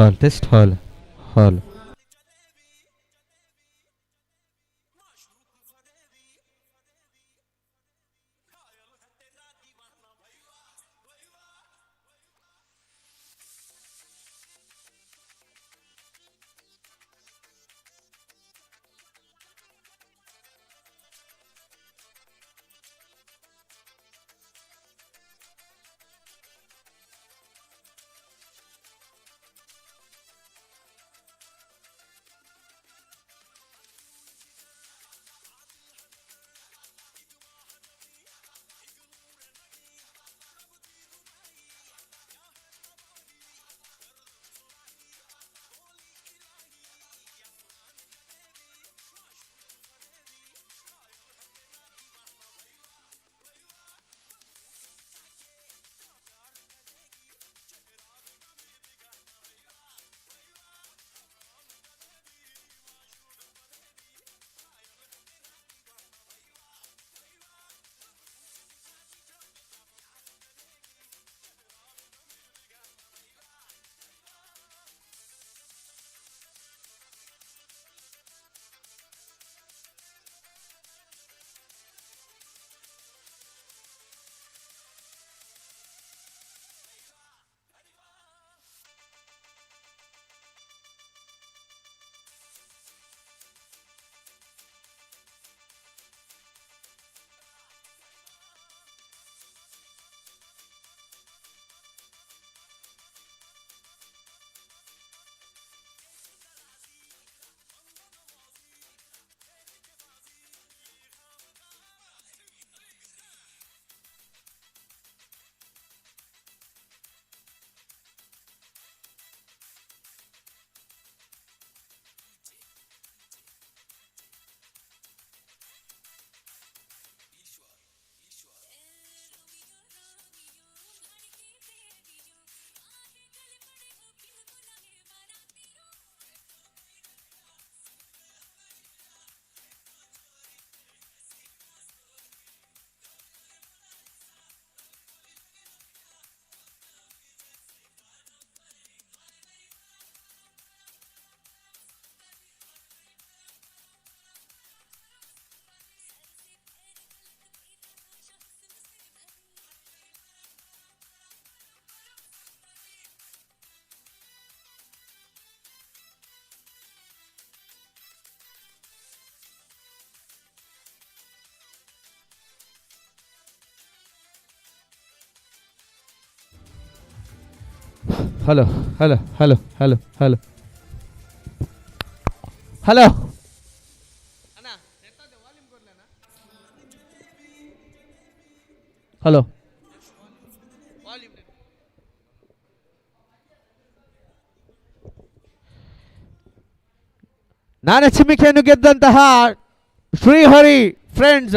Hall, test hall, hall. Hello, hello, hello, hello, hello. Hello. Hello. ನಾನಚಿಮಿಕೆಯನ್ನು ಗೆದ್ದಂತಹ Srihari friends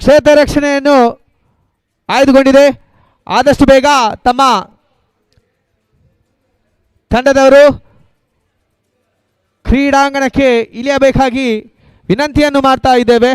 ಕ್ಷೇತ್ರ ರಕ್ಷಣೆಯನ್ನು ಆಯ್ದುಕೊಂಡಿದೆ. ಆದಷ್ಟು ಬೇಗ ತಮ್ಮ ತಂಡದವರು ಕ್ರೀಡಾಂಗಣಕ್ಕೆ ಇಳಿಯಬೇಕಾಗಿ ವಿನಂತಿಯನ್ನು ಮಾಡ್ತಾ ಇದ್ದೇವೆ.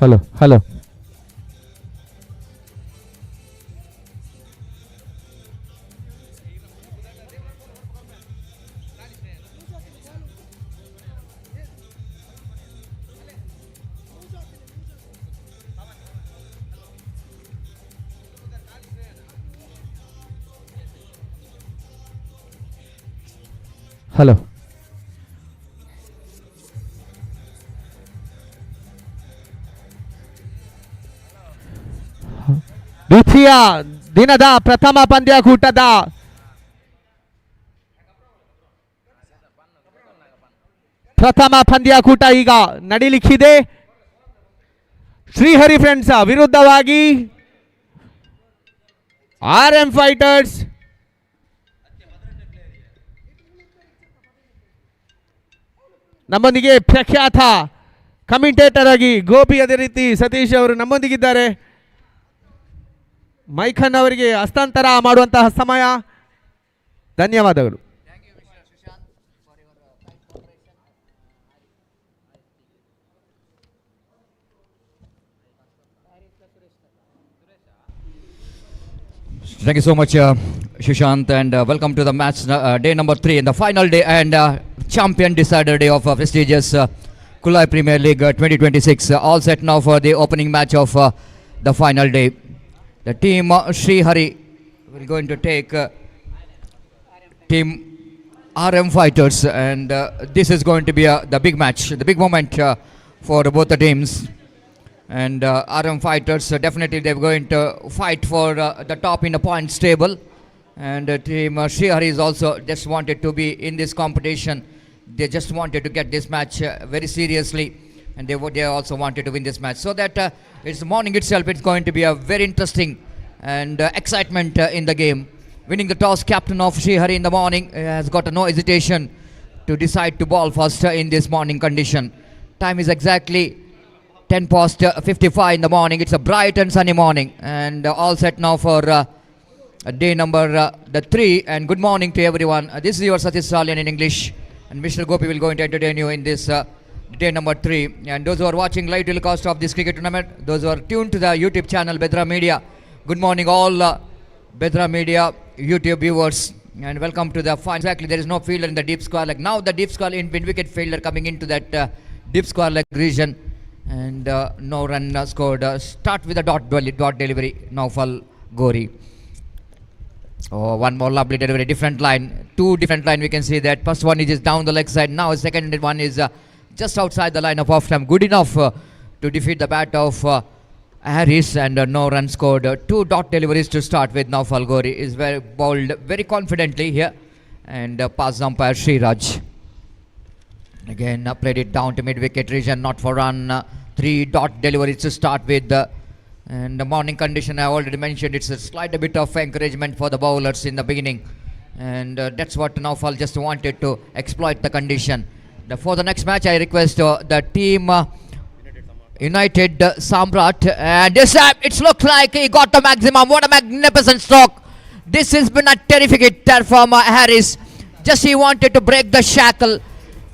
Hello, hello. Hello. ದ್ವಿತೀಯ ದಿನದ ಪ್ರಥಮ ಪಂದ್ಯಕೂಟದ ಪ್ರಥಮ ಪಂದ್ಯಕೂಟ ಈಗ ನಡೀಲಿಕ್ಕಿದೆ. ಶ್ರೀಹರಿ ಫ್ರೆಂಡ್ಸ್ ವಿರುದ್ಧವಾಗಿ RM ಫೈಟರ್ಸ್. ನಮ್ಮೊಂದಿಗೆ ಪ್ರಖ್ಯಾತ ಕಮೆಂಟೇಟರ್ ಆಗಿ ಗೋಪಿ ಅದೇ ರೀತಿ ಸತೀಶ್ ಅವರು ನಮ್ಮೊಂದಿಗಿದ್ದಾರೆ. ಮೈಖನ್ ಅವರಿಗೆ ಹಸ್ತಾಂತರ ಮಾಡುವಂತಹ ಸಮಯ. ಧನ್ಯವಾದಗಳು. Thank you so much, Shishant, and welcome to the match day number 3 in the final day and champion decider day of prestigious Kulai Premier League 2026. All set now for the opening match of the final day. The team Sri Hari will going to take team RM Fighters, and this is going to be the big match, the big moment for both the teams. And RM Fighters definitely they're going to fight for the top in the points table, and team Sri Hari is also just wanted to be in this competition. They just wanted to get this match very seriously, and they also wanted to win this match, so that it's morning itself it's going to be a very interesting and excitement in the game. Winning the toss, captain of Sri Hari in the morning has got no hesitation to decide to ball first in this morning condition. Time is exactly 10 past 55 in the morning. It's a bright and sunny morning, and all set now for day number 3. And good morning to everyone. This is your Satish Salian in English, and Mr. Gopi will going to entertain you in this day number 3. And those who are watching live telecast of this cricket tournament, those who are tuned to the YouTube channel Bedra Media, good morning all Bedra Media YouTube viewers, and welcome to the final. Exactly, there is no fielder in the deep square leg. Now the deep square in wicket fielder coming into that deep square leg region, and no run scored. Start with a dot delivery. Naufal Gori. Oh, one more lovely delivery. Different line. Two different line. We can see that. First one is just down the leg side. Now second one is just outside the line of off stump. Good enough to defeat the bat of Harris, and no run scored. Two dot deliveries to start with. Naufal Gori is very bowled very confidently here, and pass umpire Sriraj. Again played it down to mid wicket region, not for run. 3 dot deliveries to start with, and the morning condition I already mentioned, it's a slight bit of encouragement for the bowlers in the beginning, and that's what Naufal just wanted to exploit the condition. For the next match I request the team United Samrat, and this time it's looked like he got the maximum. What a magnificent stroke. This has been a terrific hit from Harris. Just he wanted to break the shackle,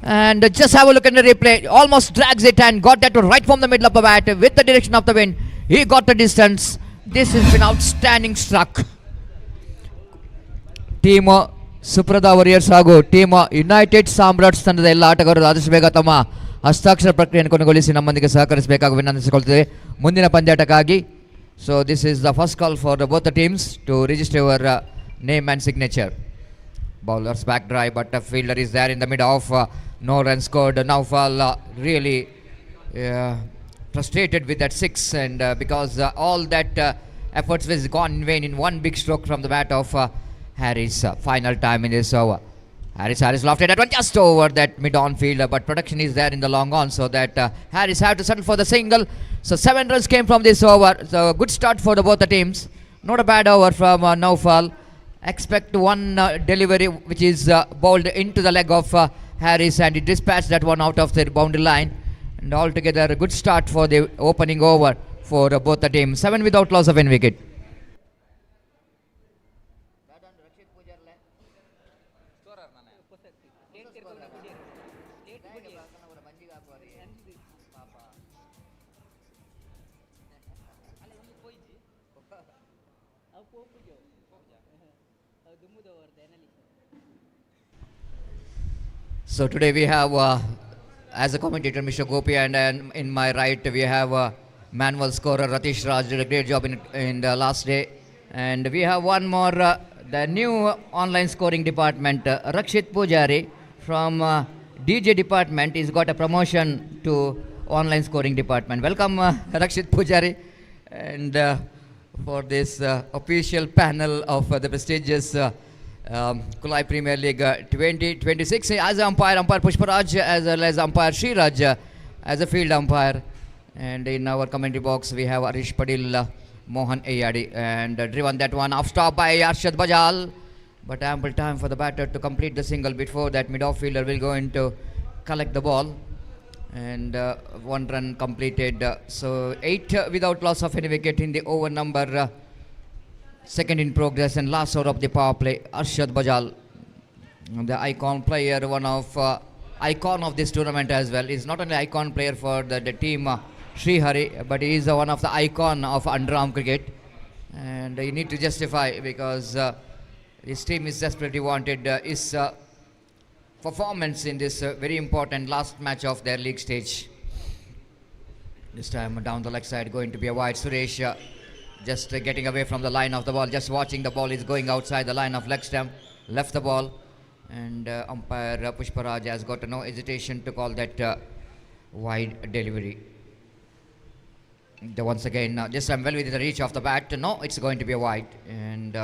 and just have a look at the replay. Almost drags it and got that right from the middle of the bat with the direction of the wind. He got the distance. This has been outstanding struck. Team Suprada Warriors ಹಾಗೂ team United ಸಾಮ್ರಾಟ್ಸ್ ತಂಡದ ಎಲ್ಲ ಆಟಗಾರರು ಆದಷ್ಟು ಬೇಗ ತಮ್ಮ ಹಸ್ತಾಕ್ಷರ ಪ್ರಕ್ರಿಯೆಯನ್ನು ಕೊನೆಗೊಳಿಸಿ ನಮ್ಮೊಂದಿಗೆ ಸಹಕರಿಸಬೇಕಾಗಿ ವಿನಂತಿಸಿಕೊಳ್ತೇವೆ ಮುಂದಿನ ಪಂದ್ಯಾಟಕ್ಕಾಗಿ. So this is the first call for both the teams to register your name and signature. Bowlers back dry, but the fielder is there in the mid off. No run scored. Naufal really frustrated with that 6, and because all that efforts was gone in vain in one big stroke from the bat of Harris. Final time in this over. Harris lofted that one just over that mid-on fielder, but production is there in the long on, so that Harris had to settle for the single. So 7 runs came from this over. So good start for both the teams. Not a bad over from Naufal. Expect one delivery which is bowled into the leg of Harris, and he dispatched that one out of the boundary line. And altogether a good start for the opening over for both the teams. 7 without loss of any wicket. So today we have, as a commentator, Mr. Gopi, and in my right we have manual scorer Ratish Raj, did a great job in the last day. And we have one more, the new online scoring department, Rakshit Pujari from DJ department. He's got a promotion to online scoring department. Welcome, Rakshit Pujari, and for this official panel of the prestigious Kulai Premier League 2026 as umpire Pushparaj, as well as umpire Sriraj as a field umpire. And in our commentary box we have Arish Padil, Mohan Ayadi, and driven that one off stop by Arshad Bajal, but ample time for the batter to complete the single before that mid-off fielder will go in to collect the ball. And one run completed, so 8 without loss of any wicket in the over number second in progress and last over of the power play. Arshad Bajal, the icon player, one of icon of this tournament as well. He's not only icon player for the team Sri Hari, but he is one of the icon of underarm cricket, and you need to justify because his team is desperately wanted his performance in this very important last match of their league stage. This time down the leg side, going to be a wide. Suresh just getting away from the line of the ball, just watching the ball is going outside the line of leg stump, left the ball, and umpire Pushparaj has got no hesitation to call that wide delivery. Once again, this time well within the reach of the bat. No, it's going to be a wide, and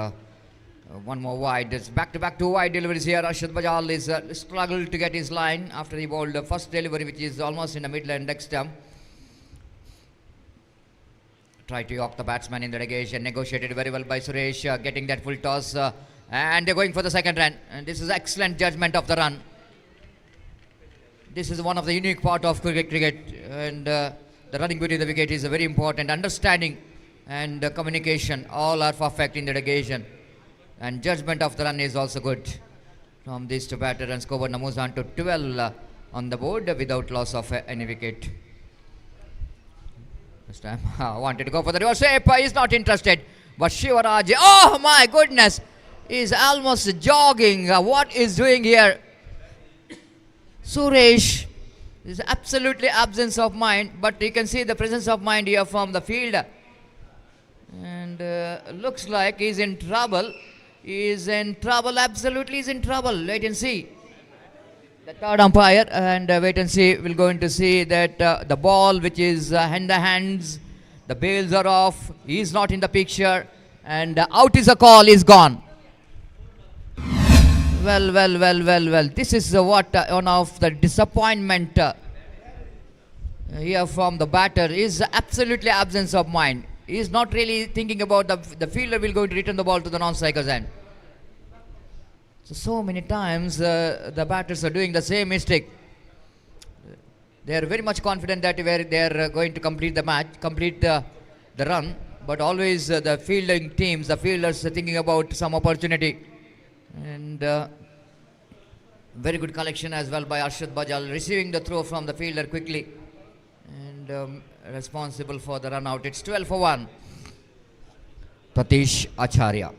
one more wide. It's back-to-back 2 wide deliveries here. Arshad Bajal is struggled to get his line after he bowled the first delivery, which is almost in the middle and leg stump. Tried to york the batsman in the negation, negotiated very well by Suresh, getting that full toss, and they're going for the second run. And this is excellent judgment of the run. This is one of the unique part of cricket, and the running between the wicket is a very important. Understanding and communication all are perfect in the negation, and judgment of the run is also good from these two batter, and score moves on to 12 on the board without loss of any wicket. This time wanted to go for the reverse sweep, he's not interested, but Shivaraj, oh my goodness, is almost jogging. What is doing here? Suresh is absolutely absence of mind, but you can see the presence of mind here from the field, and looks like he's in trouble. He's in trouble, absolutely is in trouble. Wait and see. The third umpire, and wait and see. We're going to see that the ball which is in the hands, the bails are off, he's not in the picture, and out is a call, is gone. Well. This is what one of the disappointment here from the batter is absolutely absence of mind. He is not really thinking about the fielder will going to return the ball to the non-striker's end. So many times the batters are doing the same mistake. They are very much confident that they are going to complete the match, complete the run, but always the fielding teams, the fielders are thinking about some opportunity. And very good collection as well by Arshad Bajal, receiving the throw from the fielder quickly, and responsible for the run out. It's 12 for 1. Pratish Acharya,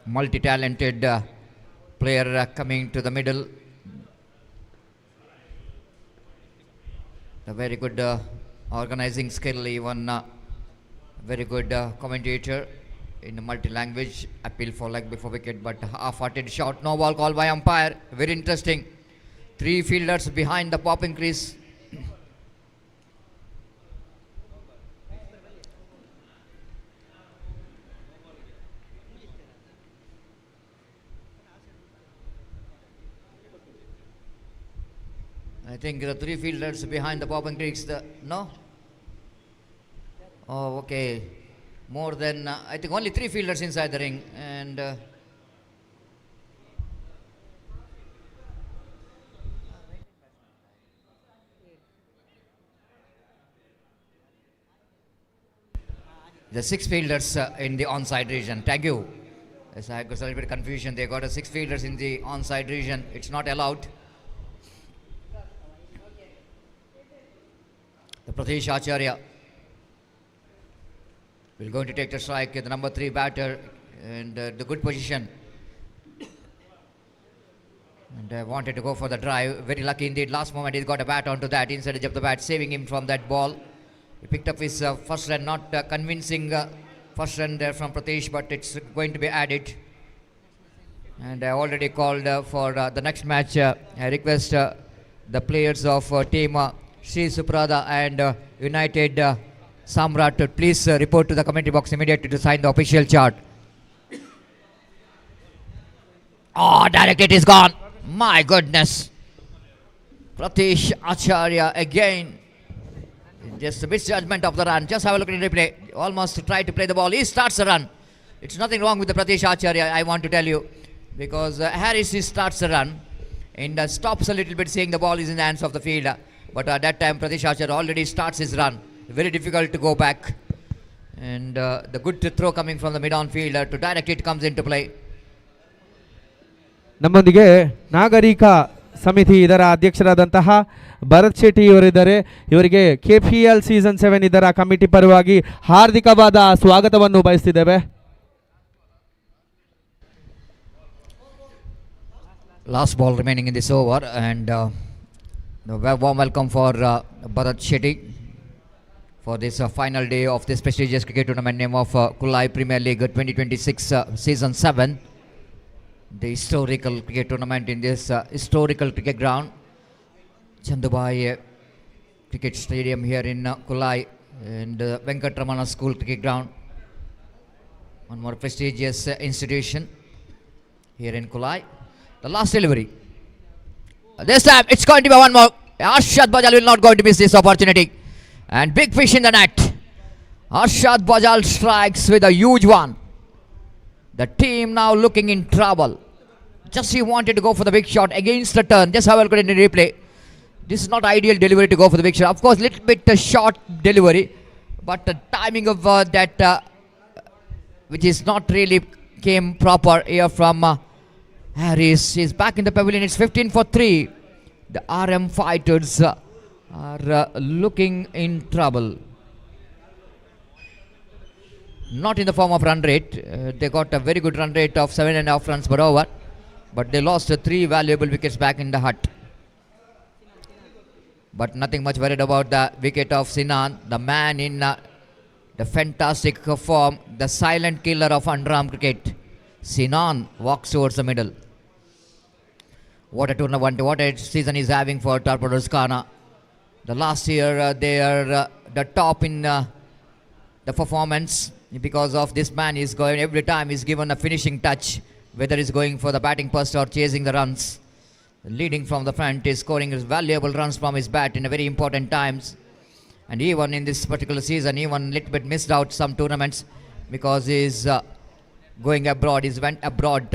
multi-talented player coming to the middle. A very good organizing skill, even very good commentator in multi-language. Appeal for leg before wicket, but half-hearted shot. No ball call by umpire. Very interesting. 3 fielders behind the popping crease. I think the 3 fielders behind the popping crease. No? Oh, okay. More than, I think only 3 fielders inside the ring, and the 6 fielders in the onside region. Thank you. Yes, I got a little bit of confusion. They got 6 fielders in the onside region. It's not allowed. The Pratish Acharya Will going to take the strike, the number 3 batter, and the good position. And wanted to go for the drive. Very lucky indeed. Last moment he got a bat onto that inside edge of the bat, saving him from that ball. He picked up his first run, not convincing first run there from Pratesh, but it's going to be added. And I already called for the next match. I request the players of team Sri Suprada and United Samrat to please report to the commentary box immediately to sign the official chart. Oh, direct it is gone. My goodness. Pratesh Acharya again. Just a misjudgment of the run. Just have a look at the replay. Almost tried to play the ball. He starts the run. It's nothing wrong with the Pratesh Acharya, I want to tell you. Because Harris he starts the run and stops a little bit, saying the ball is in the hands of the fielder. But at that time, Pratesh Acharya already starts his run. Very difficult to go back. And the good throw coming from the mid-on fielder to direct it comes into play. ನಮ್ಮೊಂದಿಗೆ ನಾಗರಿಕ ಸಮಿತಿ ಇದರ ಅಧ್ಯಕ್ಷರಾದಂತಹ ಭರತ್ ಶೆಟ್ಟಿ ಇವರಿದ್ದಾರೆ. ಇವರಿಗೆ KPL season 7 ಇದರ committee ಪರವಾಗಿ ಹಾರ್ದಿಕವಾದ ಸ್ವಾಗತವನ್ನು ಬಯಸ್ತಿದ್ದೇವೆ. Last ball remaining in this over, and warm welcome for Bharat Shetty for this final day of this prestigious cricket tournament name of Kulai Premier League 2026 Season 7. The historical cricket tournament in this historical cricket ground, Chandubai Cricket Stadium here in Kulai, and Venkatramana School Cricket Ground. One more prestigious institution here in Kulai. The last delivery. This time it's going to be one more. Arshad Bajal will not going to miss this opportunity. And big fish in the net. Arshad Bajal strikes with a huge one. The team now looking in trouble. Just he wanted to go for the big shot against the turn. Just have a look at the replay. This is not ideal delivery to go for the big shot. Of course, little bit short delivery, but the timing of that, which is not really came proper here from Harris. Is back in the pavilion. It's 15 for 3. The RM fighters are looking in trouble. Not in the form of run rate. They got a very good run rate of 7.5 runs per over, but they lost 3 valuable wickets back in the hut. But nothing much worried about the wicket of Sinan, the man in the fantastic form, the silent killer of underarm cricket. Sinan walks towards the middle. What a tournament, what a season he's having for Torpedoes Khana. The last year they are the top in the performance. Because of this man is going every time he's given a finishing touch, whether he's going for the batting first or chasing the runs. Leading from the front is scoring his valuable runs from his bat in a very important times. And even in this particular season, even little bit missed out some tournaments because he's going abroad. He's went abroad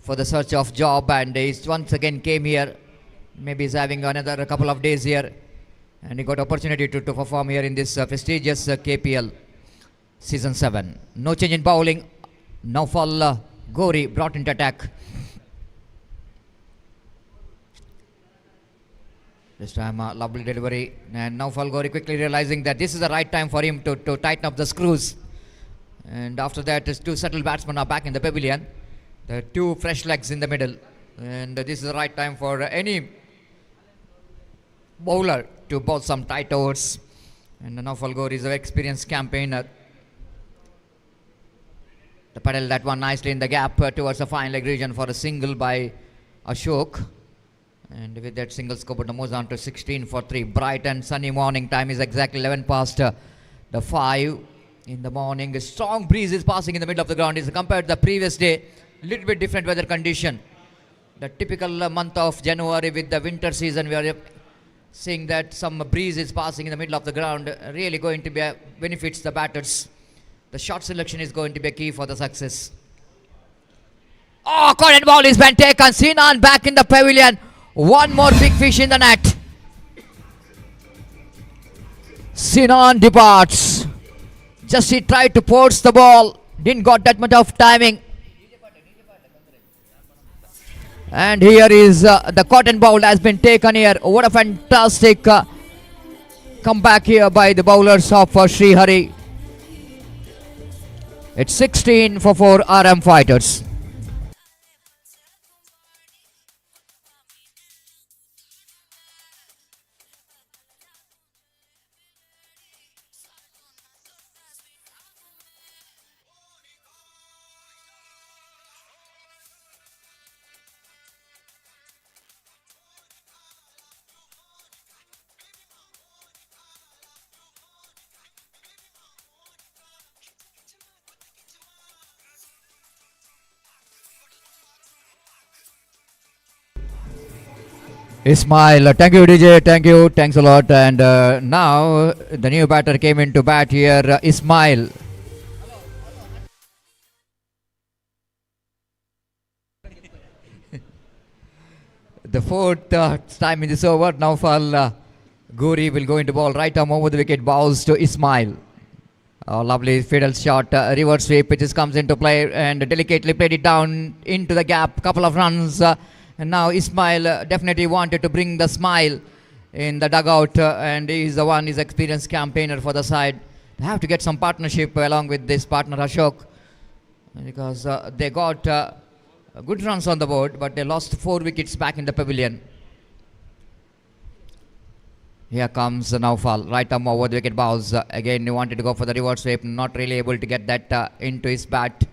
for the search of job, and he's once again came here. Maybe he's having another couple of days here. And he got opportunity to perform here in this prestigious KPL Season 7. No change in bowling. Naufal Gori brought into attack. This time a lovely delivery. And Naufal Gori quickly realizing that this is the right time for him to tighten up the screws. And after that, his 2 settled batsmen are back in the pavilion. The 2 fresh legs in the middle. And this is the right time for any bowler to bowl some tight overs. And Naufal Gori is an experienced campaigner. The paddle that one nicely in the gap towards the fine leg region for a single by Ashok. And with that single scope, it moves on to 16 for 3. Bright and sunny morning. Time is exactly 11 past the 5 in the morning. A strong breeze is passing in the middle of the ground. Is compared to the previous day, little bit different weather condition. The typical month of January with the winter season, we are seeing that some breeze is passing in the middle of the ground, really going to be benefits the batters. The shot selection is going to be a key for the success. Oh, current ball is been taken. Sinan back in the pavilion. One more big fish in the net. Sinan departs. Just he tried to force the ball. Didn't got that much of timing. And here is the cotton ball has been taken here. What a fantastic comeback here by the bowlers of Sri Hari. It's 16 for 4 RM fighters. Ismail, thank you DJ, thanks a lot. And now the new batter came into bat here, Ismail. The fourth time in this over, Naufal Guri will go into ball, right arm over the wicket, bows to Ismail. Lovely fiddle shot, reverse sweep, which comes into play and delicately played it down into the gap, couple of runs. And now Ismail definitely wanted to bring the smile in the dugout, and he's the one, he's experienced campaigner for the side. They have to get some partnership along with this partner Ashok, because they got good runs on the board, but they lost 4 wickets back in the pavilion. Here comes Naufal, right arm over the wicket, bows. Again, he wanted to go for the reverse sweep, not really able to get that into his bat.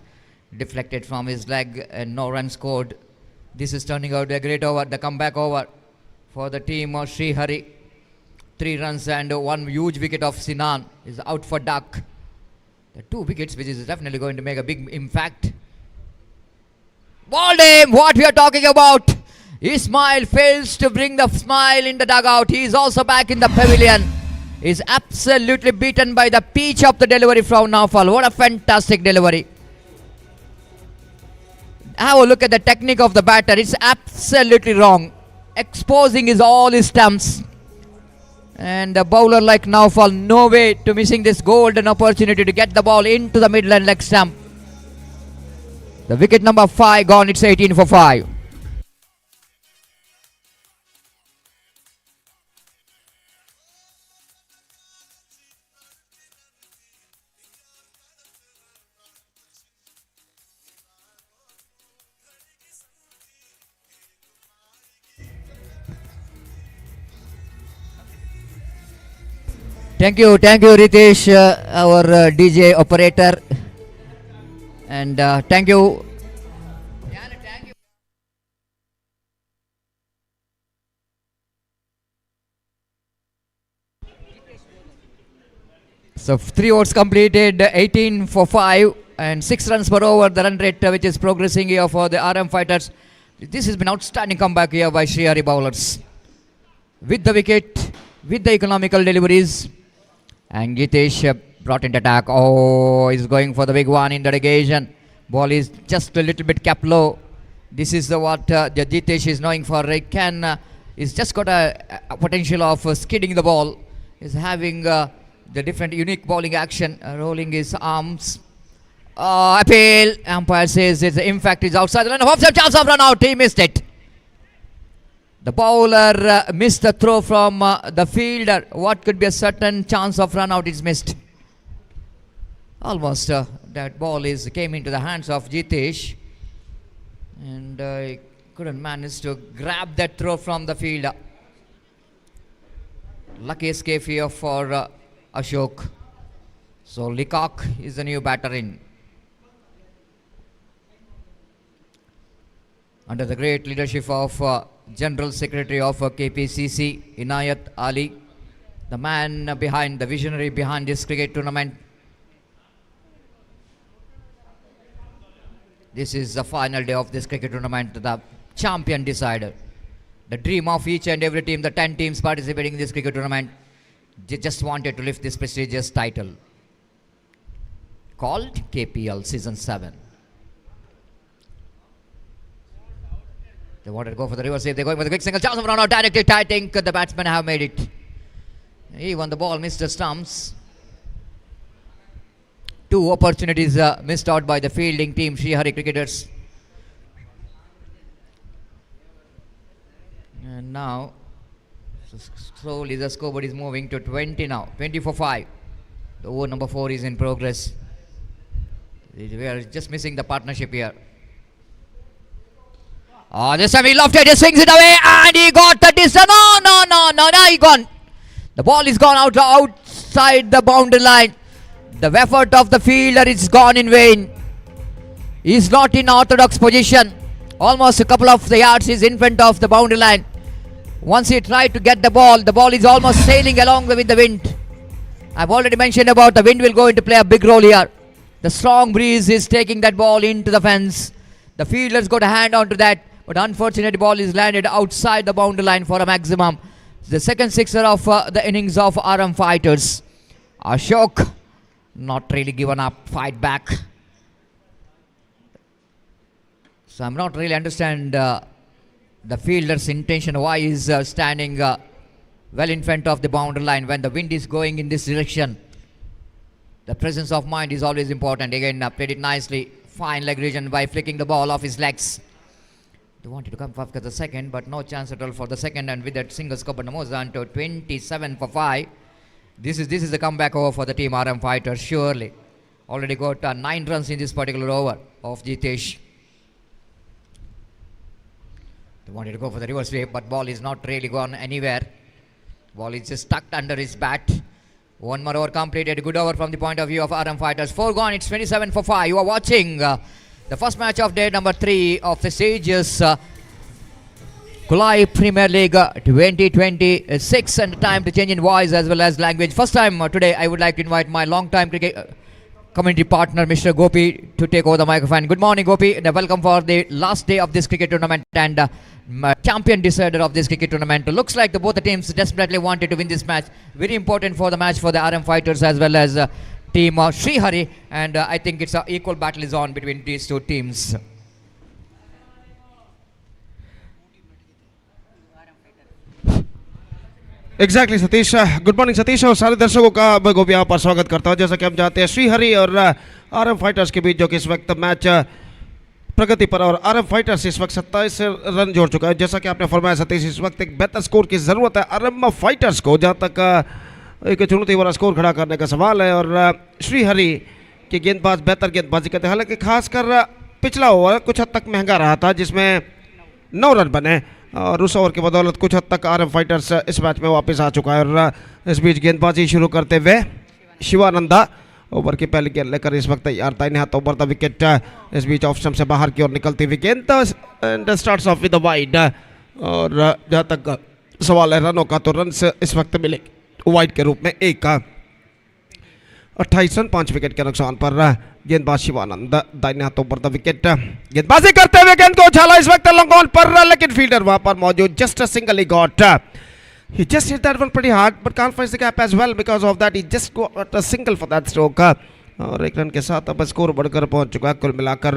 Deflected from his leg and no run scored. This is turning out a great over, the comeback over for the team of Sri Hari. 3 runs and 1 huge wicket of Sinan is out for duck. The 2 wickets, which is definitely going to make a big impact. Ball game, what we are talking about. Ismail fails to bring the smile in the dugout. He is also back in the pavilion. Is absolutely beaten by the pitch of the delivery from Naufal. What a fantastic delivery. Have a look at the technique of the batter. It's absolutely wrong. Exposing is all his stumps. And a bowler like Naufal, no way to missing this golden opportunity to get the ball into the middle and leg stump. The wicket number 5 gone. It's 18 for 5. Thank you Ritesh, our DJ operator, and thank you. So 3 overs completed, 18 for 5 and 6 runs per over, the run rate which is progressing here for the RM fighters. This has been outstanding comeback here by Sri Hari bowlers. With the wicket, with the economical deliveries. And Jitesh brought into attack. Oh, he's going for the big one in the occasion. Ball is just a little bit cap low. This is what the Jitesh is knowing for. He can, he's just got a potential of skidding the ball. He's having the different unique bowling action, rolling his arms. Appeal. Umpire says it's in fact is outside the line of offside. Chance of run out. He missed it. The bowler missed the throw from the fielder. What could be a certain chance of run out is missed. Almost that ball came into the hands of Jitesh, and he couldn't manage to grab that throw from the fielder. Lucky escape here for Ashok. So Leacock is the new batter in. Under the great leadership of General Secretary of KPCC, Inayath Ali, the man behind, the visionary behind this cricket tournament. This is the final day of this cricket tournament, the champion decider. The dream of each and every team, the 10 teams participating in this cricket tournament, they just wanted to lift this prestigious title called KPL Season 7. They wanted to go for the reverse save. They're going for the quick single. Chance of run out directly. I think the batsmen have made it. Even the ball missed the stumps. 2 opportunities missed out by the fielding team, Sri Hari cricketers. And now, So slowly the scoreboard is moving to 20 now. 20 for 5. The over number 4 is in progress. We are just missing the partnership here. Oh, this time he lofted, he swings it away and he got the distance. No, he gone. The ball is gone outside the boundary line. The effort of the fielder is gone in vain. He is not in orthodox position. Almost a couple of the yards is in front of the boundary line. Once he tried to get the ball is almost sailing along with the wind. I've already mentioned about the wind will go into play a big role here. The strong breeze is taking that ball into the fence. The fielder's got a hand onto that, but unfortunately the ball is landed outside the boundary line for a maximum. The second sixer of the innings of RM Fighters. Ashok not really given up, fight back. So I'm not really understand the fielder's intention, why he's standing well in front of the boundary line when the wind is going in this direction. The presence of mind is always important. Again, played it nicely. Fine leg region by flicking the ball off his legs. They wanted to come for the second, but no chance at all for the second. And with that single scope, moves on to 27 for 5. This is a comeback over for the team RM Fighters, surely. Already got 9 runs in this particular over of Jitesh. They wanted to go for the reverse sweep, but ball is not really gone anywhere. Ball is just stuck under his bat. One more over completed. Good over from the point of view of RM Fighters. 4 gone. It's 27 for 5. You are watching the first match of day number 3 of the stages. Kulai Premier League 2026, and time to change in voice as well as language. First time today, I would like to invite my long-time cricket community partner, Mr. Gopi, to take over the microphone. Good morning, Gopi, and welcome for the last day of this cricket tournament and champion decider of this cricket tournament. Looks like both the teams desperately wanted to win this match. Very important for the match for the RM Fighters as well as team Srihari, and I think it's an equal battle is on between these two teams. Exactly Satish, good morning Satish और सारे दर्शकों का मैं गोपी यहाँ पर स्वागत करता हूँ। जैसा कि हम जानते हैं श्रीहरि और आरएम फाइटर्स के बीच जो कि इस वक्त मैच प्रगति पर, और आरएम फाइटर्स इस वक्त 27 रन जोड़ चुका है। जैसा कि आपने फरमाया सतीश, इस वक्त एक बेहतर स्कोर की ज़रूरत है आरएम फाइटर्स को, जहाँ तक एक चुनौती वाला स्कोर खड़ा करने का सवाल है। और श्रीहरि के गेंदबाज बेहतर गेंदबाजी करते हैं, हालांकि खासकर पिछला ओवर कुछ हद तक महंगा रहा था जिसमें 9 रन बने, और उस ओवर की बदौलत कुछ हद तक आरएम फाइटर्स इस मैच में वापस आ चुका है। और इस बीच गेंदबाजी शुरू करते हुए शिवानंदा ओवर की पहली गेंद लेकर इस वक्त तैयार था। इन हाथों पर द विकेट इस बीच ऑफ स्टंप से बाहर की ओर निकलती हुई गेंद and starts of with the wide. और जहाँ तक सवाल है रनों का, तो रन इस वक्त मिले वाइड के रूप में 28 रन 5 विकेट के नुकसान पर गेंदबाज शिवानंद दाहिने हाथों पर द विकेट गेंदबाजी करते हुए गेंद को उछाला इस वक्त लॉन्ग ऑन पर, लेकिन फील्डर वहां पर मौजूद, just a single he got, he just hit that one pretty hard but can't find the gap as well, because of that he just got a single for that stroke। और 1 run के साथ अब score बढ़कर पहुंच चुका है कुल मिलाकर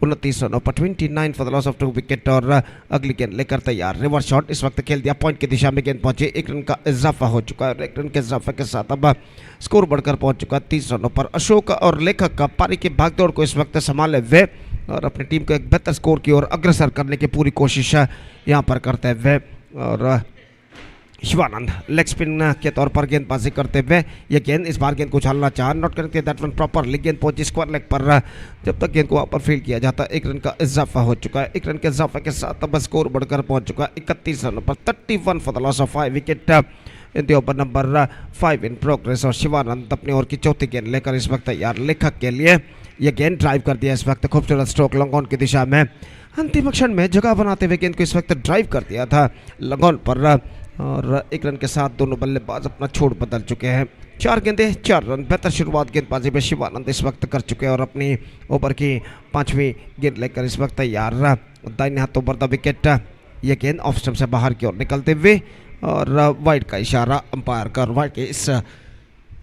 29 रनों पर 29 for the loss of 2 wicket. और अगली गेंद लेकर तैयार, रिवर्स शॉट इस वक्त खेल दिया, पॉइंट की दिशा में गेंद पहुंची, 1 रन का इजाफा हो चुका है। 1 रन के इजाफे के साथ अब स्कोर बढ़कर पहुंच चुका है 30 रनों पर। अशोक और लेखक का पारी की भागदौड़ को इस वक्त संभाले हुए और अपनी टीम को एक बेहतर स्कोर की ओर अग्रसर करने की पूरी कोशिश यहाँ पर करते हुए, और शिवानंद लेग स्पिन के तौर पर गेंदबाजी करते हुए ये गेंद इस बार गेंद को उछालना चाह, नॉट करेंगे दैट वन प्रॉपरली, गेंद पहुंची स्क्वायर लेग पर, जब तक गेंद को वहाँ पर फील्ड किया जाता है 1 रन का इजाफा हो चुका है। 1 रन के इजाफे के साथ अब स्कोर बढ़कर पहुंच चुका है 31 रनों पर 31 for the loss of 5 wicket in the over number 5 in progress. और शिवानंद अपनी ओर की चौथी गेंद लेकर इस वक्त तैयार, लेखक के लिए ये गेंद ड्राइव कर दिया इस वक्त, खूबसूरत स्ट्रोक लॉन्ग ऑन की दिशा में, अंतिम क्षण में जगह बनाते हुए गेंद को इस वक्त ड्राइव कर दिया था लॉन्ग ऑन पर। और 1 रन के साथ दोनों बल्लेबाज अपना छोड़ बदल चुके हैं, 4 गेंदें 4 रन। बेहतर शुरुआत गेंदबाजी में शिवानंद इस वक्त कर चुके हैं और अपनी ओवर की 5वीं गेंद लेकर इस वक्त तैयार, दाहिने हाथों पर द विकेट, ये गेंद ऑफ स्टंप से बाहर की ओर निकलते हुए और वाइड का इशारा अंपायर कर, वाइड के इस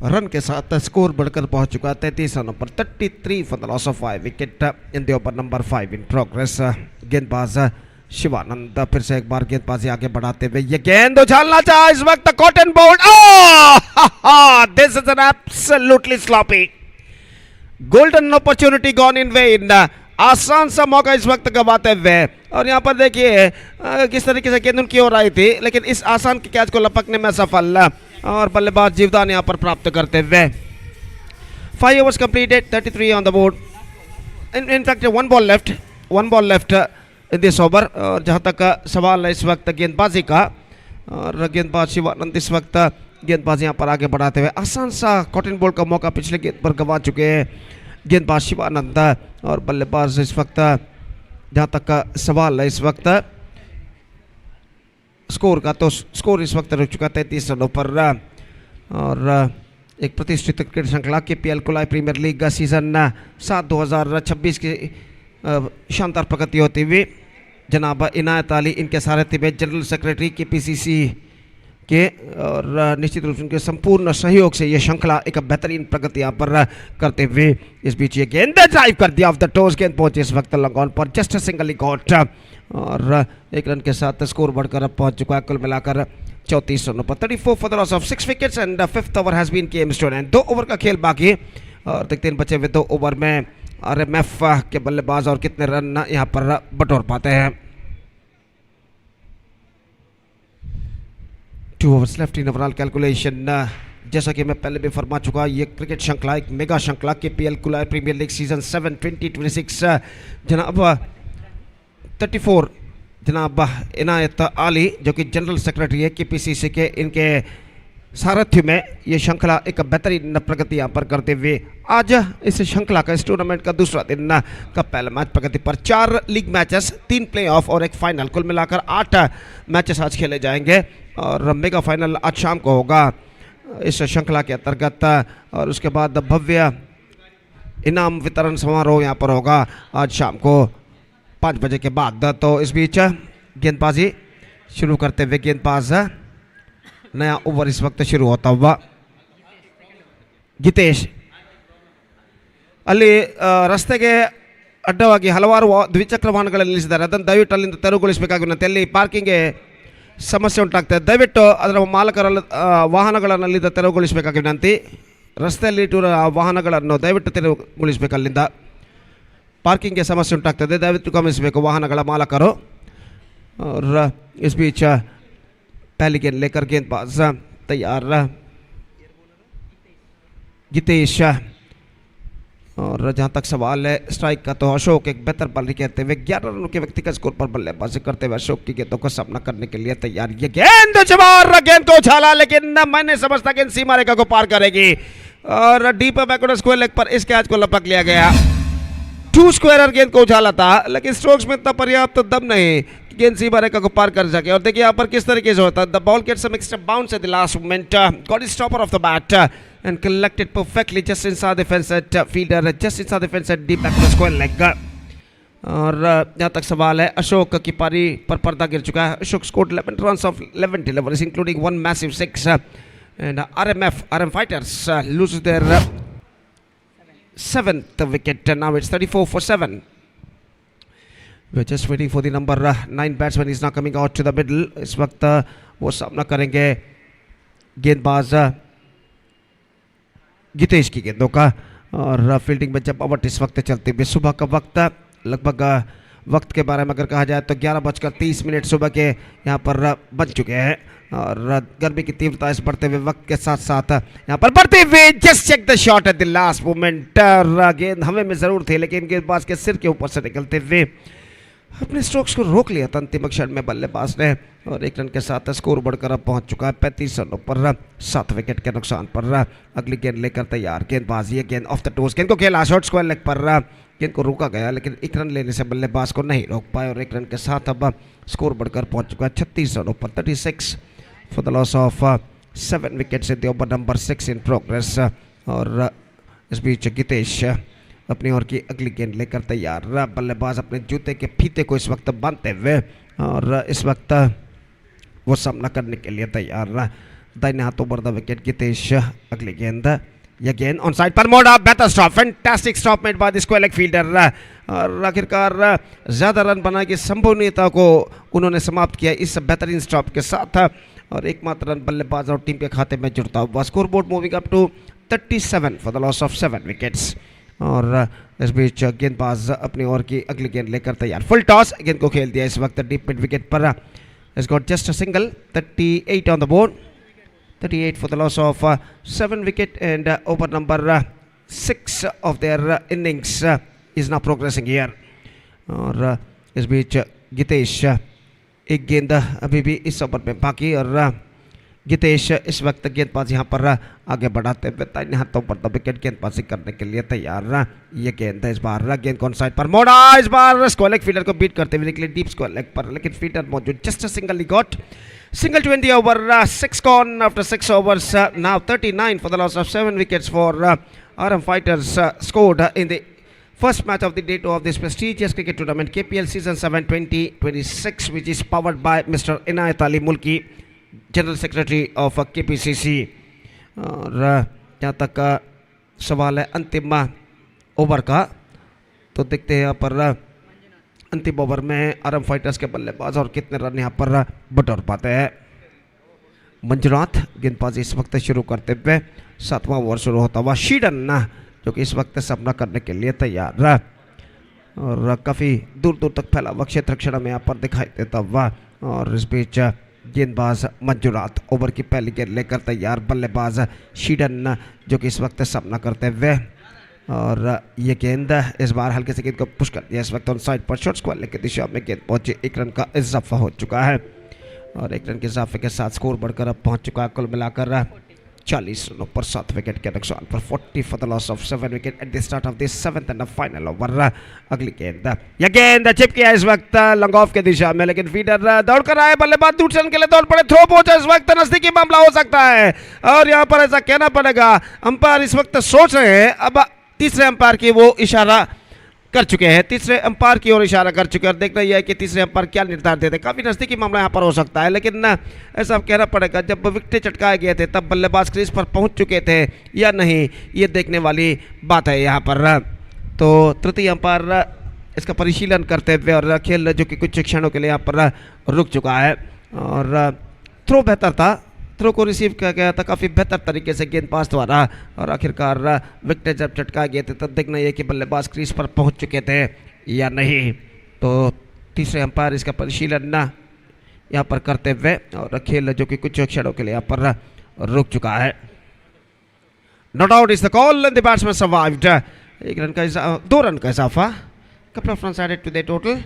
रन के साथ स्कोर बढ़कर पहुंच चुका है 33 रनों पर 33 for the loss of 5 wicket in the over number 5 in progress. गेंदबाज शिवानंद फिर से एक बार गेंदबाजी आगे बढ़ाते हुए ये गेंद उछालना चाहा इस वक्त, caught and bowled, this is an absolutely sloppy, golden opportunity gone in vain। आसान सा मौका इस वक्त गवाते हुए। और यहाँ पर देखिए किस तरीके से गेंद उनकी ओर आई थी, लेकिन इस आसान के कैच को लपकने में सफल और बल्लेबाज जीवदान यहाँ पर प्राप्त करते हुए। 5 overs completed, 33 on the board. In fact, one ball left in this over. और जहाँ तक सवाल है इस वक्त गेंदबाजी का, और गेंदबाज शिवानंद इस वक्त गेंदबाजी यहाँ पर आगे बढ़ाते हुए आसान सा कॉटन बॉल का मौका पिछले गेंद पर गंवा चुके हैं गेंदबाज शिवानंद। और बल्लेबाज इस वक्त जहाँ तक का सवाल है इस वक्त स्कोर का, तो स्कोर इस वक्त रुक चुका 33 रनों पर। और एक प्रतिष्ठित क्रिकेट श्रृंखला KPL Kulai premiere league season 7 2026 की शानदार प्रगति होती हुई जनाब इनायत अली इनके सारथ्य में जनरल सेक्रेटरी KPCC के, और निश्चित रूप से उनके संपूर्ण सहयोग से ये श्रृंखला एक बेहतरीन प्रगति यहाँ पर करते हुए। इस बीच ये गेंद ड्राइव कर दिया ऑफ द टोस, गेंद पहुंचे इस वक्त लॉन्ग ऑन पर, जस्ट सिंगली गॉट। और एक रन के साथ स्कोर बढ़कर अब पहुंच चुका है कुल मिलाकर 34 रनों पर। 34 for the loss of 6 wickets and 5th over has been game stone. 2 over का खेल बाकी और देखते हैं बचे हुए 2 ओवर में RMF के बल्लेबाज और कितने रन यहाँ पर बटोर पाते हैं। 2 overs left in overall calculation। जैसा कि मैं पहले भी फरमा चुका, ये क्रिकेट श्रृंखला एक मेगा श्रृंखला KPL Kulai premiere league season 7 2026 जनाब 34 जनाब इनायत अली जो कि जनरल सेक्रेटरी है KPCC के, इनके सारथ्य में ये श्रृंखला एक बेहतरीन प्रगति यहाँ पर करते हुए आज इस श्रृंखला का इस टूर्नामेंट का दूसरा दिन का पहला मैच प्रगति पर। 4 लीग मैचेस, 3 प्लेऑफ और 1 फाइनल, कुल मिलाकर 8 मैचेस आज खेले जाएंगे और मेगा फाइनल आज शाम को होगा इस श्रृंखला के अंतर्गत। और उसके बाद भव्य इनाम वितरण समारोह यहाँ पर होगा आज शाम को 5 बजे के बाद। तो इस बीच गेंदबाजी शुरू करते हुए गेंदबाज नया ओवर इस वक्त शुरू होता हुआ ಗಿತೇಶ್ ಅಲ್ಲಿ ರಸ್ತೆಗೆ ಅಡ್ಡವಾಗಿ ಹಲವಾರು ದ್ವಿಚಕ್ರ ವಾಹನಗಳಲ್ಲಿ ನಿಲ್ಲಿಸಿದ್ದಾರೆ. ಅದನ್ನು ದಯವಿಟ್ಟು ಅಲ್ಲಿಂದ ತೆರವುಗೊಳಿಸಬೇಕಾಗಿರುತ್ತೆ. ಅಲ್ಲಿ ಪಾರ್ಕಿಂಗ್ಗೆ ಸಮಸ್ಯೆ ಉಂಟಾಗ್ತದೆ. ದಯವಿಟ್ಟು ಅದರ ಮಾಲಕರ ವಾಹನಗಳನ್ನು ಅಲ್ಲಿಂದ ತೆರವುಗೊಳಿಸಬೇಕಾಗಿ ವಿನಂತಿ. ರಸ್ತೆಯಲ್ಲಿ ಇಟ್ಟಿರುವ ವಾಹನಗಳನ್ನು ದಯವಿಟ್ಟು ತೆರವುಗೊಳಿಸಬೇಕು. ಅಲ್ಲಿಂದ ಪಾರ್ಕಿಂಗ್ಗೆ ಸಮಸ್ಯೆ ಉಂಟಾಗ್ತದೆ, ದಯವಿಟ್ಟು ಗಮನಿಸಬೇಕು ವಾಹನಗಳ ಮಾಲಕರು. और इस बीच पहली गेंद लेकर गेंदबाज तैयार गितेश। और जहाँ तक सवाल है स्ट्राइक का, तो अशोक एक बेहतर बल्लेबाजी कहते हुए 11 रनों के व्यक्तिगत स्कोर पर बल्लेबाजी करते हुए अशोक की गेंदों का सामना करने के लिए तैयार। ये गेंद गेंद को उछाला, लेकिन मैंने समझता गेंद सीमा रेखा को पार करेगी और डीप बैकवर्ड स्क्वायर लेग पर इस कैच को लपक लिया गया। 2 स्क्वायर गेंद को उछाला था, लेकिन स्ट्रोक्स में इतना पर्याप्त दम नहीं गेंद सीमा रेखा को पार कर सके। और देखिए यहाँ पर किस तरीके से होता है, the ball gets some extra bounce at the last moment, got it stopper off the bat and collected perfectly just inside the fence at fielder, just inside the fence at deep back the square leg। और जहाँ तक सवाल है अशोक की पारी पर पर्दा गिर चुका है। Ashok scored 11 runs of 11 deliveries including 1 massive 6 and RM Fighters loses their 7th wicket। Now it's 34 for 7। We're just waiting for the number 9 batsman is now coming out to the middle। इस वक्त वो सामना करेंगे गेंदबाज गितेश की गेंदों का। और फील्डिंग में जब अवट इस वक्त चलते हुए सुबह का वक्त, लगभग वक्त के बारे में अगर कहा जाए तो 11:30 सुबह के यहाँ पर बन चुके हैं। और गर्मी की तीव्रता इस बढ़ते हुए वक्त के साथ साथ यहाँ पर बढ़ते हुए just check the shot at the last moment. गेंद हमें में ज़रूर थे, लेकिन गेंदबाज के सिर के ऊपर से निकलते हुए अपने स्ट्रोक्स को रोक लिया था अंतिम क्षण में बल्लेबाज ने। और 1 रन के साथ स्कोर बढ़कर अब पहुंच चुका है 35 रनों पर 7 विकेट के नुकसान पर। अगली गेंद लेकर तैयार गेंदबाज, ये गेंद ऑफ द टोस, गेंद को खेला शॉर्ट स्क्वायर लेग पर, गेंद को रोका गया, लेकिन 1 रन लेने से बल्लेबाज को नहीं रोक पाए। और 1 रन के साथ अब स्कोर बढ़कर पहुंच चुका है 36 रनों पर 36 for the loss of 7 wickets in the over number 6 in progress. और इस बीच गितेश अपनी ओर की अगली गेंद लेकर तैयार, बल्लेबाज अपने जूते के फीते को इस वक्त बांधते हुए और इस वक्त वो सामना करने के लिए तैयार। दाहिने हाथों पर द विकेट गितेश। अगली गेंद, यह गेंद ऑन साइड पर मोड़ा, बेहतर stop, fantastic stop made by the square leg fielder. और आखिरकार ज़्यादा रन बनाने की संभावनीयता को उन्होंने समाप्त किया इस बेहतरीन स्टॉप के साथ। और एकमात्र रन बल्लेबाज और टीम के खाते में जुड़ता हुआ। Score board moving up to 37 for the loss of 7 wickets. और इस बीच गेंदबाज अपनी ओर की अगली गेंद लेकर तैयार, फुल टॉस, गेंद को खेल दिया इस वक्त डीप मिड विकेट पर। Has got just a single, 38 on the board, 38 for the loss of 7 wicket, and over number 6 of their innings is now progressing here. और इस बीच गितेश, एक गेंद अभी भी इस ओवर में बाकी, और गितेश इस वक्त गेंदबाज यहाँ पर आगे बढ़ाते हुए दाहिने हाथों पर द विकेट गेंदबाजी करने के लिए तैयार। ये गेंद है इस बार, गेंद कौन साइड पर मोड़ा, इस बार स्क्वायर लेग फील्डर को बीट करते हुए निकले डीप स्क्वायर लेग पर, लेकिन फील्डर मौजूद, just single he got, single 20 over 6 gone after 6 overs. Now 39 for the loss of 7 wickets for RM Fighters scored in the first match of the day 2 of this prestigious cricket tournament, KPL Season 7 2026, which is powered by Mr. Inayath Ali Mulki, general secretary of KPCC। और यहाँ तक सवाल है अंतिम over का, तो देखते हैं यहाँ पर अंतिम ओवर में RM फाइटर्स के बल्लेबाज और कितने रन यहाँ पर बटोर पाते हैं। मंजुनाथ गेंदबाजी इस वक्त शुरू करते हुए 7वां ओवर शुरू होता हुआ, शीडन जो कि इस वक्त सामना करने के लिए तैयार, और काफ़ी दूर दूर तक फैला हुआ क्षेत्र क्षण में यहाँ पर दिखाई देता हुआ। और इस बीच गेंदबाज मंजुनाथ ओवर की पहली गेंद लेकर तैयार, बल्लेबाज शीडन जो कि इस वक्त सामना करते हुए, और ये गेंद इस बार हल्के से गेंद को पुश कर दिया इस वक्त ऑन साइड पर, शॉर्ट स्क्वायर की दिशा में गेंद पहुंची, 1 रन का इजाफा हो चुका है, और 1 रन के इजाफे के साथ स्कोर बढ़कर अब पहुंच चुका है कुल मिलाकर 40 रनों पर 7 विकेट के नुकसान पर, 40 for the loss of 7 wicket at the start of the 7th and final over. अगली गेंद, यह गेंद चिप किया इस वक्त लॉन्ग ऑफ के दिशा में, लेकिन फीडर दौड़कर आए, बल्लेबाज दूसरे रन के लिए दौड़ पड़े, थ्रो पहुंचा इस वक्त, नजदीकी मामला हो सकता है, और यहाँ पर ऐसा कहना पड़ेगा अंपायर इस वक्त सोच रहे हैं, अब तीसरे अंपायर की वो इशारा कर चुके हैं, तीसरे अंपायर की ओर इशारा कर चुके हैं, और देखना यह है कि तीसरे अंपायर क्या निर्धार देते हैं। काफी नजदीकी मामला यहाँ पर हो सकता है, लेकिन ऐसा कहना पड़ेगा जब विकेट चटकाए गए थे तब बल्लेबाज क्रीज पर पहुंच चुके थे या नहीं, ये देखने वाली बात है यहाँ पर। तो तृतीय अंपायर इसका परिशीलन करते हुए, और खेल जो कि कुछ क्षणों के लिए यहाँ पर रुक चुका है, और थ्रो बेहतर था, थ्रो को रिसीव किया गया था काफ़ी बेहतर तरीके से गेंदबाज द्वारा, और आखिरकार विकेट जब चटकाए गए थे तब देखना यह कि बल्लेबाज क्रीज पर पहुंच चुके थे या नहीं। तो तीसरे अंपायर इसका परिशीलन यहाँ पर करते हुए, और खेल जो कि कुछ क्षणों के लिए यहाँ पर रुक चुका है। Not out is the call, the batsman survived, 1 run का 2 रन का इजाफा, couple of runs added to their total,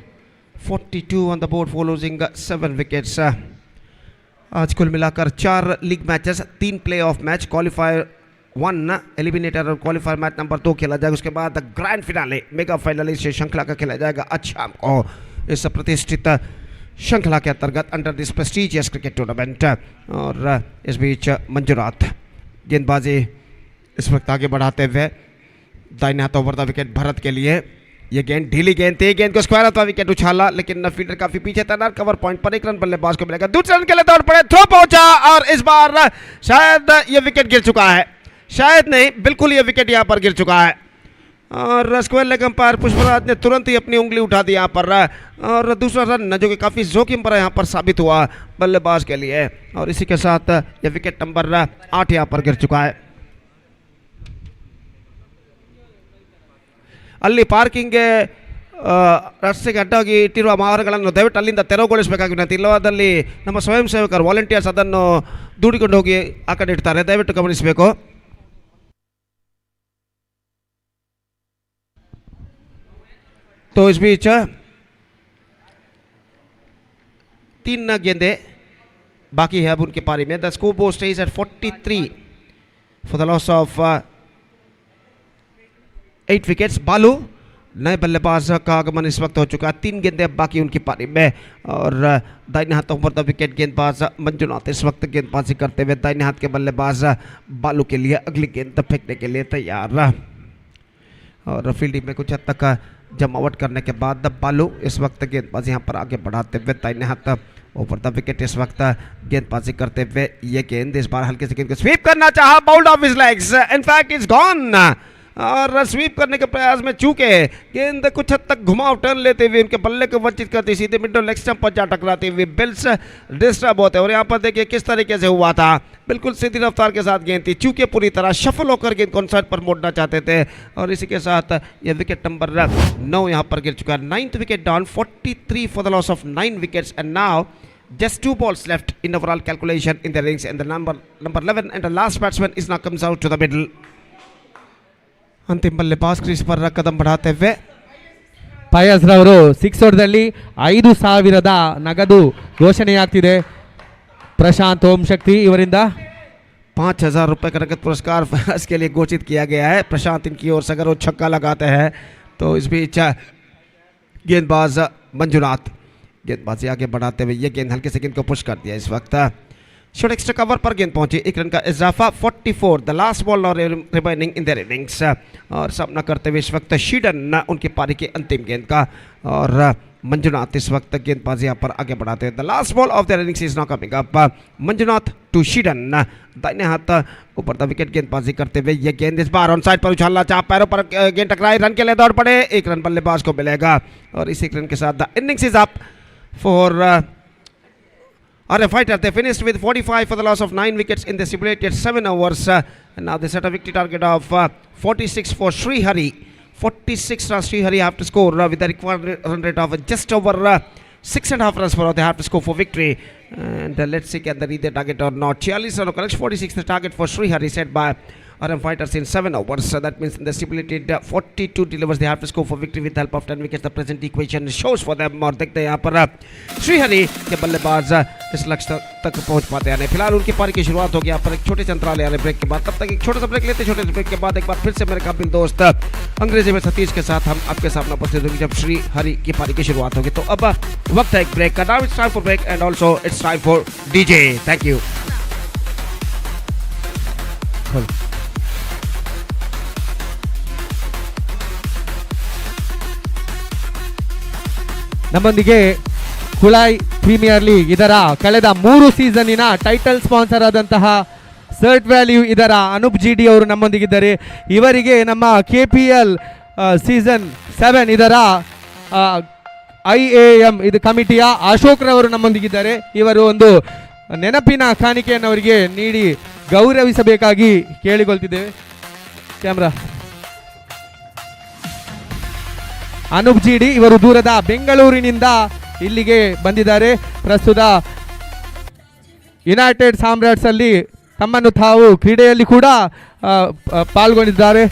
42 on the board for losing 7 wickets। आज कुल मिलाकर 4 league matches, 3 playoff match, qualifier 1 eliminator और क्वालिफायर मैच नंबर 2 खेला जाएगा, उसके बाद ग्रैंड फिनाले मेगा फाइनल इस श्रृंखला का खेला जाएगा आज शाम को इस प्रतिष्ठित श्रृंखला के अंतर्गत under this prestigious cricket tournament. और इस बीच मंजुनाथ गेंदबाजी इस वक्त आगे बढ़ाते हुए, दाहिने हाथ ओवर द विकेट भरत के लिए, ये गेंद ढीली गेंद थी, गेंद को स्क्वायर अथवा विकेट उछाला, लेकिन फील्डर काफी पीछे तैनात, कवर पॉइंट पर 1 रन बल्लेबाज को मिलेगा, दूसरे रन के लिए दौड़ पड़े, थ्रो पहुंचा, और इस बार शायद ये विकेट गिर चुका है, शायद नहीं बिल्कुल ये विकेट यहाँ पर गिर चुका है, और स्क्वायर लेग अंपायर पुष्पराज ने तुरंत ही अपनी उंगली उठा दी यहाँ पर, और दूसरा रन जो कि काफी जोखिम पर यहाँ पर साबित हुआ बल्लेबाज के लिए, और इसी के साथ ये विकेट नंबर 8 यहाँ पर गिर चुका है। ಅಲ್ಲಿ ಪಾರ್ಕಿಂಗ್ಗೆ ರಸ್ತೆಗೆ ಅಡ್ಡಾಗಿ ಇಟ್ಟಿರುವ ವಾಹನಗಳನ್ನು ದಯವಿಟ್ಟು ಅಲ್ಲಿಂದ ತೆರವುಗೊಳಿಸಬೇಕಾಗಿ ವಿನಂತಿ, ಇಲ್ಲವಾದಲ್ಲಿ ನಮ್ಮ ಸ್ವಯಂ ಸೇವಕರು ವಾಲಂಟಿಯರ್ಸ್ ಅದನ್ನು ದೂಡಿಕೊಂಡು ಹೋಗಿ ಆ ಕಡೆ ಇಡ್ತಾರೆ, ದಯವಿಟ್ಟು ಗಮನಿಸಬೇಕು। तो इस बीच 3 गेंदे बाकी है अब उनकी पारी में, the score board stage at 43 for the loss of 8 wickets. Balu नए बल्लेबाज का आगमन इस वक्त हो चुका है, 3 गेंदे अब बाकी उनकी पारी में, और दाहिने हाथों पर द विकेट गेंदबाज मंजुनाथ इस वक्त गेंदबाजी करते हुए दाहिने हाथ के बल्लेबाज बालू के लिए अगली गेंद फेंकने के लिए तैयार, और फील्डिंग में कुछ हद तक जमावट करने के बाद बालू इस वक्त गेंदबाजी यहाँ पर आगे बढ़ाते हुए दाहिने हाथ ओवर द विकेट इस वक्त गेंदबाजी करते हुए, ये गेंद इस बार हल्के से गेंद को स्वीप करना चाहा, bowled off his legs, in fact it's gone, और स्वीप करने के प्रयास में चूके गेंद कुछ हद तक घुमाव टर्न लेते हुए उनके बल्ले को वंचित करती सीधे मिड लेग स्टंप पर जा टकराते हुए बिल्स डिस्टर्ब होते हैं। और यहाँ पर देखिए किस तरीके से हुआ था, बिल्कुल सीधी रफ्तार के साथ गेंद थी, चूके पूरी तरह शफल होकर गेंद को साइड पर मोड़ना चाहते थे और इसी के साथ ये विकेट नंबर 9 यहाँ पर गिर चुका है। 9th wicket down, 43 for the loss of 9 wickets and now just 2 balls left in overall calculation in the innings, and the number 11 and the last batsman is now comes out to the middle. अंतिम बल्लेबाज crease पर कदम बढ़ाते हुए Pius ರವರು 6 ಹೊಡೆದಲ್ಲಿ 5,000 ನಗದು ಘೋಷಣೆಯಾಗ್ತಿದೆ. ಪ್ರಶಾಂತ್ ಓಂ ಶಕ್ತಿ ಇವರಿಂದ 5,000 रुपए का नगद पुरस्कार फयाज के लिए घोषित किया गया है। प्रशांत इनकी ओर से अगर वो छक्का लगाते हैं तो इस बीच गेंदबाज मंजुनाथ गेंदबाजी आगे बढ़ाते हुए ये गेंद हल्के से गेंद को पुश कर दिया। इस वक्त शॉर्ट एक्स्ट्रा कवर पर गेंद पहुंची, 1 रन का इजाफा, 44 द लास्ट बॉल और रिमेनिंग इन देयर इनिंग्स। और सामना करते हुए इस वक्त शीडन उनकी पारी की अंतिम गेंद का और मंजुनाथ इस वक्त गेंदबाजी यहाँ पर आगे बढ़ाते हुए the last ball of their innings is now coming up. Manjunath to शीडन, दाहिने हाथ ऊपर द विकेट गेंदबाजी करते हुए ये गेंद इस बार ऑन साइड पर उछालना चाह, पैरों पर गेंद टकराई, रन के लिए दौड़ पड़े, 1 रन बल्लेबाज को मिलेगा और इस 1 रन के साथ the innings is up for RM Fighter. They finished with 45 for the loss of 9 wickets in the stipulated 7 overs. And now they set a victory target of 46 for Sri Hari. 46 runs Sri Hari have to score with the required run rate of just over 6.5 runs for they have to score for victory. And let's see can they reach the target or not. 46 run correct, 46 the target for Sri Hari set by RM Fighters in 7 overs. That means in the stipulated 42 delivers they have to score for victory with the help of 10 wickets. The present equation shows for them. और देखते हैं यहाँ पर श्रीहरि के बल्लेबाज इस लक्ष्य तक पहुँच पाते हैं। फिलहाल उनकी पारी की शुरुआत होगी यहाँ पर एक छोटे से अंतराल यानी ब्रेक के बाद। तब तक एक छोटा सा ब्रेक लेते, छोटे से ब्रेक के बाद एक बार फिर से मेरे काबिल दोस्त अंग्रेजी में सतीश के साथ हम आपके सामने उपस्थित होंगे जब श्रीहरि की पारी की शुरुआत होगी। तो अब वक्त है एक ब्रेक का। Now it's time for break and also it's time for DJ. Thank you. ನಮ್ಮೊಂದಿಗೆ ಕುಳಾಯ್ ಪ್ರೀಮಿಯರ್ ಲೀಗ್ ಇದರ ಕಳೆದ 3 ಸೀಸನ್ನಿನ ಟೈಟಲ್ ಸ್ಪಾನ್ಸರ್ ಆದಂತಹ ಸರ್ಟ್ ವ್ಯಾಲ್ಯೂ ಇದರ ಅನೂಪ್ ಜಿಡಿ ಅವರು ನಮ್ಮೊಂದಿಗಿದ್ದಾರೆ. ಇವರಿಗೆ ನಮ್ಮ KPL ಸೀಸನ್ 7 ಇದರ IAM ಇದು ಕಮಿಟಿಯ ಅಶೋಕ್ ರವರು ನಮ್ಮೊಂದಿಗಿದ್ದಾರೆ. ಇವರು ಒಂದು ನೆನಪಿನ ಕಾಣಿಕೆಯನ್ನು ಅವರಿಗೆ ನೀಡಿ ಗೌರವಿಸಬೇಕಾಗಿ ಕೇಳಿಕೊಳ್ತಿದ್ದೇವೆ. ಕ್ಯಾಮ್ರಾ ಅನೂಪ್ ಜಿಡಿ ಇವರು ದೂರದ ಬೆಂಗಳೂರಿನಿಂದ ಇಲ್ಲಿಗೆ ಬಂದಿದ್ದಾರೆ. ಪ್ರಸ್ತುತ ಯುನೈಟೆಡ್ ಸಾಮ್ರಾಟ್ಸ್ ಅಲ್ಲಿ ತಮ್ಮನ್ನು ತಾವು ಕ್ರೀಡೆಯಲ್ಲಿ ಕೂಡ ಪಾಲ್ಗೊಂಡಿದ್ದಾರೆ.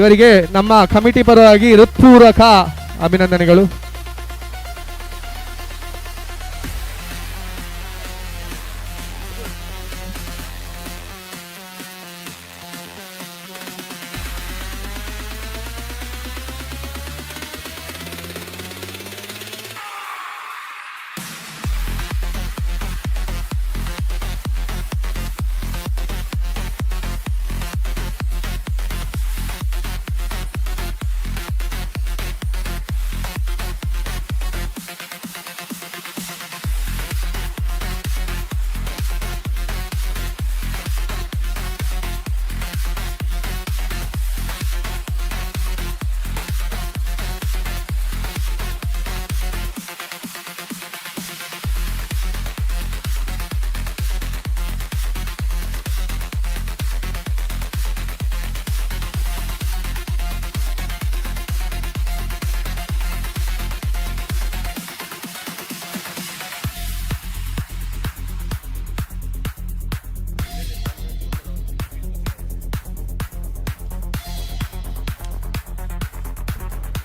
ಇವರಿಗೆ ನಮ್ಮ ಕಮಿಟಿ ಪರವಾಗಿ ಹೃತ್ಪೂರ್ವಕ ಅಭಿನಂದನೆಗಳು.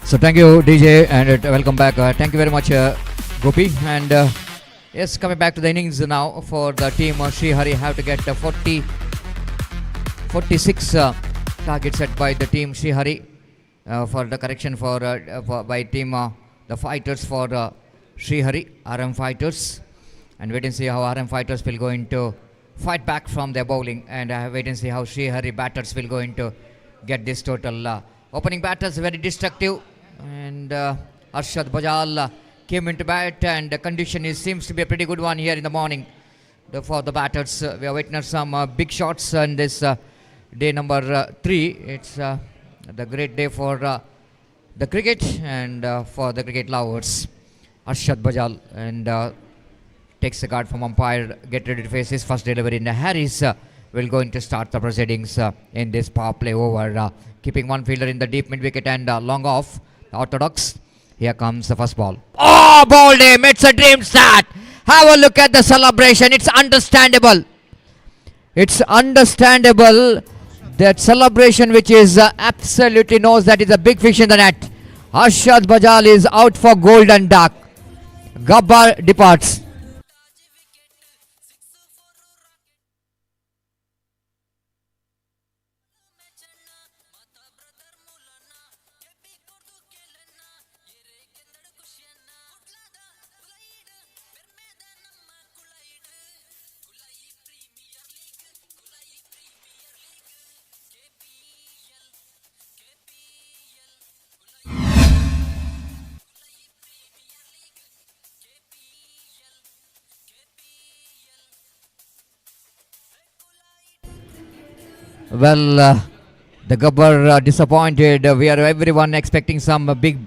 So thank you DJ and welcome back. Thank you very much Gopi. And yes, coming back to the innings now for the team Sri Hari have to get 46 targets set by the team Sri Hari for the correction for by team the fighters for Sri Hari RM Fighters. And wait and see how RM Fighters will going to fight back from their bowling, and wait and see how Sri Hari batters will going to get this total. Opening batters very destructive, and Arshad Bajal came into bat, and the condition seems to be a pretty good one here in the morning for the batters. We are witnessing some big shots on this day number 3. It's the great day for the cricket and for the cricket lovers. Arshad Bajal and takes the card from umpire, get ready to face his first delivery. And Harris will going to start the proceedings in this power play over. Keeping one fielder in the deep mid wicket and long off. The orthodox. Here comes the first ball. Oh, bowled him. It's a dream start. Have a look at the celebration. It's understandable. It's understandable. That celebration which is absolutely knows that is a big fish in the net. Arshad Bajal is out for golden duck. Gabbar departs. Well, the Gabbar disappointed. We are everyone expecting some big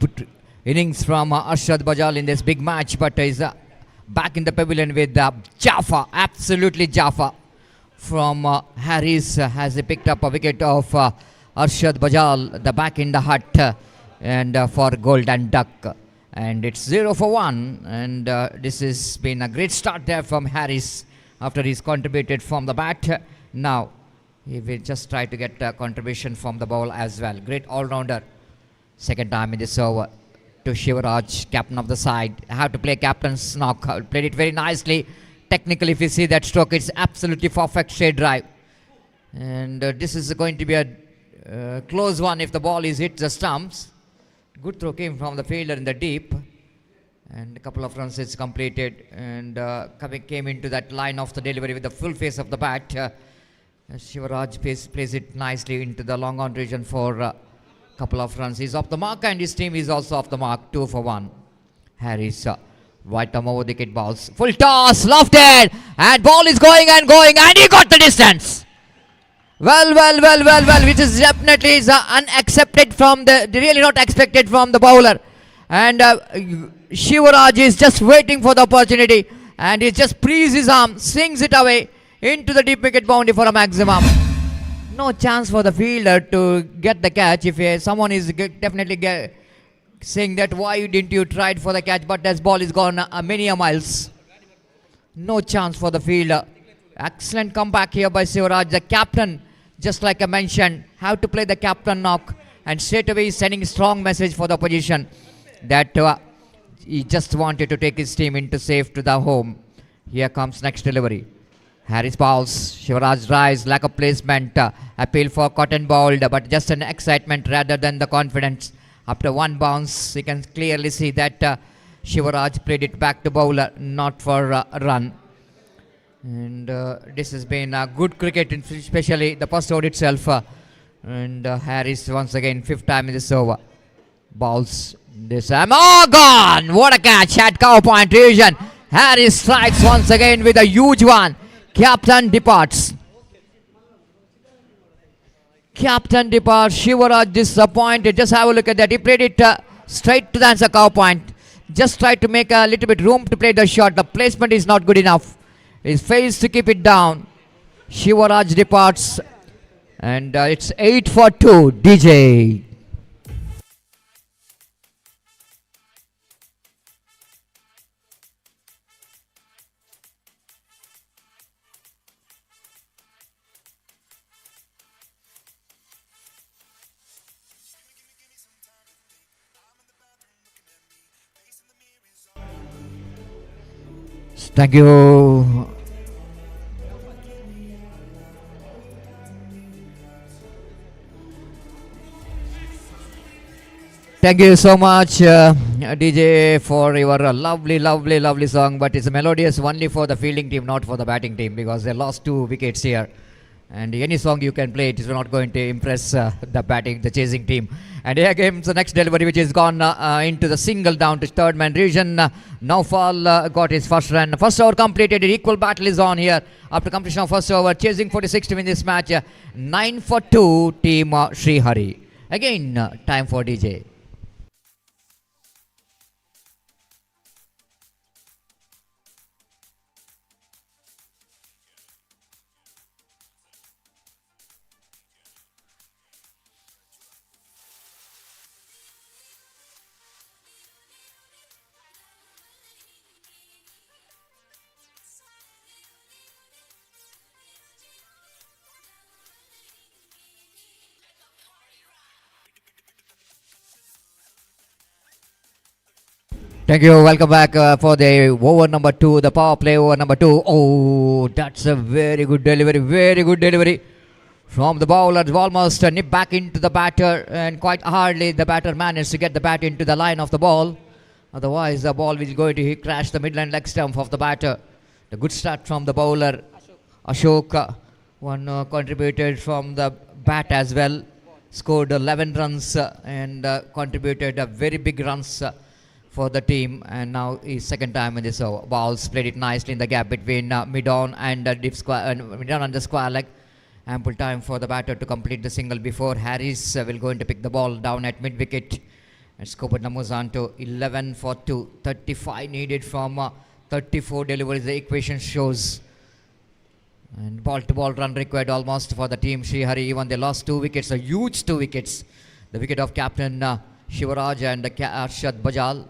innings from Arshad Bajal in this big match, but is back in the pavilion with Jaffa, absolutely Jaffa from Harris has picked up a wicket of Arshad Bajal, the back in the hut and for golden duck, and it's 0 for 1, and this has been a great start there from Harris after he's contributed from the bat. Now he will just try to get a contribution from the ball as well. Great all-rounder. Second time in this over to Shivaraj, captain of the side. Have to play captain's knock. Played it very nicely. Technically, if you see that stroke, it's absolutely perfect straight drive. And this is going to be a close one if the ball is hit the stumps. Good throw came from the fielder in the deep. And a couple of runs it's completed. And came into that line of the delivery with the full face of the bat. Shivaraj plays it nicely into the long on region for a couple of runs. He's off the mark and his team is also off the mark. 2 for 1. Harris, right arm over the wicket balls. Full toss, lofted, and ball is going and he got the distance. Well, which is definitely unaccepted from really not expected from the bowler. And Shivaraj is just waiting for the opportunity and he just frees his arm, swings it away into the deep wicket boundary for a maximum. No chance for the fielder to get the catch. If someone is definitely saying that why didn't you try it for the catch, but this ball is gone many miles. No chance for the fielder. Excellent comeback here by Shivaraj. The captain, just like I mentioned, have to play the captain knock and straight away he's sending a strong message for the opposition that he just wanted to take his team into safe to the home. Here comes next delivery. Harris bowls, Shivaraj drives, lack of placement, appeal for cotton bowled, but just an excitement rather than the confidence. After one bounce, you can clearly see that Shivaraj played it back to bowler, not for a run. And this has been good cricket, especially the first over itself. And Harris once again, 5th time in this over. Bowls this time. Oh, gone! What a catch at cow point region. Harris strikes once again with a huge one. Captain departs. Captain departs. Shivaraj disappointed. Just have a look at that. He played it straight to the answer cow point. Just tried to make a little bit room to play the shot. The placement is not good enough. He fails to keep it down. Shivaraj departs. And it's 8 for 2. DJ. Thank you. Thank you so much, DJ, for your lovely song. But it's melodious only for the fielding team, not for the batting team, because they lost 2 wickets here. And any song you can play, it is not going to impress the chasing team. And here comes the next delivery, which has gone into the single down to third man region. Naufal got his first run. First over completed. Equal battle is on here after completion of first over. Chasing 46 to win this match. 9 for 2, team Srihari. Again, time for DJ. Thank you. Welcome back for the over number 2, the power play over number 2. Oh, that's a very good delivery. Very good delivery from the bowler. Almost nipped back into the batter, and quite hardly the batter managed to get the bat into the line of the ball. Otherwise, the ball is going to crash the midland leg stump of the batter. The good start from the bowler, Ashok. One contributed from the bat as well. Scored 11 runs and contributed very big runs for the team, and now his second time in this over. Balls played it nicely in the gap between mid-on and deep square, mid-on and the square leg. Ample time for the batter to complete the single before Harris will going to pick the ball down at mid-wicket. And scored numbers on to 11 for 2. 35 needed from 34 deliveries, the equation shows. And ball-to-ball run required almost for the team Srihari. Even they lost 2 wickets, a huge 2 wickets. The wicket of captain Shivaraj and Arshad Bajal.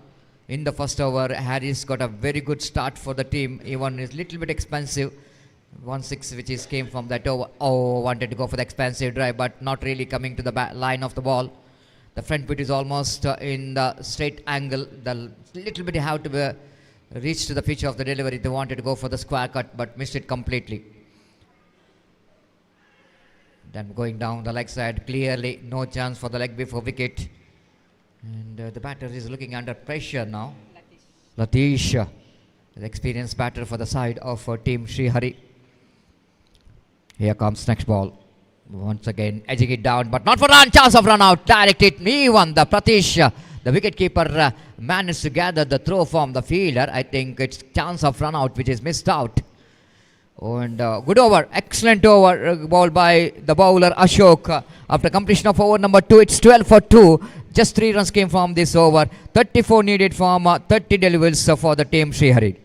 In the first over, Harris got a very good start for the team. Even is little bit expensive. 1-6 which is came from that over. Oh, wanted to go for the expensive drive, but not really coming to the line of the ball. The front foot is almost in the straight angle. The little bit have to reach to the pitch of the delivery. They wanted to go for the square cut, but missed it completely. Then going down the leg side, clearly no chance for the leg before wicket. And the batter is looking under pressure now. Latish, the experienced batter for the side of team Srihari. Here comes next ball. Once again edging it down, but not for run. Chance of run out. Direct it. Even the Pratish, the wicket keeper, managed to gather the throw from the fielder. I think it's chance of run out which is missed out. And good over, excellent over bowled by the bowler Ashok. After completion of over number 2, it's 12 for 2. Just 3 runs came from this over. 34 needed from 30 deliveries for the team Srihari.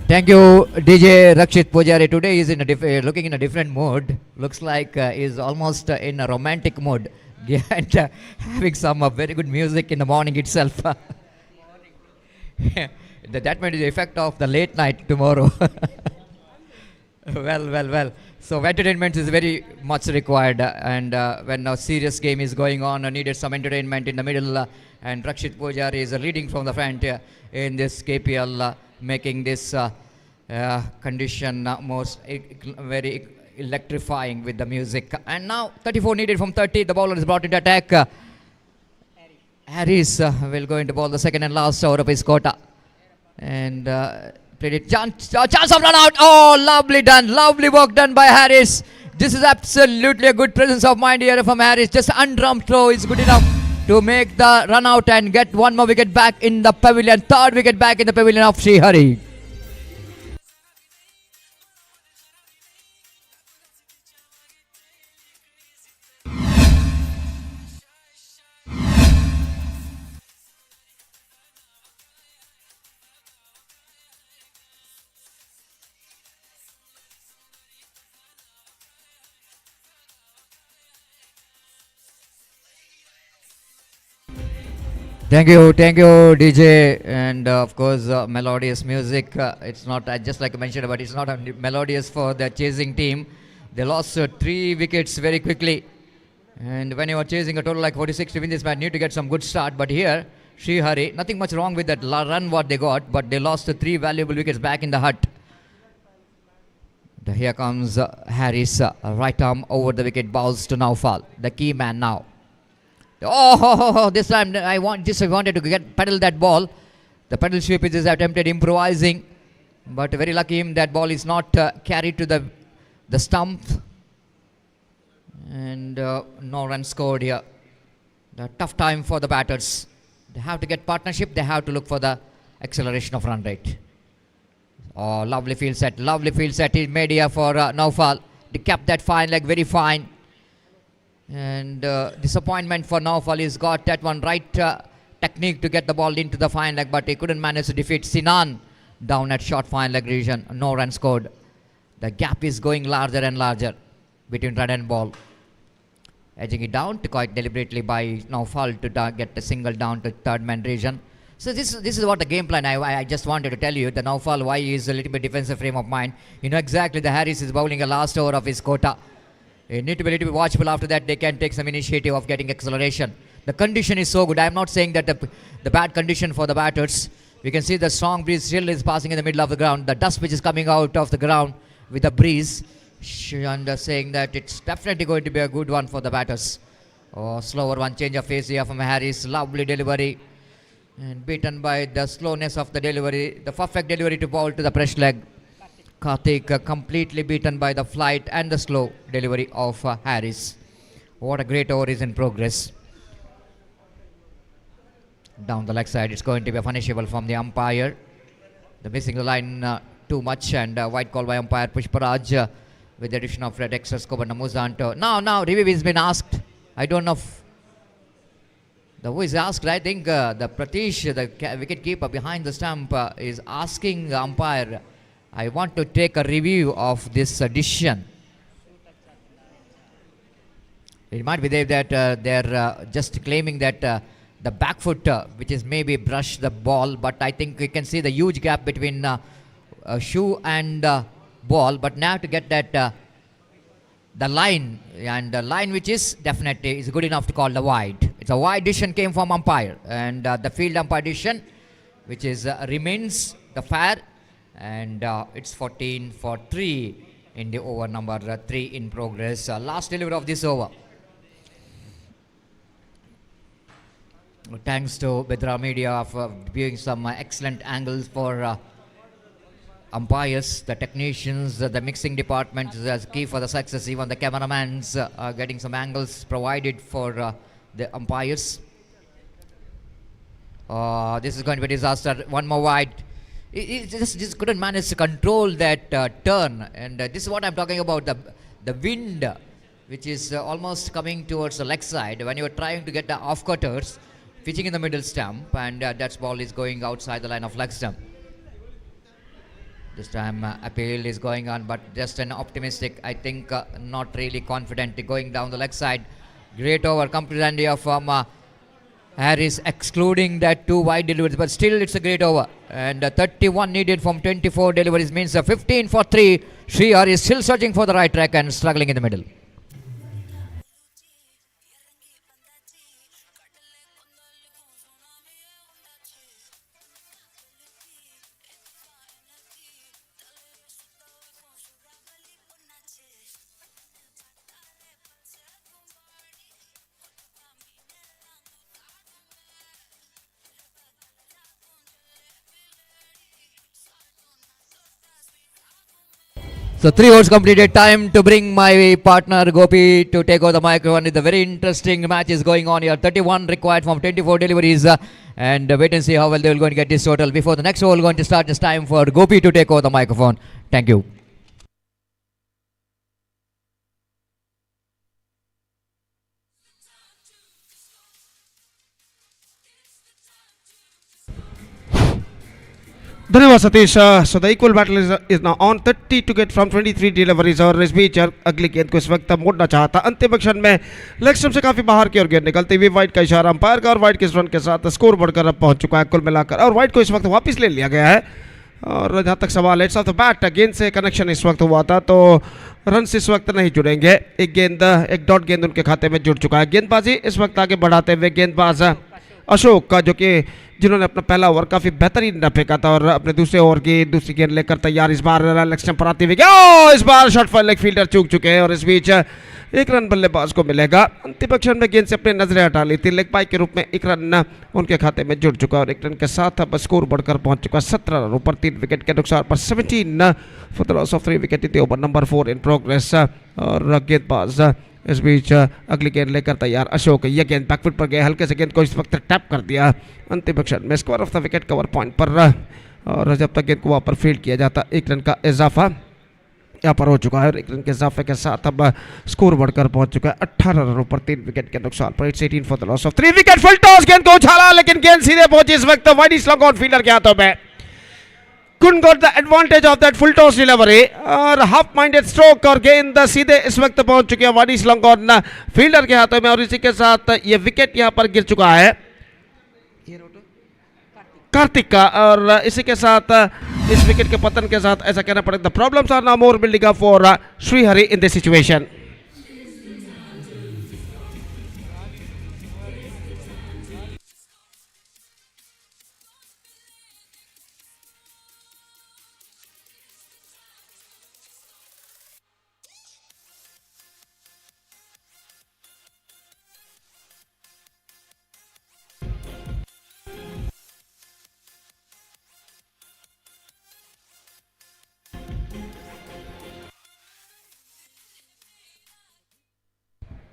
Thank you, DJ Rakshit Pujari. Today is in a looking in a different mood. Looks like is almost in a romantic mood, and having some very good music in the morning itself. That might be the effect of the late night tomorrow. Well. So entertainment is very much required, and when a serious game is going on, needed some entertainment in the middle. And Rakshit Pujari is leading from the front in this KPL, making this condition most very electrifying with the music. And now 34 needed from 30. The bowler is brought into attack. Harris will go into bowl the second and last over of his quota. And played it. Chance of run out. Oh, lovely done. Lovely work done by Harris. This is absolutely a good presence of mind here from Harris. Just underarm throw is good enough to make the run out and get one more wicket back in the pavilion. Third wicket back in the pavilion of Srihari. Thank you, DJ, and of course, melodious music. It's not just like I mentioned, but it's not melodious for the chasing team. They lost 3 wickets very quickly, and when you are chasing a total like 46 to win this match, need to get some good start. But here, Srihari, nothing much wrong with that run what they got, but they lost 3 valuable wickets back in the hut. Here comes Harris, right arm over the wicket, bowls to Naufal, the key man now. Oh, this time I wanted to pedal that ball, The pedal sweep is attempted improvising, but very lucky him that ball is not carried to the stump, and no run scored here. The tough time for the batters. They have to get partnership. They have to look for the acceleration of run rate. Oh, lovely field set. Lovely field set is made here for Naufal. They kept that fine leg very fine. And disappointment for Naufal. He's got that one right technique to get the ball into the fine leg, but he couldn't manage to defeat Sinan down at short fine leg region. No run scored. The gap is going larger and larger between run and ball. Edging it down to quite deliberately by Naufal to get a single down to third man region. So this is what the game plan. I just wanted to tell you. The Naufal, why he is a little bit defensive frame of mind. You know exactly the Harris is bowling a last over of his quota. You need to be a little bit watchful. After that they can take some initiative of getting acceleration. The condition is so good. I am not saying that the bad condition for the batters. We can see the strong breeze still is passing in the middle of the ground. The dust which is coming out of the ground with the breeze. And saying that it's definitely going to be a good one for the batters. Oh, slower one, change of phase here from Harris. Lovely delivery. And beaten by the slowness of the delivery. The perfect delivery to ball to the fresh leg. Karthik completely beaten by the flight and the slow delivery of Harris. What a great over is in progress. Down the leg side, it's going to be a punishable from the umpire. They're missing the line too much, and white call by umpire Pushparaj with the addition of red extra scope and Muzanto. Now review has been asked. I don't know if who is asked. I think the Pratish, the wicket keeper behind the stump, is asking the umpire, I want to take a review of this decision. It might be that they're just claiming that the back foot, which is maybe brushed the ball, but I think you can see the huge gap between shoe and ball. But now to get that the line, and the line which is definitely is good enough to call the wide. It's a wide decision came from umpire, and the field umpire decision, which is remains the fair, and it's 14 for 3 in the over number 3 in progress. Last delivery of this over. Thanks to Bedra Media for viewing some excellent angles for umpires, the technicians, the mixing department is key for the success. Even the cameramans are getting some angles provided for the umpires. This is going to be a disaster. One more wide. It just couldn't manage to control that turn. And this is what I'm talking about. The wind, which is almost coming towards the leg side. When you're trying to get the off-cutters, pitching in the middle stump, and that ball is going outside the line of leg stump. This time appeal is going on, but just an optimistic, I think not really confident going down the leg side. Great over, complete idea from Harris, excluding that 2 wide deliveries, but still it's a great over. And 31 needed from 24 deliveries means 15 for 3. Shriyar is still searching for the right track and struggling in the middle. So 3 overs completed. Time to bring my partner Gopi to take over the microphone. The very interesting match is going on here. 31 required from 24 deliveries. And wait and see how well they will going to get this total. Before the next over going to start, it's time for Gopi to take over the microphone. Thank you. धन्यवाद Satish. So the equal battle is now on. 30 to get from 23 deliveries. और इस बीच अगली गेंद को इस वक्त मोड़ना चाहता. अंतिम क्षण में लेग स्टंप से काफी बाहर की ओर गेंद निकलती हुई. वाइड का इशारा अंपायर का, और वाइड के रन के साथ स्कोर बढ़कर अब पहुंच चुका है कुल मिलाकर. और वाइड को इस वक्त वापस ले लिया गया है. और जहां तक सवाल है, इट्स ऑफ द बैट, गेंद से कनेक्शन इस वक्त हुआ था, तो रन इस वक्त नहीं जुड़ेंगे. एक डॉट गेंद उनके खाते में जुड़ चुका है. गेंदबाजी इस वक्त आगे बढ़ाते हुए गेंदबाज अशोक का, जो कि जिन्होंने अपना पहला ओवर काफी बेहतरीन फेंका था और अपने दूसरे ओवर की दूसरी गेंद लेकर तैयार। इस बार लेग स्टंप पर आते हुए इस बार शॉट पर लेग फील्डर चूक चुके हैं और इस बीच एक रन बल्लेबाज को मिलेगा। अंतिम क्षण में गेंद से अपनी नजरें हटा ली थी। लेग बाई के रूप में एक रन उनके खाते में जुड़ चुका और एक रन के साथ अब स्कोर बढ़कर पहुंच चुका 17 रनों पर 3 विकेट के नुकसान पर 17 for the loss of 3 wicket in over number 4 in progress. और गेंदबाज इस बीच अगली गेंद लेकर तैयार अशोक, यह गेंद बैकफुट पर गए, हल्के से गेंद को इस वक्त टैप कर दिया अंतिम क्षण में square of the wicket cover point पर। और जब तक गेंद को वहां पर फील्ड किया जाता एक रन का इजाफा यहाँ पर हो चुका है और एक रन के इजाफे के साथ अब स्कोर बढ़कर पहुंच चुका है 18 रनों पर 3 विकेट के नुकसान पर। It's 18 for the loss of 3 wicket. Full toss, गेंद को उछाला लेकिन गेंद सीधे पहुंची इस वक्त वाइड स्लॉग ऑन फील्डर के हाथों में। couldn't got the advantage of that full toss delivery और हाफ माइंडेड स्ट्रोक और गेंद सीधे इस वक्त पहुंच चुकी है वाडी स्लॉग ऑन फील्डर के हाथों में और इसी के साथ ये विकेट यहां पर गिर चुका है कार्तिक का। और इसी के साथ इस विकेट के पतन के साथ ऐसा कहना पड़ेगा the problems are now more building up for Shrihari in this situation.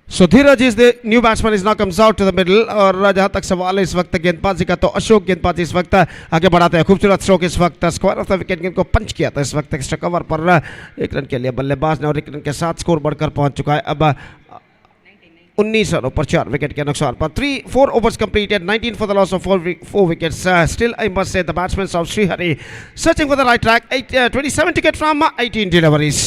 So Dhiraj is the new batsman is now comes out to the middle और जहां तक सवाल है इस वक्त गेंदबाजी का तो अशोक गेंदबाजी इस वक्त आगे बढ़ाते हैं। खूबसूरत स्ट्रोक इस वक्त स्क्वायर ऑफ द विकेट गेंद को पंच किया था इस वक्त एक्स्ट्रा कवर पर एक रन के लिए बल्लेबाज ने और एक रन के साथ स्कोर बढ़कर पहुंच चुका है अब 19 रनों पर 4 विकेट के नुकसान पर। 4 overs completed, 19 for the loss of 4 wickets. Still I must say the batsmen of Srihari searching for the right track. 27 to get from 18 deliveries.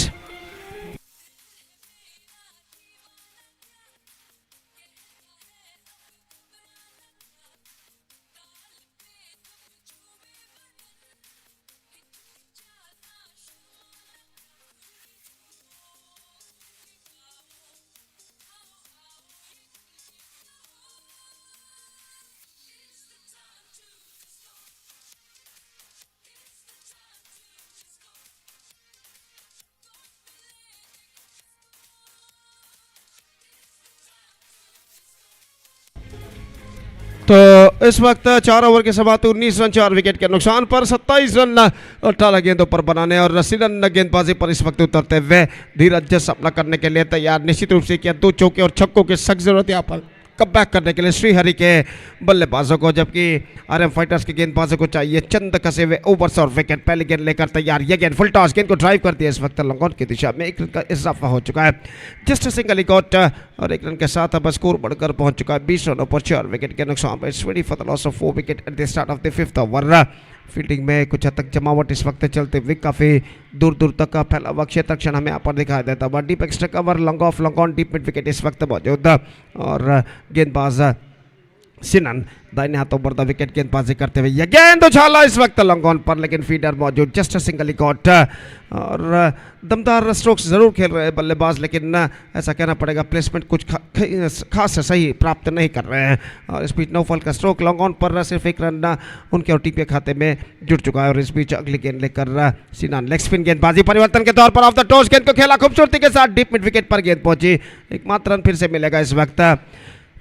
तो इस वक्त 4 ओवर के समाप्त 19 रन 4 विकेट के नुकसान पर 27 रन 18 गेंदों पर बनाने और रसीदन गेंदबाजी पर इस वक्त उतरते हुए धीरज हमला करने के लिए तैयार। निश्चित रूप से किया 2 चौके और छक्कों की सख्त जरूरत यहाँ पर कम बैक करने के लिए श्रीहरि के बल्लेबाजों को, जबकि आरएम फाइटर्स के गेंदबाजों को चाहिए चंद कसे हुए ओवर्स और विकेट। पहली गेंद लेकर तैयार, यह गेंद फुल टॉस गेंद को ड्राइव कर दिया इस वक्त लॉन्ग ऑन की दिशा में। एक रन का इजाफा हो चुका है, जस्ट सिंगल गॉट और एक रन के साथ अब स्कोर बढ़कर पहुंच चुका है 20 रनों पर 4 विकेट के नुकसान पर। 20 for the loss of 4 wicket at the start of the 5th over. Fielding में कुछ हद तक जमावट इस वक्त चलते हुए काफ़ी दूर दूर तक का फैला हुआ क्षेत्र क्षण हमें यहाँ पर दिखाई देता है। Deep extra cover long off long on deep mid wicket इस वक्त मौजूद और गेंदबाज सिनन दाहिने हाथों पर द विकेट गेंदबाजी करते हुए यह गेंद उछाला इस वक्त लॉन्ग ऑन पर, लेकिन फीडर मौजूद जस्ट सिंगल गॉट और दमदार स्ट्रोक्स जरूर खेल रहे हैं बल्लेबाज, लेकिन ऐसा कहना पड़ेगा प्लेसमेंट कुछ खास सही प्राप्त नहीं कर रहे हैं। और इस बीच नौफल का स्ट्रोक लॉन्ग ऑन पर सिर्फ एक रन उनके और टीम के खाते में जुड़ चुका है। और इस बीच अगली गेंद लेकर सिनान लेग स्पिन गेंदबाजी परिवर्तन के तौर पर ऑफ द टॉस गेंद को खेला खूबसूरती के साथ डीप मिड विकेट पर गेंद पहुंची। एकमात्र रन फिर से मिलेगा इस वक्त।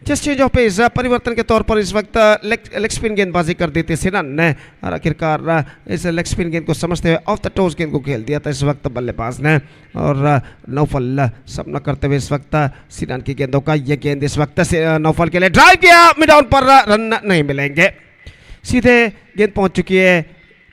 जस्ट चेंज ऑफ पेस परिवर्तन के तौर पर इस वक्त लेग स्पिन गेंदबाजी कर दी थी सिनन ने और आखिरकार इस लेग स्पिन गेंद को समझते हुए ऑफ द टॉस गेंद को खेल दिया था इस वक्त बल्लेबाज ने। और नौफल सामना करते हुए इस वक्त सिनन की गेंदों का ये गेंद इस वक्त नौफल के लिए ड्राइव किया, मिड ऑन पर रन नहीं मिलेंगे। सीधे गेंद पहुंच चुकी है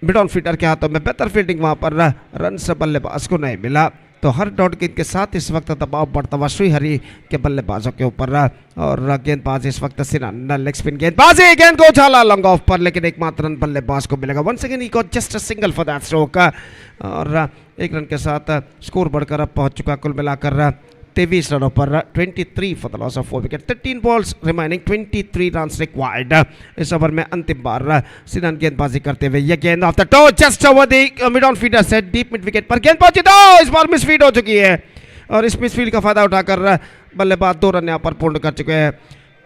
मिड ऑन फील्डर के हाथों में, बेहतर फील्डिंग वहां पर रन से बल्लेबाज को नहीं मिला। तो हर डॉट गेंद के साथ इस वक्त दबाव बढ़ता हुआ श्रीहरि के बल्लेबाजों के ऊपर और गेंदबाज इस वक्त सिनान लेग स्पिन गेंदबाजी गेंद को उछाला लॉन्ग ऑफ पर, लेकिन एकमात्र रन बल्लेबाज को मिलेगा। Once again he got just a single for that stroke और एक रन के साथ स्कोर बढ़कर अब पहुंच चुका कुल मिलाकर 23 रनों पर 23 for the loss of 4 wicket. 13 balls remaining, 23 runs required. इस ओवर में अंतिम बार सिनन गेंदबाजी करते हुए यह गेंद off the toss just over the mid on fielder set deep mid wicket पर गेंद पहुंची तो इस बार मिस फील्ड हो चुकी है और इस मिस फील्ड का फायदा उठाकर बल्लेबाज 2 रन यहां पर पूर्ण कर चुके हैं।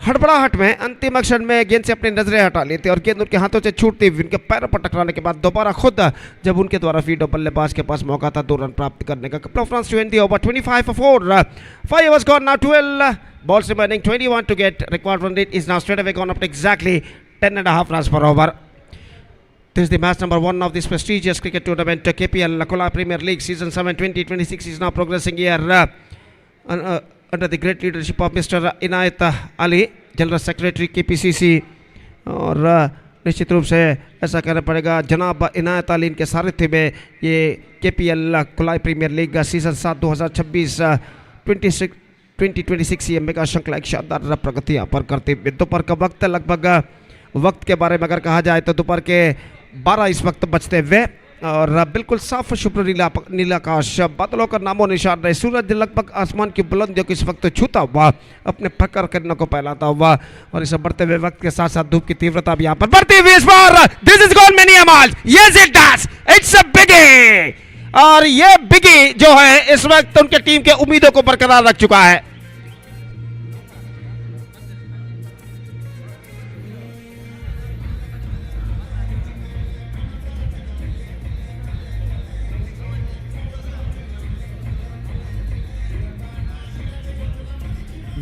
हड़बड़ाहट में अंतिम अक्षर में गेंद से अपनी नजरें हटा ली थी और गेंद उनके हाथों से छूटती हुई उनके पैरों पर टकराने के बाद दोबारा खुद जब उनके द्वारा फील्ड और बल्लेबाज के पास मौका था 2 रन प्राप्त करने का। Couple of runs to end the over 25 for 4. 5 overs gone now, 12 balls remaining, 21 to get. Required run rate is now straight away gone up to exactly 10.5 runs per over. This is the match number 1 of this prestigious cricket tournament. KPL Kulai Premier League Season 7 2026 is now progressing here under the great leadership of Mr. Inayath Ali, General Secretary KPCC, और निश्चित रूप से ऐसा कहना पड़ेगा जनाब इनायत अली इनके सारथ्य में ये KPL Kulai premiere league season 7 2026 2026 ये मेगा श्रृंखला एक शानदार प्रगति यहाँ पर करते हुए दोपहर का वक्त लगभग वक्त के बारे में अगर कहा जाए तो दोपहर के 12 इस वक्त बजते हुए और बिल्कुल साफ शुभ्र नीला आकाश, बादलों का नामो निशान रहे, सूरज लगभग आसमान की बुलंदियों को इस वक्त छूता हुआ अपने प्रखर किरणों को फैलाता हुआ और इस बढ़ते हुए वक्त के साथ साथ धूप की तीव्रता भी यहाँ पर बढ़ती हुई इस बार। This is gone many amount, yes it does, it's a biggie, और ये बिगी जो है इस वक्त उनके टीम के उम्मीदों को बरकरार रख चुका है।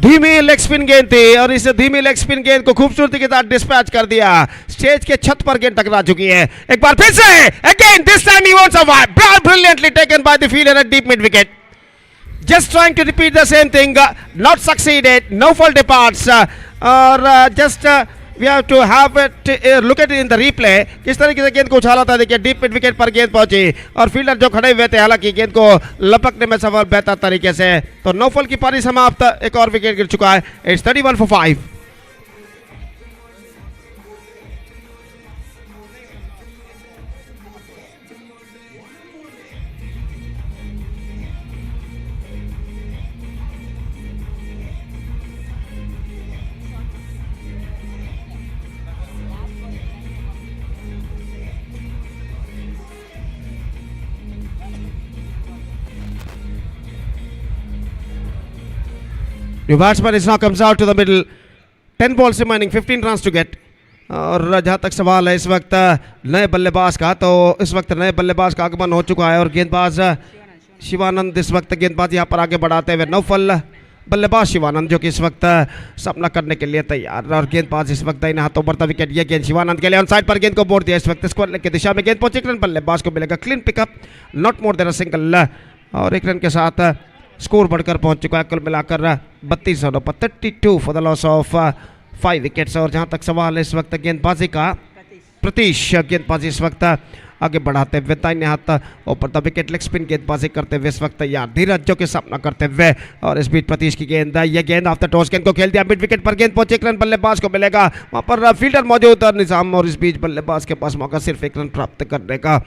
धीमी लेग स्पिन गेंद थी और इस धीमी लेग स्पिन गेंद को खूबसूरती के साथ डिस्पैच कर दिया। स्टेज के छत पर गेंद टकरा चुकी है। एक बार फिर से again this time he wants a wide, brilliantly taken by the fielder at deep mid wicket, just trying to repeat the same thing, not succeeded, no fault departs, और just we have to have it look at it in the replay, किस तरीके से गेंद को उछाला था। देखिए deep mid wicket पर गेंद पहुंची और फील्डर जो खड़े हुए थे हालांकि गेंद को लपकने में सफल बेहतर तरीके से, तो नो फॉल की पारी समाप्त, एक और विकेट गिर चुका है। It's 31 for 5. New batsman is now comes out to the middle. 10 balls remaining, 15 runs to get. और जहाँ तक सवाल है इस वक्त नए बल्लेबाज का, तो इस वक्त नए बल्लेबाज का आगमन हो चुका है और गेंदबाज शिवानंद इस वक्त गेंदबाज यहाँ पर आगे बढ़ाते हुए नौफल बल्लेबाज शिवानंद जो कि इस वक्त सामना करने के लिए तैयार, और गेंदबाज इस वक्त दाहिने हाथों बढ़ता विकेट, ये गेंद शिवानंद के लिए ऑन साइड पर गेंद को मोड़ दिया। इस वक्त स्क्वायर लेग की दिशा में गेंद पहुंची, एक रन बल्लेबाज को मिलेगा, clean pickup, not more than a single, और एक रन के साथ स्कोर बढ़कर पहुंच चुका है कुल मिलाकर 32 रनों पर 32 for the loss of 5 wickets. और जहां तक सवाल है इस वक्त गेंदबाजी का, प्रतीश गेंदबाजी इस वक्त आगे बढ़ाते हुए दाहिने हाथ ऊपर द विकेट, लेग स्पिन गेंदबाजी करते हुए इस वक्त तैयार, धीरज जो के सामना करते हुए, और इस बीच प्रतीश की गेंद, ये गेंद आफ्टर टॉस गेंद को खेल दिया मिड विकेट पर, गेंद पहुंचे, एक रन बल्लेबाज को मिलेगा, वहां पर फील्डर मौजूद निजाम, और इस बीच बल्लेबाज के पास मौका सिर्फ एक रन प्राप्त करने का,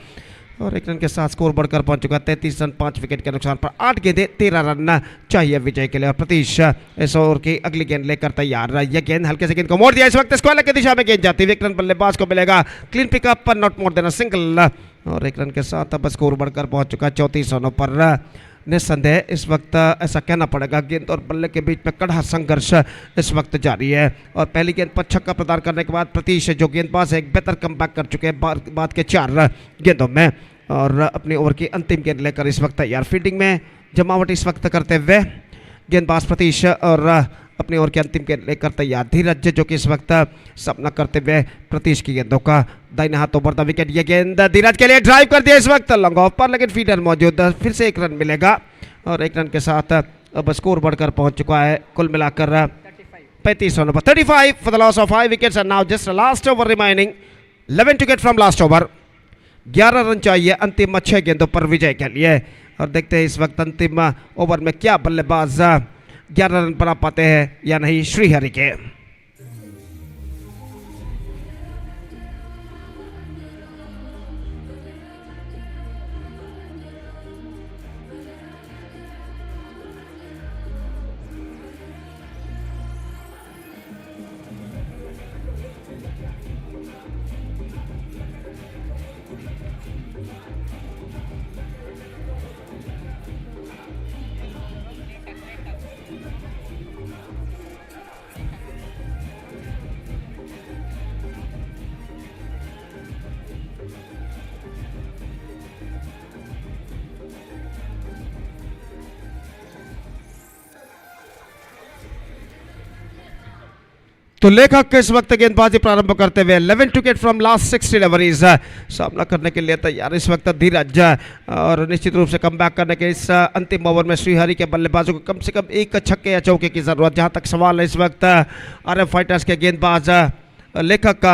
और एक रन के साथ स्कोर बढ़कर पहुंच चुका है 33 रन 5 विकेट के नुकसान पर, 8 गेंदें 13 रन चाहिए विजय के लिए, और प्रतीश इस ओवर की अगली गेंद लेकर तैयार रहा। यह गेंद हल्के से गेंद को मोड़ दिया, इस वक्त स्क्वायर की दिशा में गेंद जाती है, एक रन बल्लेबाज को मिलेगा, क्लीन पिकअप पर, not more than a single, और एक रन के साथ अब स्कोर बढ़कर पहुंच चुका है 34 रनों पर। निस्संदेह इस वक्त ऐसा कहना पड़ेगा गेंद और बल्ले के बीच में कड़ा संघर्ष इस वक्त जारी है, और पहली गेंद पर छक्का प्रदान करने के बाद प्रतीश जो गेंदबाज है एक बेहतर कमबैक कर चुके हैं बाद के 4 गेंदों में, और अपनी ओवर की अंतिम गेंद लेकर इस वक्त तैयार, फील्डिंग में जमावट इस वक्त करते हुए गेंदबाज प्रतीश, और अपनी ओवर की अंतिम गेंद लेकर तैयार धीरज जो कि इस वक्त सामना करते हुए प्रतीश की गेंदों का दाहिने हाथों पर विकेट, ये गेंद धीरज के लिए ड्राइव कर दिया इस वक्त लॉन्ग ऑफ पर, लेकिन फील्डर मौजूद, फिर से एक रन मिलेगा, और एक रन के साथ अब स्कोर बढ़कर पहुंच चुका है कुल मिलाकर 35 रनों पर, 35 for the loss of 5 wickets, and now just last over remaining, 11 to get from last over, 11 run चाहिए अंतिम 6 गेंदों पर विजय के लिए, और देखते हैं इस वक्त अंतिम ओवर में क्या बल्लेबाज 11 रन बना पाते हैं या नहीं श्रीहरि के। तो लेखक इस वक्त गेंदबाजी प्रारंभ करते हुए 11 विकेट फ्रॉम लास्ट 6 डिलीवरीज सामना करने के लिए तैयार इस वक्त धीरज, और निश्चित रूप से कम बैक करने के इस अंतिम ओवर में श्रीहरि के बल्लेबाजों को कम से कम एक छक्के या चौके की जरूरत। जहां तक सवाल है इस वक्त आरएफ फाइटर्स के गेंदबाज लेखक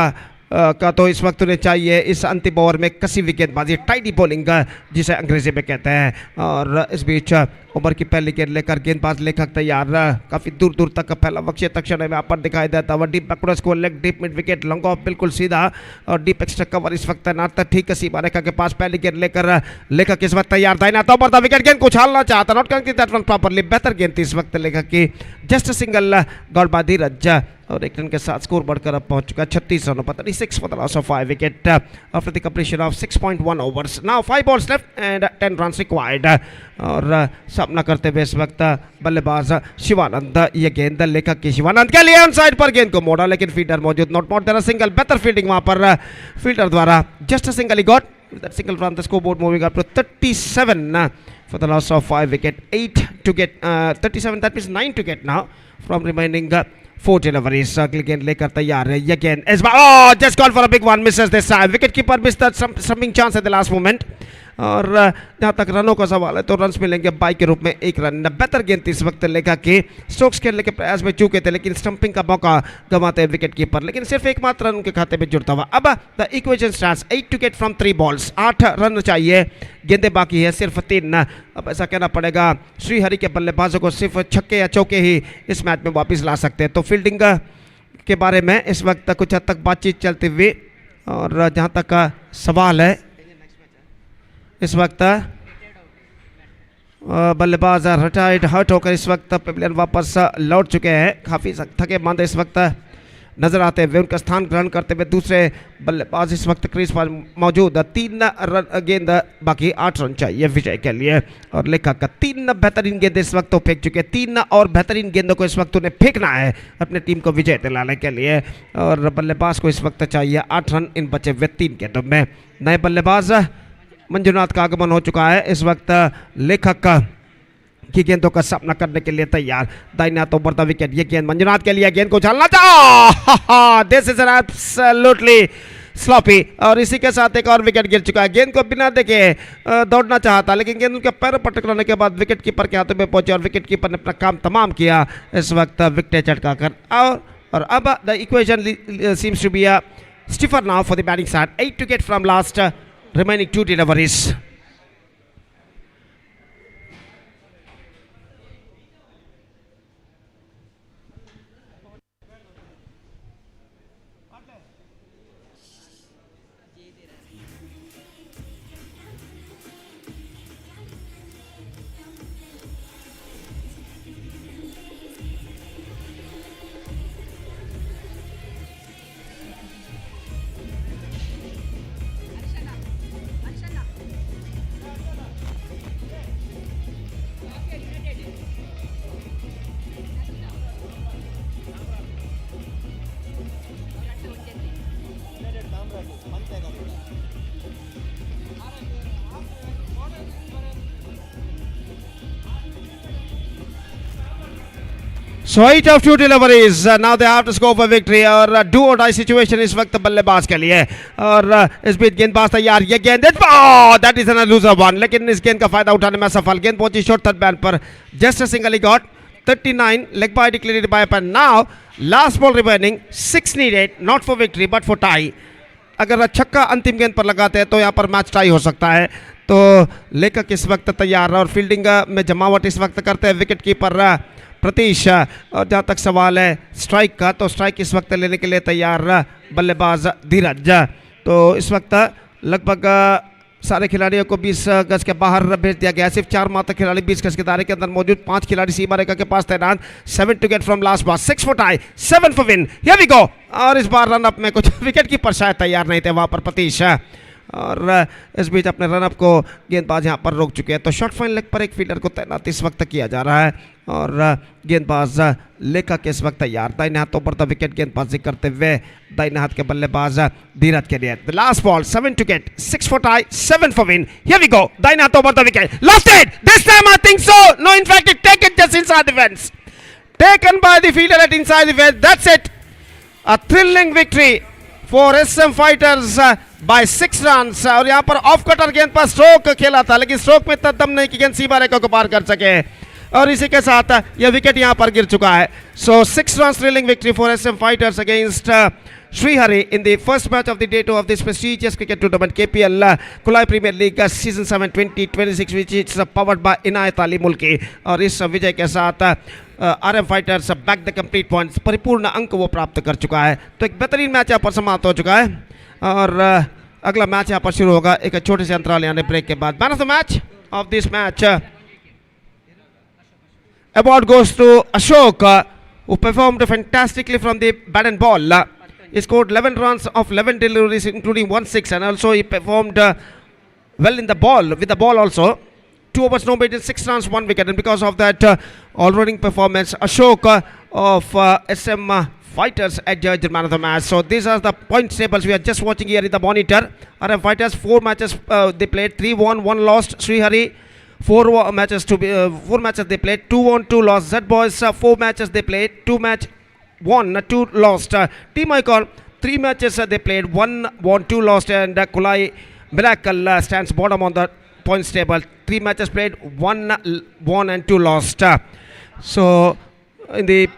का तो इस वक्त उन्हें चाहिए इस अंतिम ओवर में कसी हुई गेंदबाजी, टाइडी बॉलिंग जिसे अंग्रेजी में कहते हैं। और इस बीच ओवर की पहली गेंद लेकर गेंदबाज लेखक तैयार, काफी दूर दूर तक पहला वक्ष्य तक्षण में यहाँ पर दिखाई देता हुआ। डीप बैकवर्ड को leg deep mid wicket, long off बिल्कुल सीधा और डीप एक्स्ट्रा कवर इस वक्त तैनात ठीक सीमा रेखा के पास। पहली गेंद लेकर लेखक इस वक्त तैयार, दाहिना तो पर विकेट, गेंद को उछालना चाहता, not connecting that one properly. बेहतर गेंद थी इस वक्त लेखक की, जस्ट सिंगल गॉल बाय धीरज और एक रन के साथ स्कोर बढ़कर अब पहुंच चुका 36 रनों पर, 36 for the loss of 5 wicket after the completion of 6.1 overs. Now 5 balls left and 10 runs required. और सामना करते हुए इस वक्त बल्लेबाज शिवानंद, ये गेंद लेखक की, शिवानंद के लिए ऑन साइड पर गेंद को मोड़ा लेकिन फील्डर मौजूद, not more than a single. बेहतर फील्डिंग वहां पर फील्डर द्वारा, just a single he got that single from the scoreboard moving up to 37 for the loss of 5 wicket, 8 to get 37, that means 9 to get now from remaining 4 deliveries. अगली गेंद लेकर तैयार है, ये गेंद इस बार just gone for a big one, misses this time. Wicket keeper missed that something chance at the last moment. और जहाँ तक रनों का सवाल है तो रन्स मिलेंगे बाई के रूप में 1 रन। बेहतर गेंद इस वक्त लेखक के, स्ट्रोक्स खेलने के प्रयास में चूके थे लेकिन स्टंपिंग का मौका गंवाते विकेट कीपर, लेकिन सिर्फ एकमात्र रन उनके खाते में जुड़ता हुआ। अब the equation starts 8 to get from 3 balls, 8 run चाहिए, गेंदें बाकी है सिर्फ 3। अब ऐसा कहना पड़ेगा श्रीहरि के बल्लेबाजों को सिर्फ छक्के या चौके ही इस मैच में वापस ला सकते हैं। तो फील्डिंग के बारे में इस वक्त कुछ हद तक बातचीत चलती हुई, और जहाँ तक सवाल है इस वक्त बल्लेबाज रिटायर्ड हर्ट होकर इस वक्त पवेलियन वापस लौट चुके हैं, काफ़ी थके मांद इस वक्त नजर आते हुए। उनका स्थान ग्रहण करते हुए दूसरे बल्लेबाज इस वक्त क्रीज पर मौजूद, 3 रन गेंद बाकी, 8 रन चाहिए विजय के लिए। और लेखक का 3 बेहतरीन गेंद इस वक्त तो फेंक चुके, 3 और बेहतरीन गेंदों को इस वक्त उन्हें फेंकना है अपने टीम को विजय दिलाने के लिए। और बल्लेबाज को इस वक्त चाहिए 8 रन इन बचे हुए 3 गेंदों में। नए बल्लेबाज मंजुनाथ का आगमन हो चुका है, इस वक्त लेखक की गेंदों का सामना करने के लिए तैयार, दाहिना तो बढ़ता विकेट, ये गेंद मंजुनाथ के लिए, गेंद को उछालना चाहो, दिस इज एब्सोल्युटली स्लॉपी। और इसी के साथ एक और विकेट गिर चुका है, गेंद को बिना देखे दौड़ना चाहता लेकिन गेंद उनके पैरों पर टकराने के बाद विकेट कीपर के हाथों में पहुंचे और विकेट कीपर ने अपना काम तमाम किया इस वक्त विकेट चटका कर। और अब the equation seems to be stiffer now for the batting side, 8 to get from last remaining 2 deliveries. So 8 of 2 deliveries, now they have to score for victory। और डू और डाई सिचुएशन इस वक्त बल्लेबाज के लिए। और इस बीच गेंदबाज तैयार, ये गेंद that is N loser one, लेकिन इस गेंद का फायदा उठाने में सफल। गेंद पहुंची शॉर्ट थर्ड बैन पर, जस्ट सिंगल ही got 39, leg bye declared bye पर। Now last ball remaining, 6 needed, not for victory but for tie. अगर छक्का अंतिम गेंद पर लगाते हैं तो यहाँ पर मैच टाई हो सकता है। तो लेखक इस वक्त तैयार और फील्डिंग में जमावट इस वक्त करते हैं विकेट कीपर प्रतीश। और जहाँ तक सवाल है स्ट्राइक का, तो स्ट्राइक इस वक्त लेने के लिए तैयार बल्लेबाज धीरज। तो इस वक्त लगभग सारे खिलाड़ियों को 20 गज के बाहर भेज दिया गया, सिर्फ 4 मात्र खिलाड़ी 20 गज के दायरे के अंदर मौजूद, 5 खिलाड़ी सीमा रेखा के पास तैनात। 7 to get from last ball, 6 for tie, 7 for win, here we go। और इस बार रन अप में कुछ विकेट कीपर शायद तैयार नहीं थे वहाँ पर प्रतीश, और इस बीच अपने रनअप को गेंदबाज यहाँ पर रोक चुके हैं। तो शॉर्ट फाइन लेग पर एक फील्डर को तैनात इस वक्त किया जा रहा है, और गेंदबाज लेखक इस वक्त तैयार, दाहिने हाथों पर द विकेट गेंदबाजी करते हुए दाहिने हाथ के बल्लेबाज धीरज के लिए। The last ball, 7 to get, 6 for tie, 7 for win, here we go। दाहिने हाथों पर the wicket, lost it, this time I think so, no in fact it take it just inside the fence, taken by the fielder at inside the fence, that's it। A thrilling victory for SM Fighters by 6 runs. और यहाँ पर off cutter गेंद पर stroke खेला था, लेकिन stroke में इतना दम नहीं कि गेंद सीमा रेखा को पार कर सके, और इसी के साथ यह विकेट यहाँ पर गिर चुका है. So 6 runs thrilling victory for SM Fighters against Srihari in the first match of the day 2 of this prestigious cricket tournament, KPL Kulai Premier League Season 7 2026, which is powered by Inayath Ali Mulki. और इस विजय के साथ RM Fighters back the complete points, परिपूर्ण अंक वो प्राप्त कर चुका है. तो एक बेहतरीन मैच यहाँ पर समाप्त हो चुका है, और अगला मैच यहाँ पर शुरू होगा एक छोटे से अंतराल यानी ब्रेक के बाद. Man of the match of this match award goes to Ashok, who performed fantastically from the bat and ball. He scored 11 runs of 11 deliveries, including 1 6, and also he performed well in the ball, with the ball also. 2 overs, no made, 6 runs, 1 wicket, and because of that all-rounding performance, Ashok of SM Fighters adjudged man of the match. So these are the points tables we are just watching here in the monitor. RM Fighters 4 matches they played, 3 won, 1 lost. Srihari 4 matches they played, 2 won, 2 lost. Z Boys 4 matches they played, 2 match won, 2 lost. Team Icon 3 matches they played, 1 won, 2 lost, and Kulai Miracle stands bottom on the points table. 3 matches played, 1 won and 2 lost. So in the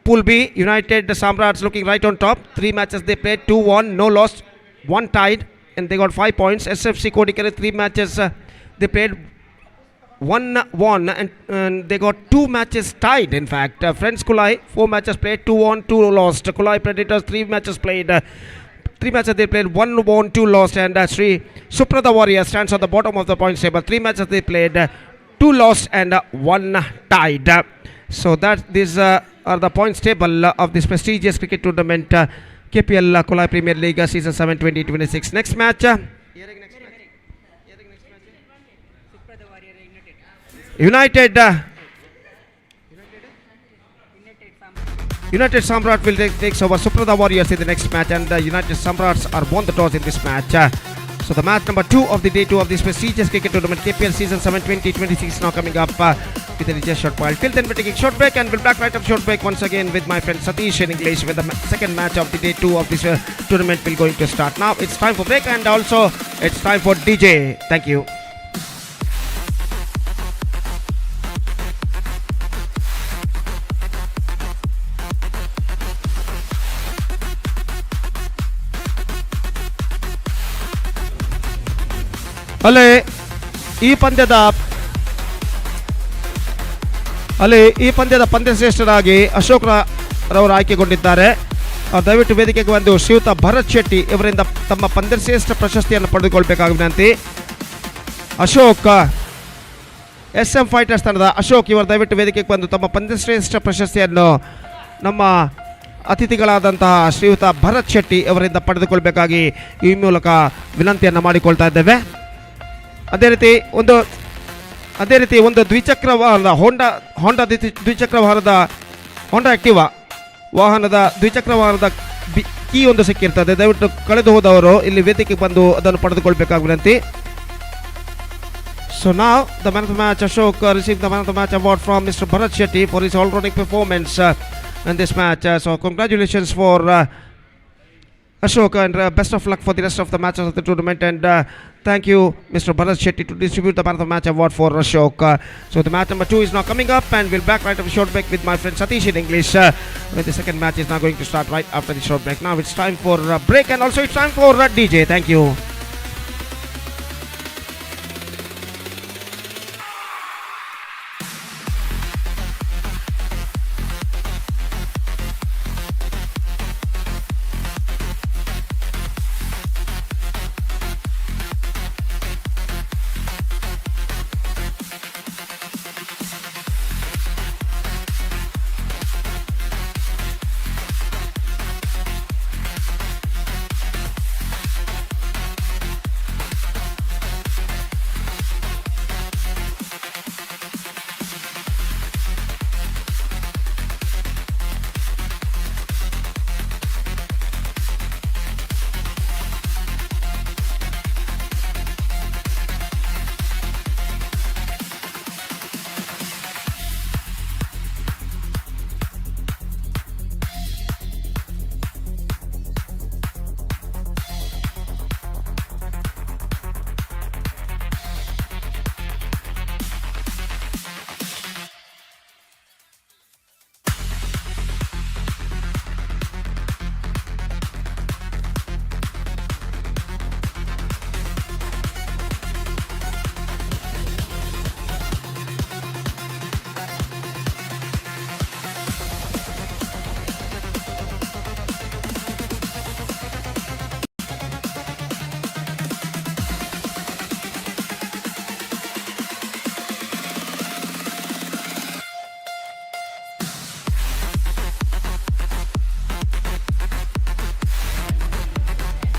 Pool B, United Samrats looking right on top. 3 matches they played, 2 won, no lost, 1 tied, and they got 5 points. SFC Kodikere 3 matches they played, 1 won, and they got 2 matches tied. In fact, Friends Kulai 4 matches played, 2 won, 2 lost. Kulai Predators 3 matches played, 3 matches they played, 1 won, 2 lost, and Sri Suprata Warrior stands on the bottom of the points table. 3 matches they played, 2 lost, and 1 tied. So that these are the points table of this prestigious cricket tournament, KPL Kulai Premier League Season 7 2026. Next match. United Samrat will takes over Suprata Warriors in the next match, and United Samrats are won the toss in this match. So the match number 2 of the day 2 of this prestigious cricket tournament, KPL Season 7 2026, now coming up with a just short while. Till then, we're taking short break, and we'll back right after short break once again with my friend Satish in English, with the second match of the day 2 of this tournament will going to start. Now it's time for break, and also it's time for DJ. Thank you. ಅಲ್ಲೇ ಈ ಪಂದ್ಯದ ಪಂದ್ಯಶ್ರೇಷ್ಠರಾಗಿ ಅಶೋಕ್ ರವರು ಆಯ್ಕೆಗೊಂಡಿದ್ದಾರೆ. ದಯವಿಟ್ಟು ವೇದಿಕೆಗೆ ಬಂದು ಶ್ರೀಯುತ ಭರತ್ ಶೆಟ್ಟಿ ಇವರಿಂದ ತಮ್ಮ ಪಂದ್ಯಶ್ರೇಷ್ಠ ಪ್ರಶಸ್ತಿಯನ್ನು ಪಡೆದುಕೊಳ್ಳಬೇಕಾಗಿ ವಿನಂತಿ. ಅಶೋಕ್ SM Fighters ತಂಡದ ಅಶೋಕ್ ಇವರು ದಯವಿಟ್ಟು ವೇದಿಕೆಗೆ ಬಂದು ತಮ್ಮ ಪಂದ್ಯಶ್ರೇಷ್ಠ ಪ್ರಶಸ್ತಿಯನ್ನು ನಮ್ಮ ಅತಿಥಿಗಳಾದಂತಹ ಶ್ರೀಯುತ ಭರತ್ ಶೆಟ್ಟಿ ಅವರಿಂದ ಪಡೆದುಕೊಳ್ಳಬೇಕಾಗಿ ಈ ಮೂಲಕ ವಿನಂತಿಯನ್ನು ಮಾಡಿಕೊಳ್ತಾ ಇದ್ದೇವೆ. ಅದೇ ರೀತಿ ಒಂದು ದ್ವಿಚಕ್ರ ವಾಹನದ ಹೋಂಡಾ ಆಕ್ಟಿವಾ ವಾಹನದ ದ್ವಿಚಕ್ರ ವಾಹನದ ಕೀ ಒಂದು ಸಿಕ್ಕಿರ್ತದೆ. ದಯವಿಟ್ಟು ಕಳೆದು ಹೋದವರು ಇಲ್ಲಿ ವೇದಿಕೆಗೆ ಬಂದು ಅದನ್ನು ಪಡೆದುಕೊಳ್ಳಬೇಕಾಗಿ ವಿನಂತಿ. So now the man of the match Ashok received the man of the match award from Mr. Bharat Shetty for his all-rounding performance in this match. So congratulations for Ashok, and best of luck for the rest of the matches of the tournament, and thank you Mr. Bharat Shetty to distribute the man of the match award for Ashok. So the match number 2 is now coming up, and we'll back right after short break with my friend Satish in English, when the second match is now going to start right after the short break. Now it's time for break, and also it's time for DJ. Thank you.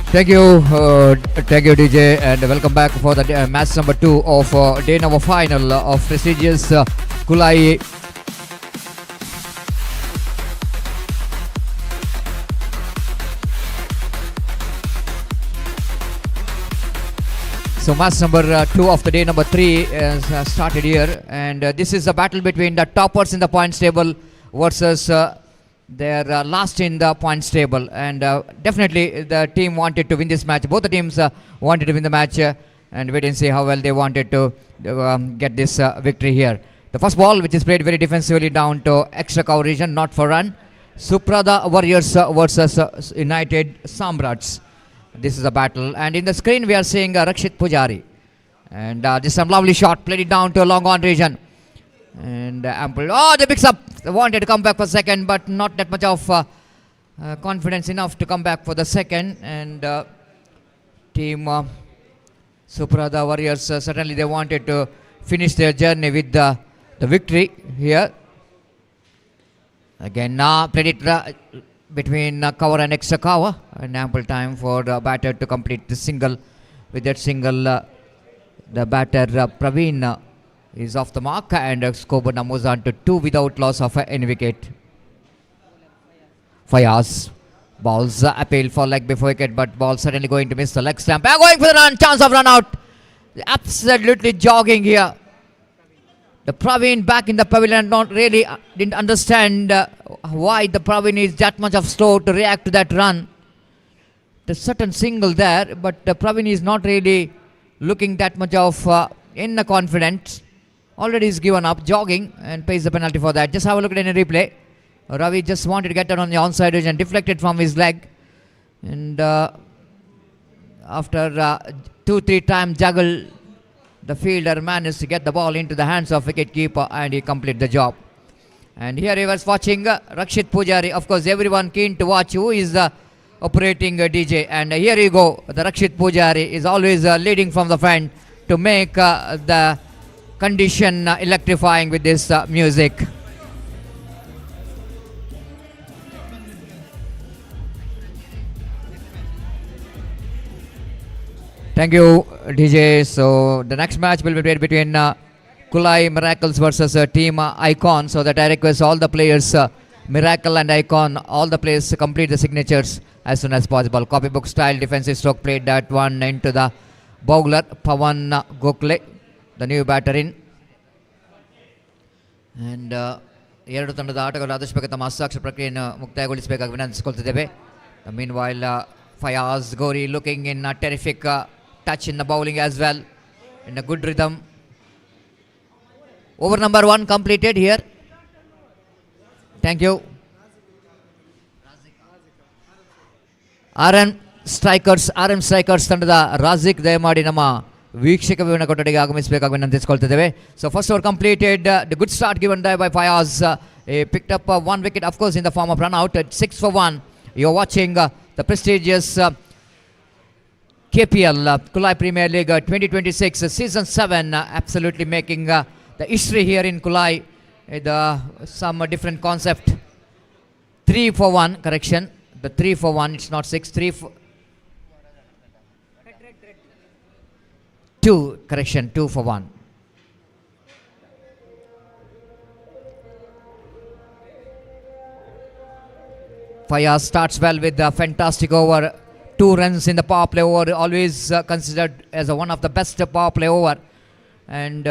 Thank you, DJ, and welcome back for the match number 2 of day number final of prestigious Kulai. So match number 2 of the day number 3 has started here, and this is a battle between the toppers in the points table versus they're last in the points table, and definitely the team wanted to win this match. Both the teams wanted to win the match, and wait and see how well they wanted to get this victory here. The first ball, which is played very defensively down to extra cover region, not for run. Suprada Warriors versus United Samrats. This is a battle, and in the screen we are seeing Rakshit Pujari, and this is a lovely shot, played it down to a long on region. And ample. Oh, they picks up. They wanted to come back for second, but not that much of confidence enough to come back for the second. And team Suprada Warriors certainly they wanted to finish their journey with the victory here. Again, played it between cover and extra cover, and ample time for the batter to complete the single. With that single, the batter Praveen is off the mark, and scoreboard now moves on to 2 without loss of any wicket. Fayaz balls appeal for leg before wicket, but ball certainly going to miss the leg stump. Going for the run, chance of run out. Absolutely jogging here. The Praveen back in the pavilion not really didn't understand why the Praveen is that much of slow to react to that run. There's certain single there, but the Praveen is not really looking that much of in confidence. Already is given up, jogging, and pays the penalty for that. Just have a look at any replay. Ravi just wanted to get that on the onside edge and deflected from his leg. And after 2-3 times juggle, the fielder managed to get the ball into the hands of wicket keeper, and he completed the job. And here he was watching Rakshit Pujari. Of course, everyone keen to watch who is the operating DJ. And here you go. The Rakshit Pujari is always leading from the front to make the condition electrifying with this music. Thank you, DJ. So the next match will be played between Kulai Miracles versus Team Icon. So that I request all the players, Miracle and Icon, all the players to complete the signatures as soon as possible. Copybook style defensive stroke played that one into the bowler Pawan Gokhale, the new batter in. And ಎರಡು ತಂಡದ ಆಟಗಾರರು ಆದಷ್ಟು ಬೇಗ ತಮ್ಮ ಹಸ್ತಾಕ್ಷರ ಪ್ರಕ್ರಿಯೆಯನ್ನು ಮುಕ್ತಾಯಗೊಳಿಸಬೇಕಾಗಿ ವಿನಂತಿಸಿಕೊಳ್ತಿದ್ದೇವೆ. Meanwhile, Fayaz Gori looking in a terrific touch in the bowling as well, in a good rhythm. Over number 1 completed here. Thank you. RM Strikers ತಂಡದ ರಾಜಿಕ್ ದಯಮಾಡಿ ನಮ್ಮ ವೀಕ್ಷಕ ವಿವರಣೆ ಕೊಠಡಿಗೆ ಆಗಮಿಸಬೇಕಾಗಿ ವಿನಂತಿಸಿಕೊಳ್ತಿದ್ದೇವೆ. So first over completed, the good start given there by Fayaz. He picked up 1 wicket, of course, in the form of run out at 6 for 1. You're watching the prestigious KPL Kulai Premier League 2026 season 7, absolutely making the history here in Kulai with some different concept. 3 for 1, correction. The 3 for 1, it's not 6. 3 for 2, correction. 2 for 1. Fayaz starts well with a fantastic over. 2 runs in the power play over, always considered as one of the best power play over. And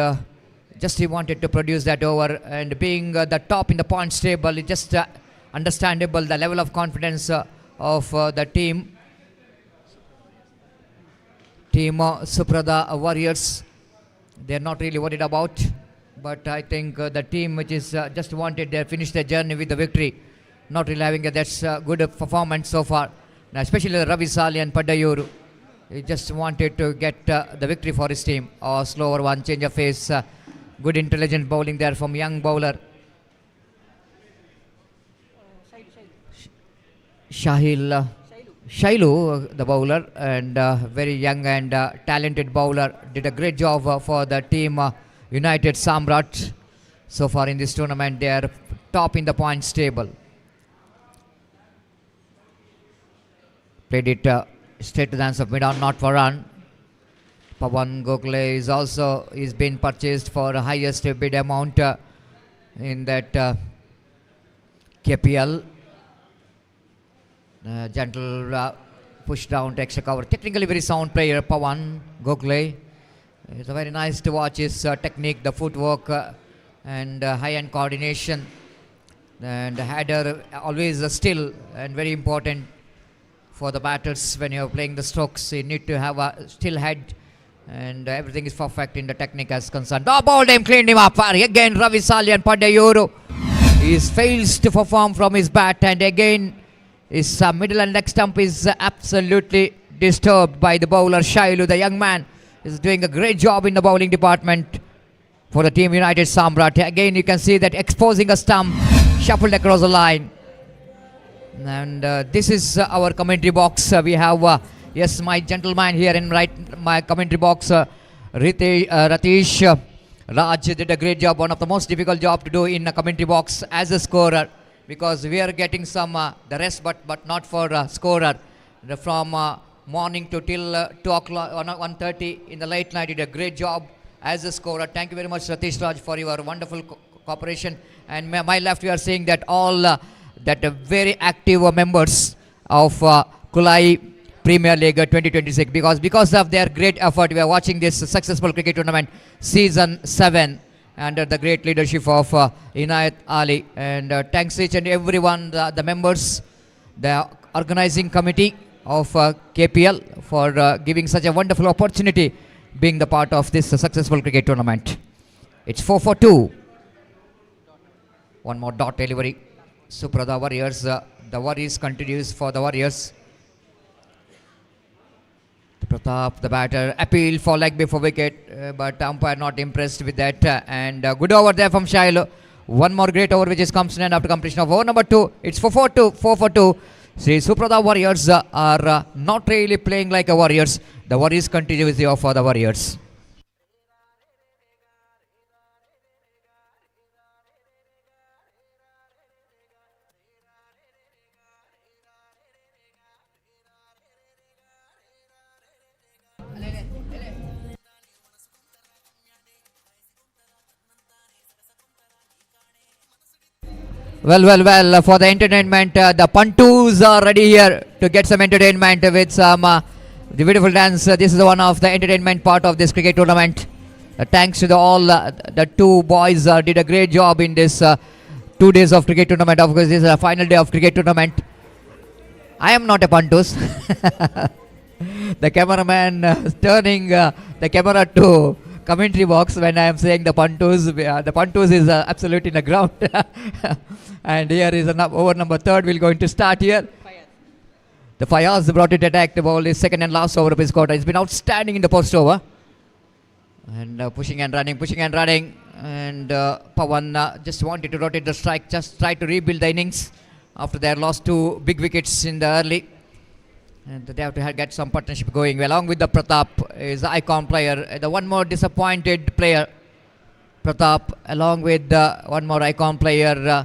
just he wanted to produce that over. And being the top in the points table, it's just understandable the level of confidence of the team. Team Suprada Warriors, they're not really worried about. But I think the team which is just wanted to finish their journey with the victory, not really having that's good performance so far. Now, especially Ravi Sali and Padayuru, he just wanted to get the victory for his team. Slower one, change of pace, good intelligent bowling there from young bowler Shailu, the bowler, and very young and talented bowler, did a great job for the team United Samrat. So far in this tournament, they are top in the points table. Played it straight to the hands of mid-on, not for run. Pawan Gokhale is been purchased for the highest bid amount in that KPL. Gentle push down to extra cover. Technically very sound player, Pawan Gokhale. It's very nice to watch his technique, the footwork, and high-end coordination. And the header always still and very important for the batters when you're playing the strokes. You need to have a still head, and everything is perfect in the technique as concerned. Oh, ball him, cleaned him up. Again, Ravi Salyan Pandayuru. He fails to perform from his bat, and again his middle and leg stump is absolutely disturbed by the bowler Shailu. The young man is doing a great job in the bowling department for the Team United Samrat. Again, you can see that exposing a stump, shuffled across the line. And this is our commentary box. We have, yes, my gentleman here in my commentary box, Ratish Raj did a great job, one of the most difficult job to do in a commentary box as a scorer, because we are getting some the rest, but not for scorer. From morning to till 2 o'clock, 1:30 in the late night, did a great job as a scorer. Thank you very much, Ratish Raj, for your wonderful cooperation. And my left, we are seeing that all that very active members of Kulai Premier League 2026, because of their great effort, we are watching this successful cricket tournament season 7 under the great leadership of Inayath Ali. And thanks each and everyone, the members, the organizing committee of KPL for giving such a wonderful opportunity being the part of this successful cricket tournament. It's 4 for 2. One more dot delivery. Suprada Warriors, the worries continues for the Warriors. Pratap, the batter, appeal for leg before wicket, but umpire not impressed with that. And good over there from Shiloh. One more great over which is comes in after completion of over number 2. It's 4 for 2. See, Suprada Warriors are not really playing like a Warriors. The worries continue with the for the Warriors. Well, for the entertainment, the Pantus are ready here to get some entertainment with some the beautiful dance. This is one of the entertainment part of this cricket tournament. Thanks to all the two boys did a great job in this 2 days of cricket tournament. Of course, this is a final day of cricket tournament. I am not a Pantus. The cameraman turning the camera to commentary box when I am saying the Pantus. The Pantus is absolutely in the ground. And here is over number 3rd. We're going to start here. The Fayaz brought it attack. The ball is second and last over of his quarter. It's been outstanding in the post over. And pushing and running. And Pawan just wanted to rotate the strike. Just try to rebuild the innings after they had lost 2 big wickets in the early. And they have to get some partnership going. Along with the Pratap is the icon player. The one more disappointed player, Pratap, along with one more icon player,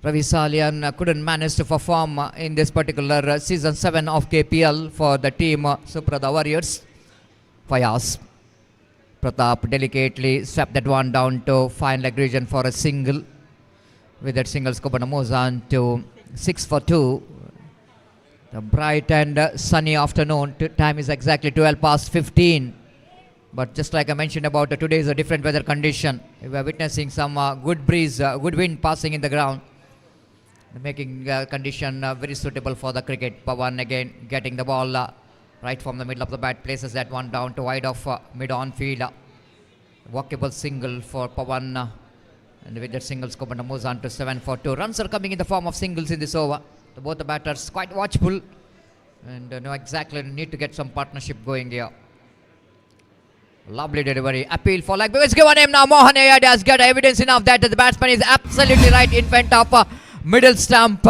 Ravi Salyan, couldn't manage to perform in this particular season 7 of KPL for the team Suprada Warriors. Fayaz. Pratap delicately swept that one down to fine leg region for a single. With that single, Skobana moves on to 6 for 2. The bright and sunny afternoon. Time is exactly 12 past 15. But just like I mentioned about today is a different weather condition. We are witnessing some good breeze, good wind passing in the ground, making condition very suitable for the cricket. Pawan again getting the ball right from the middle of the bat, places that one down to wide of mid-on field. Walkable single for Pawan. And with that single, Skobana moves on to 7 for 2. Runs are coming in the form of singles in this over. Both the batters quite watchful and know exactly need to get some partnership going here. Lovely delivery. Appeal for leg. It's given him now. Mohanaya has got evidence enough that the batsman is absolutely right in front of middle stump.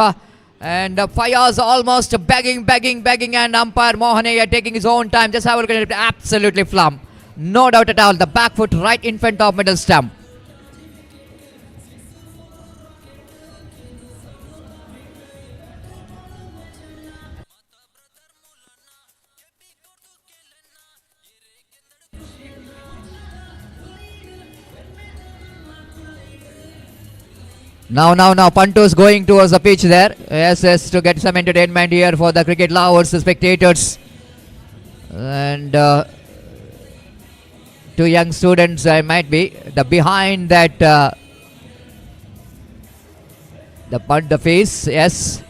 And Fayaz almost begging, and umpire Mohanaya taking his own time. Just have a look at it. Absolutely flum. No doubt at all. The back foot right in front of middle stump. Now, Panto's going towards the pitch there. Yes, to get some entertainment here for the cricket lovers, the spectators. And two young students might be. The behind that, the face, yes.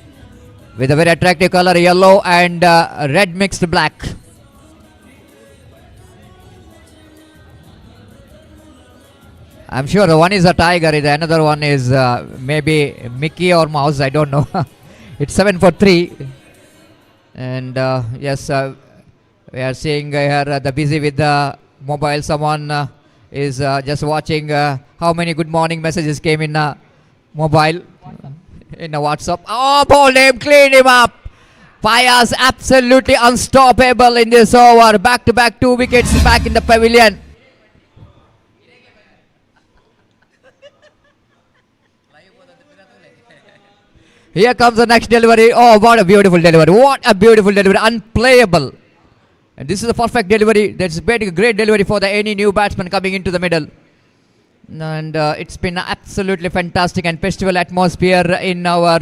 With a very attractive color, yellow and red mixed black. I'm sure one is a tiger, the another one is maybe Mickey or Mouse, I don't know. It's 7 for 3. And yes, we are seeing here the busy with the mobile. Someone is just watching how many good morning messages came in mobile, in a WhatsApp. Oh, bowled him, cleaned him up. Payas absolutely unstoppable in this over. Back to back 2 wickets back in the pavilion. Here comes the next delivery. Oh, what a beautiful delivery. What a beautiful delivery. Unplayable. And this is a perfect delivery. That's a great delivery for any new batsman coming into the middle. And it's been absolutely fantastic and festival atmosphere in our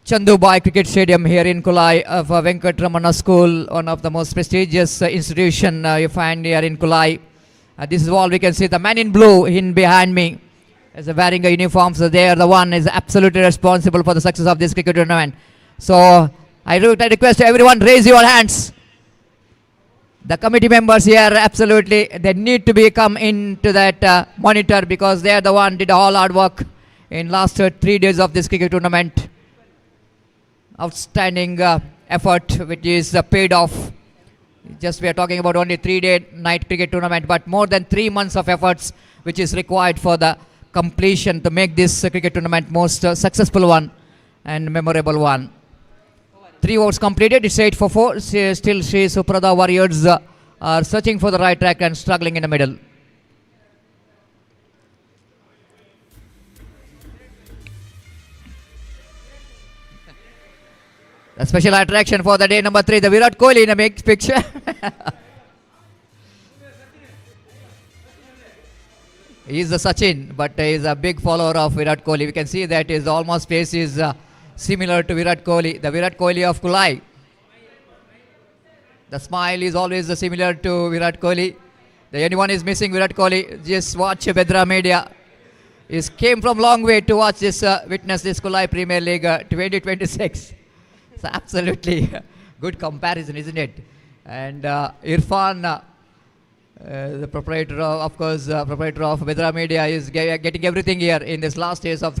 Chandubai Cricket Stadium here in Kulai of Venkat Ramana School, one of the most prestigious institution you find here in Kulai. This is all we can see. The man in blue in behind me is wearing a uniform, so they are the one is absolutely responsible for the success of this cricket tournament. So I request everyone, raise your hands. The committee members here, absolutely, they need to be come into that monitor, because they are the one did all hard work in last 3 days of this cricket tournament. Outstanding effort, which is paid off. Just we are talking about only 3-day night cricket tournament, but more than 3 months of efforts, which is required for the completion to make this cricket tournament most successful one and memorable one. 3 overs completed. It's 8 for 4. Still Sri Suprada Warriors are searching for the right track and struggling in the middle. A special attraction for the day number 3, the Virat Kohli in a mixed picture. He is the Sachin, but he is a big follower of Virat Kohli. We can see that his almost face is similar to Virat Kohli, the Virat Kohli of Kulai. The smile is always similar to Virat Kohli. If anyone is missing Virat Kohli, just watch Bedra Media. He came from long way to watch this, witness this Kulai Premier League 2026. It's absolutely good comparison, isn't it? And Irfan, the proprietor of Bedra Media, is getting everything here in this last day of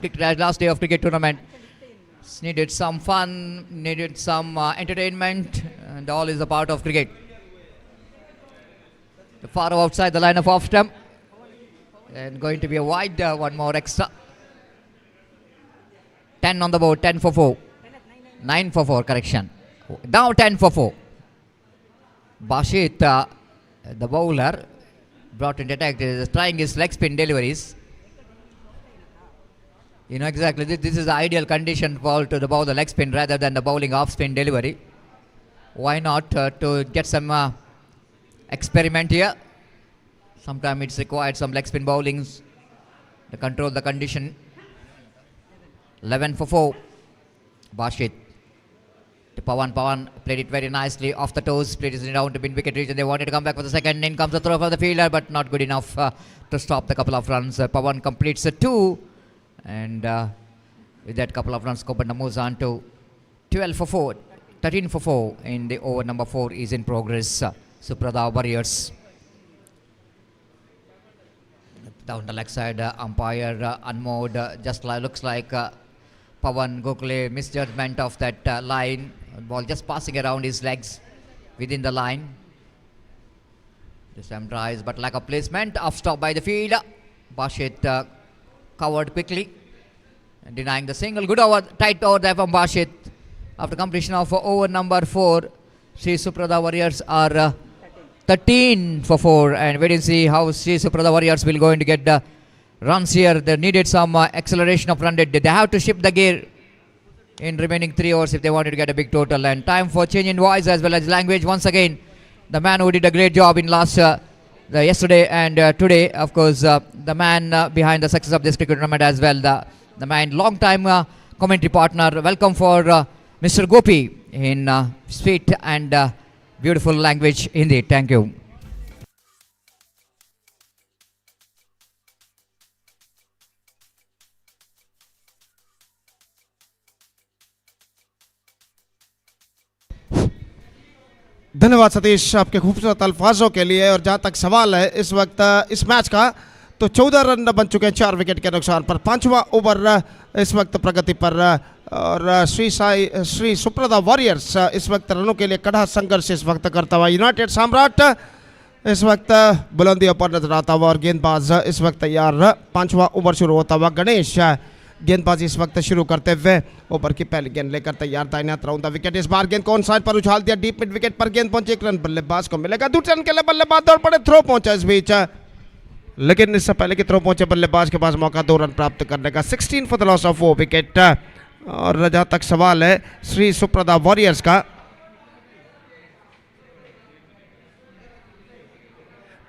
cricket tournament. It's needed some fun, needed some entertainment, and all is a part of cricket. The far outside the line of off stump, and going to be a wide, one more extra. 10 on the board, 10 for 4. 9 for 4, correction. Now 10 for 4. Bashit, the bowler, brought in attack, is trying his leg spin deliveries. You know exactly, this is the ideal condition for to bowl the leg spin rather than the bowling off spin delivery. Why not to get some experiment here? Sometimes it's required some leg spin bowlings to control the condition. 11 for 4. Bashit. Pawan played it very nicely off the toes, played it down to mid wicket region. They wanted to come back for the second. In comes the throw for the fielder, but not good enough to stop the couple of runs. Pawan completes 2, and with that couple of runs, Kopanda moves on to 12 for 4, 13 for 4 in the over number 4 is in progress. Suprada Warriors. Down the leg side, umpire unmoored, just looks like Pawan Gokhale misjudgment of that line. Ball just passing around his legs within the line. This time tries, but lack of placement. Off stop by the fielder. Bashit covered quickly, and denying the single. Good over, tight over there from Bashit. After completion of over number 4, Sri Suprada Warriors are 13 for 4. And wait and see how Sri Suprada Warriors will going to get the runs here. They needed some acceleration of run rate. They have to shift the gear in remaining 3 overs if they wanted to get a big total. And time for change in voice as well as language once again. The man who did a great job in last yesterday and today. Of course, the man behind the success of this cricket tournament as well, the man, long time commentary partner. Welcome for Mr. Gopi in sweet and beautiful language Hindi. Thank you. धन्यवाद सतीश आपके खूबसूरत अल्फाजों के लिए। और जहाँ तक सवाल है इस वक्त इस मैच का, तो 14 रन बन चुके हैं 4 विकेट के नुकसान पर। 5वां ओवर इस वक्त प्रगति पर और श्री सुप्रदा वॉरियर्स इस वक्त रनों के लिए कड़ा संघर्ष इस वक्त करता हुआ। यूनाइटेड सम्राट इस वक्त बुलंदियों पर नजर आता हुआ और गेंदबाज इस वक्त तैयार। 5वां ओवर शुरू होता हुआ। गणेश गेंदबाजी इस वक्त शुरू करते हुए ओवर की पहली गेंद लेकर तैयार। दाहिने हाथ राउंड द विकेट। इस बार गेंद को ऑन साइड पर उछाल दिया। डीप मिड विकेट पर गेंद पहुंची। 1 रन बल्लेबाज को मिलेगा। दूसरे रन के लिए बल्लेबाज दौड़ पड़े। थ्रो पहुंचा इस बीच, लेकिन इससे पहले कि थ्रो पहुंचे बल्लेबाज के पास मौका 2 रन प्राप्त करने का। 16 for the loss of 4 wicket. और जहां तक सवाल है श्री सुप्रदा वॉरियर्स का,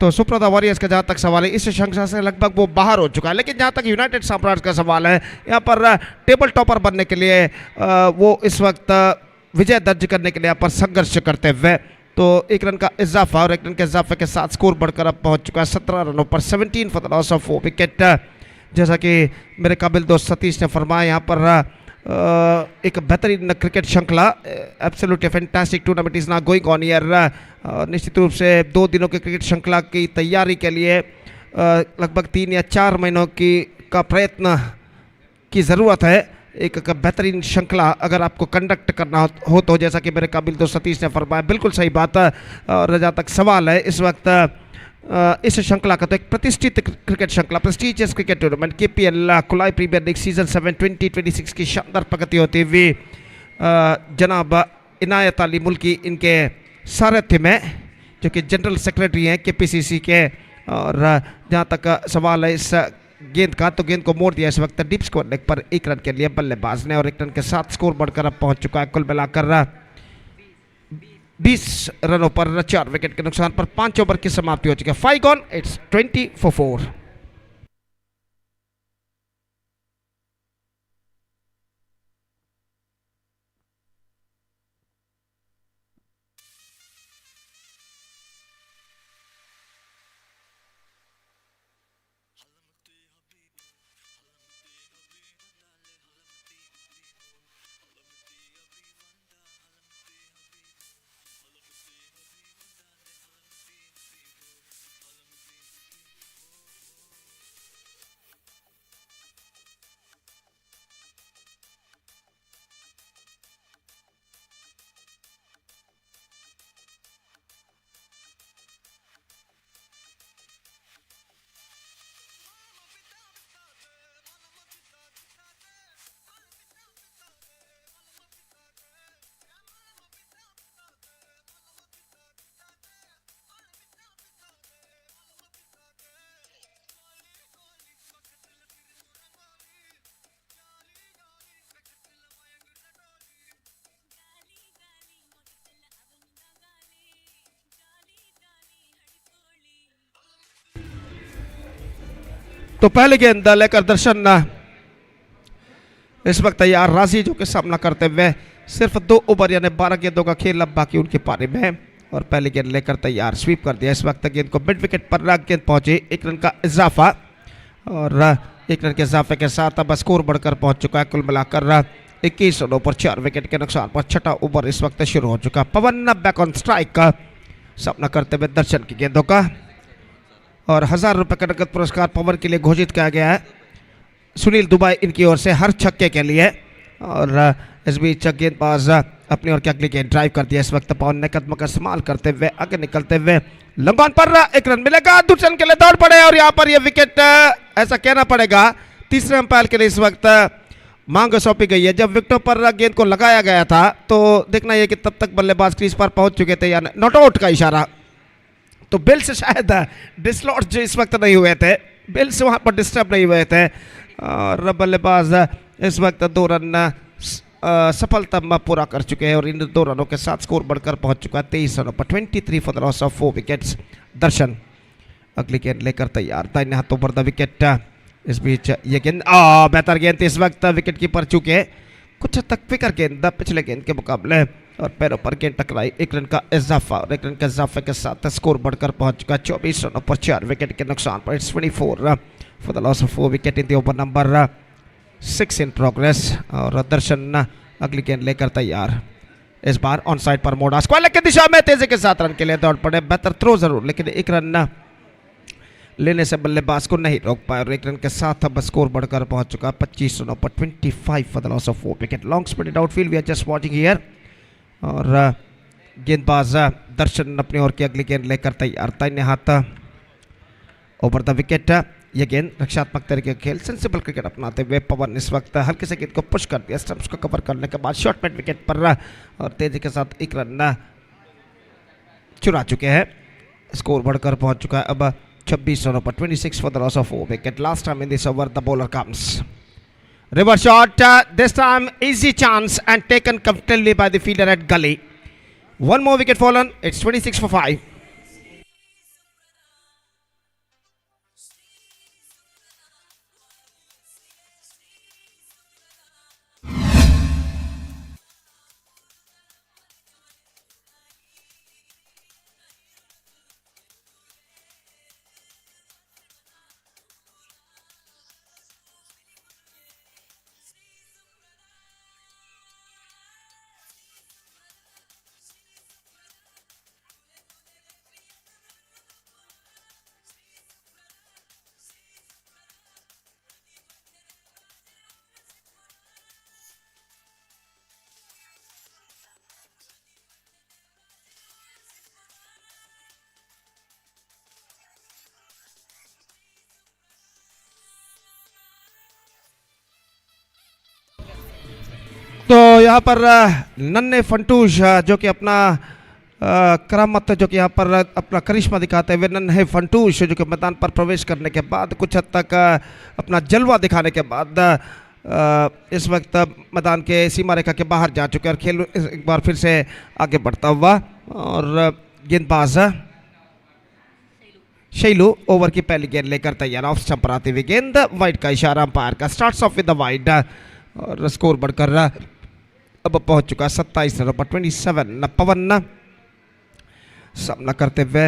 तो सुप्रदा वॉरियर्स का जहाँ तक सवाल है इस श्रृंखला से लगभग वो बाहर हो चुका है। लेकिन जहाँ तक यूनाइटेड सम्राट का सवाल है, यहाँ पर टेबल टॉपर बनने के लिए वो इस वक्त विजय दर्ज करने के लिए यहाँ पर संघर्ष करते हुए, तो 1 रन का इजाफा और 1 रन के इजाफे के साथ स्कोर बढ़कर अब पहुँच चुका है 17 रनों पर। 17 for the loss of 4 wicket. जैसा कि मेरे काबिल दोस्त सतीश ने फरमाया, यहाँ पर एक बेहतरीन क्रिकेट श्रृंखला, absolutely fantastic tournament is now going on year. निश्चित रूप से 2 दिनों के क्रिकेट श्रृंखला की तैयारी के लिए लगभग 3 या 4 महीनों का प्रयत्न की ज़रूरत है। एक बेहतरीन श्रृंखला अगर आपको कंडक्ट करना हो तो, जैसा कि मेरे काबिल दोस्त सतीश ने फरमाया, बिल्कुल सही बात है। और जहाँ तक सवाल है इस वक्त इस श्रृंखला का, तो एक प्रतिष्ठित क्रिकेट श्रृंखला, prestigious cricket tournament KPL Kulai premiere league season 7 2026 की शानदार प्रगति होती हुई जनाब इनायत अली मुल्की इनके सारथ्य में, जो कि जनरल सेक्रेटरी हैं केपीसीसी के। और जहाँ तक सवाल है इस गेंद का, तो गेंद को मोड़ दिया इस वक्त डीप स्कोर लेग पर 1 रन के लिए बल्लेबाज ने। और 1 रन के साथ स्कोर बढ़कर अब पहुँच चुका है कुल मिलाकर 20 रनों पर 4 विकेट के नुकसान पर। 5 ओवर की समाप्ति हो चुकी है। 5 गॉन, इट्स 20 for 4। तो पहले गेंद लेकर दर्शन इस वक्त तैयार। राजी जो कि सामना करते हुए सिर्फ 2 ओवर यानी 12 गेंदों का खेल अब बाकी उनके पारी में। और पहली गेंद लेकर तैयार, स्वीप कर दिया इस वक्त। गेंद को मिड विकेट पर गेंद पहुंची। 1 रन का इजाफा और 1 रन के इजाफे के साथ अब स्कोर बढ़कर पहुंच चुका है कुल मिलाकर 21 रनों पर 4 विकेट के नुकसान पर। 6वां ओवर इस वक्त शुरू हो चुका। पवन बैक ऑन स्ट्राइक का सामना करते हुए दर्शन की गेंदों का। और 1000 रुपये का नकद पुरस्कार पवन के लिए घोषित किया गया है सुनील दुबई इनकी ओर से हर छक्के के लिए। और इस बीच गेंदबाज अपनी ओर की अगली गेंद ड्राइव कर दिया इस वक्त। पवन ने कदम का इस्तेमाल करते हुए आगे निकलते हुए लंबन पर 1 रन मिलेगा। दूसरे रन के लिए दौड़ पड़े और यहाँ पर यह विकेट ऐसा कहना पड़ेगा तीसरे अंपायर के लिए इस वक्त मांग सौंपी गई है। जब विकेटों पर गेंद को लगाया गया था तो देखना यह कि तब तक बल्लेबाज क्रीज पर पहुंच चुके थे, या नॉट आउट का इशारा। तो बिल से शायद डिसलॉट जो इस वक्त नहीं हुए थे, बिल से वहाँ पर डिस्टर्ब नहीं हुए थे। और बल्लेबाज इस वक्त 2 रन सफलता पूरा कर चुके हैं और इन 2 रनों के साथ स्कोर बढ़कर पहुंच चुका है 23 रनों पर। 23 for the loss of 4 wickets. Darshan अगली गेंद लेकर तैयार, दाहिने हाथों पर द विकेट। इस बीच ये गेंद बेहतर गेंद इस वक्त विकेट कीपर चुके कुछ हद तक फिकर गेंद पिछले गेंद के मुकाबले और पैरों पर गेंद टकराई। 1 रन का इजाफा और 1 रन के इजाफे के साथ स्कोर बढ़कर पहुंच चुका 24 रनों पर 4 विकेट के नुकसान पर। It's 24 for the loss of 4 wicket in the over number 6 in progress. और दर्शन अगली गेंद लेकर तैयार, इस बार ऑन साइड पर मोड़ा, स्क्वायर लेग की दिशा में तेजी के साथ रन के लिए दौड़ पड़े। बेहतर थ्रो जरूर, लेकिन 1 रन लेने से बल्लेबाज को नहीं रोक पाए और 1 रन के साथ अब स्कोर बढ़कर पहुंच चुका 25 रनों पर 25 for the loss of 4 wicket. Long spirited outfield, we are just watching here. और गेंदबाज दर्शन अपनी ओर की अगली गेंद लेकर तैयार, दाहिने हाथ ओवर द विकेट। यह गेंद रक्षात्मक तरीके का खेल, सेंसिबल क्रिकेट अपनाते हुए पवन इस वक्त हल्के से गेंद को पुश कर दिया, स्टंप्स को कवर करने के बाद शॉर्ट मिड विकेट पर और तेजी के साथ 1 रन चुरा चुके हैं। स्कोर बढ़कर पहुंच चुका है अब 26 रनों पर 26 for the loss of 4 wicket. Last time in this over the bowler comes, reverse shot, this time easy chance and taken comfortably by the fielder at gully. One more wicket fallen, it's 26 for 5. तो यहाँ पर नन्हे फंटूश जो कि अपना करामत जो कि यहाँ पर अपना करिश्मा दिखाते हुए नन्हे फंटूश जो कि मैदान पर प्रवेश करने के बाद कुछ हद तक अपना जलवा दिखाने के बाद इस वक्त मैदान के सीमा रेखा के बाहर जा चुके हैं और खेल एक बार फिर से आगे बढ़ता हुआ। और गेंदबाज शैलू ओवर की पहली गेंद लेकर तैयार, ऑफ स्टंप पर आती हुई गेंद, वाइड का इशारा अंपायर का, starts of with the wide और स्कोर बढ़कर अब पहुंच चुका 27 रनों पर 27। पवन सामना करते हुए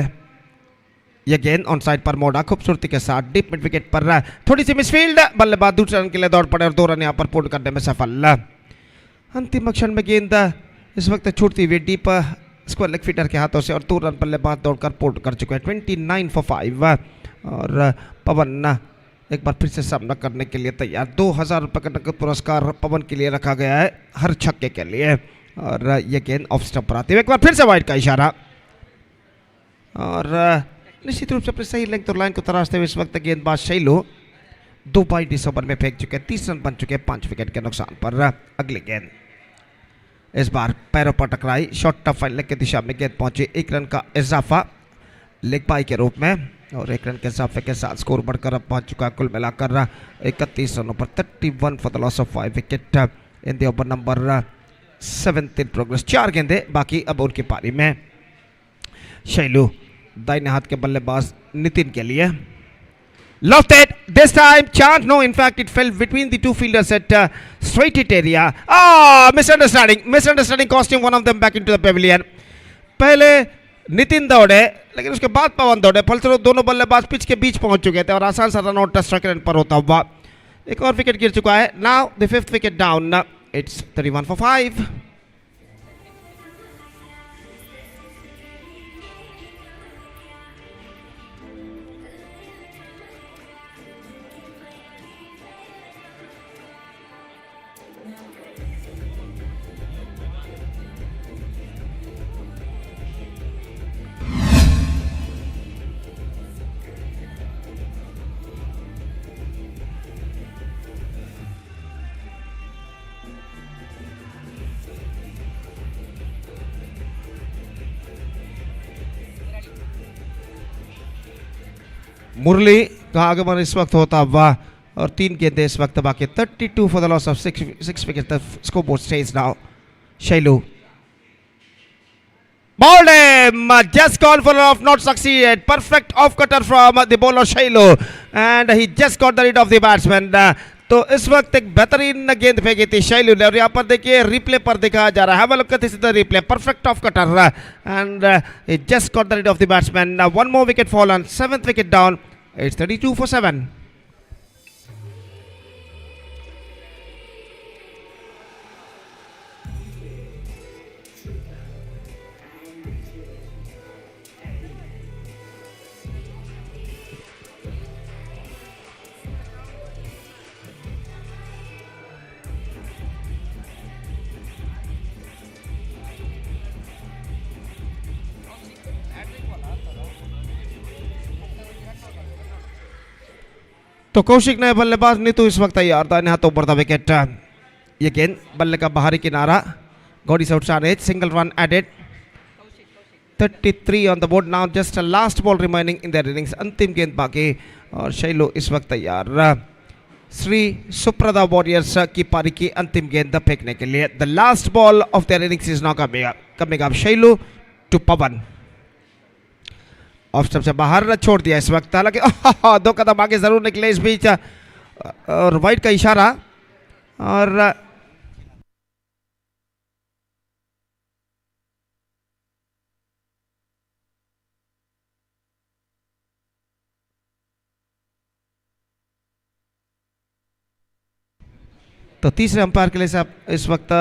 यह गेंद ऑन साइड पर मोड़ा खूबसूरती के साथ डीप मिड विकेट पर, थोड़ी सी मिसफील्ड, बल्लेबाज दूसरे रन के लिए दौड़ पड़े और 2 रन यहां पर पूर्ण करने में सफल। अंतिम क्षण में गेंद इस वक्त छूटती हुई डीप स्क्वायर लेग फीटर के हाथों से और 2 रन बल्लेबाज दौड़कर पूर्ण कर चुके हैं 29 for 5। और पवन एक बार फिर से सामना करने के लिए तैयार। 2000 रुपये का नकद पुरस्कार पवन के लिए रखा गया है हर छक्के के लिए। और यह गेंद ऑफ स्टंप पर आती है, एक बार फिर से वाइड का इशारा और निश्चित रूप से अपनी सही लेंथ और लाइन को तराशते हुए इस वक्त गेंदबाज शैलू 2 बाइट इस ओवर में फेंक चुके हैं, 30 रन बन चुके हैं 5 विकेट के नुकसान पर। अगली गेंद इस बार पैरों पर टकराई, शॉर्ट टफ फाइन लेग की दिशा में गेंद पहुंची, 1 रन का इजाफा लेग बाई के रूप में और 1 रन के इजाफे के साथ स्कोर बढ़कर अब पहुंच चुका कुल मिलाकर 31 रनों पर 31 for the loss of 5 wicket in the over number 17 progress. 4 गेंदें बाकी अब उनकी पारी में। शैलू दाहिने हाथ के बल्लेबाज नितिन के लिए, lofted this time, chance no, in fact it fell between the two fielders at straight hit area. Misunderstanding cost him one of them back into the pavilion. पहले नितिन दौड़े लेकिन उसके बाद पवन दौड़े, फलस्वरूप दोनों बल्लेबाज पिच के बीच पहुंच चुके थे और आसान सा रन आउट स्ट्राइक रेट पर होता हुआ एक और विकेट गिर चुका है। Now the 5th wicket down, it's 31 for 5। मुरली का आगमन इस वक्त होता हुआ और 3 गेंदें इस वक्त बाकी, 32 for the loss of 6 wicket. The score board stage now. Shailu bowled him. Just gone for off, not succeeded. Perfect off cutter from the bowler Shailu, and he just got the rid of the batsman. तो इस वक्त एक बेहतरीन गेंद फेंकी थी शैलू ने और यहाँ पर देखिए रिप्ले पर दिखाया जा रहा है. Have a look at this replay. Perfect off cutter and he just got the rid of the batsman. One more wicket fallen, 7th wicket down. It's 32 for 7. तो कौशिक ने बल्लेबाज नीतू इस वक्त तैयार था. हाथों पर था विकेट. ये गेंद बल्ले का बाहरी किनारा. God is outside. Single run added. 33 on the board now. Just last ball remaining in their innings. अंतिम गेंद बाकी और शैलू इस वक्त तैयार श्री सुप्रदा वॉरियर्स की पारी की अंतिम गेंद फेंकने के लिए. The last ball of their innings is now coming up. Shailu to Pavan. Off stump से बाहर छोड़ दिया इस वक्त. हालांकि 2 कदम आगे जरूर निकले इस बीच और वाइड का इशारा. और तो तीसरे अंपायर के लिए इस वक्त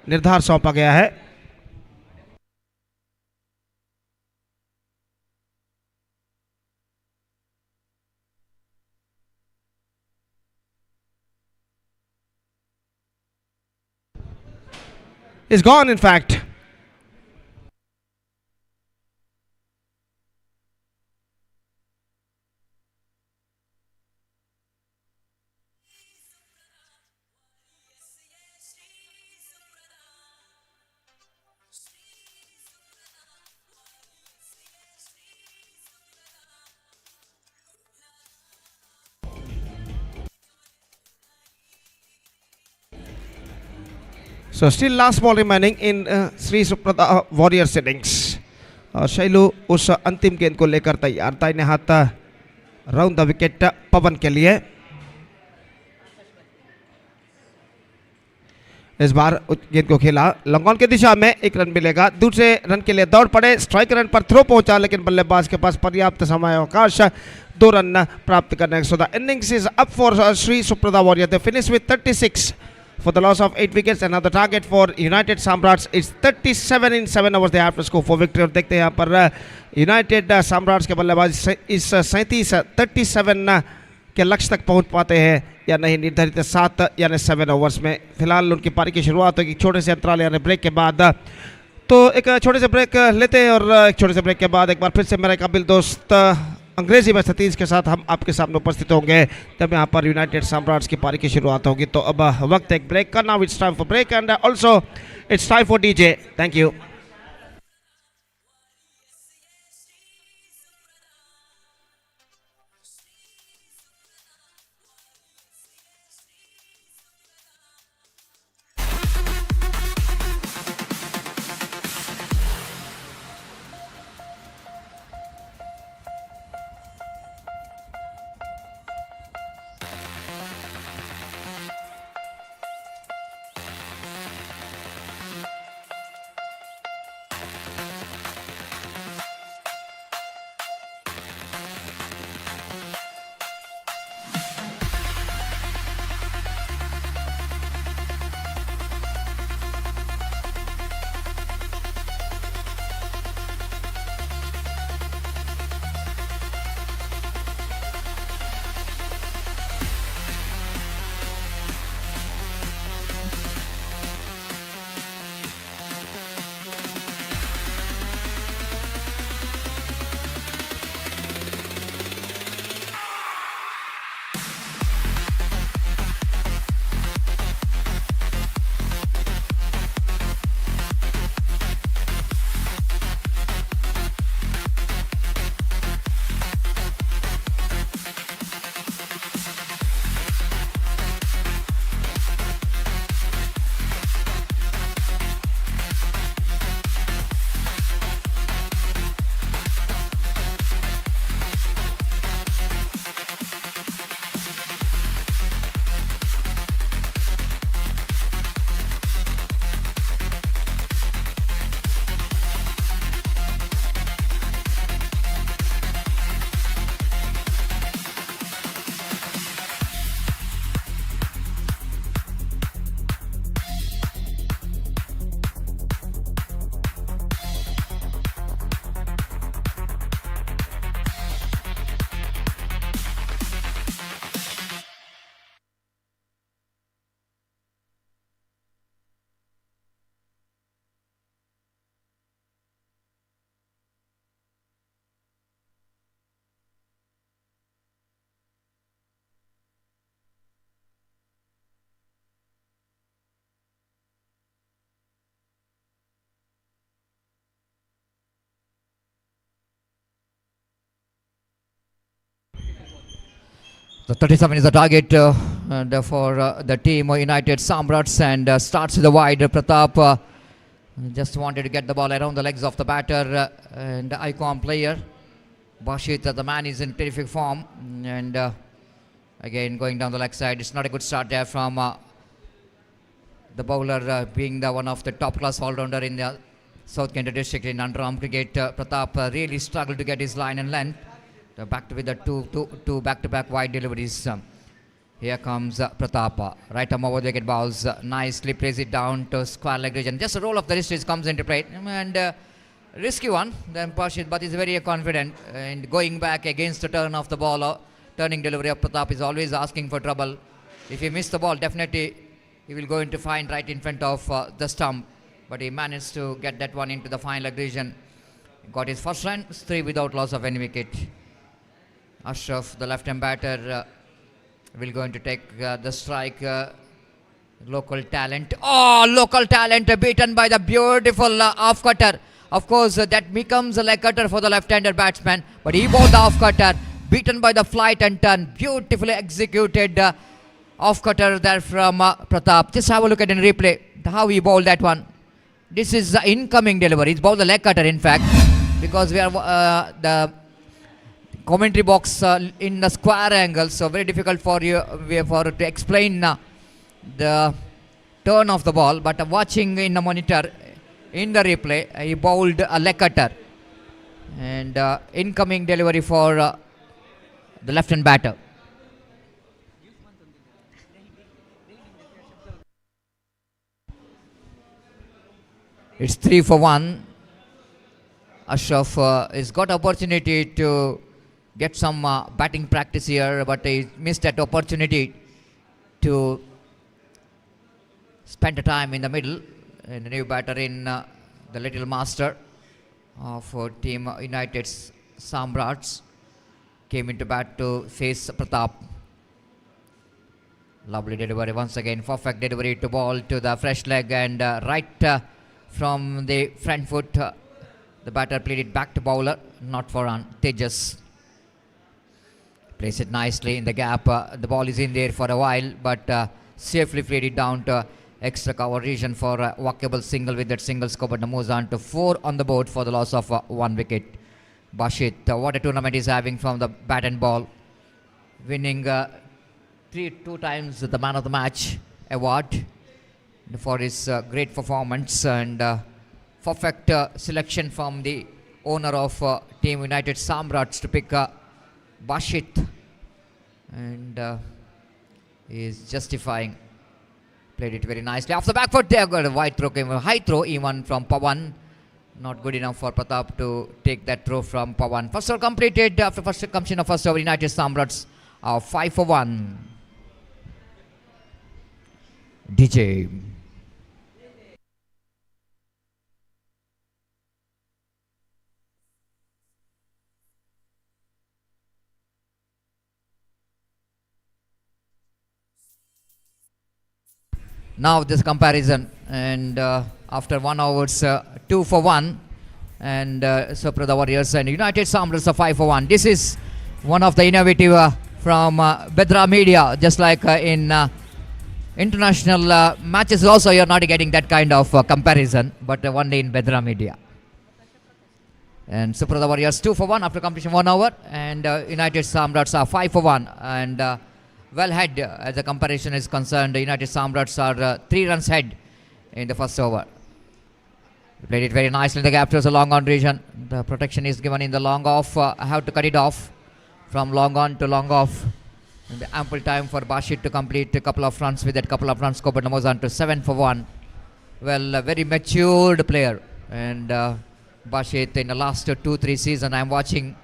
निर्धार सौंपा गया है. Is gone in fact. So still last ball remaining in Sri Suprata Warriors innings. और शैलू उस अंतिम गेंद को लेकर तैयार था. इन्हें हाथ राउंड द विकेट पवन के लिए. इस बार गेंद को खेला लॉन्ग ऑन की दिशा में. 1 रन मिलेगा. दूसरे रन के लिए दौड़ पड़े. स्ट्राइक रन पर थ्रो पहुंचा लेकिन बल्लेबाज के पास पर्याप्त समय अवकाश 2 रन प्राप्त करने. So the innings is up for Shri Supradha warrior. They finish with 36 for the loss of 8 wickets. And now the target for United Samrats is 37 in 7 overs. They have to score 4 victory. और देखते हैं यहाँ पर United सम्राट्स के बल्लेबाज इस 37 के लक्ष्य तक पहुँच पाते हैं या नहीं. निर्धारित 7 यानी 7 ओवर्स में फिलहाल उनकी पारी की शुरुआत होगी छोटे से अंतराल यानी ब्रेक के बाद. तो एक छोटे से ब्रेक लेते हैं और एक छोटे से ब्रेक के बाद एक बार फिर से मेरा काबिल दोस्त अंग्रेजी में सतीश के साथ हम आपके सामने उपस्थित होंगे. तब यहाँ पर यूनाइटेड सम्राट्स की पारी की शुरुआत होगी. तो अब वक्त एक ब्रेक का. Now it's time for break and also it's time for DJ. Thank you. The 37 is the target for the team United Samrats, and starts with the wide. Pratap just wanted to get the ball around the legs of the batter and the icon player. Bashit, the man is in terrific form, and again going down the leg side. It's not a good start there from the bowler, being the one of the top class all-rounder in the South Kent district in underarm cricket. Pratap really struggled to get his line and length. Back to with the two back-to-back wide deliveries. Here comes Pratap. Right arm over the wicket balls. Nicely plays it down to square leg region. Just a roll of the wrist comes into play. And risky one. Then Pashit, but he's very confident. And going back against the turn of the ball. Turning delivery of Pratap is always asking for trouble. If he missed the ball, definitely he will go into find right in front of the stump. But he managed to get that one into the fine leg region. Got his first run, 3 without loss of any wicket. Ashraf, the left-hand batter, will going to take the strike. Local talent. Oh, local talent beaten by the beautiful off-cutter. Of course, that becomes a leg cutter for the left-hander batsman. But he bowled the off-cutter, beaten by the flight and turn. Beautifully executed off-cutter there from Pratap. Just have a look at in replay how he bowled that one. This is the incoming delivery. He's bowled the leg cutter, in fact, because we are the commentary box in the square angle, so very difficult for you to explain the turn of the ball. But watching in the monitor, in the replay, he bowled a leg cutter, and incoming delivery for the left-hand batter. It's 3 for 1. Ashraf has got opportunity to get some batting practice here, but he missed that opportunity to spend the time in the middle. And the new batter in the little master of team United's Samrats came into bat to face Pratap. Lovely delivery once again, perfect delivery to ball to the fresh leg, and right from the front foot, the batter played it back to bowler, not for run. Tejas plays it nicely in the gap. The ball is in there for a while, but safely played it down to extra cover region for a walkable single. With that single score, but moves on to 4 on the board for the loss of 1 wicket. Bashit, what a tournament he's having from the bat and ball, winning 2 times the man of the match award for his great performance, and perfect selection from the owner of Team United Samrats to pick Bashit, and he is justifying. Played it very nicely off the back foot there. Got a wide throw, came a high throw even from Pawan. Not good enough for Pratap to take that throw from Pawan. First over completed after first completion of first over. United Samrats are 5 for 1. DJ. Now this comparison, and after 1 hours 2 for 1, and so the Warriors and United Samrats are 5 for 1. This is one of the innovative from Bedra Media, just like in international matches also you're not getting that kind of comparison, but only in Bedra Media. And so the Warriors 2 for 1 after completion 1 hour, and United Samrats are 5 for 1, and well ahead as the comparison is concerned. The United Samrats are 3 runs ahead in the first over. Played it very nicely in the gap towards the long on region. The protection is given in the long off. I have to cut it off from long on to long off. And the ample time for Bashit to complete a couple of runs with that couple of runs score, but moves on to 7 for 1. Well, a very matured player, and Bashit in the last 2-3 seasons I'm watching.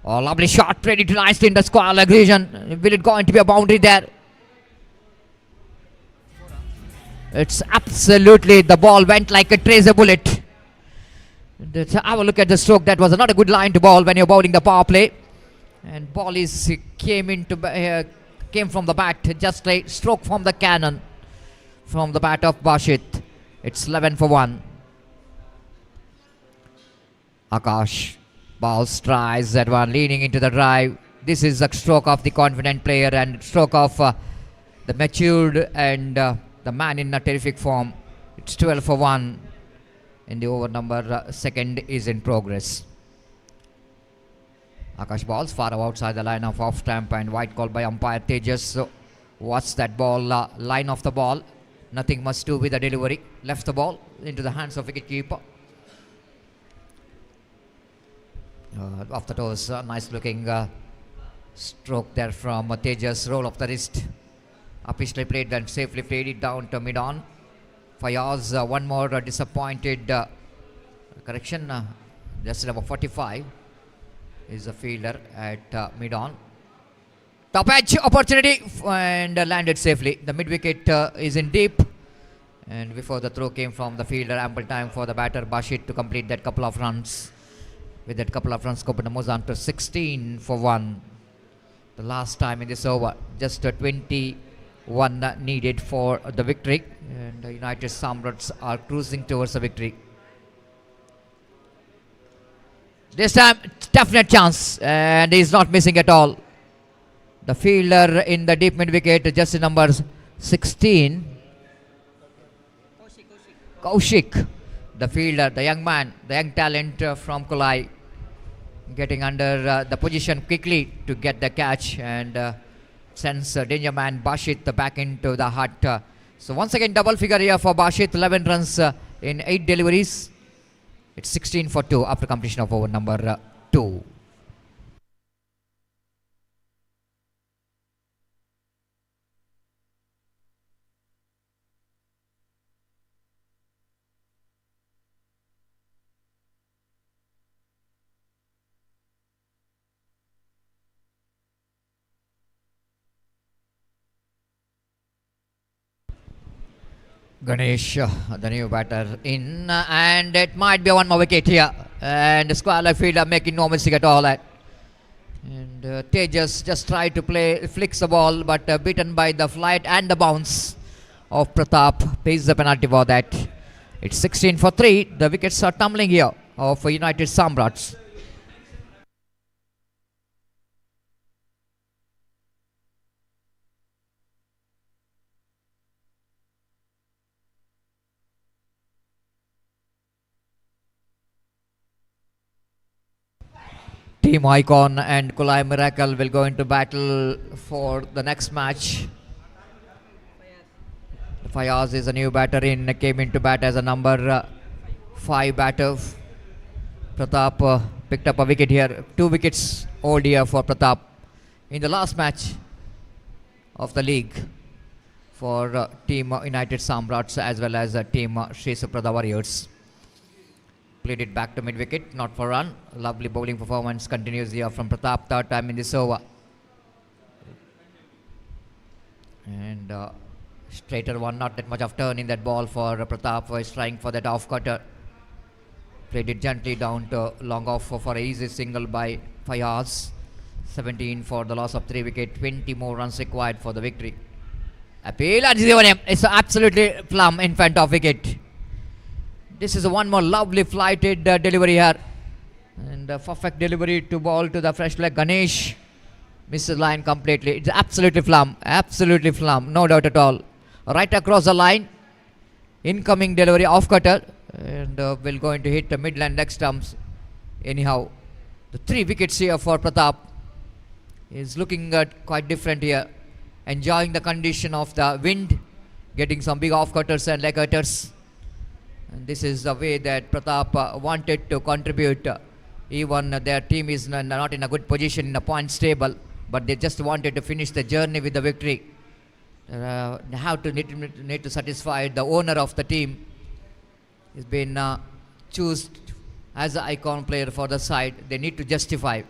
Oh, lovely shot, played it nicely in the square leg region. Will it go into be a boundary there? It's absolutely, the ball went like a tracer bullet. Have a look at the stroke. That was not a good line to ball when you're bowling the power play. And ball is came from the bat, just a stroke from the cannon from the bat of Bashit. It's 11 for 1. Akash. Ball tries that one, leaning into the drive. This is a stroke of the confident player and stroke of the matured and the man in a terrific form. It's 12 for 1 in the over number second is in progress. Akash balls far outside the line of off stamp and white call by umpire Tejas. So what's that ball? Line of the ball. Nothing much to do with the delivery. Left the ball into the hands of wicket keeper. Off the toes, nice looking stroke there from Tejas. Roll of the wrist. Officially played and safely played it down to mid on. Fayaz, one more disappointed correction. Just number 45 is a fielder at mid on. Top edge opportunity and landed safely. The mid wicket is in deep. And before the throw came from the fielder, ample time for the batter Bashit to complete that couple of runs. With that couple of runs, Kopana moves on to 16 for 1. The last time in this over, just 21 needed for the victory. And the United Samrats are cruising towards the victory. This time, definite chance, and he's not missing at all. The fielder in the deep mid wicket, just number 16. Kaushik, the fielder, the young man, the young talent from Kulai, getting under the position quickly to get the catch and sends danger man Bashit back into the hut. So once again, double figure here for Bashit, 11 runs in 8 deliveries. It's 16 for 2 after completion of over number 2. Ganesh, the new batter in, and it might be one more wicket here. And the square leg fielder making no mistake at all. And Tejas just tried to flicks the ball, but beaten by the flight and the bounce of Pratap. Pays the penalty for that. It's 16 for 3. The wickets are tumbling here of United Samrats. Team Icon and Kulai Miracle will go into battle for the next match. Fayaz is a new batter came into bat as a number 5 batter. Pratap picked up a wicket here. 2 wickets old here for Pratap in the last match of the league for Team United Samrats as well as Team Sri Suprada Warriors. Played it back to mid wicket, not for run. Lovely bowling performance continues here from Pratap, third time in this over. And straighter one, not that much of turn in that ball for Pratap, who is trying for that off cutter. Played it gently down to long off for an easy single by Fayaz. 17 for the loss of 3 wicket, 20 more runs required for the victory. Appeal, it's absolutely plumb in front of wicket. This is one more lovely flighted delivery here. And a perfect delivery to ball to the fresh leg. Ganesh misses line completely. It's absolutely plumb. Absolutely plumb. No doubt at all. Right across the line. Incoming delivery off cutter. And will going to hit the midland leg stumps. Anyhow, the 3 wickets here for Pratap is looking quite different here. Enjoying the condition of the wind. Getting some big off cutters and leg cutters. And this is the way that Pratap wanted to contribute. Even their team is not in a good position in the points table, but they just wanted to finish the journey with the victory. They have to need to satisfy the owner of the team. He's been chosen as an icon player for the side. They need to justify.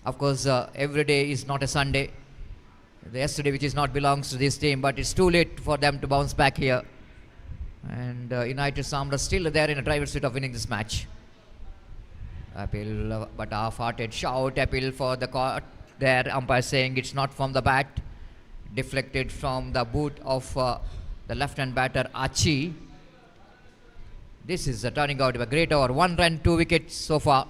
Of course, every day is not a Sunday. The yesterday which is not belongs to this team, but it's too late for them to bounce back here. And United Samra still there in a driver's seat of winning this match. Appeal, but half-hearted shout. Appeal for the court there. Umpire saying it's not from the bat. Deflected from the boot of the left-hand batter Achi. This is turning out to be a great over. 1 run, 2 wickets so far.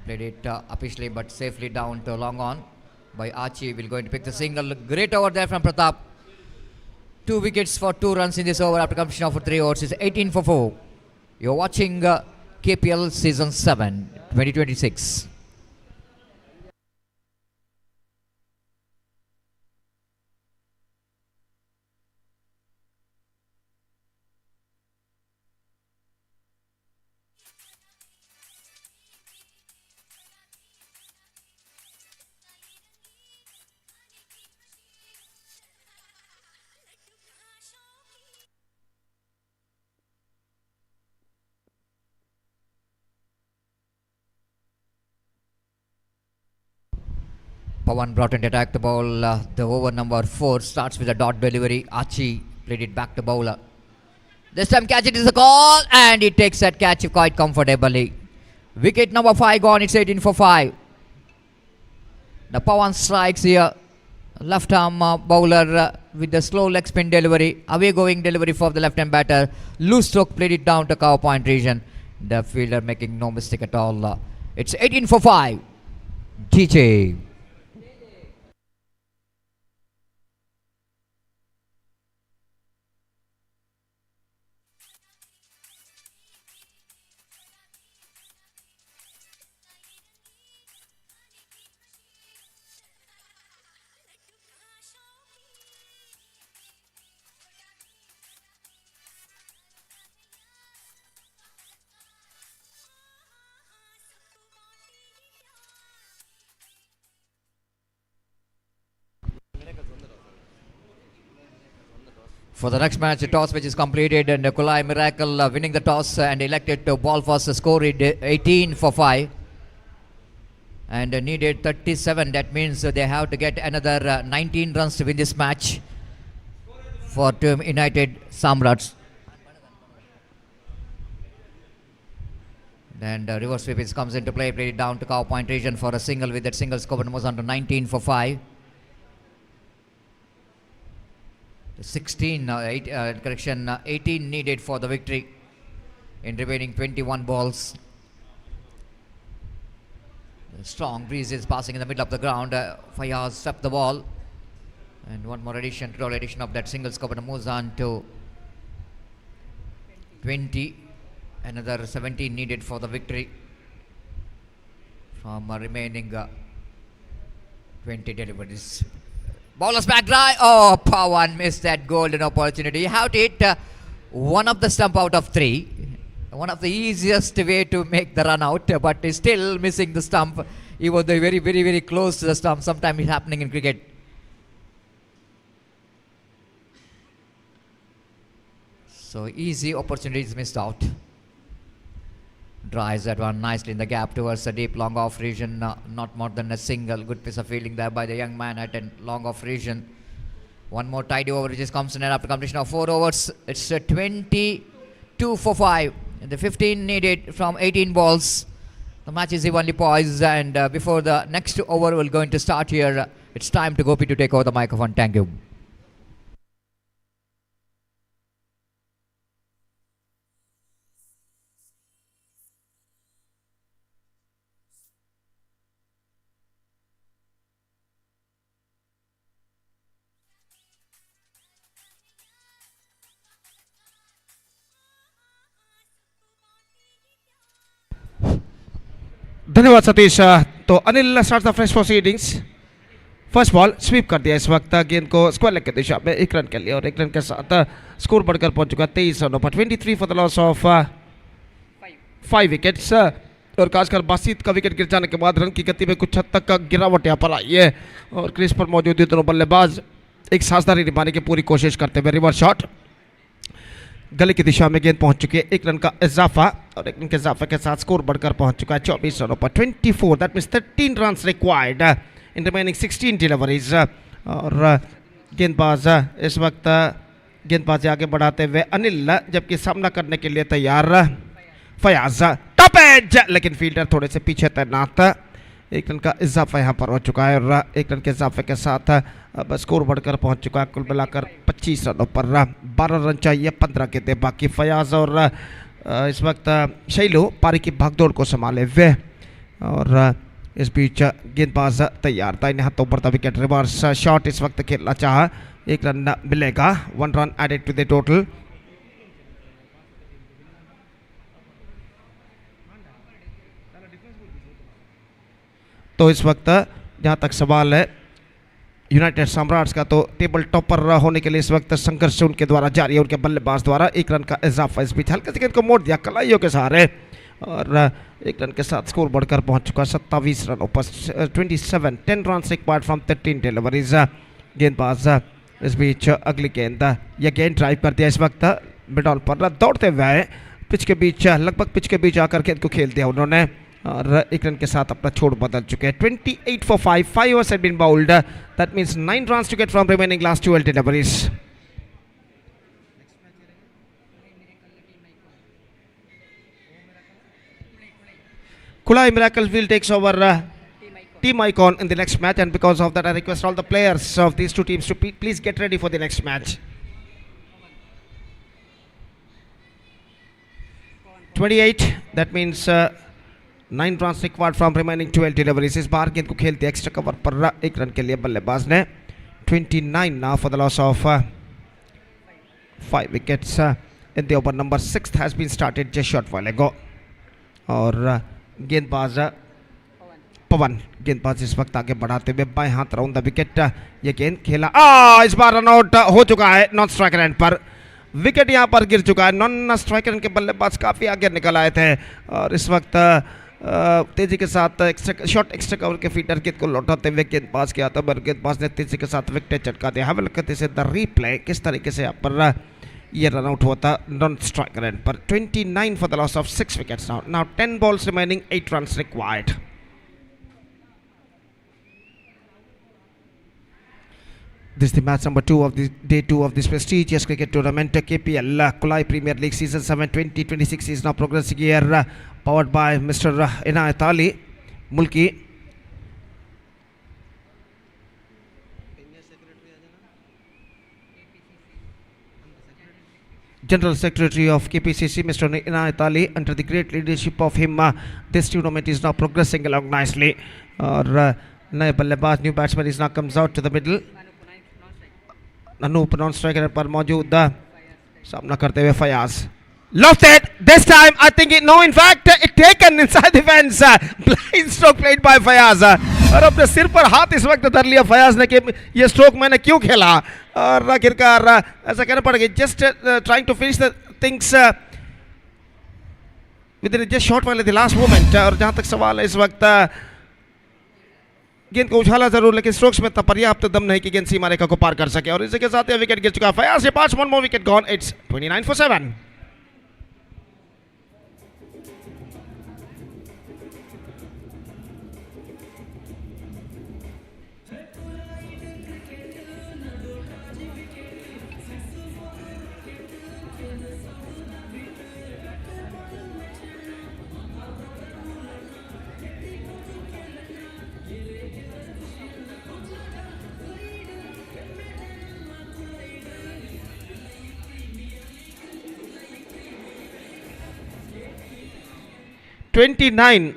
Played it officially but safely down to long on by Archie. Will going to pick the single. Great over there from Pratap. 2 wickets for 2 runs in this over after completion of 3 overs. It's 18 for 4. You're watching KPL Season 7, 2026. Pawan brought in to attack the ball. The over number 4 starts with a dot delivery. Archie played it back to bowler. This time catch it is a call and he takes that catch quite comfortably. Wicket number 5 gone. It's 18 for 5. The Pawan strikes here. Left arm bowler with the slow leg spin delivery. Away going delivery for the left hand batter. Loose stroke played it down to cover point region. The fielder making no mistake at all. It's 18 for 5. DJ. For the next match, the toss which is completed and Kulai Miracle winning the toss and elected to ball first. The score is 18 for 5 and needed 37. That means they have to get another 19 runs to win this match for Team United Samrats. Then the reverse sweep comes into play, played it down to cover point region for a single. With that single score moves on to 19 for 5. 18 needed for the victory in remaining 21 balls. The strong breeze is passing in the middle of the ground. Fayaz swept the ball and one more addition of that single scope and moves on to 20. Another 17 needed for the victory from remaining 20 deliveries. Bowler's back dry. Oh, Pawan missed that golden opportunity. You have to hit one of the stump out of 3. One of the easiest way to make the run out, but he's still missing the stump. He was very, very, very close to the stump. Sometimes it's happening in cricket. So easy opportunities missed out. Drives that one nicely in the gap towards the deep long off region. Not more than a single. Good piece of fielding there by the young man at a long off region. One more tidy over which comes in after completion of 4 overs. It's 22 for 5. And the 15 needed from 18 balls. The match is evenly poised and before the next over will going to start here, it's time to Gopi to take over the microphone. Thank you. धन्यवाद सतीश। तो Anil start the fresh proceedings. First ball sweep कर दिया इस वक्त गेंद को square leg की दिशा में 1 रन के लिए और 1 रन के साथ स्कोर बढ़कर पहुंच चुका 23 रनों पर 23 for the loss of 5 wickets. और खासकर बासित का विकेट गिर जाने के बाद रन की गति में कुछ हद तक गिरावट यहाँ पर आई है और क्रीज पर मौजूद ये दोनों बल्लेबाज एक साझेदारी निभाने की पूरी कोशिश करते हुए रिवर्स शॉट गले की दिशा में गेंद पहुंच चुकी है। 1 रन का इजाफा और 1 रन के इजाफे के साथ स्कोर बढ़कर पहुंच चुका है 24 रनों पर 24। That means 13 runs required in remaining 16 deliveries. और गेंदबाज इस वक्त गेंदबाजी आगे बढ़ाते हुए अनिल, जबकि सामना करने के लिए तैयार फयाज। टॉप एज, लेकिन फील्डर थोड़े से पीछे तैनात। 1 रन का इजाफा यहाँ पर हो चुका है और 1 रन के इजाफे के साथ अब स्कोर बढ़कर पहुंच चुका है कुल मिलाकर 25 रनों पर। 12 रन चाहिए, 15 गेंदें बाकी। फयाज और इस वक्त शैलू पारी की भागदौड़ को संभाले हुए और इस बीच गेंदबाज तैयार दाहिने हाथों पर था विकेट रिवर्स शॉट इस वक्त खेलना चाहा, 1 रन मिलेगा, 1 run added to the total. तो इस वक्त जहां तक सवाल है यूनाइटेड सम्राट्स का, तो टेबल टॉपर होने के लिए इस वक्त संघर्ष उनके द्वारा जारी है, उनके बल्लेबाज द्वारा 1 रन का इजाफा इस बीच हल्के से गेंद को मोड़ दिया कलाइयों के सहारे और 1 रन के साथ स्कोर बढ़कर पहुंच चुका 27 रनों पर 10 रन रिक्वायर्ड फ्रॉम 13 डिलीवरीज। गेंदबाज इस बीच अगली गेंद, यह गेंद ड्राइव कर दिया इस वक्त मिड ऑन पर, दौड़ते हुए पिच के बीच, लगभग पिच के बीच आकर गेंद को खेल दिया उन्होंने और 1 रन के साथ अपना छोड़ बदल चुके हैं। 28 for 5, 5 overs had been bowled, that means 9 runs to get from remaining last 12 deliveries. Kulai Miracle will takes over Team Icon in the next match, and because of that I request all the players of these two teams to please get ready for the next match. 28, that means 9 runs required from remaining 12 deliveries. इस बार गेंद को खेलते extra cover पर 1 run के लिए बल्लेबाज ने। 29 now for the loss of 5 wickets in the over number 6 has been started just short while ago. और गेंदबाज पवन, गेंदबाज इस वक्त आगे बढ़ाते हुए बाएं हाथ राउंड द विकेट, ये गेंद खेला, इस बार रन आउट हो चुका है नॉन स्ट्राइकर एंड पर, विकेट यहाँ पर गिर चुका है। नॉन स्ट्राइकर के बल्लेबाज काफ़ी आगे निकल आए थे और इस वक्त तेजी के साथ एक्स्ट्रा कवर के फीडर गेंद को लौटाते हुए गेंदबाज के हाथों में, गेंदबाज ने तेजी के साथ विकेट चटका दिया। Have a look at this the replay, किस तरीके से यहाँ पर ये रन आउट हुआ था नॉन स्ट्राइकर एंड पर। 29 for the loss of 6 wickets now 10 balls remaining, 8 runs required. This is the match number 2 of the day 2 of this prestigious cricket tournament, KPL Kulai Premier League Season 7 2026 is now progressing here, powered by Mr. Inayath Ali Mulki. General Secretary of KPCC, Mr. Inayath Ali. Under the great leadership of him, this tournament is now progressing along nicely. और नए बल्लेबाज, new batsman is now comes out to the middle. Anoop non striker पर मौजूद, सामना करते हुए Fayaz. Lofted this time, I think no, in fact it taken inside the fence, blind stroke played by Fayaz. और अपने सिर पर हाथ इस वक्त धर लिया फयाज ने कि ये स्ट्रोक मैंने क्यों खेला, और आखिरकार ऐसा कहना पड़ेगा just trying to finish the things with in just shot वाले द लास्ट मोमेंट। और जहां तक सवाल है इस वक्त गेंद को उछाला जरूर, लेकिन स्ट्रोक्स में पर्याप्त दम नहीं कि गेंद सीमा रेखा को पार कर सके, और इसी के साथ ये विकेट गिर चुका है फयाज के पास। 1 more wicket gone, it's 29 for 7. $29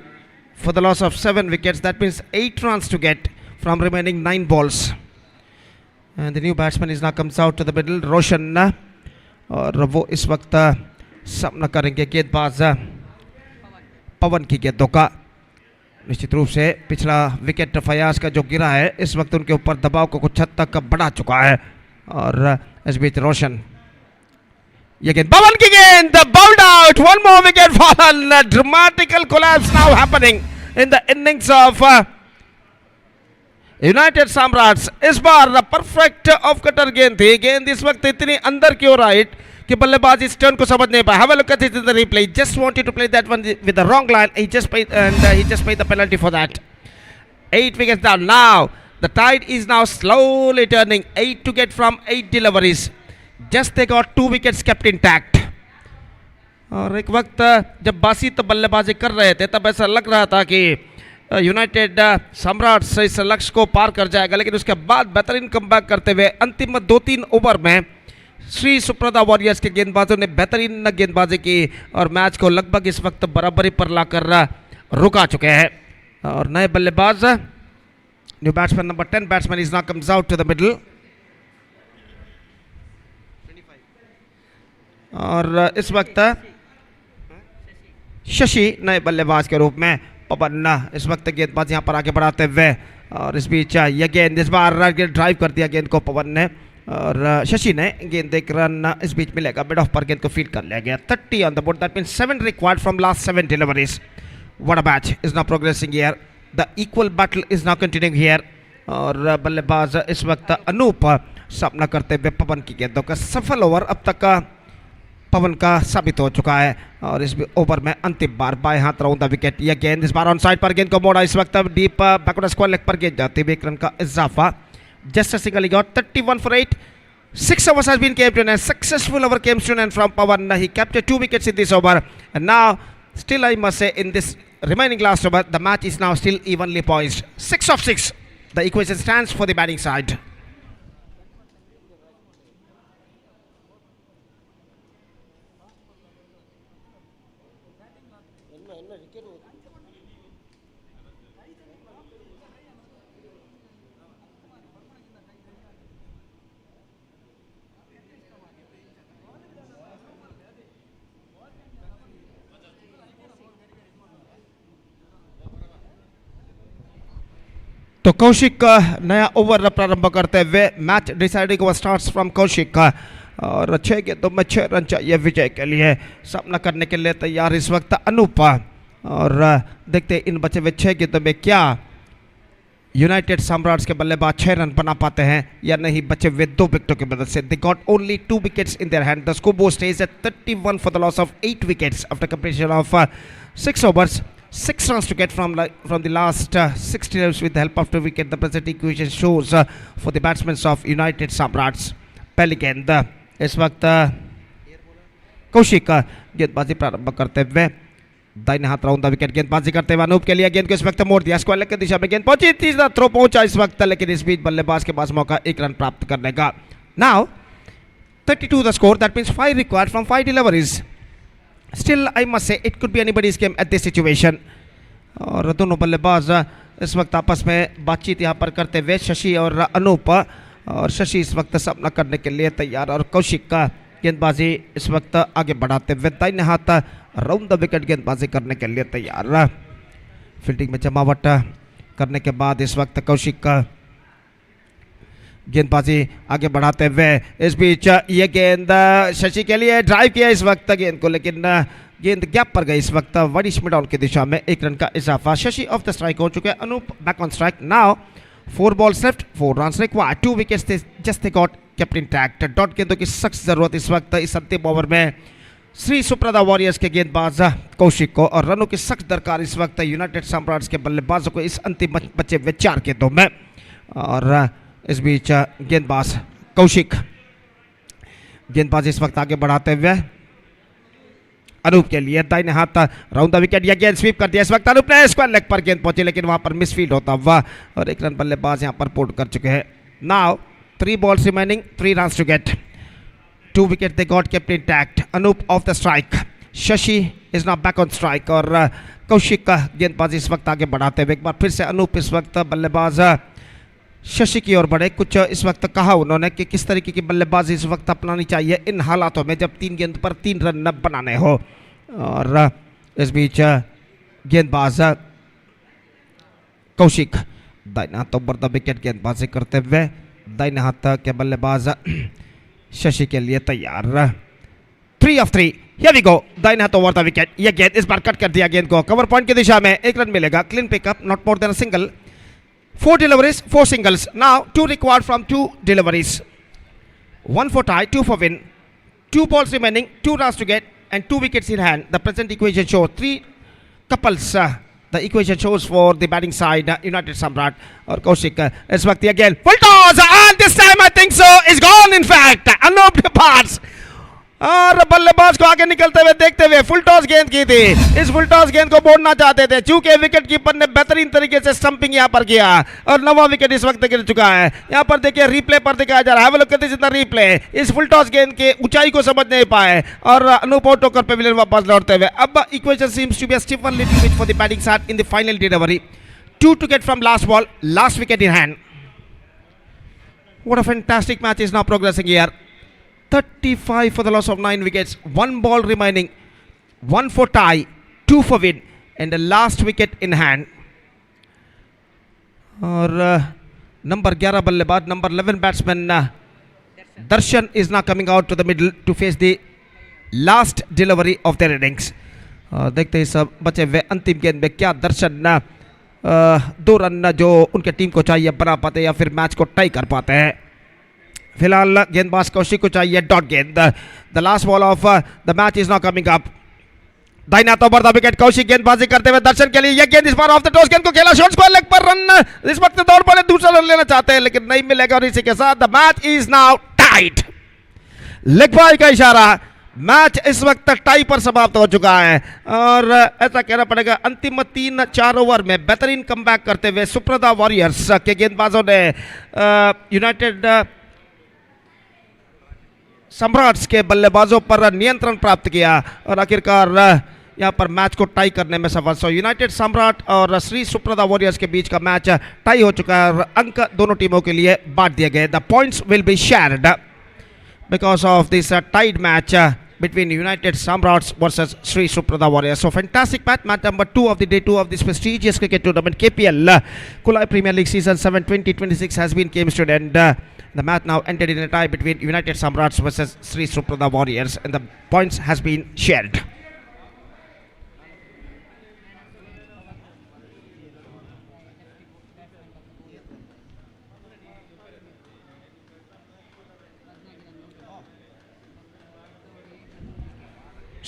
for the loss of 7 wickets. That means 8 runs to get from remaining 9 balls. And the new batsman is now comes out to the middle, Roshan. और वो इस वक्त सामना करेंगे गेंदबाज पवन की गेंदों का। निश्चित रूप से पिछला विकेट फयाज का जो गिरा है इस वक्त उनके ऊपर दबाव को कुछ हद तक बढ़ा चुका है, और इस बीच रोशन, ये गेंद पवन की गेंद, बाउल्ड out. 1 more wicket fallen. Dramatical collapse now happening in the innings of United Samrats. इस बार परफेक्ट ऑफ कटर गेंद थी, गेंद इस वक्त इतनी अंदर की ओर आई कि बल्लेबाज इस टर्न को समझ नहीं पाया। Have a look at the replay, just wanted to play that one with the wrong line, he just paid the penalty for that. 8 wickets down. Now the tide is now slowly turning, 8 to get from 8 deliveries. Just they got 2 wickets kept intact. और एक वक्त जब बासित बल्लेबाजी कर रहे थे तब ऐसा लग रहा था कि यूनाइटेड सम्राट्स इस लक्ष्य को पार कर जाएगा, लेकिन उसके बाद बेहतरीन कमबैक करते हुए अंतिम 2-3 ओवर में श्री सुप्रदा वॉरियर्स के गेंदबाजों ने बेहतरीन गेंदबाजी की और मैच को लगभग इस वक्त बराबरी पर लाकर रुका चुके हैं। और नए बल्लेबाज new batsman number 10 batsman is now comes out to the middle और इस वक्त शशि नए बल्लेबाज के रूप में, पवन इस वक्त गेंदबाज यहाँ पर आगे बढ़ाते हुए और इस बीच यह गेंद इस बार ड्राइव कर दिया गेंद को पवन ने और शशि ने गेंद एक रन इस बीच मिलेगा, मिड ऑफ पर गेंद को फील्ड कर लिया गया। 30 on the board, that means 7 required from last 7 deliveries. What a match is now progressing here, the equal battle is now continuing here और बल्लेबाज इस वक्त अनूप सामना करते हुए पवन की गेंदों का सफल ओवर अब तक का पवन का साबित हो चुका है और इस ओवर में अंतिम बार बाएं हाथ राउंड द विकेट। यह गेंद इस बार ऑन साइड पर गेंद को मोड़ा, इस वक्त डीप बैकवर्ड स्क्वायर लेग पर गेंद जाती हुई, एक रन का इजाफा। Just a single, he got 31 for 8. 6 overs has been came to an end. Successful over came to an end from Pawan. He captured 2 wickets in this over and now still I must say in this remaining last over the match is now still evenly poised. 6 of 6. The equation stands for the batting side. तो कौशिक नया over प्रारंभ करते हुए match deciding over starts from Kaushik और 6 गेंदों में 6 run चाहिए विजय के लिए। सामना करने के लिए तैयार इस वक्त अनूप और देखते इन बचे हुए 6 गेंदों में क्या यूनाइटेड सम्राट्स के बल्लेबाज 6 रन बना पाते हैं या नहीं बचे हुए 2 विकेटों की मदद से। They got only 2 wickets in their hand. The scoreboard stage at 31 for the loss of 8 wickets after completion of 6 overs. 6 runs to get from the last 6 overs with the help of 2 wickets. The present equation shows for the batsmen of United Samrats. पहली गेंद इस वक्त कौशिक गेंदबाजी प्रारंभ करते हुए दाहिने हाथ राउंड द विकेट गेंदबाजी करते हुए अनूप के लिए गेंद को इस वक्त मोड़ दिया, स्क्वायर लेग की दिशा में गेंद पहुंची, तीसरा थ्रो पहुंचा इस वक्त, लेकिन इस बीच बल्लेबाज के पास मौका 1 रन प्राप्त करने का। Now 32 the score, that means 5 required from 5 deliveries. Still I must say it could be anybody's game at this situation. और दोनों बल्लेबाज इस वक्त आपस में बातचीत यहाँ पर करते हुए शशि और अनूप, और शशि इस वक्त सामना करने के लिए तैयार और कौशिक का गेंदबाजी इस वक्त आगे बढ़ाते हुए दाहिने हाथ राउंड द विकेट गेंदबाजी करने के लिए तैयार। फील्डिंग में जमावट करने के बाद इस वक्त कौशिक का गेंदबाजी आगे बढ़ाते हुए इस बीच ये गेंद शशि के लिए ड्राइव किया इस वक्त गेंद को, लेकिन गेंद गैप पर गई इस वक्त बड़ी स्मिडाउन की दिशा में, 1 रन का इजाफा। शशि ऑफ द स्ट्राइक हो चुके हैं, Anoop back on strike. Now 4 balls left, 4 runs required, 2 wickets they just they got kept intact. Dot गेंदों की सख्त जरूरत इस वक्त इस अंतिम ओवर में श्री सुप्रदा वॉरियर्स के गेंदबाज कौशिक को, और रनों की सख्त दरकार इस वक्त यूनाइटेड सम्राट्स के बल्लेबाजों को इस अंतिम बचे हुए 4 गेंदों में। और इस बीच गेंदबाज कौशिक गेंदबाज इस वक्त आगे बढ़ाते हुए अनूप के लिए दाहिने हाथ राउंड द विकेट, यह गेंद स्वीप कर दिया इस वक्त अनूप ने, स्क्वायर लेग पर गेंद पहुंची लेकिन वहां पर मिसफील्ड होता हुआ और 1 रन बल्लेबाज यहां पर पुट कर चुके हैं। Now 3 balls remaining, 3 runs to get, 2 wickets they got kept intact. Anoop off the strike, Shashi is now back on strike और कौशिक का गेंदबाज इस वक्त आगे बढ़ाते हुए एक बार फिर से अनूप इस वक्त बल्लेबाज शशि की ओर बढ़े। कुछ इस वक्त कहा उन्होंने कि किस तरीके की बल्लेबाजी इस वक्त अपनानी चाहिए इन हालातों में जब 3 गेंद पर 3 रन न बनाने हो। और इस बीच गेंदबाज कौशिक दाहिने हाथ ओवर द विकेट गेंदबाजी करते हुए दाहिने हाथ के बल्लेबाज शशि के लिए तैयार। 3 of 3, here we go, दाहिने हाथ ओवर द विकेट, यह गेंद इस बार कट कर दिया गेंद को, कवर पॉइंट की दिशा में, 1 रन मिलेगा, clean pickup, not more than a single. 4 deliveries, 4 singles. Now 2 required from 2 deliveries. 1 for tie, 2 for win. 2 balls remaining, 2 runs to get, and 2 wickets in hand. The present equation shows 3 couples. The equation shows for the batting side, United Samrat or Kaushik. इस वक्त ये गेंद full toss, and this time I think so is gone. In fact, Anup departs. और बल्लेबाज को आगे निकलते हुए देखते हुए फुल टॉस गेंद की थी, इस फुल टॉस गेंद को मोड़ना चाहते थे, चूंकि विकेट कीपर ने बेहतरीन तरीके से स्टंपिंग यहां पर किया और 9वां विकेट इस वक्त गिर चुका है। यहां पर देखिए रिप्ले पर दिखाया जा रहा है, वो लोग कहते हैं जितना रिप्ले इस फुल टॉस गेंद के ऊंचाई को समझ नहीं पाए और अनूप आउट होकर पेविलियन वापस लौटते हुए। अब equation seems to be stiffen little bit for the batting side in the final delivery. 2 to get from last ball, last wicket in hand. What a fantastic match is now progressing here. 35 for the loss of 9 wickets, 1 ball remaining, 1 for tie, 2 for win, and the last wicket in hand. Or number 11 ballebaz, number 11 batsman Darshan is now coming out to the middle to face the last delivery of their innings. देखते हैं सब बचे हुए अंतिम गेंद में क्या दर्शन 2 run जो उनके टीम को चाहिए बना पाते या फिर मैच को टाई कर पाते हैं. फिलहाल गेंदबाज कौशिक को चाहिए डॉट गेंद. The last ball of the match is now coming up. दाहिना ओवर द विकेट. कौशिक गेंदबाजी करते हुए दर्शन के लिए यह गेंद इस बार ऑफ द टॉस. गेंद को खेला शॉट स्क्वायर लेग पर रन. इस वक्त दौड़ पड़े दूसरा रन लेना चाहते हैं लेकिन नहीं मिलेगा और इसी के साथ the match is now tied. Leg bye का इशारा. मैच इस वक्त टाई पर समाप्त हो चुका है और ऐसा कहना पड़ेगा अंतिम 3-4 ओवर में बेहतरीन कमबैक करते हुए सुप्रदा वॉरियर्स के गेंदबाजों ने यूनाइटेड सम्राट्स के बल्लेबाजों पर नियंत्रण प्राप्त किया और आखिरकार यहां पर मैच को टाई करने में सफल. सो यूनाइटेड सम्राट और श्री सुप्रदा वॉरियर्स के बीच का मैच टाई हो चुका है और अंक दोनों टीमों के लिए बांट दिए गए. The points will be shared because of this tied match between United Samrats versus Sri Suprada Warriors. So fantastic match, match number 2 of the day 2 of this prestigious cricket tournament KPL Kulai Premier League season 7 2026 has been came to an end. The match now ended in a tie between United Samrats versus Sri Suprada Warriors and the points has been shared.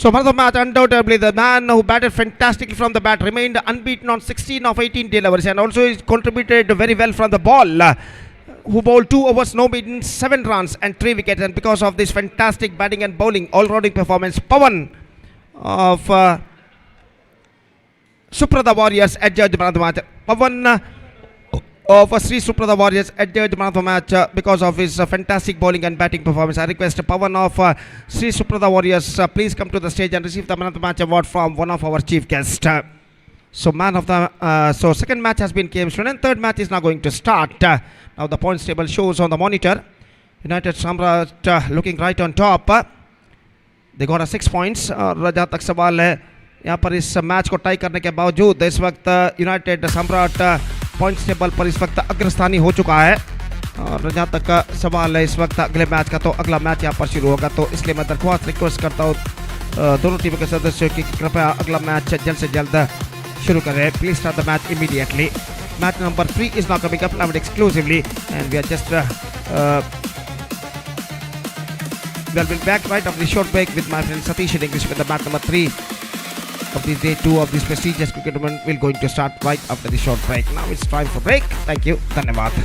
So man of the match, undoubtedly the man who batted fantastically from the bat, remained unbeaten on 16 of 18 deliveries and also he's contributed very well from the ball. Who bowled 2 overs, no beaten, 7 runs and 3 wickets, and because of this fantastic batting and bowling all-rounding performance, Pawan of Suprada Warriors adjudged man of the match. Pawan of Sri Suprada Warriors adjudged man of the match because of his fantastic bowling and batting performance. I request Pawan of Sri Suprada Warriors please come to the stage and receive the man of the match award from one of our chief guests. So man of the so second match has been came soon and third match is now going to start. Now the points table shows on the monitor. United Samrat looking right on top. They got a 6 points. और जहाँ तक सवाल है यहाँ पर इस match को tie करने के बावजूद इस वक्त यूनाइटेड सम्राट पॉइंट्स टेबल पर इस वक्त अग्रस्थानी हो चुका है और जहाँ तक सवाल है इस वक्त अगले मैच का तो अगला मैच यहाँ पर शुरू होगा तो इसलिए मैं दरख्वास्त रिक्वेस्ट करता हूँ दोनों टीमों के सदस्यों की कृपया अगला मैच जल्द से जल्द शुरू करें. Please start the match immediately. Match number 3 is now coming up live exclusively and we are just we'll be back right after the short break with my friend Satish in English with the match number 3 of this day 2 of this prestigious cricket tournament will going to start right after the short break. Now it's time for break. Thank you. Dhanyavad.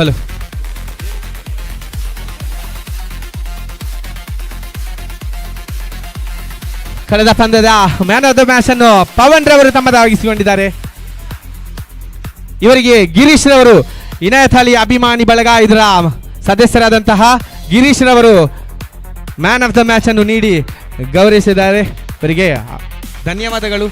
ದಾಖಲು. ಕಳೆದ ಪಂದ್ಯದ man of the match ಅನ್ನು ಪವನ್ ರವರು ತಮ್ಮದಾಗಿಸಿಕೊಂಡಿದ್ದಾರೆ. ಇವರಿಗೆ ಗಿರೀಶ್ ರವರು ಇನಾಯತ್ ಅಲಿ ಅಭಿಮಾನಿ ಬಳಗ ಇದರ ಸದಸ್ಯರಾದಂತಹ ಗಿರೀಶ್ ರವರು ಮ್ಯಾನ್ ಆಫ್ ದ ಮ್ಯಾಚ್ ಅನ್ನು ನೀಡಿ ಗೌರವಿಸಿದ್ದಾರೆ. ಇವರಿಗೆ ಧನ್ಯವಾದಗಳು.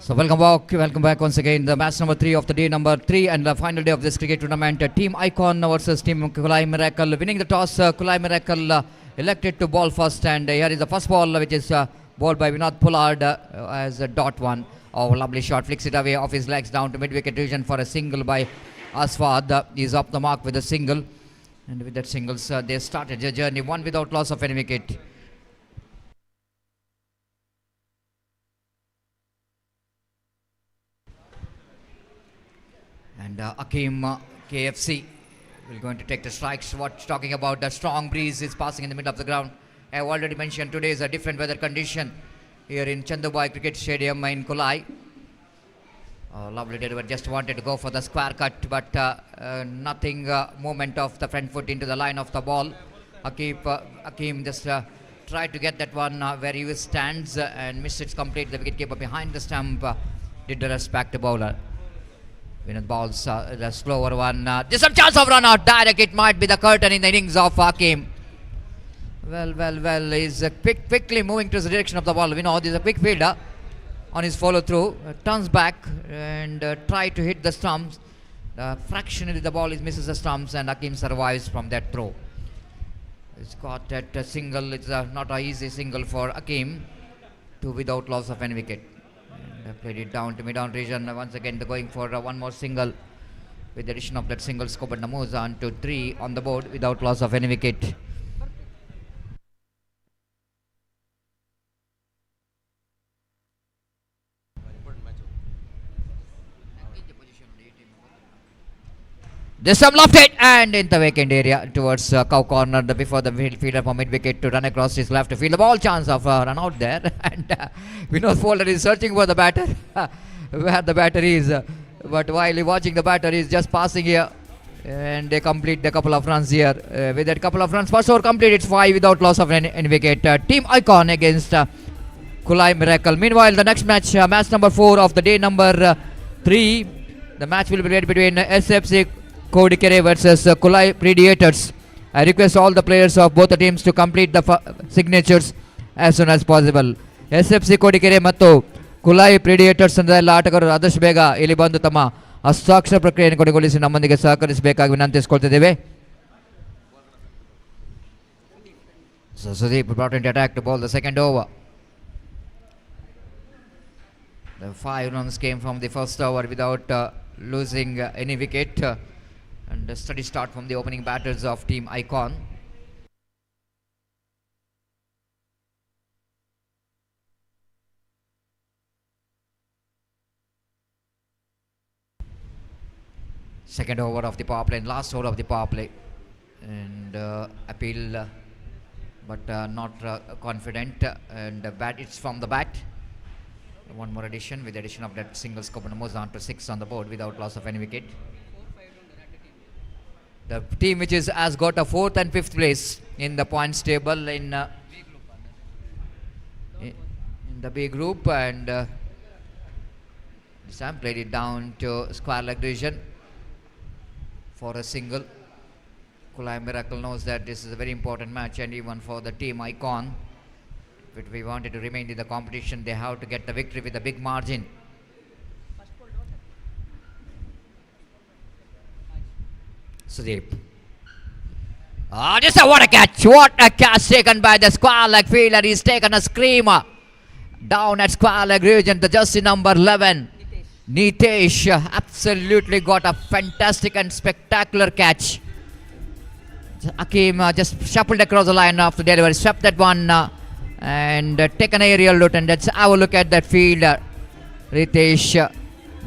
So welcome back once again. The match number 3 of the day number 3 and the final day of this cricket tournament. Team Icon versus Team Kulai Miracle. Winning the toss, Kulai Miracle elected to ball first, and here is the first ball which is bowled by Vinod Pollard as a dot one. Oh, lovely shot, flicks it away off his legs down to mid-wicket region for a single by Aswad. He's up the mark with a single, and with that singles they started their journey, one without loss of any wicket. And Akim KFC will going to take the strikes. What's talking about the strong breeze is passing in the middle of the ground. I have already mentioned today is a different weather condition here in Chandubai Cricket Stadium in Kulai. Lovely delivery, just wanted to go for the square cut, but nothing movement of the front foot into the line of the ball. Akim just tried to get that one where he stands and missed it completely. The wicketkeeper behind the stump did the respect the bowler. Winner balls the slower one. There's some chance of run out. Direct, it might be the curtain in the innings of Akim. Well, he's quickly moving to the direction of the ball. We know there's a quick fielder on his follow through. Turns back and try to hit the stumps. Fractionally the ball misses the stumps, and Akim survives from that throw. He's got that single. It's not an easy single for Akim. Two without loss of any wicket. Played it down to mid-on region. Once again they're going for one more single. With the addition of that single, scope and moves on to 3 on the board without loss of any wicket. There's some left hit and in the vacant area towards cow corner before the fielder from mid-wicket to run across his left field. The ball chance of run out there, and Vinod Folder is searching for the batter where the batter is, but while he watching the batter is just passing here, and they complete the couple of runs here. With that couple of runs, first over complete, it's 5 without loss of any wicket. Team Icon against Kulai Miracle. Meanwhile, the next match, match number 4 of the day number 3, the match will be played between SFC Kodikere versus Kulai Predators. I request all the players of both the teams to complete the signatures as soon as possible. SFC Kodikere ಮತ್ತು ಕುಲಾಯಿ ಪ್ರಿಡಿಯೇಟರ್ಸ್ ಅಂದ್ರೆ ಎಲ್ಲ ಆಟಗಾರರು ಆದಷ್ಟು ಬೇಗ ಇಲ್ಲಿ ಬಂದು ತಮ್ಮ ಹಸ್ತಾಕ್ಷರ ಪ್ರಕ್ರಿಯೆಯನ್ನು ಕೊನೆಗೊಳಿಸಿ ನಮ್ಮೊಂದಿಗೆ ಸಹಕರಿಸಬೇಕಾಗಿ ವಿನಂತಿಸಿಕೊಳ್ತಿದ್ದೇವೆ. So Sudeep brought into attack to bowl the second over. The 5 runs came from the first over without losing any wicket. And a steady start from the opening batters of Team Icon. Second over of the power play and last over of the power play. And appeal, but not confident. And it's from the bat. One more addition with the addition of that single scope and moves on to 6 on the board without loss of any wicket. The team which has got a 4th and 5th place in the points table in the B group, and Sam played it down to square leg region for a single. Kulai Miracle knows that this is a very important match, and even for the team Icon, if we wanted to remain in the competition, they have to get the victory with a big margin. Sudeep. This is what a catch! What a catch taken by the square leg fielder. He's taken a screamer down at square leg region. The jersey number 11, Nitesh, absolutely got a fantastic and spectacular catch. Akim just shuffled across the line after delivery, swept that one and taken an aerial look. And let's have a look at that fielder. Ritesh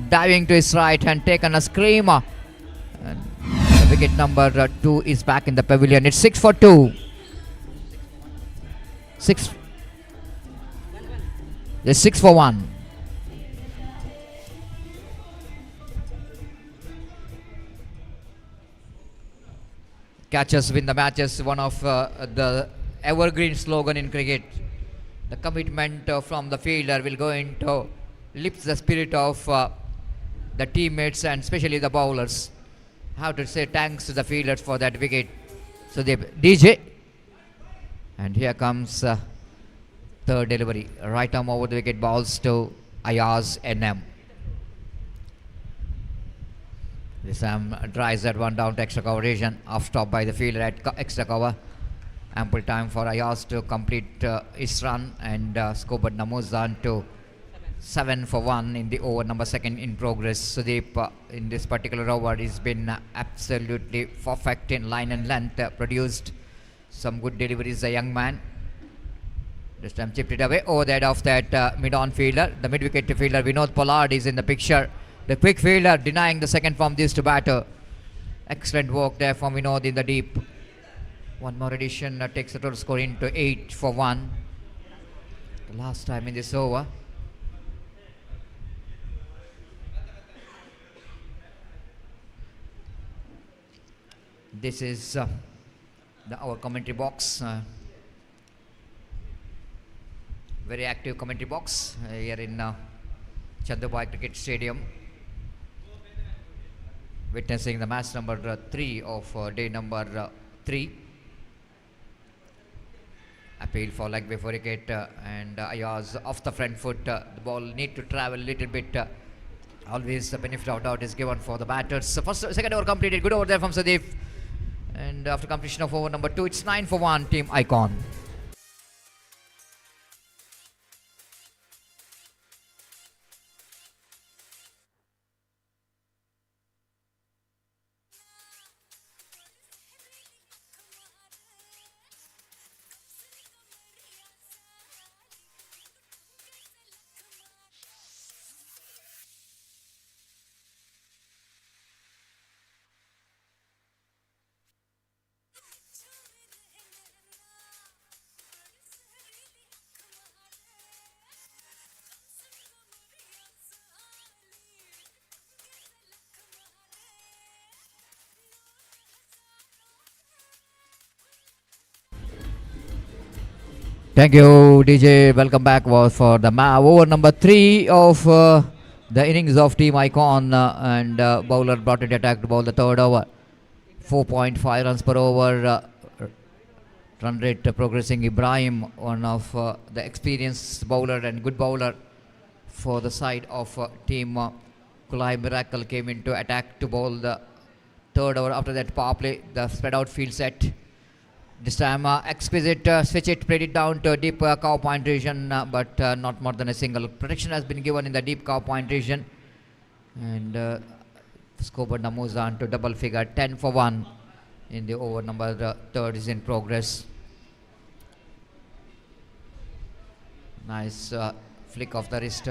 diving to his right and taken a screamer. And wicket number 2 is back in the pavilion. It's 6 for 2. 6. It's 6 for 1. Catches win the matches, one of the evergreen slogan in cricket. The commitment from the fielder will go into lifts the spirit of the teammates and especially the bowlers. Have to say thanks to the fielders for that wicket. So they DJ, and here comes third delivery. Right arm over the wicket, balls to Ayaz NM. Sam drives that one down to extra cover region, off stop by the fielder at extra cover. Ample time for Ayaz to complete his run, and Skobad Namuzan to 7 for 1 in the over number 2 in progress. Sudeep in this particular over has been absolutely perfect in line and length, produced some good deliveries, a young man. This time chipped it away over the head of that mid-on fielder. The mid-wicket fielder Vinod Pollard is in the picture. The quick fielder denying the second from this to batter. Excellent work there from Vinod in the deep. One more addition takes the total score into 8 for 1. The last time in this over. This is our commentary box. Very active commentary box here in Chandrabai Cricket Stadium. Witnessing the match number 3 of day number 3. Appeal for leg before wicket and Ayaz off the front foot. The ball need to travel a little bit. Always the benefit of doubt is given for the batters. So second over completed. Good over there from Sudeep. And after completion of over number 2, it's 9 for 1, Team Icon. Thank you, DJ. Welcome back for the over number 3 of the innings of Team Icon, and bowler brought in attack to bowl the third over. 4.5 runs per over. Run rate progressing. Ibrahim, one of the experienced bowler and good bowler for the side of Team Kulai Miracle, came into attack to bowl the third over. After that power play, the spread out field set. This time exquisite switch it, played it down to deep cow point region, but not more than a single. Protection has been given in the deep cow point region, and Skobad Namuzan to double figure. 10 for 1 in the over number 3 is in progress. Nice flick of the wrist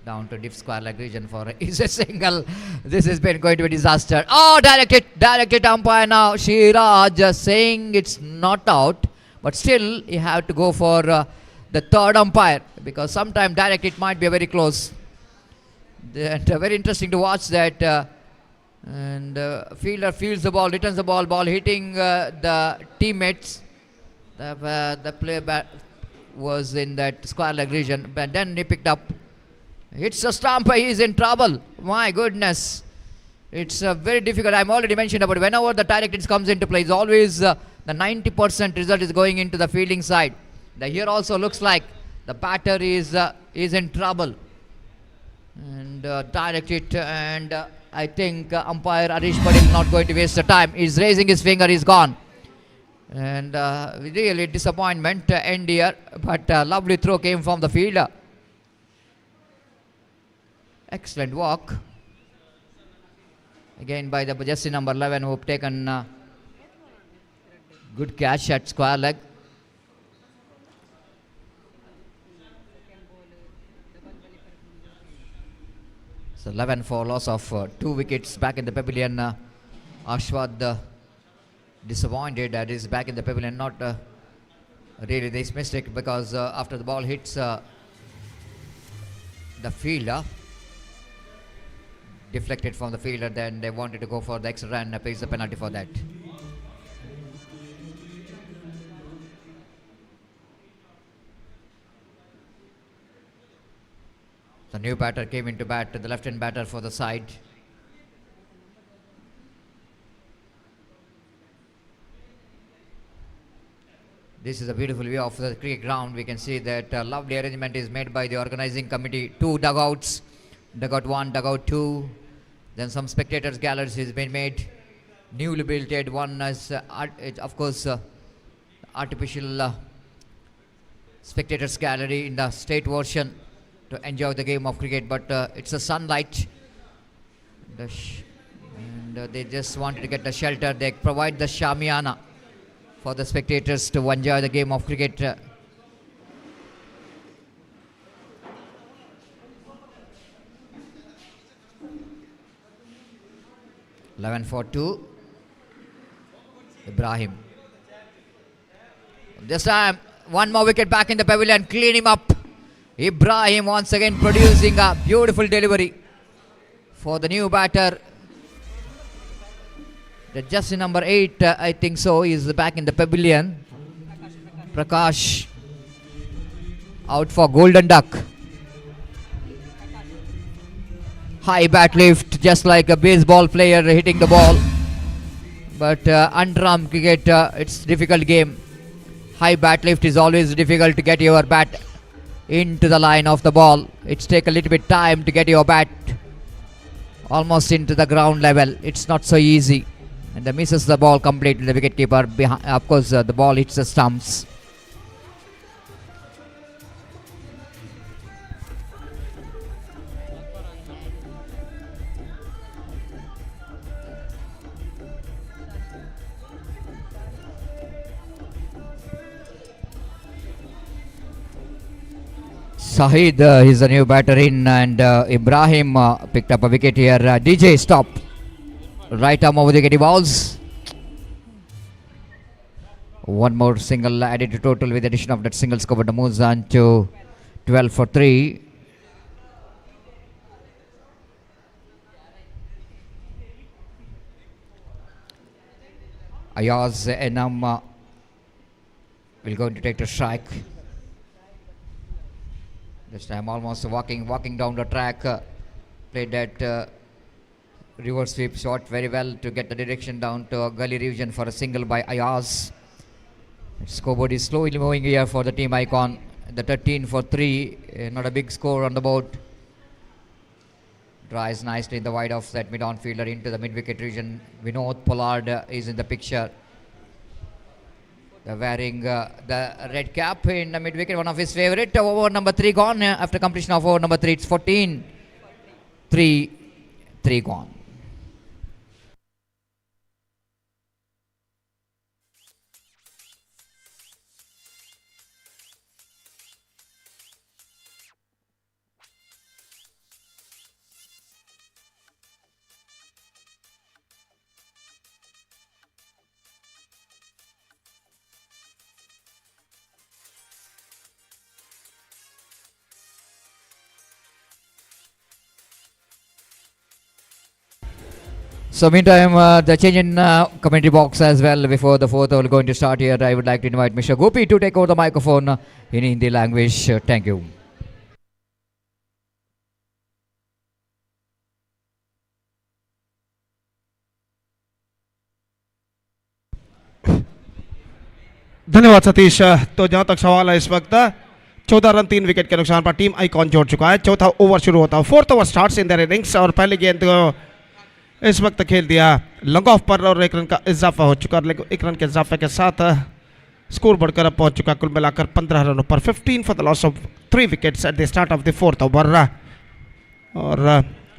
down to deep square leg region for is a single. This has been going to be a disaster. Oh, directed umpire now. Shiraj just saying it's not out, but still you have to go for the third umpire, because sometimes direct it might be very close. And very interesting to watch that. And fielder fields the ball, returns the ball hitting the teammates. The was in that square leg region, but then he picked up. It's a stump. He's in trouble. My goodness. It's very difficult. I'm already mentioned about whenever the direct hits comes into play, it's always the 90% result is going into the fielding side. Here also looks like the batter is in trouble. And direct hit, and I think umpire Arish Padil not going to waste the time. He's raising his finger. He's gone. And really disappointment end here, but lovely throw came from the fielder. Excellent walk. Again by the jersey number 11 who have taken good catch at square leg. So 11 for loss of 2 wickets back in the pavilion. Ashwad disappointed that is back in the pavilion. Not really this mistake, because after the ball hits the fielder, deflected from the fielder, then they wanted to go for the extra run, pays the penalty for that. The new batter came into bat, the left-hand batter for the side. This is a beautiful view of the cricket ground. We can see that lovely arrangement is made by the organizing committee. 2 dugouts, dugout 1, dugout 2. Then some spectators galleries has been made. Newly built one as of course artificial spectators gallery in the state version to enjoy the game of cricket, but it's a sunlight. And they just wanted to get the shelter. They provide the shamiana for the spectators to enjoy the game of cricket. 11 for 2. Ibrahim. This time, one more wicket back in the pavilion. Clean him up. Ibrahim once again producing a beautiful delivery for the new batter. The jersey number 8, I think so, is back in the pavilion. Prakash out for Golden Duck. High bat lift, just like a baseball player hitting the ball. But underarm cricket, it's a difficult game. High bat lift is always difficult to get your bat into the line of the ball. It's take a little bit time to get your bat almost into the ground level. It's not so easy. And the misses the ball completely. The wicket keeper behind. Of course, the ball hits the stumps. Sahid is the new batter in, and Ibrahim picked up a wicket here. DJ, stop. Right arm over the wicket balls. One more single added to total with the addition of that single score, but moves on to 12 for 3. Ayaz Enam will go to take the strike. This time almost walking down the track. Played that reverse sweep shot very well to get the direction down to a gully region for a single by Ayaz. Scoreboard is slowly moving here for the team icon. The 13 for 3, not a big score on the board. Drives nicely in the wide of that mid-on fielder into the mid-wicket region. Vinod Pollard is in the picture. They're wearing the red cap in the mid-wicket, one of his favourite. Over number 3 gone after completion of over number 3. It's 14. 3 gone. So meantime, the change in commentary box as well before the fourth over going to start here. I would like to invite Mr. Gopi to take over the microphone in Hindi language. Thank you. धन्यवाद सतीश। तो जहां तक सवाल है इस वक्त 14 run 3 wicket के नुकसान पर टीम आइकॉन जोड़ चुका है। चौथा ओवर शुरू होता है, fourth over starts in their innings और पहले गेंद को इस वक्त खेल दिया लॉन्ग ऑफ पर और 1 रन का इजाफा हो चुका है। लेकिन 1 रन के इजाफे के साथ स्कोर बढ़कर अब पहुंच चुका कुल मिलाकर 15 रनों पर 15 for the loss of 3 wickets at the start of the fourth over. और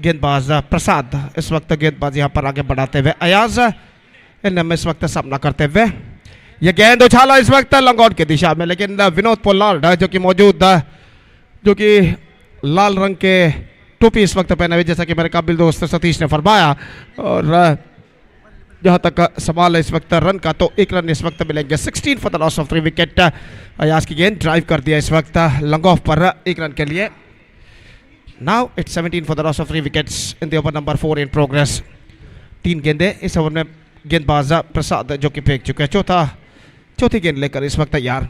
गेंदबाज प्रसाद इस वक्त गेंदबाज यहाँ पर आगे बढ़ाते हुए अयाज इन्हें इस वक्त सामना करते हुए ये गेंद उछाला इस वक्त लॉन्ग आउट की दिशा में, लेकिन विनोद पोलार्ड जो कि मौजूद जो कि लाल रंग के टोपी इस वक्त पहने हुए जैसा कि मेरे काबिल दोस्त सतीश ने फरमाया। और जहां तक सवाल है इस वक्त रन का तो 1 रन इस वक्त मिलेंगे। 16 for the loss of 3 wicket. Ayaz की गेंद ड्राइव कर दिया इस वक्त लॉन्ग ऑफ पर 1 रन के लिए। Now it's 17 for the loss of 3 wickets in the over number 4 in progress. 3 गेंदें इस ओवर में गेंदबाज प्रसाद जो कि फेंक चुके हैं। चौथी गेंद लेकर इस वक्त तैयार।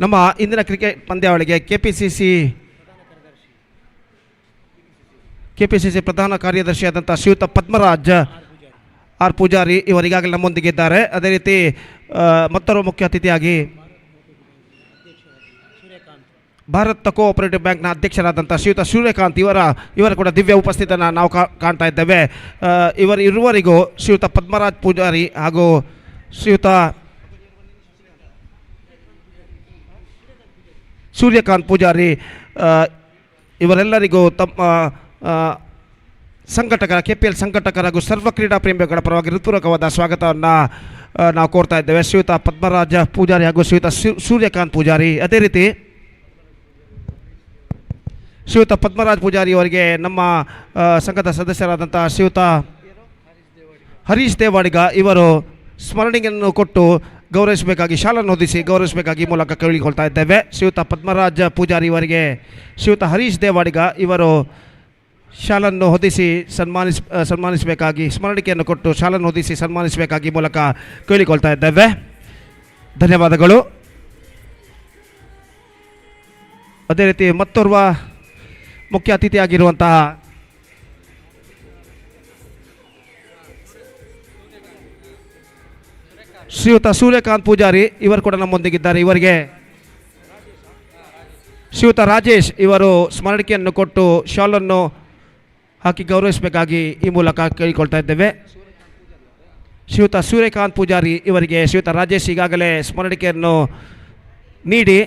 ನಮ್ಮ ಇಂದಿನ ಕ್ರಿಕೆಟ್ ಪಂದ್ಯಾವಳಿಗೆ ಕೆಪಿಸಿಸಿ ಪ್ರಧಾನ ಕಾರ್ಯದರ್ಶಿಯಾದಂಥ ಶ್ರೀಯುತ ಪದ್ಮರಾಜ್ ಆರ್ ಪೂಜಾರಿ ಇವರು ಈಗಾಗಲೇ ನಮ್ಮೊಂದಿಗಿದ್ದಾರೆ. ಅದೇ ರೀತಿ ಮತ್ತೊಬ್ಬ ಮುಖ್ಯ ಅತಿಥಿಯಾಗಿ ಭಾರತ ಕೋಆಪರೇಟಿವ್ ಬ್ಯಾಂಕ್ನ ಅಧ್ಯಕ್ಷರಾದಂಥ ಶ್ರೀಯುತ ಸೂರ್ಯಕಾಂತ್ ಇವರ ಕೂಡ ದಿವ್ಯ ಉಪಸ್ಥಿತಿಯನ್ನು ನಾವು ಕಾಣ್ತಾ ಇದ್ದೇವೆ. ಇರುವರಿಗೂ ಶ್ರೀಯುತ ಪದ್ಮರಾಜ್ ಪೂಜಾರಿ ಹಾಗೂ ಶ್ರೀಯುತ ಸೂರ್ಯಕಾಂತ್ ಪೂಜಾರಿ ಇವರೆಲ್ಲರಿಗೂ ತಮ್ಮ ಸಂಘಟಕರ KPL ಸಂಘಟಕರ ಹಾಗೂ ಸರ್ವ ಕ್ರೀಡಾ ಪ್ರೇಮಿಗಳ ಪರವಾಗಿ ಹೃತ್ಪೂರ್ವಕವಾದ ಸ್ವಾಗತವನ್ನು ನಾವು ಕೋರ್ತಾ ಇದ್ದೇವೆ. ಶ್ರೀಯುತ ಪದ್ಮರಾಜ ಪೂಜಾರಿ ಹಾಗೂ ಶ್ರೀಯುತ ಸೂರ್ಯಕಾಂತ್ ಪೂಜಾರಿ. ಅದೇ ರೀತಿ ಶ್ರೀಯುತ ಪದ್ಮರಾಜ್ ಪೂಜಾರಿ ಅವರಿಗೆ ನಮ್ಮ ಸಂಘದ ಸದಸ್ಯರಾದಂಥ ಶ್ರೀಯುತ ಹರೀಶ್ ದೇವಾಡಿಗ ಇವರು ಸ್ಮರಣೆಯನ್ನು ಕೊಟ್ಟು ಗೌರವಿಸಬೇಕಾಗಿ ಶಾಲನ್ನು ಹೊದಿಸಿ ಗೌರವಿಸಬೇಕಾಗಿ ಮೂಲಕ ಕೇಳಿಕೊಳ್ತಾ ಇದ್ದೇವೆ. ಶ್ರೀಯುತ ಪದ್ಮರಾಜ ಪೂಜಾರಿ ಇವರಿಗೆ ಶ್ರೀಯುತ ಹರೀಶ್ ದೇವಾಡಿಗ ಇವರು ಶಾಲನ್ನು ಹೊದಿಸಿ ಸನ್ಮಾನಿಸಬೇಕಾಗಿ ಸ್ಮರಣಿಕೆಯನ್ನು ಕೊಟ್ಟು ಶಾಲನ್ನು ಹೊದಿಸಿ ಸನ್ಮಾನಿಸಬೇಕಾಗಿ ಮೂಲಕ ಕೇಳಿಕೊಳ್ತಾ ಇದ್ದೇವೆ. ಧನ್ಯವಾದಗಳು. ಅದೇ ರೀತಿ ಮತ್ತೋರ್ವ ಮುಖ್ಯ ಅತಿಥಿಯಾಗಿರುವಂತಹ ಶ್ರೀಯುತ ಸೂರ್ಯಕಾಂತ್ ಪೂಜಾರಿ ಇವರು ಕೂಡ ನಮ್ಮೊಂದಿಗಿದ್ದಾರೆ. ಇವರಿಗೆ ಶ್ರೀಯುತ ರಾಜೇಶ್ ಇವರು ಸ್ಮರಣಿಕೆಯನ್ನು ಕೊಟ್ಟು ಶಾಲನ್ನು ಹಾಕಿ ಗೌರವಿಸಬೇಕಾಗಿ ಈ ಮೂಲಕ ಕೇಳಿಕೊಳ್ತಾ ಇದ್ದೇವೆ. ಶ್ರೀಯುತ ಸೂರ್ಯಕಾಂತ್ ಪೂಜಾರಿ ಇವರಿಗೆ ಶ್ರೀಯುತ ರಾಜೇಶ್ ಈಗಾಗಲೇ ಸ್ಮರಣಿಕೆಯನ್ನು ನೀಡಿ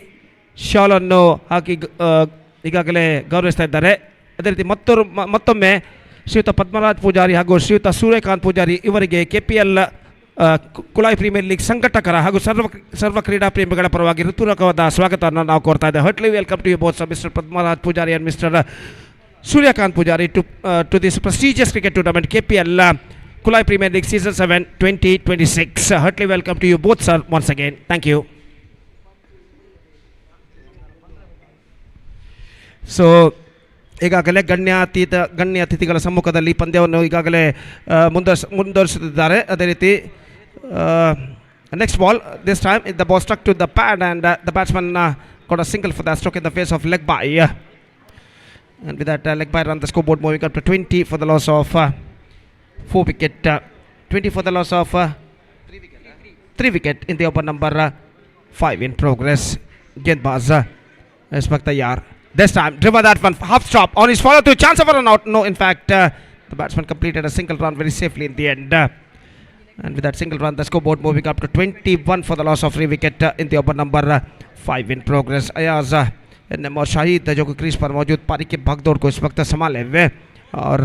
ಶಾಲನ್ನು ಹಾಕಿ ಈಗಾಗಲೇ ಗೌರವಿಸ್ತಾ ಇದ್ದಾರೆ. ಅದೇ ರೀತಿ ಮತ್ತೊಮ್ಮೆ ಶ್ರೀಯುತ ಪದ್ಮರಾಜ್ ಪೂಜಾರಿ ಹಾಗೂ ಶ್ರೀಯುತ ಸೂರ್ಯಕಾಂತ್ ಪೂಜಾರಿ ಇವರಿಗೆ KPL ಕುಲಾಯ್ ಪ್ರೀಮಿಯರ್ ಲೀಗ್ ಸಂಘಟಕರ ಹಾಗೂ ಸರ್ವ ಕ್ರೀಡಾ ಪ್ರೇಮಿಗಳ ಪರವಾಗಿ ಹೃತ್ಪೂರ್ವಕವಾದ ಸ್ವಾಗತವನ್ನು ನಾವು ಕೋರ್ತಾ ಇದ್ದೇವೆ. Heartily welcome to you both mister Padmaraj Poojary and mister Suryakant Poojary to this prestigious cricket tournament KPL Kulai Premier League Season 7 2026. Heartily welcome to you both, sir, once again. Thank you. So ಈಗಾಗಲೇ ಗಣ್ಯ ಅತಿಥಿಗಳ ಸಮ್ಮುಖದಲ್ಲಿ ಪಂದ್ಯವನ್ನು ಈಗಾಗಲೇ ಮುಂದುವರಿಸುತ್ತಿದ್ದಾರೆ. ಅದೇ ರೀತಿ next ball, this time the ball struck to the pad and the batsman got a single for the stroke in the face of leg by. And with that leg by run the scoreboard moving up to 20 for the loss of 4 wicket. 20 for the loss of 3 wicket in the over number 5 in progress. Gendbaz is back tayar. This time driven that one half stop on his follow to chance of a run out. No, in fact the batsman completed a single run very safely in the end. And with that single run the scoreboard moving up to 21 for the loss of 3 wicket in the over number 5 in progress. Ayaz और शाहिद जो कि crease पर मौजूद पारी के भागदौड़ को इस वक्त संभाले हुए और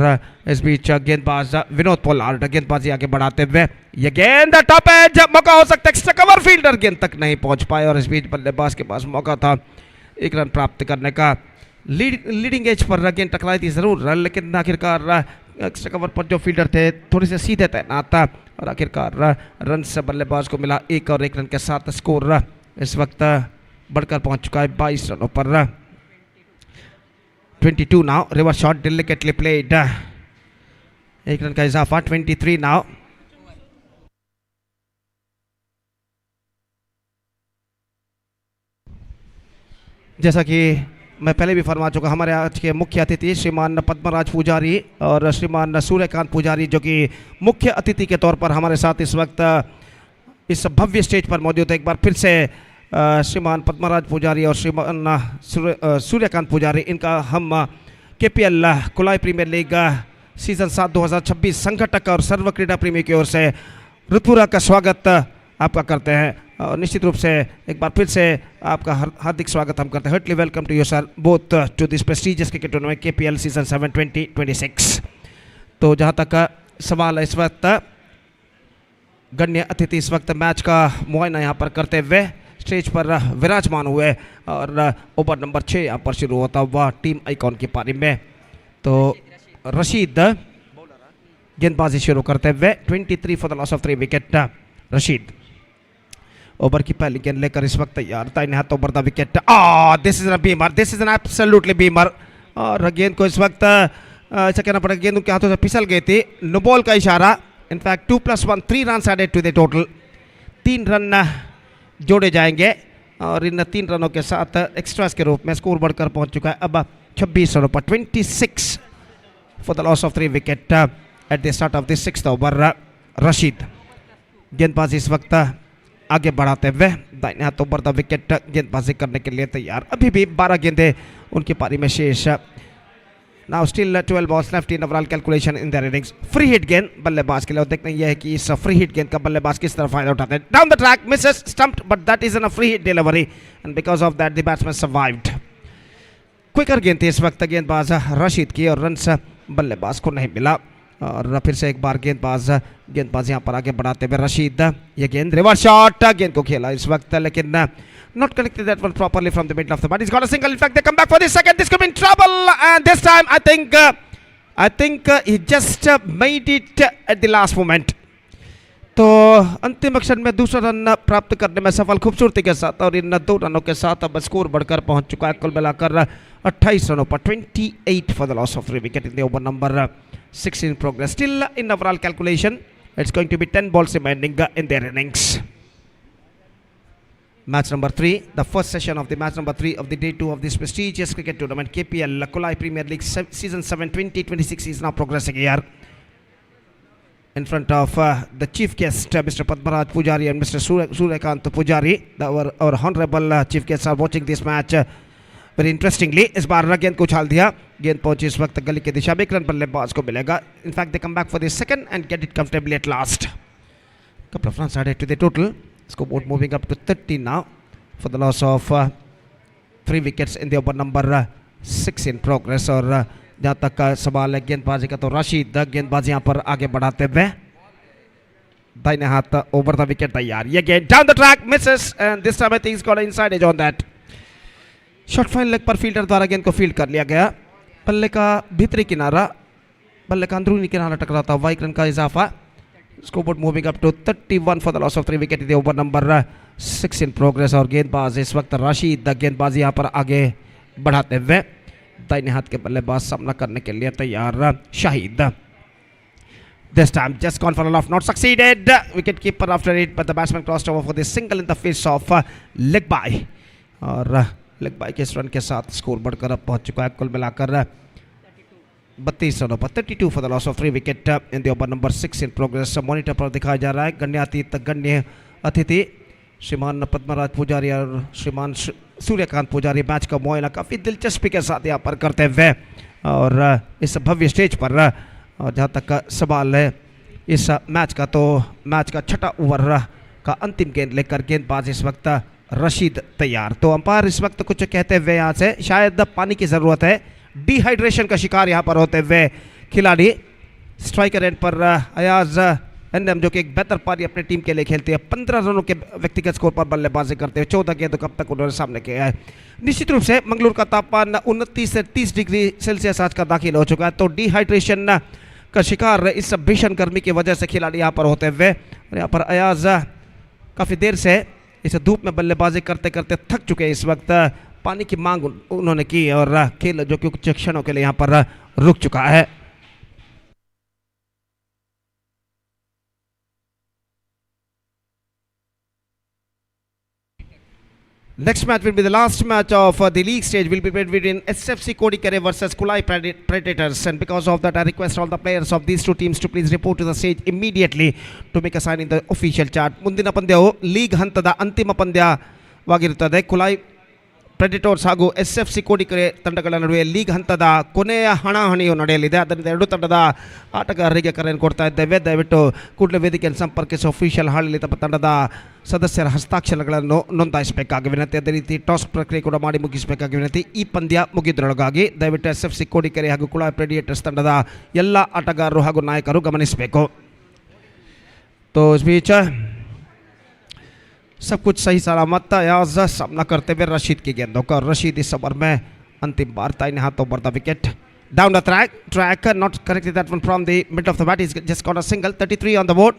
इस बीच गेंदबाज विनोद पोलार्ड गेंदबाजी आगे बढ़ाते हुए ये गेंद टॉप एज मौका हो सकता है, एक्स्ट्रा कवर फील्डर गेंद तक नहीं पहुंच पाए और इस बीच बल्लेबाज के पास मौका था 1 रन प्राप्त करने का. लीडिंग एज पर गेंद टकराई थी ज़रूर, लेकिन आखिरकार एक्स्ट्रा कवर पर जो फील्डर थे थोड़ी से सीधे तैनात था और आखिरकार रन से बल्लेबाज को मिला 1 और 1 रन के साथ स्कोर इस वक्त बढ़कर पहुंच चुका है 22 रनों पर। 22 now, reverse shot delicately played, 1 run का इजाफा, 23 नाउ। जैसा कि मैं पहले भी फरमा चुका, हमारे आज के मुख्य अतिथि श्रीमान पद्मराज पुजारी और श्रीमान सूर्यकांत पुजारी जो कि मुख्य अतिथि के तौर पर हमारे साथ इस वक्त इस भव्य स्टेज पर मौजूद है। एक बार फिर से श्रीमान पद्मराज पुजारी और श्रीमान सूर्यकांत पुजारी, इनका हम KPL Kulai premiere league season 7 2026 संगठक और सर्व क्रीडा प्रेमी की ओर से ऋतुरा का स्वागत आपका करते हैं। और निश्चित रूप से एक बार फिर से आपका हार्दिक स्वागत हम करते हैं। Hartley welcome to you sir both to this prestigious cricket tournament KPL season 7 2026। तो जहां तक सवाल है, इस वक्त गण्य अतिथि इस वक्त मैच का मुआयना यहां पर करते हुए स्टेज पर विराजमान हुए और ओवर नंबर 6 यहाँ पर शुरू होता हुआ टीम आइकॉन की पारी में। तो रशीद गेंदबाजी शुरू करते हुए 23 for the loss of 3 wicket. Rashid over की पहली गेंद लेकर इस वक्त तैयार, दाहिने हाथ over the wicket. This is a Beamer, this is an absolutely Beamer. और गेंद को इस वक्त ऐसा कहना पड़ेगा गेंद उनके हाथों से फिसल गई थी। नो बॉल का इशारा। In fact 2+1 3 run added to the total. 3 run जोड़े जाएंगे और इन 3 रनों के साथ एक्स्ट्रास के रूप में स्कोर बढ़कर पहुंच चुका है अब 26 रनों पर। 26 for the loss of 3 wicket at the start of the 6th over. Rashid गेंदबाजी इस वक्त आगे बढ़ाते हुए दाहिने हाथ ओवर द विकेट गेंदबाजी करने के लिए तैयार। अभी भी 12 गेंदें उनकी पारी में शेष। Now still 12 balls left in overall calculation in their innings. Free hit गेंद बल्लेबाज के लिए, और देखना यह है कि इस फ्री हिट गेंद का बल्लेबाज किस तरह फायदा उठाते हैं। Down the track misses stumped but that is an free hit delivery and because of that the batsman survived. Quicker गेंद थी इस वक्त गेंदबाज रशीद की और रन्स बल्लेबाज को नहीं मिला। और फिर से एक बार गेंदबाज यहाँ पर आगे बढ़ाते हुए रशीद, ये गेंद रिवर्स शॉट, गेंद को खेला इस वक्त लेकिन not connected that one properly from the middle of the bat. He's got a single. In fact, they come back for the second. This could be in trouble, and this time I think he just made it at the last moment. तो अंतिम क्षण में दूसरा run प्राप्त करने में सफल खूबसूरती के साथ, और इन 2 रनों के साथ अब स्कोर बढ़कर पहुंच चुका है कुल मिलाकर 28 रनों पर। 28 for the loss of 3 wicket in the over number 6 in progress. Still in overall calculation, it's going to be 10 balls remaining in their innings. Match number 3, the first session of the match number 3 of the day 2 of this prestigious cricket tournament, KPL Kulai Premier League Season 7 2026 is now progressing here. In front of the chief guest, Mr. Padmaraj Pujari and Mr. Suryakant Pujari, our honorable chief guests are watching this match very interestingly. इस बार गेंद को उछाल दिया, गेंद पहुंची इस वक्त गली की दिशा में, 1 रन बल्लेबाज को मिलेगा। In fact, they come back for the second and get it comfortably at last. Couple of runs added to the total. Scoreboard moving up to 30 now for the loss of 3 wickets in the over number 6 in progress. और जहाँ तक का सवाल है गेंदबाजी का, तो रशीद गेंदबाजी यहाँ पर आगे बढ़ाते हुए दाहिने हाथ ओवर द विकेट तैयार। ये गेंद down the track Mrs and this time I think he's got an inside edge on that. Short fine leg पर फील्डर द्वारा गेंद को फील्ड कर लिया गया। बल्ले का भीतरी किनारा, बल्ले का अंदरूनी किनारा टकराता हुआ 1 रन का इजाफा। Scoreboard moving up to 31 for the loss of 3 wicket in the over number 6 in progress. और गेंदबाज इस वक्त रशीद गेंदबाजी यहाँ पर आगे बढ़ाते हुए दाहिने हाथ के बल्लेबाज सामना करने के लिए तैयार। Shahid this time just gone for a loft, not succeeded. Wicket keeper after it, but the batsman crossed over for the single in the face of leg by. और लेग बाय के इस रन के साथ स्कोर बढ़कर अब पहुंच चुका है कुल मिलाकर 32 रनों पर। 32 for the loss of 3 wicket in the over number 6 in progress. Monitor पर दिखाया जा रहा है गण्य अतिथि श्रीमान पद्मराज पुजारी और श्रीमान सूर्यकांत पुजारी मैच का मुआयना काफ़ी दिलचस्पी के साथ यहाँ पर करते हुए और इस भव्य स्टेज पर। और जहाँ तक का सवाल है इस मैच का, तो मैच का 6ठा ओवर का अंतिम गेंद लेकर गेंदबाज इस वक्त रशीद तैयार। तो अंपायर इस वक्त कुछ कहते हुए यहाँ से शायद पानी की ज़रूरत है, डिहाइड्रेशन का शिकार यहाँ पर होते हुए खिलाड़ी। स्ट्राइकर एंड पर अयाज एनएम जो कि एक बेहतर पारी अपनी टीम के लिए खेलते हैं, 15 रनों के व्यक्तिगत स्कोर पर बल्लेबाजी करते हुए 14 गेंदों कब तक उन्होंने सामने किया है। निश्चित रूप से मंगलूर का तापमान 29 से 30 डिग्री सेल्सियस आज का दाखिल हो चुका है, तो डिहाइड्रेशन का शिकार इस भीषण गर्मी की वजह से खिलाड़ी यहाँ पर होते हुए। और यहाँ पर अयाज काफ़ी देर से इस धूप में बल्लेबाजी करते करते थक चुके हैं इस वक्त। पानी की मांग उन्होंने की और खेल जो कि कुछ क्षणों के लिए यहाँ पर रुक चुका है। Next match will be the last match of the league stage. Will be played between SFC Kodikere versus Kulai Predators, and because of that I request all the players of these two teams to please report to the stage immediately to make a sign in the official chart. ಮುಂದಿನ ಪಂದ್ಯವು league ಹಂತದ ಅಂತಿಮ ಪಂದ್ಯವಾಗಿರುತ್ತದೆ. ಕುಲಾಯ್ ಪ್ರೆಡಿಟೋರ್ಸ್ ಹಾಗೂ SFC Kodikere ತಂಡಗಳ ನಡುವೆ league ಹಂತದ ಕೊನೆಯ ಹಣಾಹಣಿಯು ನಡೆಯಲಿದೆ. ಅದರಿಂದ ಎರಡು ತಂಡದ ಆಟಗಾರರಿಗೆ ಕರೆಯನ್ನು ಕೊಡ್ತಾ ಇದ್ದೇವೆ. ದಯವಿಟ್ಟು ಕೂಡಲೇ ವೇದಿಕೆಯನ್ನು ಸಂಪರ್ಕಿಸಿ ಅಫಿಷಿಯಲ್ ಹಾಳಲ್ಲಿ ತಮ್ಮ ತಂಡದ ಸದಸ್ಯರ ಹಸ್ತಾಕ್ಷರಗಳನ್ನು ನೋಂದಾಯಿಸಬೇಕಾಗಿ ವಿನಂತಿ. ಅದೇ ರೀತಿ ಟಾಸ್ ಪ್ರಕ್ರಿಯೆ ಕೂಡ ಮಾಡಿ ಮುಗಿಸಬೇಕಾಗಿ ವಿನಂತಿ. ಈ ಪಂದ್ಯ ಮುಗಿದ್ರೊಳಗಾಗಿ ದಯವಿಟ್ಟು SFC ಕೋಡಿಕೆರೆ ಹಾಗೂ ಕುಲಾಯ್ ಪ್ರೆಡಿಟರ್ಸ್ ತಂಡದ ಎಲ್ಲ ಆಟಗಾರರು ಹಾಗೂ ನಾಯಕರು ಗಮನಿಸಬೇಕು. तो इस बीच सब कुछ सही सलामत था। याज सामना करते हुए रशीद की गेंदों का। रशीद इस ओवर में अंतिम बार दाहिने हाथों पर the wicket down the track not corrected that one from the mid of the bat. He's just got a single. 33 on the board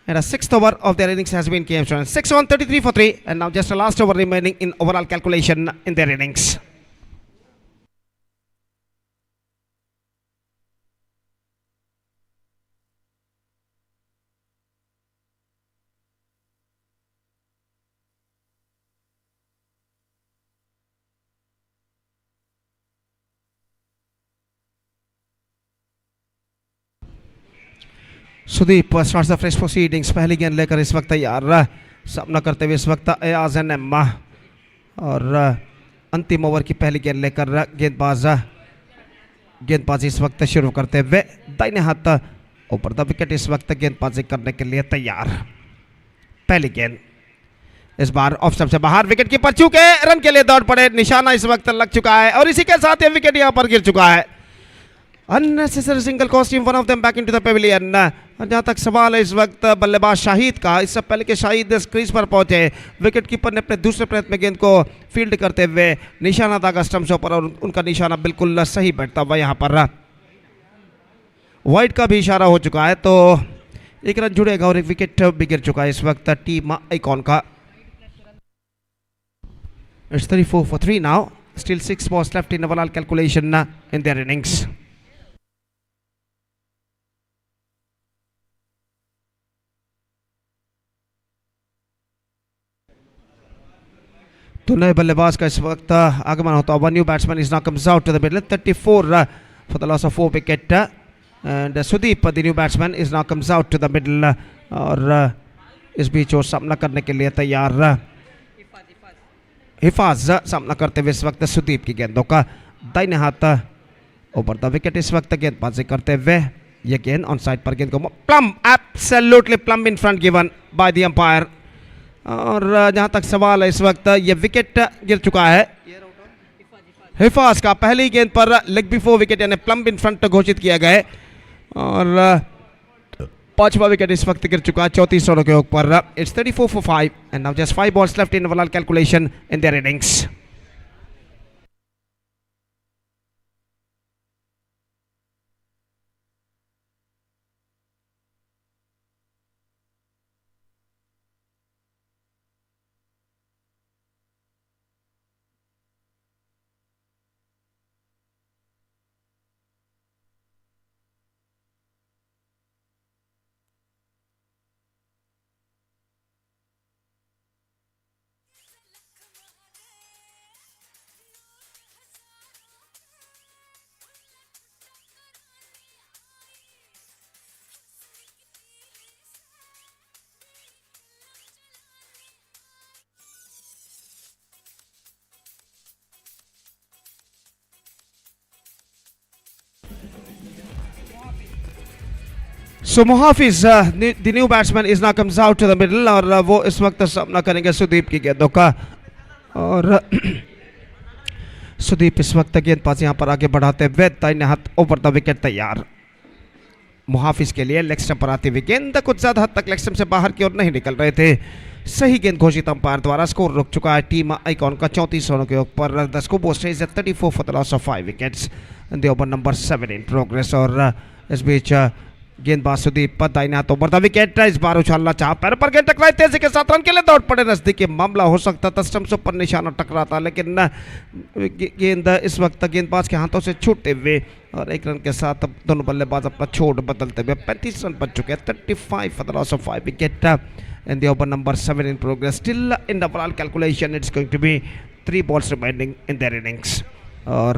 and a sixth over of their innings has been came 6-1, 33 for 3, and now just a last over remaining in overall calculation in their innings. Sudeep starts the fresh proceedings. पहली गेंद लेकर इस वक्त तैयार सामना करते हुए इस वक्त अयाज एम्मा, और अंतिम ओवर की पहली गेंद लेकर गेंदबाजी इस वक्त शुरू करते हुए दाहिने हाथ ऊपर द विकेट इस वक्त गेंदबाजी करने के लिए तैयार. पहली गेंद इस बार ऑफ स्टंप से बाहर. विकेट कीपर चूके रन के लिए दौड़ पड़े. निशाना इस वक्त लग चुका है और इसी के साथ ये विकेट यहाँ पर गिर चुका है. Unnecessary single cost him one of them back into the pavilion. जहाँ तक सवाल है इस वक्त बल्लेबाज शाहिद का, इससे पहले के शाहिद क्रीज पर पहुंचे, विकेट कीपर ने अपने दूसरे प्रयत्न में गेंद को फील्ड करते हुए निशाना दागा स्टंप्स पर, और उनका निशाना बिल्कुल सही बैठता हुआ यहाँ पर वाइड का भी इशारा हो चुका है. तो एक रन जुड़ेगा और एक विकेट भी गिर चुका है इस वक्त टीम आइकॉन का. It's 34 for 3 now. Still 6 balls left in overall calculation in their innings. तो नए बल्लेबाज का इस वक्त आगमन होता है. One new batsman is now comes out to the middle. 34 for the loss of 4 wicket, and Sudeep the new batsman is now comes out to the middle, और इस बीच वो सामना करने के लिए तैयार. हिफाज सामना करते हुए इस वक्त सुदीप की गेंदों का. दाहिने हाथ ऊपर द विकेट इस वक्त गेंदबाजी करते हुए ये गेंद ऑन साइड पर गेंद को plum, absolutely plumb in front given by the umpire. और जहां तक सवाल है इस वक्त ये विकेट गिर चुका है हिफाज का. पहली गेंद पर लेग बिफोर विकेट यानी प्लम इन फ्रंट घोषित किया गया है, और पांचवा विकेट इस वक्त गिर चुका है 34 रनों के ऊपर. It's 34 for 5 and now just 5 balls left in overall calculation in their innings. So Muhafiz, the new batsman is now comes out to the middle, और वो इस वक्त सामना करेंगे सुदीप की गेंदों का. और सुदीप इस वक्त गेंदबाज यहाँ पर आगे बढ़ाते हुए दाहिने हाथ ओवर द विकेट तैयार. मुहाफिज के लिए लेग स्टंप पर आती हुई गेंद कुछ ज्यादा हद तक लेग स्टंप से बाहर की ओर नहीं निकल रहे थे. सही गेंद घोषित अंपायर द्वारा. स्कोर रुक चुका है टीम आइकॉन का 34 रनों के ऊपर. The score board is 34 for the loss of 5 wickets. The over number 7 in progress. और इस बीच गेंदबाज सुदीप दाहिने हाथों पर विकेट। इस बार उछालना चाहा, पैर पर गेंद टकराई, तेजी के साथ रन के लिए दौड़ पड़े, नजदीकी मामला हो सकता था, स्टंप्स पर निशाना टकरा था, लेकिन गेंद इस वक्त गेंदबाज के हाथों से छूटते हुए और एक रन के साथ दोनों बल्लेबाज अपना छोड़ बदलते हुए 35 रन बन चुके हैं। 35 for the loss of 5 wicket in the over number 7 in progress. Still in the overall calculation, it's going to be 3 balls remaining in their innings. और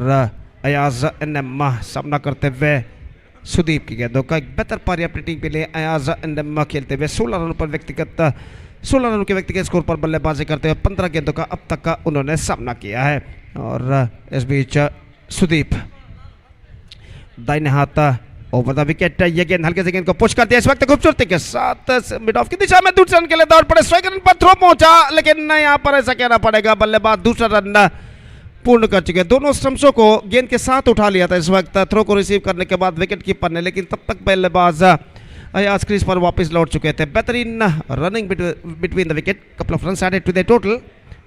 अयाज एनएम सामना करते हुए सुदीप की गेंदों का एक बेहतर पारी अपनी टीम के लिए। अयाज एनएम खेलते हुए 16 रनों पर 16 रनों के व्यक्तिगत स्कोर पर बल्लेबाजी करते हुए 15 गेंदों का अब तक का उन्होंने सामना किया है। और इस बीच सुदीप दाहिने हाथ ओवर द विकेट, ये गेंद हल्के से गेंद को पुश करती है इस वक्त खूबसूरती के साथ मिड ऑफ की दिशा में दूसरे रन के लिए दौड़ पड़े, स्ट्राइक रन पर थ्रो पहुंचा, लेकिन यहाँ पर ऐसा कहना पड़ेगा बल्लेबाज दूसरा रन पूर्ण कर चुके। दोनों स्टंप्सों को गेंद के साथ उठा लिया था इस वक्त थ्रो को रिसीव करने के बाद विकेट कीपर ने, लेकिन तब तक बल्लेबाज अयाज क्रीज पर वापस लौट चुके थे। बेहतरीन running between the wicket, couple of runs added to the total,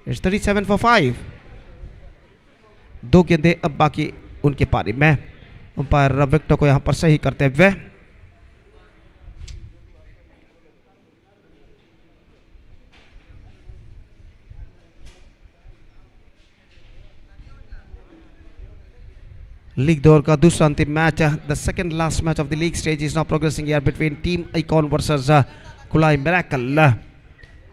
it's 37 for 5। 2 गेंदें अब बाकी उनकी पारी में। अंपायर विकेट को यहां पर सही करते हुए लीग दौर का दूसरा अंतिम match, the second last match of the league stage is now progressing here between Team Icon versus Kulai Miracle.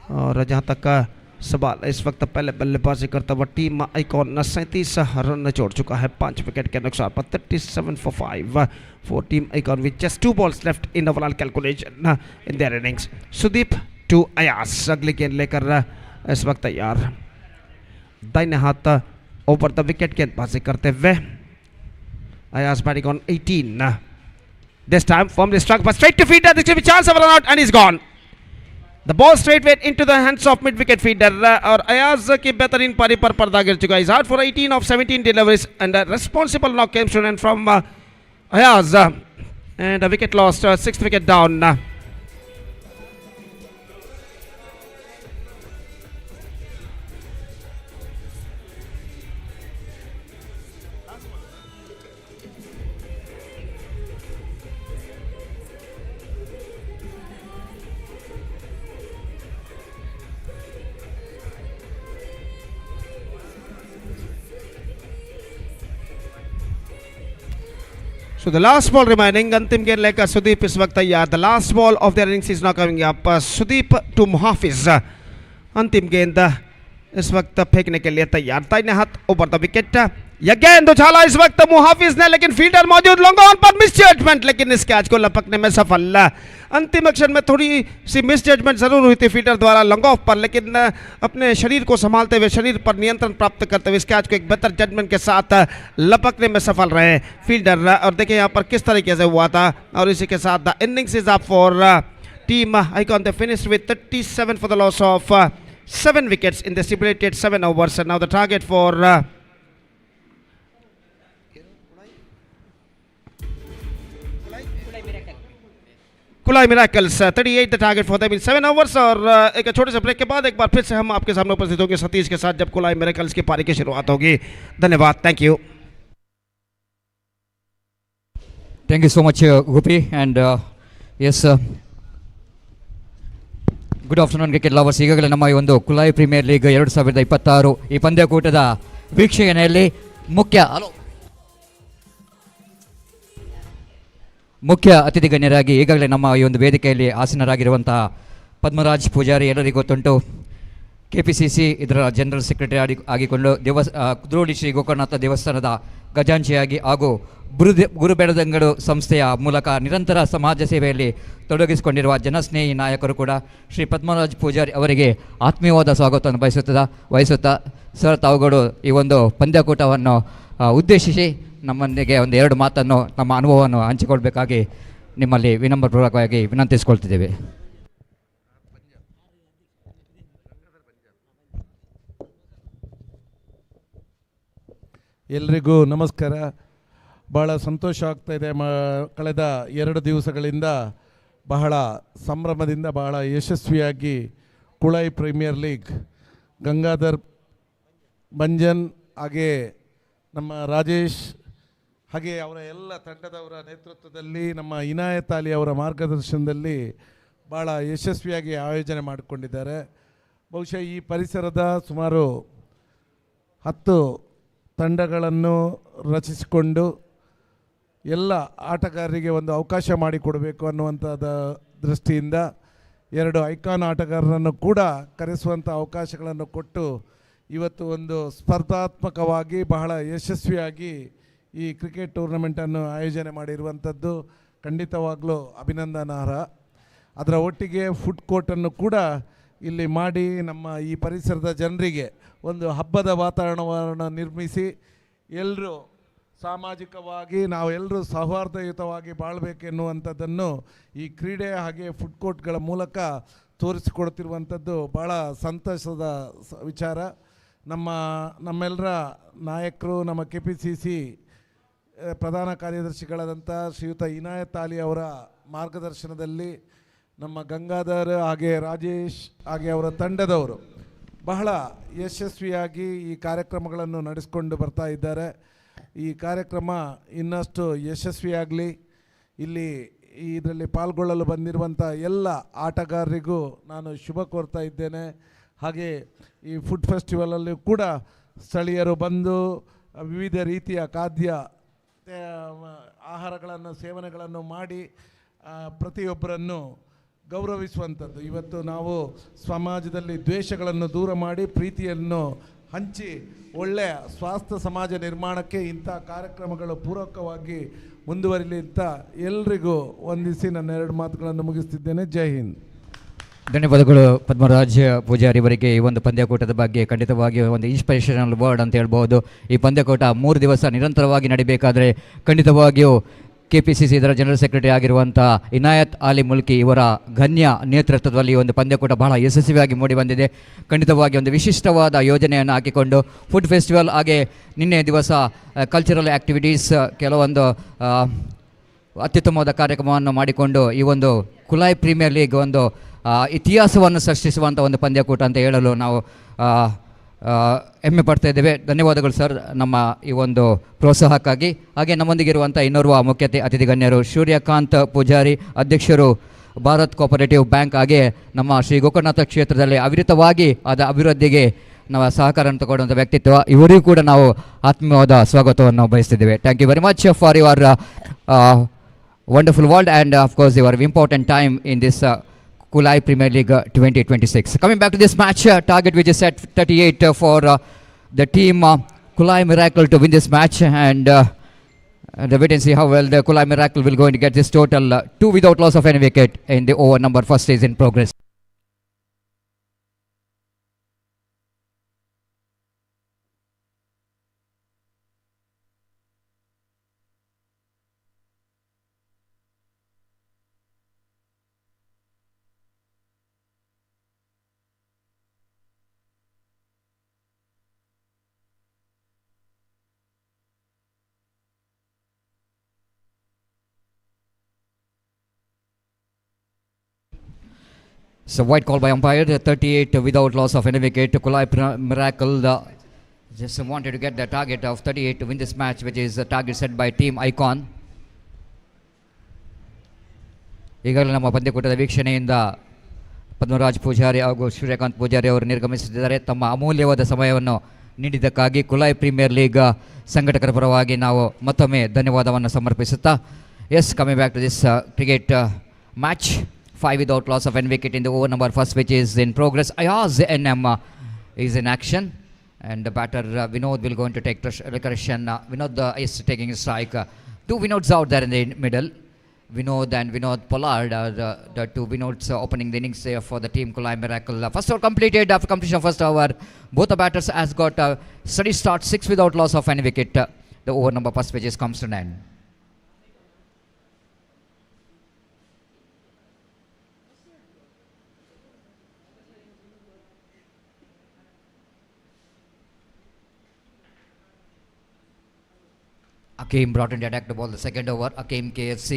और जहां तक सवाल इस वक्त पहले बल्लेबाजी करता हुआ टीम आइकॉन 37 रन जोड़ चुका है 5 विकेट के नुकसान पर। 37 for 5 for team Icon with just 2 balls left in overall calculation in their innings। Sudeep to Ayas अगली गेंद लेकर इस वक्त तैयार, दाहिने हाथ ओवर द विकेट गेंदबाजी करते हुए Ayaz batting on 18। This time firmly struck but straight to fielder, this will be chance of a run out and he's gone। The ball straight went into the hands of mid wicket fielder और अयाज की बेहतरीन पारी पर पर्दा गिर चुका है। He's out for 18 of 17 deliveries and a responsible knock came to an from Ayaz and a wicket lost, 6th wicket down। So the last ball remaining, अंतिम गेंद लेकर सुदीप इस वक्त तैयार। The last ball of their innings is now coming up। Sudeep to Muhafiz अंतिम गेंद इस वक्त फेंकने के लिए तैयार, दाहिने हाथ ओवर द विकेट। यह गेंद उछाला इस वक्त मुहाफिज ने, लेकिन फील्डर मौजूद, लॉन्ग ऑन पर मिस जजमेंट, लेकिन इस कैच को लपकने में सफल। अंतिम एक्शन में थोड़ी सी मिस जजमेंट जरूर हुई थी फील्डर द्वारा लॉन्ग ऑफ पर, लेकिन अपने शरीर को संभालते हुए, शरीर पर नियंत्रण प्राप्त करते हुए इस कैच को एक बेहतर जजमेंट के साथ लपकने में सफल रहे फील्डर। और देखिए यहाँ पर किस तरीके से हुआ था। और इसी के साथ the innings is up for team icon. They finished with 37 for the loss of 7 wickets in the stipulated 7 overs। And now the target for Kulai Miracles, 38 the target for them in 7 overs। और एक छोटे से break के बाद एक बार फिर से हम आपके सामने उपस्थित होंगे सतीश के साथ, जब कुलाई मिरेकल्स की पारी की शुरुआत होगी। धन्यवाद, thank you. Thank you so much, Gopi. And yes, good afternoon cricket lovers. ಈಗಾಗಲೇ ನಮ್ಮ ಈ ಒಂದು ಕುಲಾಯಿ ಪ್ರೀಮಿಯರ್ ಲೀಗ್ 2026 ಈ ಪಂದ್ಯಕೂಟದ ವೀಕ್ಷಣೆಯಲ್ಲಿ ಮುಖ್ಯ ಅತಿಥಿ ಗಣ್ಯರಾಗಿ ಈಗಾಗಲೇ ನಮ್ಮ ಈ ಒಂದು ವೇದಿಕೆಯಲ್ಲಿ ಆಸೀನರಾಗಿರುವಂತಹ ಪದ್ಮರಾಜ್ ಪೂಜಾರಿ ಎಲ್ಲರಿಗೂ ಗೊತ್ತುಂಟು. KPCC ಇದರ ಜನರಲ್ ಸೆಕ್ರೆಟರಿ ಆಗಿಕೊಂಡು ಕುದ್ರೋಳಿ ಶ್ರೀ ಗೋಕರ್ಣನಾಥ ದೇವಸ್ಥಾನದ ಖಜಾಂಚಿಯಾಗಿ ಹಾಗೂ ಗುರುಬೆಳದಂಗಡು ಸಂಸ್ಥೆಯ ಮೂಲಕ ನಿರಂತರ ಸಮಾಜ ಸೇವೆಯಲ್ಲಿ ತೊಡಗಿಸಿಕೊಂಡಿರುವ ಜನಸ್ನೇಹಿ ನಾಯಕರು ಕೂಡ ಶ್ರೀ ಪದ್ಮರಾಜ್ ಪೂಜಾರಿ ಅವರಿಗೆ ಆತ್ಮೀಯವಾದ ಸ್ವಾಗತವನ್ನು ವಹಿಸುತ್ತಾ ಸರ್ ತಾವುಗಳು ಈ ಒಂದು ಪಂದ್ಯಕೂಟವನ್ನು ಉದ್ದೇಶಿಸಿ ನಮ್ಮೊಂದಿಗೆ ಒಂದು 2 ಮಾತನ್ನು ನಮ್ಮ ಅನುಭವವನ್ನು ಹಂಚಿಕೊಳ್ಬೇಕಾಗಿ ನಿಮ್ಮಲ್ಲಿ ವಿನಮ್ರಪೂರ್ವಕವಾಗಿ ವಿನಂತಿಸಿಕೊಳ್ತಿದ್ದೇವೆ. ಎಲ್ರಿಗೂ ನಮಸ್ಕಾರ. ಬಹಳ ಸಂತೋಷ ಆಗ್ತಾ ಇದೆ. ಕಳೆದ 2 ದಿವಸಗಳಿಂದ ಬಹಳ ಸಂಭ್ರಮದಿಂದ ಬಹಳ ಯಶಸ್ವಿಯಾಗಿ ಕುಳೈ ಪ್ರೀಮಿಯರ್ ಲೀಗ್ ಗಂಗಾಧರ್ ಭಂಜನ್ ಹಾಗೆ ನಮ್ಮ ರಾಜೇಶ್ ಹಾಗೆ ಅವರ ಎಲ್ಲ ತಂಡದವರ ನೇತೃತ್ವದಲ್ಲಿ ನಮ್ಮ ಇನಾಯತ್ ಅಲಿ ಅವರ ಮಾರ್ಗದರ್ಶನದಲ್ಲಿ ಭಾಳ ಯಶಸ್ವಿಯಾಗಿ ಆಯೋಜನೆ ಮಾಡಿಕೊಂಡಿದ್ದಾರೆ. ಬಹುಶಃ ಈ ಪರಿಸರದ ಸುಮಾರು 10 ತಂಡಗಳನ್ನು ರಚಿಸಿಕೊಂಡು ಎಲ್ಲ ಆಟಗಾರರಿಗೆ ಒಂದು ಅವಕಾಶ ಮಾಡಿಕೊಡಬೇಕು ಅನ್ನುವಂಥದ್ದು ದೃಷ್ಟಿಯಿಂದ 2 ಐಕಾನ್ ಆಟಗಾರರನ್ನು ಕೂಡ ಕರೆಸುವಂಥ ಅವಕಾಶಗಳನ್ನು ಕೊಟ್ಟು ಇವತ್ತು ಒಂದು ಸ್ಪರ್ಧಾತ್ಮಕವಾಗಿ ಬಹಳ ಯಶಸ್ವಿಯಾಗಿ ಈ ಕ್ರಿಕೆಟ್ ಟೂರ್ನಮೆಂಟನ್ನು ಆಯೋಜನೆ ಮಾಡಿರುವಂಥದ್ದು ಖಂಡಿತವಾಗಲೂ ಅಭಿನಂದನಾರ್ಹ. ಅದರ ಒಟ್ಟಿಗೆ ಫುಡ್ ಕೋರ್ಟನ್ನು ಕೂಡ ಇಲ್ಲಿ ಮಾಡಿ ನಮ್ಮ ಈ ಪರಿಸರದ ಜನರಿಗೆ ಒಂದು ಹಬ್ಬದ ವಾತಾವರಣವನ್ನು ನಿರ್ಮಿಸಿ ಎಲ್ಲರೂ ಸಾಮಾಜಿಕವಾಗಿ ನಾವೆಲ್ಲರೂ ಸೌಹಾರ್ದಯುತವಾಗಿ ಬಾಳಬೇಕೆನ್ನುವಂಥದ್ದನ್ನು ಈ ಕ್ರೀಡೆ ಹಾಗೆ ಫುಡ್ ಕೋರ್ಟ್ಗಳ ಮೂಲಕ ತೋರಿಸಿಕೊಡ್ತಿರುವಂಥದ್ದು ಭಾಳ ಸಂತಸದ ವಿಚಾರ. ನಮ್ಮೆಲ್ಲರ ನಾಯಕರು, ನಮ್ಮ KPCC ಪ್ರಧಾನ ಕಾರ್ಯದರ್ಶಿಗಳಾದಂಥ ಶ್ರೀಯುತ ಇನಾಯತ್ ಅಲಿ ಅವರ ಮಾರ್ಗದರ್ಶನದಲ್ಲಿ ನಮ್ಮ ಗಂಗಾಧರ್ ಹಾಗೆ ರಾಜೇಶ್ ಹಾಗೆ ಅವರ ತಂಡದವರು ಬಹಳ ಯಶಸ್ವಿಯಾಗಿ ಈ ಕಾರ್ಯಕ್ರಮಗಳನ್ನು ನಡೆಸಿಕೊಂಡು ಬರ್ತಾ ಇದ್ದಾರೆ. ಈ ಕಾರ್ಯಕ್ರಮ ಇನ್ನಷ್ಟು ಯಶಸ್ವಿಯಾಗಲಿ. ಇದರಲ್ಲಿ ಪಾಲ್ಗೊಳ್ಳಲು ಬಂದಿರುವಂಥ ಎಲ್ಲ ಆಟಗಾರರಿಗೂ ನಾನು ಶುಭ ಕೋರ್ತಾ ಇದ್ದೇನೆ. ಹಾಗೆ ಈ ಫುಡ್ ಫೆಸ್ಟಿವಲಲ್ಲಿ ಕೂಡ ಸ್ಥಳೀಯರು ಬಂದು ವಿವಿಧ ರೀತಿಯ ಖಾದ್ಯ ಆಹಾರಗಳನ್ನು ಸೇವನೆಗಳನ್ನು ಮಾಡಿ ಪ್ರತಿಯೊಬ್ಬರನ್ನು ಗೌರವಿಸುವಂಥದ್ದು. ಇವತ್ತು ನಾವು ಸಮಾಜದಲ್ಲಿ ದ್ವೇಷಗಳನ್ನು ದೂರ ಮಾಡಿ ಪ್ರೀತಿಯನ್ನು ಹಂಚಿ ಒಳ್ಳೆಯ ಸ್ವಾಸ್ಥ್ಯ ಸಮಾಜ ನಿರ್ಮಾಣಕ್ಕೆ ಇಂಥ ಕಾರ್ಯಕ್ರಮಗಳು ಪೂರಕವಾಗಿ ಮುಂದುವರಿಲಿ ಅಂತ ಎಲ್ರಿಗೂ ವಂದಿಸಿ ನನ್ನ 2 ಮಾತುಗಳನ್ನು ಮುಗಿಸ್ತಿದ್ದೇನೆ. ಜೈ ಹಿಂದ್. ಧನ್ಯವಾದಗಳು ಪದ್ಮರಾಜ್ ಪೂಜಾರಿ ಅವರಿಗೆ. ಈ ಒಂದು ಪಂದ್ಯಕೂಟದ ಬಗ್ಗೆ ಖಂಡಿತವಾಗಿ ಒಂದು ಇನ್ಸ್ಪಿರೇಷನಲ್ ವರ್ಡ್ ಅಂತ ಹೇಳ್ಬೋದು. ಈ ಪಂದ್ಯಕೂಟ 3 ದಿವಸ ನಿರಂತರವಾಗಿ ನಡಿಬೇಕಾದರೆ ಖಂಡಿತವಾಗಿಯೂ KPCC ಇದರ ಜನರಲ್ ಸೆಕ್ರೆಟರಿ ಆಗಿರುವಂಥ ಇನಾಯತ್ ಅಲಿ ಮುಲ್ಕಿ ಇವರ ಗಣ್ಯ ನೇತೃತ್ವದಲ್ಲಿ ಈ ಒಂದು ಪಂದ್ಯಕೂಟ ಬಹಳ ಯಶಸ್ವಿಯಾಗಿ ಮೂಡಿಬಂದಿದೆ. ಖಂಡಿತವಾಗಿ ಒಂದು ವಿಶಿಷ್ಟವಾದ ಯೋಜನೆಯನ್ನು ಹಾಕಿಕೊಂಡು ಫುಡ್ ಫೆಸ್ಟಿವಲ್ ಹಾಗೆ ನಿನ್ನೆ ದಿವಸ ಕಲ್ಚರಲ್ ಆ್ಯಕ್ಟಿವಿಟೀಸ್ ಕೆಲವೊಂದು ಅತ್ಯುತ್ತಮವಾದ ಕಾರ್ಯಕ್ರಮವನ್ನು ಮಾಡಿಕೊಂಡು ಈ ಒಂದು ಕುಲಾಯ್ ಪ್ರೀಮಿಯರ್ ಲೀಗ್ ಒಂದು ಇತಿಹಾಸವನ್ನು ಸೃಷ್ಟಿಸುವಂಥ ಒಂದು ಪಂದ್ಯಕೂಟ ಅಂತ ಹೇಳಲು ನಾವು ಹೆಮ್ಮೆ ಪಡ್ತಾ ಇದ್ದೇವೆ. ಧನ್ಯವಾದಗಳು ಸರ್ ನಮ್ಮ ಈ ಒಂದು ಪ್ರೋತ್ಸಾಹಕ್ಕಾಗಿ. ಹಾಗೆ ನಮ್ಮೊಂದಿಗಿರುವಂಥ ಇನ್ನೋರ್ವ ಮುಖ್ಯ ಅತಿಥಿ ಗಣ್ಯರು ಸೂರ್ಯಕಾಂತ್ ಪೂಜಾರಿ, ಅಧ್ಯಕ್ಷರು ಭಾರತ್ ಕೋಆಪರೇಟಿವ್ ಬ್ಯಾಂಕ್, ಹಾಗೆ ನಮ್ಮ ಶ್ರೀ ಗೋಕರ್ಣನಾಥ ಕ್ಷೇತ್ರದಲ್ಲಿ ಅವಿರತವಾಗಿ ಆದ ಅಭಿವೃದ್ಧಿಗೆ ನಾವು ಸಹಕಾರವನ್ನು ತಗೊಳ್ಳುವಂಥ ವ್ಯಕ್ತಿತ್ವ. ಇವರಿಗೂ ಕೂಡ ನಾವು ಆತ್ಮೀಯವಾದ ಸ್ವಾಗತವನ್ನು ಬಯಸ್ತಿದ್ದೇವೆ. Thank you very much for your wonderful world and of course your important time in this Kulai Premier League 2026. Coming back to this match, target which is set 38 for the team Kulai Miracle to win this match, and the wait and see how well the Kulai Miracle will going to get this total 2 without loss of any wicket in the over number first is in progress. So white call by umpire, 38 without loss of any wicket. Kulai Miracle just wanted to get the target of 38 to win this match, which is a target set by team Icon. ಈಗಾಗಲೇ ನಮ್ಮ ಪಂದ್ಯಕೂಟದ ವೀಕ್ಷಣೆಯಿಂದ ಪದ್ಮರಾಜ್ ಪೂಜಾರಿ ಹಾಗೂ ಸೂರ್ಯಕಾಂತ್ ಪೂಜಾರಿ ಅವರು ನಿರ್ಗಮಿಸುತ್ತಿದ್ದಾರೆ. ತಮ್ಮ ಅಮೂಲ್ಯವಾದ ಸಮಯವನ್ನು ನೀಡಿದ್ದಕ್ಕಾಗಿ Kulai premier league ಸಂಘಟಕರ ಪರವಾಗಿ ನಾವು ಮತ್ತೊಮ್ಮೆ ಧನ್ಯವಾದವನ್ನು ಸಮರ್ಪಿಸುತ್ತಾ, yes, coming back to this cricket match, 5 without loss of any wicket in the over number first, which is in progress. Ayaz NM is in action, and the batter Vinod will go into take recursion. Vinod is taking a strike. 2 Vinods out there in the middle. Vinod and Vinod Pollard are the 2 Vinods opening the innings for the team Kulai Miracle. First over completed. After completion of first over, both the batters has got a steady start, 6 without loss of any wicket. The over number first, which is comes to an end. Akeem brought in the attack to ball the second over. Akeem KFC.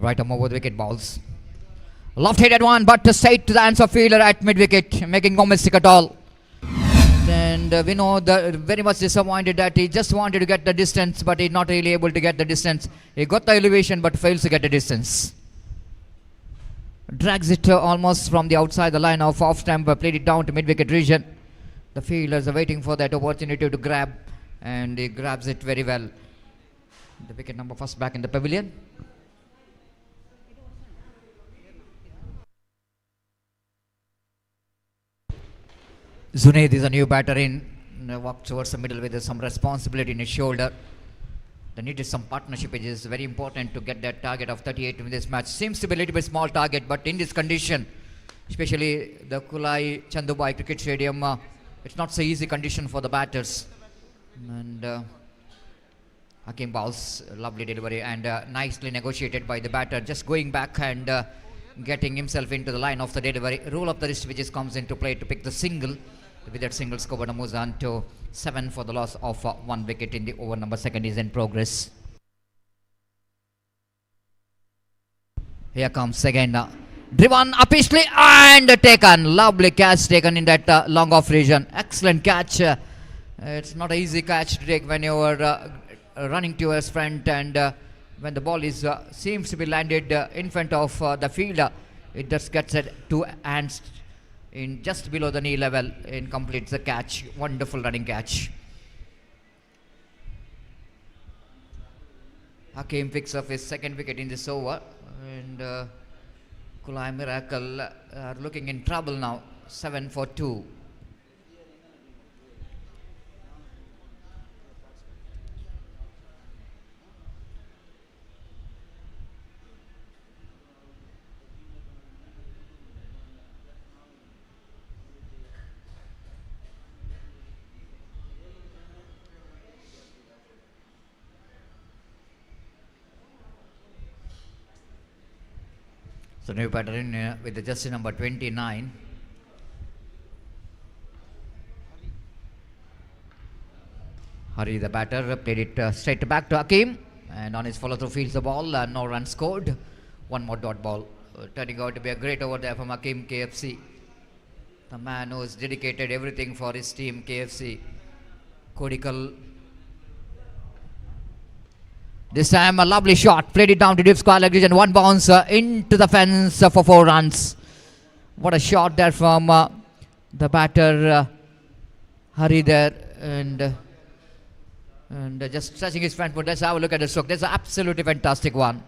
Right arm over the wicket balls. Left-handed one, but straight to the hands of fielder at mid-wicket, making no mistake at all. And we know very much disappointed that he just wanted to get the distance, but he's not really able to get the distance. He got the elevation, but fails to get the distance. Drags it almost from the outside the line of off-stump, played it down to mid-wicket region. The fielders are waiting for that opportunity to grab, and he grabs it very well. The wicket number first back in the pavilion. Zunaid is a new batter in. Walked towards the middle with some responsibility in his shoulder. They needed some partnership, which is very important to get that target of 38 in this match. Seems to be a little bit small target, but in this condition, especially the Kulai Chandubai Cricket Stadium, it's not so easy condition for the batters. And Hakim bowls, lovely delivery, and nicely negotiated by the batter, just going back and getting himself into the line of the delivery. Roll of the wrist, which comes into play to pick the single. With that single, Skobana moves on to 7 for the loss of 1 wicket in the over number 2 is in progress. Here comes again. Driven up easily and taken. Lovely catch taken in that long off region. Excellent catch. It's not an easy catch to take when you are running towards front, and when the ball is seems to be landed in front of the fielder, it just gets at 2 hands in just below the knee level and completes the catch. Wonderful running catch. Hakim picks up his 2nd wicket in this over, and Kulai Miracle are looking in trouble now. 7 for 2. So new batter in with the jersey number 29. Hari the batter played it straight back to Hakim, and on his follow through fields the ball. No run scored. One more dot ball. Turning out to be a great over there from Hakim KFC. The man who has dedicated everything for his team KFC. Kodikal. This time a lovely shot, played it down to deep square leg region, one bounce into the fence for 4 runs. What a shot there from the batter Hari there, and just stretching his front foot. Let's have a look at the stroke. That's an absolutely fantastic one.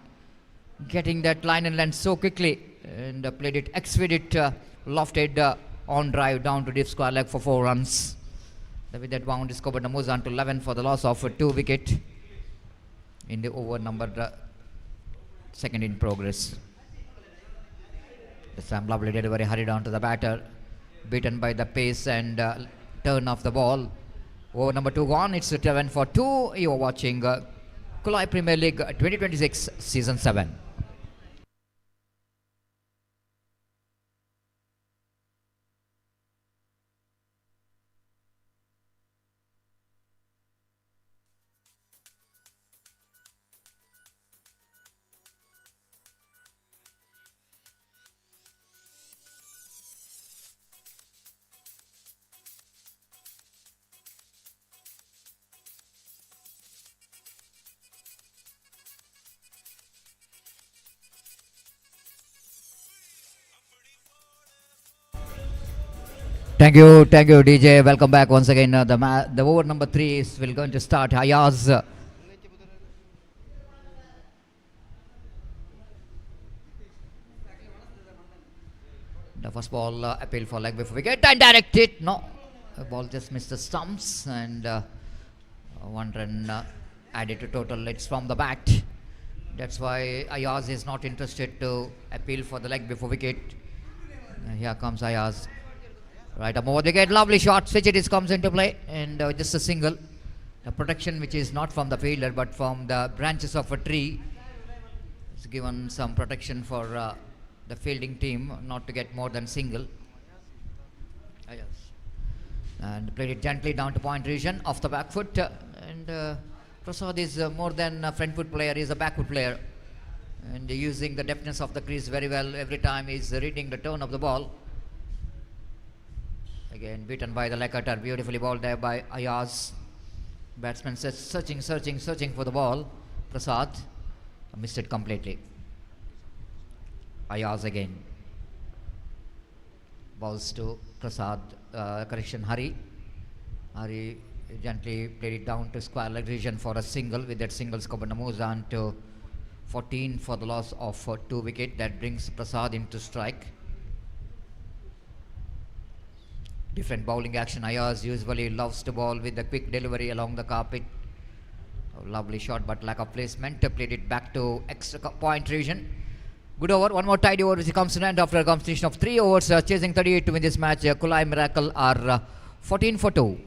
Getting that line and length so quickly, and played it, expedite lofted on drive down to deep square leg for 4 runs. With that bound, Skobana moves on to 11 for the loss of 2 wicket. In the over number 2 in progress. This time lovely delivery, hurried down to the batter, beaten by the pace and turn of the ball. Over number 2 gone, it's 7 for 2. You are watching Kulai Premier League 2026 Season 7. Thank you, DJ. Welcome back once again. The over number 3 is going to start. Ayaz. The first ball appeal for leg before wicket and direct it. No, the ball just missed the stumps, and 1 run added to total. It's from the bat. That's why Ayaz is not interested to appeal for the leg before wicket. Here comes Ayaz. Right up over the wicket, lovely shot. Switch it comes into play, and just a single. The protection, which is not from the fielder but from the branches of a tree, it's given some protection for the fielding team not to get more than single. And played it gently down to point region off the back foot. And Prasad is more than a front foot player, he is a back foot player. And using the deftness of the crease very well every time he's reading the turn of the ball. Again beaten by the leg cutter, beautifully bowled there by Ayaz. Batsman says searching for the ball. Prasad missed it completely. Ayaz again. Balls to Prasad, Hari. Hari gently played it down to square leg region for a single. With that single, Skobana moves on to 14 for the loss of 2 wicket. That brings Prasad into strike. Different bowling action. Ayaz usually loves to bowl with the quick delivery along the carpet. A lovely shot, but lack of placement. Played it back to extra point region. Good over. One more tidy over which comes to an end after a competition of 3 overs. Chasing 38 to win this match. Kulai Miracle are 14 for 2.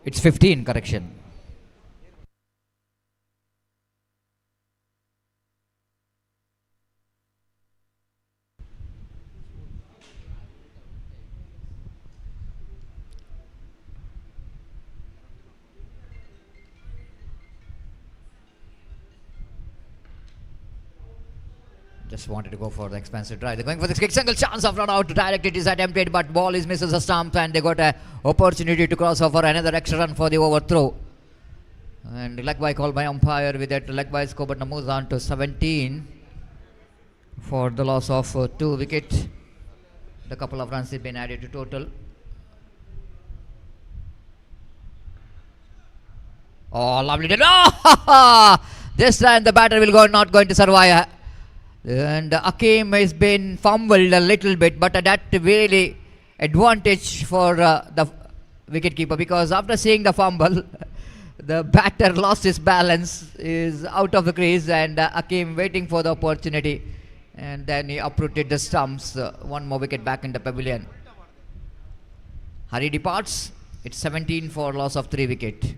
It's 15, correction. Just wanted to go for the expensive drive. They're going for the kick, single chance of run out. Direct it is attempted, but ball is misses a stump, and they got an opportunity to cross over another extra run for the overthrow. And leg by call by umpire. With that leg by score, but moves on to 17 for the loss of 2 wicket. The couple of runs have been added to total. Oh, lovely! Oh, this time the batter will go not going to survive. And Akim has been fumbled a little bit, but that really advantage for the wicketkeeper, because after seeing the fumble, the batter lost his balance, is out of the crease, and Akim waiting for the opportunity, and then he uprooted the stumps. One more wicket back in the pavilion. Hari departs. It's 17 for loss of 3 wicket.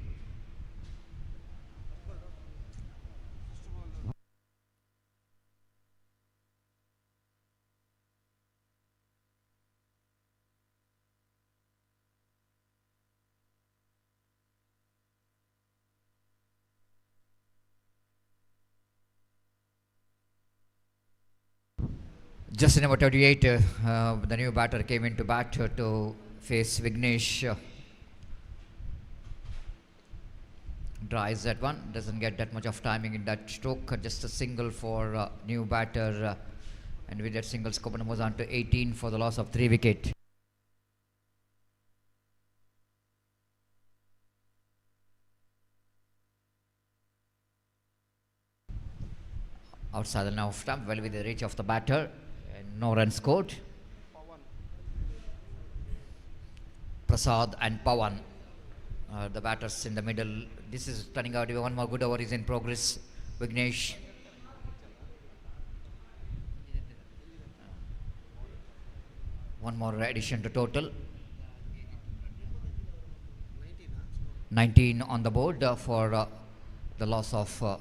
Just in number 38, the new batter came into bat to face Vignesh. Dries that one, doesn't get that much of timing in that stroke. Just a single for new batter, and with that single, Skobana moves on to 18 for the loss of 3 wicket. Outside the now stump, well within the reach of the batter. No run scored. Prasad and Pawan are the batters in the middle. This is turning out to be one more good over is in progress. Vignesh. One more addition to total. 19 on the board for the loss of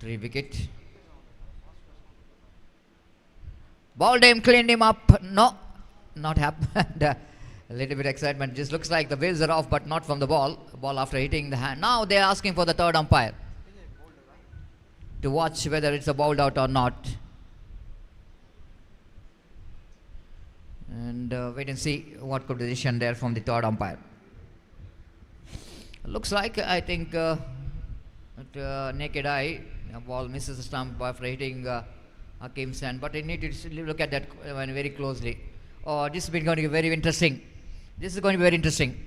3 wicket. Balled him, cleaned him up. No, not happened. A little bit excitement. Just looks like the wheels are off, but not from the ball. Ball after hitting the hand. Now they are asking for the third umpire to watch whether it's a bowled out or not. And wait and see what could be the decision there from the third umpire. Looks like, I think, at naked eye, a ball misses the stump after hitting Akim's hand, but I need to look at that one very closely. Oh, this is going to be very interesting. This is going to be very interesting.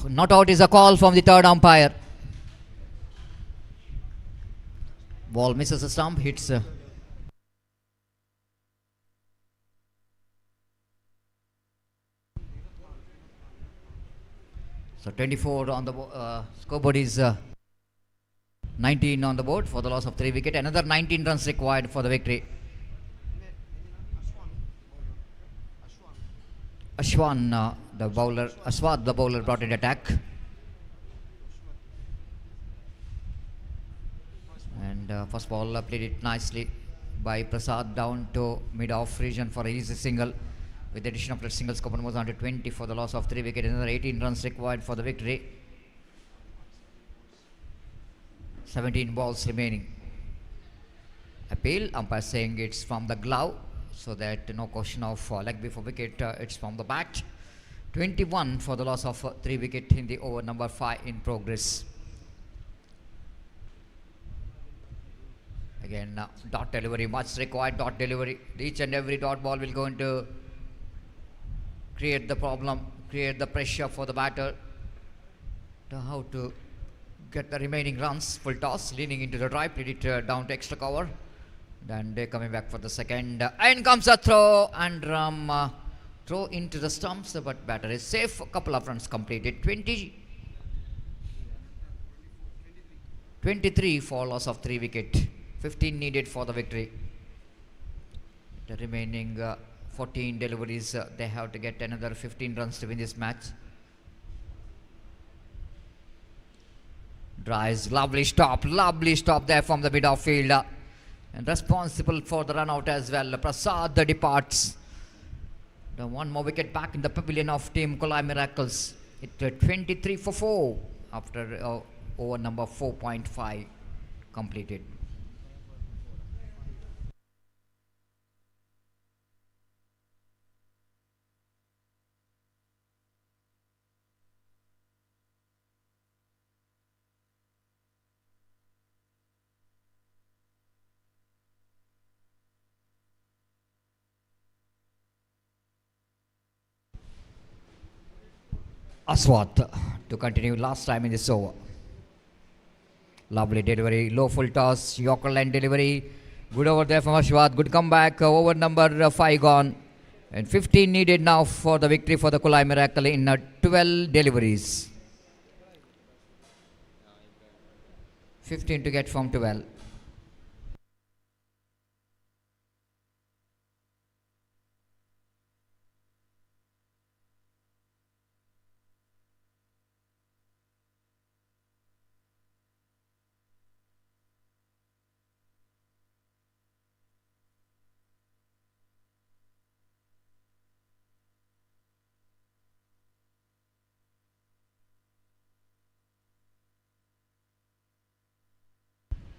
Not out is a call from the third umpire. Ball misses the stump, hits. So 24 on the scoreboard is 19 on the board for the loss of 3 wicket. Another 19 runs required for the victory. Ashwan, the bowler, Aswad, the bowler, brought in attack. And first ball played it nicely by Prasad down to mid-off region for a easy single. With the addition of that single, score was under 20 for the loss of 3 wicket. Another 18 runs required for the victory. 17 balls remaining. Appeal, umpire saying it's from the glove, so that no question of leg before wicket, it's from the bat. 21 for the loss of 3 wicket in the over number 5 in progress. Again, dot delivery, much required dot delivery. Each and every dot ball will go into create the problem, create the pressure for the batter to how to get the remaining runs. Full toss, leaning into the drive, played it down to extra cover. Then they're coming back for the second. And comes a throw, and throw into the stumps, but batter is safe. A couple of runs completed. 23 for loss of 3 wicket. 15 needed for the victory. The remaining 14 deliveries, they have to get another 15 runs to win this match. Drives, lovely stop there from the mid-off field. And responsible for the run out as well. Prasad departs. The one more wicket back in the pavilion of Team Kulai Miracles. It's 23 for 4 after over number 4.5 completed. Aswat to continue last time in this over. Lovely delivery, low full toss, Yorker line delivery. Good over there from Aswat. Good comeback. Over number 5 gone. And 15 needed now for the victory for the Kulai Miracle in 12 deliveries. 15 to get from 12.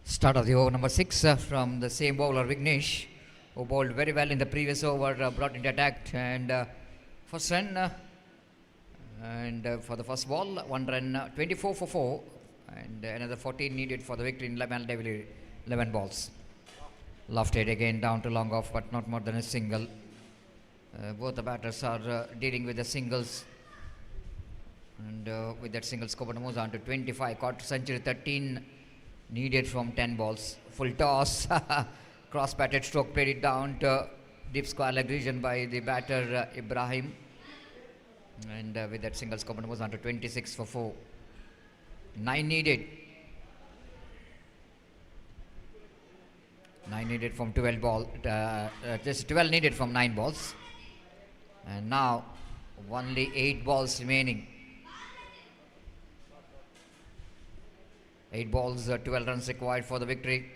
Start of the over number 6 from the same bowler Vignesh, who bowled very well in the previous over, brought into attack, and first run and for the first ball, 1 run, 24 for 4, and another 14 needed for the victory in 11 balls. Lofted again down to long off, but not more than a single. Both the batters are dealing with the singles, and with that single score moves on to 25, quarter century, 13 needed from 10 balls. Full toss, cross batted stroke, played it down to deep square leg region by the batter Ibrahim, and with that single score moves on to 26 for 4. 9 needed. 9 needed from 12 ball. Just 12 needed from 9 balls, and now only 8 balls remaining. 8 balls, 12 runs required for the victory.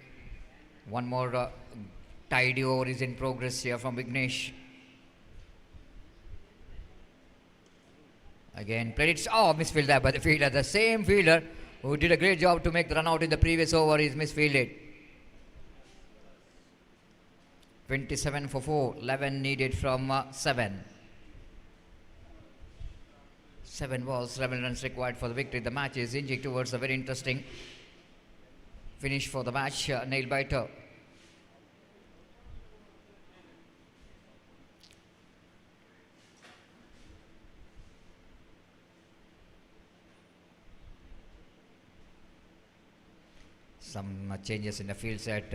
One more tidy over is in progress here from Vignesh. Again, played it. Oh, misfielded there by the fielder. The same fielder who did a great job to make the run out in the previous over is misfielded. 27 for 4, 11 needed from 7. 7 balls, 11 runs required for the victory. The match is inching towards a very interesting finish for the match. Nail biter. some changes in the field set.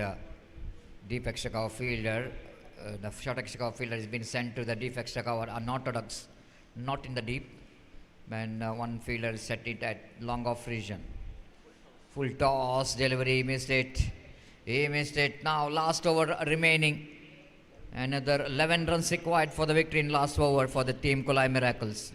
Deep extra cover fielder, the short extra cover fielder has been sent to the deep extra cover, unorthodox, not in the deep. And one fielder is set it at long off region. Full toss delivery, missed it. He missed it. Now last over remaining. Another 11 runs required for the victory in last over for the team Kulai Miracles.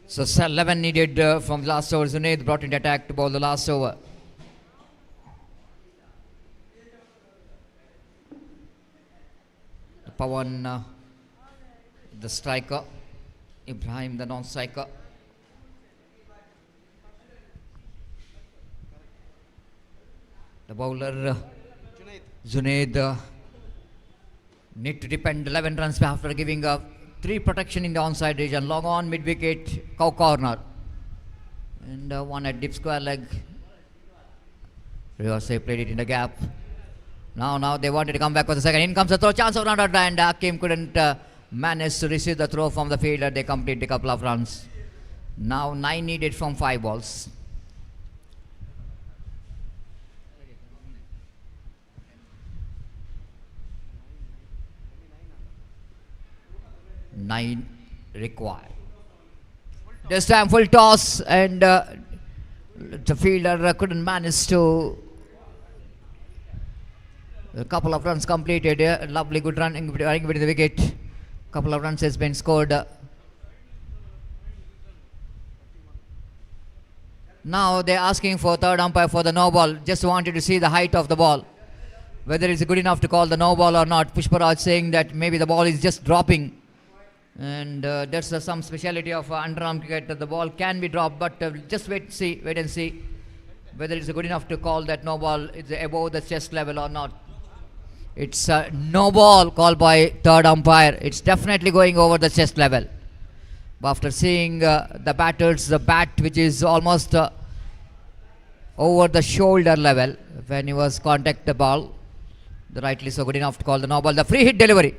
So 11 needed from last over. Zunaid brought in attack to bowl the last over. Pawan, the striker. Ibrahim, the non-striker. The bowler, Zunaid, need to depend 11 runs after giving up 3 protection in the onside region. Long on, mid-wicket, cow corner. And one at deep square leg. Riose played it in the gap. Now they wanted to come back for the second. In comes the throw, chance of run out, and Hakim couldn't manage to receive the throw from the fielder. They complete a couple of runs. Now 9 needed from 5 balls. Nine required. This time full toss, and the fielder couldn't manage to. A couple of runs completed. Lovely good running with the wicket. Couple of runs has been scored. Now they're asking for third umpire for the no ball. Just wanted to see the height of the ball, whether it's good enough to call the no ball or not. Pushparaj saying that maybe the ball is just dropping. And that's some speciality of underarm cricket, that the ball can be dropped, but just wait and see whether it's good enough to call that no ball is above the chest level or not. It's no ball called by third umpire. It's definitely going over the chest level. But after seeing the bat which is almost over the shoulder level when he was contact the ball, the rightly so good enough to call the no ball. The free hit delivery.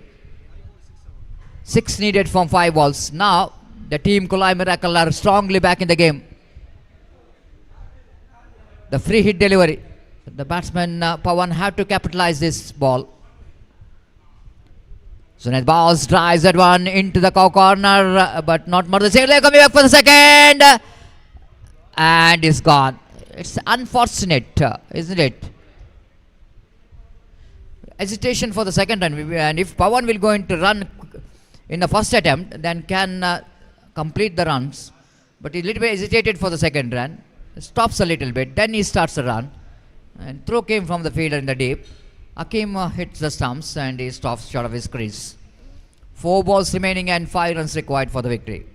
6 needed from 5 balls. Now the team Kulai Miracle are strongly back in the game. The free hit delivery. The batsman Pawan had to capitalize this ball. Zunaid Baus drives that one into the cow corner, but not more than safe. They're coming back for the second, and it's gone. It's unfortunate, isn't it? Hesitation for the second run, and if Pawan will going to run in the first attempt, then can complete the runs. But he little bit hesitated for the second run. Stops a little bit, then he starts the run. And throw came from the fielder in the deep. Hakim hits the stumps and he stops short of his crease. 4 balls remaining and 5 runs required for the victory.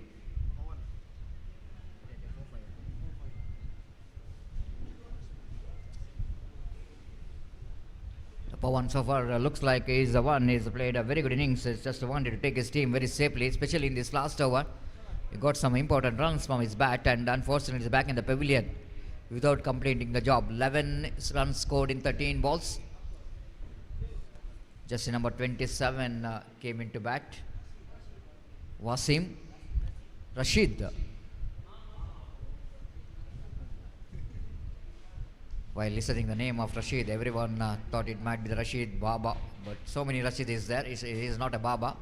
Pawan so far looks like he's the one. He's played a very good innings. He's just wanted to take his team very safely, especially in this last over. He got some important runs from his bat, and unfortunately he's back in the pavilion without completing the job. 11 runs scored in 13 balls. Just number 27 came into bat. Wasim Rashid. While listening the name of Rashid, everyone thought it might be the Rashid Baba, but so many Rashid is there. He is not a Baba.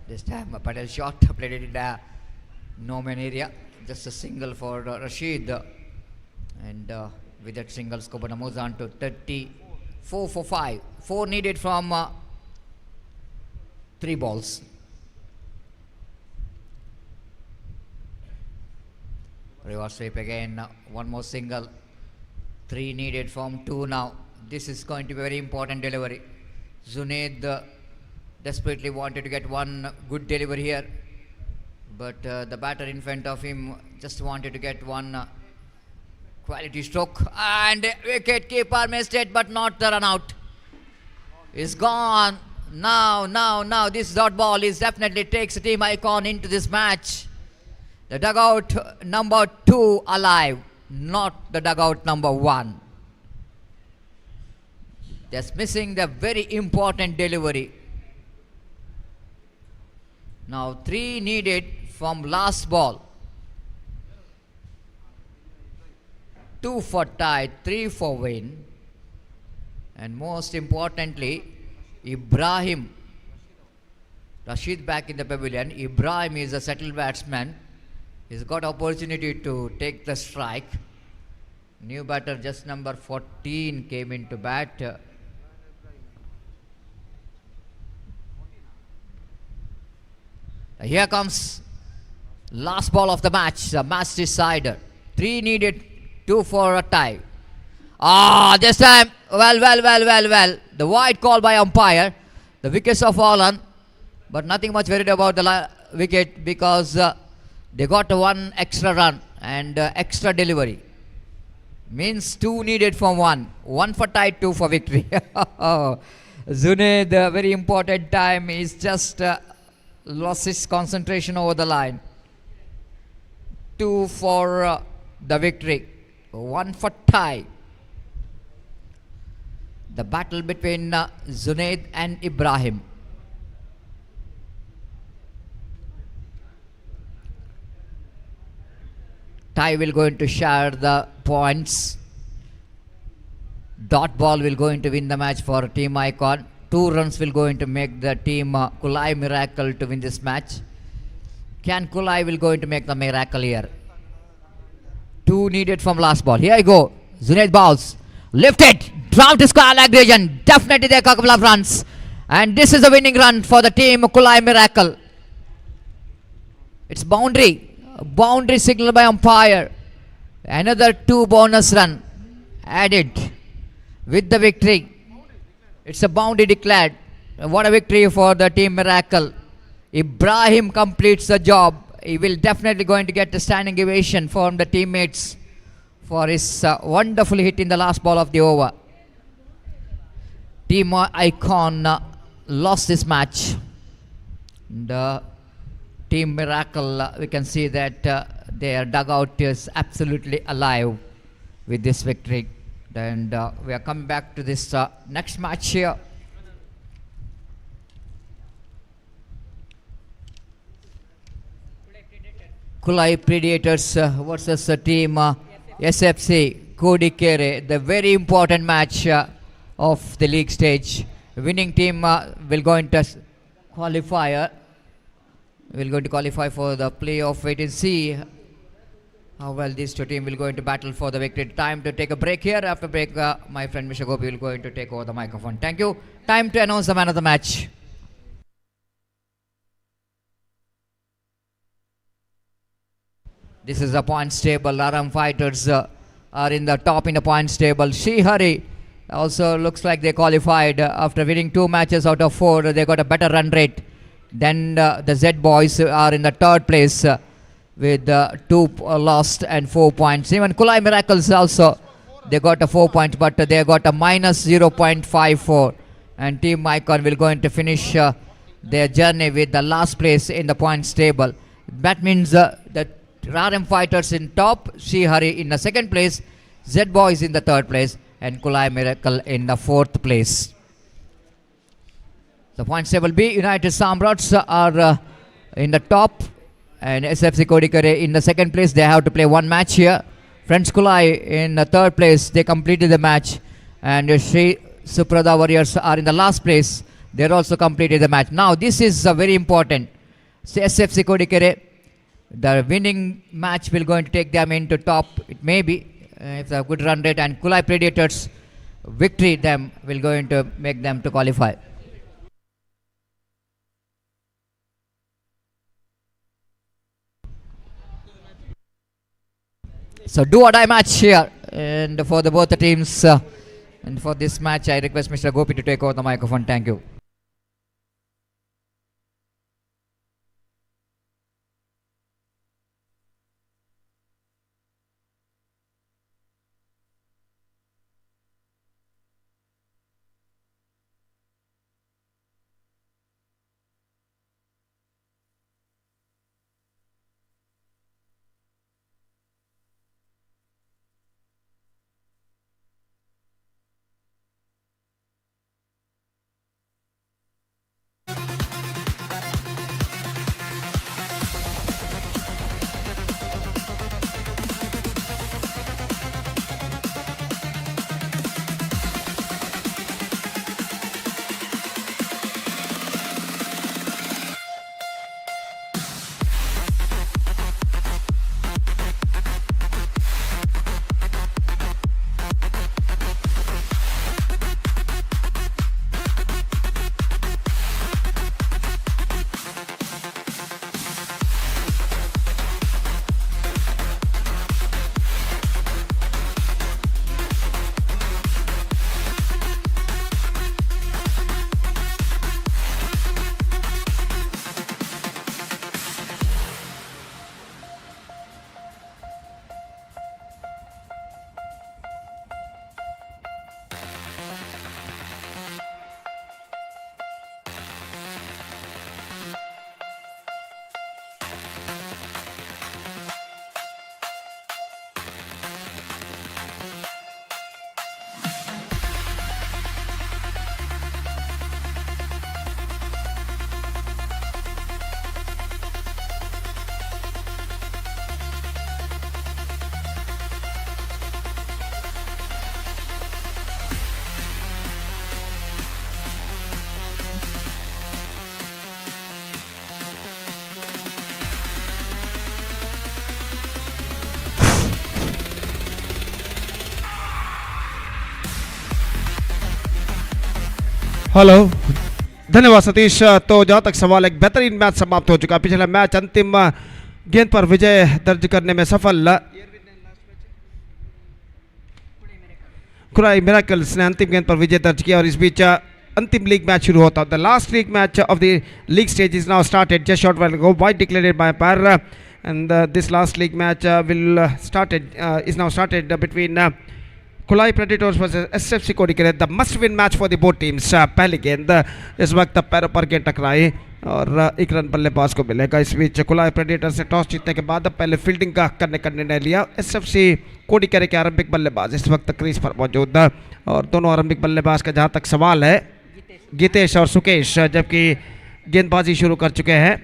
This time a paddle shot played it in the no man area. Just a single for Rashid, and with that single Skobana moves on to 34 for 5. 4 needed from 3 balls. Reverse sweep again. One more single. 3 needed from 2 now. This is going to be very important delivery. Junaid desperately wanted to get one good delivery here, but the batter in front of him just wanted to get one quality stroke, and wicket keeper missed it, but not the run out. Is gone. Now this dot ball is definitely takes Team Icon into this match. The dugout number 2 alive, not the dugout number 1. Just missing the very important delivery. Now 3 needed from last ball. 2 for tie, 3 for win. And most importantly, Ibrahim. Rashid back in the pavilion. Ibrahim is a settled batsman. He's got opportunity to take the strike. New batter, just number 14, came into bat. Here comes last ball of the match, the match decider. 3 needed, 2 for a tie. This time, well. The wide call by umpire. The wickets have fallen, but nothing much worried about the wicket because they got one extra run and extra delivery. Means 2 needed from 1. 1 for tie, 2 for victory. Junaid, the very important time, is just lost his concentration over the line. 2 for the victory. 1 for tie. The battle between Junaid and Ibrahim. Tie will going to share the points. Dot ball will going to win the match for Team Icon. 2 runs will going to make the team Kulai Miracle to win this match. Can Kulai will going to make the miracle here? 2 needed from last ball. Here I go. Junaid bowls. Lifted. Dropped to square leg region. Definitely there are a couple of runs. And this is a winning run for the team Kulai Miracle. It's boundary. Boundary signal by umpire. Another 2 bonus run added with the victory. It's a boundary declared. What a victory for the team Miracle. Ibrahim completes the job. He will definitely going to get the standing ovation from the teammates for his wonderful hit in the last ball of the over. Team Icon lost this match. The Team Miracle, we can see that their dugout is absolutely alive with this victory. And we are coming back to this next match here. Kulai Predators versus team SFC Kodikere. The very important match of the league stage. Winning team will go into qualifier. Will going to qualify for the playoff. Wait and see how well these two teams will go into battle for the victory. Time to take a break here. After break, my friend Mr. Gopi will going to take over the microphone. Thank you. Time to announce the man of the match. This is the points table. Underarm fighters are in the top in the points table. Srihari also looks like they qualified after winning 2 matches out of 4. They got a better run rate. Then the Z boys are in the 3rd place with 2 lost and 4 points. Even Kulai Miracles also, they got a 4 points, but they got a minus 0.54. And Team Icon will going to finish their journey with the last place in the points table. That means that RM Fighters in top, Srihari in the 2nd place, Z boys in the 3rd place, and Kulai Miracle in the 4th place. The points table B, United Samrats are in the top, and SFC Kodikere in the 2nd place. They have to play 1 match here. Friends Kulai in the 3rd place, they completed the match, and Sri Suprada Warriors are in the last place. They also completed the match. Now this is very important. SFC Kodikere, the winning match will going to take them into top. It may be if a good run rate, and Kulai Predators victory them will going to make them to qualify. So do or die match here, and for the both the teams, and for this match, I request Mr. Gopi to take over the microphone. Thank you. Hello, धन्यवाद सतीश। तो जहाँ तक सवाल, एक बेहतरीन match समाप्त हो चुका। पिछला मैच अंतिम गेंद पर विजय दर्ज करने में सफल कुलाई मिरेकल्स ने अंतिम गेंद पर विजय दर्ज किया और इस बीच अंतिम लीग मैच शुरू होता है। The last league match of the league stage is now started just short while ago. White declared by umpire and this last league match is now started between Kulai Predators versus SFC Kodikere, the must-win match for the both teams. पहली गेंद इस वक्त पैरों पर गेंद टकराई और एक रन बल्लेबाज को मिलेगा। इस बीच कुलाई प्रेडेटर्स से टॉस जीतने के बाद पहले फील्डिंग करने का निर्णय लिया। SFC कोडिकेरे के आरंभिक बल्लेबाज इस वक्त क्रीज पर मौजूद और दोनों आरंभिक बल्लेबाज का जहां तक सवाल है, गीतेश और सुकेश, जबकि गेंदबाजी शुरू कर चुके हैं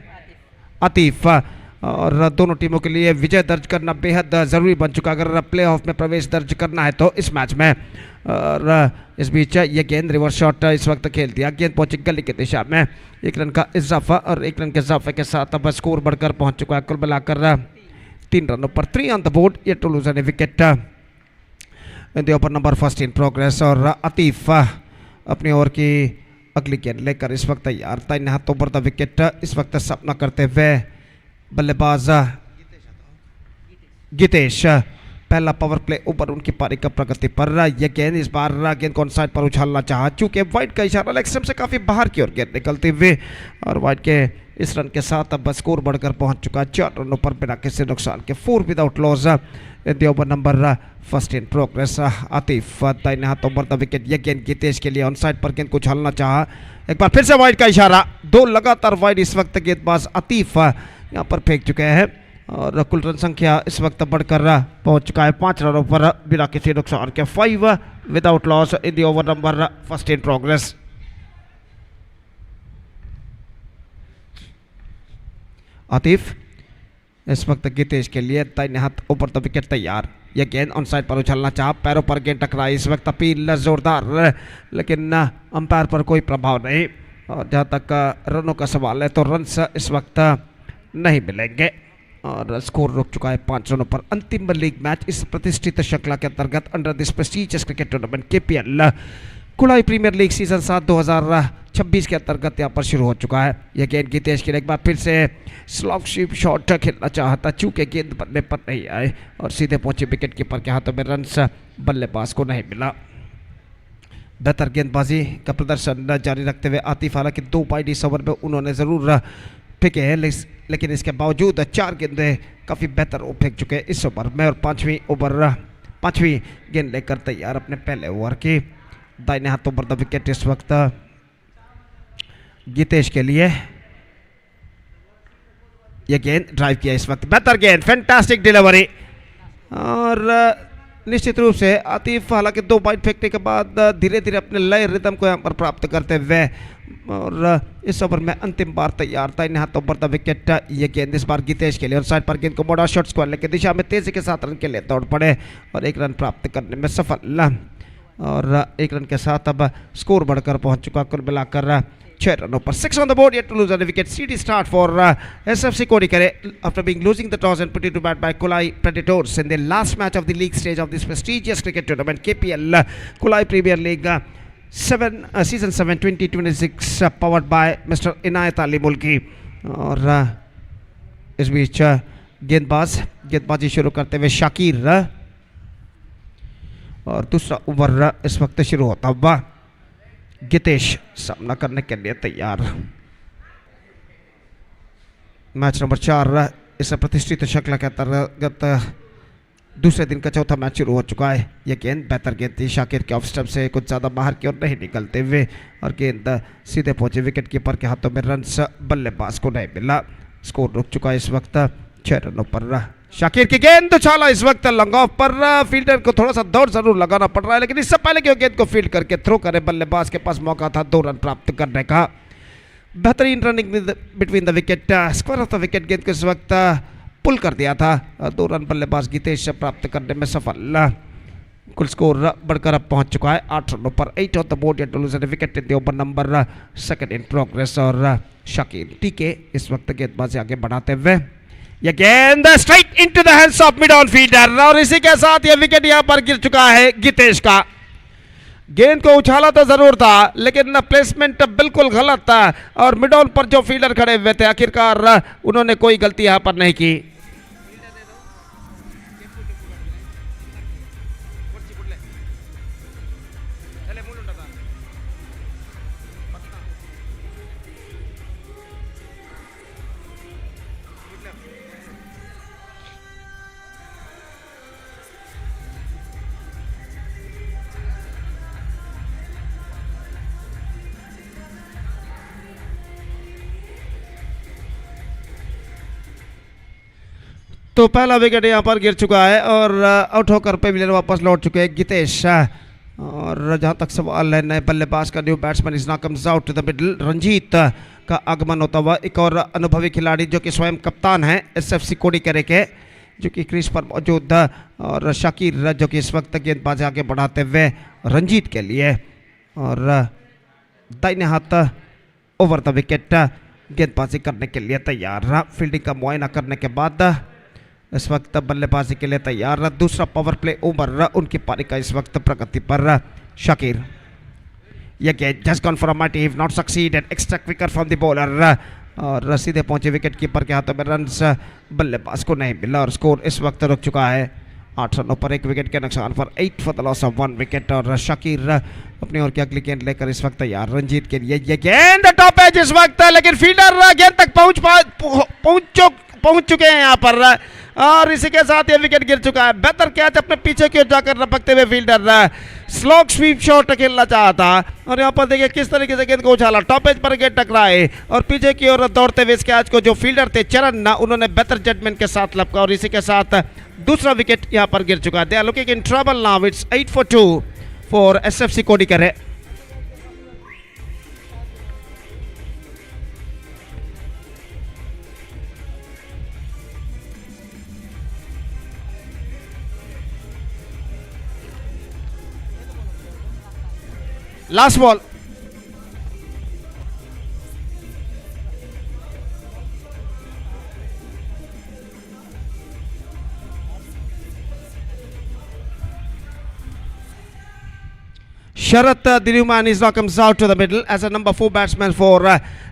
आतिफ। और दोनों टीमों के लिए विजय दर्ज करना बेहद ज़रूरी बन चुका अगर प्लेऑफ में प्रवेश दर्ज करना है तो इस मैच में। और इस बीच ये गेंद रिवर्स शॉट इस वक्त खेल दिया, गेंद पहुंची गली की दिशा में। एक रन का इजाफा और एक रन के इजाफे के साथ अब स्कोर बढ़कर पहुंच चुका है कुल मिलाकर 3 रनों पर। 3 ऑन द बोर्ड, ये टू लूजर ने wicket in the over number first in progress. और आतिफ अपनी ओवर की अगली गेंद लेकर इस वक्त तैयार था। इन हाथों पर द विकेट इस वक्त सामना करते हुए बल्लेबाज गीतेश। पहला पावर प्ले ऊपर उनकी पारी का प्रगति पर। यह गेंद इस बार गेंद को ऑन साइड पर उछालना चाहा, चूंकि वाइड का इशारा लेग स्टंप से काफ़ी बाहर की ओर गेंद निकलते हुए और वाइड के इस रन के साथ अब स्कोर बढ़कर पहुंच चुका 4 रनों पर बिना किसी नुकसान के। 4 without loss in the over number first in progress. Atif दाहिने हाथों पर द विकेट। यह गेंद गीतेश के लिए ऑन साइड पर गेंद को उछालना चाहा, एक बार फिर से वाइड का इशारा। 2 लगातार वाइड इस वक्त गेंदबाज आतिफ यहाँ पर फेंक चुके हैं और कुल रन संख्या इस वक्त बढ़कर पहुंच चुका है 5 रनों पर बिना किसी नुकसान के। 5 without loss in the over number first in progress. Atif इस वक्त गीतेश के लिए दाहिने हाथ ऊपर द विकेट तैयार। यह गेंद ऑन साइड पर उछलना चाहा, पैरों पर गेंद टकराई। इस वक्त अपील जोरदार, लेकिन अंपायर पर कोई प्रभाव नहीं। और जहाँ तक रनों का सवाल है तो रन्स इस वक्त नहीं मिलेंगे और स्कोर रुक चुका है 5 रनों पर। अंतिम लीग मैच इस प्रतिष्ठित श्रृंखला के अंतर्गत under this prestigious cricket tournament KPL Kulai premiere league season 7 2026 के अंतर्गत यहाँ पर शुरू हो चुका है। यह गेंद गितेश के लिए एक बार फिर से स्लॉग स्वीप शॉट खेलना चाहता, चूंकि गेंद बल्ले पर नहीं आए और सीधे पहुंचे विकेट कीपर के हाथों में, रन्स बल्लेबाज को नहीं मिला। बेहतर गेंदबाजी का प्रदर्शन जारी रखते हुए आतिफ, हालांकि 2 बाइट इस ओवर में उन्होंने ज़रूर फेंके हैं, लेकिन इसके बावजूद 4 गेंदें काफ़ी बेहतर वो फेंक चुके हैं इस ओवर में। और पाँचवीं गेंद लेकर तैयार अपने पहले ओवर की। दाहिने हाथों पर द विकेट इस वक्त गितेश के लिए। यह गेंद ड्राइव किया इस वक्त, बेहतर गेंद, फैंटास्टिक डिलीवरी। और निश्चित रूप से आतिफ हालांकि 2 बाइट फेंकने के बाद धीरे धीरे अपने लय रिदम को यहाँ पर प्राप्त करते हुए और इस ओवर में अंतिम बार तैयार था। इन हाथों पर द विकेट। ये गेंद इस बार गितेश के लिए और साइड पर गेंद को मोड़ा शॉट स्क्वायर की दिशा में तेजी के साथ रन के लिए दौड़ पड़े और 1 रन प्राप्त करने में सफल। और 1 रन के साथ अब स्कोर बढ़कर पहुंच चुका, कुल मिलाकर 6 रनों पर। 6 on the board, yet to lose on the wicket. CD start for SFC Kodikere after being losing the toss and put it to bat by Kulai Predators in the last match of the league stage of this prestigious cricket tournament, KPL Kulai Premier League season 7 2026 powered by Mr. Inayath Ali Mulki. और इस बीच गेंदबाजी शुरू करते हुए शाकिर और दूसरा over इस वक्त शुरू होता हुआ गितेश सामना करने के लिए तैयार। मैच नंबर 4 इस प्रतिष्ठित श्रृंखला के अंतर्गत दूसरे दिन का चौथा मैच शुरू हो चुका है। यह गेंद बेहतर गेंद थी शाकिर के ऑफ स्टंप से कुछ ज़्यादा बाहर की ओर नहीं निकलते हुए और गेंद सीधे पहुंचे विकेट कीपर के हाथों में, रन्स बल्लेबाज को नहीं मिला। स्कोर रुक चुका है इस वक्त 6 रनों पर। शाकिर की गेंद उछाला इस वक्त लॉन्ग ऑफ पर, फील्डर को थोड़ा सा दौड़ जरूर लगाना पड़ रहा है, लेकिन इससे पहले कि वो गेंद को फील्ड करके थ्रो करे, बल्लेबाज के पास मौका था 2 रन प्राप्त करने का। बेहतरीन running between the wicket, square of the wicket गेंद को इस वक्त पुल कर दिया था। 2 रन बल्लेबाज गितेश से प्राप्त करने में सफल। कुल स्कोर बढ़कर अब पहुंच चुका है 8 रनों पर। 8 on the board, yet to lose the wicket in the over number 2 in progress. और शाकिर टीके इस वक्त गेंदबाजी आगे बढ़ाते हुए यह गेंद strike into the hands of mid on fielder और इसी के साथ यह विकेट यहां पर गिर चुका है गितेश का। गेंद को उछाला तो जरूर था, लेकिन प्लेसमेंट बिल्कुल गलत था और मिड ऑन पर जो फील्डर खड़े हुए थे आखिरकार उन्होंने कोई गलती यहां पर नहीं की। तो पहला विकेट यहाँ पर गिर चुका है और आउट होकर पेविलियन वापस लौट चुके हैं गितेश। और जहाँ तक सवाल है नए बल्लेबाज का, new batsman is now comes out to the middle. Ranjit का आगमन होता हुआ एक और अनुभवी खिलाड़ी जो कि स्वयं कप्तान है SFC कोडिकेरे के, जो कि क्रीज पर मौजूद, और शाकिर जो कि इस वक्त गेंदबाजी आगे बढ़ाते हुए रंजीत के लिए। और दाहिने हाथ ओवर द विकेट गेंदबाजी करने के लिए तैयार। फील्डिंग का मुआयना करने के बाद इस वक्त बल्लेबाजी के लिए तैयार। दूसरा पावर प्ले ओवर उनकी पारी का इस वक्त प्रगति पर। शाकिर यह गेंद just gone for a mighty have not succeeded, extra quicker from the bowler और सीधे पहुंचे विकेट कीपर के हाथों में, रन्स बल्लेबाज को नहीं मिला और स्कोर इस वक्त रुक चुका है 8 रनों पर। 1 विकेट के नुकसान पर 8 for the loss of 1 wicket. और शाकिर अपनी ओर की अगली गेंद लेकर इस वक्त तैयार। रंजीत के लिए यह गेंद टॉप है जिस वक्त, लेकिन फील्डर गेंद तक पहुंच चुके हैं यहाँ पर और इसी के साथ ये विकेट गिर चुका है। बेहतर कैच अपने पीछे की ओर जाकर रपकते हुए फील्डर स्लॉग स्वीप शॉट खेलना चाहता और यहाँ पर देखिए किस तरीके से गेंद को उछाला, टॉप एज पर गेंद टकराए और पीछे की ओर दौड़ते हुए इस कैच को जो फील्डर थे चरण उन्होंने बेहतर जजमेंट के साथ लपका और इसी के साथ दूसरा विकेट यहाँ पर गिर चुका है। They are looking in trouble now, it's 8 for 2 for SFC Kodikere. Last ball, Sharath Dinuman is now comes out to the middle as a number 4 batsman for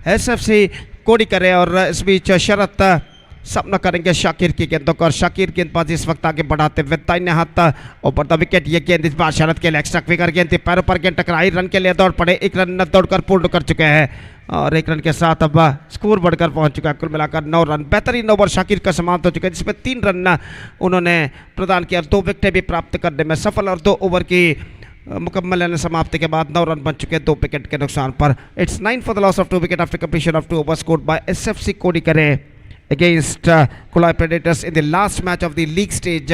SFC Kodikare और इस बीच शरत सपना करेंगे शाकिर की गेंदों को और शाकिर गेंदबाजी इस वक्त आगे बढ़ाते हुए दाहिने हाथ ऊपर द विकेट। ये गेंद इस बार शरत के लिए एक्स्ट्रा क्विकर गेंद थी, पैरों पर गेंद टकराई, रन के लिए दौड़ पड़े, एक रन दौड़कर पूर्ण कर चुके हैं और एक रन के साथ अब स्कोर बढ़कर पहुंच चुका है। कुल मिलाकर 9 रन। बेहतरीन ओवर शाकिर का समाप्त हो चुका है जिसमें 3 रन उन्होंने प्रदान किया, 2 विकेटें भी प्राप्त करने में सफल और 2 ओवर की मुकम्मल समाप्ति के बाद 9 रन बन चुके हैं 2 विकेट के नुकसान पर। It's 9 for the loss of 2 wicket after completion of 2 over scored by SFC Kodikare against Kulai Predators in the last match of the league stage.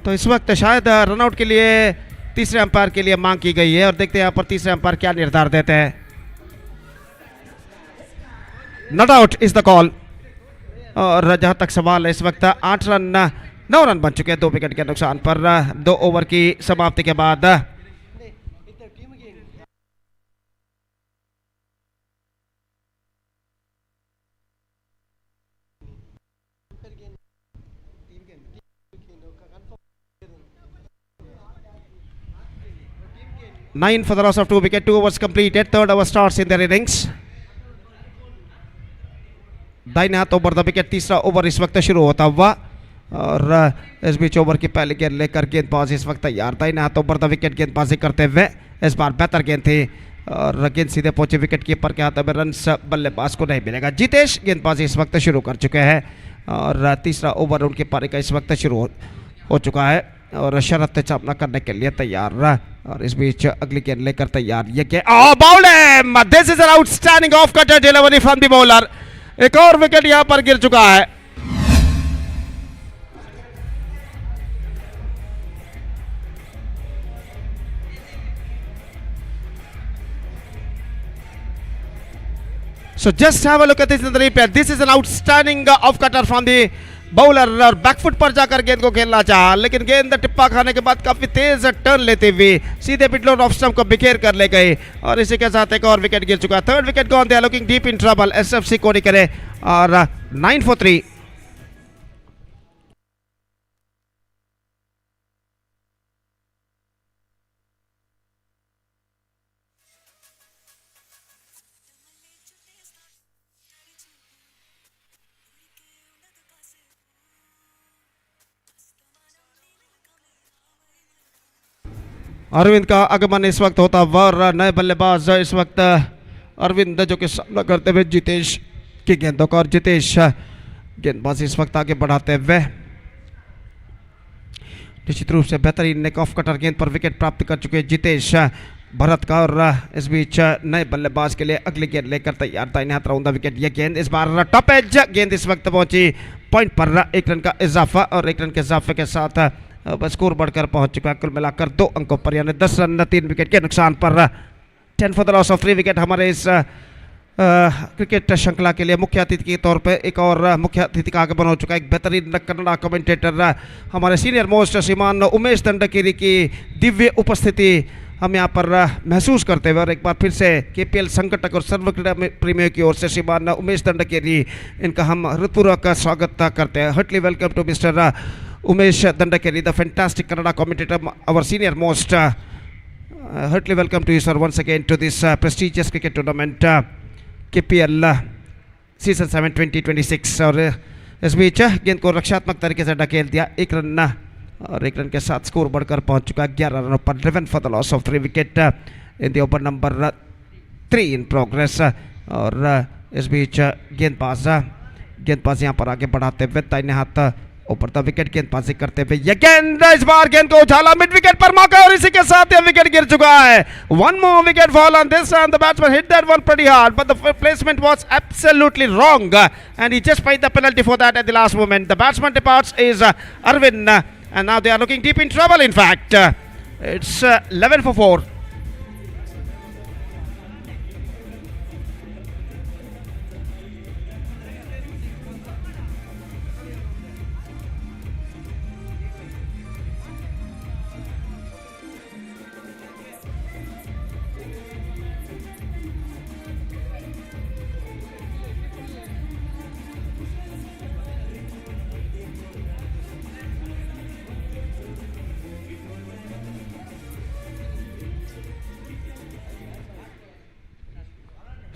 तो इस वक्त शायद रनआउट के लिए तीसरे अंपायर के लिए मांग की गई है और देखते हैं यहाँ पर तीसरे अंपायर क्या निर्धार देते हैं। Not out is the call और जहां तक सवाल है इस वक्त 8 रन 9 रन बन चुके हैं 2 विकेट के नुकसान पर 2 ओवर की समाप्ति के बाद। Nine for the loss of 2 wicket, 2 overs completed, third over starts in their innings. दाहिने हाथ ओवर द विकेट, तीसरा ओवर इस वक्त शुरू होता हुआ और इस बीच ओवर की पहली गेंद लेकर गेंदबाज इस वक्त तैयार। दाहिने हाथ ओवर द विकेट गेंदबाजी करते हुए इस बार बेहतर गेंद थी और गेंद सीधे पहुंचे विकेट कीपर के हाथ में, रन बल्लेबाज को नहीं मिलेगा। जितेश गेंदबाजी इस वक्त शुरू कर चुके हैं और तीसरा ओवर उनकी पारी का इस वक्त शुरू हो चुका है और शरत सामना करने के लिए तैयार और इस बीच अगली गेंद लेकर तैयार। ये गेंद बाउल है, this is an outstanding off cutter delivery from the bowler. एक और विकेट यहां पर गिर चुका है। So just have a look at this in the replay. This is an outstanding off cutter from the bowler और back foot पर जाकर गेंद को खेलना चाहा लेकिन गेंद टिप्पा खाने के बाद काफी तेज टर्न लेते हुए सीधे मिडल ऑफ स्टंप को बिखेर कर ले गए और इसी के साथ एक और विकेट गिर चुका। Third wicket gone, they are looking deep in trouble SFC Kodikare और 9 for 3। अरविंद का आगमन इस वक्त होता हुआ और नए बल्लेबाज इस वक्त अरविंद जो कि सामना करते हुए जितेश की गेंदों का और जितेश गेंदबाजी इस वक्त आगे बढ़ाते हुए निश्चित रूप से बेहतरीन नेक ऑफ कटर गेंद पर विकेट प्राप्त कर चुके जितेश भरत का और इस बीच नए बल्लेबाज के लिए अगली गेंद लेकर तैयार। दाहिने हाथ राउंड द विकेट। ये गेंद इस बार टॉप एज गेंद इस वक्त पहुंची पॉइंट पर, 1 रन का इजाफा और 1 रन के इजाफे के साथ स्कोर बढ़कर पहुंच चुका है कुल मिलाकर 2 अंकों पर, यानी 10 रन 3 विकेट के नुकसान पर। 10 for the loss of 3 wicket. हमारे इस क्रिकेट श्रृंखला के लिए मुख्य अतिथि के तौर पे एक और मुख्य अतिथि का आगमन हो चुका है। एक बेहतरीन कन्नड़ा कमेंटेटर हमारे सीनियर मोस्ट श्रीमान उमेश दंडकेरी की दिव्य उपस्थिति हम यहाँ पर महसूस करते हुए और एक बार फिर से KPL संगठक और सर्व क्रीड़ा प्रेमियों की ओर से श्रीमान उमेश दंडकेरी इनका हम हृदयपूर्वक स्वागत करते हैं। Hartley welcome to mister Umesh Dandakeri, the fantastic Kannada commentator, our senior most. Heartily welcome to you, sir, once again to this prestigious cricket tournament, KPL Season 7 2026. और इस बीच गेंद को रक्षात्मक तरीके से ढकेल दिया, 1 रन और 1 रन के साथ स्कोर बढ़कर पहुंच चुका है 11 रनों पर। 11 for the loss of 3 wicket in the over number 3 in progress। और इस बीच गेंदबाज यहाँ पर आगे बढ़ाते हुए दाहिने हाथ ऊपर द विकेट गेंदबाजी करते हुए ये गेंद इस बार गेंद को उछाला मिड विकेट पर मौका और इसी के साथ ये विकेट गिर चुका है। 1 more wicket fall on this and the batsman hit that one pretty hard but the placement was absolutely wrong and he just paid the penalty for that at the last moment. The batsman departs is Arvind and now they are looking deep in trouble. In fact it's 11 for 4.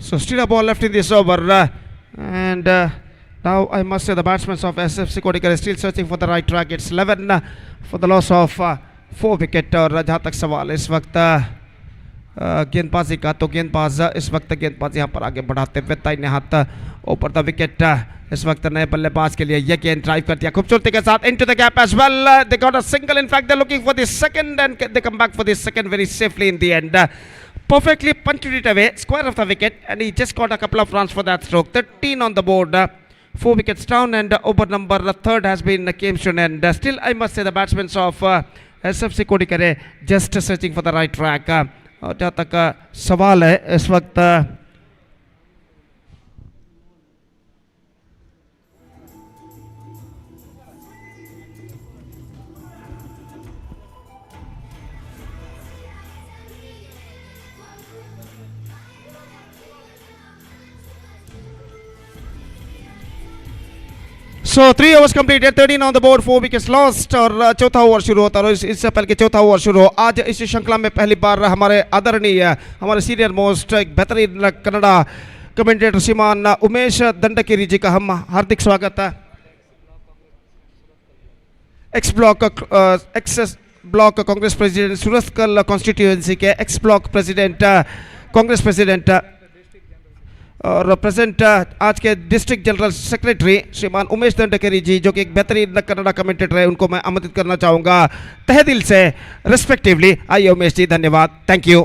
So still a ball left in this over. And now I must say the batsmen of SFC Kodikar is still searching for the right track. It's 11 for the loss of 4 wicket. और जहाँ तक सवाल इस वक्त गेंदबाजी का, तो गेंदबाज इस वक्त गेंदबाज यहाँ पर आगे बढ़ाते हुए दाहिने हाथ ऊपर द विकेट इस वक्त नए बल्लेबाज के लिए ये गेंद ड्राइव कर दिया खूबसूरती के साथ into the gap as well. They got a single. In fact they looking for the second and they come back for the second very safely in the end. Perfectly punched it away, square of the wicket, and he just got a couple of runs for that stroke. 13 on the board, 4 wickets down, and over number third has been came soon. And still, I must say, the batsmen of SFC Kodikare just searching for the right track. जहाँ तक सवाल है इस वक्त So 3 overs completed, 13 on the board, 4 wickets lost. और चौथा over शुरू होता है. इससे पहले कि चौथा ओवर शुरू हो, आज इस श्रृंखला में पहली बार हमारे आदरणीय, हमारे सीनियर मोस्ट एक बेहतरीन कन्नड़ा कमेंटेटर श्रीमान उमेश दंडकेरी जी का हम हार्दिक स्वागत है. Ex block Congress president, Surathkal constituency के ex block president, Congress president और प्रेजेंट आज के डिस्ट्रिक्ट जनरल सेक्रेटरी श्रीमान उमेश दंडकेरी जी, जो कि एक बेहतरीन कन्नड़ा कमेंटेटर है, उनको मैं आमंत्रित करना चाहूँगा तहे दिल से रिस्पेक्टिवली. आइए उमेश जी, धन्यवाद. Thank you.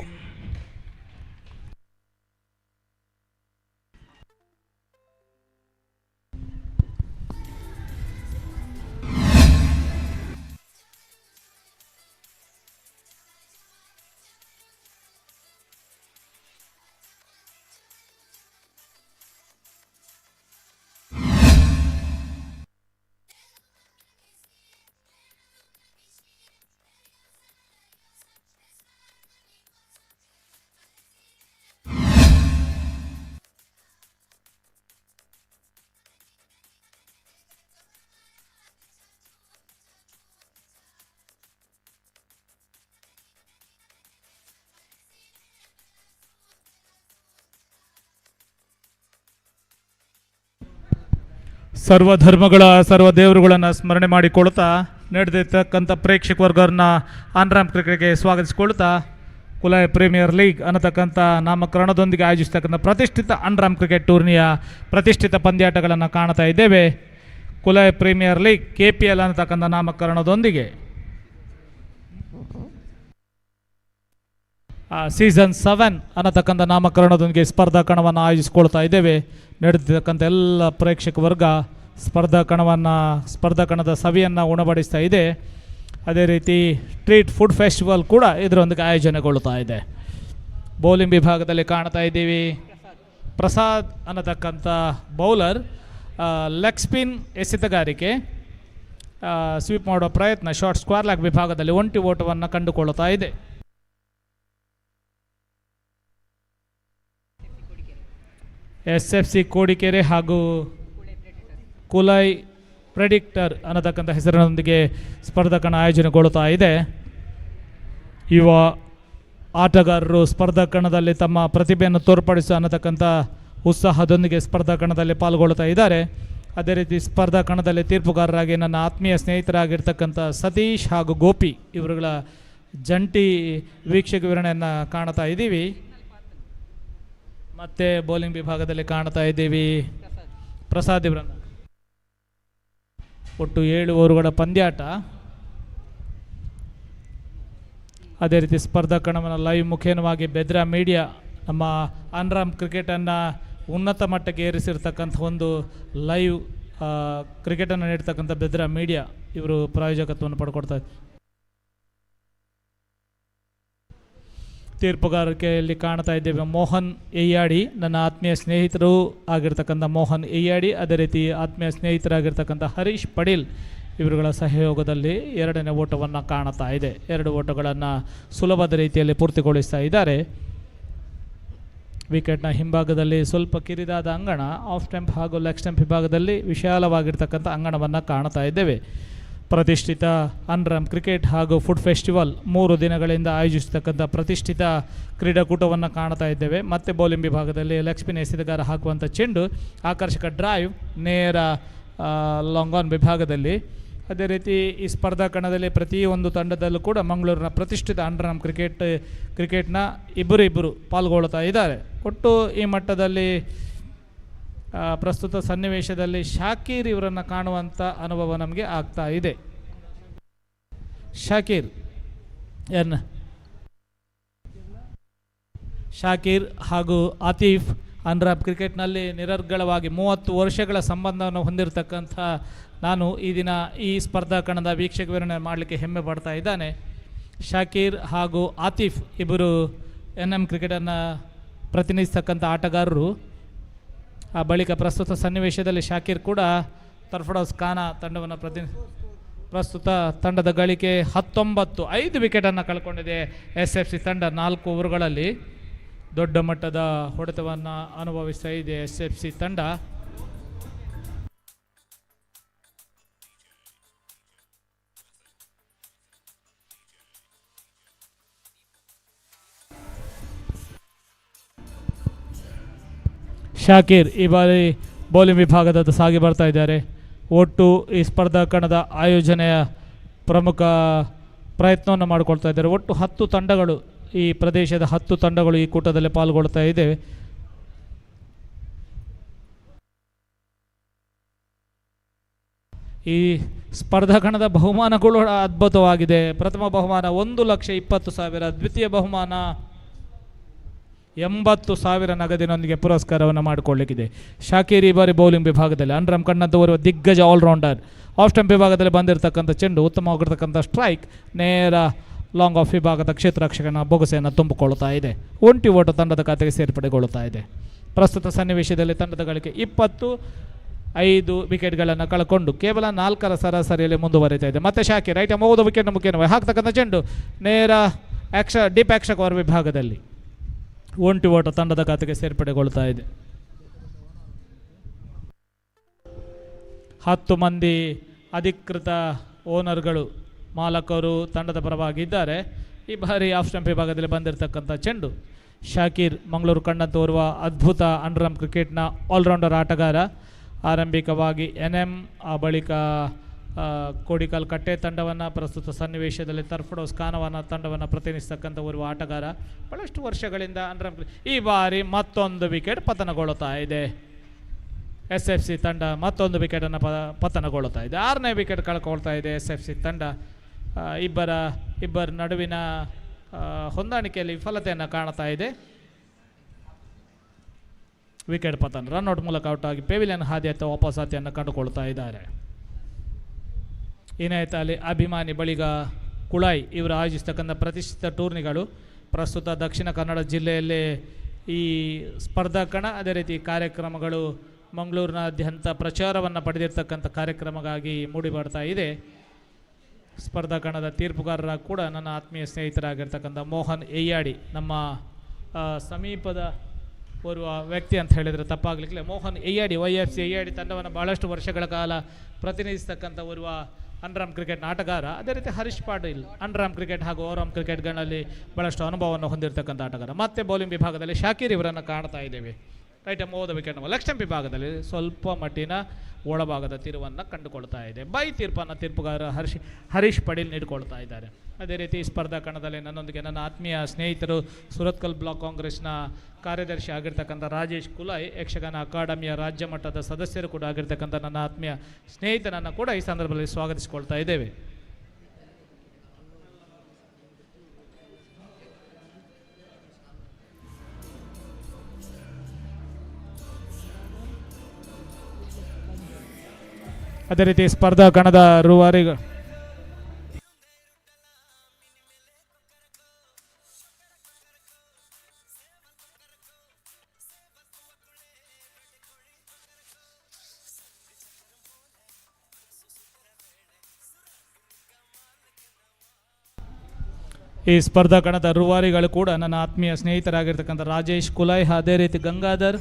ಸರ್ವಧರ್ಮಗಳ ಸರ್ವ ದೇವರುಗಳನ್ನು ಸ್ಮರಣೆ ಮಾಡಿಕೊಳ್ತಾ ನಡೆದಿರ್ತಕ್ಕಂಥ ಪ್ರೇಕ್ಷಕ ವರ್ಗವನ್ನು ಅಂಡರ್ಆರ್ಮ್ ಕ್ರಿಕೆಟ್ಗೆ ಸ್ವಾಗತಿಸಿಕೊಳ್ತಾ ಕುಲಾಯ್ ಪ್ರೀಮಿಯರ್ ಲೀಗ್ ಅನ್ನತಕ್ಕಂಥ ನಾಮಕರಣದೊಂದಿಗೆ ಆಯೋಜಿಸ್ತಕ್ಕಂಥ ಪ್ರತಿಷ್ಠಿತ ಅಂಡರ್ಆರ್ಮ್ ಕ್ರಿಕೆಟ್ ಟೂರ್ನಿಯ ಪ್ರತಿಷ್ಠಿತ ಪಂದ್ಯಾಟಗಳನ್ನು ಕಾಣ್ತಾ ಇದ್ದೇವೆ. ಕುಲಾಯ್ ಪ್ರೀಮಿಯರ್ ಲೀಗ್ KPL ಅನ್ನತಕ್ಕಂಥ ನಾಮಕರಣದೊಂದಿಗೆ ಸೀಸನ್ 7 ಅನ್ನತಕ್ಕಂಥ ನಾಮಕರಣದೊಂದಿಗೆ ಸ್ಪರ್ಧಾ ಕಣವನ್ನು ಆಯೋಜಿಸಿಕೊಳ್ತಾ ಇದ್ದೇವೆ. ನಡೆದಿರ್ತಕ್ಕಂಥ ಎಲ್ಲ ಪ್ರೇಕ್ಷಕ ವರ್ಗ ಸ್ಪರ್ಧಾ ಕಣದ ಸವಿಯನ್ನು ಉಣಬಡಿಸ್ತಾ ಇದೆ. ಅದೇ ರೀತಿ ಸ್ಟ್ರೀಟ್ ಫುಡ್ ಫೆಸ್ಟಿವಲ್ ಕೂಡ ಇದರೊಂದಿಗೆ ಆಯೋಜನೆಗೊಳ್ಳುತ್ತಾ ಇದೆ. ಬೌಲಿಂಗ್ ವಿಭಾಗದಲ್ಲಿ ಕಾಣ್ತಾ ಇದ್ದೀವಿ ಪ್ರಸಾದ್ ಅನ್ನತಕ್ಕಂಥ ಬೌಲರ್ ಲೆಗ್ ಸ್ಪಿನ್ ಎಸೆತಗಾರಿಕೆ ಸ್ವೀಪ್ ಮಾಡೋ ಪ್ರಯತ್ನ ಶಾರ್ಟ್ ಸ್ಕ್ವೇರ್ ಲೆಗ್ ವಿಭಾಗದಲ್ಲಿ ಒಂಟಿ ಓಟವನ್ನು ಕಂಡುಕೊಳ್ಳುತ್ತಾ ಇದೆ. SFC ಕೋಡಿಕೆರೆ ಹಾಗೂ ಕುಲೈ ಪ್ರೆಡಿಕ್ಟರ್ ಅನ್ನತಕ್ಕಂಥ ಹೆಸರಿನೊಂದಿಗೆ ಸ್ಪರ್ಧಾ ಕಣ ಆಯೋಜನೆಗೊಳ್ಳುತ್ತಾ ಇದೆ. ಯುವ ಆಟಗಾರರು ಸ್ಪರ್ಧಾ ಕಣದಲ್ಲಿ ತಮ್ಮ ಪ್ರತಿಭೆಯನ್ನು ತೋರ್ಪಡಿಸುವ ಅನ್ನತಕ್ಕಂಥ ಉತ್ಸಾಹದೊಂದಿಗೆ ಸ್ಪರ್ಧಾ ಕಣದಲ್ಲಿ ಪಾಲ್ಗೊಳ್ಳುತ್ತಾ ಇದ್ದಾರೆ. ಅದೇ ರೀತಿ ಸ್ಪರ್ಧಾ ಕಣದಲ್ಲಿ ತೀರ್ಪುಗಾರರಾಗಿ ನನ್ನ ಆತ್ಮೀಯ ಸ್ನೇಹಿತರಾಗಿರ್ತಕ್ಕಂಥ ಸತೀಶ್ ಹಾಗೂ ಗೋಪಿ ಇವರುಗಳ ಜಂಟಿ ವೀಕ್ಷಕ ವಿವರಣೆಯನ್ನು ಕಾಣ್ತಾ ಇದ್ದೀವಿ. ಮತ್ತು ಬೌಲಿಂಗ್ ವಿಭಾಗದಲ್ಲಿ ಕಾಣ್ತಾ ಇದ್ದೀವಿ ಪ್ರಸಾದ್ ಇವರನ್ನು. ಒಟ್ಟು 7 ಓವರುಗಳ ಪಂದ್ಯಾಟ. ಅದೇ ರೀತಿ ಸ್ಪರ್ಧಾ ಕಣವನ್ನು ಲೈವ್ ಮುಖೇನವಾಗಿ ಬೆದ್ರಾ ಮೀಡಿಯಾ ನಮ್ಮ ಅಂಡರ್ಆರ್ಮ್ ಕ್ರಿಕೆಟನ್ನು ಉನ್ನತ ಮಟ್ಟಕ್ಕೆ ಏರಿಸಿರ್ತಕ್ಕಂಥ ಒಂದು ಲೈವ್ ಕ್ರಿಕೆಟನ್ನು ನೀಡ್ತಕ್ಕಂಥ ಬೆದ್ರಾ ಮೀಡಿಯಾ ಇವರು ಪ್ರಾಯೋಜಕತ್ವವನ್ನು ಪಡ್ಕೊಡ್ತಾರೆ. ತೀರ್ಪುಗಾರಿಕೆಯಲ್ಲಿ ಕಾಣ್ತಾ ಇದ್ದೇವೆ ಮೋಹನ್ ಎಯ್ಯಾಡಿ, ನನ್ನ ಆತ್ಮೀಯ ಸ್ನೇಹಿತರು ಆಗಿರ್ತಕ್ಕಂಥ ಮೋಹನ್ ಎಯ್ಯಾಡಿ, ಅದೇ ರೀತಿ ಆತ್ಮೀಯ ಸ್ನೇಹಿತರಾಗಿರ್ತಕ್ಕಂಥ ಹರೀಶ್ ಪಡೀಲ್ ಇವರುಗಳ ಸಹಯೋಗದಲ್ಲಿ 2ನೇ ಓಟವನ್ನು ಕಾಣ್ತಾ ಇದೆ. 2 ಓಟಗಳನ್ನು ಸುಲಭದ ರೀತಿಯಲ್ಲಿ ಪೂರ್ತಿಗೊಳಿಸ್ತಾ ಇದ್ದಾರೆ. ವಿಕೆಟ್ನ ಹಿಂಭಾಗದಲ್ಲಿ ಸ್ವಲ್ಪ ಕಿರಿದಾದ ಅಂಗಣ, ಆಫ್ ಸ್ಟಂಪ್ ಹಾಗೂ ಲೆಗ್ ಸ್ಟಂಪ್ ವಿಭಾಗದಲ್ಲಿ ವಿಶಾಲವಾಗಿರ್ತಕ್ಕಂಥ ಅಂಗಣವನ್ನು ಕಾಣ್ತಾ ಇದ್ದೇವೆ. ಪ್ರತಿಷ್ಠಿತ ಅಂಡರ್ಆರ್ಮ್ ಕ್ರಿಕೆಟ್ ಹಾಗೂ ಫುಡ್ ಫೆಸ್ಟಿವಲ್ 3 ದಿನಗಳಿಂದ ಆಯೋಜಿಸತಕ್ಕಂಥ ಪ್ರತಿಷ್ಠಿತ ಕ್ರೀಡಾಕೂಟವನ್ನು ಕಾಣ್ತಾ ಇದ್ದೇವೆ. ಮತ್ತೆ ಬೌಲಿಂಗ್ ವಿಭಾಗದಲ್ಲಿ ಲೆಗ್ ಸ್ಪಿನ್ ಎಸೆತಗಾರ ಹಾಕುವಂಥ ಚೆಂಡು, ಆಕರ್ಷಕ ಡ್ರೈವ್, ನೇರ ಲಾಂಗ್ ಆನ್ ವಿಭಾಗದಲ್ಲಿ. ಅದೇ ರೀತಿ ಈ ಸ್ಪರ್ಧಾ ಕಣದಲ್ಲಿ ಪ್ರತಿಯೊಂದು ತಂಡದಲ್ಲೂ ಕೂಡ ಮಂಗಳೂರಿನ ಪ್ರತಿಷ್ಠಿತ ಅಂಡರ್ಆರ್ಮ್ ಕ್ರಿಕೆಟ್ನ ಇಬ್ಬರು ಪಾಲ್ಗೊಳ್ತಾ ಇದ್ದಾರೆ. ಒಟ್ಟು ಈ ಮಟ್ಟದಲ್ಲಿ ಪ್ರಸ್ತುತ ಸನ್ನಿವೇಶದಲ್ಲಿ ಶಾಕೀರ್ ಇವರನ್ನು ಕಾಣುವಂಥ ಅನುಭವ ನಮಗೆ ಆಗ್ತಾ ಇದೆ. ಶಾಕೀರ್ ಹಾಗೂ ಆತೀಫ್ ಅಂಡರ್ಆರ್ಮ್ ಕ್ರಿಕೆಟ್ನಲ್ಲಿ ನಿರರ್ಗಳವಾಗಿ 30 ವರ್ಷಗಳ ಸಂಬಂಧವನ್ನು ಹೊಂದಿರತಕ್ಕಂಥ ನಾನು ಈ ದಿನ ಈ ಸ್ಪರ್ಧಾ ಕಣದ ವೀಕ್ಷಕ ವಿವರಣೆ ಮಾಡಲಿಕ್ಕೆ ಹೆಮ್ಮೆ ಪಡ್ತಾ ಇದ್ದಾನೆ. ಶಾಕೀರ್ ಹಾಗೂ ಆತೀಫ್ ಇಬ್ಬರು NM ಕ್ರಿಕೆಟನ್ನು ಪ್ರತಿನಿಧಿಸ್ತಕ್ಕಂಥ ಆಟಗಾರರು. ಆ ಬಳಿಕ ಪ್ರಸ್ತುತ ಸನ್ನಿವೇಶದಲ್ಲಿ ಶಾಕೀರ್ ಕೂಡ ತರ್ಫಡೌಸ್ ಖಾನ ತಂಡವನ್ನು ಪ್ರಸ್ತುತ ತಂಡದ ಗಳಿಕೆ 19, 5 ವಿಕೆಟನ್ನು ಕಳ್ಕೊಂಡಿದೆ SFC ತಂಡ. 4 ಓವರ್ಗಳಲ್ಲಿ ದೊಡ್ಡ ಮಟ್ಟದ ಹೊಡೆತವನ್ನು ಅನುಭವಿಸ್ತಾ ಇದೆ SFC ತಂಡ. ಶಾಕೀರ್ ಈ ಬಾರಿ ಬೌಲಿಂಗ್ ವಿಭಾಗದ ಸಾಗಿ ಬರ್ತಾ ಇದ್ದಾರೆ. ಒಟ್ಟು ಈ ಸ್ಪರ್ಧಾ ಕಣದ ಆಯೋಜನೆಯ ಪ್ರಮುಖ ಪ್ರಯತ್ನವನ್ನು ಮಾಡಿಕೊಳ್ತಾ ಇದ್ದಾರೆ. ಒಟ್ಟು 10 ತಂಡಗಳು, ಈ ಪ್ರದೇಶದ 10 ತಂಡಗಳು ಈ ಕೂಟದಲ್ಲಿ ಪಾಲ್ಗೊಳ್ತಾ ಇದ್ದೇವೆ. ಈ ಸ್ಪರ್ಧಾ ಕಣದ ಬಹುಮಾನಗಳು ಅದ್ಭುತವಾಗಿದೆ. ಪ್ರಥಮ ಬಹುಮಾನ 1,20,000, ದ್ವಿತೀಯ ಬಹುಮಾನ 80,000 ನಗದಿನೊಂದಿಗೆ ಪುರಸ್ಕಾರವನ್ನು ಮಾಡಿಕೊಳ್ಳಲಿಕ್ಕಿದೆ. ಶಾಕೀರ್ ಈ ಬಾರಿ ಬೌಲಿಂಗ್ ವಿಭಾಗದಲ್ಲಿ ಅಂಡರ್ಆರ್ಮ್ ಕಣ್ಣಂತ ಓರ್ವ ದಿಗ್ಗಜ ಆಲ್ರೌಂಡರ್. ಆಫ್ ಸ್ಟಂಪ್ ವಿಭಾಗದಲ್ಲಿ ಬಂದಿರತಕ್ಕಂಥ ಚೆಂಡು, ಉತ್ತಮವಾಗಿರ್ತಕ್ಕಂಥ ಸ್ಟ್ರೈಕ್, ನೇರ ಲಾಂಗ್ ಆಫ್ ವಿಭಾಗದ ಕ್ಷೇತ್ರ ರಕ್ಷಕನ ಬೊಗಸೆಯನ್ನು ತುಂಬಿಕೊಳ್ಳುತ್ತಾ ಇದೆ. ಒಂಟಿ ಓಟ ತಂಡದ ಖಾತೆಗೆ ಸೇರ್ಪಡೆಗೊಳ್ಳುತ್ತಾ ಇದೆ. ಪ್ರಸ್ತುತ ಸನ್ನಿವೇಶದಲ್ಲಿ ತಂಡದ ಗಳಿಕೆ 25 ವಿಕೆಟ್ಗಳನ್ನು ಕಳ್ಕೊಂಡು ಕೇವಲ 4ರ ಸರಾಸರಿಯಲ್ಲಿ ಮುಂದುವರಿತಾ ಇದೆ. ಮತ್ತೆ ಶಾಕೀರ್ ರೈಟ್ 30 ವಿಕೆಟ್ ಮುಖ್ಯವಾಗಿ ಹಾಕ್ತಕ್ಕಂಥ ಚೆಂಡು ನೇರ ಡೀಪ್ ಆಕ್ಷಕ ಓವರ್ ವಿಭಾಗದಲ್ಲಿ ಒಂಟಿ ಓಟ ತಂಡದ ಖಾತೆಗೆ ಸೇರ್ಪಡೆಗೊಳ್ತಾ ಇದೆ. 10 ಮಂದಿ ಅಧಿಕೃತ ಓನರ್ಗಳು, ಮಾಲಕರು ತಂಡದ ಪರವಾಗಿದ್ದಾರೆ. ಈ ಬಾರಿ ಆಫ್ ಸ್ಟಂಪ್ ವಿಭಾಗದಲ್ಲಿ ಬಂದಿರತಕ್ಕಂಥ ಚೆಂಡು, ಶಾಕೀರ್ ಮಂಗಳೂರು ಕಣ್ಣಂತ ಓರ್ವ ಅದ್ಭುತ ಅಂಡರ್ಆರ್ಮ್ ಕ್ರಿಕೆಟ್ನ ಆಲ್ರೌಂಡರ್ ಆಟಗಾರ. ಆರಂಭಿಕವಾಗಿ NM, ಆ ಬಳಿಕ ಕೋಡಿಕಲ್ ಕಟ್ಟೆ ತಂಡವನ್ನು, ಪ್ರಸ್ತುತ ಸನ್ನಿವೇಶದಲ್ಲಿ ತರ್ಫಡೌಸ್ ಖಾನವನ್ನು ತಂಡವನ್ನು ಪ್ರತಿನಿಧಿಸ್ತಕ್ಕಂಥ ಓರ್ವ ಆಟಗಾರ. ಬಹಳಷ್ಟು ವರ್ಷಗಳಿಂದ ಅಂಡರ್ಆರ್ಮ್. ಈ ಬಾರಿ ಮತ್ತೊಂದು ವಿಕೆಟ್ ಪತನಗೊಳ್ಳುತ್ತಾ ಇದೆ. SFC ತಂಡ ಮತ್ತೊಂದು ವಿಕೆಟನ್ನು ಪತನಗೊಳ್ಳುತ್ತಾ ಇದೆ. 6ನೇ ವಿಕೆಟ್ ಕಳ್ಕೊಳ್ತಾ ಇದೆ SFC ತಂಡ. ಇಬ್ಬರ ನಡುವಿನ ಹೊಂದಾಣಿಕೆಯಲ್ಲಿ ವಿಫಲತೆಯನ್ನು ಕಾಣ್ತಾ ಇದೆ. ವಿಕೆಟ್ ಪತನ, ರನ್ಔಟ್ ಮೂಲಕ ಔಟ್ ಆಗಿ ಪೆವಿಲಿಯನ್ ಹಾದಿ ಅಥವಾ ವಾಪಸಾತಿಯನ್ನು ಕಂಡುಕೊಳ್ತಾ ಇದ್ದಾರೆ. ಇನಾಯತ್ ಅಲಿ, ಅಭಿಮಾನಿ, ಬಳಿಗ ಕುಳಾಯ್ ಇವರು ಆಯೋಜಿಸ್ತಕ್ಕಂಥ ಪ್ರತಿಷ್ಠಿತ ಟೂರ್ನಿಗಳು. ಪ್ರಸ್ತುತ ದಕ್ಷಿಣ ಕನ್ನಡ ಜಿಲ್ಲೆಯಲ್ಲಿ ಈ ಸ್ಪರ್ಧಾ ಕಣ, ಅದೇ ರೀತಿ ಕಾರ್ಯಕ್ರಮಗಳು ಮಂಗಳೂರಿನಾದ್ಯಂತ ಪ್ರಚಾರವನ್ನು ಪಡೆದಿರ್ತಕ್ಕಂಥ ಕಾರ್ಯಕ್ರಮವಾಗಿ ಮೂಡಿಬರ್ತಾ ಇದೆ. ಸ್ಪರ್ಧಾ ಕಣದ ತೀರ್ಪುಗಾರರ ಕೂಡ ನನ್ನ ಆತ್ಮೀಯ ಸ್ನೇಹಿತರಾಗಿರ್ತಕ್ಕಂಥ ಮೋಹನ್ ಎಯ್ಯಾಡಿ, ನಮ್ಮ ಸಮೀಪದ ಓರ್ವ ವ್ಯಕ್ತಿ ಅಂತ ಹೇಳಿದರೆ ತಪ್ಪಾಗಲಿಕ್ಕಿಲ್ಲ. ಮೋಹನ್ ಎಯ್ಯಾಡಿ YFC ಎಯ್ಯಾಡಿ ತಂಡವನ್ನು ಬಹಳಷ್ಟು ವರ್ಷಗಳ ಕಾಲ ಪ್ರತಿನಿಧಿಸ್ತಕ್ಕಂಥ ಓರ್ವ ಅಂಡರ್ಆರ್ಮ್ ಕ್ರಿಕೆಟ್ ಆಟಗಾರ. ಅದೇ ರೀತಿ ಹರೀಶ್ ಪಾಟೀಲ್ ಅಂಡರ್ಆರ್ಮ್ ಕ್ರಿಕೆಟ್ ಹಾಗೂ ಓವರ್ಆರ್ಮ್ ಕ್ರಿಕೆಟ್ಗಳಲ್ಲಿ ಬಹಳಷ್ಟು ಅನುಭವವನ್ನು ಹೊಂದಿರತಕ್ಕಂಥ ಆಟಗಾರ. ಮತ್ತೆ ಬೌಲಿಂಗ್ ವಿಭಾಗದಲ್ಲಿ ಶಾಕೀರ್ ಇವರನ್ನು ಕಾಣ್ತಾ ಇದ್ದೇವೆ. Right 30 wicket. ಲೆಗ್ ಸ್ಟಂಪ್ ವಿಭಾಗದಲ್ಲಿ ಸ್ವಲ್ಪ ಮಟ್ಟಿನ ಒಳಭಾಗದ ತಿರುವನ್ನು ಕಂಡುಕೊಳ್ತಾ ಇದೆ. ಬೈ ತೀರ್ಪನ್ನು ತೀರ್ಪುಗಾರ ಹರೀಶ್ ಪಡೀಲ್ ನೀಡಿಕೊಳ್ತಾ ಇದ್ದಾರೆ. ಅದೇ ರೀತಿ ಸ್ಪರ್ಧಾ ಕಣದಲ್ಲಿ ನನ್ನೊಂದಿಗೆ ನನ್ನ ಆತ್ಮೀಯ ಸ್ನೇಹಿತರು, ಸುರತ್ಕಲ್ ಬ್ಲಾಕ್ ಕಾಂಗ್ರೆಸ್ನ ಕಾರ್ಯದರ್ಶಿ ಆಗಿರ್ತಕ್ಕಂಥ ರಾಜೇಶ್ ಕುಲಾಯ್, ಯಕ್ಷಗಾನ ಅಕಾಡೆಮಿಯ ರಾಜ್ಯ ಮಟ್ಟದ ಸದಸ್ಯರು ಕೂಡ ಆಗಿರ್ತಕ್ಕಂಥ ನನ್ನ ಆತ್ಮೀಯ ಸ್ನೇಹಿತನನ್ನು ಕೂಡ ಈ ಸಂದರ್ಭದಲ್ಲಿ ಸ್ವಾಗತಿಸಿಕೊಳ್ತಾ ಇದ್ದೇವೆ. ಅದೇ ರೀತಿ ಸ್ಪರ್ಧಾ ಕಣದ ರೂವಾರಿಗಳು ಈ ಸ್ಪರ್ಧಾ ಕಣದ ರೂವಾರಿಗಳು ಕೂಡ ನನ್ನ ಆತ್ಮೀಯ ಸ್ನೇಹಿತರಾಗಿರ್ತಕ್ಕಂಥ ರಾಜೇಶ್ ಕುಲಾಯ್, ಅದೇ ರೀತಿ ಗಂಗಾಧರ್,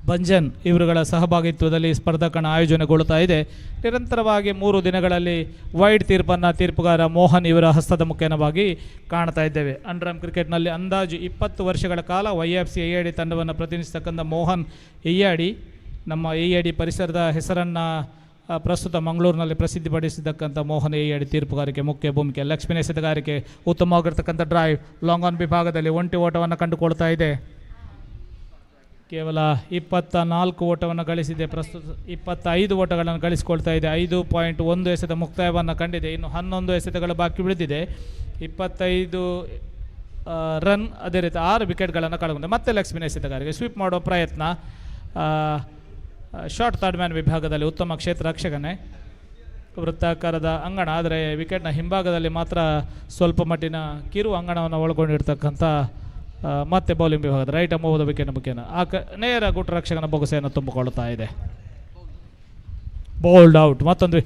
ಭಂಜನ್ ಇವರುಗಳ ಸಹಭಾಗಿತ್ವದಲ್ಲಿ ಸ್ಪರ್ಧಾ ಕಣ ಆಯೋಜನೆಗೊಳ್ಳುತ್ತಾ ಇದೆ. ನಿರಂತರವಾಗಿ 3 ದಿನಗಳಲ್ಲಿ ವೈಡ್ ತೀರ್ಪನ್ನು ತೀರ್ಪುಗಾರ ಮೋಹನ್ ಇವರ ಹಸ್ತದ ಮುಖೇನವಾಗಿ ಕಾಣ್ತಾ ಇದ್ದೇವೆ. ಅಂಡರ್ಆರ್ಮ್ ಕ್ರಿಕೆಟ್ನಲ್ಲಿ ಅಂದಾಜು 20 ವರ್ಷಗಳ ಕಾಲ YFC AID ತಂಡವನ್ನು ಪ್ರತಿನಿಧಿಸತಕ್ಕಂಥ ಮೋಹನ್ AID ನಮ್ಮ AID ಪರಿಸರದ ಹೆಸರನ್ನು ಪ್ರಸ್ತುತ ಮಂಗಳೂರಿನಲ್ಲಿ ಪ್ರಸಿದ್ಧಿಪಡಿಸಿದ್ದಕ್ಕಂಥ ಮೋಹನ್ AID ತೀರ್ಪುಗಾರಿಕೆ ಮುಖ್ಯ ಭೂಮಿಕೆ. ಲೆಗ್ ಸ್ಪಿನ್ ಎಸೆತಗಾರಿಕೆ ಉತ್ತಮವಾಗಿರ್ತಕ್ಕಂಥ ಡ್ರೈವ್ ಲಾಂಗ್ ಆನ್ ವಿಭಾಗದಲ್ಲಿ ಒಂಟಿ ಓಟವನ್ನು ಕಂಡುಕೊಳ್ತಾ ಇದೆ. ಕೇವಲ 24 ಓಟವನ್ನು ಗಳಿಸಿದೆ. ಪ್ರಸ್ತುತ 25 ಓಟಗಳನ್ನು ಗಳಿಸಿಕೊಳ್ತಾ ಇದೆ. 5.1 ಎಸೆತ ಮುಕ್ತಾಯವನ್ನು ಕಂಡಿದೆ. ಇನ್ನು 11 ಎಸೆತಗಳು ಬಾಕಿ ಉಳಿದಿದೆ. 25 ರನ್, ಅದೇ ರೀತಿ 6 ವಿಕೆಟ್ಗಳನ್ನು ಕಳೆದುಕೊಂಡಿದೆ. ಮತ್ತೆ ಲೆಗ್ ಸ್ಪಿನ್ ಎಸೆತಗಾರಿಗೆ ಸ್ವೀಪ್ ಮಾಡುವ ಪ್ರಯತ್ನ. ಶಾರ್ಟ್ ಥರ್ಡ್ ಮ್ಯಾನ್ ವಿಭಾಗದಲ್ಲಿ ಉತ್ತಮ ಕ್ಷೇತ್ರ ರಕ್ಷಕನೇ. ವೃತ್ತಾಕಾರದ ಅಂಗಣ, ಆದರೆ ವಿಕೆಟ್ನ ಹಿಂಭಾಗದಲ್ಲಿ ಮಾತ್ರ ಸ್ವಲ್ಪ ಮಟ್ಟಿನ ಕಿರು ಅಂಗಣವನ್ನು ಒಳಗೊಂಡಿರ್ತಕ್ಕಂಥ ಮತ್ತೆ ಬೌಲಿಂಗ್ ವಿಭಾಗದ ರೈಟ್ ಹೋದ ವಿಕೆಟ್ ಮುಖೇನ ನೇರ ಗುಟ್ಟು ರಕ್ಷಕನ ಬೊಗಸೆಯನ್ನು ತುಂಬಿಕೊಳ್ಳುತ್ತಾ ಇದೆ. Bowled out. ಮತ್ತೊಂದು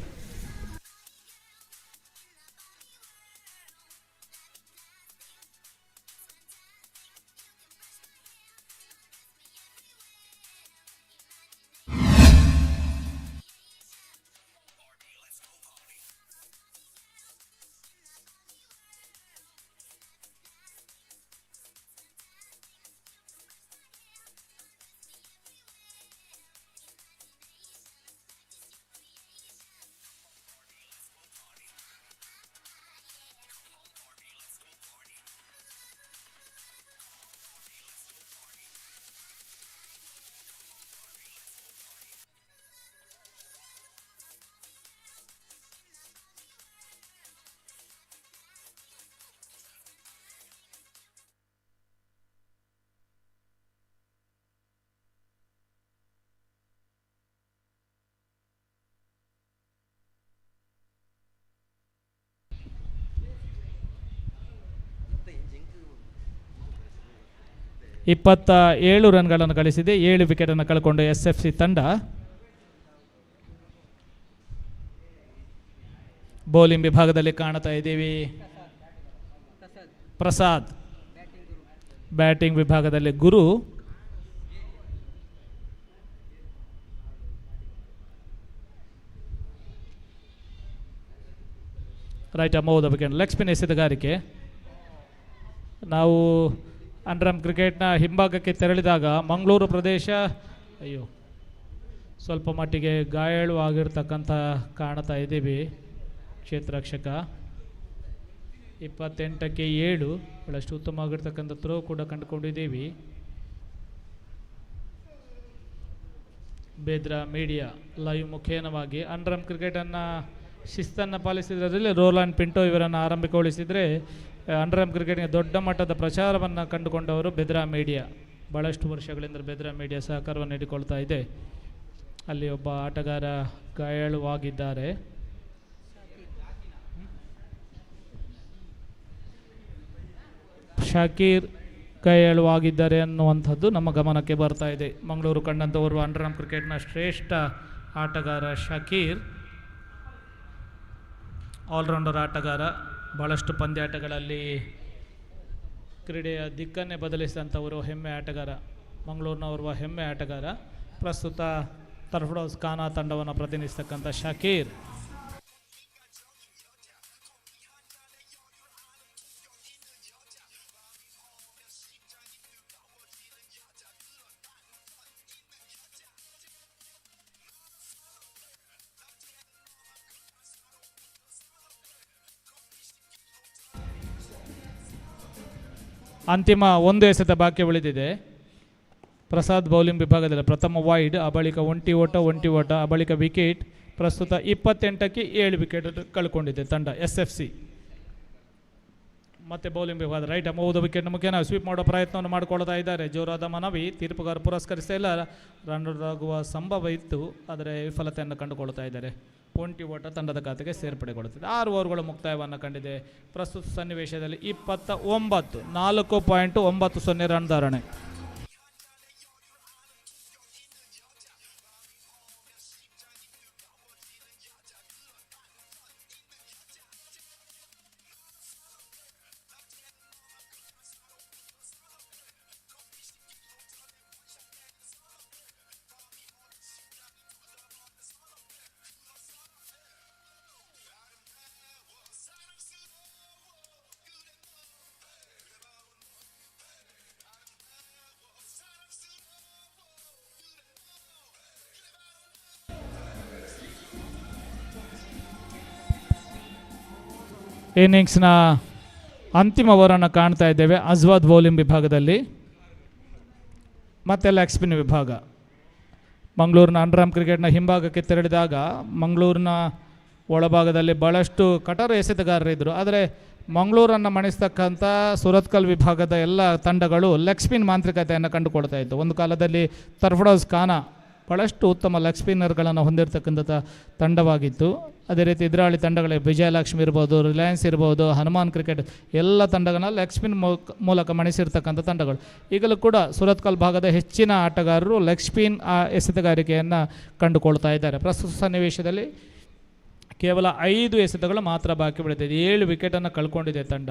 ಇಪ್ಪತ್ತ 7 ರನ್ಗಳನ್ನು ಗಳಿಸಿದೆ. 7 ವಿಕೆಟನ್ನು ಕಳ್ಕೊಂಡು SFC ತಂಡ. ಬೌಲಿಂಗ್ ವಿಭಾಗದಲ್ಲಿ ಕಾಣ್ತಾ ಇದ್ದೀವಿ ಪ್ರಸಾದ್, ಬ್ಯಾಟಿಂಗ್ ವಿಭಾಗದಲ್ಲಿ Guru, right Amoda wicket. Leg spin ಎಸೆತಗಾರಿಕೆ. ನಾವು ಅಂಡರ್ಆರ್ಮ್ ಕ್ರಿಕೆಟ್ನ ಹಿಂಭಾಗಕ್ಕೆ ತೆರಳಿದಾಗ ಮಂಗಳೂರು ಪ್ರದೇಶ ಸ್ವಲ್ಪ ಮಟ್ಟಿಗೆ ಗಾಯಾಳು ಆಗಿರ್ತಕ್ಕಂಥ ಕಾಣ್ತಾ ಇದ್ದೀವಿ. ಕ್ಷೇತ್ರ ರಕ್ಷಕ 28ಕ್ಕೆ 7 ಬಹಳಷ್ಟು ಉತ್ತಮವಾಗಿರ್ತಕ್ಕಂಥ ಥ್ರೋ ಕೂಡ ಕಂಡುಕೊಂಡಿದ್ದೀವಿ. ಬೇದ್ರಾ ಮೀಡಿಯಾ ಲೈವ್ ಮುಖೇನವಾಗಿ ಅಂಡರ್ಆರ್ಮ್ ಕ್ರಿಕೆಟನ್ನು ಶಿಸ್ತನ್ನು ಪಾಲಿಸಿದ್ರಲ್ಲಿ ರೋಲಾಂಡ್ ಪಿಂಟೋ ಇವರನ್ನು ಆರಂಭಿಕಗೊಳಿಸಿದರೆ ಅಂಡರ್ಆರ್ಮ್ ಕ್ರಿಕೆಟ್ಗೆ ದೊಡ್ಡ ಮಟ್ಟದ ಪ್ರಚಾರವನ್ನು ಕಂಡುಕೊಂಡವರು ಬೆದ್ರಾ ಮೀಡಿಯಾ. ಭಾಳಷ್ಟು ವರ್ಷಗಳಿಂದ ಬೆದ್ರಾ ಮೀಡಿಯಾ ಸಹಕಾರವನ್ನು ನೀಡಿಕೊಳ್ತಾ ಇದೆ. ಅಲ್ಲಿ ಒಬ್ಬ ಆಟಗಾರ ಗಾಯಾಳುವಾಗಿದ್ದಾರೆ. ಶಾಕೀರ್ ಗಾಯಾಳುವಾಗಿದ್ದಾರೆ ಅನ್ನುವಂಥದ್ದು ನಮ್ಮ ಗಮನಕ್ಕೆ ಬರ್ತಾ ಇದೆ. ಮಂಗಳೂರು ಕಂಡಂಥವರು ಅಂಡರ್ಆರ್ಮ್ ಕ್ರಿಕೆಟ್ನ ಶ್ರೇಷ್ಠ ಆಟಗಾರ ಶಾಕೀರ್, ಆಲ್ರೌಂಡರ್ ಆಟಗಾರ. ಭಾಳಷ್ಟು ಪಂದ್ಯಾಟಗಳಲ್ಲಿ ಕ್ರೀಡೆಯ ದಿಕ್ಕನ್ನೇ ಬದಲಿಸಿದಂಥವರು ಹೆಮ್ಮೆ ಆಟಗಾರ, ಮಂಗಳೂರಿನವರುವ ಹೆಮ್ಮೆ ಆಟಗಾರ. ಪ್ರಸ್ತುತ ತರ್ಫಡೋಸ್ ಖಾನಾ ತಂಡವನ್ನು ಪ್ರತಿನಿಧಿಸ್ತಕ್ಕಂಥ ಶಾಕೀರ್. ಅಂತಿಮ 1 ಎಸೆತ ಬಾಕಿ ಉಳಿದಿದೆ. ಪ್ರಸಾದ್ ಬೌಲಿಂಗ್ ವಿಭಾಗದಲ್ಲಿ ಪ್ರಥಮ ವೈಡ್, ಆ ಬಳಿಕ ಒಂಟಿ ಓಟ, ಆ ಬಳಿಕ ವಿಕೆಟ್. ಪ್ರಸ್ತುತ 28ಕ್ಕೆ 7 ವಿಕೆಟ್ ಕಳ್ಕೊಂಡಿದೆ ತಂಡ SFC. ಮತ್ತೆ ಬೌಲಿಂಗ್ ವಿಭಾಗ ರೈಟ್ ಅಮೋದ ವಿಕೆಟ್ ಮುಖೇನ ಸ್ವೀಪ್ ಮಾಡೋ ಪ್ರಯತ್ನವನ್ನು ಮಾಡಿಕೊಳ್ತಾ ಇದ್ದಾರೆ. ಜೋರಾದ ಮನವಿ, ತೀರ್ಪುಗಾರ ಪುರಸ್ಕರಿಸ್ತಾ ಇಲ್ಲ. ರನ್ ಆಗುವ ಸಂಭವ ಇತ್ತು, ಆದರೆ ವಿಫಲತೆಯನ್ನು ಕಂಡುಕೊಳ್ತಾ ಇದ್ದಾರೆ. ಒಂಟಿ ಓಟ ತಂಡದ ಖಾತೆಗೆ ಸೇರ್ಪಡೆಗೊಳ್ಳುತ್ತಿದೆ. 6 ಓವರ್ಗಳ ಮುಕ್ತಾಯವನ್ನು ಕಂಡಿದೆ. ಪ್ರಸ್ತುತ ಸನ್ನಿವೇಶದಲ್ಲಿ 29 4.90 ರನ್ ಧಾರಣೆ. ಇನ್ನಿಂಗ್ಸ್ನ ಅಂತಿಮ ಓವರನ್ನು ಕಾಣ್ತಾ ಇದ್ದೇವೆ ಅಜ್ವಾದ್ ಬೌಲಿಂಗ್ ವಿಭಾಗದಲ್ಲಿ ಮತ್ತು ಲೆಗ್ ಸ್ಪಿನ್ ವಿಭಾಗ. ಮಂಗಳೂರಿನ ಅಂಡರ್ಆರ್ಮ್ ಕ್ರಿಕೆಟ್ನ ಹಿಂಭಾಗಕ್ಕೆ ತೆರಳಿದಾಗ ಮಂಗಳೂರಿನ ಒಳಭಾಗದಲ್ಲಿ ಭಾಳಷ್ಟು ಕಠೋರ ಎಸೆತಗಾರರಿದ್ದರು. ಆದರೆ ಮಂಗಳೂರನ್ನು ಮಣಿಸ್ತಕ್ಕಂಥ ಸುರತ್ಕಲ್ ವಿಭಾಗದ ಎಲ್ಲ ತಂಡಗಳು ಲೆಗ್ ಸ್ಪಿನ್ ಮಾಂತ್ರಿಕತೆಯನ್ನು ಕಂಡುಕೊಳ್ತಾ ಇತ್ತು. ಒಂದು ಕಾಲದಲ್ಲಿ ಸರ್ಫರಾಜ್ ಖಾನ ಭಾಳಷ್ಟು ಉತ್ತಮ ಲೆಗ್ ಸ್ಪಿನ್ನರ್ಗಳನ್ನು ಹೊಂದಿರತಕ್ಕಂಥ ತಂಡವಾಗಿತ್ತು. ಅದೇ ರೀತಿ ಎದುರಾಳಿ ತಂಡಗಳೇ ವಿಜಯಲಕ್ಷ್ಮಿ ಇರ್ಬೋದು, ರಿಲಯನ್ಸ್ ಇರ್ಬೋದು, ಹನುಮಾನ್ ಕ್ರಿಕೆಟ್ ಎಲ್ಲ ತಂಡಗಳನ್ನ ಲೆಗ್ ಸ್ಪಿನ್ ಮೂಲಕ ಮಣಿಸಿರ್ತಕ್ಕಂಥ ತಂಡಗಳು. ಈಗಲೂ ಕೂಡ ಸುರತ್ಕಲ್ ಭಾಗದ ಹೆಚ್ಚಿನ ಆಟಗಾರರು ಲೆಗ್ ಸ್ಪಿನ್ ಎಸೆತಗಾರಿಕೆಯನ್ನು ಕಂಡುಕೊಳ್ತಾ ಇದ್ದಾರೆ. ಪ್ರಸ್ತುತ ಸನ್ನಿವೇಶದಲ್ಲಿ ಕೇವಲ 5 ಎಸೆತಗಳು ಮಾತ್ರ ಬಾಕಿ ಬಿಡುತ್ತಿದೆ. 7 ವಿಕೆಟನ್ನು ಕಳ್ಕೊಂಡಿದೆ ತಂಡ.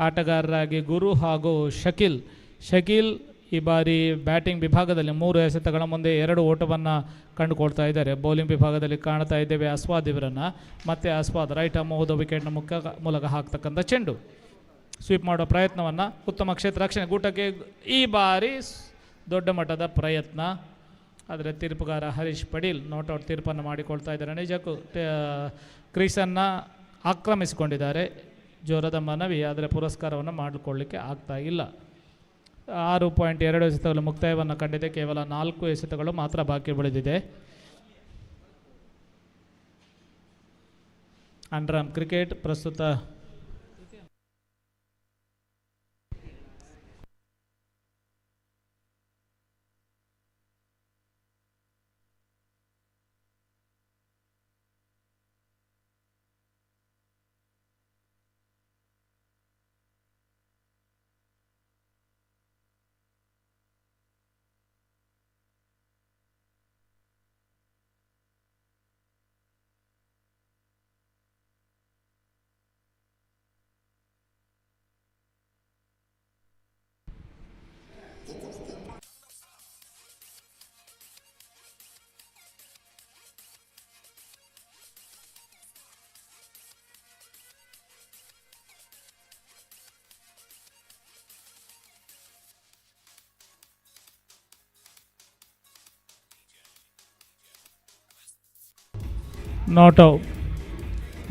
ಆಟಗಾರರಾಗಿ ಗುರು ಹಾಗೂ ಶಕೀಲ್ ಈ ಬಾರಿ ಬ್ಯಾಟಿಂಗ್ ವಿಭಾಗದಲ್ಲಿ 3 ಎಸೆತಗಳ ಮುಂದೆ 2 ಓಟವನ್ನು ಕಂಡುಕೊಳ್ತಾ ಇದ್ದಾರೆ. ಬೌಲಿಂಗ್ ವಿಭಾಗದಲ್ಲಿ ಕಾಣ್ತಾ ಇದ್ದೇವೆ ಅಸ್ವಾದ್ ಇವರನ್ನು. ಮತ್ತೆ ಅಸ್ವಾದ್ ರೈಟ್ ಆರ್ಮ್ ಹೋದ ವಿಕೆಟ್ನ ಮೂಲಕ ಹಾಕ್ತಕ್ಕಂಥ ಚೆಂಡು ಸ್ವೀಪ್ ಮಾಡೋ ಪ್ರಯತ್ನವನ್ನು ಉತ್ತಮ ಕ್ಷೇತ್ರ ರಕ್ಷಣೆ ಗೂಟಕ್ಕೆ ಈ ಬಾರಿ ದೊಡ್ಡ ಮಟ್ಟದ ಪ್ರಯತ್ನ. ಆದರೆ ತೀರ್ಪುಗಾರ ಹರೀಶ್ ಪಡೀಲ್ ನಾಟ್ಔಟ್ ತೀರ್ಪನ್ನು ಮಾಡಿಕೊಳ್ತಾ ಇದ್ದಾರೆ. ನಿಜಕ್ಕೂ ಕ್ರೀಸನ್ನು ಆಕ್ರಮಿಸಿಕೊಂಡಿದ್ದಾರೆ. ಜೋರದ ಮನವಿ, ಆದರೆ ಪುರಸ್ಕಾರವನ್ನು ಮಾಡಿಕೊಳ್ಳಲಿಕ್ಕೆ ಆಗ್ತಾ ಇಲ್ಲ. 6.2 ಎಸೆತಗಳು ಮುಕ್ತಾಯವನ್ನು ಕಂಡಿದೆ. ಕೇವಲ 4 ಎಸೆತಗಳು ಮಾತ್ರ ಬಾಕಿ ಉಳಿದಿದೆ. ಅಂಡರ್ಆರ್ಮ್ ಕ್ರಿಕೆಟ್ ಪ್ರಸ್ತುತ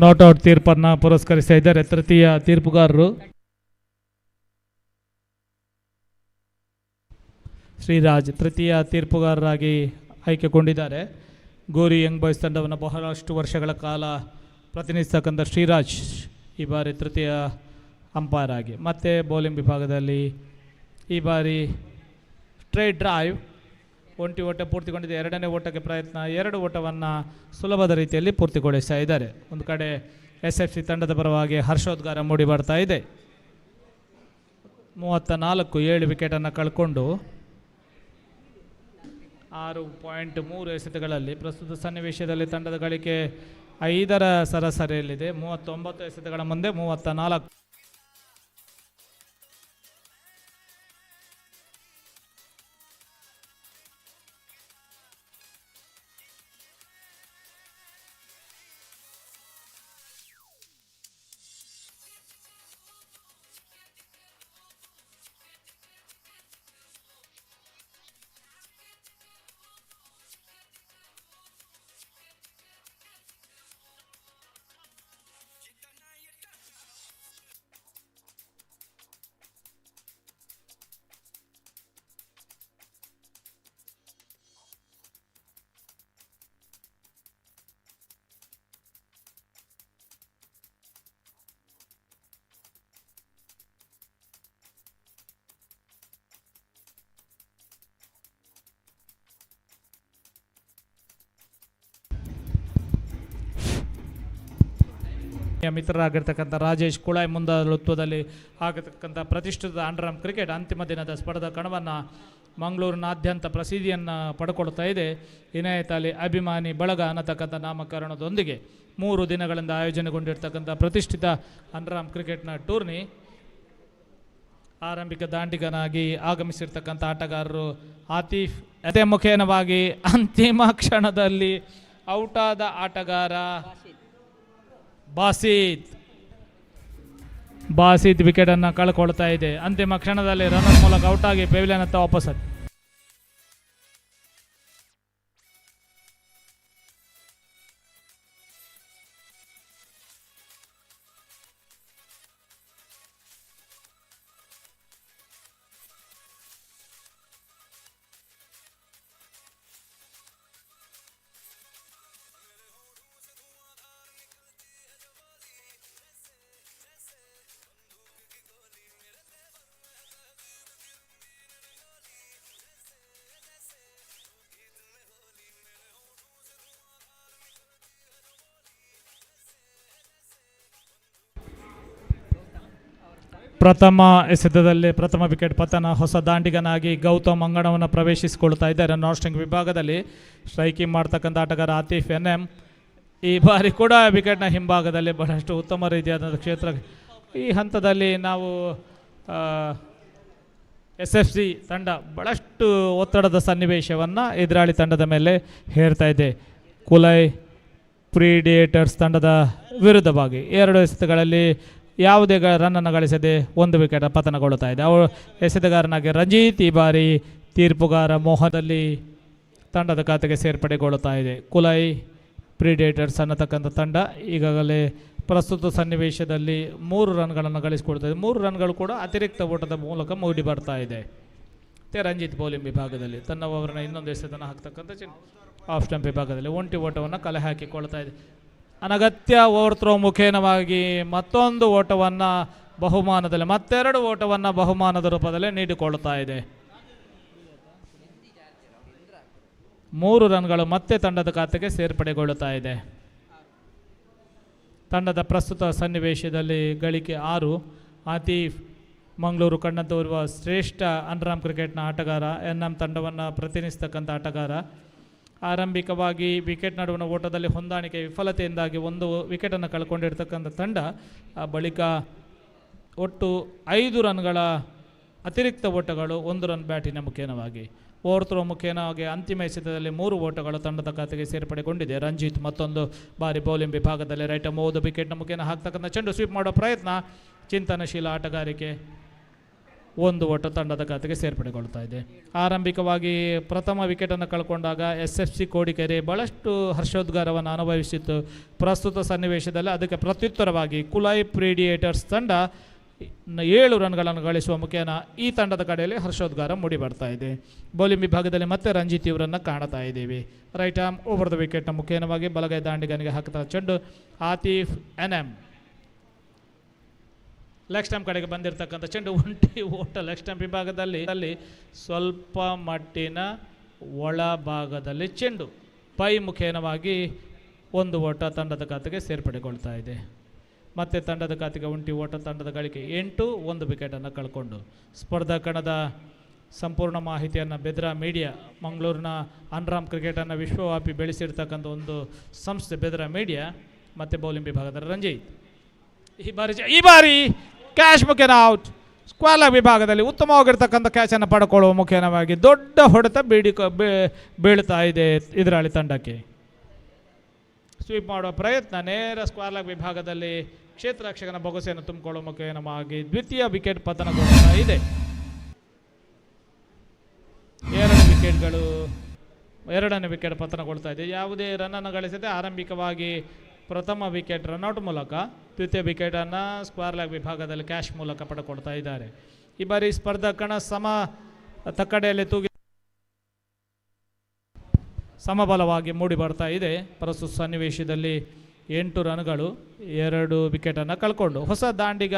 ನಾಟ್ಔಟ್ ತೀರ್ಪನ್ನು ಪುರಸ್ಕರಿಸ್ತಾ ಇದ್ದಾರೆ ತೃತೀಯ ತೀರ್ಪುಗಾರರು. ಶ್ರೀರಾಜ್ ತೃತೀಯ ತೀರ್ಪುಗಾರರಾಗಿ ಆಯ್ಕೆಗೊಂಡಿದ್ದಾರೆ. ಗೋರಿ ಯಂಗ್ ಬಾಯ್ಸ್ ತಂಡವನ್ನು ಬಹಳಷ್ಟು ವರ್ಷಗಳ ಕಾಲ ಪ್ರತಿನಿಧಿಸ್ತಕ್ಕಂಥ ಶ್ರೀರಾಜ್ ಈ ಬಾರಿ ತೃತೀಯ ಅಂಪೈರ್ ಆಗಿ. ಮತ್ತು ಬೌಲಿಂಗ್ ವಿಭಾಗದಲ್ಲಿ ಈ ಬಾರಿ ಸ್ಟ್ರೈಟ್ ಡ್ರೈವ್ ಒಂಟಿ ಓಟ ಪೂರ್ತಿಗೊಂಡಿದೆ. 2ನೇ ಓಟಕ್ಕೆ ಪ್ರಯತ್ನ, 2 ಓಟವನ್ನು ಸುಲಭದ ರೀತಿಯಲ್ಲಿ ಪೂರ್ತಿಗೊಳಿಸ್ತಾ ಇದ್ದಾರೆ. ಒಂದು ಕಡೆ SFC ತಂಡದ ಪರವಾಗಿ ಹರ್ಷೋದ್ಗಾರ ಮೂಡಿ ಬರ್ತಾ ಇದೆ. 34 7 ವಿಕೆಟನ್ನು ಕಳ್ಕೊಂಡು 6.3 ಎಸೆತಗಳಲ್ಲಿ ಪ್ರಸ್ತುತ ಸನ್ನಿವೇಶದಲ್ಲಿ ತಂಡದ ಗಳಿಕೆ 5ರ ಸರಾಸರಿಯಲ್ಲಿದೆ. 39 ಎಸೆತಗಳ ಮುಂದೆ 34. ಮಿತ್ರರಾಗಿರ್ತಕ್ಕಂಥ ರಾಜೇಶ್ ಕುಳಾಯ್ ಮುಂದಾಳತ್ವದಲ್ಲಿ ಆಗತಕ್ಕಂಥ ಪ್ರತಿಷ್ಠಿತ ಅಂಡರ್ಆರ್ಮ್ ಕ್ರಿಕೆಟ್ ಅಂತಿಮ ದಿನದ ಸ್ಪರ್ಧಾ ಕಣವನ್ನು ಮಂಗಳೂರಿನಾದ್ಯಂತ ಪ್ರಸಿದ್ಧಿಯನ್ನು ಪಡ್ಕೊಳ್ತಾ ಇದೆ. ಇನಾಯತ್ ಅಲಿ ಅಭಿಮಾನಿ ಬಳಗ ಅನ್ನತಕ್ಕಂಥ ನಾಮಕರಣದೊಂದಿಗೆ 3 ದಿನಗಳಿಂದ ಆಯೋಜನೆಗೊಂಡಿರ್ತಕ್ಕಂಥ ಪ್ರತಿಷ್ಠಿತ ಅಂಡರ್ಆರ್ಮ್ ಕ್ರಿಕೆಟ್ನ ಟೂರ್ನಿ ಆರಂಭಿಕ ದಾಂಡಿಗನಾಗಿ ಆಗಮಿಸಿರ್ತಕ್ಕಂಥ ಆಟಗಾರರು ಆತೀಫ್. ಅದೇ ಮುಖೇನವಾಗಿ ಅಂತಿಮ ಕ್ಷಣದಲ್ಲಿ ಔಟಾದ ಆಟಗಾರ ಬಾಸಿತ್ ವಿಕೆಟನ್ನು ಕಳ್ಕೊಳ್ತಾ ಇದೆ. ಅಂತಿಮ ಕ್ಷಣದಲ್ಲಿ ರನ್ನರ್ ಮೂಲಕ ಔಟಾಗಿ ಪೆವಿಲಿಯನ್ ಹತ್ತ ವಾಪಸ್. ಪ್ರಥಮ ಎಸೆತದಲ್ಲಿ ಪ್ರಥಮ ವಿಕೆಟ್ ಪತನ. ಹೊಸ ದಾಂಡಿಗನಾಗಿ ಗೌತಮ್ ಅಂಗಣವನ್ನು ಪ್ರವೇಶಿಸಿಕೊಳ್ತಾ ಇದ್ದಾರೆ. ನಾನ್ ಸ್ಟ್ರಿಂಗ್ ವಿಭಾಗದಲ್ಲಿ ಸ್ಟ್ರೈಕಿಂಗ್ ಮಾಡ್ತಕ್ಕಂಥ ಆಟಗಾರ ಆತಿಫ್ NM ಈ ಬಾರಿ ಕೂಡ ವಿಕೆಟ್ನ ಹಿಂಭಾಗದಲ್ಲಿ ಬಹಳಷ್ಟು ಉತ್ತಮ ರೀತಿಯಾದ ಕ್ಷೇತ್ರ. ಈ ಹಂತದಲ್ಲಿ ನಾವು SFC ತಂಡ ಬಹಳಷ್ಟು ಒತ್ತಡದ ಸನ್ನಿವೇಶವನ್ನು ಎದುರಾಳಿ ತಂಡದ ಮೇಲೆ ಹೇರ್ತಾ ಇದೆ. ಕುಲೈ ಪ್ರಿಡೇಟರ್ಸ್ ತಂಡದ ವಿರುದ್ಧವಾಗಿ 2 ಎಸೆತಗಳಲ್ಲಿ ಯಾವುದೇ ರನ್ನನ್ನು ಗಳಿಸದೆ 1 ವಿಕೆಟ್ ಪತನಗೊಳ್ಳುತ್ತಾ ಇದೆ. ಅವರು ಎಸೆತಗಾರನಾಗಿ ರಂಜಿತ್ ಈ ಬಾರಿ ತೀರ್ಪುಗಾರ ಮೋಹದಲ್ಲಿ ತಂಡದ ಖಾತೆಗೆ ಸೇರ್ಪಡೆಗೊಳ್ಳುತ್ತಾ ಇದೆ. ಕುಲೈ ಪ್ರಿಡೇಟರ್ಸ್ ಅನ್ನತಕ್ಕಂಥ ತಂಡ ಈಗಾಗಲೇ ಪ್ರಸ್ತುತ ಸನ್ನಿವೇಶದಲ್ಲಿ 3 ರನ್ಗಳನ್ನು ಗಳಿಸಿಕೊಳ್ತಾ ಇದೆ. 3 ರನ್ಗಳು ಕೂಡ ಅತಿರಿಕ್ತ ಓಟದ ಮೂಲಕ ಮೂಡಿ ಬರ್ತಾ ಇದೆ. ರಂಜಿತ್ ಬೌಲಿಂಗ್ ವಿಭಾಗದಲ್ಲಿ ತನ್ನ ಓವರ್ನ ಇನ್ನೊಂದು ಎಸೆತನ್ನು ಹಾಕ್ತಕ್ಕಂಥ ಆಫ್ ಸ್ಟಂಪ್ ವಿಭಾಗದಲ್ಲಿ ಒಂಟಿ ಓಟವನ್ನು ಕಲೆ ಹಾಕಿಕೊಳ್ತಾ ಇದೆ. ಅನಗತ್ಯ ಓವರ್ ಥ್ರೋ ಮುಖೇನವಾಗಿ ಮತ್ತೊಂದು ಓಟವನ್ನು ಬಹುಮಾನದಲ್ಲಿ ಮತ್ತೆರಡು ಓಟವನ್ನು ಬಹುಮಾನದ ರೂಪದಲ್ಲಿ ನೀಡಿಕೊಳ್ಳುತ್ತಾ ಇದೆ. 3 ರನ್ಗಳು ಮತ್ತೆ ತಂಡದ ಖಾತೆಗೆ ಸೇರ್ಪಡೆಗೊಳ್ಳುತ್ತಾ ಇದೆ. ತಂಡದ ಪ್ರಸ್ತುತ ಸನ್ನಿವೇಶದಲ್ಲಿ ಗಳಿಕೆ 6. ಆತಿಫ್ ಮಂಗಳೂರು ಕಣ್ಣ ತೋರುವ ಶ್ರೇಷ್ಠ ಅಂಡರ್ಆರ್ಮ್ ಕ್ರಿಕೆಟ್ನ ಆಟಗಾರ. NM ತಂಡವನ್ನು ಪ್ರತಿನಿಧಿಸ್ತಕ್ಕಂಥ ಆಟಗಾರ. ಆರಂಭಿಕವಾಗಿ ವಿಕೆಟ್ ನಡುವಿನ ಓಟದಲ್ಲಿ ಹೊಂದಾಣಿಕೆ ವಿಫಲತೆಯಿಂದಾಗಿ 1 ವಿಕೆಟನ್ನು ಕಳ್ಕೊಂಡಿರ್ತಕ್ಕಂಥ ತಂಡ ಬಳಿಕ ಒಟ್ಟು 5 ರನ್ಗಳ ಅತಿರಿಕ್ತ ಓಟಗಳು 1 ರನ್ ಬ್ಯಾಟಿನ ಮುಖೇನವಾಗಿ ಓವರ್ ಥ್ರೋ ಮುಖೇನವಾಗಿ ಅಂತಿಮ ಎಸೆತದಲ್ಲಿ 3 ಓಟಗಳು ತಂಡದ ಖಾತೆಗೆ ಸೇರ್ಪಡೆಗೊಂಡಿದೆ. ರಂಜಿತ್ ಮತ್ತೊಂದು ಬಾರಿ ಬೌಲಿಂಗ್ ವಿಭಾಗದಲ್ಲಿ ರೈಟ್ ಮೋದು ವಿಕೆಟ್ನ ಮುಖೇನ ಹಾಕ್ತಕ್ಕಂಥ ಚೆಂಡು ಸ್ವೀಪ್ ಮಾಡೋ ಪ್ರಯತ್ನ. ಚಿಂತನಶೀಲ ಆಟಗಾರಿಕೆ 1 ಓಟ ತಂಡದ ಖಾತೆಗೆ ಸೇರ್ಪಡೆಗೊಳ್ತಾ ಇದೆ. ಆರಂಭಿಕವಾಗಿ ಪ್ರಥಮ ವಿಕೆಟನ್ನು ಕಳ್ಕೊಂಡಾಗ SFC ಕೋಡಿಕೆರೆ ಬಹಳಷ್ಟು ಹರ್ಷೋದ್ಗಾರವನ್ನು ಅನುಭವಿಸಿತ್ತು. ಪ್ರಸ್ತುತ ಸನ್ನಿವೇಶದಲ್ಲಿ ಅದಕ್ಕೆ ಪ್ರತ್ಯುತ್ತರವಾಗಿ ಕುಲೈ ಪ್ರಿಡಿಯೇಟರ್ಸ್ ತಂಡ 7 ರನ್ಗಳನ್ನು ಗಳಿಸುವ ಮುಖೇನ ಈ ತಂಡದ ಕಡೆಯಲ್ಲಿ ಹರ್ಷೋದ್ಗಾರ ಮೂಡಿ ಬರ್ತಾ ಇದೆ. ಬೌಲಿಂಗ್ ವಿಭಾಗದಲ್ಲಿ ಮತ್ತೆ ರಂಜಿತ್ ಇವರನ್ನು ಕಾಣ್ತಾ ಇದ್ದೀವಿ. ರೈಟ್ ಆರ್ಮ್ ಓವರ್ ದ ವಿಕೆಟ್ನ ಮುಖೇನವಾಗಿ ಬಲಗೈ ದಾಂಡಿಗನಿಗೆ ಹಾಕ್ತಾ ಚೆಂಡು. ಆತಿಫ್ NM ಲೆಗ್ ಸ್ಟಂಪ್ ಕಡೆಗೆ ಬಂದಿರತಕ್ಕಂಥ ಚೆಂಡು ಒಂಟಿ ಓಟ ಲೆಗ್ ಸ್ಟಂಪ್ ವಿಭಾಗದಲ್ಲಿ ಸ್ವಲ್ಪ ಮಟ್ಟಿನ ಒಳಭಾಗದಲ್ಲಿ ಚೆಂಡು ಪೈ ಮುಖೇನವಾಗಿ 1 ಓಟ ತಂಡದ ಖಾತೆಗೆ ಸೇರ್ಪಡೆಗೊಳ್ತಾ ಇದೆ. ಮತ್ತೆ ತಂಡದ ಖಾತೆಗೆ ಒಂಟಿ ಓಟ ತಂಡದ ಗಳಿಕೆ 8, 1 ವಿಕೆಟನ್ನು ಕಳ್ಕೊಂಡು. ಸ್ಪರ್ಧಾ ಕಣದ ಸಂಪೂರ್ಣ ಮಾಹಿತಿಯನ್ನು ಬೆದ್ರಾ ಮೀಡಿಯಾ ಮಂಗಳೂರಿನ ಅಂಡರ್ಆರ್ಮ್ ಕ್ರಿಕೆಟನ್ನು ವಿಶ್ವವ್ಯಾಪಿ ಬೆಳೆಸಿರ್ತಕ್ಕಂಥ ಒಂದು ಸಂಸ್ಥೆ ಬೆದ್ರಾ ಮೀಡಿಯಾ. ಮತ್ತು ಬೌಲಿಂಗ್ ವಿಭಾಗದಲ್ಲಿ ರಂಜಿತ್ ಈ ಬಾರಿ ಕ್ಯಾಶ್ ಮುಖೇನ ಔಟ್. ಸ್ಕ್ವಾಲ ವಿಭಾಗದಲ್ಲಿ ಉತ್ತಮವಾಗಿರ್ತಕ್ಕಂಥ ಕ್ಯಾಚನ್ನು ಪಡ್ಕೊಳ್ಳುವ ಮುಖೇನವಾಗಿ ದೊಡ್ಡ ಹೊಡೆತ ಬೀಳ್ತಾ ಇದೆ ಎದುರಾಳಿ ತಂಡಕ್ಕೆ. ಸ್ವೀಪ್ ಮಾಡುವ ಪ್ರಯತ್ನ ನೇರ ಸ್ಕ್ವಾಲ ವಿಭಾಗದಲ್ಲಿ ಕ್ಷೇತ್ರ ರಕ್ಷಕನ ಬೊಗಸೆಯನ್ನು ತುಂಬಿಕೊಳ್ಳುವ ಮುಖೇನವಾಗಿ ದ್ವಿತೀಯ ವಿಕೆಟ್ ಪತನಗೊಳ್ತಾ ಇದೆ. 2 ವಿಕೆಟ್ಗಳು 2ನೇ ವಿಕೆಟ್ ಪತನಗೊಳ್ತಾ ಇದೆ. ಯಾವುದೇ ರನ್ನನ್ನು ಗಳಿಸದೆ ಆರಂಭಿಕವಾಗಿ ಪ್ರಥಮ ವಿಕೆಟ್ ರನ್ಔಟ್ ಮೂಲಕ ದ್ವಿತೀಯ ವಿಕೆಟನ್ನು ಸ್ಕ್ವೇರ್ ಲೆಗ್ ವಿಭಾಗದಲ್ಲಿ ಕ್ಯಾಶ್ ಮೂಲಕ ಪಡ್ಕೊಳ್ತಾ ಇದ್ದಾರೆ. ಈ ಬಾರಿ ಸ್ಪರ್ಧಾ ಕಣ ತಕ್ಕಡೆಯಲ್ಲಿ ತೂಗಿ ಸಮಬಲವಾಗಿ ಮೂಡಿ ಬರ್ತಾ ಇದೆ. ಪ್ರಸ್ತುತ ಸನ್ನಿವೇಶದಲ್ಲಿ 8 ರನ್ಗಳು 2 ವಿಕೆಟನ್ನು ಕಳ್ಕೊಂಡು ಹೊಸ ದಾಂಡಿಗ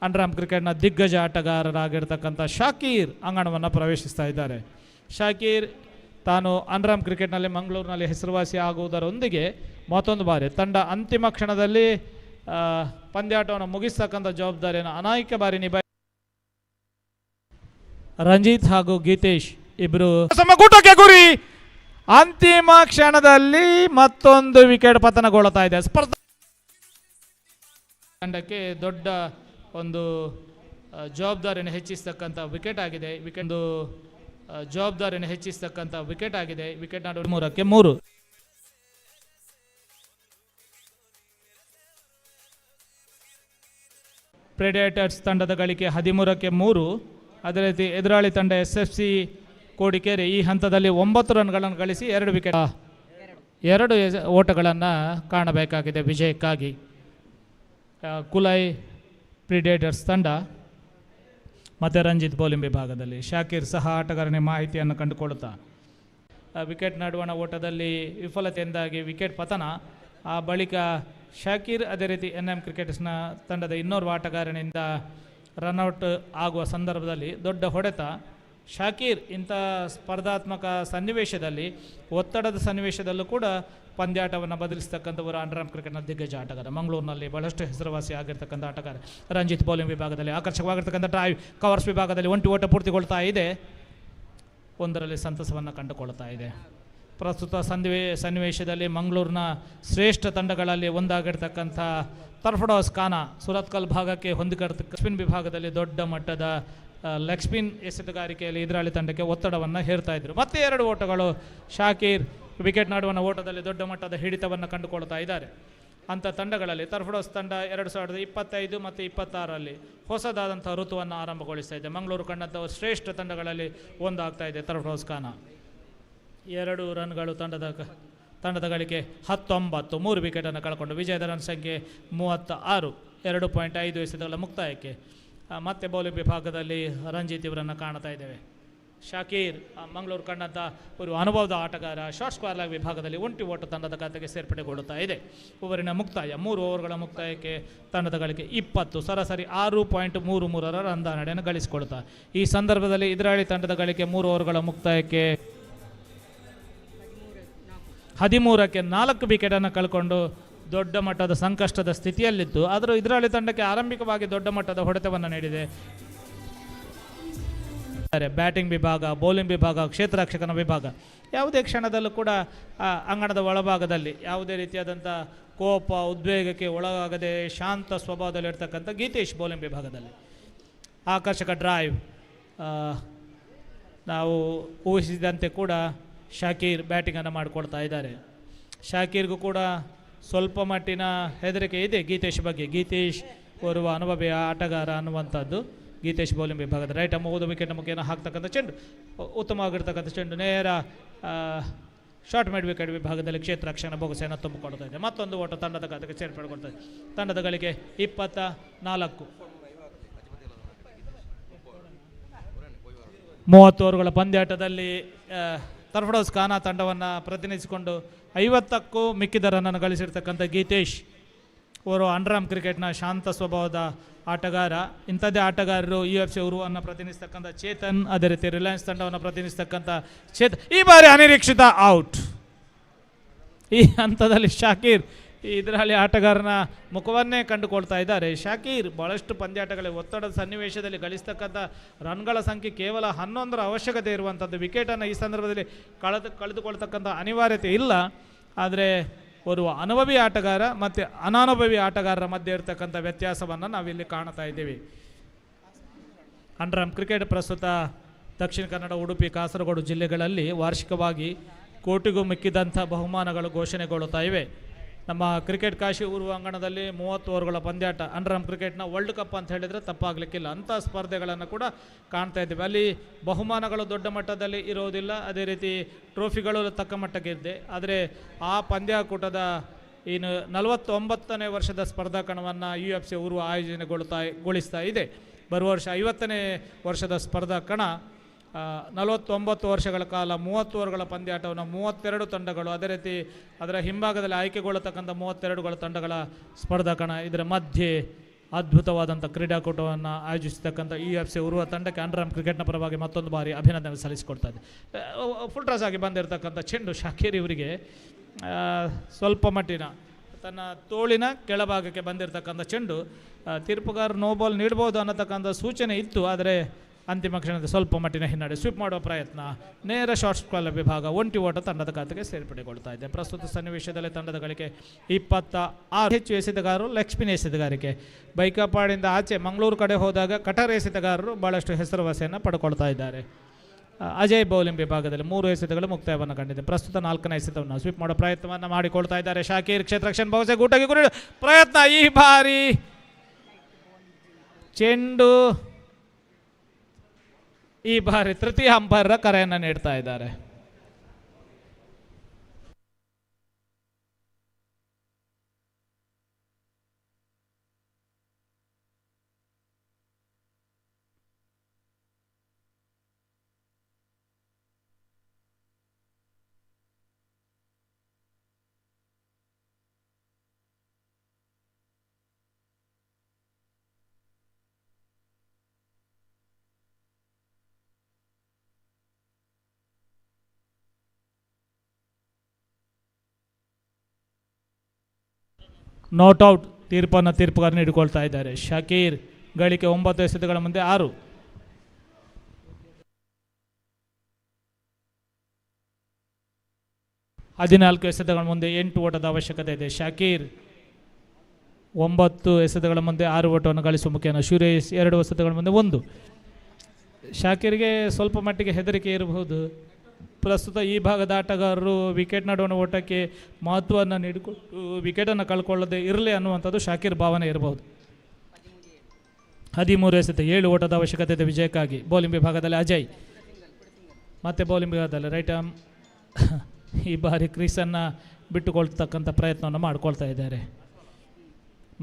ಅಂಡರ್ಆರ್ಮ್ ಕ್ರಿಕೆಟ್ನ ದಿಗ್ಗಜ ಆಟಗಾರರಾಗಿರ್ತಕ್ಕಂಥ ಶಾಕೀರ್ ಅಂಗಣವನ್ನು ಪ್ರವೇಶಿಸ್ತಾ ಇದ್ದಾರೆ. ಶಾಕೀರ್ ತಾನು ಅಂಡರ್ಆರ್ಮ್ ಕ್ರಿಕೆಟ್ನಲ್ಲಿ ಮಂಗಳೂರಿನಲ್ಲಿ ಹೆಸರುವಾಸಿ ಆಗುವುದರೊಂದಿಗೆ ಮತ್ತೊಂದು ಬಾರಿ ತಂಡ ಅಂತಿಮ ಕ್ಷಣದಲ್ಲಿ ಪಂದ್ಯಾಟವನ್ನು ಮುಗಿಸ್ತಕ್ಕಂಥ ಜವಾಬ್ದಾರಿಯನ್ನು ಅನೇಕ ಬಾರಿ ರಂಜಿತ್ ಹಾಗೂ ಗೀತೇಶ್ ಇಬ್ಬರು ಸಮಕೂಟಕ್ಕೆ ಗುರಿ. ಅಂತಿಮ ಕ್ಷಣದಲ್ಲಿ ಮತ್ತೊಂದು ವಿಕೆಟ್ ಪತನಗೊಳ್ಳುತ್ತಾ ಇದೆ. ಸ್ಪರ್ಧಾ ತಂಡಕ್ಕೆ ದೊಡ್ಡ ಒಂದು ಜವಾಬ್ದಾರಿಯನ್ನು ಹೆಚ್ಚಿಸ್ತಕ್ಕಂಥ ವಿಕೆಟ್ ಆಗಿದೆ. ಜವಾಬ್ದಾರಿಯನ್ನು ಹೆಚ್ಚಿಸ್ತಕ್ಕಂಥ ವಿಕೆಟ್ ಆಗಿದೆ. ವಿಕೆಟ್ ನಾಡು 3ಕ್ಕೆ 3. ಪ್ರೆಡೇಟರ್ಸ್ ತಂಡದ ಗಳಿಕೆ 13ಕ್ಕೆ 3. ಅದೇ ರೀತಿ ಎದುರಾಳಿ ತಂಡ SFC ಕೋಡಿಕೆರೆ ಈ ಹಂತದಲ್ಲಿ 9 ರನ್ಗಳನ್ನು ಗಳಿಸಿ 2 ವಿಕೆಟ್ 2 ಓಟಗಳನ್ನು ಕಾಣಬೇಕಾಗಿದೆ ವಿಜಯಕ್ಕಾಗಿ. ಕುಲೈ ಪ್ರಿಡೇಟರ್ಸ್ ತಂಡ ಮತ್ತು ರಂಜಿತ್ ಬೌಲಿಂಗ್ ವಿಭಾಗದಲ್ಲಿ ಶಾಕೀರ್ ಸಹ ಆಟಗಾರನೇ ಮಾಹಿತಿಯನ್ನು ಕಂಡುಕೊಳ್ಳುತ್ತಾ ವಿಕೆಟ್ ನಡುವಣ ಓಟದಲ್ಲಿ ವಿಫಲತೆಯಿಂದಾಗಿ ವಿಕೆಟ್ ಪತನ. ಆ ಬಳಿಕ ಶಾಕೀರ್ ಅದೇ ರೀತಿ NM ಕ್ರಿಕೆಟರ್ಸ್ನ ತಂಡದ ಇನ್ನೋರ್ವ ಆಟಗಾರನಿಂದ ರನ್ಔಟ್ ಆಗುವ ಸಂದರ್ಭದಲ್ಲಿ ದೊಡ್ಡ ಹೊಡೆತ. ಶಾಕೀರ್ ಇಂಥ ಸ್ಪರ್ಧಾತ್ಮಕ ಸನ್ನಿವೇಶದಲ್ಲಿ, ಒತ್ತಡದ ಸನ್ನಿವೇಶದಲ್ಲೂ ಕೂಡ ಪಂದ್ಯಾಟವನ್ನು ಬದಲಿಸ್ತಕ್ಕಂಥವರು ಅಂಡರ್ಆರ್ಮ್ ಕ್ರಿಕೆಟ್ನ ದಿಗ್ಗಜ ಆಟಗಾರ. ಮಂಗಳೂರಿನಲ್ಲಿ ಬಹಳಷ್ಟು ಹೆಸರುವಾಸಿ ಆಗಿರ್ತಕ್ಕಂಥ ಆಟಗಾರ. ರಂಜಿತ್ ಬೌಲಿಂಗ್ ವಿಭಾಗದಲ್ಲಿ ಆಕರ್ಷಕವಾಗಿರ್ತಕ್ಕಂಥ ಡ್ರೈವ್, ಕವರ್ಸ್ ವಿಭಾಗದಲ್ಲಿ ಒಂಟಿ ಓಟ ಪೂರ್ತಿಗೊಳ್ತಾ ಇದೆ, ಒಂದರಲ್ಲಿ ಸಂತಸವನ್ನು ಕಂಡುಕೊಳ್ತಾ ಇದೆ. ಪ್ರಸ್ತುತ ಸನ್ನಿವೇಶದಲ್ಲಿ ಮಂಗಳೂರಿನ ಶ್ರೇಷ್ಠ ತಂಡಗಳಲ್ಲಿ ಒಂದಾಗಿರ್ತಕ್ಕಂಥ ತರ್ಫಡಾಸ್ ಖಾನ ಸುರತ್ಕಲ್ ಭಾಗಕ್ಕೆ ಹೊಂದಿಕೊಂಡಿರ್ತಕ್ಕ ಸ್ಪಿನ್ ವಿಭಾಗದಲ್ಲಿ ದೊಡ್ಡ ಮಟ್ಟದ ಲೆಗ್ ಸ್ಪಿನ್ ಎಸೆತಗಾರಿಕೆಯಲ್ಲಿ ಎದುರಾಳಿ ತಂಡಕ್ಕೆ ಒತ್ತಡವನ್ನು ಹೇರ್ತಾ ಇದ್ರು. ಮತ್ತೆ 2 ಓಟಗಳು. ಶಾಕೀರ್ ವಿಕೆಟ್ ನಡುವಣ ಓಟದಲ್ಲಿ ದೊಡ್ಡ ಮಟ್ಟದ ಹಿಡಿತವನ್ನು ಕಂಡುಕೊಳ್ತಾ ಇದ್ದಾರೆ. ಅಂಥ ತಂಡಗಳಲ್ಲಿ ತರ್ಫಡಾಸ್ ತಂಡ 2025 ಮತ್ತು 26ರಲ್ಲಿ ಹೊಸದಾದಂಥ ಋತುವನ್ನು ಆರಂಭಗೊಳಿಸ್ತಾ ಇದೆ. ಮಂಗಳೂರು ಕಂಡಂಥ ಶ್ರೇಷ್ಠ ತಂಡಗಳಲ್ಲಿ ಒಂದಾಗ್ತಾ ಇದೆ ತರ್ಫಡಾಸ್ ಖಾನ. 2 ರನ್ಗಳು ತಂಡದ ಗಳಿಕೆ 19, 3 ವಿಕೆಟನ್ನು ಕಳ್ಕೊಂಡು ವಿಜಯದ ರನ್ ಸಂಖ್ಯೆ 36, 2.5 ಎಸೆತಗಳ ಮುಕ್ತಾಯಕ್ಕೆ. ಮತ್ತೆ ಬೌಲಿಂಗ್ ವಿಭಾಗದಲ್ಲಿ ರಂಜಿತ್ ಇವರನ್ನು ಕಾಣ್ತಾ ಇದ್ದೇವೆ. ಶಾಕೀರ್ ಮಂಗಳೂರು ಕಂಡಂಥ ಒಂದು ಅನುಭವದ ಆಟಗಾರ. ಶಾರ್ಟ್ ಸ್ಕ್ವೇರ್ ಲೆಗ್ ವಿಭಾಗದಲ್ಲಿ ಒಂಟಿ ಓಟ ತಂಡದ ಖಾತೆಗೆ ಸೇರ್ಪಡೆಗೊಳ್ಳುತ್ತಾ ಇದೆ. ಓವರಿನ ಮುಕ್ತಾಯ 3 ಓವರ್ಗಳ ಮುಕ್ತಾಯಕ್ಕೆ ತಂಡದ ಗಳಿಕೆ 20, ಸರಾಸರಿ 6.33 ರನ್ ನಡೆಯನ್ನು ಗಳಿಸಿಕೊಳ್ತಾ. ಈ ಸಂದರ್ಭದಲ್ಲಿ ಎದುರಾಳಿ ತಂಡದ ಗಳಿಕೆ 3 ಓವರ್ಗಳ ಮುಕ್ತಾಯಕ್ಕೆ 13ಕ್ಕೆ 4 ವಿಕೆಟನ್ನು ಕಳ್ಕೊಂಡು ದೊಡ್ಡ ಮಟ್ಟದ ಸಂಕಷ್ಟದ ಸ್ಥಿತಿಯಲ್ಲಿದ್ದು, ಆದರೂ ಎದುರಾಳಿ ತಂಡಕ್ಕೆ ಆರಂಭಿಕವಾಗಿ ದೊಡ್ಡ ಮಟ್ಟದ ಹೊಡೆತವನ್ನು ನೀಡಿದೆ. ಬ್ಯಾಟಿಂಗ್ ವಿಭಾಗ, ಬೌಲಿಂಗ್ ವಿಭಾಗ, ಕ್ಷೇತ್ರ ರಕ್ಷಕನ ವಿಭಾಗ ಯಾವುದೇ ಕ್ಷಣದಲ್ಲೂ ಕೂಡ ಅಂಗಣದ ಒಳಭಾಗದಲ್ಲಿ ಯಾವುದೇ ರೀತಿಯಾದಂಥ ಕೋಪ, ಉದ್ವೇಗಕ್ಕೆ ಒಳಗಾಗದೆ ಶಾಂತ ಸ್ವಭಾವದಲ್ಲಿರ್ತಕ್ಕಂಥ ಗೀತೇಶ್ ಬೌಲಿಂಗ್ ವಿಭಾಗದಲ್ಲಿ. ಆಕರ್ಷಕ ಡ್ರೈವ್. ನಾವು ಊಹಿಸಿದಂತೆ ಕೂಡ ಶಾಕೀರ್ ಬ್ಯಾಟಿಂಗನ್ನು ಮಾಡಿಕೊಡ್ತಾ ಇದ್ದಾರೆ. ಶಾಕೀರ್ಗೂ ಕೂಡ ಸ್ವಲ್ಪ ಮಟ್ಟಿನ ಹೆದರಿಕೆ ಇದೆ ಗೀತೇಶ್ ಬಗ್ಗೆ. ಗೀತೇಶ್ ಓರ್ವ ಅನುಭವಿ ಆಟಗಾರ ಅನ್ನುವಂಥದ್ದು. ಗೀತೇಶ್ ಬೌಲಿಂಗ್ ವಿಭಾಗದ ರೈಟ್ ಹೋದ ವಿಕೆಟ್ ಮುಖೇನ ಹಾಕ್ತಕ್ಕಂಥ ಚೆಂಡು, ಉತ್ತಮವಾಗಿರ್ತಕ್ಕಂಥ ಚೆಂಡು ನೇರ ಶಾರ್ಟ್ ಮಿಡ್ ವಿಕೆಟ್ ವಿಭಾಗದಲ್ಲಿ ಕ್ಷೇತ್ರ ರಕ್ಷಣೆ ಬೊಗಸೆಯನ್ನು ತುಂಬಿಕೊಡ್ತಾ ಇದೆ. ಮತ್ತೊಂದು ಓಟ ತಂಡದ ಖಾತೆಗೆ ಸೇರ್ಪಡೆಗೊಳ್ತಾ ಇದೆ. ತಂಡದ ಗಳಿಕೆ 24. 30 ಓವರ್ಗಳ ಪಂದ್ಯಾಟದಲ್ಲಿ ತರ್ಫಡಾಸ್ ಖಾನ ತಂಡವನ್ನು ಪ್ರತಿನಿಧಿಸಿಕೊಂಡು 50ಕ್ಕೂ ಮಿಕ್ಕಿದ ರನ್ನನ್ನು ಗಳಿಸಿರ್ತಕ್ಕಂಥ ಗೀತೇಶ್ ಅವರು ಅಂಡರ್ಆರ್ಮ್ ಕ್ರಿಕೆಟ್ನ ಶಾಂತ ಸ್ವಭಾವದ ಆಟಗಾರ. ಇಂಥದ್ದೇ ಆಟಗಾರರು UFC ಉರುವನ್ನು ಪ್ರತಿನಿಧಿಸ್ತಕ್ಕಂಥ ಚೇತನ್, ಅದೇ ರೀತಿ ರಿಲಯನ್ಸ್ ತಂಡವನ್ನು ಪ್ರತಿನಿಧಿಸ್ತಕ್ಕಂಥ ಚೇತನ್. ಈ ಬಾರಿ ಅನಿರೀಕ್ಷಿತ ಔಟ್. ಈ ಹಂತದಲ್ಲಿ ಶಾಕೀರ್ ಇದರಲ್ಲಿ ಆಟಗಾರನ ಮುಖವನ್ನೇ ಕಂಡುಕೊಳ್ತಾ ಇದ್ದಾರೆ. ಶಾಕೀರ್ ಭಾಳಷ್ಟು ಪಂದ್ಯಾಟಗಳಲ್ಲಿ ಒತ್ತಡದ ಸನ್ನಿವೇಶದಲ್ಲಿ ಗಳಿಸ್ತಕ್ಕಂಥ ರನ್ಗಳ ಸಂಖ್ಯೆ ಕೇವಲ 11ರ ಅವಶ್ಯಕತೆ ಇರುವಂಥದ್ದು. ವಿಕೆಟನ್ನು ಈ ಸಂದರ್ಭದಲ್ಲಿ ಕಳೆದುಕೊಳ್ತಕ್ಕಂಥ ಅನಿವಾರ್ಯತೆ ಇಲ್ಲ. ಆದರೆ ಓರ್ವ ಅನುಭವಿ ಆಟಗಾರ ಮತ್ತು ಅನಾನುಭವಿ ಆಟಗಾರರ ಮಧ್ಯೆ ಇರತಕ್ಕಂಥ ವ್ಯತ್ಯಾಸವನ್ನು ನಾವಿಲ್ಲಿ ಕಾಣ್ತಾ ಇದ್ದೀವಿ. ಅಂಡರ್ಆರ್ಮ್ ಕ್ರಿಕೆಟ್ ಪ್ರಸ್ತುತ ದಕ್ಷಿಣ ಕನ್ನಡ, ಉಡುಪಿ, ಕಾಸರಗೋಡು ಜಿಲ್ಲೆಗಳಲ್ಲಿ ವಾರ್ಷಿಕವಾಗಿ ಕೋಟಿಗೂ ಮಿಕ್ಕಿದಂಥ ಬಹುಮಾನಗಳು ಘೋಷಣೆಗೊಳ್ಳುತ್ತಾ ಇವೆ. ನಮ್ಮ ಕ್ರಿಕೆಟ್ ಕಾಶಿ ಊರುವ ಅಂಗಣದಲ್ಲಿ 30 ಓವರ್ಗಳ ಪಂದ್ಯಾಟ, ಅಂಡರ್ಆರ್ಮ್ ಕ್ರಿಕೆಟ್ನ ವರ್ಲ್ಡ್ ಕಪ್ ಅಂತ ಹೇಳಿದರೆ ತಪ್ಪಾಗಲಿಕ್ಕಿಲ್ಲ. ಅಂಥ ಸ್ಪರ್ಧೆಗಳನ್ನು ಕೂಡ ಕಾಣ್ತಾ ಇದ್ದೀವಿ. ಅಲ್ಲಿ ಬಹುಮಾನಗಳು ದೊಡ್ಡ ಮಟ್ಟದಲ್ಲಿ ಇರೋದಿಲ್ಲ, ಅದೇ ರೀತಿ ಟ್ರೋಫಿಗಳು ತಕ್ಕ ಮಟ್ಟಕ್ಕೆ ಇದೆ. ಆದರೆ ಆ ಪಂದ್ಯಾಕೂಟದ ಇನ್ನು 49ನೇ ವರ್ಷದ ಸ್ಪರ್ಧಾ ಕಣವನ್ನು UFC ಊರುವ ಆಯೋಜನೆಗೊಳಿಸ್ತಾ ಇದೆ. ಬರುವ ವರ್ಷ 50ನೇ ವರ್ಷದ ಸ್ಪರ್ಧಾ ಕಣ 49 ವರ್ಷಗಳ ಕಾಲ 30 ಓವರ್ಗಳ ಪಂದ್ಯಾಟವನ್ನು 32 ತಂಡಗಳು, ಅದೇ ರೀತಿ ಅದರ ಹಿಂಭಾಗದಲ್ಲಿ ಆಯ್ಕೆಗೊಳ್ಳತಕ್ಕಂಥ 32 ತಂಡಗಳ ಸ್ಪರ್ಧಾ ಕಣ. ಇದರ ಮಧ್ಯೆ ಅದ್ಭುತವಾದಂಥ ಕ್ರೀಡಾಕೂಟವನ್ನು ಆಯೋಜಿಸತಕ್ಕಂಥ UFC ಉರುವ ತಂಡಕ್ಕೆ ಅಂಡರ್ಆರ್ಮ್ ಕ್ರಿಕೆಟ್ನ ಪರವಾಗಿ ಮತ್ತೊಂದು ಬಾರಿ ಅಭಿನಂದನೆ ಸಲ್ಲಿಸಿಕೊಡ್ತಾ ಇದೆ. ಫುಲ್ ಟಾಸ್ ಆಗಿ ಬಂದಿರತಕ್ಕಂಥ ಚೆಂಡು ಶಾಕೀರ್ ಇವರಿಗೆ ಸ್ವಲ್ಪ ಮಟ್ಟಿನ ತನ್ನ ತೋಳಿನ ಕೆಳಭಾಗಕ್ಕೆ ಬಂದಿರತಕ್ಕಂಥ ಚೆಂಡು, ತೀರ್ಪುಗಾರ ನೋ ಬಾಲ್ ನೀಡ್ಬೋದು ಅನ್ನತಕ್ಕಂಥ ಸೂಚನೆ ಇತ್ತು. ಆದರೆ ಅಂತಿಮ ಕ್ಷಣದ ಸ್ವಲ್ಪ ಮಟ್ಟಿನ ಹಿನ್ನಡೆ. ಸ್ವೀಪ್ ಮಾಡುವ ಪ್ರಯತ್ನ, ನೇರ ಶಾರ್ಟ್ ಸ್ಕ್ವೇರ್ ವಿಭಾಗ, ಒಂಟಿ ಓಟ ತಂಡದ ಖಾತೆಗೆ ಸೇರ್ಪಡೆಗೊಳ್ತಾ ಇದೆ. ಪ್ರಸ್ತುತ ಸನ್ನಿವೇಶದಲ್ಲಿ ತಂಡದ ಗಳಿಕೆ 26. ಹೆಚ್ಚು ಎಸೆತಗಾರರು ಲೆಗ್ ಸ್ಪಿನ್ ಎಸೆತಗಾರಿಕೆ. ಬೈಕಾಪಾಡಿಂದ ಆಚೆ ಮಂಗಳೂರು ಕಡೆ ಹೋದಾಗ ಕಟರ್ ಎಸೆತಗಾರರು ಭಾಳಷ್ಟು ಹೆಸರುವಾಸಿಯನ್ನು ಪಡ್ಕೊಳ್ತಾ ಇದ್ದಾರೆ. ಅಜಯ್ ಬೌಲಿಂಗ್ ವಿಭಾಗದಲ್ಲಿ 3 ಎಸೆತಗಳು ಮುಕ್ತಾಯವನ್ನು ಕಂಡಿದೆ. ಪ್ರಸ್ತುತ 4ನೇ ಎಸೆತವನ್ನು ಸ್ವೀಪ್ ಮಾಡೋ ಪ್ರಯತ್ನವನ್ನು ಮಾಡಿಕೊಳ್ತಾ ಇದ್ದಾರೆ ಶಾಕೀರ್. ಕ್ಷೇತ್ರರಕ್ಷಣೆ ಬಹುಶಃ ಗೂಟಾಗಿ ಗುರಿ ಪ್ರಯತ್ನ. ಈ ಬಾರಿ ಚೆಂಡು ಈ ಬಾರಿ ತೃತೀಯ ಅಂಪೈರ್ ಕರೆಯನ್ನು ನೀಡ್ತಾ ಇದ್ದಾರೆ. ನಾಟ್ ಔಟ್ ತೀರ್ಪುಗಾರ ನೀಡಿಕೊಳ್ತಾ ಇದ್ದಾರೆ. ಶಕೀರ್ ಗಳಿಕೆ 9 ಎಸೆತಗಳ ಮುಂದೆ 6. ಹದಿನಾಲ್ಕು ಎಸೆತಗಳ ಮುಂದೆ 8 ಓಟದ ಅವಶ್ಯಕತೆ ಇದೆ. ಶಕೀರ್ 9 ಎಸೆತಗಳ ಮುಂದೆ 6 ಓಟವನ್ನು ಗಳಿಸುವ ಮುಖೇನ ಸುರೇಶ್ 2 ಎಸೆತಗಳ ಮುಂದೆ 1. ಶಾಕೀರ್ಗೆ ಸ್ವಲ್ಪ ಮಟ್ಟಿಗೆ ಹೆದರಿಕೆ ಇರಬಹುದು. ಪ್ರಸ್ತುತ ಈ ಭಾಗದ ಆಟಗಾರರು ವಿಕೆಟ್ ನಡುವಣ ಓಟಕ್ಕೆ ಮಹತ್ವವನ್ನು ನೀಡಿಕೊಟ್ಟು ವಿಕೆಟನ್ನು ಕಳ್ಕೊಳ್ಳದೆ ಇರಲಿ ಅನ್ನುವಂಥದ್ದು ಶಾಕೀರ್ ಭಾವನೆ ಇರಬಹುದು. 13 ಎಸೆತ 7 ಓಟದ ಅವಶ್ಯಕತೆ ಇದೆ ವಿಜಯಕ್ಕಾಗಿ. ಬೌಲಿಂಗ್ ವಿಭಾಗದಲ್ಲಿ ಅಜಯ್, ಮತ್ತೆ ಬೌಲಿಂಗ್ ವಿಭಾಗದಲ್ಲಿ ರೈಟ್ ಆರ್ಮ್ ಈ ಬಾರಿ ಕ್ರೀಸನ್ನು ಬಿಟ್ಟುಕೊಳ್ತಕ್ಕಂಥ ಪ್ರಯತ್ನವನ್ನು ಮಾಡಿಕೊಳ್ತಾ ಇದ್ದಾರೆ.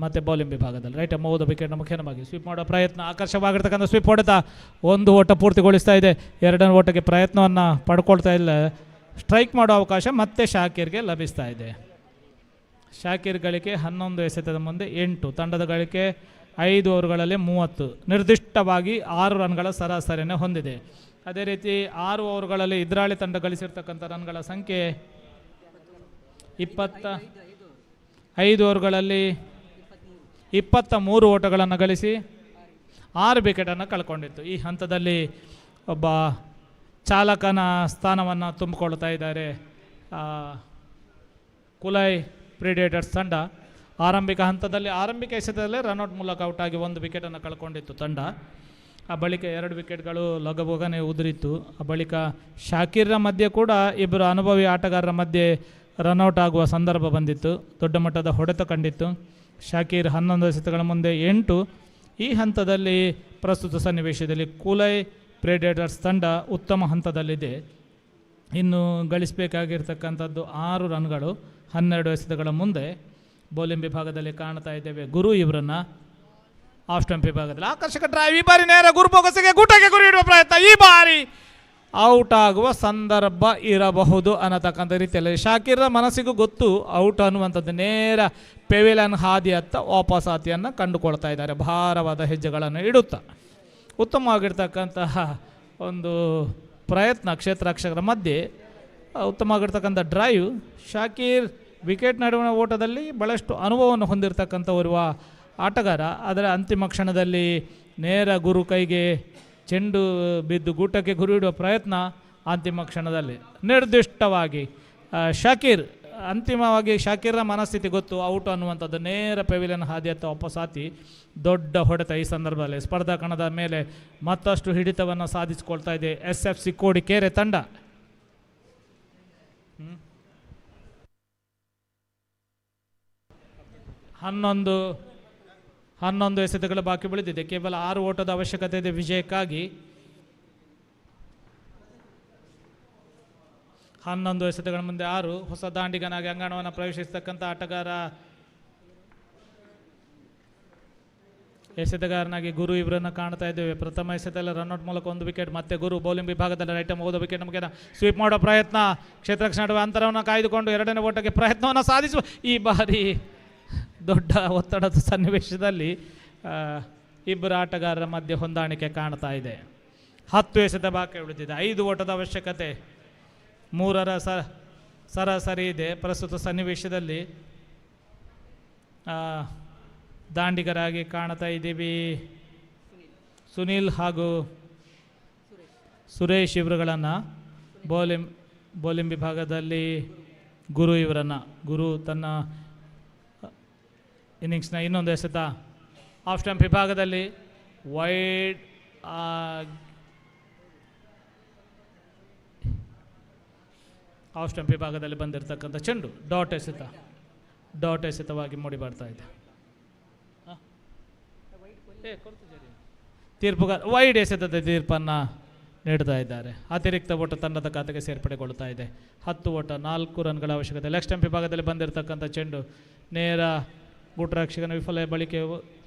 ಮತ್ತು ಬೌಲಿಂಗ್ ವಿಭಾಗದಲ್ಲಿ ರೈಟ್ ಆರ್ಮ್ ಹೋದ ವಿಕೆಟ್ನ ಮುಖೇನವಾಗಿ ಸ್ವೀಪ್ ಮಾಡೋ ಪ್ರಯತ್ನ, ಆಕರ್ಷವಾಗಿರ್ತಕ್ಕಂಥ ಸ್ವೀಪ್ ಹೊಡೆತ 1 ಓಟ ಪೂರ್ತಿಗೊಳಿಸ್ತಾ ಇದೆ. 2ನೇ ಓಟಕ್ಕೆ ಪ್ರಯತ್ನವನ್ನು ಪಡ್ಕೊಳ್ತಾ ಇಲ್ಲ. ಸ್ಟ್ರೈಕ್ ಮಾಡೋ ಅವಕಾಶ ಮತ್ತೆ ಶಾಕೀರ್ಗೆ ಲಭಿಸ್ತಾ ಇದೆ. ಶಾಕೀರ್ ಗಳಿಕೆ 11 ಎಸೆತದ ಮುಂದೆ 8. ತಂಡದ ಗಳಿಕೆ 5 ಓವರ್ಗಳಲ್ಲಿ 30. ನಿರ್ದಿಷ್ಟವಾಗಿ 6 ರನ್ಗಳ ಸರಾಸರಿಯನ್ನು ಹೊಂದಿದೆ. ಅದೇ ರೀತಿ 6 ಓವರ್ಗಳಲ್ಲಿ ಇದ್ರಾಳಿ ತಂಡ ಗಳಿಸಿರ್ತಕ್ಕಂಥ ರನ್ಗಳ ಸಂಖ್ಯೆ 5 ಓವರ್ಗಳಲ್ಲಿ 23 ಓಟಗಳನ್ನು ಗಳಿಸಿ 6 ವಿಕೆಟನ್ನು ಕಳ್ಕೊಂಡಿತ್ತು. ಈ ಹಂತದಲ್ಲಿ ಒಬ್ಬ ಚಾಲಕನ ಸ್ಥಾನವನ್ನು ತುಂಬಿಕೊಳ್ತಾ ಇದ್ದಾರೆ ಕುಲೈ ಪ್ರಿಡೇಟರ್ಸ್ ತಂಡ. ಆರಂಭಿಕ ಹಂತದಲ್ಲಿ ಆರಂಭಿಕ ಎಸೆತದಲ್ಲೇ ರನ್ಔಟ್ ಮೂಲಕ ಔಟ್ ಆಗಿ 1 ವಿಕೆಟನ್ನು ಕಳ್ಕೊಂಡಿತ್ತು ತಂಡ. ಆ ಬಳಿಕ 2 ವಿಕೆಟ್ಗಳು ಲಗಬಗನೆ ಉದುರಿತ್ತು. ಆ ಬಳಿಕ ಶಾಕೀರ್ರ ಮಧ್ಯೆ ಕೂಡ ಇಬ್ಬರು ಅನುಭವಿ ಆಟಗಾರರ ಮಧ್ಯೆ ರನ್ಔಟ್ ಆಗುವ ಸಂದರ್ಭ ಬಂದಿತ್ತು. ದೊಡ್ಡ ಮಟ್ಟದ ಹೊಡೆತ ಕಂಡಿತ್ತು. ಶಾಕೀರ್ 11 ಎಸೆತಗಳ ಮುಂದೆ 8. ಈ ಹಂತದಲ್ಲಿ ಪ್ರಸ್ತುತ ಸನ್ನಿವೇಶದಲ್ಲಿ ಕುಲೈ ಪ್ರಿಡೇಟರ್ಸ್ ತಂಡ ಉತ್ತಮ ಹಂತದಲ್ಲಿದೆ. ಇನ್ನು ಗಳಿಸಬೇಕಾಗಿರ್ತಕ್ಕಂಥದ್ದು 6 ರನ್ಗಳು 12 ಎಸೆತಗಳ ಮುಂದೆ. ಬೌಲಿಂಗ್ ವಿಭಾಗದಲ್ಲಿ ಕಾಣ್ತಾ ಇದ್ದೇವೆ ಗುರು ಇವರನ್ನು. ಆಫ್ ಸ್ಟಂಪ್ ವಿಭಾಗದಲ್ಲಿ ಆಕರ್ಷಕ ಡ್ರೈವ್, ಈ ಬಾರಿ ನೇರ ಗುರು ಬೊಗಸೆಗೆ ಗೂಟಕ್ಕೆ ಗುರಿ ಇಡುವ ಪ್ರಯತ್ನ, ಈ ಬಾರಿ ಔಟ್ ಆಗುವ ಸಂದರ್ಭ ಇರಬಹುದು ಅನ್ನತಕ್ಕಂಥ ರೀತಿಯಲ್ಲಿ ಶಾಕೀರ್ರ ಮನಸ್ಸಿಗೂ ಗೊತ್ತು ಔಟ್ ಅನ್ನುವಂಥದ್ದು. ನೇರ ಪೆವಿಲಿಯನ್ ಹಾದಿಯತ್ತ ವಾಪಸಾತಿಯನ್ನು ಕಂಡುಕೊಳ್ತಾ ಇದ್ದಾರೆ ಭಾರವಾದ ಹೆಜ್ಜೆಗಳನ್ನು ಇಡುತ್ತಾ. ಉತ್ತಮವಾಗಿರ್ತಕ್ಕಂತಹ ಒಂದು ಪ್ರಯತ್ನ ಕ್ಷೇತ್ರ ರಕ್ಷಕರ ಮಧ್ಯೆ, ಉತ್ತಮವಾಗಿರ್ತಕ್ಕಂಥ ಡ್ರೈವ್. ಶಾಕೀರ್ ವಿಕೆಟ್ ನಡುವಣ ಓಟದಲ್ಲಿ ಭಾಳಷ್ಟು ಅನುಭವವನ್ನು ಹೊಂದಿರತಕ್ಕಂಥ ಓರ್ವ ಆಟಗಾರ. ಅದರ ಅಂತಿಮ ಕ್ಷಣದಲ್ಲಿ ನೇರ ಗುರು ಕೈಗೆ ಚೆಂಡು ಬಿದ್ದು ಗೂಟಕ್ಕೆ ಗುರಿ ಇಡುವ ಪ್ರಯತ್ನ. ಅಂತಿಮ ಕ್ಷಣದಲ್ಲಿ ನಿರ್ದಿಷ್ಟವಾಗಿ ಶಾಕೀರ್, ಅಂತಿಮವಾಗಿ ಶಾಕೀರ್ನ ಮನಸ್ಥಿತಿ ಗೊತ್ತು ಔಟ್ ಅನ್ನುವಂಥದ್ದು. ನೇರ ಪೆವಿಲಿಯನ್ ಹಾದಿಯತ್ತ ವಾಪಸಾತಿ ದೊಡ್ಡ ಹೊಡೆತ. ಈ ಸಂದರ್ಭದಲ್ಲಿ ಸ್ಪರ್ಧಾ ಕಣದ ಮೇಲೆ ಮತ್ತಷ್ಟು ಹಿಡಿತವನ್ನು ಸಾಧಿಸಿಕೊಳ್ತಾ ಇದೆ SFC ಕೋಡಿಕೇರೆ ತಂಡ. 11 ಎಸೆತಗಳು ಬಾಕಿ ಬೆಳೆದಿದೆ. ಕೇವಲ 6 ಓಟದ ಅವಶ್ಯಕತೆ ಇದೆ ವಿಜಯಕ್ಕಾಗಿ. 11 ಎಸೆತಗಳ ಮುಂದೆ 6. ಹೊಸ ದಾಂಡಿಗನಾಗಿ ಅಂಗಣವನ್ನು ಪ್ರವೇಶಿಸತಕ್ಕಂಥ ಆಟಗಾರ ಎಸೆತಗಾರನಾಗಿ ಗುರು ಇವರನ್ನು ಕಾಣ್ತಾ ಇದ್ದೇವೆ. ಪ್ರಥಮ ಎಸೆತದಲ್ಲಿ ರನ್ಔಟ್ ಮೂಲಕ 1 ವಿಕೆಟ್. ಮತ್ತೆ ಗುರು ಬೌಲಿಂಗ್ ವಿಭಾಗದಲ್ಲಿ ರೈಟ್ ಹೋದ ವಿಕೆಟ್ ನಮಗೆ ಸ್ವೀಪ್ ಮಾಡೋ ಪ್ರಯತ್ನ, ಕ್ಷೇತ್ರ ನಡುವೆ ಅಂತರವನ್ನು ಕಾಯ್ದುಕೊಂಡು 2ನೇ ಓಟಕ್ಕೆ ಪ್ರಯತ್ನವನ್ನು ಸಾಧಿಸುವ. ಈ ಬಾರಿ ದೊಡ್ಡ ಒತ್ತಡದ ಸನ್ನಿವೇಶದಲ್ಲಿ ಇಬ್ಬರು ಆಟಗಾರರ ಮಧ್ಯೆ ಹೊಂದಾಣಿಕೆ ಕಾಣ್ತಾ ಇದೆ. 10 ಎಸೆತ ಬಾಕಿ ಉಳಿದಿದೆ. 5 ಓಟದ ಅವಶ್ಯಕತೆ. 3ರ ಸರಾಸರಿ ಇದೆ. ಪ್ರಸ್ತುತ ಸನ್ನಿವೇಶದಲ್ಲಿ ದಾಂಡಿಗರಾಗಿ ಕಾಣ್ತಾ ಇದ್ದೀವಿ ಸುನೀಲ್ ಹಾಗೂ ಸುರೇಶ್ ಇವರುಗಳನ್ನು. ಬೌಲಿಂಗ್ ವಿಭಾಗದಲ್ಲಿ ಗುರು ಇವರನ್ನು. ಗುರು ತನ್ನ ಇನ್ನಿಂಗ್ಸ್ನ ಇನ್ನೊಂದು ಎಸೆತ. ಆಫ್ ಸ್ಟಂಪ್ ವಿಭಾಗದಲ್ಲಿ ವೈಡ್ ಆಫ್ ಸ್ಟಂಪ್ ವಿಭಾಗದಲ್ಲಿ ಬಂದಿರತಕ್ಕಂಥ ಚೆಂಡು ಡಾಟ್ ಎಸೆತವಾಗಿ ಮೂಡಿ ಬರ್ತಾ ಇದೆ. ತೀರ್ಪುಗಾರ ವೈಡ್ ಎಸೆತದ ತೀರ್ಪನ್ನು ನೀಡ್ತಾ ಇದ್ದಾರೆ. ಅತಿರಿಕ್ತ ಓಟ ತಂಡದ ಖಾತೆಗೆ ಸೇರ್ಪಡೆಗೊಳ್ಳುತ್ತಾ ಇದೆ. 10 ಓಟ 4 ರನ್ಗಳ ಅವಶ್ಯಕತೆ. ಲೆಗ್ ಸ್ಟಂಪ್ ವಿಭಾಗದಲ್ಲಿ ಬಂದಿರತಕ್ಕಂಥ ಚೆಂಡು ನೇರ ಗೂಟರಕ್ಷಕನ ವಿಫಲ ಬಳಿಕೆ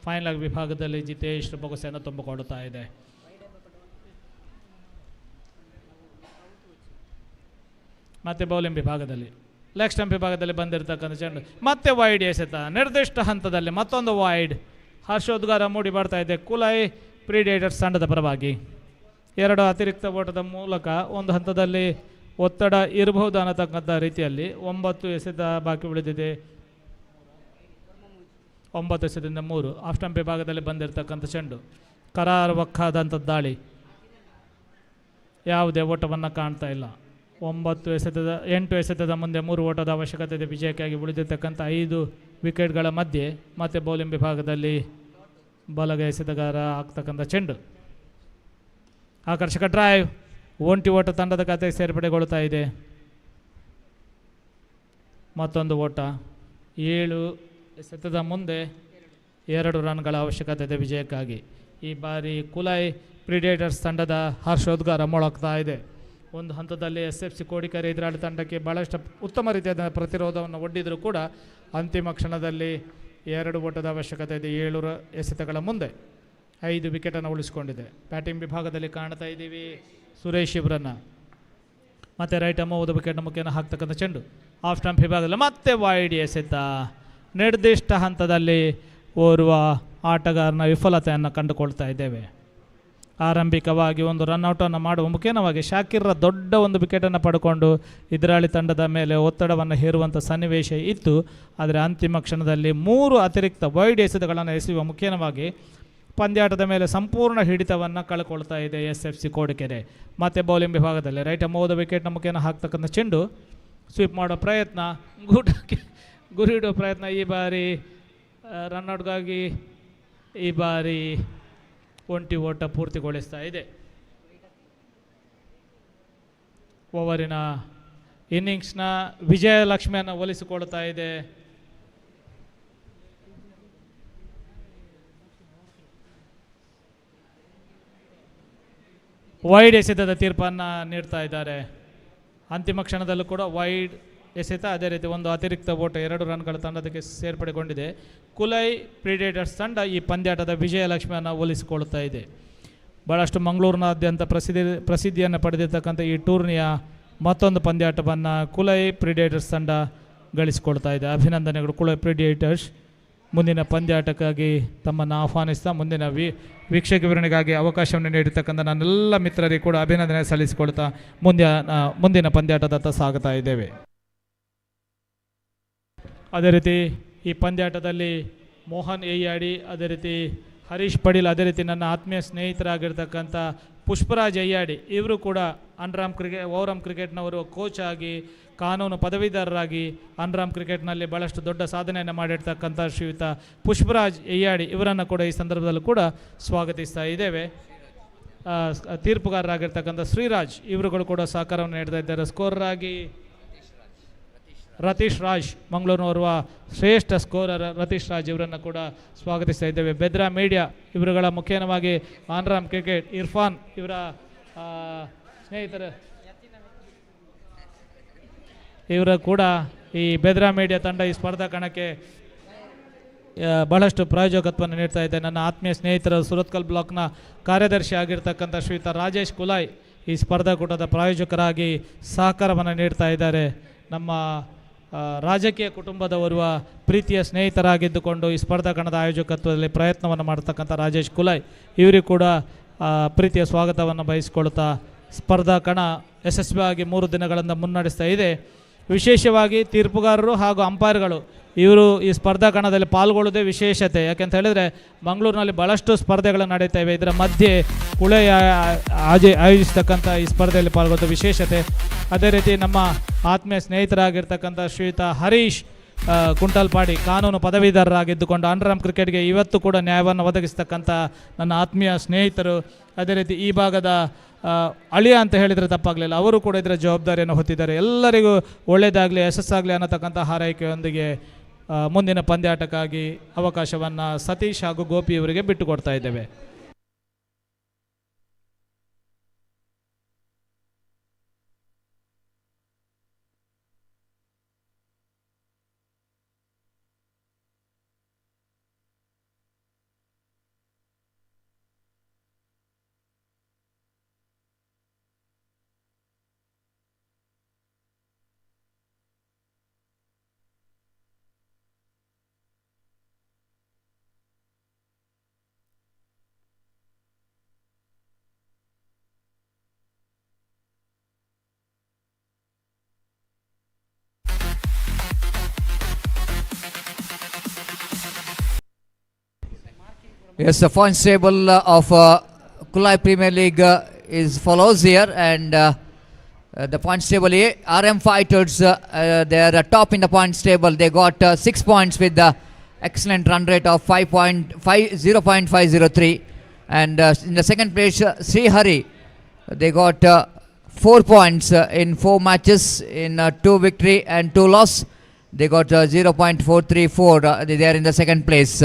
ಫೈನಲ್ ವಿಭಾಗದಲ್ಲಿ ಜಿತೇಶ್ ಬೊಗಸೆಯನ್ನು ತುಂಬಿಕೊಳ್ಳುತ್ತಾ ಇದೆ. ಮತ್ತೆ ಬೌಲಿಂಗ್ ವಿಭಾಗದಲ್ಲಿ ಲೆಗ್ ಸ್ಟಂಪ್ ವಿಭಾಗದಲ್ಲಿ ಬಂದಿರತಕ್ಕಂಥ ಚೆಂಡು ಮತ್ತೆ ವೈಡ್ ಎಸೆತ. ನಿರ್ದಿಷ್ಟ ಹಂತದಲ್ಲಿ ಮತ್ತೊಂದು ವೈಡ್. ಹರ್ಷೋದ್ಗಾರ ಮೂಡಿ ಬರ್ತಾ ಇದೆ ಕುಲೈ ಪ್ರಿಡೇಟರ್ಸ್ ತಂಡದ ಪರವಾಗಿ. 2 ಅತಿರಿಕ್ತ ಓಟದ ಮೂಲಕ ಒಂದು ಹಂತದಲ್ಲಿ ಒತ್ತಡ ಇರಬಹುದು ಅನ್ನತಕ್ಕಂಥ ರೀತಿಯಲ್ಲಿ 9 ಎಸೆತ ಬಾಕಿ ಉಳಿದಿದೆ. 9 ಎಸೆತದಿಂದ 3. ಆಫ್ ಸ್ಟಂಪ್ ವಿಭಾಗದಲ್ಲಿ ಬಂದಿರತಕ್ಕಂಥ ಚೆಂಡು, ಕರಾರುವಕ್ಕಾದಂಥ ದಾಳಿ, ಯಾವುದೇ ಓಟವನ್ನು ಕಾಣ್ತಾ ಇಲ್ಲ. 8 ಎಸೆತದ ಮುಂದೆ 3 ಓಟದ ಅವಶ್ಯಕತೆ ಇದೆ ವಿಜಯಕ್ಕಾಗಿ. ಉಳಿದಿರ್ತಕ್ಕಂಥ 5 ವಿಕೆಟ್ಗಳ ಮಧ್ಯೆ ಮತ್ತೆ ಬೌಲಿಂಗ್ ವಿಭಾಗದಲ್ಲಿ ಬಲಗ ಎಸೆತಗಾರ ಆಗ್ತಕ್ಕಂಥ ಚೆಂಡು, ಆಕರ್ಷಕ ಡ್ರೈವ್, ಒಂಟಿ ಓಟ ತಂಡದ ಖಾತೆಗೆ ಸೇರ್ಪಡೆಗೊಳ್ತಾ ಇದೆ. ಮತ್ತೊಂದು ಓಟ, 7 ಎಸೆತದ ಮುಂದೆ 2 ರನ್ಗಳ ಅವಶ್ಯಕತೆ ಇದೆ ವಿಜಯಕ್ಕಾಗಿ. ಈ ಬಾರಿ ಕುಲೈ ಪ್ರಿಡೇಟರ್ಸ್ ತಂಡದ ಹರ್ಷೋದ್ಗಾರ ಮೊಳಗ್ತಾ ಇದೆ. ಒಂದು ಹಂತದಲ್ಲಿ SFC ಕೋಡಿಕೆರೆ ಎದುರಾಳಿ ತಂಡಕ್ಕೆ ಭಾಳಷ್ಟು ಉತ್ತಮ ರೀತಿಯಾದ ಪ್ರತಿರೋಧವನ್ನು ಒಡ್ಡಿದರೂ ಕೂಡ ಅಂತಿಮ ಕ್ಷಣದಲ್ಲಿ 2 ಓಟದ ಅವಶ್ಯಕತೆ ಇದೆ. 7 ಎಸೆತಗಳ ಮುಂದೆ 5 ವಿಕೆಟನ್ನು ಉಳಿಸಿಕೊಂಡಿದೆ. ಬ್ಯಾಟಿಂಗ್ ವಿಭಾಗದಲ್ಲಿ ಕಾಣ್ತಾ ಇದ್ದೀವಿ ಸುರೇಶ್ ಇವರನ್ನು. ಮತ್ತು ರೈಟ್ ಅಮ್ಮ ವಿಕೆಟ್ನ ಮುಖೇನ ಹಾಕ್ತಕ್ಕಂಥ ಚೆಂಡು, ಆಫ್ ಸ್ಟಂಪ್ ವಿಭಾಗದಲ್ಲಿ ಮತ್ತೆ ವೈಡ್ ಎಸೆತ. ನಿರ್ದಿಷ್ಟ ಹಂತದಲ್ಲಿ ಓರ್ವ ಆಟಗಾರನ ವಿಫಲತೆಯನ್ನು ಕಂಡುಕೊಳ್ತಾ ಇದ್ದೇವೆ. ಆರಂಭಿಕವಾಗಿ ಒಂದು ರನ್ಔಟನ್ನು ಮಾಡುವ ಮುಖೇನವಾಗಿ ಶಾಕಿರ್ರ ದೊಡ್ಡ ಒಂದು ವಿಕೆಟನ್ನು ಪಡ್ಕೊಂಡು ಎದುರಾಳಿ ತಂಡದ ಮೇಲೆ ಒತ್ತಡವನ್ನು ಹೇರುವಂಥ ಸನ್ನಿವೇಶ ಇತ್ತು. ಆದರೆ ಅಂತಿಮ ಕ್ಷಣದಲ್ಲಿ 3 ಅತಿರಿಕ್ತ ವೈಡ್ ಎಸೆತಗಳನ್ನು ಎಸೆಯುವ ಮುಖೇನವಾಗಿ ಪಂದ್ಯಾಟದ ಮೇಲೆ ಸಂಪೂರ್ಣ ಹಿಡಿತವನ್ನು ಕಳ್ಕೊಳ್ತಾ ಇದೆ SFC ಕೋಡಿಕೆರೆ. ಮತ್ತು ಬೌಲಿಂಗ್ ವಿಭಾಗದಲ್ಲಿ ರೈಟ್ ಅಮ್ಮ ವಿಕೆಟ್ನ ಮುಖೇನ ಹಾಕ್ತಕ್ಕಂಥ ಚೆಂಡು, ಸ್ವೀಪ್ ಮಾಡೋ ಪ್ರಯತ್ನ, ಗುರಿ ಇಡುವ ಪ್ರಯತ್ನ. ಈ ಬಾರಿ ರನ್ಔಟ್ಗಾಗಿ ಈ ಬಾರಿ ಒಂಟಿ ಓಟ ಪೂರ್ತಿಗೊಳಿಸ್ತಾ ಇದೆ. ಓವರಿನ ಇನ್ನಿಂಗ್ಸ್ನ ವಿಜಯಲಕ್ಷ್ಮಿಯನ್ನು ಒಲಿಸಿಕೊಳ್ತಾ ಇದೆ. ವೈಡ್ ಎಸೆತದ ತೀರ್ಪನ್ನು ನೀಡ್ತಾ ಇದ್ದಾರೆ. ಅಂತಿಮ ಕ್ಷಣದಲ್ಲೂ ಕೂಡ ವೈಡ್ ಎಸೆತ, ಅದೇ ರೀತಿ ಒಂದು ಅತಿರಿಕ್ತ ಓಟ, 2 ರನ್ಗಳ ತಂಡಕ್ಕೆ ಸೇರ್ಪಡೆಗೊಂಡಿದೆ. ಕುಲೈ ಪ್ರಿಡೇಟರ್ಸ್ ತಂಡ ಈ ಪಂದ್ಯಾಟದ ವಿಜಯಲಕ್ಷ್ಮಿಯನ್ನು ಒಲಿಸಿಕೊಳ್ತಾ ಇದೆ. ಭಾಳಷ್ಟು ಮಂಗಳೂರಿನಾದ್ಯಂತ ಪ್ರಸಿದ್ಧಿಯನ್ನು ಪಡೆದಿರ್ತಕ್ಕಂಥ ಈ ಟೂರ್ನಿಯ ಮತ್ತೊಂದು ಪಂದ್ಯಾಟವನ್ನು ಕುಲೈ ಪ್ರಿಡೇಟರ್ಸ್ ತಂಡ ಗಳಿಸಿಕೊಳ್ತಾ ಇದೆ. ಅಭಿನಂದನೆಗಳು ಕುಲೈ ಪ್ರಿಡೇಟರ್ಸ್. ಮುಂದಿನ ಪಂದ್ಯಾಟಕ್ಕಾಗಿ ತಮ್ಮನ್ನು ಆಹ್ವಾನಿಸ್ತಾ ಮುಂದಿನ ವೀಕ್ಷಕ ವಿವರಣೆಗಾಗಿ ಅವಕಾಶವನ್ನು ನೀಡಿರ್ತಕ್ಕಂಥ ನನ್ನೆಲ್ಲ ಮಿತ್ರರಿಗೆ ಕೂಡ ಅಭಿನಂದನೆ ಸಲ್ಲಿಸಿಕೊಳ್ತಾ ಮುಂದಿನ ಪಂದ್ಯಾಟದತ್ತ ಸಾಗುತ್ತಾ ಇದ್ದೇವೆ. ಅದೇ ರೀತಿ ಈ ಪಂದ್ಯಾಟದಲ್ಲಿ ಮೋಹನ್ ಎಯ್ಯಾಡಿ, ಅದೇ ರೀತಿ ಹರೀಶ್ ಪಡೀಲ್, ಅದೇ ರೀತಿ ನನ್ನ ಆತ್ಮೀಯ ಸ್ನೇಹಿತರಾಗಿರ್ತಕ್ಕಂಥ ಪುಷ್ಪರಾಜ್ ಅಯ್ಯಾಡಿ, ಇವರು ಕೂಡ ಓವರಾಮ್ ಕ್ರಿಕೆಟ್ನವರು ಕೋಚ್ ಆಗಿ, ಕಾನೂನು ಪದವೀಧರರಾಗಿ ಅಂಡರ್ಆರ್ಮ್ ಕ್ರಿಕೆಟ್ನಲ್ಲಿ ಭಾಳಷ್ಟು ದೊಡ್ಡ ಸಾಧನೆಯನ್ನು ಮಾಡಿರ್ತಕ್ಕಂಥ ಶ್ರೀಯುತ ಪುಷ್ಪರಾಜ್ ಅಯ್ಯಾಡಿ ಇವರನ್ನು ಕೂಡ ಈ ಸಂದರ್ಭದಲ್ಲೂ ಕೂಡ ಸ್ವಾಗತಿಸ್ತಾ ಇದ್ದೇವೆ. ತೀರ್ಪುಗಾರರಾಗಿರ್ತಕ್ಕಂಥ ಶ್ರೀರಾಜ್ ಇವರುಗಳು ಕೂಡ ಸಹಕಾರವನ್ನು ನೀಡ್ತಾ ಇದ್ದಾರೆ. ಸ್ಕೋರರ್ ಆಗಿ ರತೀಶ್ ರಾಜ್, ಮಂಗಳೂರಿನವರುವ ಶ್ರೇಷ್ಠ ಸ್ಕೋರರ್ ರತೀಶ್ ರಾಜ್ ಇವರನ್ನು ಕೂಡ ಸ್ವಾಗತಿಸ್ತಾ ಇದ್ದೇವೆ. ಬೆದ್ರಾ ಮೀಡಿಯಾ ಇವರುಗಳ ಮುಖೇನವಾಗಿ ಅಂಡರ್ಆರ್ಮ್ ಕ್ರಿಕೆಟ್ ಇರ್ಫಾನ್ ಇವರ ಸ್ನೇಹಿತರು ಇವರು ಕೂಡ ಈ ಬೆದ್ರಾ ಮೀಡಿಯಾ ತಂಡ ಈ ಸ್ಪರ್ಧಾ ಕಣಕ್ಕೆ ಬಹಳಷ್ಟು ಪ್ರಾಯೋಜಕತ್ವವನ್ನು ನೀಡ್ತಾ ಇದೆ. ನನ್ನ ಆತ್ಮೀಯ ಸ್ನೇಹಿತರು ಸುರತ್ಕಲ್ ಬ್ಲಾಕ್ನ ಕಾರ್ಯದರ್ಶಿ ಆಗಿರ್ತಕ್ಕಂಥ ಶ್ರೀಯುತ ರಾಜೇಶ್ ಕುಲಾಯ್ ಈ ಸ್ಪರ್ಧಾಕೂಟದ ಪ್ರಾಯೋಜಕರಾಗಿ ಸಹಕಾರವನ್ನು ನೀಡ್ತಾ ಇದ್ದಾರೆ. ನಮ್ಮ ರಾಜಕೀಯ ಕುಟುಂಬದವರುವ ಪ್ರೀತಿಯ ಸ್ನೇಹಿತರಾಗಿದ್ದುಕೊಂಡು ಈ ಸ್ಪರ್ಧಾ ಕಣದ ಆಯೋಜಕತ್ವದಲ್ಲಿ ಪ್ರಯತ್ನವನ್ನು ಮಾಡ್ತಕ್ಕಂಥ ರಾಜೇಶ್ ಕುಲಾಯ್ ಇವರಿಗೂ ಕೂಡ ಪ್ರೀತಿಯ ಸ್ವಾಗತವನ್ನು ಬಯಸಿಕೊಳ್ತಾ ಸ್ಪರ್ಧಾ ಕಣ ಯಶಸ್ವಿಯಾಗಿ 3 ದಿನಗಳಿಂದ ಮುನ್ನಡೆಸ್ತಾ ಇದೆ. ವಿಶೇಷವಾಗಿ ತೀರ್ಪುಗಾರರು ಹಾಗೂ ಅಂಪೈರ್ಗಳು ಇವರು ಈ ಸ್ಪರ್ಧಾ ಕಣದಲ್ಲಿ ಪಾಲ್ಗೊಳ್ಳೋದೇ ವಿಶೇಷತೆ. ಯಾಕೆಂತ ಹೇಳಿದರೆ ಮಂಗಳೂರಿನಲ್ಲಿ ಭಾಳಷ್ಟು ಸ್ಪರ್ಧೆಗಳು ನಡೀತಾ ಇವೆ. ಇದರ ಮಧ್ಯೆ ಕುಳೆ ಆಯೋಜಿಸ್ತಕ್ಕಂಥ ಈ ಸ್ಪರ್ಧೆಯಲ್ಲಿ ಪಾಲ್ಗೊಳ್ಳೋದು ವಿಶೇಷತೆ. ಅದೇ ರೀತಿ ನಮ್ಮ ಆತ್ಮೀಯ ಸ್ನೇಹಿತರಾಗಿರ್ತಕ್ಕಂಥ ಶ್ರೀಯುತ ಹರೀಶ್ ಕುಂಟಲ್ಪಾಡಿ ಕಾನೂನು ಪದವೀಧರರಾಗಿದ್ದುಕೊಂಡು ಅಂಡರ್ಆರ್ಮ್ ಕ್ರಿಕೆಟ್ಗೆ ಇವತ್ತು ಕೂಡ ನ್ಯಾಯವನ್ನು ಒದಗಿಸ್ತಕ್ಕಂಥ ನನ್ನ ಆತ್ಮೀಯ ಸ್ನೇಹಿತರು. ಅದೇ ರೀತಿ ಈ ಭಾಗದ ಅಳಿಯ ಅಂತ ಹೇಳಿದರೆ ತಪ್ಪಾಗಲಿಲ್ಲ, ಅವರು ಕೂಡ ಇದರ ಜವಾಬ್ದಾರಿಯನ್ನು ಹೊತ್ತಿದ್ದಾರೆ. ಎಲ್ಲರಿಗೂ ಒಳ್ಳೆಯದಾಗಲಿ, ಯಶಸ್ಸಾಗಲಿ ಅನ್ನತಕ್ಕಂಥ ಹಾರೈಕೆಯೊಂದಿಗೆ ಮುಂದಿನ ಪಂದ್ಯಾಟಕ್ಕಾಗಿ ಅವಕಾಶವನ್ನು ಸತೀಶ್ ಹಾಗೂ ಗೋಪಿ ಇವರಿಗೆ ಬಿಟ್ಟುಕೊಡ್ತಾ ಇದ್ದೇವೆ. Yes, the points table of Kulai Premier League is follows here, and the points table here, RM Fighters, they are top in the points table. They got 6 points with the excellent run rate of 0.503, and in the second place, Sri Hari, they got 4 points in 4 matches, in 2 victory and 2 loss. They got 0.434. They are in the second place.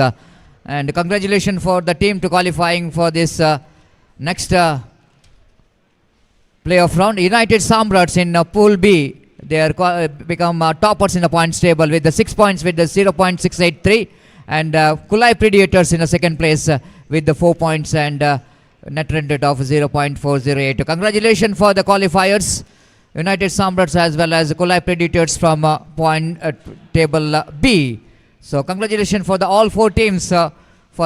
And congratulations for the team to qualifying for this next playoff round. United Samrats in Pool B, they are become toppers in the points table with the 6 points with the 0.683, and Kulai Predators in the second place with the 4 points and net run rate of 0.408. Congratulations for the qualifiers, United Samrats as well as Kulai Predators from point table B. So congratulations for the all 4 teams for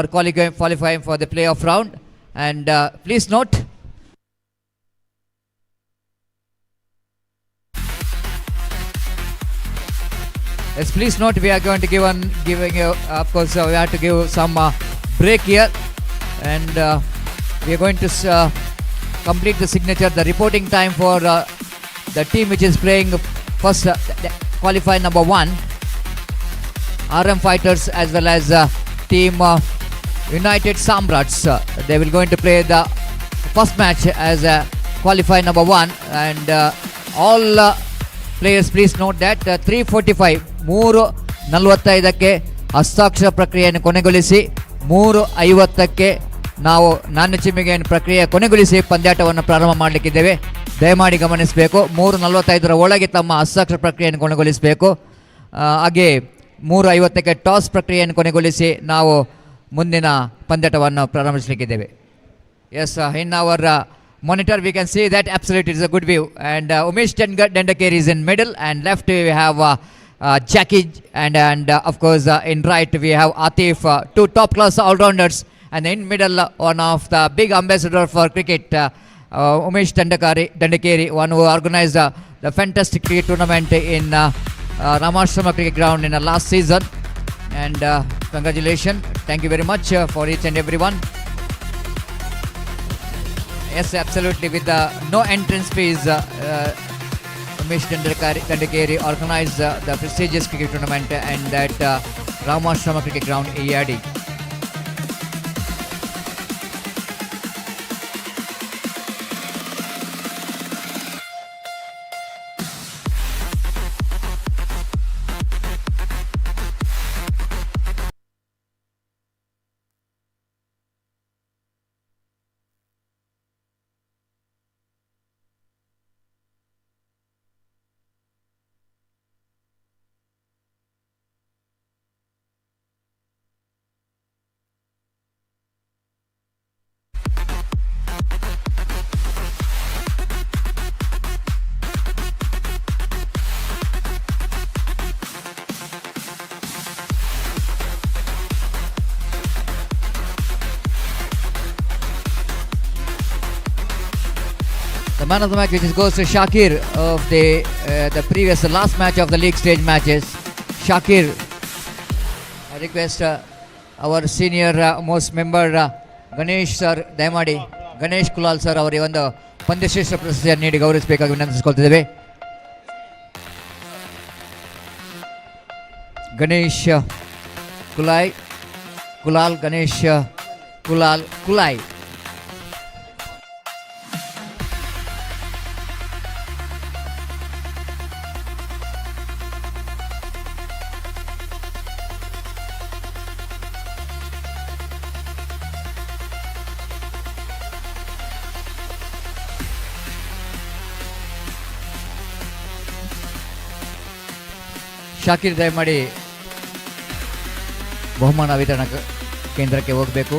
qualifying for the playoff round. And please note, yes, please note, we are going to giving you, of course, we have to give some break here, and we are going to complete the signature, the reporting time for the team which is playing first qualifier number 1, RM Fighters, as well as team United Samrats. They will going to play the first match as qualifier number 1, and all players please note that 3:45 3:45ಕ್ಕೆ ಹಸ್ತಾಕ್ಷರ ಪ್ರಕ್ರಿಯೆಯನ್ನು ಕೊನೆಗೊಳಿಸಿ 3:50ಕ್ಕೆ ನಾವು ನಾಣ್ಯ ಚಿಮ್ಮಿಗೆ ಪ್ರಕ್ರಿಯೆ ಕೊನೆಗೊಳಿಸಿ ಪಂದ್ಯಾಟವನ್ನು ಪ್ರಾರಂಭ ಮಾಡಲಿಕ್ಕಿದ್ದೇವೆ. ದಯಮಾಡಿ ಗಮನಿಸಬೇಕು, 3:45ರ ಒಳಗೆ ತಮ್ಮ ಹಸ್ತಾಕ್ಷರ ಪ್ರಕ್ರಿಯೆಯನ್ನು ಕೊನೆಗೊಳಿಸಬೇಕು. ಹಾಗೆ 3:50ಕ್ಕೆ ಟಾಸ್ ಪ್ರಕ್ರಿಯೆಯನ್ನು ಕೊನೆಗೊಳಿಸಿ ನಾವು ಮುಂದಿನ ಪಂದ್ಯಾಟವನ್ನು ಪ್ರಾರಂಭಿಸಲಿಕ್ಕಿದ್ದೇವೆ. Yes, in our monitor we can see that absolutely it is a good view, and Umesh Dandakeri is in middle, and left we have Jackie, and of course in right we have Atif, 2 top class all-rounders, and in middle one of the big ambassador for cricket, Umesh Dandakeri, one who organized the fantastic cricket tournament in Ramashrama cricket ground in the last season. And congratulations, thank you very much for each and everyone. Yes, absolutely, with no entrance fees, Umesh Dandakeri organized the prestigious cricket tournament and at Ramashrama cricket ground, EAD. The man of the match, which goes to Shakir of the last match of the league stage matches. Shakir, I request our senior most member Ganesh sir, ದಯಮಾಡಿ Ganesh Kulal sir ಅವರಿಗೆ ಒಂದು ಪಂದ್ಯಶ್ರೇಷ್ಠ ಪ್ರಶಸ್ತಿಯನ್ನು ನೀಡಿ ಗೌರವಿಸಬೇಕಾಗಿ ವಿನಂತಿಸಿಕೊಳ್ತಿದ್ದೇವೆ. ಗಣೇಶ್ ಕುಲಾಲ್ ಗಣೇಶ್ ಕುಲಾಲ್. ಶಾಕಿರ್ ದಯಮಾಡಿ ಬಹುಮಾನ ವಿತರಣಾ ಕೇಂದ್ರಕ್ಕೆ ಹೋಗಬೇಕು.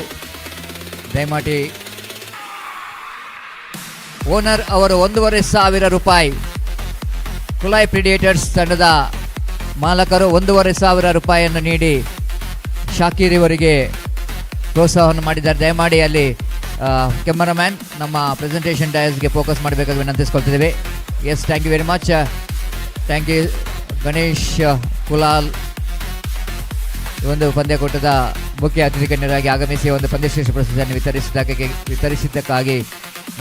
ದಯಮಾಡಿ ಓನರ್ ಅವರು 1,500 ರೂಪಾಯಿ, ಕುಲೈ ಪ್ರಿಡೇಟರ್ಸ್ ತಂಡದ ಮಾಲಕರು 1,500 ರೂಪಾಯಿಯನ್ನು ನೀಡಿ ಶಾಕಿರ್ ಇವರಿಗೆ ಪ್ರೋತ್ಸಾಹವನ್ನು ಮಾಡಿದ್ದಾರೆ. ದಯಮಾಡಿ ಅಲ್ಲಿ ಕ್ಯಾಮರಾಮ್ಯಾನ್ ನಮ್ಮ ಪ್ರೆಸೆಂಟೇಷನ್ ಡಯಸ್ಗೆ ಫೋಕಸ್ ಮಾಡಬೇಕಾಗಿ ವಿನಂತಿಸ್ಕೊಳ್ತಿದ್ದೇವೆ. Yes, thank you very much. Thank you Ganesh Kulal. ಈ ಒಂದು ಪಂದ್ಯಕೂಟದ ಮುಖ್ಯ ಅತಿಥಿ ಗಣ್ಯರಾಗಿ ಆಗಮಿಸಿ ಒಂದು ಪಂದ್ಯಶ್ರೇಷ್ಠ ಪ್ರಶಸ್ತಿಯನ್ನು ವಿತರಿಸಿದ್ದಕ್ಕಾಗಿ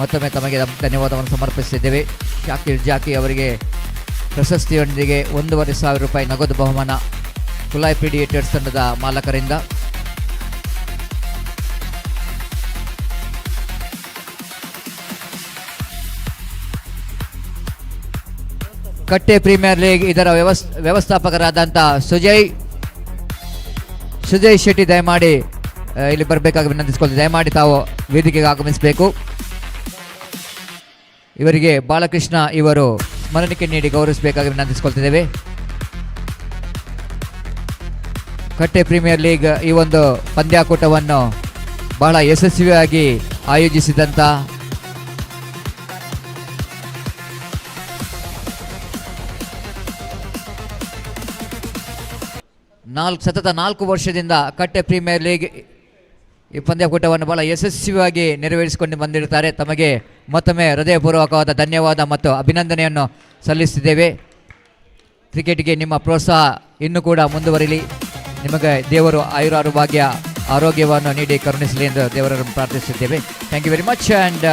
ಮತ್ತೊಮ್ಮೆ ತಮಗೆ ಧನ್ಯವಾದವನ್ನು ಸಮರ್ಪಿಸಿದ್ದೇವೆ. ಶಾಕಿರ್ ಜಾಕಿ ಅವರಿಗೆ ಪ್ರಶಸ್ತಿಯೊಂದಿಗೆ 1,500 ರೂಪಾಯಿ ನಗದು ಬಹುಮಾನ ಕುಲಾಯ್ ಪೀಡಿಯೇಟರ್ಸ್ ತಂಡದ ಮಾಲಕರಿಂದ. ಕಟ್ಟೆ ಪ್ರೀಮಿಯರ್ ಲೀಗ್ ಇದರ ವ್ಯವಸ್ಥಾಪಕರಾದಂಥ ಸುಜಯ್ ಶೆಟ್ಟಿ ದಯಮಾಡಿ ಇಲ್ಲಿ ಬರಬೇಕಾಗಿ ವಿನಂತಿಸಿಕೊಳ್ಳಿ. ದಯಮಾಡಿ ತಾವು ವೇದಿಕೆಗೆ ಆಗಮಿಸಬೇಕು. ಇವರಿಗೆ ಬಾಲಕೃಷ್ಣ ಇವರು ಸ್ಮರಣಿಕೆ ನೀಡಿ ಗೌರವಿಸಬೇಕಾಗಿ ವಿನಂತಿಸಿಕೊಳ್ತಿದ್ದೇವೆ. ಕಟ್ಟೆ ಪ್ರೀಮಿಯರ್ ಲೀಗ್ ಈ ಒಂದು ಪಂದ್ಯಾಕೂಟವನ್ನು ಬಹಳ ಯಶಸ್ವಿಯಾಗಿ ಆಯೋಜಿಸಿದಂಥ ಸತತ 4 ವರ್ಷದಿಂದ ಕಟ್ಟೆ ಪ್ರೀಮಿಯರ್ ಲೀಗ್ ಈ ಪಂದ್ಯಕೂಟವನ್ನು ಬಹಳ ಯಶಸ್ವಿಯಾಗಿ ನೆರವೇರಿಸಿಕೊಂಡು ಬಂದಿರುತ್ತಾರೆ. ತಮಗೆ ಮತ್ತೊಮ್ಮೆ ಹೃದಯಪೂರ್ವಕವಾದ ಧನ್ಯವಾದ ಮತ್ತು ಅಭಿನಂದನೆಯನ್ನು ಸಲ್ಲಿಸುತ್ತಿದ್ದೇವೆ. ಕ್ರಿಕೆಟ್ಗೆ ನಿಮ್ಮ ಪ್ರೋತ್ಸಾಹ ಇನ್ನೂ ಕೂಡ ಮುಂದುವರಿಲಿ. ನಿಮಗೆ ದೇವರು ಆರೋಗ್ಯವನ್ನು ನೀಡಿ ಕರುಣಿಸಲಿ ಎಂದು ದೇವರನ್ನು ಪ್ರಾರ್ಥಿಸುತ್ತಿದ್ದೇವೆ. Thank you very much. And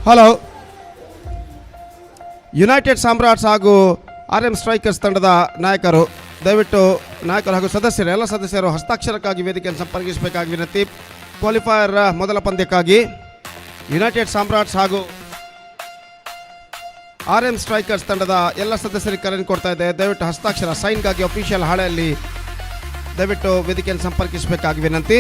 hello. United Samrats ಹಾಗೂ RM ಸ್ಟ್ರೈಕರ್ಸ್ ತಂಡದ ನಾಯಕರು ದಯವಿಟ್ಟು ನಾಯಕರು ಹಾಗೂ ಸದಸ್ಯರು ಎಲ್ಲ ಸದಸ್ಯರು ಹಸ್ತಾಕ್ಷರಕ್ಕಾಗಿ ವೇದಿಕೆಯನ್ನು ಸಂಪರ್ಕಿಸಬೇಕಾಗಿ ವಿನಂತಿ. ಕ್ವಾಲಿಫೈಯರ್ ಮೊದಲ ಪಂದ್ಯಕ್ಕಾಗಿ ಯುನೈಟೆಡ್ ಸಾಮ್ರಾಟ್ಸ್ ಹಾಗೂ RM ಸ್ಟ್ರೈಕರ್ಸ್ ತಂಡದ ಎಲ್ಲ ಸದಸ್ಯರಿಗೆ ಕರೆಯನ್ನು ಕೊಡ್ತಾ ಇದೆ. ದಯವಿಟ್ಟು ಹಸ್ತಾಕ್ಷರ ಸೈನ್ಗಾಗಿ ಅಫಿಷಿಯಲ್ ಹಾಳೆಯಲ್ಲಿ ದಯವಿಟ್ಟು ವೇದಿಕೆಯನ್ನು ಸಂಪರ್ಕಿಸಬೇಕಾಗಿ ವಿನಂತಿ.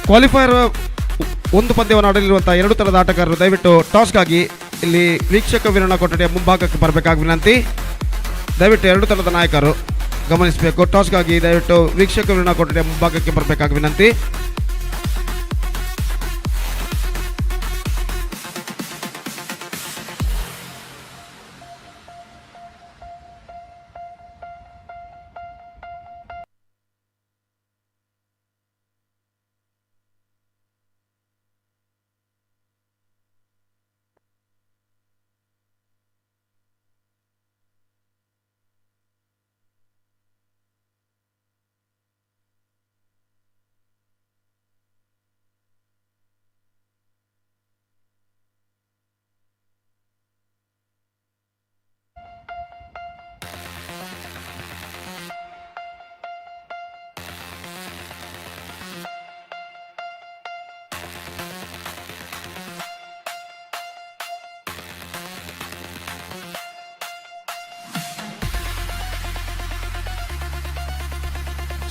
ಕ್ವಾಲಿಫೈಯರ್ ಒಂದು ಪಂದ್ಯವನ್ನು ಆಡಲಿರುವಂಥ ಎರಡು ಥರದ ಆಟಗಾರರು ದಯವಿಟ್ಟು ಟಾಸ್ಗಾಗಿ ಇಲ್ಲಿ ವೀಕ್ಷಕ ವಿರಣ ಕೊಠಡಿಯ ಮುಂಭಾಗಕ್ಕೆ ಬರಬೇಕಾಗಿ ವಿನಂತಿ. ದಯವಿಟ್ಟು ಎರಡು ಥರದ ನಾಯಕರು ಗಮನಿಸಬೇಕು. ಟಾಸ್ಗಾಗಿ ದಯವಿಟ್ಟು ವೀಕ್ಷಕ ವಿರಣ ಕೊಠಡಿಯ ಮುಂಭಾಗಕ್ಕೆ ಬರಬೇಕಾಗಿ ವಿನಂತಿ.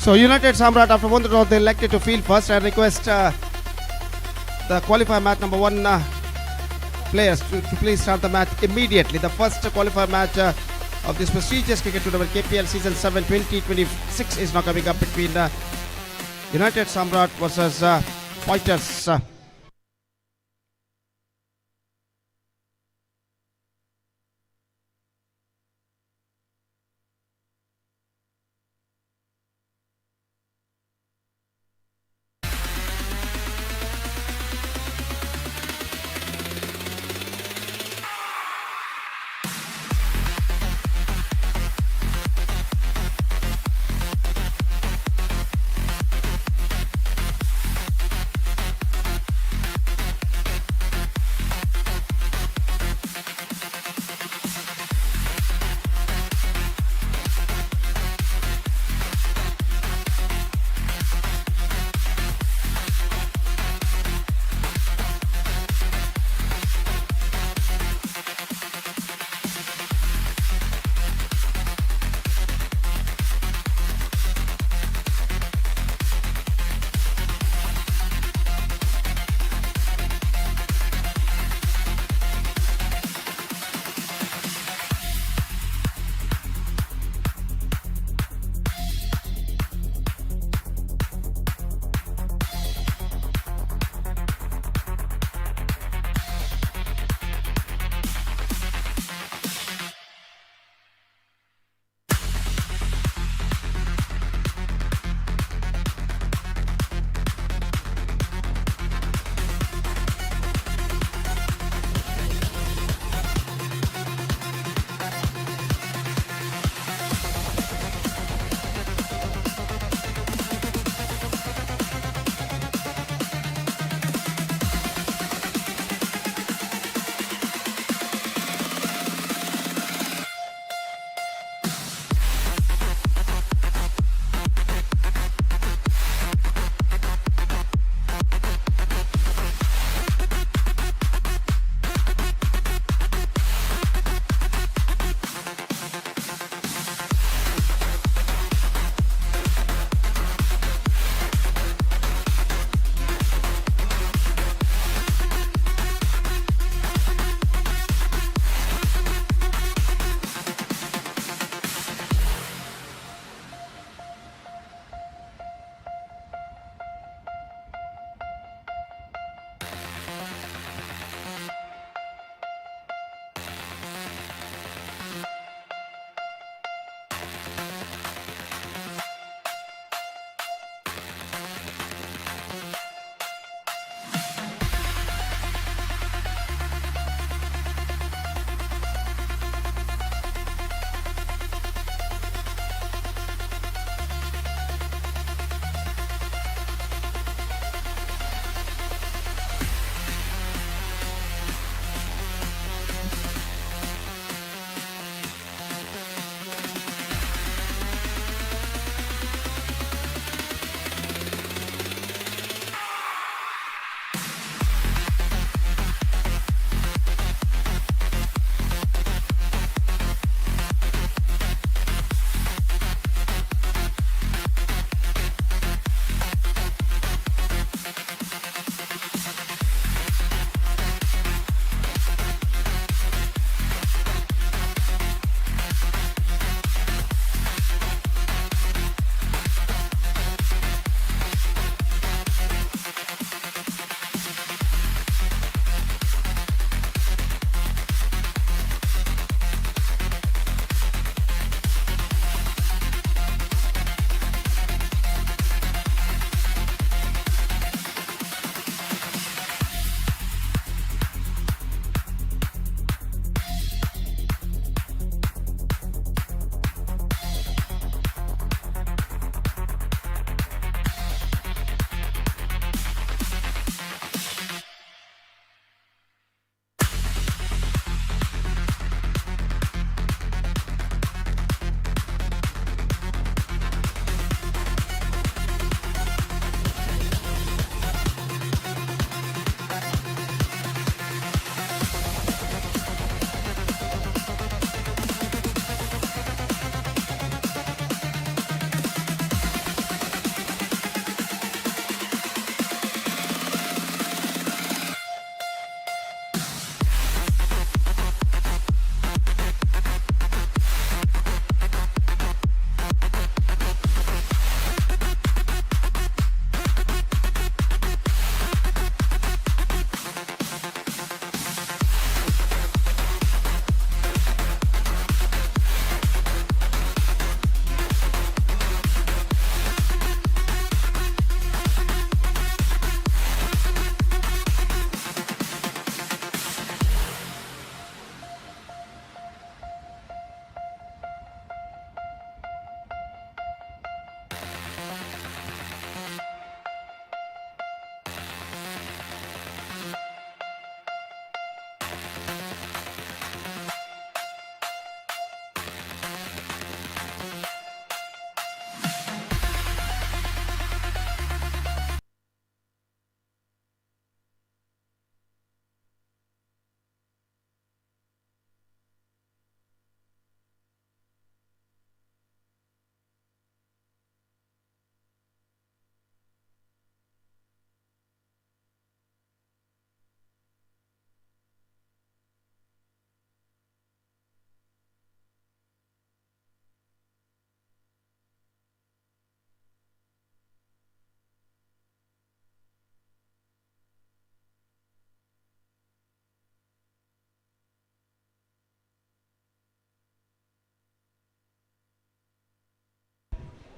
So United Samrat after one draw they elected to field first. I request the qualifier match number 1 players to please start the match immediately. The first qualifier match of this prestigious cricket tournament KPL season 7 2026 is now coming up between United Samrat versus Fighters.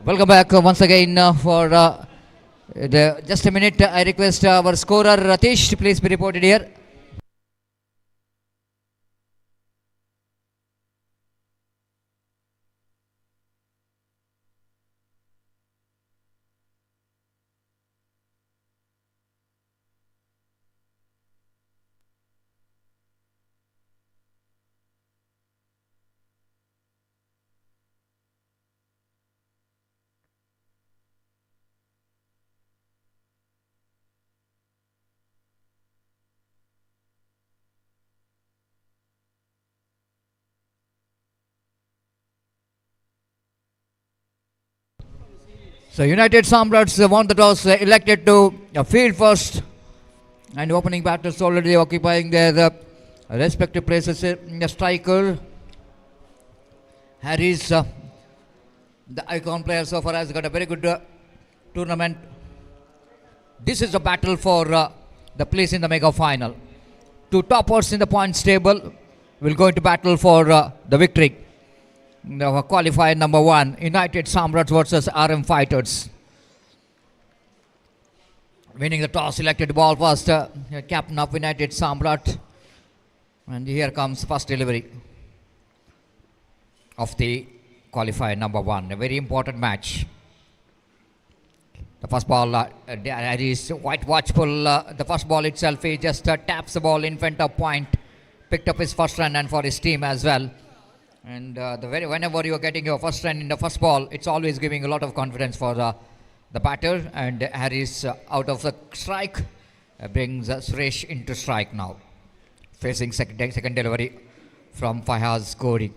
Welcome back once again for just a minute. I request our scorer Ratish to please be reported here. So United Samrats won the toss, elected to field first, and opening batters already occupying their respective places. The striker Harris, the icon player so far, has got a very good tournament. This is a battle for the place in the mega final. Two toppers in the points table will go into battle for the victory. The qualifier number 1, United Samrats versus RM Fighters. Winning the toss, selected ball first, captain of United Samrat. And here comes first delivery of the qualifier number 1. A very important match. The first ball is quite watchful. The first ball itself, he just taps the ball in front of point. Picked up his first run and for his team as well. And whenever you are getting your first run in the first ball, it's always giving a lot of confidence for the batter. And Harris out of the strike brings Suresh into strike now. Facing second delivery from Fayaz Kori.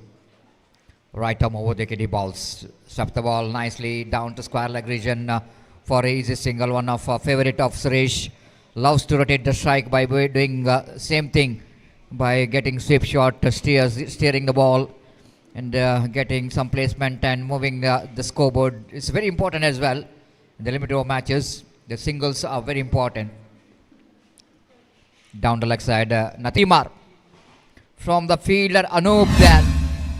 Right arm over the kiddie balls. Swept the ball nicely down to square leg region for an easy single. One of favorite of Suresh. Loves to rotate the strike by doing same thing. By getting sweep shot, steering the ball. And getting some placement and moving the scoreboard is very important as well. In the limited over matches, the singles are very important. Down the leg side, Natimar. From the fielder, Anup there.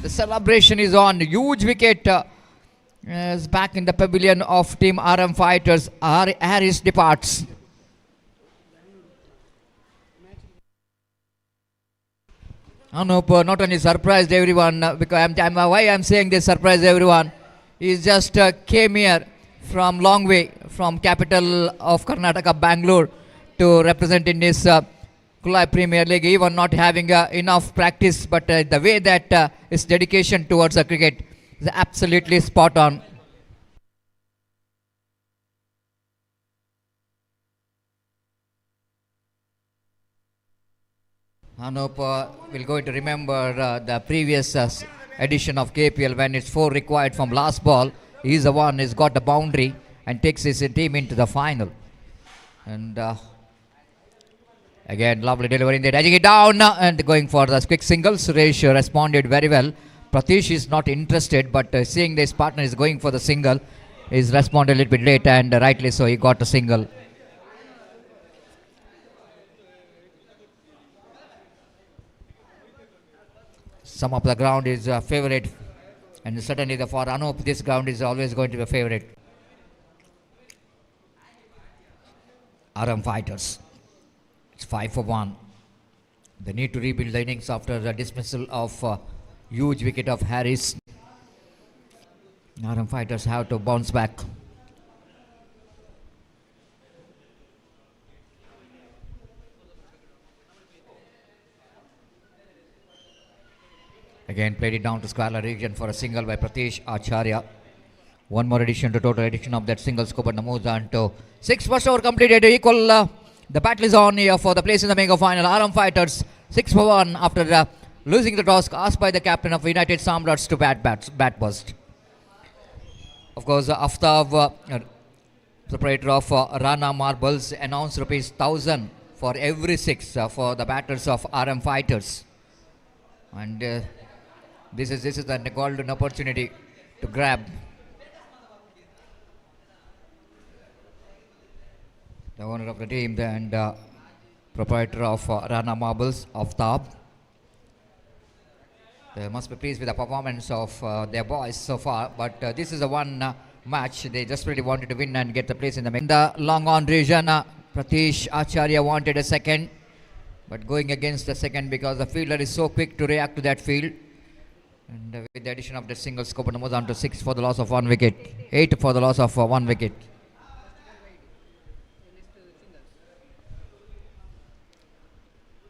The celebration is on. Huge wicket is back in the pavilion of Team RM Fighters. Harris departs. Anup not only surprised everyone, because why I'm saying this surprised everyone, he just came here from long way, from capital of Karnataka, Bangalore, to represent in this Kulai Premier League, even not having enough practice, but the way that his dedication towards cricket is absolutely spot on. Anup will going to remember the previous edition of KPL when it's 4 required from last ball. He's the one who's got the boundary and takes his team into the final. And again, lovely delivery in there, edging it down and going for the quick single. Suresh responded very well. Pratish is not interested, but seeing this partner is going for the single, he's responded a little bit late, and rightly so, he got a single. Some of the ground is a favorite, and certainly for Anup, this ground is always going to be a favorite. RM Fighters, it's 5 for 1. They need to rebuild the innings after the dismissal of huge wicket of Harris. RM Fighters have to bounce back. Again, played it down to square region for a single by Pratish Acharya. One more addition to total addition of that single scope, and moves on to 6 first over completed. Equal. The battle is on here for the place in the mega final. RM Fighters 6 for 1 after losing the toss, asked by the captain of United Samrats to bat first. Of course, Aftab, proprietor of Rana Marbles, announced ₹1,000 for every 6 for the batters of RM Fighters. And this is a golden opportunity to grab. The owner of the team and proprietor of Rana Marbles, Aftab. They must be pleased with the performance of their boys so far, but this is the one match. They just really wanted to win and get the place in the long on region. Pratish Acharya wanted a second, but going against the second because the fielder is so quick to react to that field. And with the addition of the single, scope number down to 6 for the loss of 1 wicket, 8 for the loss of 1 wicket.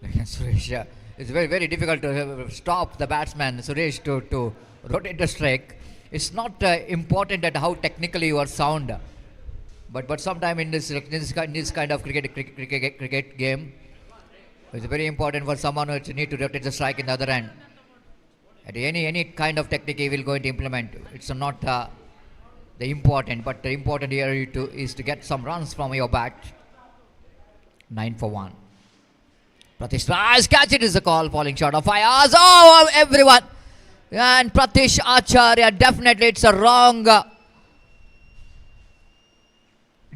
Suresh, it's very difficult to stop the batsman Suresh to rotate the strike. It's not important at how technically you are sound, but sometime in this kind of cricket game, it's very important for someone who need to rotate the strike in the other end. At any kind of technique he will going to implement. It's not the important, but the important here is to get some runs from your bat. 9 for 1. Pratish tries, catch it is a call, falling short of 5 hours. Oh, everyone! And Pratish Acharya, definitely it's a wrong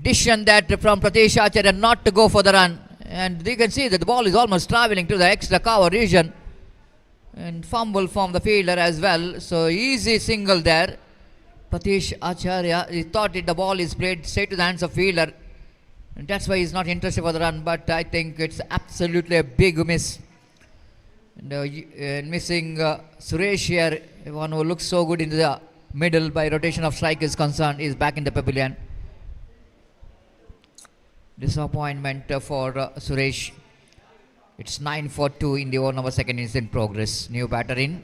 decision that from Pratish Acharya not to go for the run. And you can see that the ball is almost travelling to the extra cover region. And fumble from the fielder as well. So easy single there. Pratish Acharya, he thought the ball is played straight to the hands of fielder. And that's why he's not interested for the run. But I think it's absolutely a big miss. And missing Suresh here, one who looks so good in the middle by rotation of strike is concerned, is back in the pavilion. Disappointment for Suresh. It's 9 for 2 in the over number second is in progress. New batter in.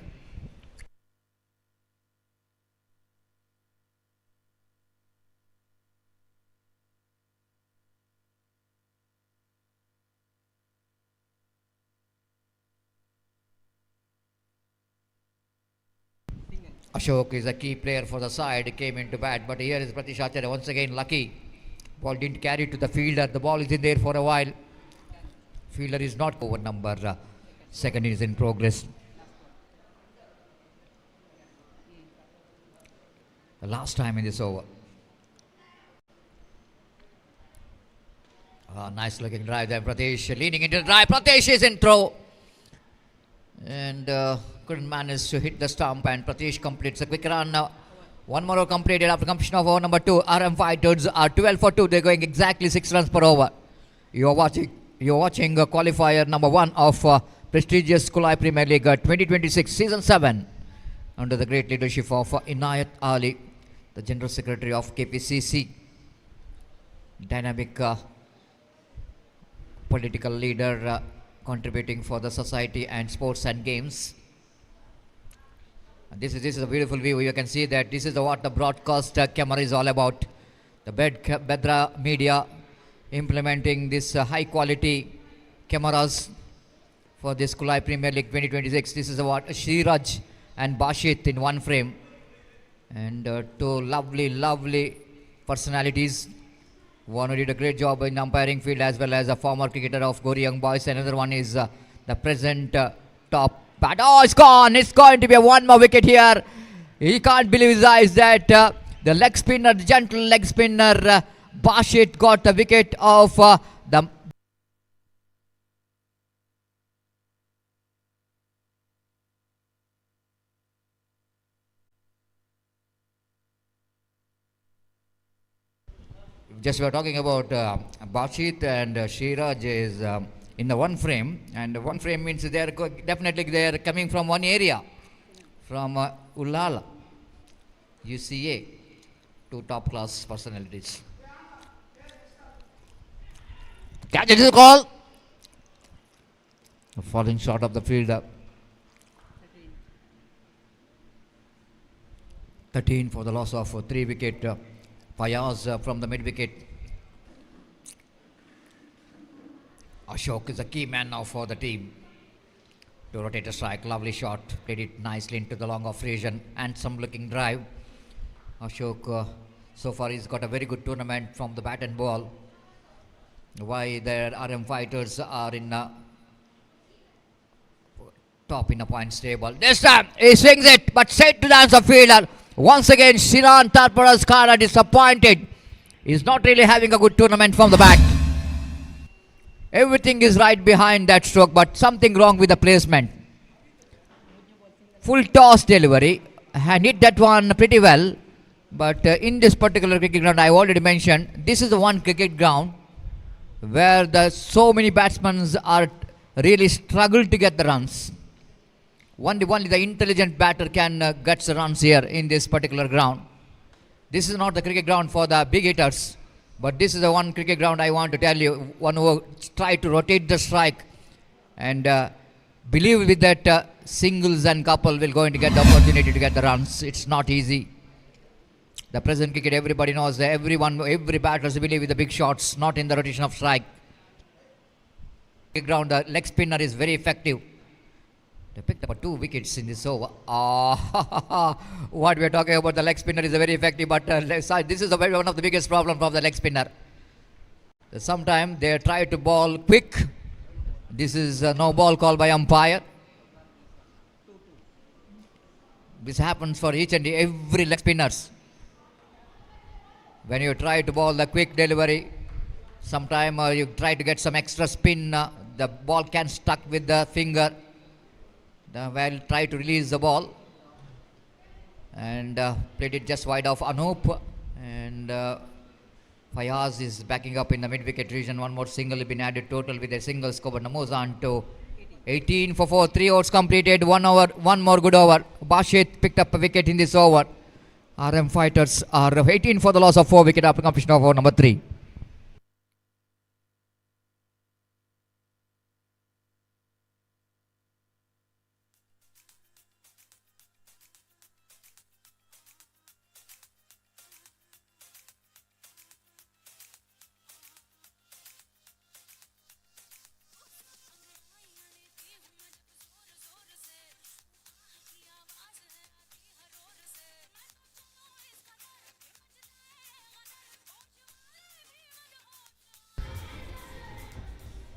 Ashok is a key player for the side, came into bat, but here is Pratish Acharya once again lucky. Ball didn't carry to the fielder, the ball is in there for a while. Fielder is not over number second is in progress. The last time in this over. Nice looking drive there. Pratesh leaning into the drive. Pratesh is in throw. And couldn't manage to hit the stump. And Pratesh completes a quick run. Now, one more over completed after completion of over number 2. RM fighters are 12 for 2. They're going exactly 6 runs per over. You're watching qualifier number 1 of prestigious Kulai Premier League 2026 season 7 under the great leadership of Inayath Ali, the General Secretary of KPCC, dynamic political leader contributing for the society and sports and games. And this is a beautiful view. You can see that this is what the broadcast camera is all about. The Bedra Media implementing this high quality cameras for this Kulai Premier League 2026. This is what Shiraj and Bashit in one frame, and two lovely personalities. One who did a great job in umpiring field as well as a former cricketer of Gori Young Boys. Another one is the present top bat. Oh, it's gone. It's going to be a one more wicket here. He can't believe his eyes that the leg spinner, the gentle leg spinner Bashit got the wicket of the just we are talking about Bashit and Shiraj is in the one frame, and one frame means they are definitely they are coming from one area, from Ulala, UCA, two top class personalities. Catch it is a call. Falling short of the fielder. 13 for the loss of 3 wicket. Fayaz from the mid wicket. Ashok is a key man now for the team to rotate a strike. Lovely shot, played it nicely into the long off region and some looking drive. Ashok so far he's got a very good tournament from the bat and ball. Why their RM fighters are in top in a points table. This time he swings it, but straight to the hands of fielder. Once again, Shiran Tarparaskara disappointed. He's not really having a good tournament from the bat. Everything is right behind that stroke, but something wrong with the placement. Full toss delivery and hit that one pretty well, But in this particular cricket ground, I already mentioned, this is the one cricket ground where so many batsmen are really struggle to get the runs. Only the intelligent batter can get the runs here in this particular ground. This is not the cricket ground for the big hitters, but this is the one cricket ground I want to tell you, one who try to rotate the strike and believe with that singles and couple will going to get the opportunity to get the runs. It's not easy. The present cricket, everybody knows that every batters believe with the big shots, not in the rotation of strike. Cricket ground, the leg spinner is very effective. They picked up 2 wickets in this over. What we are talking about, the leg spinner is very effective, but this is one of the biggest problems of the leg spinner. Sometimes they try to ball quick. This is no ball call by umpire. This happens for each and every leg spinners. When you try to ball the quick delivery, sometimes you try to get some extra spin, the ball can stuck with the finger. Well, try to release the ball and played it just wide of Anup, and Fayaz is backing up in the mid-wicket region. One more single has been added total with a single score, but moves on to 18 for 4. 3 overs completed, 1 over, 1 more good over. Bashit picked up a wicket in this over. RM Fighters are 18 for the loss of 4 wicket after completion of over number 3.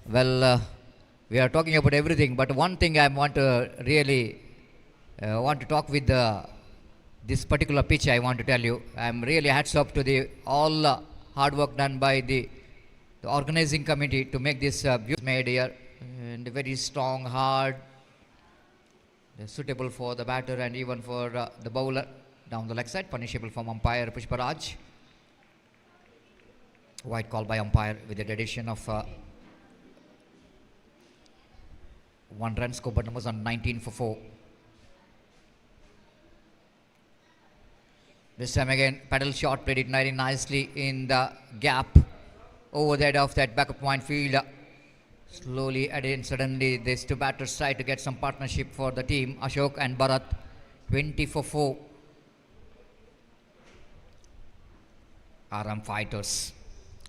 Well, we are talking about everything, but one thing I want to really want to talk with this particular pitch. I want to tell you, I'm really hats off to the all hard work done by the organizing committee to make this made here, and very strong, hard, suitable for the batter and even for the bowler down the leg side. Punishable from umpire Pushparaj. White call by umpire with the addition of 1 run score, but numbers on 19 for 4. This time again, paddle shot, played it very nicely in the gap over the head of that backup point field. Slowly and suddenly these 2 batters try to get some partnership for the team, Ashok and Bharat. 20 for 4. RM Fighters,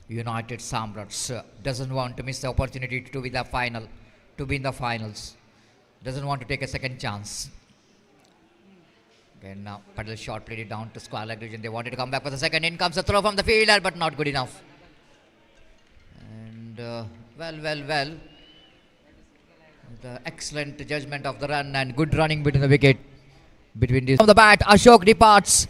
United Samrats, doesn't want to miss the opportunity to be in the finals. Doesn't want to take a second chance. Again now, paddle shot, played it down to square leg region. They wanted to come back for the second. In comes a throw from the fielder, but not good enough. And well. The excellent judgment of the run and good running between the wicket. Between these. From the bat, Ashok departs.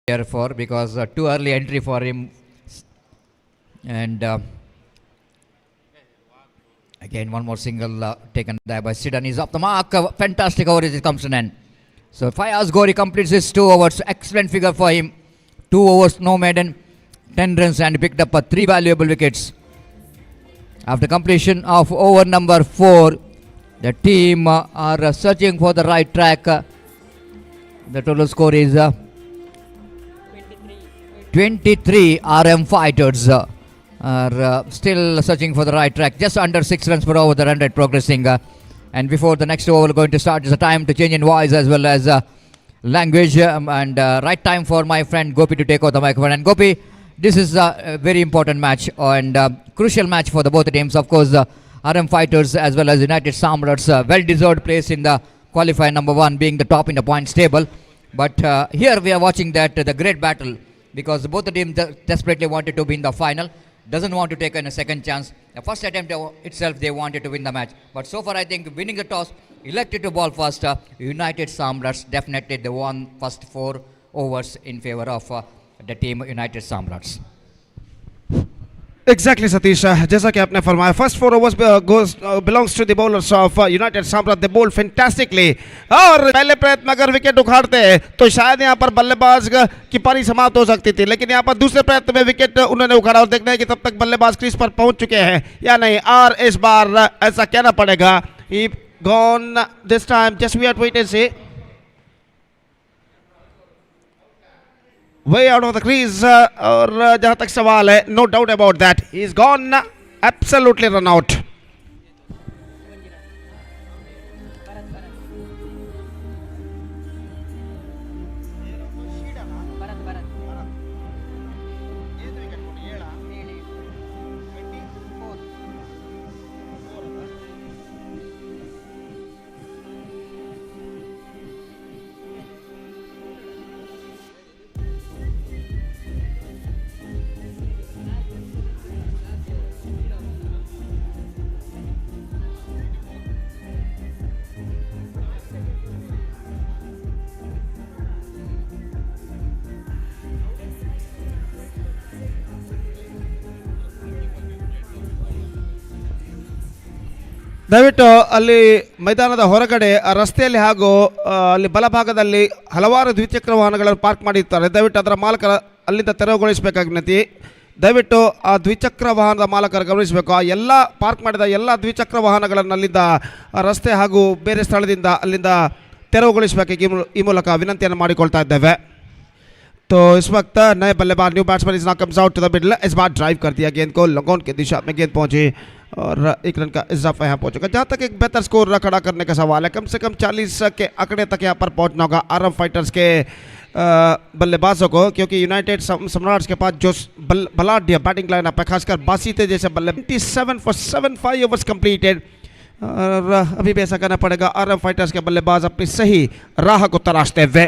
here for because too early entry for him. And again, one more single taken there by Sidan. He's off the mark. Fantastic over as it comes to an end. So Fayaz Gori completes his 2 overs. Excellent figure for him. 2 overs, no maiden, 10 runs, and picked up 3 valuable wickets. After completion of over number 4, the team are searching for the right track. The total score is 23. RM Fighters are still searching for the right track. Just under 6 runs per over the run rate progressing. And before the next over going to start is a time to change in voice as well as language. And right time for my friend Gopi to take out the microphone. And Gopi, this is a very important match and crucial match for the both teams. Of course, RM Fighters as well as United Samrats, well-deserved place in the qualifier number 1, being the top in the points table. But here we are watching that the great battle, because both the teams desperately wanted to be in the final, doesn't want to take a second chance. The first attempt itself, they wanted to win the match. But so far, I think winning the toss, elected to ball first, United Samrats definitely they won first 4 overs in favor of the team United Samrats. Exactly, Satish. जैसा कि आपने फरमाया, first 4 overs belongs to the bowlers of United Samrat. They bowled fantastically. और पहले प्रयत्न अगर wicket उखाड़ते तो शायद यहाँ पर बल्लेबाज की पारी समाप्त हो सकती थी, लेकिन यहाँ पर दूसरे प्रयत्न में विकेट उन्होंने उखाड़ा और देखना है कि तब तक बल्लेबाज क्रीज पर पहुंच चुके हैं या नहीं। और इस बार ऐसा कहना पड़ेगा, he gone this time. Just we have to wait and see. Way out of the crease, और जहाँ तक सवाल है, no doubt about that, he's gone, absolutely run out. ದಯವಿಟ್ಟು ಅಲ್ಲಿ ಮೈದಾನದ ಹೊರಗಡೆ ರಸ್ತೆಯಲ್ಲಿ ಹಾಗೂ ಅಲ್ಲಿ ಬಲಭಾಗದಲ್ಲಿ ಹಲವಾರು ದ್ವಿಚಕ್ರ ವಾಹನಗಳನ್ನು ಪಾರ್ಕ್ ಮಾಡಿರ್ತಾರೆ. ದಯವಿಟ್ಟು ಅದರ ಮಾಲಕರ ಅಲ್ಲಿಂದ ತೆರವುಗೊಳಿಸಬೇಕಾಗಿ ವಿನಂತಿ. ದಯವಿಟ್ಟು ಆ ದ್ವಿಚಕ್ರ ವಾಹನದ ಮಾಲಕರು ಗಮನಿಸಬೇಕು. ಆ ಎಲ್ಲ ಪಾರ್ಕ್ ಮಾಡಿದ ಎಲ್ಲ ದ್ವಿಚಕ್ರ ವಾಹನಗಳನ್ನು ಅಲ್ಲಿಂದ ರಸ್ತೆ ಹಾಗೂ ಬೇರೆ ಸ್ಥಳದಿಂದ ಅಲ್ಲಿಂದ ತೆರವುಗೊಳಿಸಬೇಕಾಗಿ ಈ ಮೂಲಕ ವಿನಂತಿಯನ್ನು ಮಾಡಿಕೊಳ್ತಾ ಇದ್ದೇವೆ. तो इस वक्त नए बल्लेबाज new batsman is now comes out to the middle. इस बार ड्राइव कर दिया गेंद को, लंगोन की दिशा में गेंद पहुंची और 1 रन का इजाफा यहाँ पहुंचेगा. जहाँ तक एक बेहतर स्कोर खड़ा करने का सवाल है, कम से कम 40 के आंकड़े तक यहाँ पर पहुंचना होगा आरएम फाइटर्स के बल्लेबाजों को, क्योंकि यूनाइटेड सम्राट्स के पास जो बलाढ्य बैटिंग लाइनअप है, खासकर बासीते जैसे बल्ले 27 for 7 overs कंप्लीटेड. और अभी भी ऐसा करना पड़ेगा आरएम फाइटर्स के बल्लेबाज अपनी सही राह को तराशते हुए.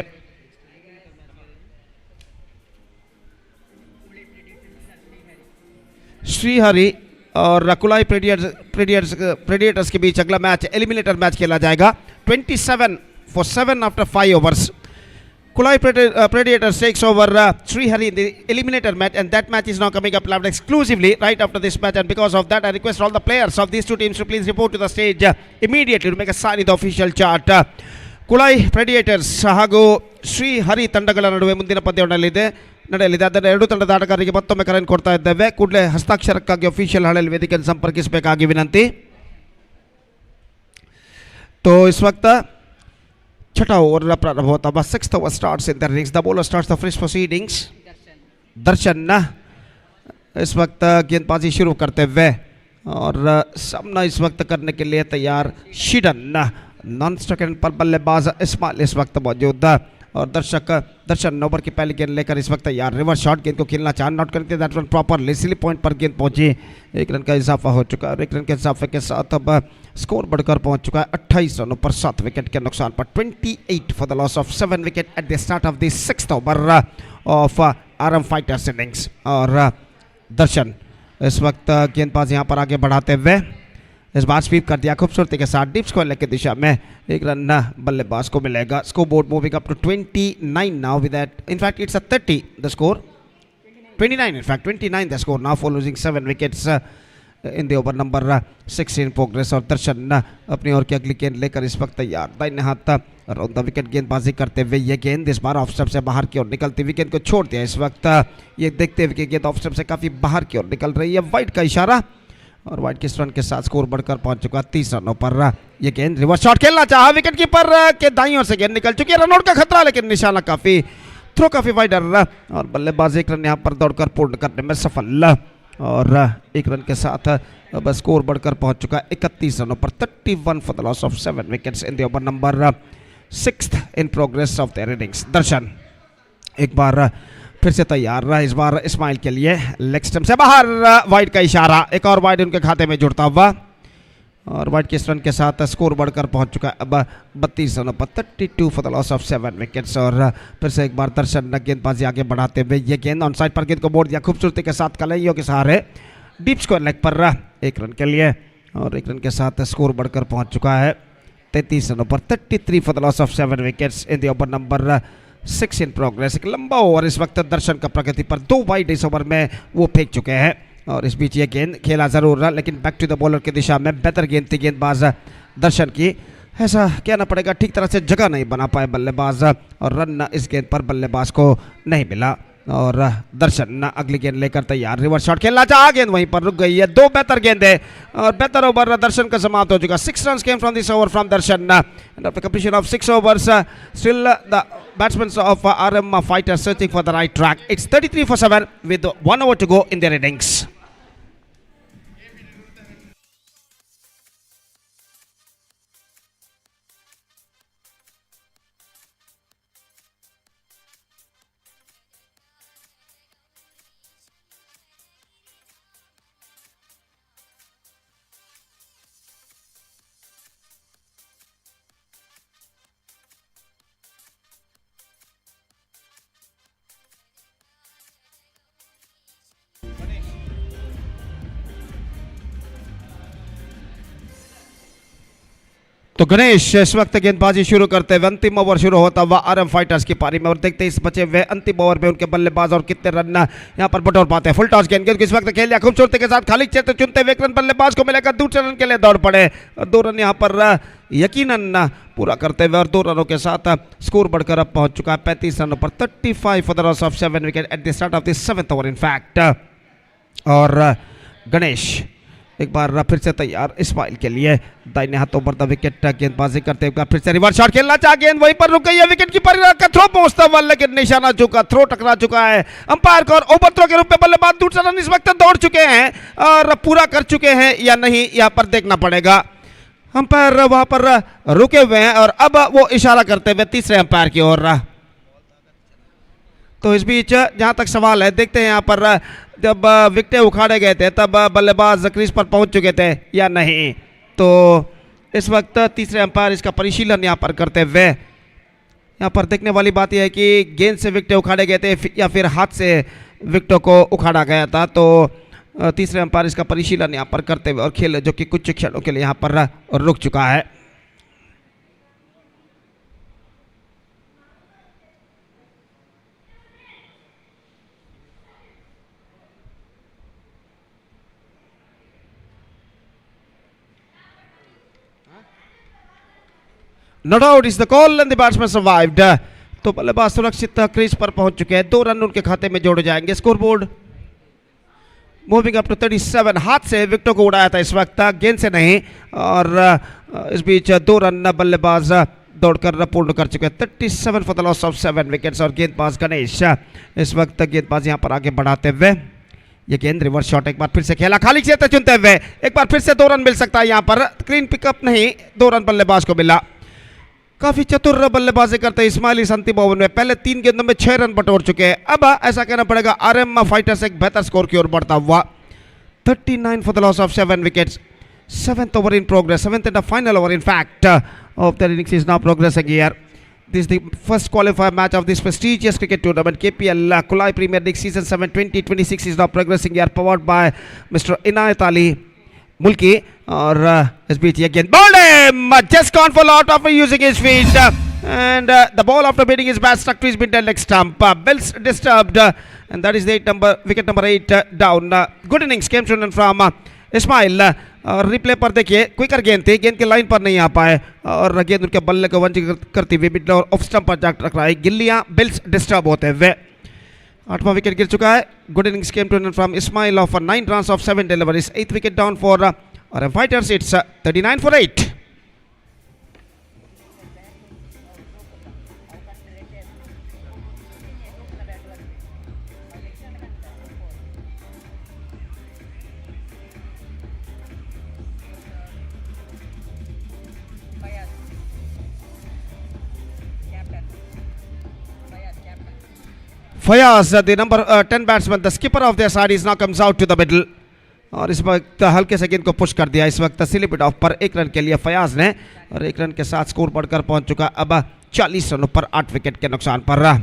श्रीहरि और कुलाई प्रेडिएटर्स के बीच अगला मैच एलिमिनेटर मैच खेला जाएगा. 27 for 7 after 5 overs. Kulai Predators takes over Srihari in the eliminator match, and that match is now coming up live exclusively right after this match. And because of that, I request all the players of these two teams to please report to the stage immediately to make a sign in the official chart. Kulai Predators ಹಾಗೂ ಶ್ರೀಹರಿ ತಂಡಗಳ ನಡುವೆ ಮುಂದಿನ ಪಂದ್ಯ ನಡೆಯಲಿದೆ. ಅದನ್ನು ಎರಡು ತಂಡದ ಆಟಗಾರರಿಗೆ ಮತ್ತೊಮ್ಮೆ ಕರೆಯನ್ನು ಕೊಡ್ತಾ ಇದ್ದೇವೆ. ಕೂಡಲೇ ಹಸ್ತಾಕ್ಷರಕ್ಕಾಗಿ ಅಫಿಷಿಯಲ್ ಹಳೆಯಲ್ಲಿ ವೇದಿಕೆಯನ್ನು ಸಂಪರ್ಕಿಸಬೇಕಾಗಿ ವಿನಂತಿ. तो इस वक्त छठा ओवर प्रारंभ होता है. 6th over starts in the innings. The bowler starts the fresh proceedings. दर्शन इस वक्त गेंदबाजी शुरू करते हुए और सामना इस वक्त करने के लिए तैयार शिडन. नॉन स्ट्राइक पर बल्लेबाज इस्माइल इस वक्त मौजूद और दर्शन ओवर की पहली गेंद लेकर इस वक्त तैयार. रिवर्स शॉट गेंद को खेलना चाह नॉट करते that one properly slip point पर गेंद पहुंची. 1 रन का इजाफा हो चुका है और 1 रन के इजाफे के साथ अब स्कोर बढ़कर पहुंच चुका है 28 रनों पर 7 विकेट के नुकसान पर. 28 for the loss of 7 wicket at the start of the 6th over of RM Fighters innings. और दर्शन इस वक्त गेंदबाज यहाँ पर आगे बढ़ाते हुए इस बार स्वीप कर दिया खूबसूरती के साथ डीप स्क्वायर लेग की दिशा में, एक रन बल्लेबाज को मिलेगा। Score board moving up to 29 now with that, in fact it's a 30 the score, 29 in fact, 29 the score now for losing 7 wickets in the over number 6 in progress। और दर्शन अपनी ओर की अगली गेंद लेकर इस वक्त तैयार, दाहिने हाथ अराउंड द विकेट गेंदबाजी करते हुए ये गेंद इस बार ऑफ स्टंप से बाहर की ओर निकलती हुई गेंद को छोड़ दिया। इस वक्त ये देखते हुए कि गेंद ऑफ स्टंप से काफ़ी बाहर की ओर निकल रही है, वाइड का इशारा, और वाइड के रन के साथ स्कोर बढ़कर पहुंच चुका 30 रनों पर। ये गेंद रिवर्स शॉट खेलना चाहा, विकेट कीपर के दाईं ओर से गेंद निकल चुकी है, रनआउट का खतरा, लेकिन निशाना काफ़ी थ्रो काफ़ी वाइडर, और बल्लेबाज एक रन यहाँ पर दौड़कर पूर्ण करने में सफल, और एक रन के साथ अब स्कोर बढ़कर पहुंच चुका है 31 रनों पर। 31 for the loss of 7 wickets in the over number 6 in progress of their innings. Darshan एक बार फिर से तैयार रहा, इस बार इस्माइल के लिए लेग स्टंप से बाहर, वाइड का इशारा, एक और वाइड उनके खाते में जुड़ता हुआ, और वाइड के रन के साथ स्कोर बढ़कर पहुंच चुका है अब 32 रनों पर। 32 for the loss of 7 wickets. और फिर से एक बार दर्शन गेंदबाजी आगे बढ़ाते हुए ये गेंद ऑन साइड पर गेंद को मोड़ दिया खूबसूरती के साथ कलैयों के सहारे, डीप स्क्वायर लेग पर एक रन के लिए, और एक रन के साथ स्कोर बढ़कर पहुंच चुका है 33 रनों पर। 33 for the loss of 7 wickets in the over number 6 in progress. एक लंबा ओवर इस वक्त दर्शन का प्रगति पर, 2 वाइड इस ओवर में वो फेंक चुके हैं, और इस बीच ये गेंद खेला जरूर रहा, लेकिन बैक टू द बॉलर की दिशा में बेहतर गेंद थी गेंदबाज दर्शन की, ऐसा कहना पड़ेगा, ठीक तरह से जगह नहीं बना पाए बल्लेबाज, और रन इस गेंद पर बल्लेबाज को नहीं मिला, और दर्शन अगली गेंद लेकर तैयार, रिवर्स शॉट खेलना चाहा, गेंद वहीं पर रुक गई है। 2 बेहतर गेंदें और बेहतर ओवर दर्शन का समाप्त हो चुका। 6 run came from this over from Darshan, and after completion of 6 overs still the batsmen of RM fighters searching for the right track. It's 33 for 7 with 1 over to go in their innings. तो गणेश इस वक्त गेंदबाजी शुरू करते हुए, अंतिम over शुरू होता हुआ आरएम फाइटर्स की पारी में, और देखते इस बचे हुए अंतिम ओवर में उनके बल्लेबाज और कितने रन यहां पर बटोर पाते हैं। फुल टॉस गेंद इस वक्त खेल लिया खूबसूरती के साथ, खाली क्षेत्र चुनते हुए एक रन बल्लेबाज को मिलेगा, दूसरे रन के लिए दौड़ पड़े, और 2 रन यहां पर यकीनन पूरा करते हुए, और 2 रनों के साथ स्कोर बढ़कर अब पहुंच चुका है 35 रनों पर। 35 for the loss of 7 wicket at the start of the 7th over in fact. और गणेश एक बार फिर से तैयार इस्माइल के लिए, दाहिने हाथों पर द विकेट गेंदबाजी करते हुए फिर से रिवर्स शॉट खेलना चाह, गेंद वहीं पर रुक गई है, विकेट कीपर का थ्रो पहुंचता हुआ, लेकिन निशाना चूका, थ्रो टकरा चुका है अंपायर को, और ओवर थ्रो के रूप में बल्लेबाज दूसरा रन इस वक्त दौड़ चुके हैं, और पूरा कर चुके हैं या नहीं यहां पर देखना पड़ेगा। अंपायर वहां पर रुके हुए हैं, और अब वो इशारा करते हुए तीसरे अंपायर की ओर। तो इस बीच जहां तक सवाल है, देखते हैं यहाँ पर जब विकेटें उखाड़े गए थे तब बल्लेबाज क्रीज पर पहुंच चुके थे या नहीं। तो इस वक्त तीसरे अंपायर इसका परिशीलन यहाँ पर करते हुए, यहाँ पर देखने वाली बात यह है कि गेंद से विकेटें उखाड़े गए थे या फिर हाथ से विकेटों को उखाड़ा गया था। तो तीसरे अंपायर इसका परिशीलन यहाँ पर करते हुए, और खेल जो कि कुछ क्षणों के लिए यहाँ पर रुक चुका है। Not out is the call and the batsman survived. तो बल्लेबाज सुरक्षित क्रीज पर पहुंच चुके हैं, 2 रन उनके खाते में जोड़े जाएंगे। Score board moving up to 37, हाथ से विकेटों को उड़ाया था इस वक्त, गेंद से नहीं, और इस बीच 2 रन बल्लेबाज दौड़कर पूर्ण कर चुके हैं। 37 for the loss of 7 wickets, और गेंदबाज गणेश इस वक्त गेंदबाज यहां पर आगे बढ़ाते हुए, ये गेंद रिवर्स शॉट एक बार फिर से खेला, खाली क्षेत्र चुनते हुए, एक बार फिर से 2 रन मिल सकता है यहां पर, क्लीन पिकअप नहीं, 2 रन बल्लेबाज को मिला। काफी चतुर बल्लेबाजी करते इस्माइल इस अंतिम ओवर में, पहले 3 गेंदों में 6 रन बटोर चुके हैं। अब ऐसा कहना पड़ेगा आरएम फाइटर्स एक बेहतर स्कोर की ओर बढ़ता हुआ। 39 for the loss of 7 wickets, 7th over in progress, 7th and the final over in fact of the innings is now progressing here. This is the first qualifier match of this prestigious cricket tournament. KPL Kulai Premier League Season 7 2026 is now progressing here, powered by Mr. Inayath Mulki or SBT again. Bowled him! Just gone for lot after using his feet. And the ball after beating his bat stuck to his mid leg stump. Bills disturbed. And that is the wicket number 8 down. Good innings came from Ismail और replay पर देखिए quicker गेंद थी, गेंद के line पर नहीं आ पाए और गेंद उनके बल्ले को वंचित करते हुए मिडल और ऑफ स्टंप पर जाकर रख रहा है. गिल्लियां बिल्स डिस्टर्ब होते हुए 8वां विकेट गिर चुका है. Good innings came to from Ismail off 9 runs off 7 deliveries. 8th wicket down for Fighters. It's 39 for 8. Fayaz, the number 10 batsman, the skipper of their side, is now comes out to the middle. और इस वक्त हल्के से गेंद को push कर दिया. इस वक्त स्लिप इट ऑफ पर 1 रन के लिए फयाज ने और 1 रन के साथ स्कोर बढ़कर पहुंच चुका अब 40 रनों पर 8 विकेट के नुकसान पर रहा.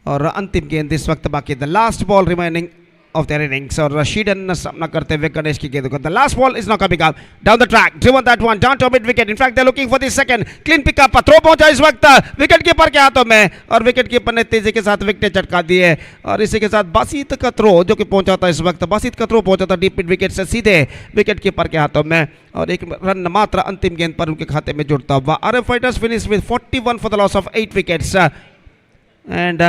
और अंतिम गेंद इस वक्त बाकी. The last ball remaining of their innings और रशीदन सामना करते हुए गणेश की गेंद को. The last ball is now coming up down the track, driven that one down to mid wicket. In fact, they're looking for the second clean pick up. Throw पहुंचा इस वक्त विकेट कीपर के हाथों में और विकेट कीपर ने तेजी के साथ विकेट चटका दिए और इसी के साथ बासित का थ्रो जो कि पहुंचा था इस वक्त. बासित का थ्रो पहुंचा था डीप मिड विकेट से सीधे विकेट कीपर के हाथों में और 1 रन मात्र अंतिम गेंद पर उनके खाते में जुड़ता हुआ. RF fighters finish with 41 for the loss of 8 wickets and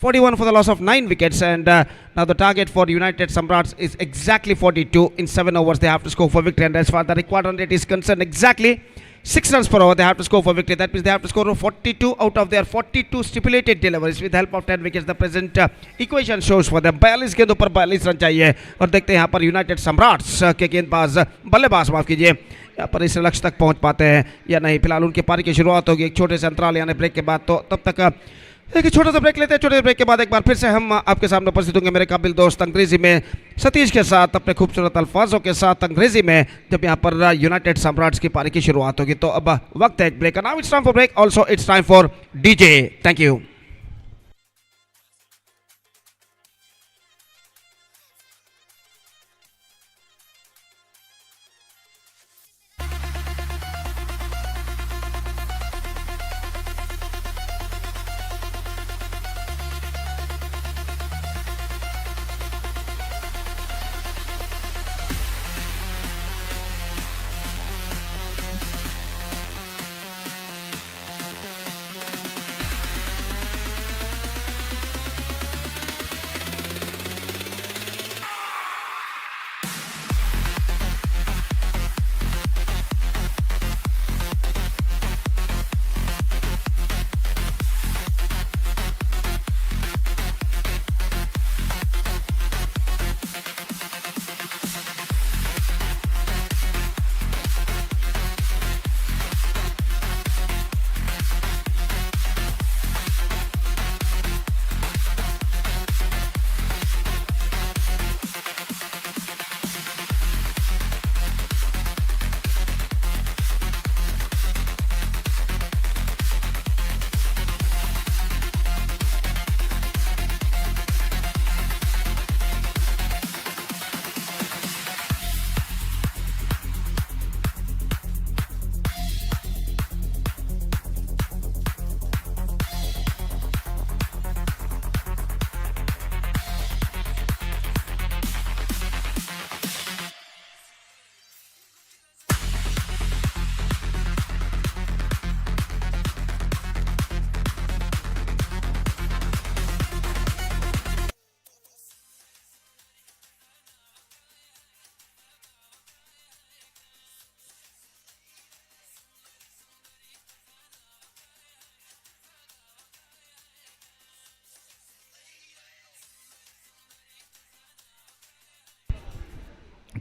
41 for the loss of 9 wickets. And now the target for United Samrats is exactly 42. In 7 overs they have to score for victory, and as far as the required run rate is concerned, exactly 6 runs per over they have to score for victory. That means they have to score 42 out of their 42 stipulated deliveries with help of 10 wickets. The present equation shows for them 42 गेंदों पर 42 run चाहिए. और देखते हैं यहाँ पर United सम्राट्स के गेंदबाज बल्लेबाज माफ कीजिए यहाँ पर इस लक्ष्य तक पहुँच पाते हैं या नहीं. फिलहाल उनकी पारी की शुरुआत होगी एक छोटे से अंतराल यानी ब्रेक के बाद. तो तब तक एक छोटा सा ब्रेक लेते हैं. छोटे से ब्रेक के बाद एक बार फिर से हम आपके सामने उपस्थित होंगे मेरे काबिल दोस्त अंग्रेजी में सतीश के साथ अपने खूबसूरत अल्फाजों के साथ अंग्रेजी में जब यहाँ पर यूनाइटेड सम्राट्स की पारी की शुरुआत होगी. तो अब वक्त है एक ब्रेक का. Now it's time for break, also it's time for DJ. Thank you.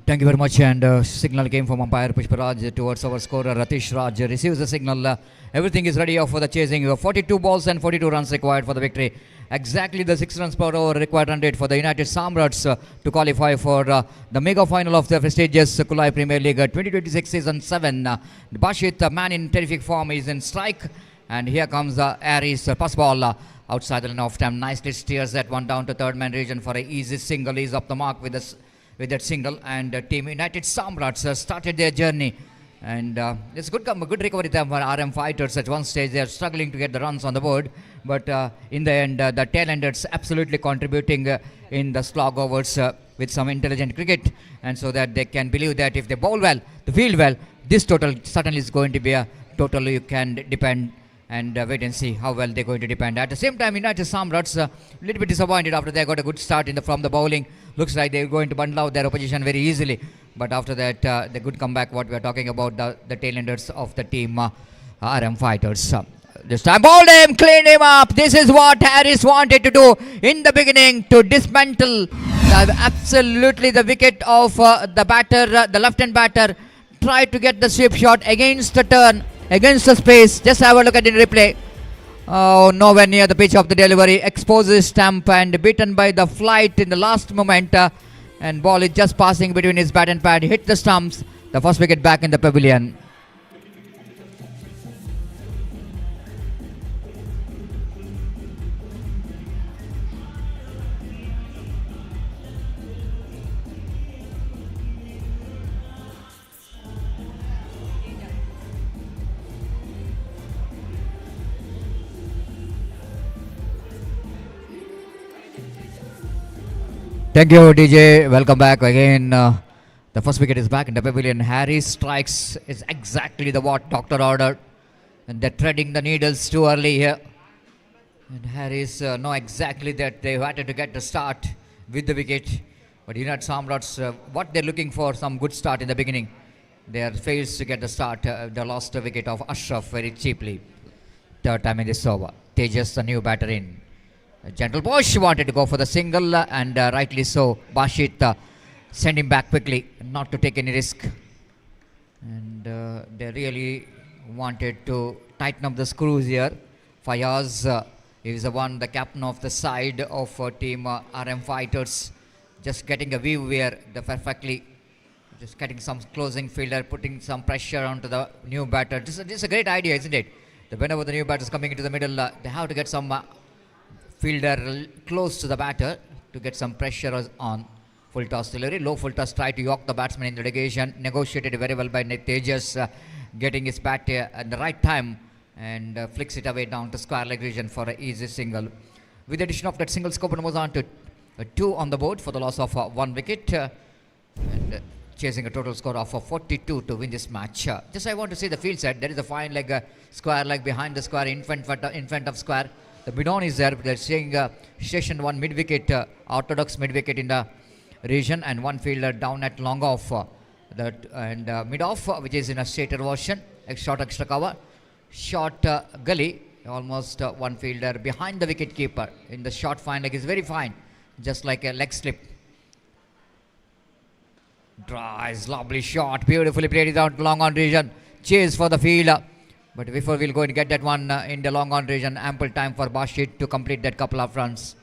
Thank you very much. And signal came from umpire Pushparaj towards our scorer Ratish Raj. Receives the signal. Everything is ready for the chasing. 42 balls and 42 runs required for the victory. Exactly the 6 runs per over required run rate for the United Samrats to qualify for the mega final of the prestigious Kulai Premier League 2026 season 7. Bashit, man in terrific form, is in strike. And here comes Aries pass ball outside the line of time. Nicely steers that one down to third man region for an easy single. He's up the mark with this. with that single, and Team United Samrats started their journey. And it's good recovery time for RM Fighters. At one stage, they are struggling to get the runs on the board, but in the end, the tail-enders absolutely contributing in the slog overs with some intelligent cricket, and so that they can believe that if they bowl well, they field well, this total certainly is going to be a total you can depend, and wait and see how well they're going to depend. At the same time, United Samrats a little bit disappointed after they got a good start from the bowling. Looks like they're going to bundle out their opposition very easily. But after that, the good comeback, what we are talking about, the tail-enders of the team RM Fighters. This time, bowled him, cleaned him up. This is what Harris wanted to do in the beginning, to dismantle absolutely the wicket of the batter, the left-hand batter. Tried to get the sweep shot against the turn, against the space. Just have a look at the replay. Oh, nowhere near the pitch of the delivery. Exposes stump and beaten by the flight in the last moment. And ball is just passing between his bat and pad. Hit the stumps. The first wicket back in the pavilion. Thank you, DJ. Welcome back again. The first wicket is back in the pavilion. Harris strikes is exactly the what doctor ordered, and they're threading the needles too early here. And Harris know exactly that they wanted to get the start with the wicket, but United Samrats, what they're looking for, some good start in the beginning. They are failed to get the start. They lost the wicket of Ashraf very cheaply. Third time in this over. Tejas, the new batter in. Gentle Bosch wanted to go for the single, and rightly so. Bashit sent him back quickly, not to take any risk. And they really wanted to tighten up the screws here. Fayaz is the captain of the side of team RM Fighters. Just getting a view here, perfectly. Just getting some closing fielder, putting some pressure onto the new batter. This is a great idea, isn't it? Whenever the new batter is coming into the middle, they have to get some fielder close to the batter to get some pressure on. Full toss delivery, low full toss, try to york the batsman in the negation. Negotiated very well by Tejas, getting his bat at the right time, and flicks it away down to square leg region for an easy single. With the addition of that single, Skopan moves on to 2 on the board for the loss of 1 wicket, and chasing a total score of 42 to win this match. Just I want to see the field set. There is a fine leg, square leg behind the square, in front of square. The bidon is there. They're saying station 1 mid wicket, orthodox mid wicket in the region, and 1 fielder down at long off, and mid off, which is in a straighter version, short extra cover, short gully, almost 1 fielder behind the wicket keeper in the short fine leg is very fine, just like a leg slip. Drives, lovely shot, beautifully played it out long on region, chase for the fielder. But before we'll go and get that one in the long on region, ample time for Bashit to complete that couple of runs.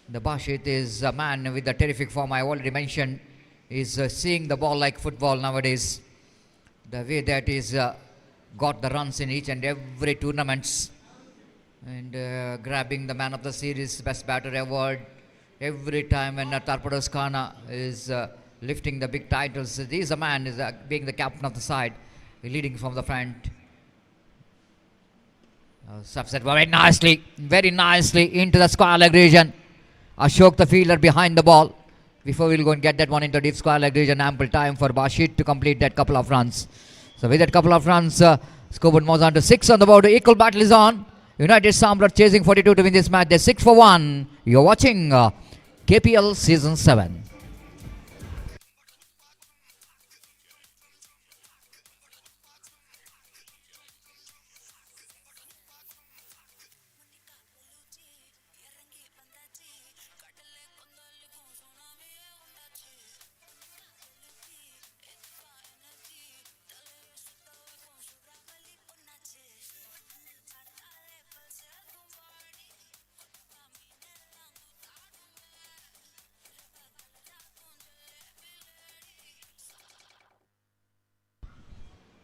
The Bashit is a man with the terrific form I already mentioned. Is seeing the ball like football nowadays. The way that is got the runs in each and every tournaments, and grabbing the man of the series, best batter award every time when Tarpados Khana is lifting the big titles. This is a man is being the captain of the side, leading from the front. Subset very nicely into the square leg region. Ashok the fielder behind the ball. Before we'll go and get that one into deep square leg region, ample time for Bashit to complete that couple of runs. So with that couple of runs, Skoban moves on to 6 on the board. Equal battle is on. United Samrat chasing 42 to win this match. They're 6 for 1. You're watching KPL Season 7.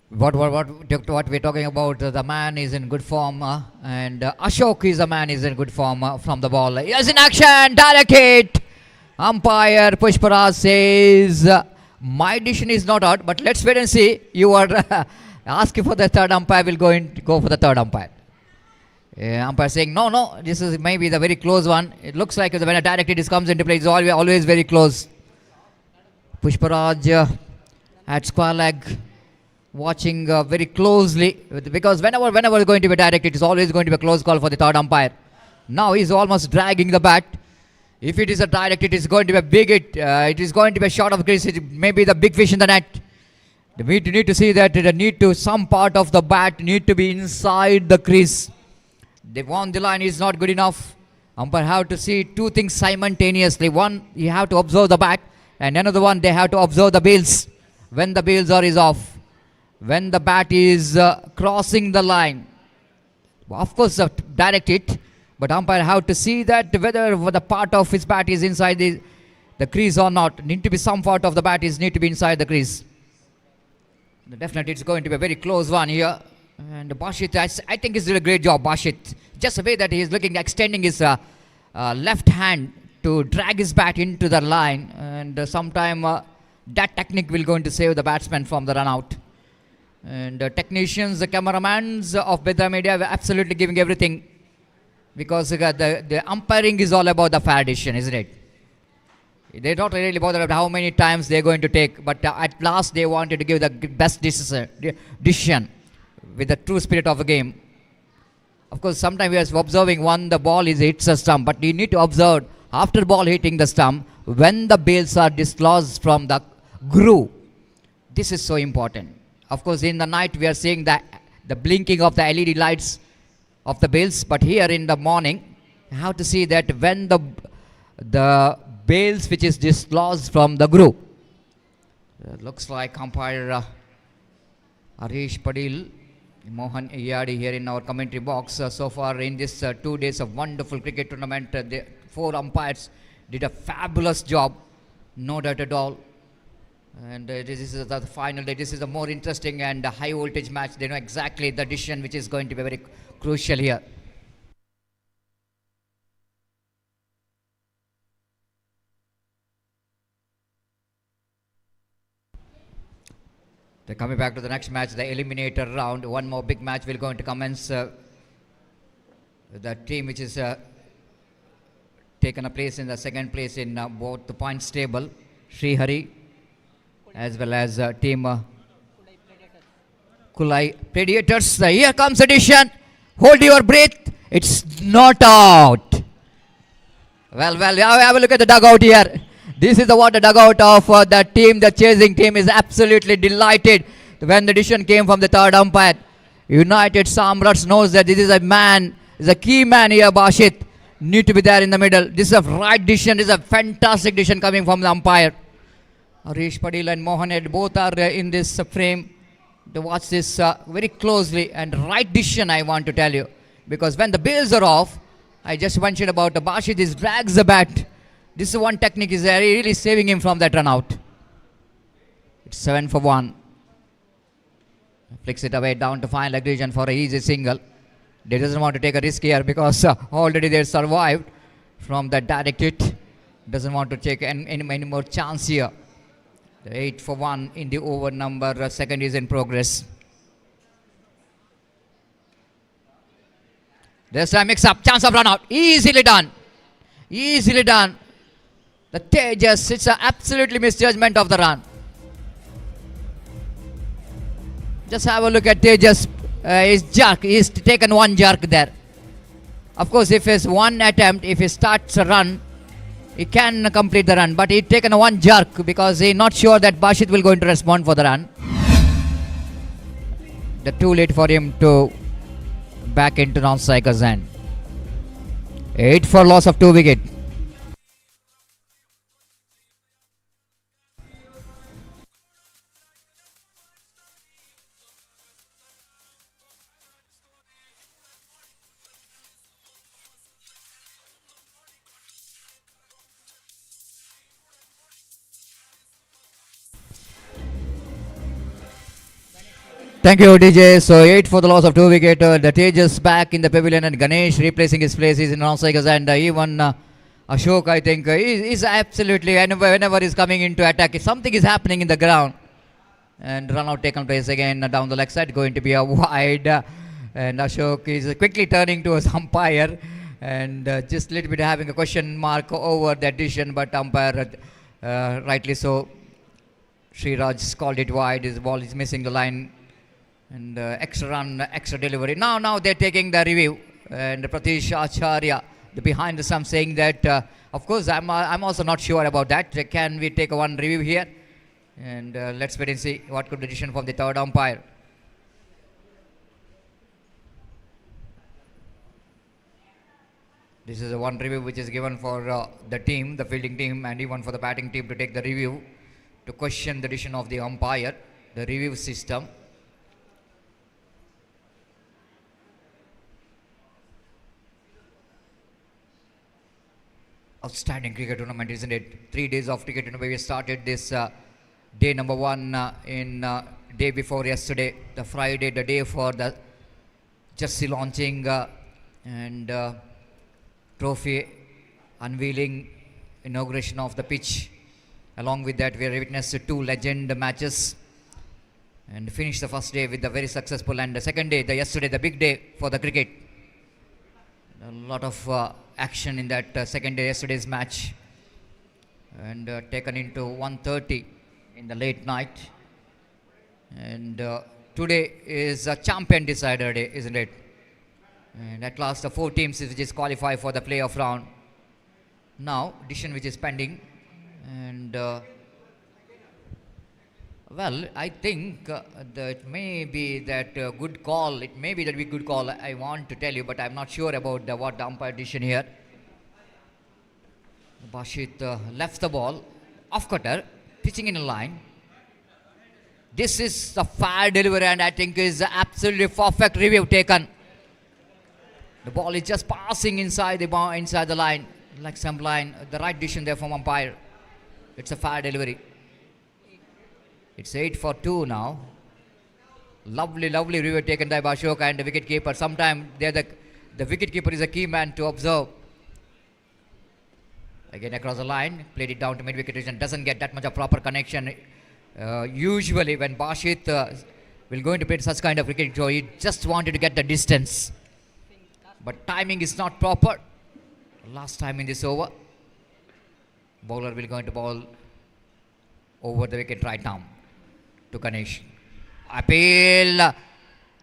What we're talking about, the man is in good form, and Ashok is a man is in good form from the ball. Yes, in action, Dakait Umpire Pushparaj says, my decision is not out, but let's wait and see. You are asking for the third umpire, will go for the third umpire. Umpire saying, no, this is maybe the very close one. It looks like when a direct hit comes into play, it's always very close. Pushparaj at square leg, watching very closely, because whenever going to be direct, it is always going to be a close call for the third umpire. Now he's almost dragging the bat. If it is a direct, it is going to be a big hit. It is going to be a shot of crease. It may be the big fish in the net. We need to see that some part of the bat need to be inside the crease. The line is not good enough. Umpire have to see two things simultaneously. One, you have to observe the bat, and another one, they have to observe the bails. When the bails is off, when the bat is crossing the line, of course, a direct hit. But umpire have to see that whether the part of his bat is inside the crease or not. Need to be some part of the bat need to be inside the crease. Definitely it's going to be a very close one here. And Bashit, I think he's doing a great job, Bashit. Just the way that he is extending his left hand to drag his bat into the line. And sometime that technique will going to save the batsman from the run out. And technicians, the cameramans of Bedra Media were absolutely giving everything. Because the umpiring is all about the fair decision, isn't it? They're not really bothered about how many times they're going to take, but at last they wanted to give the best decision with the true spirit of the game. Of course, sometimes we are observing the ball hits a stump, but you need to observe after ball hitting the stump, when the bails are dislodged from the groove. This is so important. Of course, in the night we are seeing the blinking of the LED lights of the bails, but here in the morning you have to see that when the bails which is dislodged from the groove. Looks like umpire Harish Padil, Mohan Iyadi here in our commentary box. So far in this 2 days of wonderful cricket tournament, the 4 umpires did a fabulous job, no doubt at all. And this is the final day. This is a more interesting and high voltage match. They know exactly the decision which is going to be very crucial here. They're coming back to the next match, the eliminator round. One more big match will going to commence. The team which is taken a place in the second place in both the points table, Srihari, as well as team Kulai Predators. Here comes a decision. Hold your breath. It's not out. Well, have a look at the dugout here. This is the dugout of the team. The chasing team is absolutely delighted when the decision came from the third umpire. United Samrats knows that this is a man, is a key man here, Bashit. Need to be there in the middle. This is a right decision. This is a fantastic decision coming from the umpire. Harish Padil and Mohan Ed both are in this frame to watch this very closely, and right decision I want to tell you, because when the bails are off, I just mentioned about the Bashit is drags the bat. This is one technique is really saving him from that run out. It's 7 for 1. Flicks it away down to final region for an easy single. They doesn't want to take a risk here because already they survived from that direct hit. Doesn't want to take any more chance here. 8 for 1 in the over number. Second is in progress. There's a mix-up. Chance of run out. Easily done. Easily done. The Tejas, it's an absolutely misjudgment of the run. Just have a look at Tejas. His jerk. He's taken one jerk there. Of course, if it's one attempt, if he starts a run, he can complete the run. But he's taken one jerk because he's not sure that Bashit will going to respond for the run. Too late for him to back into non-striker's end. 8 for loss of 2 wicket. Thank you, DJ. So 8 for the loss of 2 wicket. The Tejas back in the pavilion and Ganesh replacing his place. He's in non-strikers, and even Ashok, I think, is absolutely, whenever he's coming into attack, something is happening in the ground. And run out taken place again down the leg side, going to be a wide. And Ashok is quickly turning to his umpire and just a little bit having a question mark over the decision, but umpire rightly so. Sriraj called it wide. His ball is missing the line. And extra run, extra delivery. Now they're taking the review. And Pratish Acharya, the behind the stump, saying that, of course, I'm also not sure about that. Can we take one review here? And let's wait and see what could be the decision from the third umpire. This is the one review which is given for the team, the fielding team, and even for the batting team to take the review, to question the decision of the umpire, the review system. Outstanding cricket tournament, isn't it? 3 days of cricket tournament. We started this day number 1 in day before yesterday, the Friday, the day for the jersey launching and trophy unveiling, inauguration of the pitch. Along with that, we have witnessed 2 legend matches and finished the first day with the very successful, and the second day, yesterday, the big day for the cricket. A lot of action in that second day, yesterday's match, and taken into 1:30 in the late night. And today is a champion decider day, isn't it? And at last, the 4 teams which is qualified for the playoff round. Now, decision which is pending, and well, I think that may be that good call. It may be that be good call. I want to tell you, but I'm not sure about what the umpire decision here. Bashit left the ball, off cutter, pitching in a line. This is the fair delivery, and I think is absolutely perfect review taken. The ball is just passing inside the line, like some line. The right decision there from umpire. It's a fair delivery. It's 8 for 2 now. Lovely review taken by Ashok and the wicketkeeper. Sometimes the wicketkeeper is a key man to observe. Again across the line, played it down to mid-wicket and doesn't get that much of proper connection. Usually when Bashit will go into play such kind of cricket, so he just wanted to get the distance. But timing is not proper. Last time in this over, bowler will go into ball over the wicket right now to Ganesh. Appeal.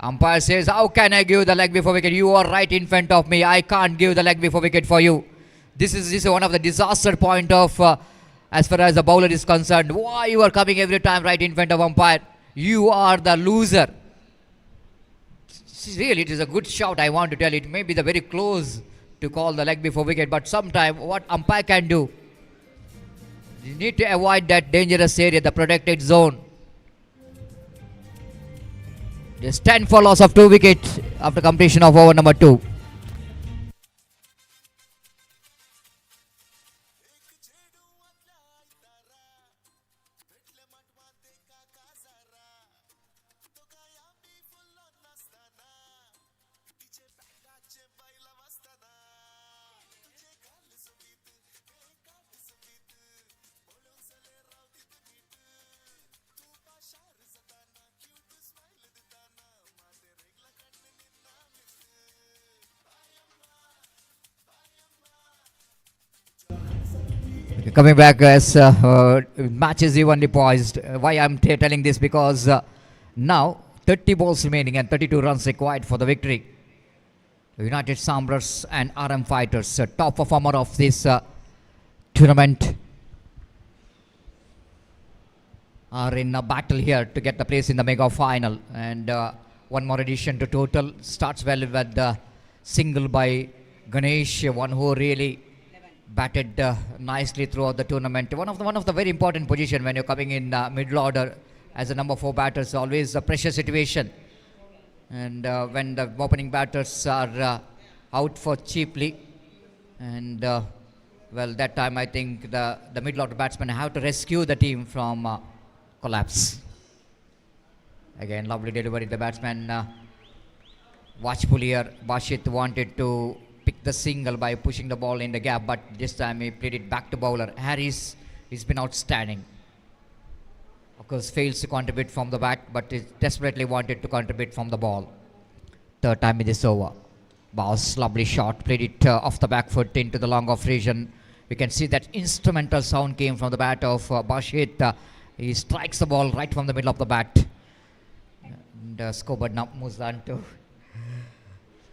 Umpire says, how can I give the leg before wicket? You are right in front of me. I can't give the leg before wicket for you. This is one of the disaster point of as far as the bowler is concerned. Why you are coming every time right in front of umpire? You are the loser. Really, it is a good shout. I want to tell you. It may be the very close to call the leg before wicket, but sometime what umpire can do, you need to avoid that dangerous area, the protected zone. Just 10 for loss of 2 wickets after completion of over number 2. Coming back as match is evenly poised. Why I'm telling this? Because now 30 balls remaining and 32 runs required for the victory. United Samras and RM Fighters, top performer of this tournament, are in a battle here to get the place in the mega final. And one more addition to total. Starts well with the single by Ganesh, one who really batted nicely throughout the tournament. One of the very important position when you're coming in middle order as a number 4 batter. Is always a pressure situation, and when the opening batters are out for cheaply, and well, that time I think the middle order batsmen have to rescue the team from collapse. Again, lovely delivery. The batsman watchful here. Bashit wanted to pick the single by pushing the ball in the gap, but this time he played it back to bowler. Harris, he's been outstanding. Of course, fails to contribute from the bat, but he desperately wanted to contribute from the ball. Third time in this over. Boss, lovely shot, played it off the back foot into the long off region. We can see that instrumental sound came from the bat of Bashit. He strikes the ball right from the middle of the bat. And scoreboard now moves on to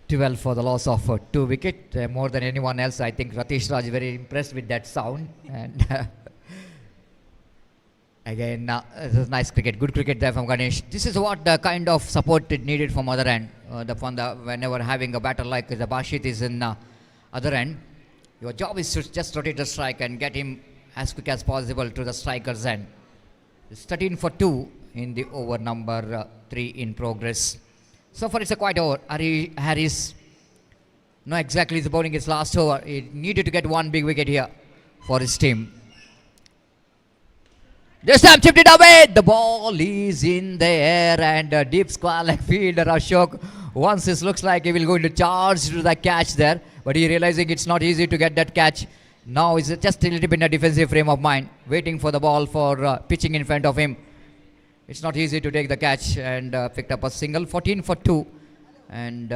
12 for the loss of 2 wicket. More than anyone else, I think Ratish Raj is very impressed with that sound. And again, this is nice cricket, good cricket there from Ganesh. This is what the kind of support it needed from other end. Whenever having a batter like the Bashit is in other end, your job is to just rotate the strike and get him as quick as possible to the striker's end. It's 13 for 2 in the over number 3 in progress. So far it's a quiet over. Harris, no, exactly, he's bowling his last over. He needed to get one big wicket here for his team. This time chipped it away. The ball is in the air and deep square leg fielder Ashok. Once it looks like he will go into charge to the catch there, but he realizing it's not easy to get that catch. Now he's just a little bit in a defensive frame of mind, waiting for the ball for pitching in front of him. It's not easy to take the catch and picked up a single. 14 for 2. And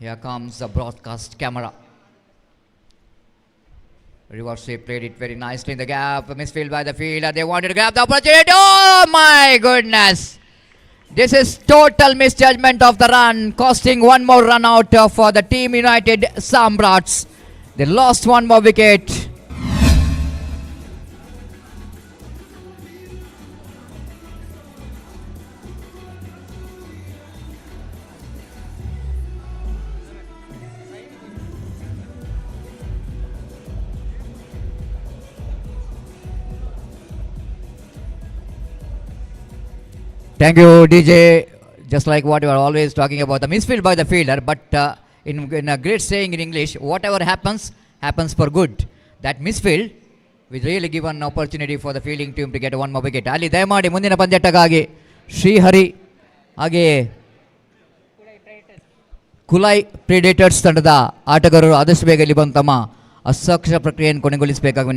here comes the broadcast camera. Reverse sweep, played it very nicely in the gap. Misfield by the fielder. They wanted to grab the opportunity. Oh my goodness! This is total misjudgment of the run, costing one more run out for the Team United Samrats. They lost one more wicket. Thank you, DJ. Just like what you are always talking about, the misfield by the fielder, but in a great saying in English, whatever happens, happens for good. That misfield will really give an opportunity for the fielding team to get one more wicket. Ali Dayamadi, Mundina Pandyattakagi, Sri Hari, Hage Kulai Predators ತಂಡದ ಆಟಗಾರರು ಆದಷ್ಟು ಬೇಗ ಇಲ್ಲಿ ಬಂದು ತಮ್ಮ ಅಸಾಕ್ಷರ ಪ್ರಕ್ರಿಯೆಯನ್ನು ಕೊನೆಗೊಳಿಸಬೇಕಾಗಿ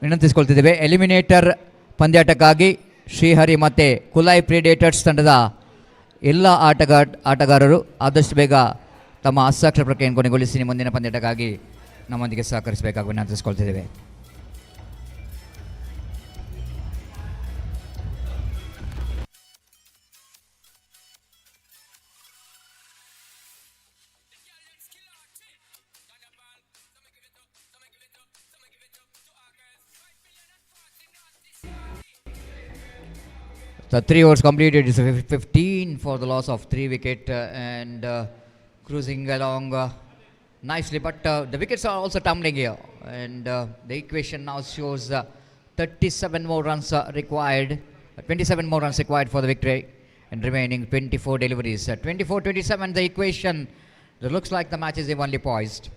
ವಿನಂತಿಸಿಕೊಳ್ತಿದ್ದೇವೆ. Eliminator ಪಂದ್ಯಾಟಕ್ಕಾಗಿ Srihari ಮತ್ತು ಕುಲೈ predators ತಂಡದ ಎಲ್ಲ ಆಟಗಾರರು ಆದಷ್ಟು ಬೇಗ ತಮ್ಮ ಹಸ್ತಾಕ್ಷರ ಪ್ರಕ್ರಿಯೆಯನ್ನು ಕೊನೆಗೊಳಿಸಿ ಮುಂದಿನ ಪಂದ್ಯಾಟಕ್ಕಾಗಿ ನಮ್ಮೊಂದಿಗೆ ಸಹಕರಿಸಬೇಕಾಗಿ ವಿನಂತಿಸಿಕೊಳ್ತಿದ್ದೇವೆ. The 3 overs completed is 15 for the loss of 3 wicket and cruising along nicely, but the wickets are also tumbling here and the equation now shows 37 more runs required, 27 more runs required for the victory and remaining 24 deliveries. 24-27 the equation. It looks like the match is evenly poised.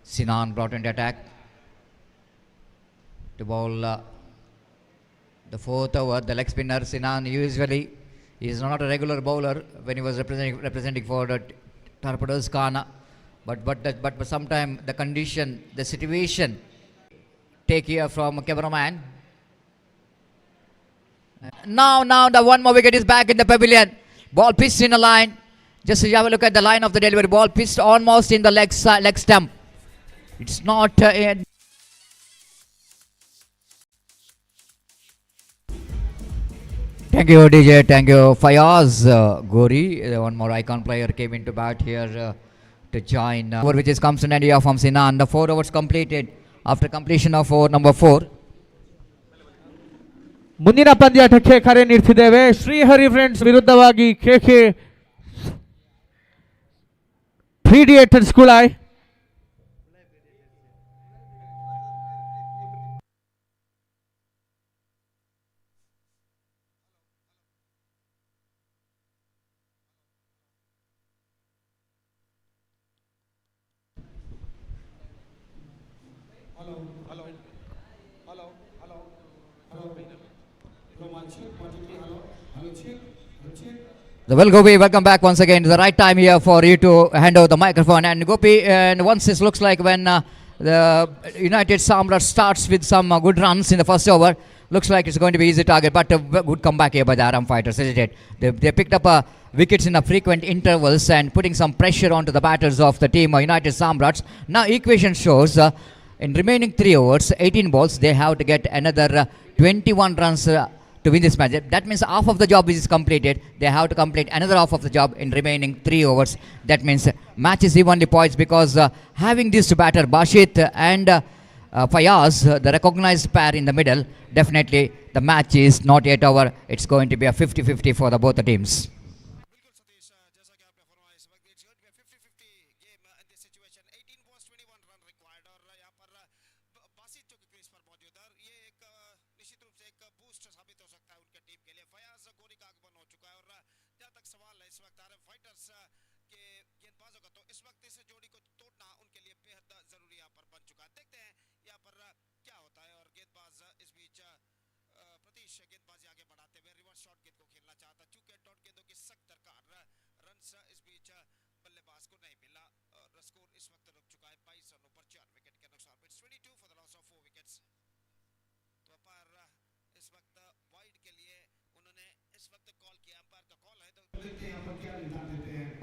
Sinan brought into attack to bowl the 4th over. The leg spinner Sinan usually is not a regular bowler when he was representing for the Torpedoes Khana, but sometimes the condition, the situation take here from cameraman. Now the one more wicket is back in the pavilion. Ball pitched in a line. Just have a look at the line of the delivery. Ball pitched almost in the leg stump. It's not Thank you, DJ. Thank you, Fayaz Gori. One more icon player came into bat here to join. Over which comes an idea from Sinan. The 4 overs completed after completion of over number 4. ಮುಂದಿನ ಪಂದ್ಯಾಟಕ್ಕೆ ಕರೆ ನೀಡ್ತಿದ್ದೇವೆ. Srihari friends ವಿರುದ್ಧವಾಗಿ K K ಪ್ರಿಡಿಯೇಟರ್ಸ್ Kulai. Well, Gopi, welcome back once again. The right time here for you to hand over the microphone. And Gopi, and once this looks like when the United Samrat starts with some good runs in the first over, looks like it's going to be easy target. But a good comeback here by the Aram fighters, isn't it? They picked up wickets in a frequent intervals and putting some pressure onto the batters of the team United Samrats. Now equation shows in remaining 3 overs, 18 balls, they have to get another 21 runs to win this match. That means half of the job is completed. They have to complete another half of the job in remaining 3 overs. That means match is evenly poised because having this batter, Bashit and Fayaz, the recognized pair in the middle, definitely the match is not yet over. It's going to be a 50-50 for both the teams.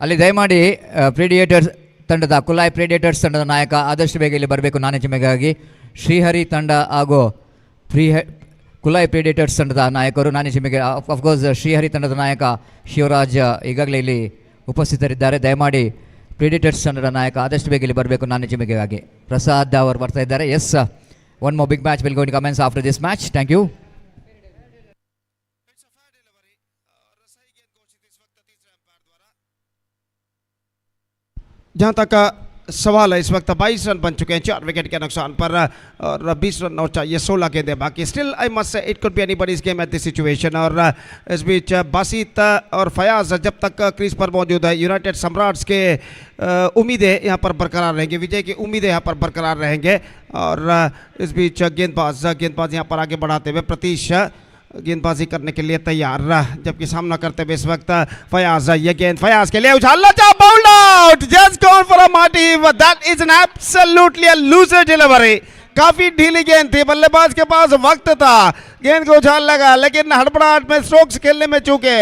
ಅಲ್ಲಿ ದಯಮಾಡಿ ಪ್ರಿಡಿಯೇಟರ್ಸ್ ತಂಡದ ಕುಲಾಯ್ ಪ್ರಿಡಿಯೇಟರ್ಸ್ ತಂಡದ ನಾಯಕ ಆದಷ್ಟು ಬೇಗ ಇಲ್ಲಿ ಬರಬೇಕು. ನಾನಿಜಿಮೆಗಾಗಿ ಶ್ರೀಹರಿ ತಂಡ ಹಾಗೂ ಕುಲಾಯ್ ಪ್ರಿಡಿಯೇಟರ್ಸ್ ತಂಡದ ನಾಯಕರು ನಾನಿಜಿಮೆಗೆ ಅಫ್ಕೋರ್ಸ್ ಶ್ರೀಹರಿ ತಂಡದ ನಾಯಕ ಶಿವರಾಜ್ ಈಗಾಗಲೇ ಇಲ್ಲಿ ಉಪಸ್ಥಿತರಿದ್ದಾರೆ. ದಯಮಾಡಿ ಪ್ರಿಡಿಯೇಟರ್ಸ್ ತಂಡದ ನಾಯಕ ಆದಷ್ಟು ಬೇಗ ಇಲ್ಲಿ ಬರಬೇಕು ನಾನಿಜಿಮೆಗಾಗಿ. ಪ್ರಸಾದ್ ಅವರು ಬರ್ತಾ ಇದ್ದಾರೆ. Yes, one more big match will going to commence after this match. Thank you. जहाँ तक सवाल है इस वक्त 22 रन बन चुके हैं 4 विकेट के नुकसान पर और 20 रन और चाहिए 16 गेंदें बाकी. Still I must say it could be anybody's game at this situation. और इस बीच बासित और फयाज जब तक क्रीज पर मौजूद है यूनाइटेड सम्राट्स के उम्मीदें यहाँ पर बरकरार रहेंगे, विजय की उम्मीदें यहाँ पर बरकरार रहेंगे. और इस बीच गेंदबाज यहाँ पर आगे बढ़ाते हुए प्रतीश गेंदबाजी करने के लिए तैयार, जबकि सामना करते हुए इस वक्त फयाज. ये गेंद फयाज के लिए उछालना चाह, bowled out, just gone for a marty. That is an absolutely a looser delivery. काफी ढीली गेंद थी, बल्लेबाज के पास वक्त था, गेंद को उछाल लगा, लेकिन हड़बड़ाहट में स्ट्रोक्स खेलने में चूके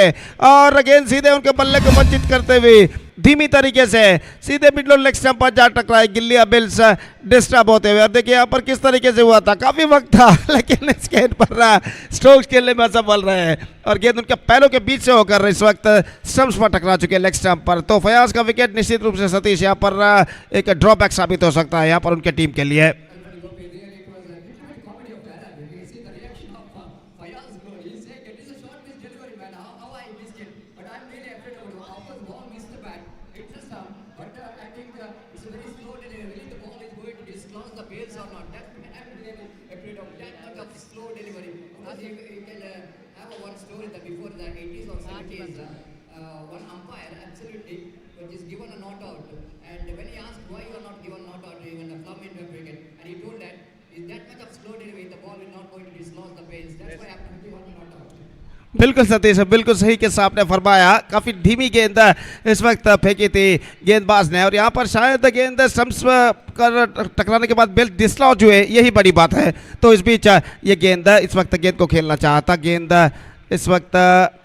और गेंद सीधे उनके बल्ले को वंचित करते हुए धीमी तरीके से सीधे मिडल लेग स्टंप पर जा टकराई. गिल्लिया बिल्स डिस्टर्ब होते हुए. और देखिए यहाँ पर किस तरीके से हुआ था, काफी वक्त था, लेकिन इस गेंद पर स्ट्रोक्स खेलने में असफल रहे और गेंद उनके पैरों के बीच से होकर इस वक्त स्टंप्स पर टकरा चुके लेग स्टंप पर. तो फयाज का विकेट निश्चित रूप से सतीश यहाँ पर एक ड्रॉबैक साबित हो सकता है यहाँ पर उनके टीम के लिए. बिल्कुल सतीश, बिल्कुल सही के आपने फरमाया. काफ़ी धीमी गेंद इस वक्त फेंकी थी गेंदबाज ने और यहाँ पर शायद गेंद स्टंप्स कर टकराने के बाद बेल्ट डिसलॉज हुए, यही बड़ी बात है. तो इस बीच ये गेंद इस वक्त गेंद को खेलना चाहता. गेंद इस वक्त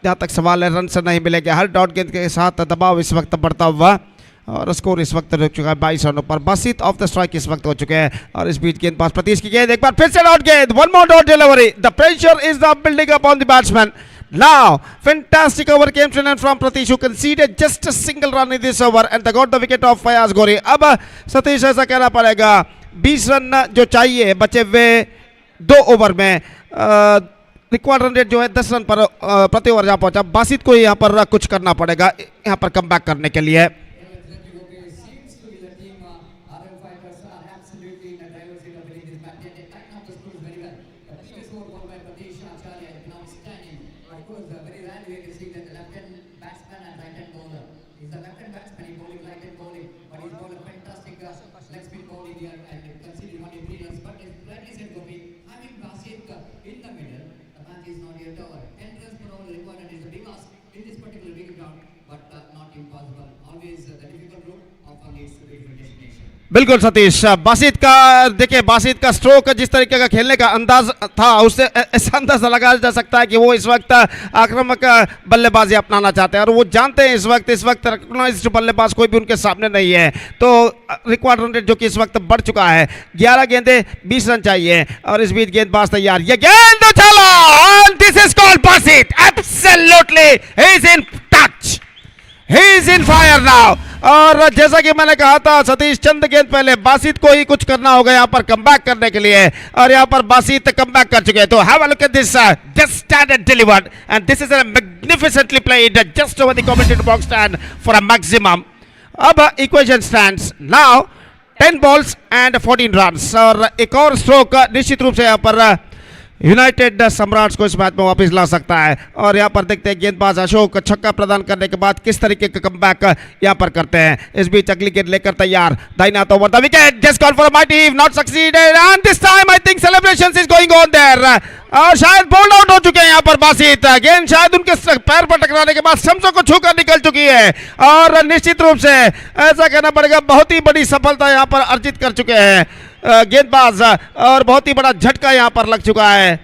जहाँ तक सवाल है रन से नहीं मिलेंगे. हर डॉट गेंद के साथ दबाव इस वक्त बढ़ता हुआ और स्कोर इस वक्त रुक चुका है 22 रनों पर. बासित ऑफ द स्ट्राइक इस वक्त हो चुके हैं और इस बीच गेंदबाज प्रतीश की गेंद, एक बार फिर से डॉट गेंद, one more dot delivery. The pressure is the building upon the batsman. Now, fantastic over came to an from Pratish who conceded just a single run in this over and they got the wicket of Fayaz Gori. अब सतीश ऐसा कहना पड़ेगा 20 run जो चाहिए बचे हुए 2 over में. Required run rate जो है 10 रन पर प्रति ओवर जहाँ पहुंचा. बासित को यहाँ पर कुछ करना पड़ेगा यहाँ पर कम बैक करने के लिए. In the middle, the match is not yet over. 10 runs per over required is the big ask in this particular बिल्कुल सतीश, बासित का देखिए, बासित का स्ट्रोक जिस तरीके का खेलने का अंदाज था उससे ऐसा अंदाजा लगाया जा सकता है कि वो इस वक्त आक्रामक बल्लेबाजी अपनाना चाहते हैं और वो जानते हैं इस वक्त रिकॉग्नाइज्ड बल्लेबाज कोई भी उनके सामने नहीं है। तो रिक्वायर्ड रन रेट जो कि इस वक्त बढ़ चुका है, 11 गेंदे 20 रन चाहिए और इस बीच गेंदबाज तैयार, ये गेंद उछाला, this is called Basit, absolutely he is in touch, he is in fire now. और जैसा कि मैंने कहा था सतीश, चंद गेंद पहले बासित को ही कुछ करना होगा यहाँ पर कमबैक करने के लिए और यहाँ पर बासित कमबैक कर चुके हैं। तो have a look at this, just stand and delivered and this is a magnificently played just over the commentator box stand for a maximum. अब equation stands now 10 balls and 14 runs और एक और stroke निश्चित रूप से यहाँ पर United सम्राट्स को इस मैच में वापस ला सकता है। और यहाँ पर देखते हैं गेंदबाज अशोक छक्का प्रदान करने के बाद किस तरीके का कमबैक यहाँ पर करते हैं। इस बीच अगली गेंद लेकर तैयार, दाहिने हाथ over the wicket, just call for a mighty heave, not succeeded and this time I think celebrations is going on their और शायद बोल्ड आउट हो चुके हैं यहाँ पर बासित। गेंद शायद उनके पैर पर टकराने के बाद शम्सों को छूकर निकल चुकी है और निश्चित रूप से ऐसा कहना पड़ेगा बहुत ही बड़ी सफलता यहाँ पर अर्जित कर चुके हैं गेंदबाज और बहुत ही बड़ा झटका यहाँ पर लग चुका है।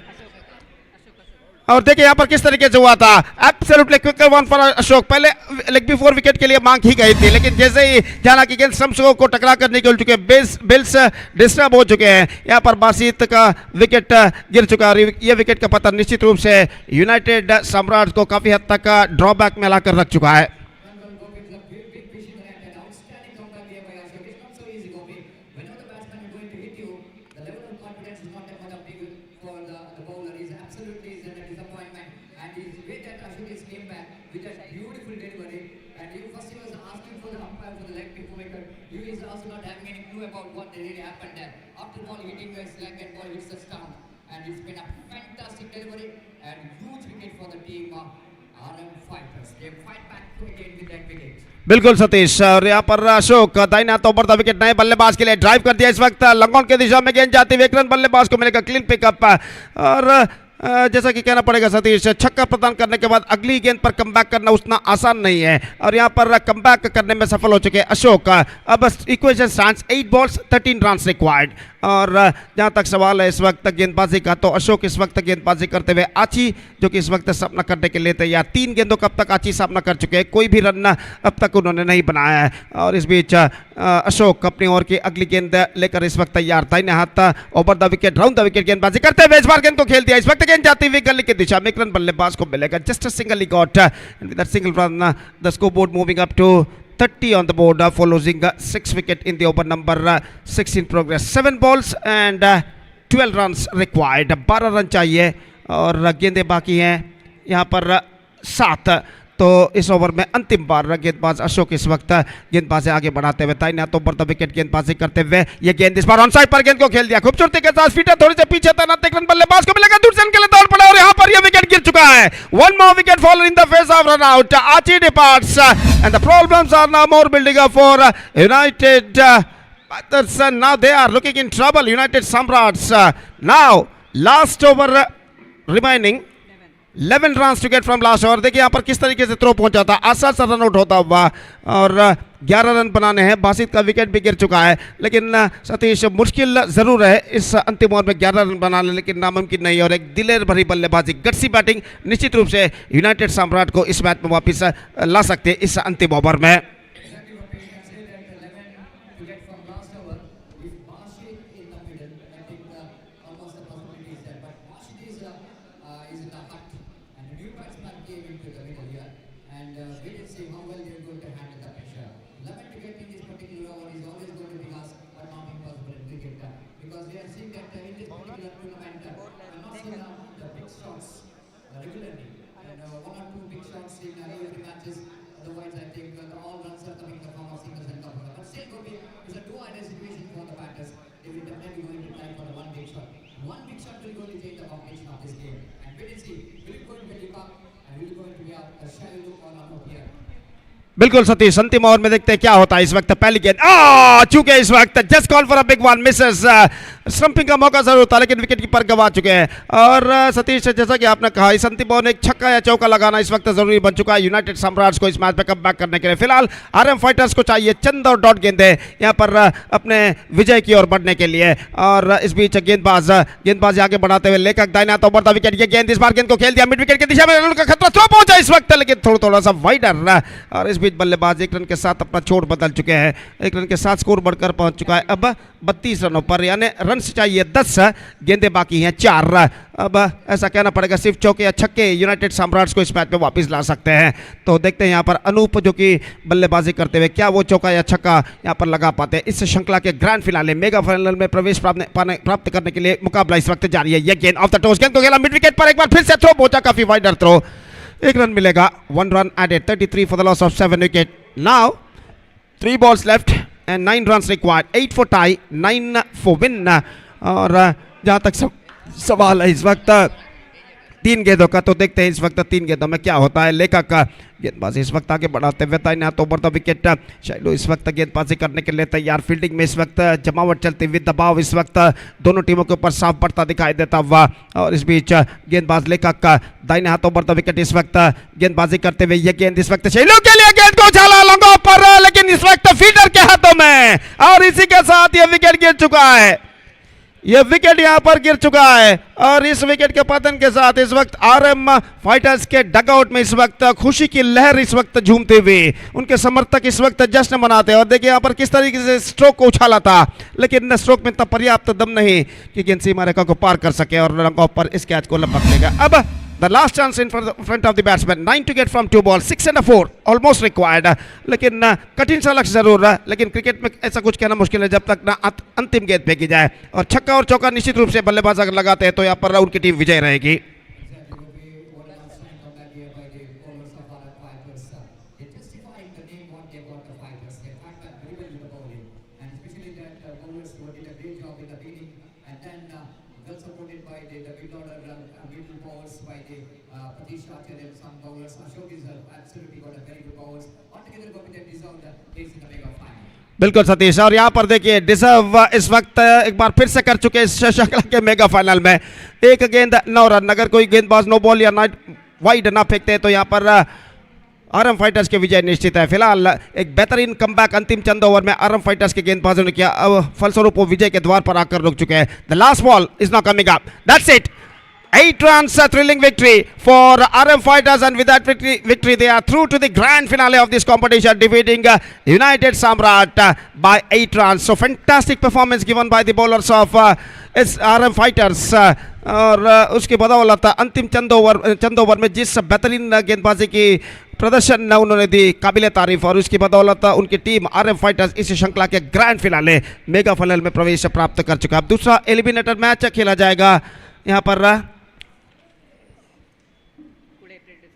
और देखिए यहाँ पर किस तरीके से हुआ था, absolutely quicker one for Ashok. पहले लेग बिफोर विकेट के लिए मांग की गई थी लेकिन जैसे ही जाना कि गेंद शम्सों को टकरा कर निकल चुके, बिल्स डिस्टर्ब हो चुके हैं। यहाँ पर बासित का विकेट गिर चुका है और ये विकेट का पतन निश्चित रूप से यूनाइटेड सम्राट को काफी हद तक ड्रॉबैक में लाकर रख चुका है। बिल्कुल सतीश, और यहाँ पर अशोक दाहिने हाथ ओवर द विकेट, नए बल्लेबाज के लिए ड्राइव कर दिया। इस वक्त लंगॉन की दिशा में गेंद जाती हुई एक रन बल्लेबाज को मिलेगा, क्लीन पिकअप। और जैसा कि कहना पड़ेगा सतीश, छक्का प्रदान करने के बाद अगली गेंद पर कमबैक करना उतना आसान नहीं है और यहाँ पर कमबैक करने में सफल हो चुके अशोक। अब equation stands 8 balls 13 runs required. और जहाँ तक सवाल है इस वक्त गेंदबाजी का, तो अशोक इस वक्त गेंदबाजी करते हुए आची जो कि इस वक्त सामना करने के लिए तैयार, 3 गेंदों का अब तक आची सामना कर चुके हैं, कोई भी रन अब तक उन्होंने नहीं बनाया है। और इस बीच अशोक अपनी ओर की अगली गेंद लेकर इस वक्त तैयार, दाहिने हाथ over the wicket, round the wicket गेंदबाजी करते हुए इस बार गेंद को खेल दिया। इस वक्त गेंद जाती हुई गली की दिशा में एक रन बल्लेबाज को मिलेगा, just a single he got and with that single run the score board moving up to 30 on the board for losing 6 wicket in the over number 6 in progress. 7 balls and 12 runs required. 12 run चाहिए और गेंदें बाकी हैं यहाँ पर 7। तो इस over में अंतिम बार गेंदबाज अशोक इस वक्त गेंदबाजी आगे बढ़ाते हुए दाहिने हाथ ओवर द विकेट गेंदबाजी करते हुए ये गेंद इस बार ऑन साइड पर गेंद को खेल दिया, खूबसूरती के साथ फीटर थोड़ी से पीछे तैनात, एक रन बल्लेबाज को मिलेगा, दूसरे के लिए दौड़ पड़ा और यहाँ पर ये विकेट गिर चुका है। One more wicket fall in the face of run out, Achi departs and the problems are now more building up for United now they are looking in trouble, United Samrats. Now last over remaining 11 runs to get from last over। देखिए यहाँ पर किस तरीके से throw पहुंचा था, आसान सा रन आउट होता हुआ और 11 रन बनाने हैं। बासित का विकेट भी गिर चुका है लेकिन सतीश मुश्किल जरूर है इस अंतिम ओवर में 11 रन बनाने, लेकिन नामुमकिन नहीं। और एक दिलेर भरी बल्लेबाजी, गट्सी बैटिंग निश्चित रूप से यूनाइटेड सम्राट को इस मैच में वापस ला सकते हैं इस अंतिम ओवर में। बिल्कुल सतीश, अंतिम ओवर में देखते हैं क्या होता है इस वक्त। पहली गेंद चूके इस वक्त just call for a big one, Mrs. Stumping का मौका जरूर था लेकिन विकेट कीपर गवा चुके हैं। और सतीश, जैसा कि आपने कहा, इस अंतिम ओवर में एक छक्का या चौका लगाना इस वक्त जरूरी बन चुका है यूनाइटेड सम्राट्स को इस मैच में कम बैक करने के लिए। फिलहाल आरएम फाइटर्स को चाहिए चंद और डॉट गेंदे यहाँ पर अपने विजय की ओर बढ़ने के लिए। और इस बीच गेंदबाज आगे बढ़ाते हुए लेखक दाहिना तो बढ़ता विकेट। ये गेंद इस बार गेंद को खेल दिया मिड विकेट की दिशा में, रन का खतरा थ्रो पहुंचा इस वक्त लेकिन थोड़ा सा वाइडर। और इस बीच बल्लेबाज एक रन के साथ अपना छोड़ बदल चुके हैं। एक रन के साथ स्कोर बढ़कर पहुंच चुका है अब 32 रनों पर, यानी रन चाहिए 10, गेंदे बाकी हैं 4। अब ऐसा कहना पड़ेगा सिर्फ चौके या छक्के यूनाइटेड सम्राट्स को इस मैच में वापस ला सकते हैं। तो देखते हैं यहाँ पर अनूप जो कि बल्लेबाजी करते हुए क्या वो चौका या छक्का यहाँ पर लगा पाते हैं। इस श्रृंखला के ग्रैंड फिनाले मेगा फाइनल में प्रवेश प्राप्त करने के लिए मुकाबला इस वक्त जारी है। ये गेंद ऑफ द टॉस, गेंद को खेला मिड विकेट पर, एक बार फिर से थ्रो पहुंचा, काफी वाइडर थ्रो। एक रन मिलेगा, 1 run added, 33 for the loss of 7 wicket. Now 3 balls left and 9 runs required, 8 for tie, 9 for win. और जहाँ तक सवाल है इस वक्त 3 गेंदों का, तो देखते हैं इस वक्त 3 गेंदों में क्या होता है। लेखक का गेंदबाजी इस वक्त आगे बढ़ाते हुए दाहिने तो बढ़ता विकेट। शैलो इस वक्त गेंदबाजी करने के लिए तैयार, फील्डिंग में इस वक्त जमावट चलती हुई, दबाव इस वक्त दोनों टीमों के ऊपर साफ बढ़ता दिखाई देता हुआ। और इस बीच गेंदबाज लेखक का दाहिने हाथों बढ़ता विकेट इस वक्त गेंदबाजी करते हुए। ये गेंद इस वक्त शैलो के लिए गेंद को उछाला लॉन्ग ऑफ पर, लेकिन इस वक्त फील्डर के हाथों में, और इसी के साथ ये विकेट गिर चुका है। यह विकेट यहां पर गिर चुका है और इस विकेट के पतन के साथ इस वक्त आरएम फाइटर्स के डगआउट में इस वक्त खुशी की लहर इस वक्त झूमते हुए उनके समर्थक इस वक्त जश्न मनाते हैं। और देखिए यहां पर किस तरीके से स्ट्रोक को उछाला था, लेकिन स्ट्रोक में इतना पर्याप्त दम नहीं कि गेंद सीमा रेखा को पार कर सके और रन ऑफ पर इस कैच को लपक लेगा। अब the last chance in front of the batsman, 9 to get from 2 balls, 6 and a 4 almost required. लेकिन कठिन सा लक्ष्य जरूर है, लेकिन क्रिकेट में ऐसा कुछ कहना मुश्किल है जब तक ना अंतिम गेंद फेंकी जाए। और छक्का और चौका निश्चित रूप से बल्लेबाज अगर लगाते हैं तो यहाँ पर उनकी टीम विजय रहेगी। बिल्कुल सतीश, और यहाँ पर देखिए डिजर्व इस वक्त एक बार फिर से कर चुके इस श्रृंखला के मेगा फाइनल में। एक गेंद 9 रन, अगर कोई गेंदबाज नो बॉल या नाइट वाइड ना फेंकते हैं तो यहाँ पर आरएम फाइटर्स की विजय निश्चित है। फिलहाल एक बेहतरीन कमबैक अंतिम चंद ओवर में आरएम फाइटर्स के गेंदबाजों ने किया, अब फलस्वरूप वो विजय के द्वार पर आकर रुक चुके हैं। The last ball is not coming up, that's it. 8 runs, a thrilling victory for RM Fighters, and with that victory they are through to the grand finale of this competition, defeating United Samrat by 8 runs. So fantastic performance given by the bowlers of RM Fighters. और उसके बदौलत अंतिम चंद over में जिस बेहतरीन गेंदबाजी की प्रदर्शन उन्होंने दी, काबिल तारीफ, और उसकी बदौलत उनकी टीम आरएम फाइटर्स इस श्रृंखला के ग्रैंड फिनाले मेगा फाइनल में प्रवेश प्राप्त कर चुका है। अब दूसरा एलिमिनेटर मैच खेला जाएगा यहाँ पर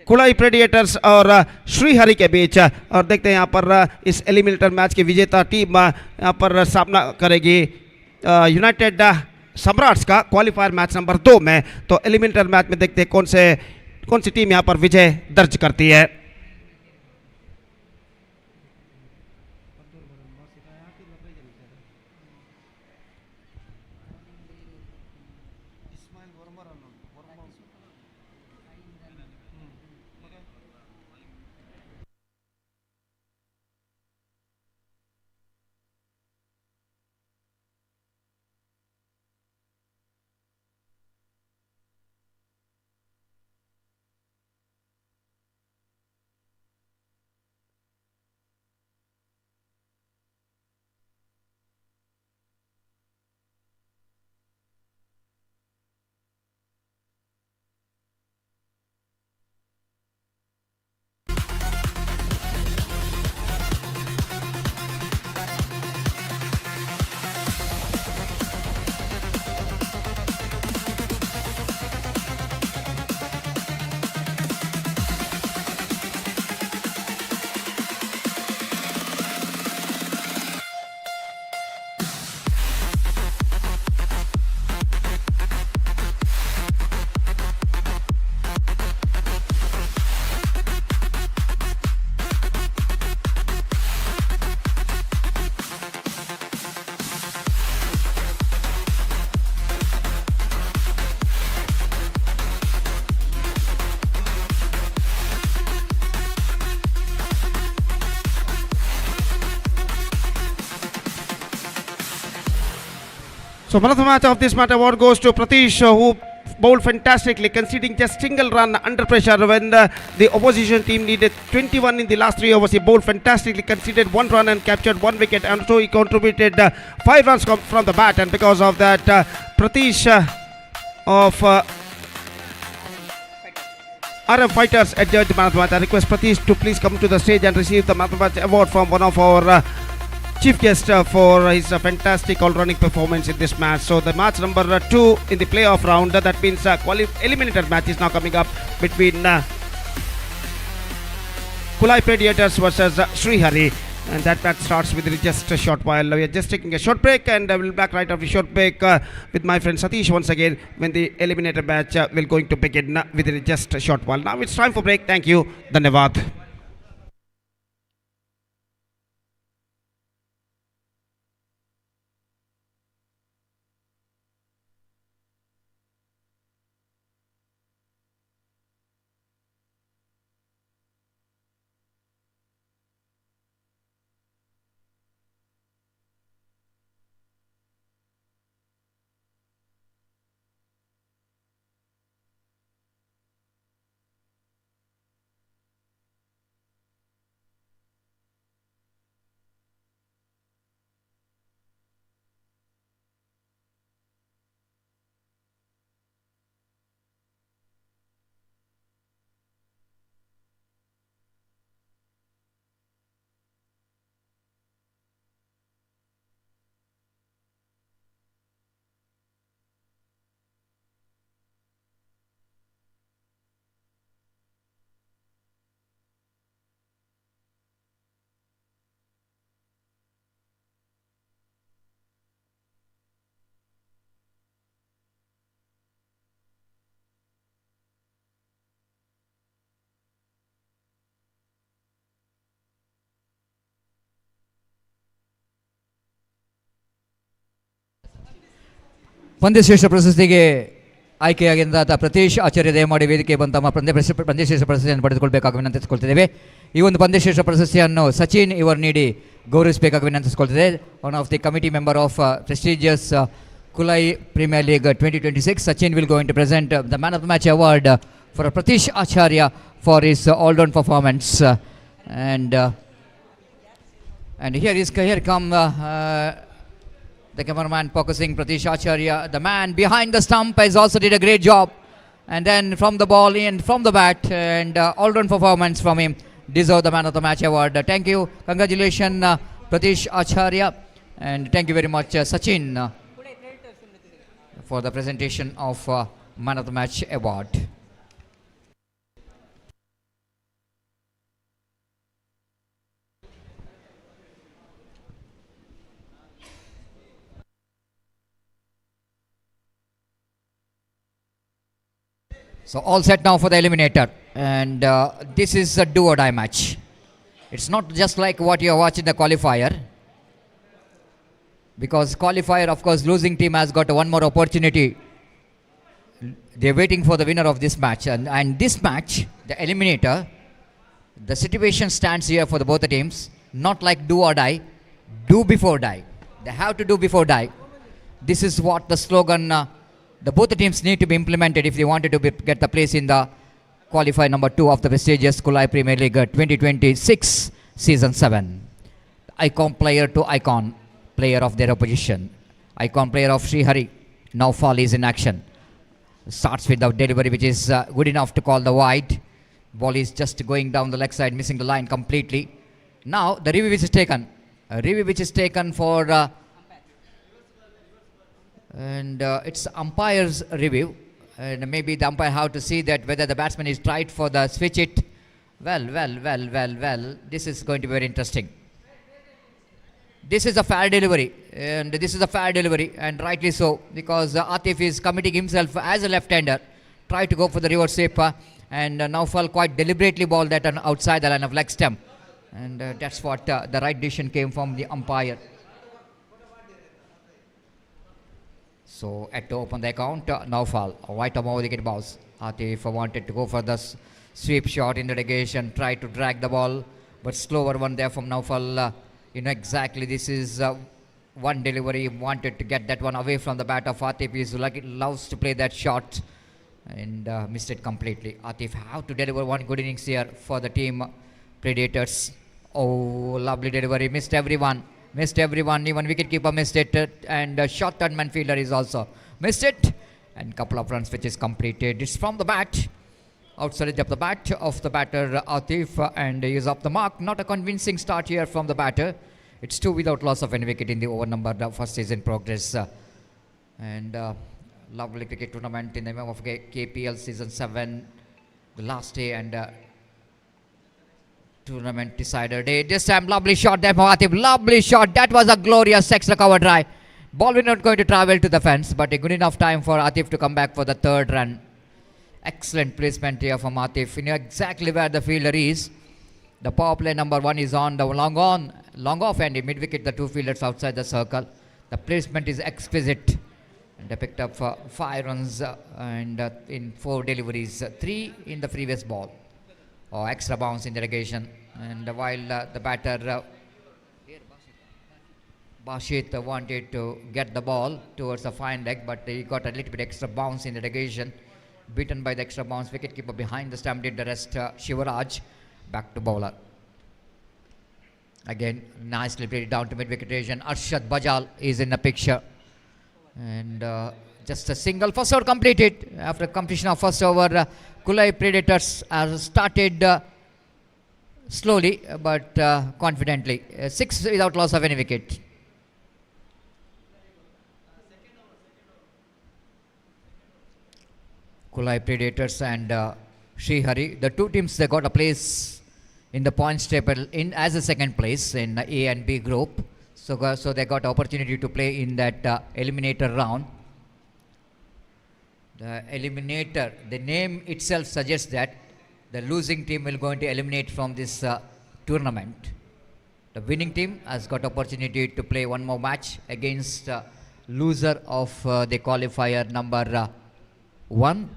कुलाई प्रेडिएटर्स और श्रीहरि के बीच, और देखते हैं यहाँ पर इस एलिमिनेटर मैच की विजेता टीम यहाँ पर सामना करेगी यूनाइटेड सम्राट्स का क्वालिफायर मैच नंबर 2 में। तो एलिमिनेटर मैच में देखते हैं कौन सी टीम यहाँ पर विजय दर्ज करती है। So man of the match of this match award goes to Pratish, who bowled fantastically, conceding just single run under pressure when the opposition team needed 21 in the last 3 overs. He bowled fantastically, conceded 1 run and captured 1 wicket, and so he contributed 5 runs from the bat. And because of that, Pratish of RM Fighters adjudged the man of the match. I request Pratish to please come to the stage and receive the man of the match award from one of our chief guest for his fantastic all-rounding performance in this match. So the match number 2 in the playoff round, that means eliminator match is now coming up between Kulai Predators versus Srihari, and that match starts within just a short while. We are just taking a short break, and we'll be back right after the short break with my friend Satish once again when the eliminator match will going to begin within just a short while. Now it's time for break. Thank you. Dhanyavad. ಪಂದ್ಯಶ್ರೇಷ್ಠ ಪ್ರಶಸ್ತಿಗೆ ಆಯ್ಕೆಯಾಗಿದ್ದ ಪ್ರತೀಶ್ ಆಚಾರ್ಯ ದಯಮಾಡಿ ವೇದಿಕೆ ಬಂದ ಪಂದ್ಯಶ್ರೇಷ್ಠ ಪ್ರಶಸ್ತಿಯನ್ನು ಪಡೆದುಕೊಳ್ಬೇಕಾಗಿ ವಿನಂತಿಸಿಕೊಳ್ತಿದ್ದೇವೆ. ಈ ಒಂದು ಪಂದ್ಯಶ್ರೇಷ್ಠ ಪ್ರಶಸ್ತಿಯನ್ನು ಸಚಿನ್ ಇವರು ನೀಡಿ ಗೌರವಿಸಬೇಕಾಗಿ ವಿನಂತಿಸಿಕೊಳ್ತಿದೆ. One of the committee member of prestigious Kulai Premier League 2026, Sachin will go to present the Man of the Match award for Pratish Acharya for his all-round performance. And here come the cameraman focusing Pratish Acharya. The man behind the stump has also did a great job. And then from the ball in, from the bat, and all-round performance from him deserve the Man of the Match award. Thank you. Congratulations, Pratish Acharya. And thank you very much, Sachin, for the presentation of Man of the Match award. So all set now for the eliminator, and this is a do or die match. It's not just like what you are watching the qualifier, because qualifier, of course, losing team has got one more opportunity. They're waiting for the winner of this match, and this match, the eliminator, the situation stands here for the both the teams, not like do or die, do before die. They have to do before die. This is what the slogan the both the teams need to be implemented if they wanted to get the place in the qualifier number 2 of the prestigious Kulai Premier League 2026 season 7. Icon player to icon player of their opposition. Icon player of Srihari now Fall is in action. Starts with the delivery which is good enough to call the wide. Ball is just going down the leg side, missing the line completely. Now the review which is taken. A review which is taken for and it's umpire's review, and maybe the umpire have to see that whether the batsman is tried for the switch it. Well, this is going to be very interesting. This is a fair delivery, and rightly so, because Atif is committing himself as a left-hander, try to go for the reverse sweep, and Naufal quite deliberately balled that on outside the line of leg stump, and that's what the right decision came from the umpire. So at to open the account, Naufal, right above the wicket bounce. Atif wanted to go for the sweep shot in the negation, tried to drag the ball, but slower one there from Naufal. Exactly, this is one delivery, wanted to get that one away from the bat of Atif. He loves to play that shot and missed it completely. Atif have to deliver one good innings here for the team Predators. Oh, lovely delivery, missed everyone, even wicketkeeper missed it, and short third man fielder is also missed it, and couple of runs which is completed. It's from the bat, outside edge of the bat of the batter Atif, and he is off the mark. Not a convincing start here from the batter. It's 2 without loss of any wicket in the over number. The first is in progress, and lovely cricket tournament in the name of KPL season 7, the last day, and tournament decider day. This time lovely shot there from Atif, lovely shot. That was a glorious extra cover drive. Ball was not going to travel to the fence, but a good enough time for Atif to come back for the third run. Excellent placement here from Atif. You know exactly where the fielder is. The power play number 1 is on the long off, and mid wicket the 2 fielders outside the circle. The placement is exquisite, and they picked up 5 runs and in 4 deliveries, 3 in the previous ball. Oh, extra bounce in derogation, and while the batter Bashit wanted to get the ball towards the fine leg, but he got a little bit extra bounce in derogation. Beaten by the extra bounce, wicketkeeper behind the stump did the rest. Shivaraj back to bowler. Again, nicely played down to mid wicket region. Arshad Bajal is in the picture, and just a single. First over completed. After completion of first over, Kulai Predators are started slowly but confidently. 6 without loss of any wicket. Kulai Predators and Srihari, the 2 teams, they got a place in the points table in as a second place in A and B group. So they got opportunity to play in that eliminator round. The eliminator, the name itself suggests that the losing team will going to eliminate from this tournament. The winning team has got opportunity to play one more match against loser of the qualifier number 1.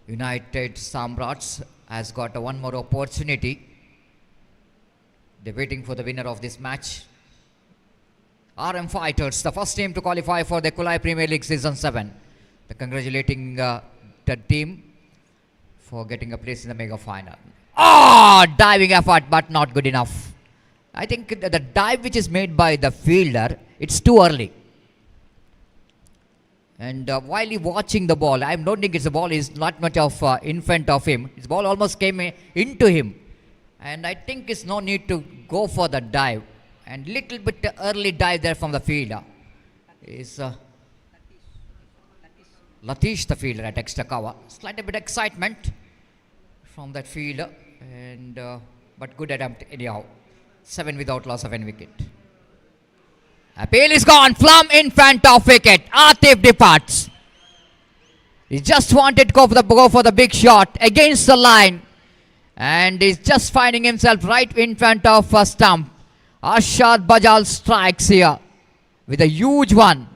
United Samrats has got one more opportunity. They're waiting for the winner of this match. RM Fighters, the first team to qualify for the Kulai Premier League Season 7. They're congratulating the team for getting a place in the mega final. Diving effort, but not good enough. I think the dive which is made by the fielder, it's too early. And while he watching the ball, I don't think the ball is not much of in front of him. His ball almost came into him. And I think it's no need to go for the dive. And little bit early dive there from the fielder. Is Latish the fielder at extra cover. Slight bit excitement from that fielder. And but good attempt anyhow. 7 without loss of any wicket. Appeal is gone. Plum in front of wicket. Atif departs. He just wanted to go for the big shot against the line. And he's just finding himself right in front of a stump. Arshad Bajal strikes here with a huge one.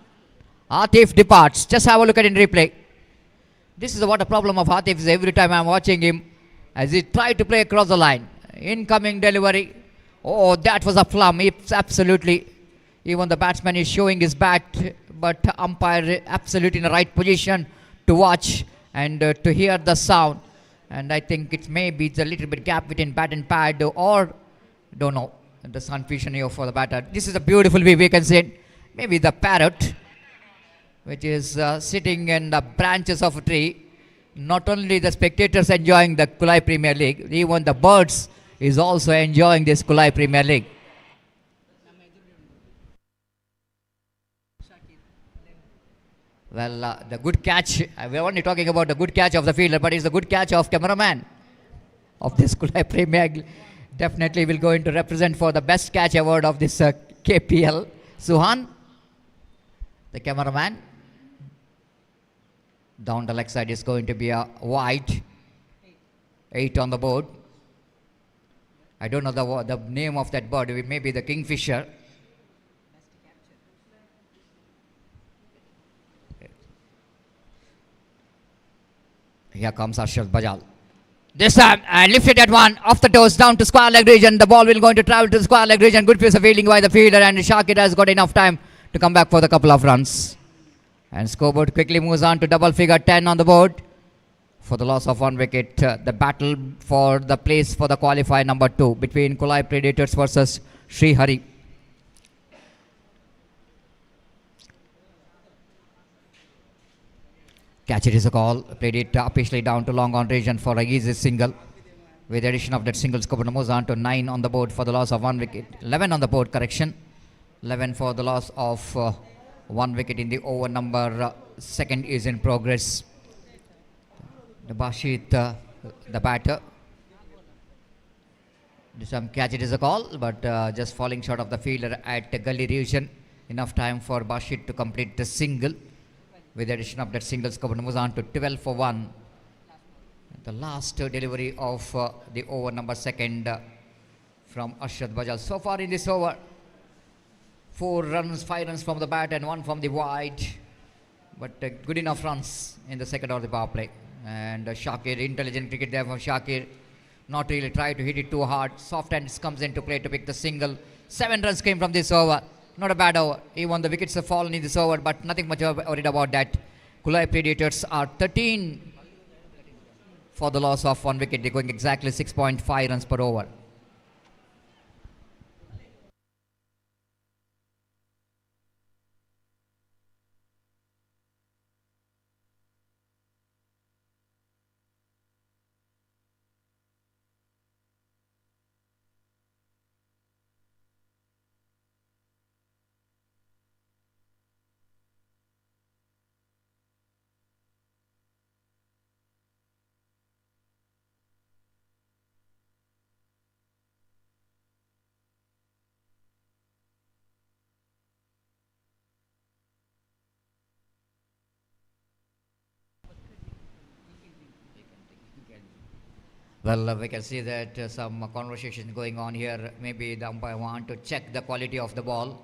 Atif departs. Just have a look at it in replay. This is what a problem of Atif is every time I'm watching him as he tried to play across the line. Incoming delivery. Oh, that was a plum. It's absolutely. Even the batsman is showing his bat, but umpire absolutely in the right position to watch and to hear the sound. And I think it's maybe it's a little bit gap between bat and pad, or don't know. The confusion here for the batter. This is a beautiful view we can see. Maybe the parrot, which is sitting in the branches of a tree. Not only the spectators enjoying the Kulai Premier League, even the birds is also enjoying this Kulai Premier League. Well, the good catch, we're only talking about the good catch of the fielder, but it's the good catch of cameraman of this Kulai Premier League. Definitely will going to represent for the best catch award of this KPL. Suhan, the cameraman. Down the leg side is going to be a wide. 8 on the board. I don't know the name of that bird. It may be the kingfisher. Here comes Arshad Bajal. This time, and lifted at one, off the toes, down to square leg region. The ball will going to travel to the square leg region. Good piece of fielding by the fielder, and Shakir has got enough time to come back for the couple of runs. And scoreboard quickly moves on to double figure 10 on the board for the loss of 1 wicket. The battle for the place for the qualifier number 2 between Kulai Predators versus Sri Hari. Catch it is a call. Played it officially down to long on region for a easy single. With the addition of that single, scoreboard moves on to 9 on the board for the loss of 1 wicket. 11 on the board, correction. 11 for the loss of 1 wicket in the over number second is in progress. The Bashit, the batter. Some catch it is a call, but just falling short of the fielder at the gully region. Enough time for Bashit to complete the single. With the addition of that single, scoreboard moves on to 12 for 1. The last delivery of the over number second from Ashraf Bajal. So far in this over, 4 runs, 5 runs from the bat and 1 from the wide. But good enough runs in the second of the power play. And Shakir, intelligent cricket there from Shakir. Not really try to hit it too hard. Soft hands comes into play to pick the single. 7 runs came from this over. Not a bad over. Even the wickets have fallen in this over, but nothing much worried about that. Kulai Predators are 13 for the loss of 1 wicket. They're going exactly 6.5 runs per over. Well, we can see that some conversation going on here. Maybe the umpire want to check the quality of the ball.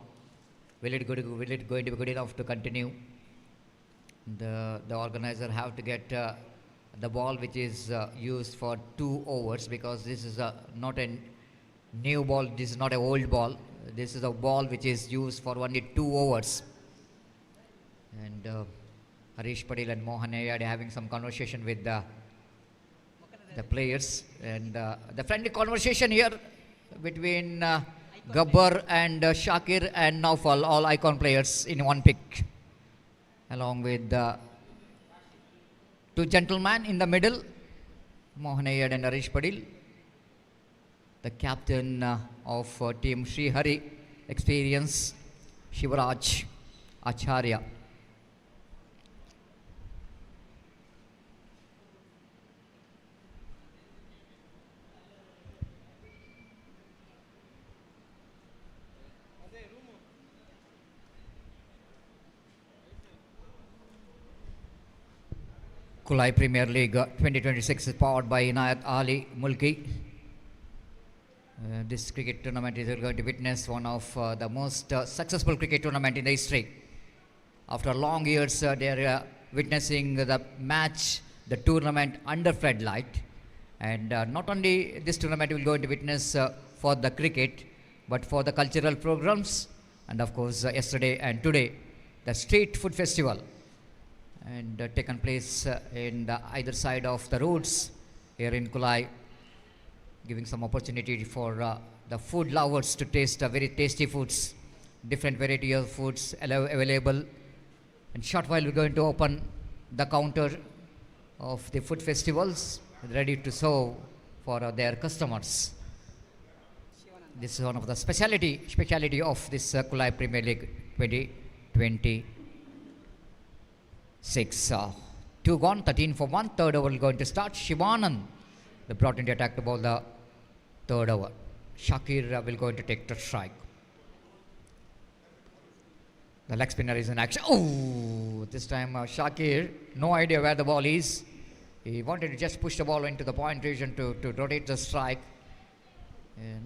Will it going to be good enough to continue? The organizer have to get the ball which is used for 2 overs, because this is not a new ball. This is not an old ball. This is a ball which is used for only 2 overs. And Harish Patel and Mohan Ayad having some conversation with the players, and the friendly conversation here between Gabbar and Shakir and Naufal, all icon players in one pick, along with 2 gentlemen in the middle, Mohan Ayad and Harish Patel, the captain of team Sri Hari, experience Shivaraj Acharya. Kulai Premier League 2026 is powered by Inayath Ali Mulki. This cricket tournament is going to witness one of the most successful cricket tournament in the history. After long years, they are witnessing the match, the tournament under floodlight. And not only this tournament will going to witness for the cricket, but for the cultural programs. And of course, yesterday and today, the street food festival. And taken place in the either side of the roads here in Kulai, giving some opportunity for the food lovers to taste very tasty foods, different variety of foods available. In short while we're going to open the counter of the food festivals, ready to serve for their customers. This is one of the speciality of this Kulai Premier League 2020. 6, 2 gone, 13 for 1. Third over going to start. Shivanand, the brought into attack to bowl the third over. Shakir will going to take the strike. The leg spinner is in action. Oh, this time Shakir, no idea where the ball is. He wanted to just push the ball into the point region to rotate the strike.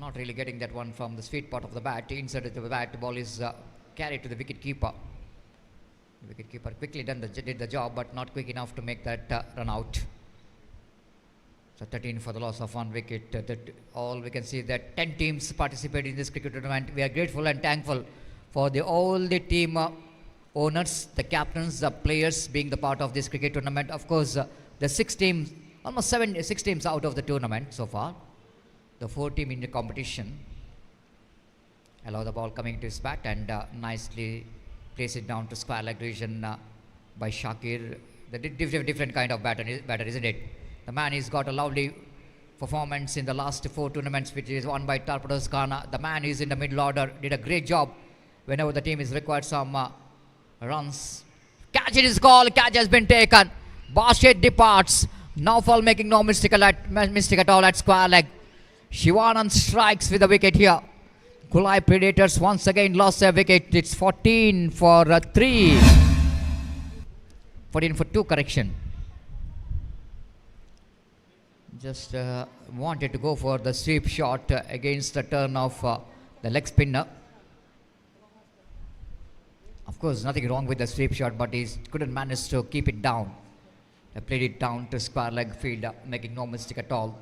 Not really getting that one from the sweet part of the bat. Inside the bat, the ball is carried to the wicket keeper. The wicketkeeper quickly did the job, but not quick enough to make that run out. So 13 for the loss of 1 wicket. All we can see that 10 teams participated in this cricket tournament. We are grateful and thankful for all the team owners, the captains, the players being the part of this cricket tournament. Of course, the 6 teams, almost 6 teams out of the tournament so far. The 4 team in the competition. Allow the ball coming to his bat and nicely place it down to square leg region by Shakir. The different kind of batter, isn't it? The man has got a lovely performance in the last 4 tournaments, which is won by Torpedoes Ghana. The man is in the middle order, did a great job whenever the team is required some runs. Catch it is called, catch has been taken. Basket departs. Naufal making no mistake at all at square leg. Shivanand strikes with the wicket here. Kulai Predators once again lost their wicket. It's 14 for 3. 14 for 2, correction. Just wanted to go for the sweep shot against the turn of the leg spinner. Of course, nothing wrong with the sweep shot, but he couldn't manage to keep it down. He played it down to square leg field, making no mistake at all.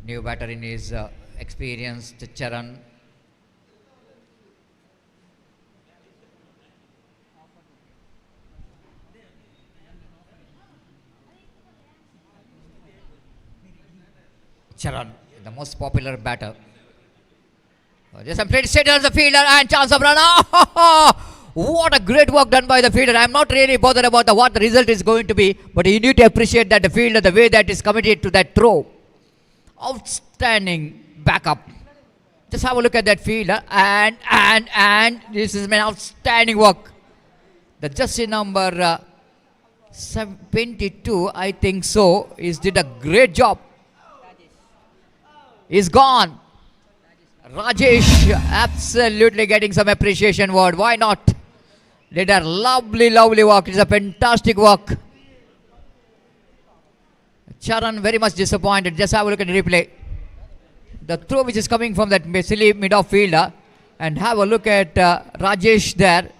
New batter in his experienced Charan. Charan, the most popular batter. Just played straight on the fielder and chance of run. What a great work done by the fielder. I'm not really bothered about what the result is going to be, but you need to appreciate that the fielder, the way that is committed to that throw. Outstanding backup. Just have a look at that fielder and this is an outstanding work. The jersey number 22, I think so, did a great job. He's gone. Rajesh absolutely getting some appreciation word. Why not? Did a lovely work. It's a fantastic work. Charan very much disappointed. Just have a look at the replay. The throw which is coming from that silly mid-off fielder. And have a look at Rajesh there.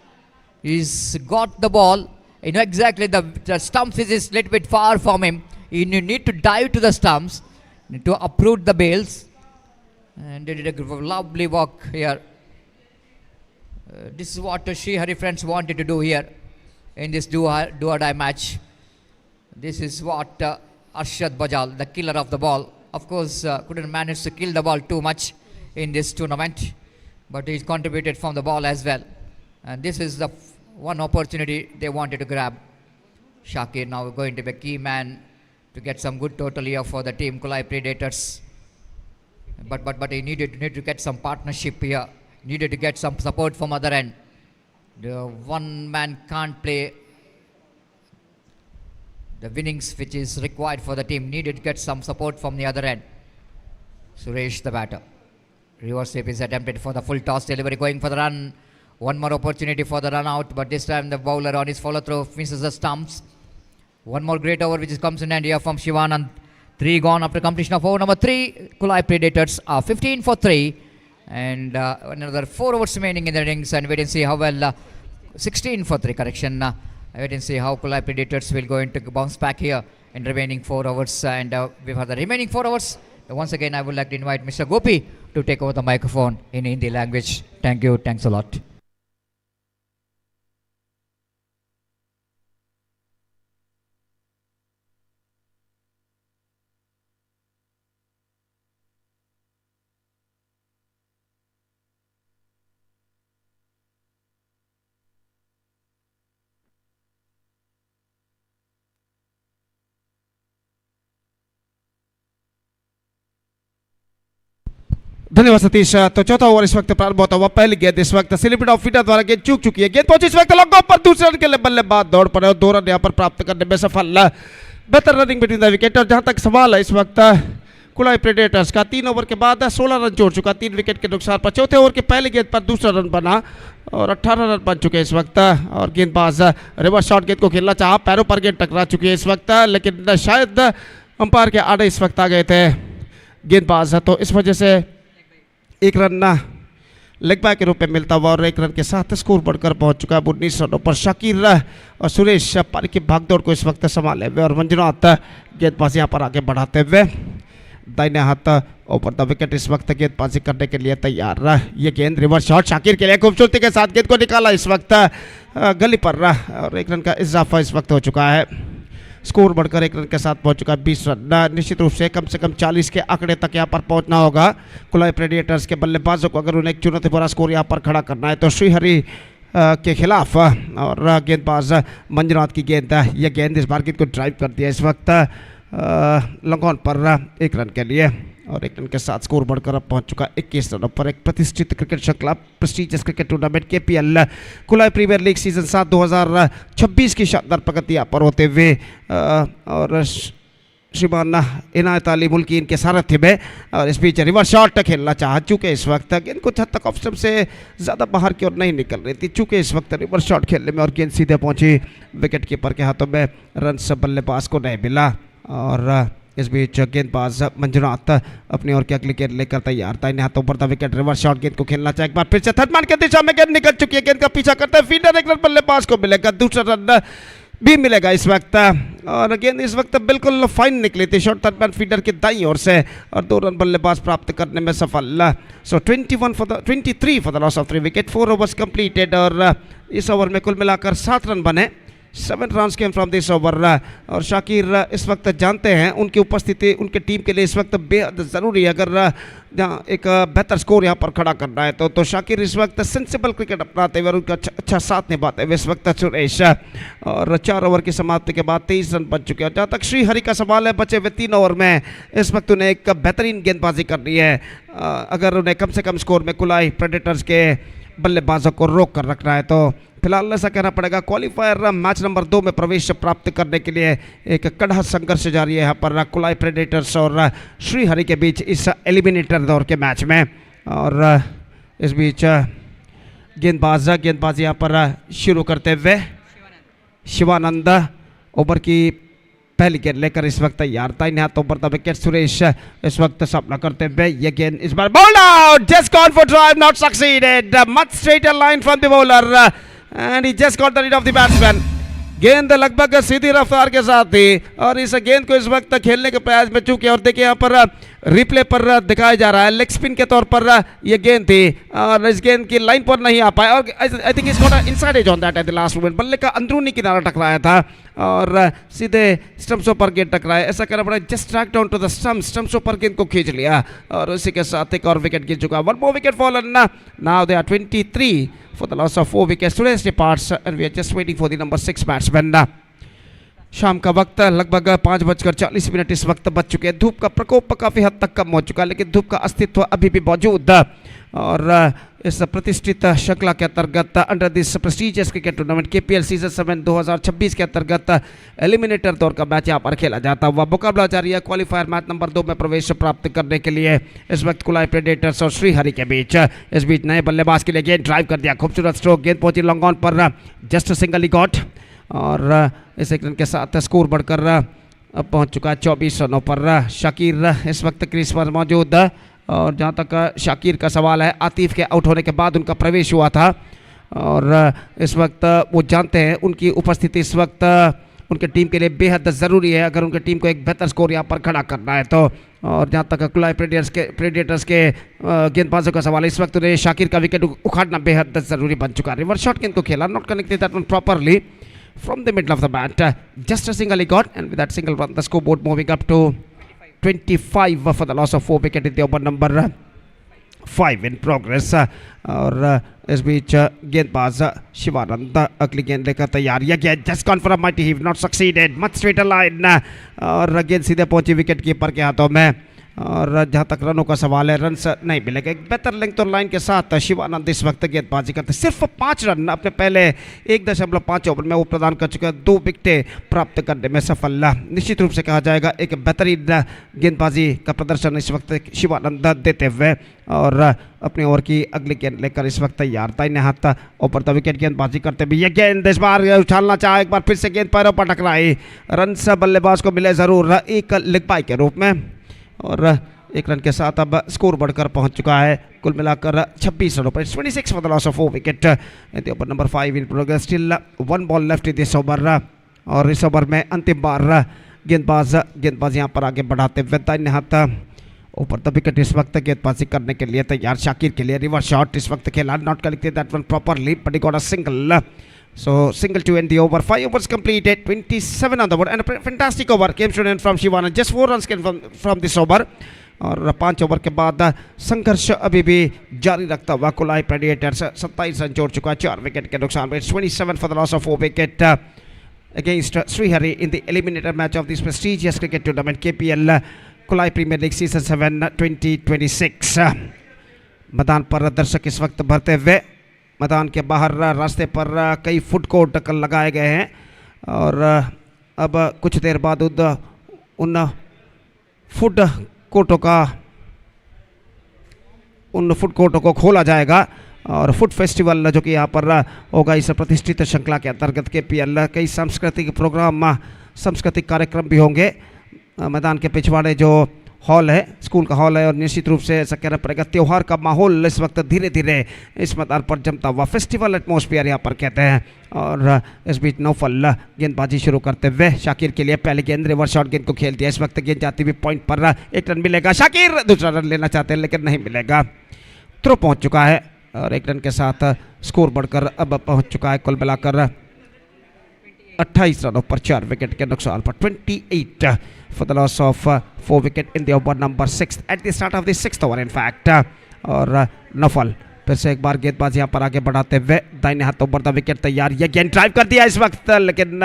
He's got the ball. You know exactly the stumps is a little bit far from him. You need to dive to the stumps to uproot the bails. And they did a lovely work here. This is what Sri Hari friends wanted to do here in this do or die match. This is what Arshad Bajal, the killer of the ball, of course couldn't manage to kill the ball too much in this tournament, but he's contributed from the ball as well. And this is the one opportunity they wanted to grab. Shakir now going to be a key man to get some good total here for the team Kulai Predators. But he needed to get some partnership here. Needed to get some support from other end. The one man can't play the winnings which is required for the team. Needed to get some support from the other end. Suresh the batter. Reverse sweep is attempted for the full toss delivery, going for the run. One more opportunity for the run out, but this time the bowler on his follow through misses the stumps. One more great over which comes in hand here from Shivanand. 3 gone after completion of over number 3. Kulai Predators are 15 for 3. And another 4 overs remaining in the innings. And wait and see how well 16 for 3, correction. Wait and see how Kulai Predators will going to bounce back here in remaining 4 overs. And before the remaining 4 overs, once again I would like to invite Mr. Gopi to take over the microphone in Hindi language. Thank you. Thanks a lot. धन्यवाद सतीश। तो चौथा over इस वक्त प्रारंभ होता हुआ, पहली गेंद इस वक्त स्लिप ऑफ फीटर द्वारा गेंद चूक चुकी है। गेंद पहुंची इस वक्त लॉन्ग ऑफ पर, दूसरे रन के लिए बल्लेबाज दौड़ पड़े और 2 रन यहां पर प्राप्त करने में सफल। बेहतर रनिंग बिटवीन द विकेट। और जहां तक सवाल है इस वक्त कुलाई प्रेडेटर्स का, 3 ओवर के बाद 16 रन जोड़ चुका 3 विकेट के नुकसान पर। चौथे ओवर के पहली गेंद पर दूसरा रन बना और 18 रन बन चुके इस वक्त। और गेंदबाज रिवर्स शॉट गेंद को खेलना चाहा, पैरों पर गेंद टकरा चुकी है इस वक्त, लेकिन शायद अंपायर के आड़े इस वक्त आ गए थे गेंदबाज, तो इस वजह से 1 रन लेग बाय के रूप में मिलता हुआ और 1 रन के साथ स्कोर बढ़कर पहुंच चुका है 19 रनों पर। शाकिर और सुरेश पारी की भागदौड़ को इस वक्त संभाले हुए और मंजुनाथ गेंदबाजी यहाँ पर आगे बढ़ाते हुए दाहिने हाथ ओवर द विकेट इस वक्त गेंदबाजी करने के लिए तैयार। ये गेंद रिवर्स शॉट शाकिर के लिए खूबसूरती के साथ गेंद को निकाला इस वक्त गली पर और 1 रन का इजाफा इस वक्त हो चुका है। स्कोर बढ़कर 1 रन के साथ पहुंच चुका है 20 रन। निश्चित रूप से कम 40 के आंकड़े तक यहाँ पर पहुंचना होगा कुलाई प्रेडिएटर्स के बल्लेबाजों को अगर उन्हें एक चुनौती भरा स्कोर यहाँ पर खड़ा करना है तो श्रीहरि के खिलाफ। और गेंदबाज मंजुनाथ की गेंद, यह गेंद इस बार गेंद को ड्राइव कर दिया इस वक्त लॉन्ग ऑन पर 1 रन के लिए और 1 रन के साथ स्कोर बढ़कर अब पहुंच चुका 21 रनों पर। एक प्रतिष्ठित क्रिकेट श्रृंखला prestigious cricket tournament KPL Kulai premiere league season 7 2026 की शानदार प्रगति यहाँ पर होते हुए और श्रीमान इनायत अली मुल्कीन के सारथ्य में और इस बीच रिवर्स शॉट खेलना चाह चुके इस वक्त गेंद कुछ हद तक ऑफ स्टंप से ज़्यादा बाहर की ओर नहीं निकल रही थी चूँकि इस वक्त रिवर्स शॉट खेलने में और गेंद सीधे पहुंची विकेट कीपर के हाथों में। रन बल्लेबाज को नहीं मिला और इस बीच गेंदबाज मंजुनाथ अपनी ओर की अगली गेंद लेकर तैयार था। इन्हें हाथों पर था विकेट रिवर्स शॉट गेंद को खेलना चाहिए एक बार फिर से थर्डमैन की दिशा में गेंद निकल चुकी है। गेंद का पीछा करते हैं फील्डर 1 रन बल्लेबाज को मिलेगा, दूसरा रन भी मिलेगा इस वक्त और गेंद इस वक्त बिल्कुल फाइन निकली थी शॉर्ट थर्डमैन फील्डर की दाईं ओर से और 2 रन बल्लेबाज प्राप्त करने में सफल। सो 23 for the loss of 3 wicket 4 overs completed और इस ओवर में कुल मिलाकर 7 रन बने। 7 run came from this over और शाकिर इस वक्त जानते हैं उनकी उपस्थिति उनके टीम के लिए इस वक्त बेहद ज़रूरी है। अगर जहाँ एक बेहतर स्कोर यहाँ पर खड़ा करना है तो शाकिर इस वक्त सेंसिबल क्रिकेट अपनाते हुए और उनका अच्छा साथ निभाते हुए इस वक्त सुरेश और 4 ओवर की समाप्ति के बाद 23 रन बन चुके हैं। जहाँ तक श्रीहरि का सवाल है बचे हुए 3 ओवर में इस वक्त उन्हें एक बेहतरीन गेंदबाजी करनी है अगर उन्हें कम से कम स्कोर में कुलाई प्रेडेटर्स के बल्लेबाजों को रोक कर रखना है तो फिलहाल ऐसा कहना पड़ेगा क्वालिफायर मैच नंबर 2 में प्रवेश प्राप्त करने के लिए एक कड़ा संघर्ष जारी है यहाँ पर कुलाई प्रेडेटर्स और श्रीहरि के बीच इस एलिमिनेटर दौर के मैच में। और इस बीच गेंदबाजी यहाँ पर शुरू करते हुए शिवानंद ओवर की पहली गेंद लेकर इस वक्त तैयार था। इन्हें हाथों पर था विकेट सुरेश इस वक्त सामना करते हुए ये गेंद इस बार bowled out just gone for drive not succeeded much straighter line from the bowler end he just got the read of the batsman. गेंद लगभग सीधी रफ्तार के साथ थी और इस गेंद को इस वक्त खेलने के प्रयास में चूके और देखिए यहाँ पर रिप्ले पर दिखाया जा रहा है लेग स्पिन के तौर पर यह गेंद थी और इस गेंद की लाइन पर नहीं आ पाया और आई थिंक इसको inside edge on that at the last moment बल्ले का अंदरूनी किनारा टकराया था और सीधे स्टंप्सों पर गेंद टकराया। ऐसा कहना पड़ा just track down to the स्टंप्सों पर गेंद को खींच लिया और उसी के साथ एक और विकेट गिर चुका। 1 more wicket fallen now they are 23 for the loss of 4 wickets. Suresh departs and we are just waiting for the number 6 batsman. शाम का वक्त लगभग 5:40 इस वक्त बच चुके हैं। धूप का प्रकोप काफ़ी हद तक कम हो चुका है लेकिन धूप का अस्तित्व अभी भी मौजूद और इस प्रतिष्ठित श्रृंखला के अंतर्गत under this prestigious cricket tournament KPL season 7 2026 के अंतर्गत एलिमिनेटर दौर का मैच यहाँ पर खेला जाता हुआ मुकाबला जारी है क्वालिफायर मैच नंबर 2 में प्रवेश प्राप्त करने के लिए इस वक्त कुलाई प्रेडेटर्स और श्रीहरि के बीच। इस बीच नए बल्लेबाज के लिए गेंद ड्राइव कर दिया, खूबसूरत स्ट्रोक, गेंद पहुंची लॉन्ग ऑन पर जस्ट सिंगल ही गॉट और इस 1 रन के साथ स्कोर बढ़कर अब पहुंच चुका है 24 रनों पर। शाकिर इस वक्त क्रीज पर मौजूद और जहां तक शाकिर का सवाल है आतिफ के आउट होने के बाद उनका प्रवेश हुआ था और इस वक्त वो जानते हैं उनकी उपस्थिति इस वक्त उनके टीम के लिए बेहद ज़रूरी है अगर उनकी टीम को एक बेहतर स्कोर यहाँ पर खड़ा करना है तो। और जहाँ तक कुलाई प्रेडेटर्स के गेंदबाजों का सवाल है इस वक्त उन्हें शाकिर का विकेट उखाड़ना बेहद ज़रूरी बन चुका है। रिवर्स शॉट गेंद को खेला, not connected that one properly from the middle of the bat. Just a single he got and with that single run the scoreboard moving up to 25 for the loss of 4 wicket in the over number 5 in progress. और इस बीच गेंदबाज शिवानंद अगली गेंद लेकर तैयार, यह गेंद just gone for a mighty heave not succeeded much straighter line और गेंद सीधे पहुंची विकेट कीपर के हाथों में। और जहाँ तक रनों का सवाल है रन नहीं मिलेगा, एक बेहतर लेंथ और लाइन के साथ शिवानंद इस वक्त गेंदबाजी करते सिर्फ 5 रन अपने पहले 1.5 ओवर में वो प्रदान कर चुके हैं, 2 विकेटें प्राप्त करने में सफल। निश्चित रूप से कहा जाएगा एक बेहतरीन गेंदबाजी का प्रदर्शन इस वक्त शिवानंद देते हुए और अपनी ओवर की अगली गेंद लेकर इस वक्त तैयार था। इन्हें हाथ ऊपर तो विकेट गेंदबाजी करते भी ये गेंद इस बार उछालना चाहे, एक बार फिर से गेंद पैरों पर टकराई, रन बल्लेबाज को मिले ज़रूर एक लेग बाई के रूप में और एक रन के साथ अब स्कोर बढ़कर पहुंच चुका है कुल मिलाकर 26 रनों पर. 26 for the loss of 4 wicket in the over number 5 in progress. Still one ball left in this over. और इस ओवर में अंतिम बार गेंदबाज यहाँ पर आगे बढ़ाते हुए दाहिने हाथ ऊपर द विकेट इस वक्त गेंदबाजी करने के लिए तैयार. शाकिर के लिए रिवर्स शॉट इस वक्त खेला, not collected that one properly but he got a single. So single to end the over. 5 overs completed, 27 on the board and a fantastic over came to an end from Shivana. Just 4 runs came from this over. और 5 over के बाद संघर्ष अभी भी जारी रखता हुआ कुलाई प्रेडिएटर्स 27 run जोड़ चुका है 4 विकेट के नुकसान में. 27 for the loss of 4 wicket against Srihari in the eliminator match of this prestigious cricket tournament KPL Kulai Premier League Season 7 2026. मैदान पर दर्शक इस वक्त भरते हुए मैदान के बाहर रास्ते पर कई फुट कोर्ट लगाए गए हैं और अब कुछ देर बाद उन फुट कोर्टों को खोला जाएगा और फुट फेस्टिवल जो कि यहाँ पर होगा इस प्रतिष्ठित श्रृंखला के अंतर्गत केपीएल. कई सांस्कृतिक कार्यक्रम भी होंगे. मैदान के पिछवाड़े जो हॉल है स्कूल का हॉल है और निश्चित रूप से ऐसा कहना पड़ेगा त्यौहार का माहौल इस वक्त धीरे धीरे इस मैदान पर जमता हुआ फेस्टिवल एटमॉस्फेयर यहाँ पर कहते हैं. और इस बीच नौफल गेंदबाजी शुरू करते हुए शाकिर के लिए पहले गेंद रिवर्स शॉट गेंद को खेल दिया. इस वक्त गेंद जाती हुई पॉइंट पर 1 रन मिलेगा. शाकिर दूसरा रन लेना चाहते हैं लेकिन नहीं मिलेगा. थ्रो पहुँच चुका है और 1 रन के साथ स्कोर बढ़कर अब पहुँच चुका है कुल मिलाकर 28 रनों पर 4 विकेट के नुकसान पर. 28 for the loss of 4 wicket in the over number 6 at the start of the 6th over in fact. और नफल फिर से एक बार गेंदबाज यहाँ पर आगे बढ़ाते हुए दाहिने हाथों पर द विकेट तैयार. ये गेंद ड्राइव कर दिया इस वक्त लेकिन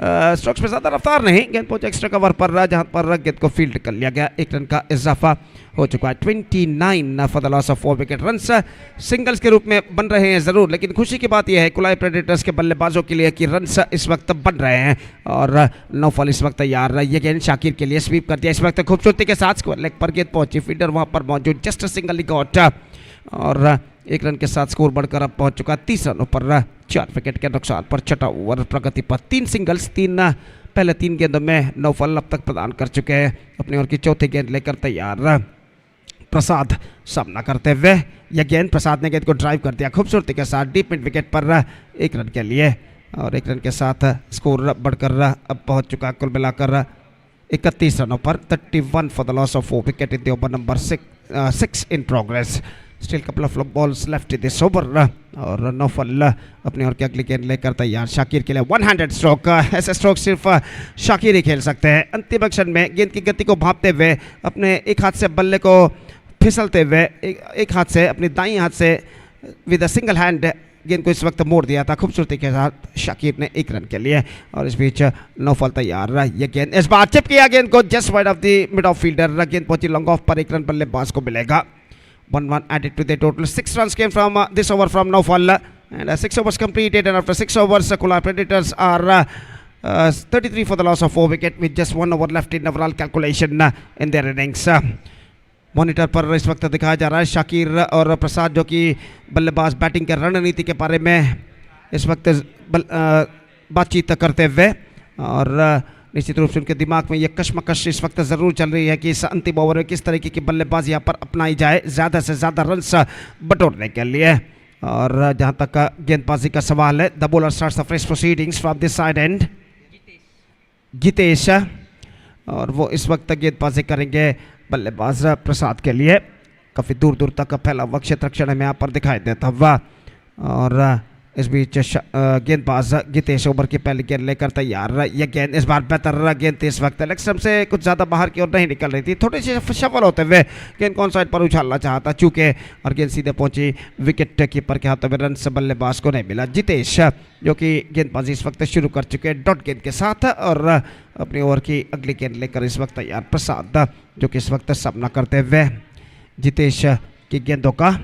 स्ट्रोक्स में ज़्यादा रफ्तार नहीं. गेंद पहुंचे एक्स्ट्रा कवर पर जहाँ पर गेंद को फील्ड कर लिया गया. 1 रन का इजाफा हो चुका है. 29 for the loss of 4 wicket. Runs singles के रूप में बन रहे हैं ज़रूर लेकिन खुशी की बात यह है कुलाई प्रेडेटर्स के बल्लेबाजों के लिए कि रन्स इस वक्त बन रहे हैं और नौफल इस वक्त तैयार. ये गेंद शाकिर के लिए स्वीप कर दिया इस वक्त खूबसूरती के साथ. स्क्वायर लेग पर गेंद पहुंची, फील्डर वहाँ पर मौजूद, जस्ट सिंगल गॉट और 1 रन के साथ स्कोर बढ़कर अब पहुंच चुका 30 रनों पर 4 विकेट के नुकसान पर. 6वां ओवर प्रगति पर 3 सिंगल्स, पहले 3 गेंदों में नौफल अब तक प्रदान कर चुके हैं. अपनी ओर की चौथी गेंद लेकर तैयार प्रसाद सामना करते हुए यह गेंद प्रसाद ने गेंद को ड्राइव कर दिया खूबसूरती के साथ डीप मिड विकेट पर 1 रन के लिए और 1 रन के साथ स्कोर बढ़कर अब पहुंच चुका कुल मिलाकर 31 रनों पर. 31 for the loss of 4 wicket in the over number 6 in progress. Still couple of balls left in this over और नौफल अपनी ओर की अगली गेंद लेकर तैयार. शाकिर के लिए 1-handed स्ट्रोक. ऐसे स्ट्रोक सिर्फ शाकिर ही खेल सकते हैं. अंतिम एक्शन में गेंद की गति को भांपते हुए अपने एक हाथ से बल्ले को फिसलते हुए एक हाथ से अपनी दाईं हाथ से विद अ सिंगल हैंड गेंद को इस वक्त मोड़ दिया था खूबसूरती के साथ शाकिर ने 1 रन के लिए. और इस बीच नौफल तैयार. ये गेंद इस बार चिप किया गेंद को just wide of the mid of fielder. गेंद पहुंची लॉन्ग ऑफ पर 1 रन बल्लेबाज को मिलेगा. 1-1 added to the total. 6 runs came from this over from Naufal and 6 overs completed and after 6 overs Kulai Predators are 33 for the loss of 4 wicket with just 1 over left in overall calculation in their innings. Monitor पर इस वक्त दिखाया जा रहा है शाकिर और प्रसाद जो कि बल्लेबाज बैटिंग के रणनीति के बारे में इस वक्त बातचीत करते हुए और निश्चित रूप से उनके दिमाग में ये कश्मकश इस वक्त ज़रूर चल रही है कि इस अंतिम ओवर में किस तरीके की बल्लेबाजी यहाँ पर अपनाई जाए ज़्यादा से ज़्यादा रन्स बटोरने के लिए. और जहाँ तक गेंदबाजी का सवाल है the bowler starts the fresh proceedings from this side and. Jitesh और वो इस वक्त गेंदबाजी करेंगे बल्लेबाज प्रसाद के लिए. काफ़ी दूर दूर तक फैला हुआ क्षेत्र क्षण में यहाँ पर दिखाई देता हुआ और इस बीच गेंदबाज गितेश ओवर की पहली गेंद लेकर तैयार. यह गेंद इस बार बेहतर गेंद इस वक्त लेग स्टंप से कुछ ज़्यादा बाहर की ओर नहीं निकल रही थी. थोड़ी सी सफल होते हुए गेंद कौन साइड पर उछालना चाहता चूके और गेंद सीधे पहुंची विकेट कीपर के हाथों में. रन से बल्लेबाज को नहीं मिला. जितेश जो कि गेंदबाजी इस वक्त शुरू कर चुके हैं डॉट गेंद के साथ और अपनी ओवर की अगली गेंद लेकर इस वक्त तैयार प्रसाद जो कि इस वक्त सामना करते हुए जितेश की गेंदों का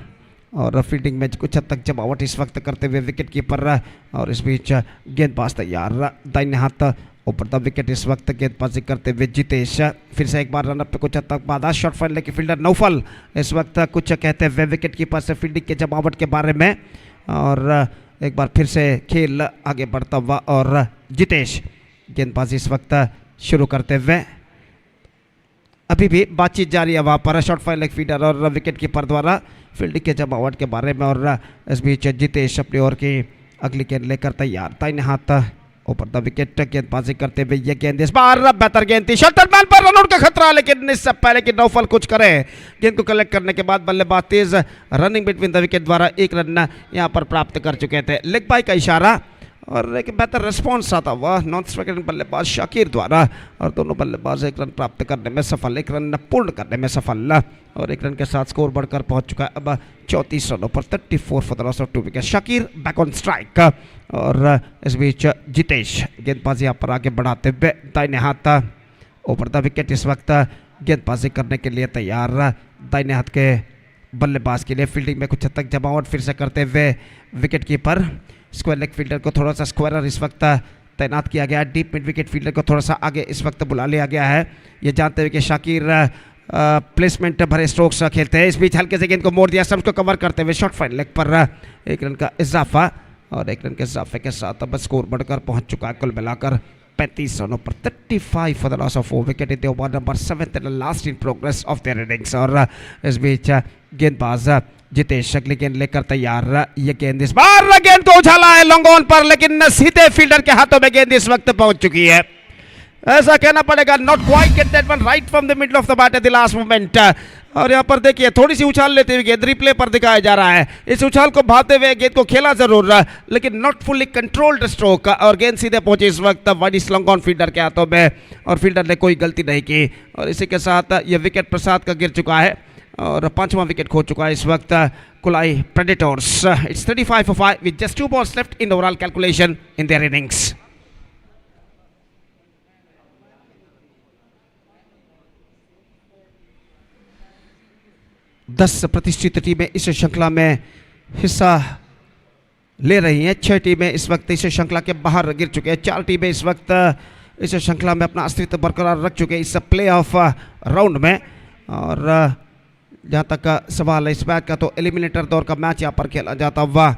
और फील्डिंग में कुछ हद तक जमावट इस वक्त करते हुए विकेट कीपर. और इस बीच गेंदबाज तैयार दाहिने हाथ ऊपर द विकेट इस वक्त गेंदबाजी करते हुए जितेश. फिर से एक बार रन अप पे कुछ हद तक बाधा. शॉट फाइन लेके फील्डर नौफल इस वक्त कुछ कहते हुए विकेट कीपर से फील्डिंग के जमावट के बारे में. और एक बार फिर से खेल आगे बढ़ता हुआ और जितेश गेंदबाजी इस वक्त शुरू करते हुए अभी भी बातचीत जारी है वहाँ पर शॉर्ट फाइल लेग फीडर और विकेट कीपर द्वारा फील्डिंग के जमावट के बारे में। और इस बीच जितेश अपनी ओर की अगली गेंद लेकर तैयार, दाहिने हाथ ऊपर द विकेट, गेंदबाजी करते हुए ये गेंद इस बार बेहतर गेंद थी, शटरमैन पर रनआउट का खतरा, लेकिन इससे पहले कि नौफल कुछ करे गेंद को कलेक्ट करने के बाद बल्लेबाज तेज रनिंग बिटवीन द विकेट द्वारा एक रन यहाँ पर प्राप्त कर चुके थे। लेग बाय का इशारा और एक बेहतर रिस्पॉन्स आता हुआ नॉन स्ट्राइकर बल्लेबाज शाकिर द्वारा, और दोनों बल्लेबाज एक रन प्राप्त करने में सफल, एक रन पूर्ण करने में सफल, और एक रन के साथ स्कोर बढ़कर पहुंच चुका है अब 34 रनों पर 34 for the loss of 2 wicket. Shakir back on strike और इस बीच जितेश गेंदबाजी यहाँ पर आगे बढ़ाते हुए दाहिने हाथ ऊपर द विकेट इस वक्त गेंदबाजी करने के लिए तैयार, दाहिने हाथ के बल्लेबाज के लिए फील्डिंग में कुछ हद तक जमावट फिर से करते हुए wicket keeper square leg fielder को थोड़ा सा स्क्वायर इस वक्त तैनात किया गया है, डीप मिड विकेट फील्डर को थोड़ा सा आगे इस वक्त बुला लिया गया है, ये जानते हुए कि शाकिर प्लेसमेंट भरे स्ट्रोक्स खेलते हैं। इस बीच हल्के से गेंद को मोड़ दिया, सब को कवर करते हुए शॉर्ट फाइन लेग पर एक रन का इजाफा, और एक रन के इजाफे के साथ अब स्कोर बढ़कर पहुंच चुका है कुल मिलाकर 35 रनों पर 35 for the loss of 4 wicket in the over number 7 and last in progress of their innings. और इस बीच गेंदबाज जितेश अगली गेंद लेकर तैयार, ये गेंद इस बार गेंद को उछाला है लॉन्ग ऑन पर, लेकिन सीधे फील्डर के हाथों में गेंद इस वक्त पहुंच चुकी है, ऐसा कहना पड़ेगा। Not quite get that one right from the middle of the bat eight the last moment. और यहाँ पर देखिए थोड़ी सी उछाल लेते हुए गेंद रिप्ले पर दिखाया जा रहा है, इस उछाल को भाते हुए गेंद को खेला जरूर लेकिन नॉट फुल्ली कंट्रोल्ड स्ट्रोक, और गेंद सीधे पहुंची इस वक्त वाइड लॉन्ग ऑन फील्डर के हाथों में, और फील्डर ने कोई गलती नहीं की, और इसी के साथ ये विकेट प्रसाद का गिर चुका है और 5वां विकेट खो चुका है इस वक्त कुलाई predators. It's 35 for 5 with just 2 balls left in the overall calculation in their innings. दस प्रतिष्ठित टीमें इस श्रृंखला में हिस्सा ले रही हैं, 6 टीमें इस वक्त इस श्रृंखला के बाहर गिर चुके हैं, 4 टीमें इस वक्त इस श्रृंखला में अपना अस्तित्व बरकरार रख चुके हैं इस प्ले ऑफ राउंड में। और जहाँ तक सवाल है इस मैच का, तो एलिमिनेटर दौर का मैच यहाँ पर खेला जाता हुआ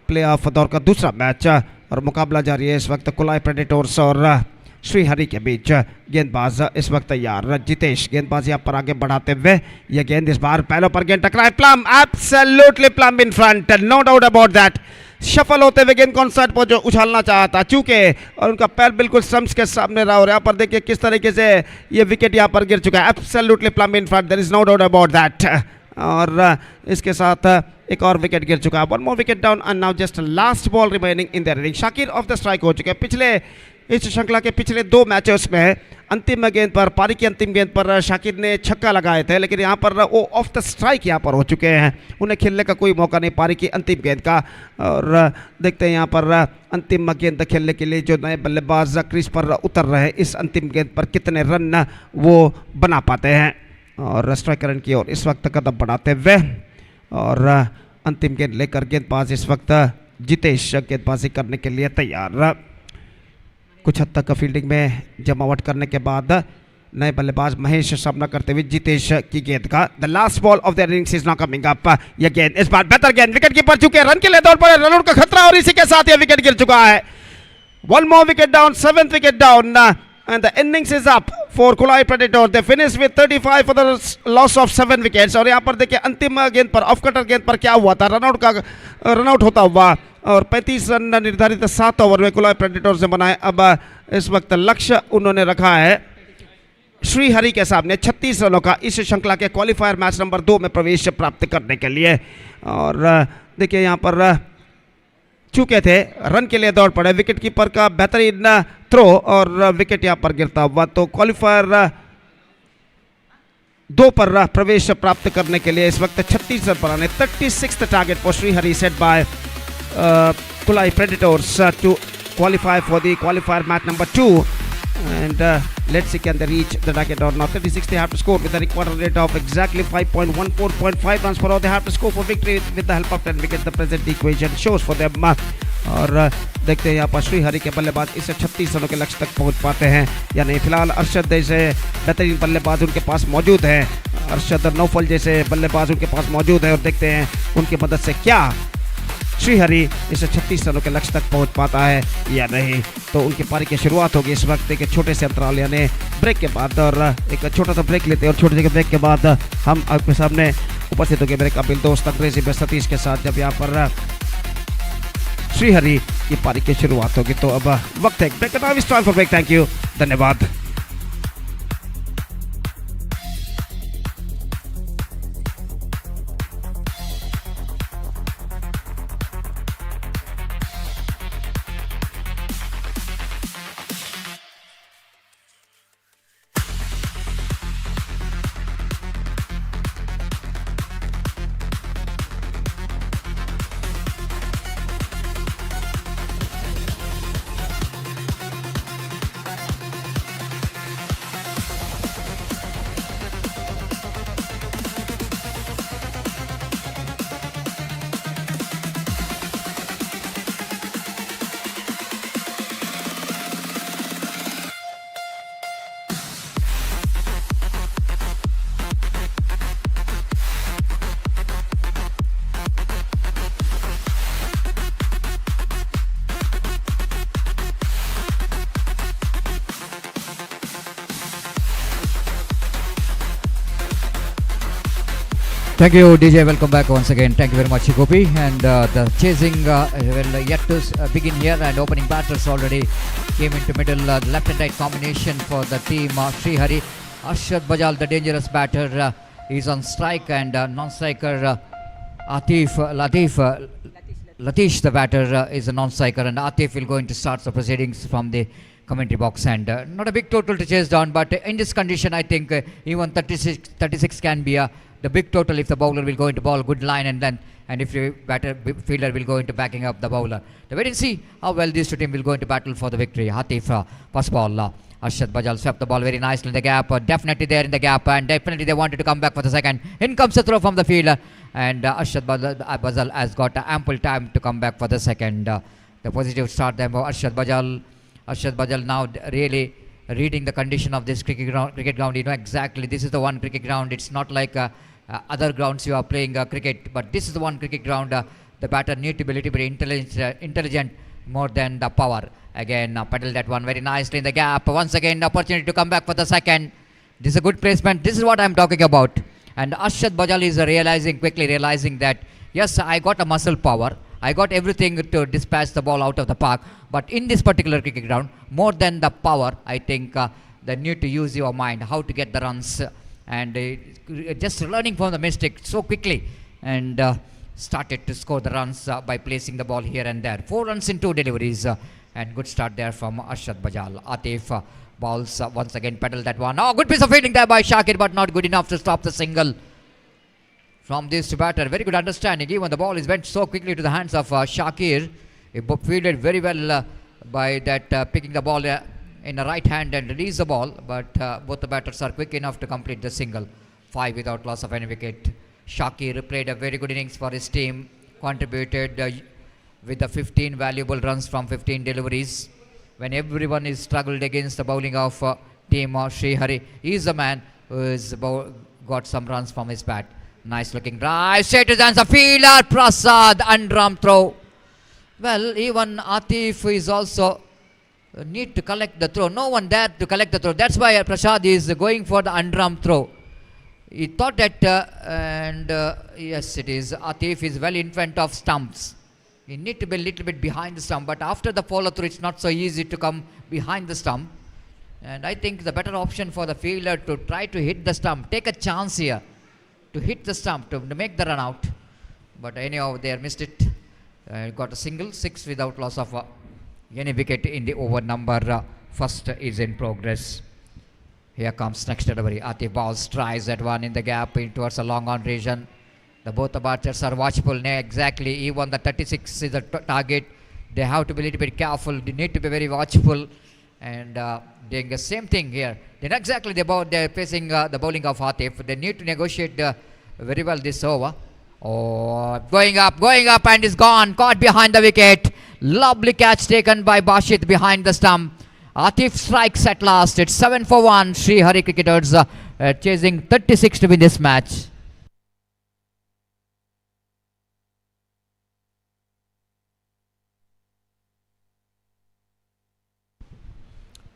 प्ले ऑफ दौर का दूसरा मैच, और मुकाबला जारी है इस वक्त कुलाई प्रेडेटर्स और श्रीहरि के बीच। गेंदबाज इस वक्त तैयार, जितेश गेंदबाज यहाँ पर आगे बढ़ाते हुए यह गेंद इस बार पहलों पर गेंद टकराए, plumb absolutely plumb in front, no doubt about that. Shuffle होते हुए गेंद कॉन्सर्ट पर जो उछालना चाहता चूके, और उनका पैर बिल्कुल स्टंप्स के सामने रहा, और यहाँ पर देखिए किस तरीके से ये विकेट यहाँ पर गिर चुका है, absolutely plumb in front, there is no doubt about that. और इसके साथ एक और विकेट गिर चुका है, 1 more wicket down and now just last ball remaining in there inning. Shakir of the strike हो चुके हैं, पिछले इस श्रृंखला के पिछले 2 मैचेस में अंतिम गेंद पर, पारी की अंतिम गेंद पर शाकिर ने छक्का लगाए थे, लेकिन यहाँ पर वो ऑफ द स्ट्राइक यहाँ पर हो चुके हैं, उन्हें खेलने का कोई मौका नहीं पारी की अंतिम गेंद का। और देखते हैं यहाँ पर अंतिम गेंद खेलने के लिए जो नए बल्लेबाज क्रीज पर उतर रहे हैं, इस अंतिम गेंद पर कितने रन वो बना पाते हैं। और स्ट्राइकर की ओर इस वक्त कदम बढ़ाते हुए, और अंतिम गेंद लेकर गेंदबाज इस वक्त जितेश गेंदबाजी करने के लिए तैयार। कुछ हद तक फील्डिंग में जमावट करने के बाद नए बल्लेबाज महेश सामना करते हुए जितेश की गेंद का the last ball of the innings is not coming up. यह गेंद इस बार बेहतर गेंद, विकेट कीपर चुके, रन के लिए दौड़ पड़े, रन आउट का खतरा, और इसी के साथ यह विकेट गिर चुका है। 1 more wicket down, 7th wicket down, and the innings is up for Kulai Predator. They finished with 35 for the loss of 7 wickets. और यहाँ पर देखिए अंतिम गेंद पर, ऑफ कटर गेंद पर क्या हुआ था, रनआउट होता हुआ, और 35 रन निर्धारित 7 ओवर में कुलाई प्रेडेटर्स ने बनाए। अब इस वक्त लक्ष्य उन्होंने रखा है श्रीहरि के सामने 36 रनों का इस श्रृंखला के क्वालिफायर मैच नंबर 2 में प्रवेश प्राप्त करने के लिए। और देखिए यहाँ पर चूके थे, रन के लिए दौड़ पड़े, विकेट कीपर का बेहतरीन थ्रो, और विकेट यहाँ पर गिरता हुआ, तो क्वालिफायर 2 पर प्रवेश प्राप्त करने के लिए इस वक्त 36 रन बनाने, 36th target for Srihari set by Kulai Predators to qualify for the qualifier match number 2. And let's see can they reach the target or not. 36 they have to score with a required rate of exactly 5.14.5 runs per over. They have to score for victory with the help of 10 wickets. The present equation shows for them. और देखते हैं यहाँ पर श्रीहरि के बल्लेबाज इसे 36 रनों के लक्ष्य तक पहुँच पाते हैं या नहीं। फिलहाल अरशद जैसे बेहतरीन बल्लेबाज उनके पास मौजूद हैं, अरशद नौफल जैसे बल्लेबाज उनके पास मौजूद है, और देखते हैं उनकी मदद से क्या श्रीहरि इस 36 रनों के लक्ष्य तक पहुंच पाता है या नहीं। तो उनकी पारी की शुरुआत होगी इस वक्त एक छोटे से अंतराल यानी ब्रेक के बाद, और एक छोटा सा ब्रेक लेते हैं और छोटे से ब्रेक के बाद हम आपके सामने उपस्थित होंगे मेरे काबिल दोस्त अंग्रेजी में सतीश के साथ, जब यहाँ पर श्रीहरि की पारी की शुरुआत होगी। तो अब वक्त है ब्रेक का, time for break. Thank you, धन्यवाद। Thank you, DJ. Welcome back once again. Thank you very much, Gopi. And the chasing yet to begin here, and opening batters already came into middle. Left and right combination for the team. Srihari, Arshad Bajal, the dangerous batter, is on strike, and non-striker Latish, the batter, is a non-striker, and Atif will going to start the proceedings from the commentary box. And not a big total to chase down, but in this condition, I think even 36 can be the big total if the bowler will go into ball good line, and if the fielder will go into backing up the bowler. To wait and see how well these two teams will go into battle for the victory. Atif, first ball. Arshad Bajal swept the ball very nicely in the gap. Definitely there in the gap, and definitely they wanted to come back for the second. In comes the throw from the fielder, and Arshad Bajal has got ample time to come back for the second. The positive start there for Arshad Bajal. Arshad Bajal now really reading the condition of this cricket ground. You know exactly this is the one cricket ground. It's not like other grounds you are playing cricket, but this is the one cricket ground. The batter need to be a little bit intelligent more than the power. Again, pedal that one very nicely in the gap. Once again, the opportunity to come back for the second. This is a good placement. This is what I'm talking about. And Arshad Bajal is quickly realizing that, yes, I got a muscle power. I got everything to dispatch the ball out of the park. But in this particular cricket ground, more than the power, I think the need to use your mind, how to get the runs. And just learning from the mistake so quickly. And started to score the runs by placing the ball here and there. 4 runs in 2 deliveries. And good start there from Arshad Bajal. Atif balls once again, pedal that one. Oh, good piece of fielding there by Shakir, but not good enough to stop the single from this batter. Very good understanding. Even the ball is went so quickly to the hands of Shakir. He fielded very well by that picking the ball in the right hand and release the ball. But both the batters are quick enough to complete the single. 5 without loss of any wicket. Shakir played a very good innings for his team. Contributed with the 15 valuable runs from 15 deliveries. When everyone is struggled against the bowling of team Srihari, he is the man who has got some runs from his bat. Nice looking drive, straight to the hands of fielder Prasad, underarm throw. Well, even Atif is also need to collect the throw. No one there to collect the throw. That's why Prasad is going for the underarm throw. He thought that, yes, it is. Atif is well in front of stumps. You need to be a little bit behind the stump, but after the follow through, it's not so easy to come behind the stump. And I think the better option for the fielder to try to hit the stump, take a chance here to hit the stump to make the run out. But anyhow, they missed it. Got a single, 6 without loss of any wicket in the over number. First is in progress. Here comes next delivery. Atif balls tries that one in the gap in towards a long on region. Both the batters are watchful. Exactly, even the 36 is the target. They have to be a little bit careful. They need to be very watchful. And doing the same thing here. Then exactly they're facing the bowling of Atif. They need to negotiate very well this over. Oh, going up and is gone. Caught behind the wicket. Lovely catch taken by Bashit behind the stump. Atif strikes at last. It's 7 for 1. Srihari cricketers chasing 36 to win this match.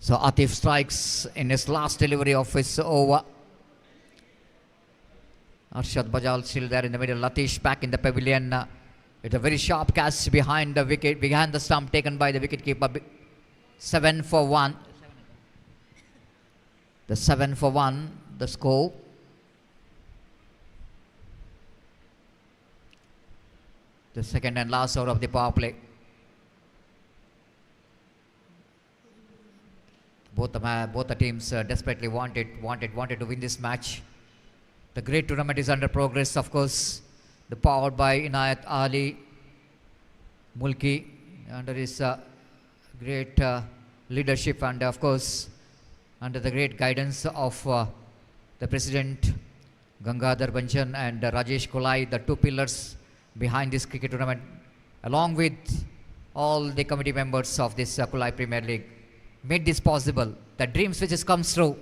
So Atif strikes in his last delivery of his over. Arshad Bajal still there in the middle. Latish back in the pavilion with a very sharp catch behind the wicket, behind the stump taken by the wicketkeeper. 7 for 1. The 7 for 1, the score. The second and last over of the power play. Both the teams desperately wanted to win this match. The great tournament is under progress, of course. The powered by Inayath Ali Mulki under his great leadership, and of course under the great guidance of the President Gangadhar Banchan and Rajesh Kulai, the two pillars behind this cricket tournament, along with all the committee members of this Kulai Premier League, made this possible. The dreams which has come through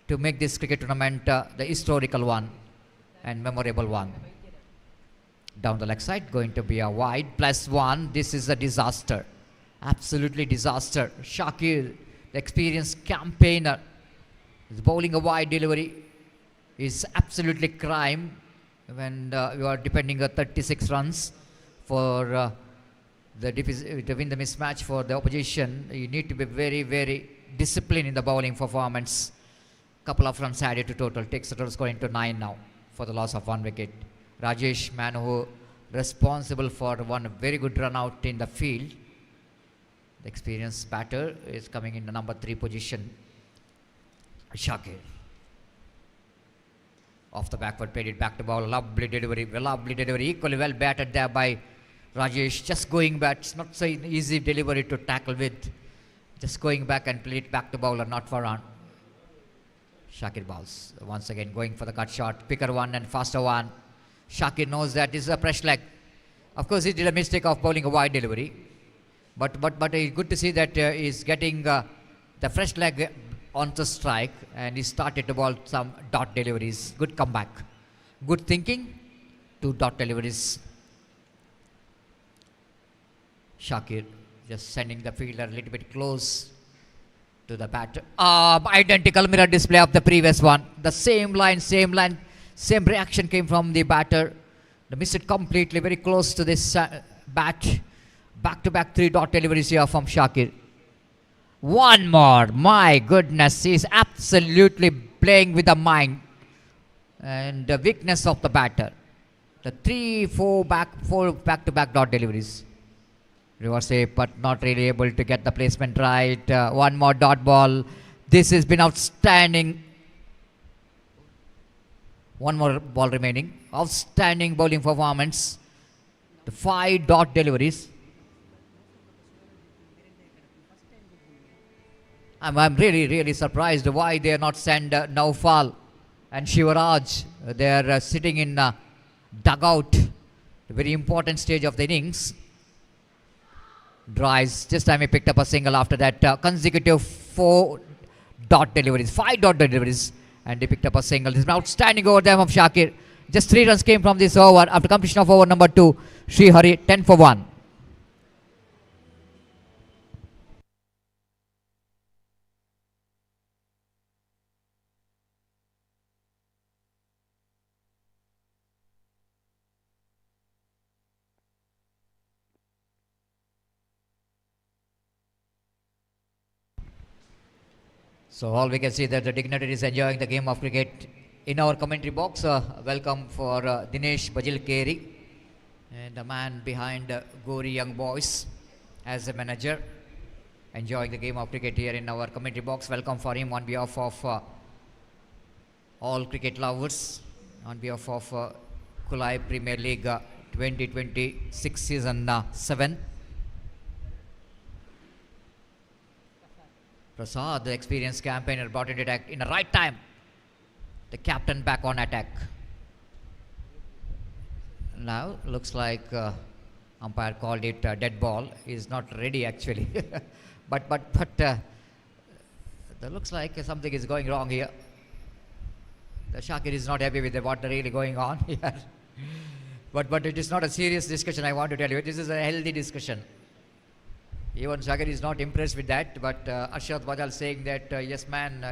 to make this cricket tournament the historical one and memorable one. Down the leg side, going to be a wide +1. This is a disaster, absolutely disaster. Shakir, the experienced campaigner, is bowling a wide delivery. Is absolutely crime when you are depending on 36 runs for to win the mismatch for the opposition. You need to be very, very disciplined in the bowling performance. Couple of runs added to total, takes the total score into 9 now for the loss of 1 wicket. Rajesh Manohu responsible for one very good run out in the field. The experienced batter is coming in the number 3 position. Shakir. Off the backward, played it back to ball. Lovely delivery, equally well batted there by Rajesh. Just going back, it's not so easy delivery to tackle with. Just going back and play it back to bowler, not for run. Shakir bowls. Once again going for the cut shot. Picker one and faster one. Shakir knows that this is a fresh leg. Of course, he did a mistake of bowling a wide delivery. But it's good to see that he's getting the fresh leg onto strike, and he started to bowl some dot deliveries. Good comeback. Good thinking. 2 dot deliveries. Shakir just sending the fielder a little bit close to the batter. Identical mirror display of the previous one. The same line, same reaction came from the batter. They missed it completely, very close to this bat. Back-to-back 3 dot deliveries here from Shakir. One more. My goodness, he's absolutely playing with the mind and the weakness of the batter. The 4 back-to-back dot deliveries. Reverse it, but not really able to get the placement right. One more dot ball. This has been outstanding. One more ball remaining. Outstanding bowling performance. The 5 dot deliveries. I'm really surprised why they are not sent Naufal and Shivaraj. They are sitting in dugout. A very important stage of the innings. Dries. This time he picked up a single after that consecutive 4 dot deliveries, 5 dot deliveries, and he picked up a single. This is an outstanding over there from Shakir. Just 3 runs came from this over after completion of over number 2. Sri Hari 10 for 1. So all we can see that the dignitary is enjoying the game of cricket. In our commentary box, welcome for Dinesh Bajil Keri and the man behind Gori Young Boys as a manager. Enjoying the game of cricket here in our commentary box. Welcome for him on behalf of all cricket lovers, on behalf of Kulai Premier League 2026 season 7. Prasad, the experienced campaigner, brought it attack in the right time. The captain back on attack. Now looks like umpire called it a dead ball. He's not ready actually. but there looks like something is going wrong here. The Shakir is not happy with what really going on here. but it is not a serious discussion, I want to tell you. This is a healthy discussion. Even Sagar is not impressed with that, but Arshad Bajal saying that yes man,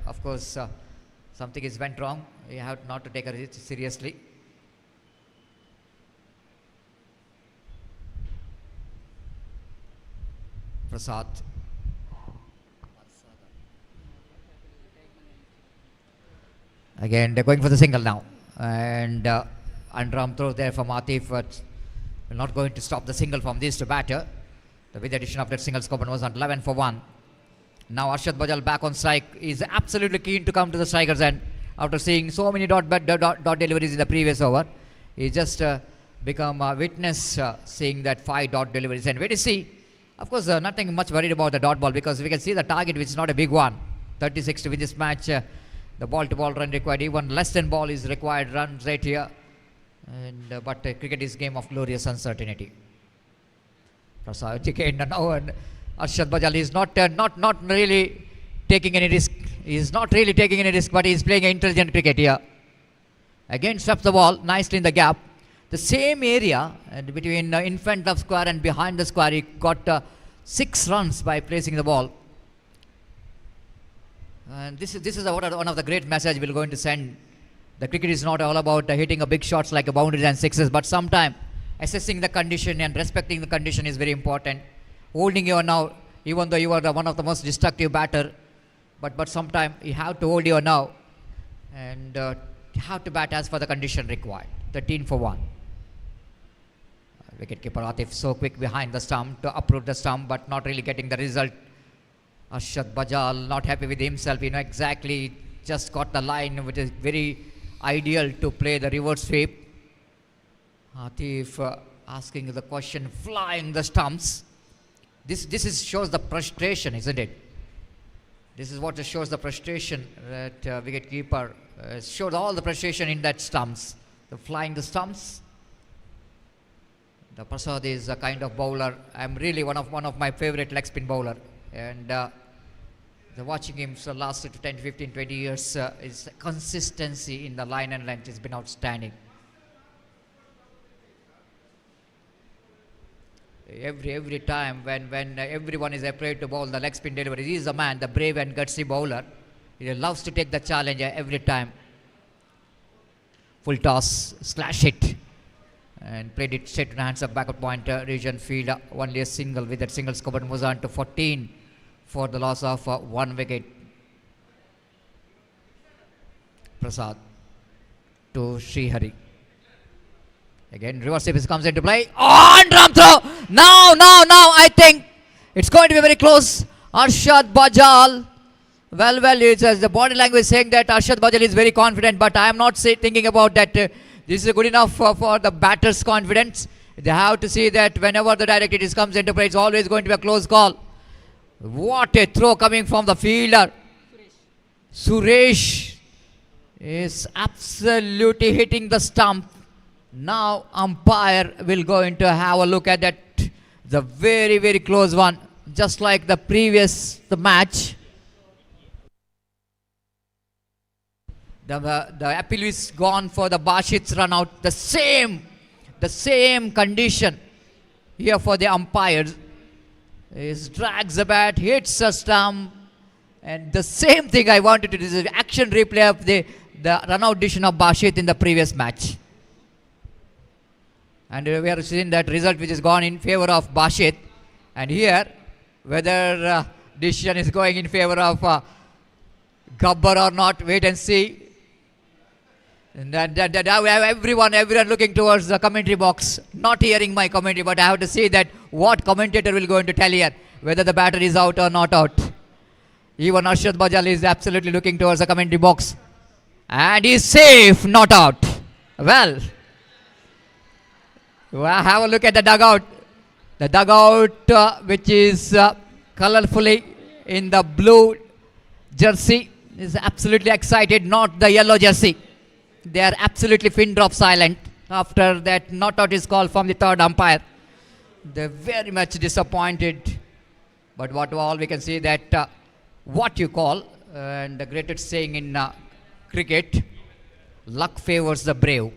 of course something is went wrong. You have not to take it seriously. Prasad. Again, they're going for the single now. And underarm throw there from Atif, but we're not going to stop the single from this to batter. With the addition of that single, scope was on 11 for 1. Now Arshad Bajal back on strike is absolutely keen to come to the strikers end. After seeing so many dot deliveries in the previous over, he just become a witness seeing that 5 dot deliveries. And where to see, of course, nothing much worried about the dot ball, because we can see the target, which is not a big one. 36 to win this match. The ball-to-ball run required, even less than ball is required runs right here. And but cricket is game of glorious uncertainty. Prasad again now, and Arshad Bajal is not really taking any risk. He is not really taking any risk, but he is playing intelligent cricket here. Again stops the ball nicely in the gap. The same area and between in front of square and behind the square, he got 6 runs by placing the ball. And this is one of the great messages we're going to send. The cricket is not all about hitting a big shots like a boundaries and sixes, but sometimes assessing the condition and respecting the condition is very important. Holding your now, even though you are one of the most destructive batter, but sometimes you have to hold your now and you have to bat as for the condition required. 13 for 1. Wicketkeeper Atif so quick behind the stump to uproot the stump, but not really getting the result. Arshad Bajal not happy with himself, exactly just got the line, which is very ideal to play the reverse sweep. Atif asking the question, flying the stumps. This shows the frustration, isn't it? This is what shows the frustration that wicketkeeper showed all the frustration in that stumps. The flying the stumps. The Prasad is a kind of bowler. I'm really one of my favorite leg spin bowler, and watching him for the last 10, 15, 20 years, his consistency in the line and length has been outstanding. Every time when everyone is afraid to bowl the leg spin delivery, he is a man, the brave and gutsy bowler. He loves to take the challenge every time. Full toss, slash hit, and played it straight to the hands of backward pointer, region field. Only a single. With that single, scored moves on to 14 for the loss of 1 wicket. Prasad to Srihari. Again, reverse sweep comes into play. Oh, underarm throw! Now, I think it's going to be very close. Arshad Bajal. Well, it's the body language saying that Arshad Bajal is very confident, but I am not thinking about that. This is good enough for the batter's confidence. They have to see that whenever the direct hit comes into play, it's always going to be a close call. What a throw coming from the fielder. Suresh is absolutely hitting the stump. Now umpire will going to have a look at that. The very, very close one, just like the match. The appeal is gone for the Bashit's run out. The same condition here for the umpires. He drags the bat, hits a stump, and the same thing I wanted to do is action replay of the run out decision of Bashit in the previous match. And we are seeing that result which is gone in favor of Bashit. And here, whether decision is going in favor of Gabbar or not, wait and see. And everyone looking towards the commentary box, not hearing my commentary, but I have to see that what commentator will going to tell here, whether the batter is out or not out. Even Arshad Bajal is absolutely looking towards the commentary box. And he's safe, not out. Well, have a look at the dugout. The dugout which is colorfully in the blue jersey is absolutely excited, not the yellow jersey. They are absolutely pin drop silent after that not out is called from the third umpire. They're very much disappointed. But what all we can see that what you call, and the greatest saying in cricket, luck favors the brave.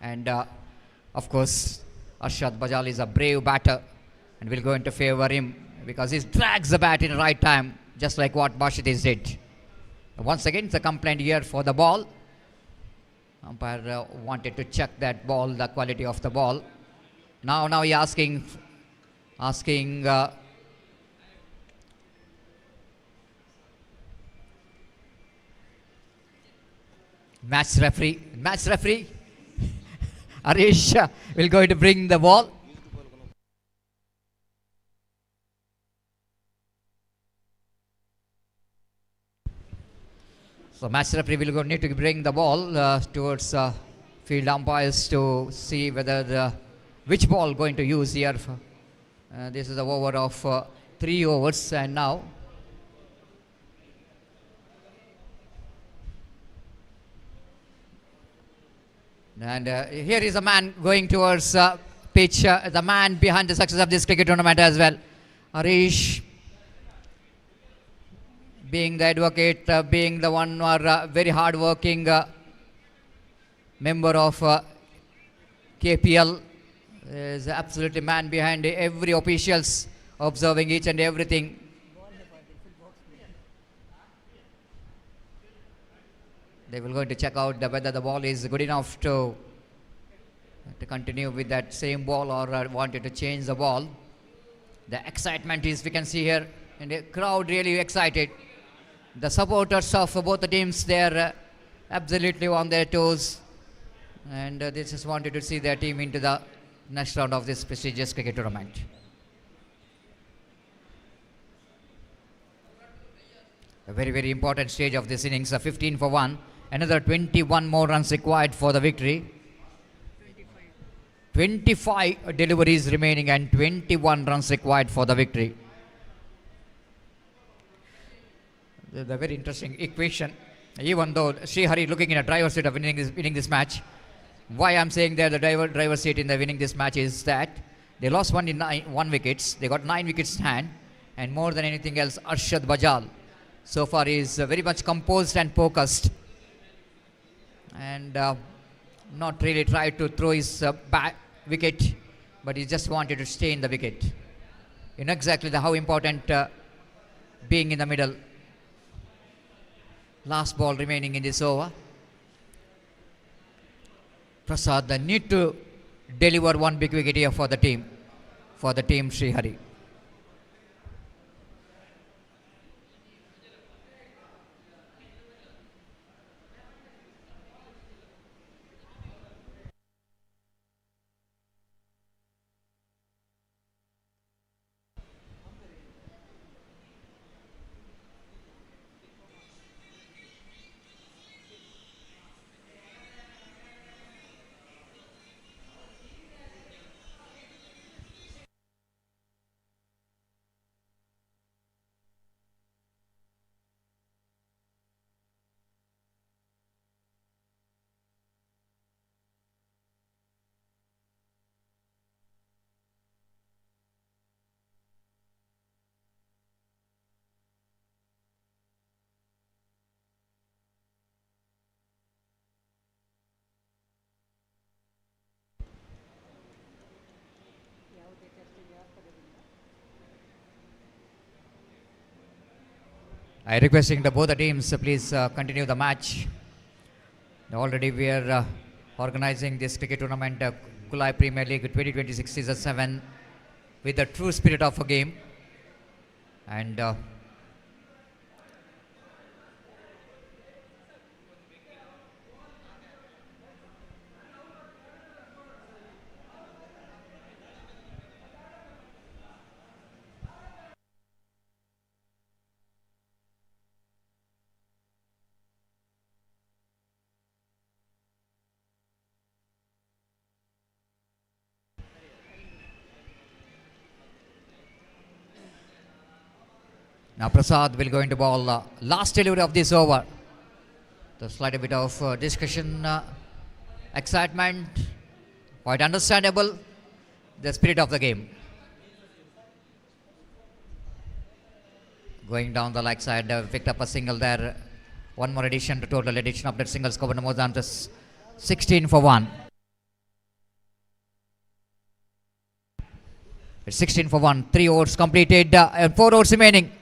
And of course, Arshad Bajal is a brave batter and will go into favor him because he drags the bat in the right time, just like what Bashitis did. Once again, it's a complaint here for the ball. Umpire wanted to check that ball, the quality of the ball. Now he asking match referee Arish will going to bring the ball. So match referee will need to bring the ball towards field umpires to see whether which ball going to use here. This is the over of 3 overs, and now here is a man going towards pitch, the man behind the success of this cricket tournament as well. Arish, being the advocate, being the one who are very hard working member of KPL, is absolutely man behind every officials, observing each and everything. They will going to check out whether the ball is good enough to continue with that same ball, or wanted to change the ball. The excitement is, we can see here, and the crowd really excited. The supporters of both the teams, they are absolutely on their toes, and they just wanted to see their team into the next round of this prestigious cricket tournament. A very, very important stage of this innings, 15 for 1. Another 21 more runs required for the victory. 25 deliveries remaining and 21 runs required for the victory. The very interesting equation, even though Srihari looking in a driver's seat of winning this match. Why I'm saying there the driver's seat in the winning this match is that they lost 1 wickets. They got 9 wickets in hand, and more than anything else, Arshad Bajal so far is very much composed and focused, and not really tried to throw his back wicket, but he just wanted to stay in the wicket. You know exactly how important being in the middle. Last ball remaining in this over. Prasad, the need to deliver 1 big wicket here for the team Srihari. I requesting both the teams please continue the match. Already we are organizing this cricket tournament, Kulai Premier League 2026 Season 7, with the true spirit of a game. And now Prasad will go into ball. Last delivery of this over. The slight bit of discussion, excitement, quite understandable. The spirit of the game. Going down the leg side, picked up a single there. 1 more addition to total addition of that single score more than just 16 for 1. It's 16 for 1. 3 overs completed and 4 overs remaining.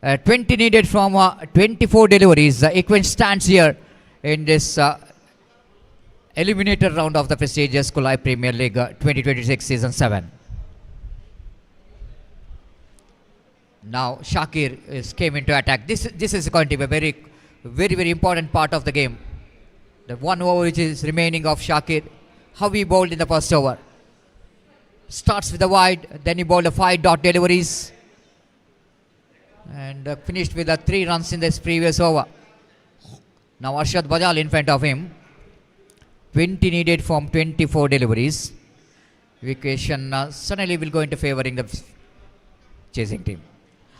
20 needed from 24 deliveries. Equin stands here in this eliminator round of the prestigious Kulai Premier League 2026 Season 7. Now Shakir came into attack. This is going to be a very important part of the game. The 1 over which is remaining of Shakir. How he bowled in the first over. Starts with the wide, then he bowled a 5 dot deliveries. And finished with 3 runs in this previous over. Now Arshad Bajal in front of him. 20 needed from 24 deliveries. Vacation suddenly will go into favoring the chasing team.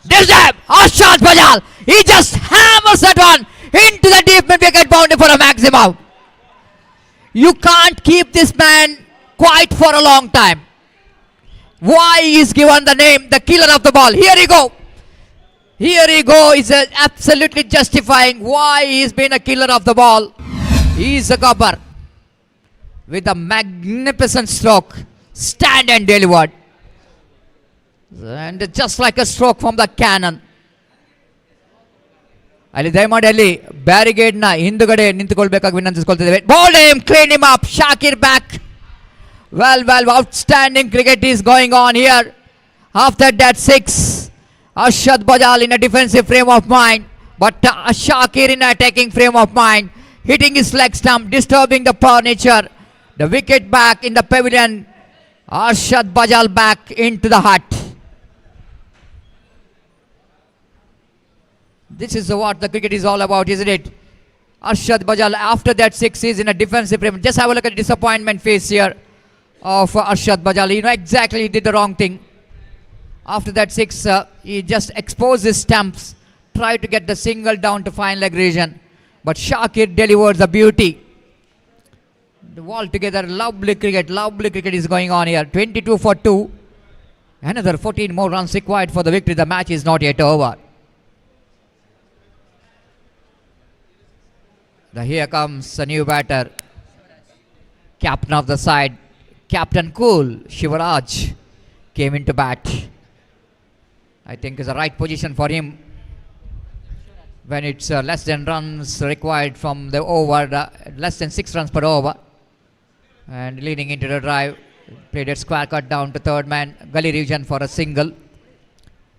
This time, Arshad Bajal, he just hammers that one into the deep mid wicket boundary for a maximum. You can't keep this man quiet for a long time. Why he is given the name, the killer of the ball. Here he go. Here he go is absolutely justifying why he's been a killer of the ball. He is a gobber with a magnificent stroke. Stand and delivered. And just like a stroke from the cannon. ಅಲ್ಲಿ ದಯಮಾಡಿ barricade ನ ಹಿಂದುಗಡೆ ನಿಂತುಕೊಳ್ಬೇಕಾಗಿ ವಿನಂತಿಸಿಕೊಳ್ತಿದ್ದೇವೆ. Bowled him, clean him up. Shakir back. Well, outstanding cricket is going on here. After that 6, Arshad Bajal in a defensive frame of mind, but Shakir in an attacking frame of mind, hitting his leg stump, disturbing the furniture. The wicket back in the pavilion. Arshad Bajal back into the hut. This is what the cricket is all about, isn't it? Arshad Bajal after that 6 is in a defensive frame. Just have a look at the disappointment face here of Arshad Bajal. You know exactly he did the wrong thing. After that 6, he just exposed his stumps, tried to get the single down to fine leg region. But Shakir delivers the beauty. Altogether, lovely cricket is going on here. 22 for 2. Another 14 more runs required for the victory. The match is not yet over. Here comes a new batter. Captain of the side, Captain Cool, Shivaraj, came into bat. I think it's the right position for him when it's less than runs required from the over, less than 6 runs per over. And leading into the drive, played a square cut down to third man, gully region for a single.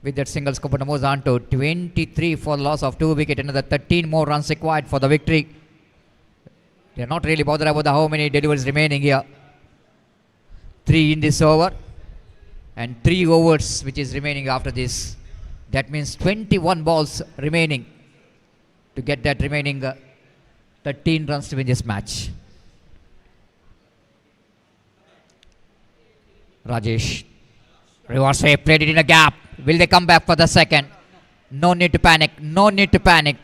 With that single, Skupana moves on to 23 for loss of 2 wicket. Another 13 more runs required for the victory. They are not really bothered about how many deliveries remaining here. 3 in this over and 3 overs which is remaining after this. That means 21 balls remaining to get that remaining 13 runs to win this match. Rajesh, reverse save, played it in a gap. Will they come back for the second? No need to panic.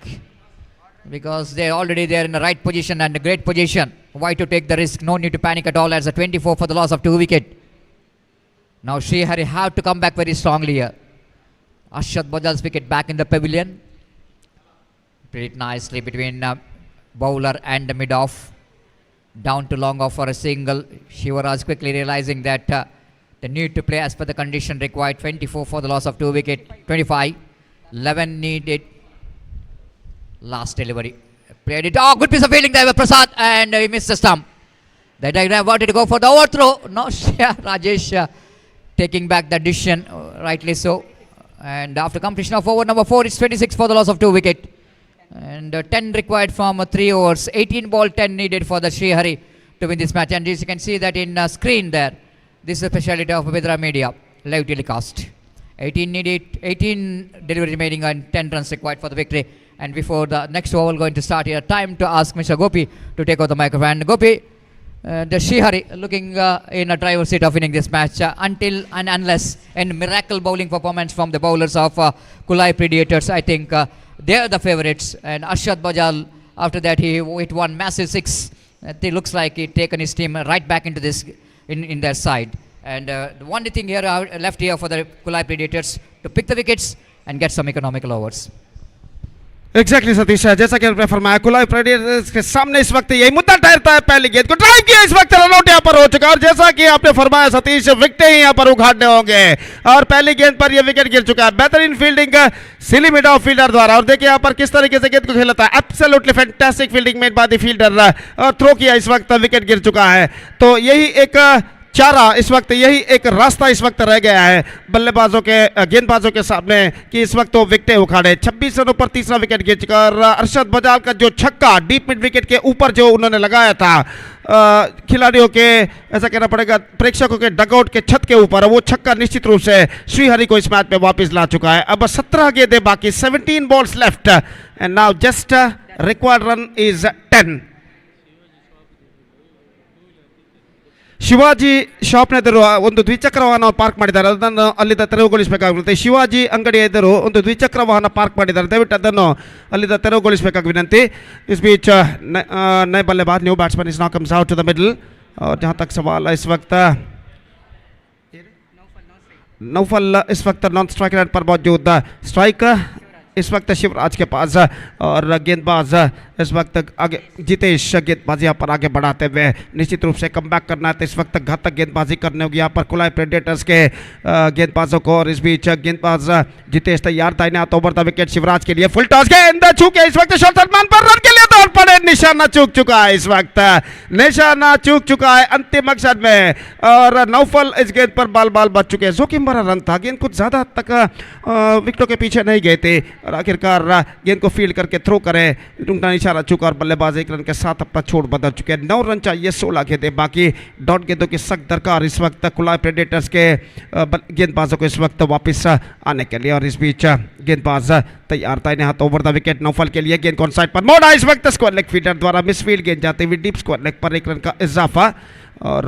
Because they're already there in the right position and a great position. Why to take the risk? No need to panic at all as a 24 for the loss of 2 wicket. Now Srihari have to come back very strongly here. Arshad Bajal's wicket back in the pavilion. Played it nicely between bowler and mid off. Down to long off for a single. Shivaraj quickly realizing that the need to play as per the condition required. 24 for the loss of 2 wicket. 25. 11 needed. Last delivery. Played it. Oh, good piece of fielding there with Prasad. And he missed the stump. The diagram wanted to go for the overthrow. No, Rajesh taking back the decision. Rightly so. And after completion of over number 4, it's 26 for the loss of 2 wicket. And 10 required from 3 overs. 18 ball, 10 needed for the Srihari to win this match. And as you can see that in screen there. This is a specialty of Bedra Media. Live telecast. 18 needed, 18 delivery remaining and 10 runs required for the victory. And before the next over going to start here, time to ask Mr. Gopi to take over the microphone. Gopi, the Srihari looking in a driver's seat of winning this match until and unless a miracle bowling performance from the bowlers of Kulai Predators. I think they are the favourites. And Arshad Bajal, after that he hit one massive 6. It looks like he taken his team right back into this in their side. And the only thing here left here for the Kulai Predators to pick the wickets and get some economical overs. Exactly Satish, जैसा कि आपने फरमाया कुलाई predators के सामने इस वक्त यही मुद्दा ठहरता है पहली गेंद को ड्राइव किया, इस वक्त रनआउट यहाँ पर हो चुका है। और जैसा कि आपने फरमाया सतीश, विकेटें ही यहाँ पर उखाड़ने होंगे और पहली गेंद पर यह विकेट गिर चुका है। बेहतरीन fielding silly mid of fielder द्वारा, और देखिए यहाँ पर किस तरीके से गेंद को खेला था। Absolutely fantastic fielding made by the fielder और थ्रो किया, इस वक्त विकेट गिर चुका है। तो यही एक चारा इस वक्त, यही एक रास्ता इस वक्त रह गया है बल्लेबाजों के, गेंदबाजों के सामने कि इस वक्त वो विकेटें उखाड़े। 26 रनों पर तीसरा विकेट गिर चुका और अरशद बजाल का जो छक्का डीप मिड विकेट के ऊपर जो उन्होंने लगाया था खिलाड़ियों के, ऐसा कहना पड़ेगा प्रेक्षकों के डगआउट के छत के ऊपर, वो छक्का निश्चित रूप से श्रीहरि को इस मैच में वापस ला चुका है। अब 17 गेंदें बाकी, 17 balls left and now just required run is 10. Shivaji ಶಾಪ್ನ ಎದುರು ಒಂದು ದ್ವಿಚಕ್ರ ವಾಹನ ಪಾರ್ಕ್ ಮಾಡಿದ್ದಾರೆ, ಅದನ್ನು ಅಲ್ಲಿಂದ ತೆರವುಗೊಳಿಸಬೇಕಾಗಿರುತ್ತೆ. ಶಿವಾಜಿ ಅಂಗಡಿಯ ಎದುರು ಒಂದು ದ್ವಿಚಕ್ರ ವಾಹನ ಪಾರ್ಕ್ ಮಾಡಿದ್ದಾರೆ, ದಯವಿಟ್ಟು ಅದನ್ನು ಅಲ್ಲಿಂದ ತೆರವುಗೊಳಿಸಬೇಕಾಗಿ ವಿನಂತಿ. इस बीच नए बल्लेबाज new batsman is now comes out to the middle. और जहाँ तक सवाल है इस वक्त नौफल इस वक्त नॉन स्ट्राइक रेट पर मौजूद, स्ट्राइक इस वक्त शिवराज के पास और गेंदबाज इस वक्त आगे जितेश गेंदबाजी यहाँ पर आगे बढ़ाते हुए निश्चित रूप से कम बैक करना है। तो इस वक्त घातक गेंदबाजी करने होगी यहाँ पर कुलाई प्रेडेटर्स के गेंदबाजों को। और इस बीच गेंदबाज जितेश तैयार, दाहिने हाथ ओवर द विकेट शिवराज के लिए, फुल टॉस गेंद छूके इस वक्त शॉट सलमान पर रन के लिए दौड़ पड़े, निशाना चूक चुका है, इस वक्त निशाना चूक चुका है अंतिम अक्षर में। और नौफल इस गेंद पर बाल बाल बच चुके हैं, जोखिम भरा रन था, गेंद कुछ ज्यादा हद तक विकेटों के पीछे नहीं गए थे और आखिरकार गेंद को फील्ड करके थ्रो करे, उनका निशाना चुका और बल्लेबाज 1 रन के साथ अपना छोड़ बदल चुके हैं। 9 रन चाहिए, 16 गेंदें बाकी, डॉट गेंदों की सख्त दरकार इस वक्त कुलाई प्रेडेटर्स के गेंदबाजों को इस वक्त वापस आने के लिए। और इस बीच गेंदबाज तैयार, दाहिने हाथ ओवर द विकेट नौफल के लिए, गेंद को ऑन साइड पर मोड़ा, इस वक्त स्क्वायर लेग फील्डर द्वारा मिसफील्ड गेंद जाते हुए डीप स्क्वायर लेग पर 1 रन का इजाफा। और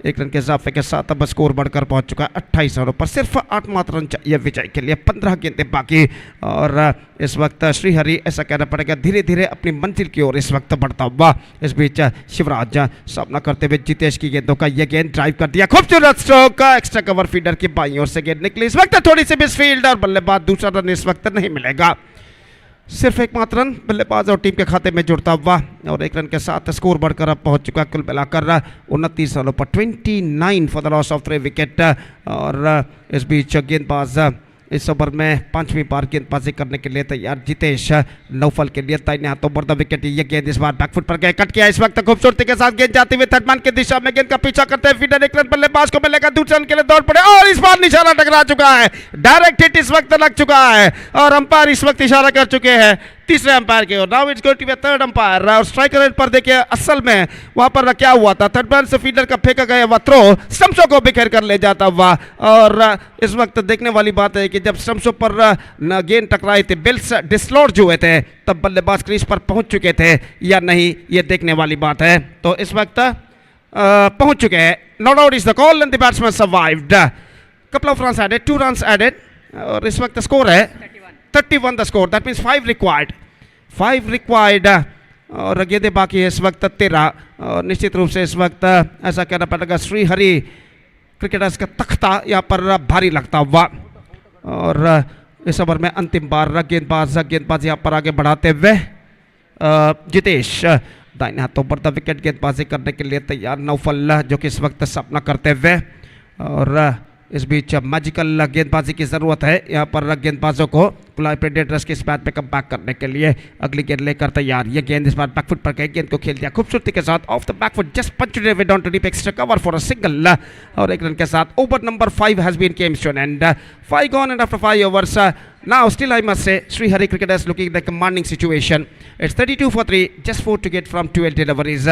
1 रन के इजाफे के साथ अब स्कोर बढ़कर पहुंच चुका है 28 रनों पर, सिर्फ 8 मात्र रन चाहिए विजय के लिए, 15 गेंदें बाकी। और इस वक्त श्रीहरि ऐसा कहना पड़ेगा धीरे धीरे अपनी मंजिल की ओर इस वक्त बढ़ता हुआ। इस बीच शिवराज सामना करते हुए जितेश की गेंदों का यह गेंद ड्राइव कर दिया, खूबसूरत स्ट्रोक, एक्स्ट्रा कवर फील्डर की बाईं ओर से गेंद निकली, इस वक्त थोड़ी सी मिसफील्ड और बल्लेबाज दूसरा रन इस वक्त नहीं मिलेगा, सिर्फ 1 मात्र रन बल्लेबाज और टीम के खाते में जुड़ता हुआ। और 1 रन के साथ स्कोर बढ़कर अब पहुंच चुका है कुल मिलाकर 29 रनों पर, 29 for the loss of 3 wicket. और इस बीच गेंदबाज इस ओवर में 5वीं बार गेंदबाजी करने के लिए तैयार, जितेश नौफल के लिए दाहिने हाथों पर द विकेट, ये गेंद इस बार बैकफुट पर गए, कट किया, इस वक्त खूबसूरती के साथ गेंद जाती हुई थर्ड मैन की दिशा में, गेंद का पीछा करते हुए फील्डर 1 रन बल्लेबाज को मिलेगा, दूसरे रन के लिए दौड़ पड़े और इस बार निशाना टकरा चुका है, डायरेक्ट हिट इस वक्त लग चुका है और अंपायर इस वक्त इशारा कर चुके हैं तीसरे अंपायर के ओर। Now it's going to be third umpire. और स्ट्राइकर रेट पर देखिए असल में वहां पर क्या हुआ था, थर्ड मैन से फील्डर का फेंका गया हुआ थ्रो स्टंप्सों को बिखेर कर ले जाता हुआ। और इस वक्त देखने वाली बात है कि जब स्टंप्सों पर गेंद टकराई थी, बिल्स डिसलॉज हुए थे, तब बल्लेबाज क्रीज पर पहुंच चुके थे या नहीं, ये देखने वाली बात है। तो इस वक्त पहुंच चुके हैं, not out is the call and the batsman survived, couple of runs added, 2 runs added. और इस वक्त स्कोर है 31 the score, that means 5 required. और गेंदें बाकी है इस वक्त 13। और निश्चित रूप से इस वक्त ऐसा कहना पड़ेगा श्रीहरि क्रिकेटर्स का तख्ता यहाँ पर भारी लगता हुआ। और इस ओवर में अंतिम बार गेंदबाज यहाँ पर आगे बढ़ाते हुए जितेश दाहिने हाथों पर द विकेट गेंदबाजी करने के लिए तैयार, नौफल जो कि इस वक्त सामना करते हुए। और इस बीच मैजिकल गेंदबाजी की ज़रूरत है यहाँ पर गेंदबाजों को कुलाई प्रेडेटर्स के इस मैच में कम बैक करने के लिए। अगली गेंद लेकर तैयार, ये गेंद इस बार बैकफुट पर गई, गेंद को खेल दिया खूबसूरती के साथ off the back foot, just punched it down to deep, extra cover for a single. और 1 रन के साथ over number 5 has been comes to an end, 5 gone and after 5 overs now still I must say Srihari cricketers looking at the commanding situation. It's 32 for 3, just 4 to get from 12 deliveries.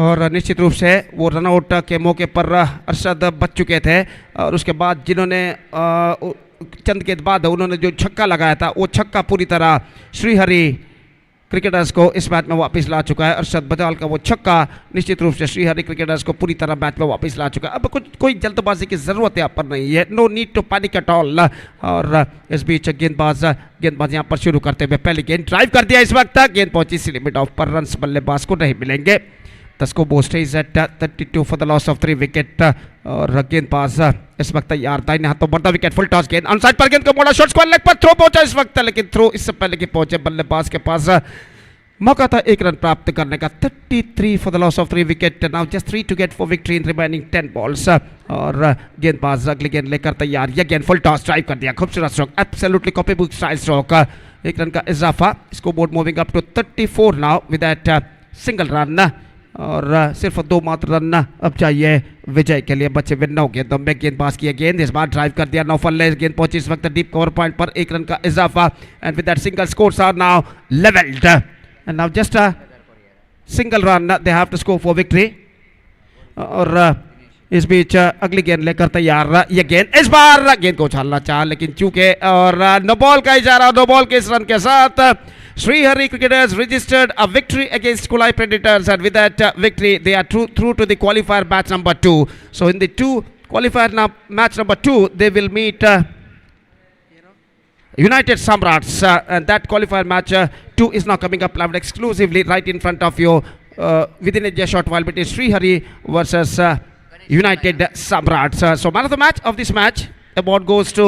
और निश्चित रूप से वो runout के मौके पर अरशद बच चुके थे और उसके बाद जिन्होंने चंद गेंद बाद उन्होंने जो छक्का लगाया था, वो छक्का पूरी तरह श्रीहरि क्रिकेटर्स को इस मैच में वापस ला चुका है। अरशद बजाल का वो छक्का निश्चित रूप से श्रीहरि क्रिकेटर्स को पूरी तरह मैच में वापस ला चुका है। अब कोई जल्दबाजी की ज़रूरत यहाँ पर नहीं है, no need to panic at all. और इस बीच गेंदबाज यहाँ पर शुरू करते हुए पहली गेंद ड्राइव कर दिया, इस वक्त गेंद पहुंची सी लिमिट ऑफ पर, रन बल्लेबाज को नहीं मिलेंगे। The scoreboard stays at 32 for the loss of 3 wicket. और गेंदबाज इस वक्त तैयार, दाहिने हाथों बढ़ता विकेट, फुल टॉस गेंद ऑनसाइड पर, गेंद को मोड़ा, शॉट स्क्वायर लेग पर, थ्रो पहुंचा इस वक्त, लेकिन थ्रो इससे पहले कि पहुंचे बल्लेबाज के पास मौका था एक रन प्राप्त करने का 33 for the loss of 3 wicket now just 3 to get for victory in remaining 10 balls और गेंदबाज अगली गेंद लेकर तैयार ये गेंद फुल टॉस ड्राइव कर दिया खूबसूरत stroke absolutely copy book style stroke एक रन का इजाफा score board moving up to 34 now with that single run और सिर्फ 2 मात्र रन अब चाहिए विजय के लिए बच्चे विन हो गए दम में गेंदबाज की गेंद इस बार ड्राइव कर दिया नौफल ने गेंद पहुंची इस वक्त डीप कवर पॉइंट पर एक रन का इजाफा and with that single scores are now levelled and now just a single run they have to score for victory और इस बीच अगली गेंद लेकर तैयार ये गेंद इस बार गेंद को उछालना चाहा लेकिन चूके और नो बॉल का इशारा नो बॉल के इस रन के साथ Srihari cricketers registered a victory against Kulai Predators and with that victory they are through to the qualifier match number 2. So in the qualifier match number 2 they will meet United Samrats and that qualifier match 2 is now coming up live exclusively right in front of you within a just short while between Srihari versus United Samrats. So man of the match of this match award goes to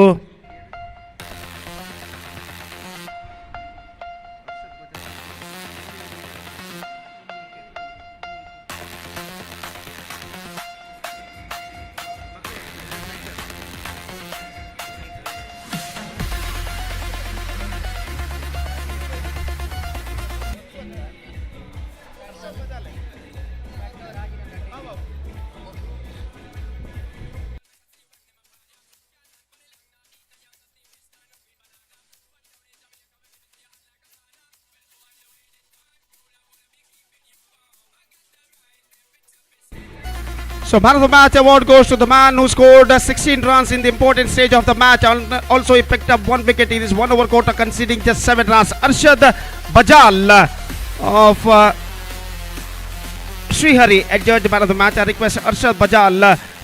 So man of the match award goes to the man who scored 16 runs in the important stage of the match. Also he picked up 1 wicket in his 1 over quarter conceding just 7 runs. Arshad Bajal of Srihari adjudged the man of the match. I request Arshad Bajal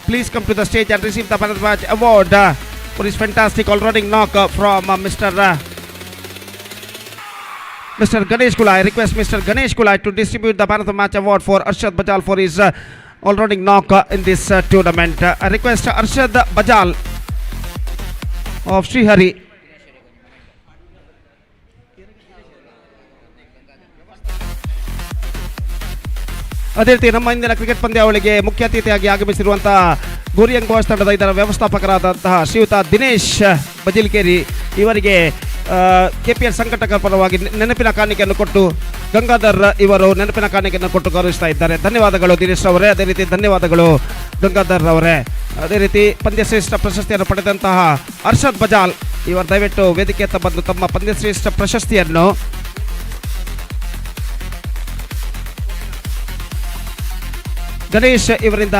please come to the stage and receive the man of the match award for his fantastic all-rounding knock from Mr. Ganesh Kulai. I request Mr. Ganesh Kulai to distribute the man of the match award for Arshad Bajal for his all-rounding knock in this tournament. I request Arshad Bajal of Srihari ಅದೇ ರೀತಿ ನಮ್ಮ ಇಂದಿನ cricket ಪಂದ್ಯಾವಳಿಗೆ ಮುಖ್ಯ ಅತಿಥಿಯಾಗಿ ಆಗಮಿಸಿರುವಂತಹ ಗೋರಿಯಂಗ್ boys ತಂಡದ ಇದರ ವ್ಯವಸ್ಥಾಪಕರಾದಂತಹ ಶ್ರೀಯುತ ದಿನೇಶ್ ಬಜಿಲ್ಕೇರಿ ಇವರಿಗೆ ಕೆಪಿಎಲ್ ಸಂಘಟಕರ ಪರವಾಗಿ ನೆನಪಿನ ಕಾಣಿಕೆಯನ್ನು ಕೊಟ್ಟು ಗಂಗಾಧರ್ ಇವರು ನೆನಪಿನ ಕಾಣಿಕೆಯನ್ನು ಕೊಟ್ಟು ಗೌರವಿಸ್ತಾ ಇದ್ದಾರೆ. ಧನ್ಯವಾದಗಳು ದಿನೇಶ್ ಅವರೇ. ಅದೇ ರೀತಿ ಧನ್ಯವಾದಗಳು ಗಂಗಾಧರ್ ಅವರೇ. ಅದೇ ರೀತಿ ಪಂದ್ಯಶ್ರೇಷ್ಠ ಪ್ರಶಸ್ತಿಯನ್ನು ಪಡೆದಂತಹ ಅರ್ಷದ್ ಬಜಾಲ್ ಇವರು ದಯವಿಟ್ಟು ವೇದಿಕೆ ಹತ್ತ ಬಂದು ತಮ್ಮ ಪಂದ್ಯಶ್ರೇಷ್ಠ ಪ್ರಶಸ್ತಿಯನ್ನು ಗಣೇಶ್ ಇವರಿಂದ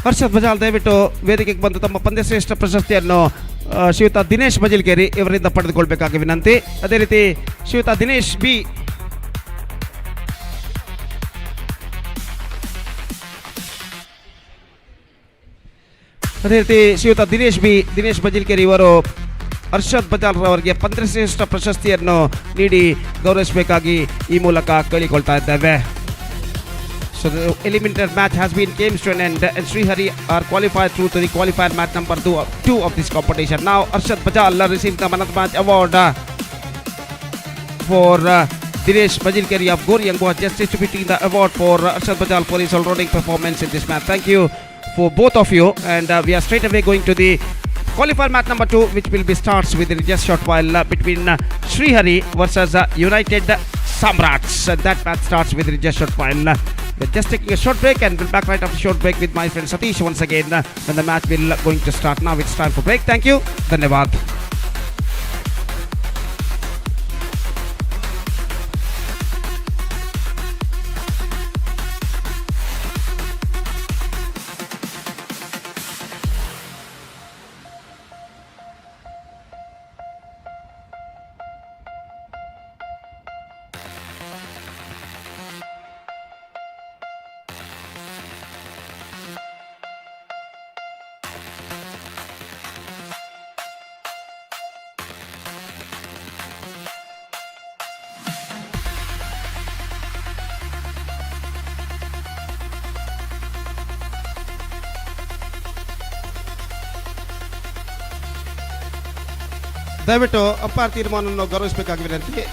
ಹರ್ಷದ್ ಬಜಾಲ್ ದಯವಿಟ್ಟು ವೇದಿಕೆಗೆ ಬಂದು ತಮ್ಮ ಪಂದ್ಯಶ್ರೇಷ್ಠ ಪ್ರಶಸ್ತಿಯನ್ನು ಶ್ರೀಯುತ ದಿನೇಶ್ ಬಜಿಲ್ಕೇರಿ ಇವರಿಂದ ಪಡೆದುಕೊಳ್ಬೇಕಾಗಿ ವಿನಂತಿ. ಅದೇ ರೀತಿ ಶ್ರೀಯುತ ದಿನೇಶ್ ಬಿ ದಿನೇಶ್ ಬಜಿಲ್ಕೇರಿ ಇವರು ಹರ್ಷದ್ ಬಜಾಲ್ ಅವರಿಗೆ ಪಂದ್ಯಶ್ರೇಷ್ಠ ಪ್ರಶಸ್ತಿಯನ್ನು ನೀಡಿ ಗೌರವಿಸಬೇಕಾಗಿ ಈ ಮೂಲಕ ಕೇಳಿಕೊಳ್ತಾ ಇದ್ದೇವೆ. So the eliminator match has been came to an end and Srihari are qualified through to the qualifier match number 2 of this competition. Now Arshad Bajal received the man of the match award for Dinesh Bajilkeri of Goriang was just distributing the award for Arshad Bajal for his all-rounding performance in this match. Thank you for both of you and we are straight away going to the qualifier match number 2 which will be starts within just short while between Srihari versus United Samrats. That match starts within just short while. We're just taking a short break and we'll back right after short break with my friend Satish once again when the match will going to start. Now it's time for break. Thank you. Dhanyavad. ದಯವಿಟ್ಟು umpire ತೀರ್ಮಾನವನ್ನು ಗೌರವಿಸಬೇಕಾಗಿ ವಿನಂತಿ.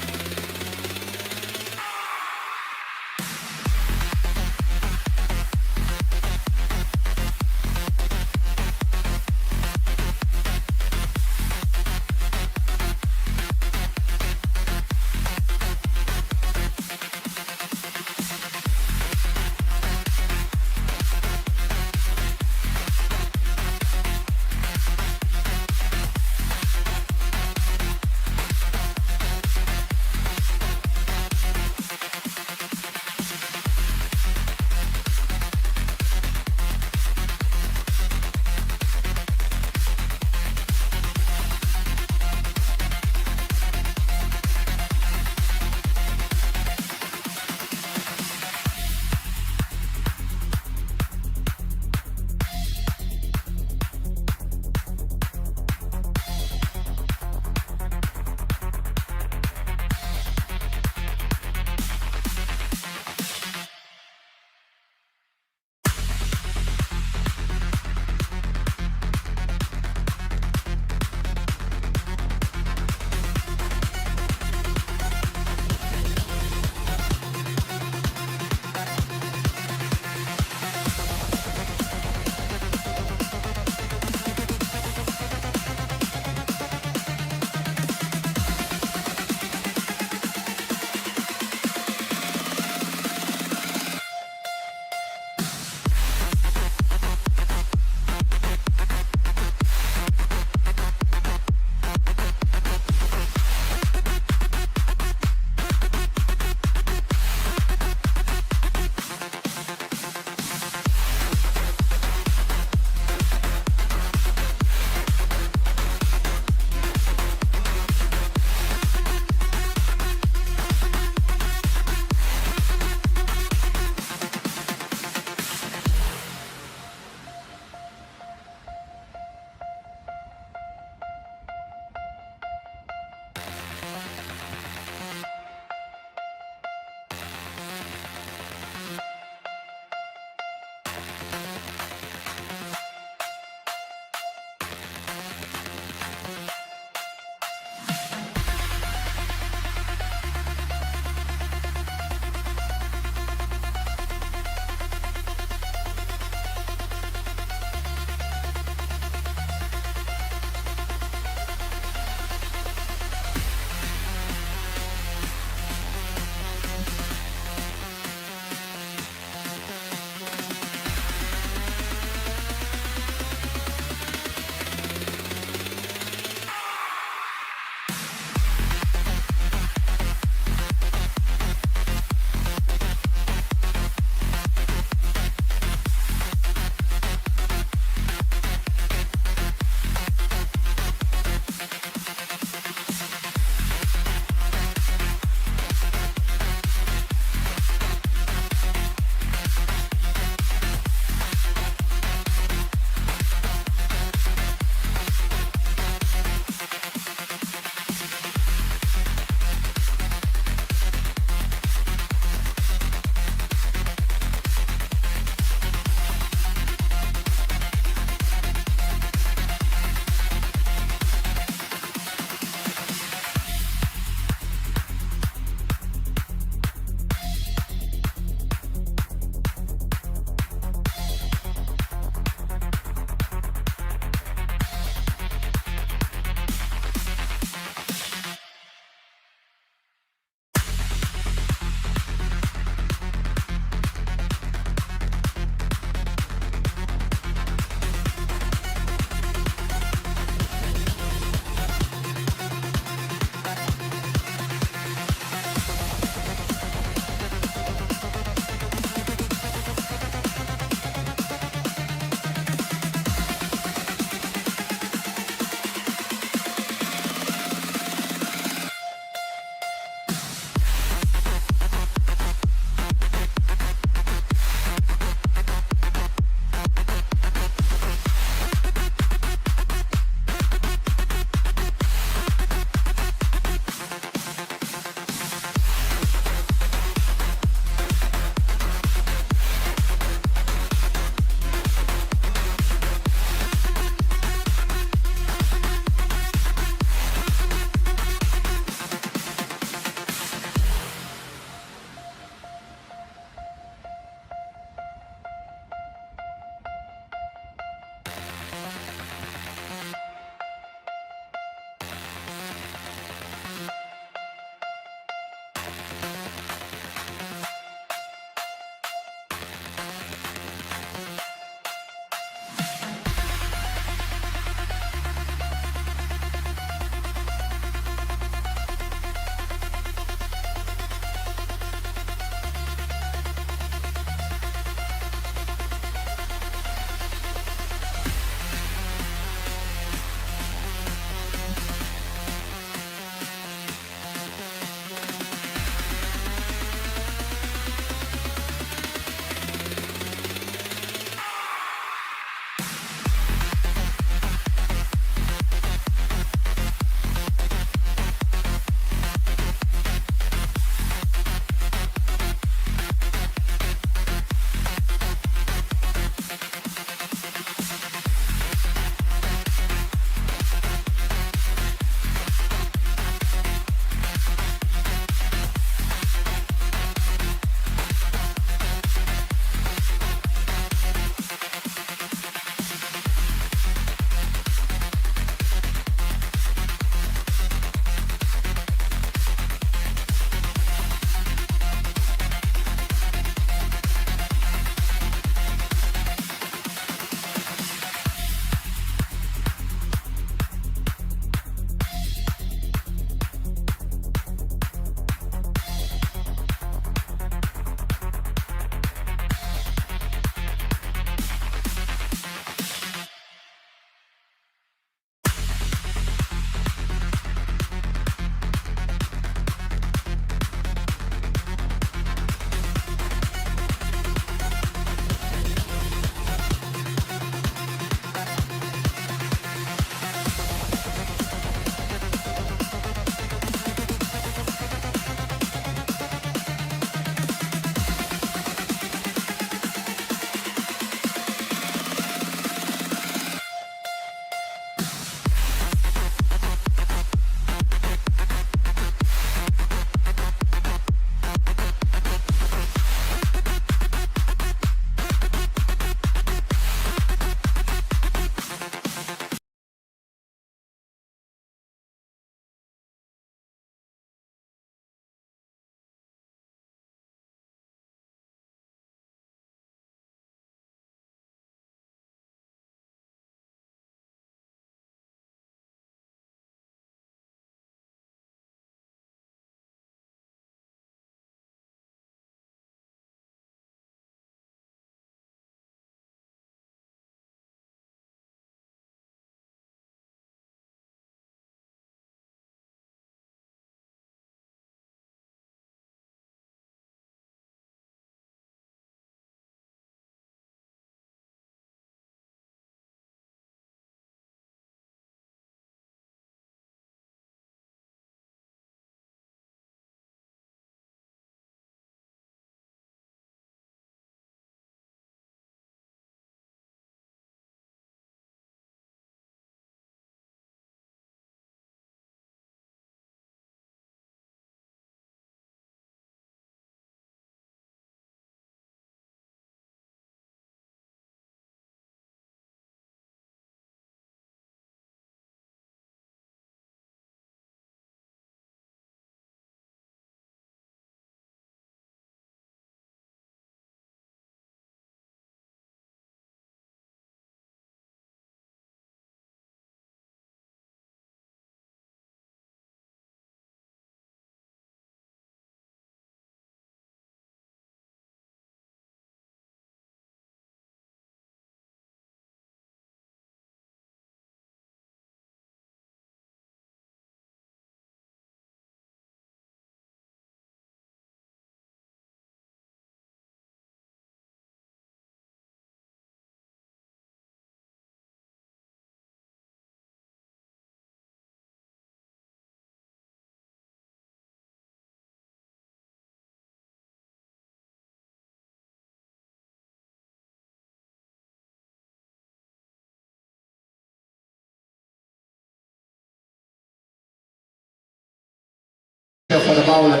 for the bowler.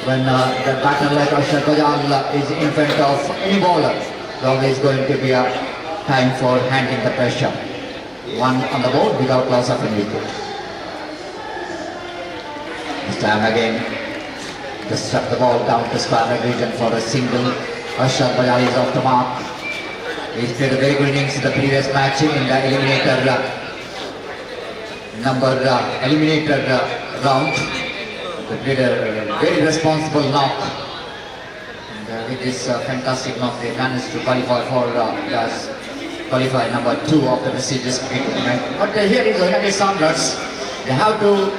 When the batter like Ashar Bajal is in front of any bowler, there always going to be a time for handling the pressure. One on the board without loss of any wicket. This time again, just struck the ball down to square leg region for a single. Ashar Bajal is off the mark. He's played a very good innings in the previous match in the eliminator round. They played a very responsible knock. And with this fantastic knock, they managed to qualify for qualify number 2 of the prestigious cricket tournament. But here is the United Sounders. They have to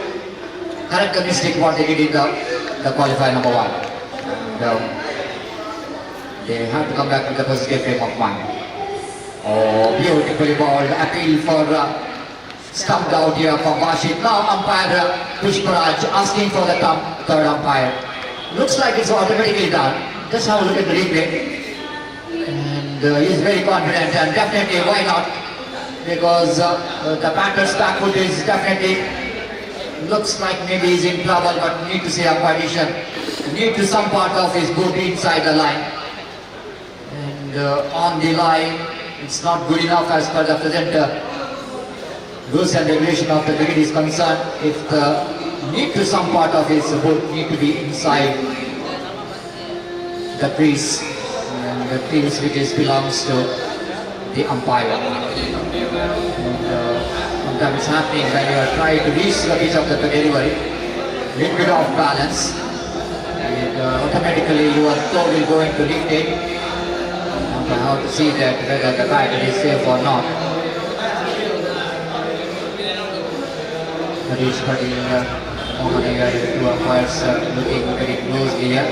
correct the mistake what they did in the qualifier number 1. And, they have to come back with the positive frame of mind. Oh, beautifully balled. Appeal for stumped out here from Bashit. Now umpire Pushparaj asking for the third umpire. Looks like it's automatically done. Just have a look at the replay. And he's very confident, and definitely why not? Because the batter's back foot is definitely looks like maybe he's in trouble, but need to see umpire decision. Need to some part of his boot inside the line. And on the line, it's not good enough as per the present rules and regulation of the cricket is concerned. If the need to some part of his boot need to be inside the crease, and the crease which belongs to the umpire. Sometimes it's happening when you are trying to reach the pitch of the delivery, little bit off balance, and automatically your toe will go into lifting. How to see that whether the batter is safe or not. Harish Patel, Mohan, two umpires looking very closely here.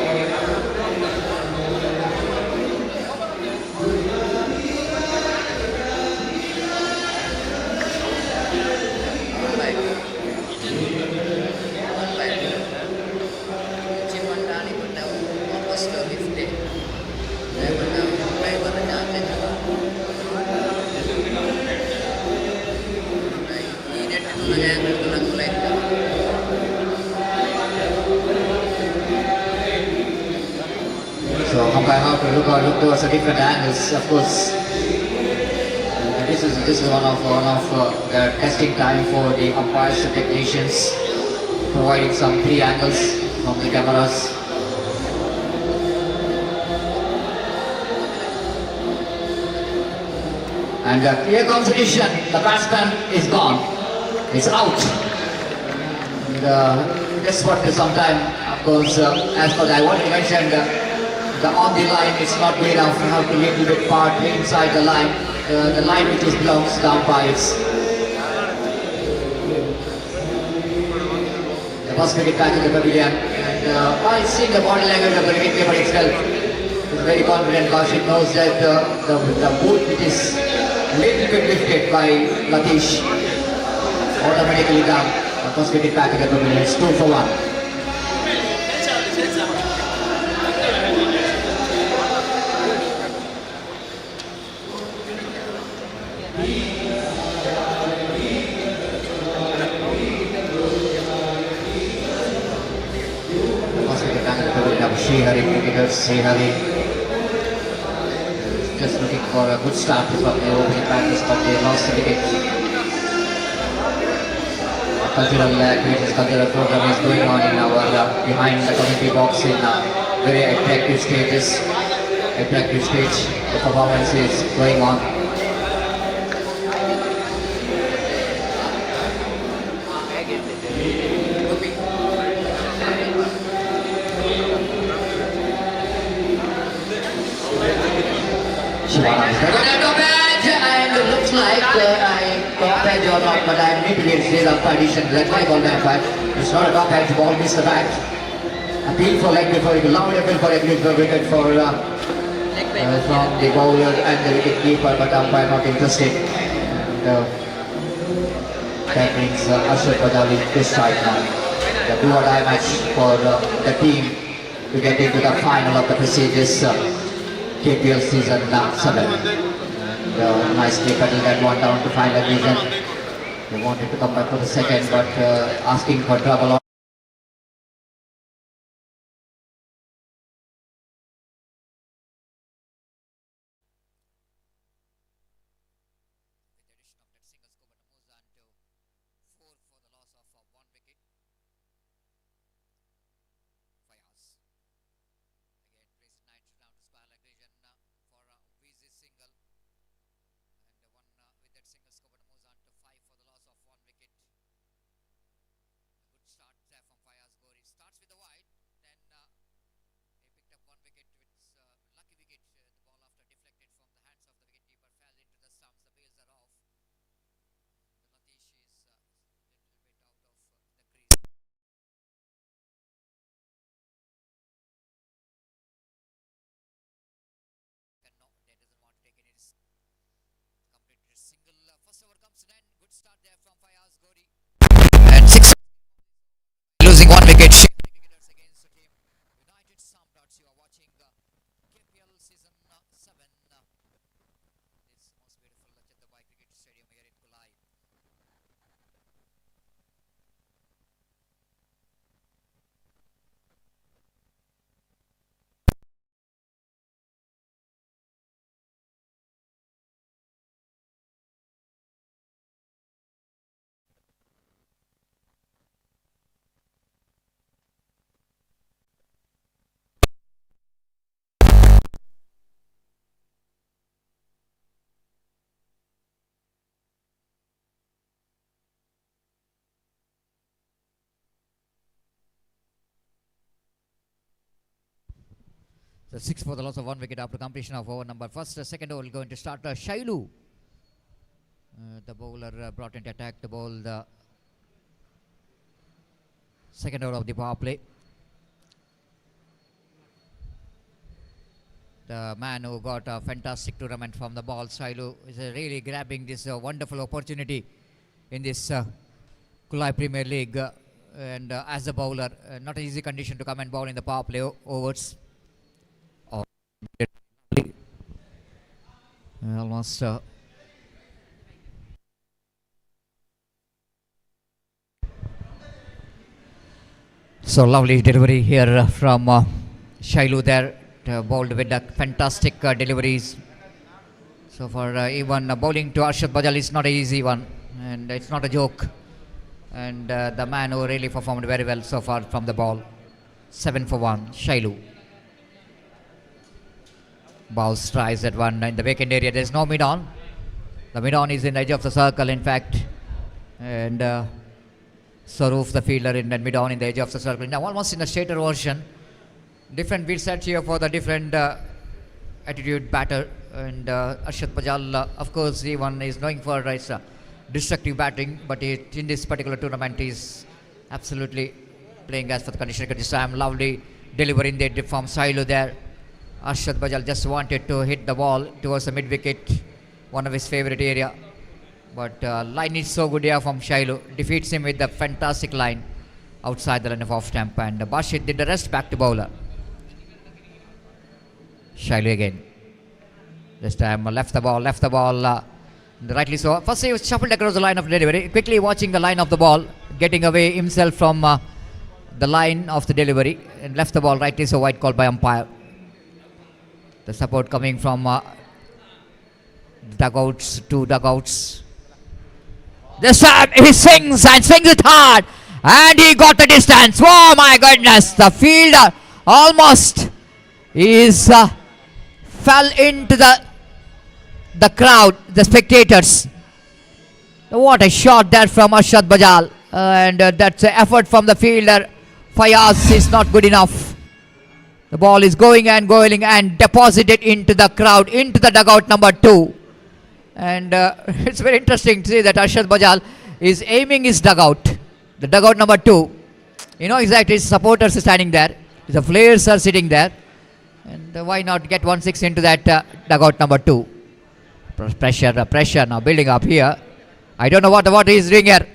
So umpire have to look towards the different angles. Of course, this is one of the testing time for the umpires and technicians, providing some 3 angles from the cameras. And here comes the decision. The batsman is gone. It's out. And that's what sometimes, of course, as per I already mentioned, the on the line is not good enough. You have to little bit part inside the line. The line which belongs to the umpires. The first wicket back in the pavilion. And while seeing the body language of the wicketkeeper itself, is very confident. Kaushik knows that the boot which is little bit lifted by Latish automatically done. The first wicket back in the pavilion. It's 2 for 1. Srihari cricketers, Srihari just looking for a good start from the opening practice, but they lost the wicket. A cultural cultural program is going on in our behind the community box in very attractive stages. Attractive stage, the performance is going on. And it looks like I top edge or not, but I need to get still up addition. That's why ball man five. It's not a top edge, ball missed the bat. Appeal for leg before it, loud appeal for wicket for from the bowler and the wicket keeper, but umpire not interested. And that means Ashar Bajali this side now. The do or die match for the team to get into the final of the prestigious KPL season 7. And nicely pedaled that one down to final division. They wanted to come back for the second, but asking for trouble. comes in. Good start there from Fayaz Gori. And 6 losing 1 wicket. Cricketers against the team. United Samrats. You are watching KPL season 7. This most beautiful Chattabhai Cricket Stadium here in Kulai. So 6 for the loss of 1 wicket after completion of over number first. Second over going to start Shailu. The bowler brought into attack to bowl the second over of the power play. The man who got a fantastic tournament from the ball, Shailu, is really grabbing this wonderful opportunity in this Kulai Premier League. And as a bowler, not an easy condition to come and bowl in the power play overs. Almost so lovely delivery here from Shailu there, bowled with the fantastic deliveries. So for even bowling to Arshad Bajal is not an easy one, and it's not a joke. And the man who really performed very well so far from the ball. 7 for 1, Shailu. Ball strikes at one in the vacant area. There is no mid-on. The mid-on is in the edge of the circle, in fact. And Saruf, the fielder, in the mid-on in the edge of the circle. Now almost in the straighter version. Different beat set here for the different attitude batter. And Arshad Bajal, of course, even is knowing for his destructive batting. But in this particular tournament, is absolutely playing as for the condition. This time, lovely delivery in the from Shailu there. Arshad Bajal just wanted to hit the ball towards the mid-wicket, one of his favourite area. But line is so good here from Shailu. Defeats him with the fantastic line outside the line of off-stamp. And Bashir did the rest back to bowler. Shailu again. This time left the ball. Rightly so. First he was shuffled across the line of delivery. Quickly watching the line of the ball, getting away himself from the line of the delivery. And left the ball rightly so, white call by umpire. The support coming from dugouts to dugouts. This time he swings it hard, and he got the distance. Oh my goodness! The fielder almost fell into the crowd, the spectators. What a shot there from Arshad Bajal, and that's an effort from the fielder. Fayaz is not good enough. The ball is going and deposited into the crowd, into the dugout number 2. And it's very interesting to see that Arshad Bajal is aiming his dugout, the dugout number 2. You know exactly, his supporters are standing there, the players are sitting there. And why not get 1-6 into that dugout number 2? Pressure now building up here. I don't know what he's doing here.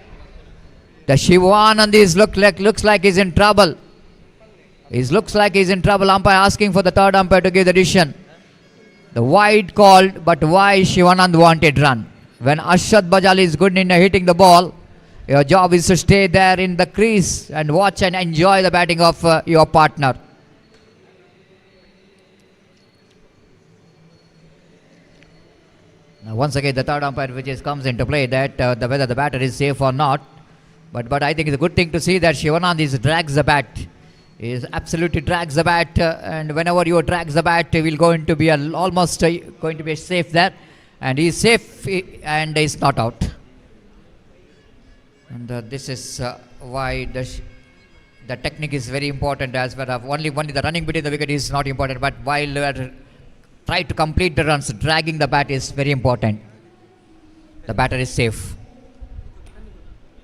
The Shivanand looks like he's in trouble. Looks like he's in trouble. Umpire asking for the third umpire to give the decision. The wide called, but why Shivanand wanted run? When Arshad Bajal is good in hitting the ball, your job is to stay there in the crease and watch and enjoy the batting of your partner. Now once again the third umpire which comes into play, that whether the batter is safe or not. But I think it's a good thing to see that Shivanand drags the bat. He absolutely drags the bat, and whenever you drags the bat, he will going to be almost going to be safe there, and he is safe and is not out. And this is why the technique is very important as well. Only the running between the wicket is not important, but while you are trying to complete the runs, dragging the bat is very important. The batter is safe.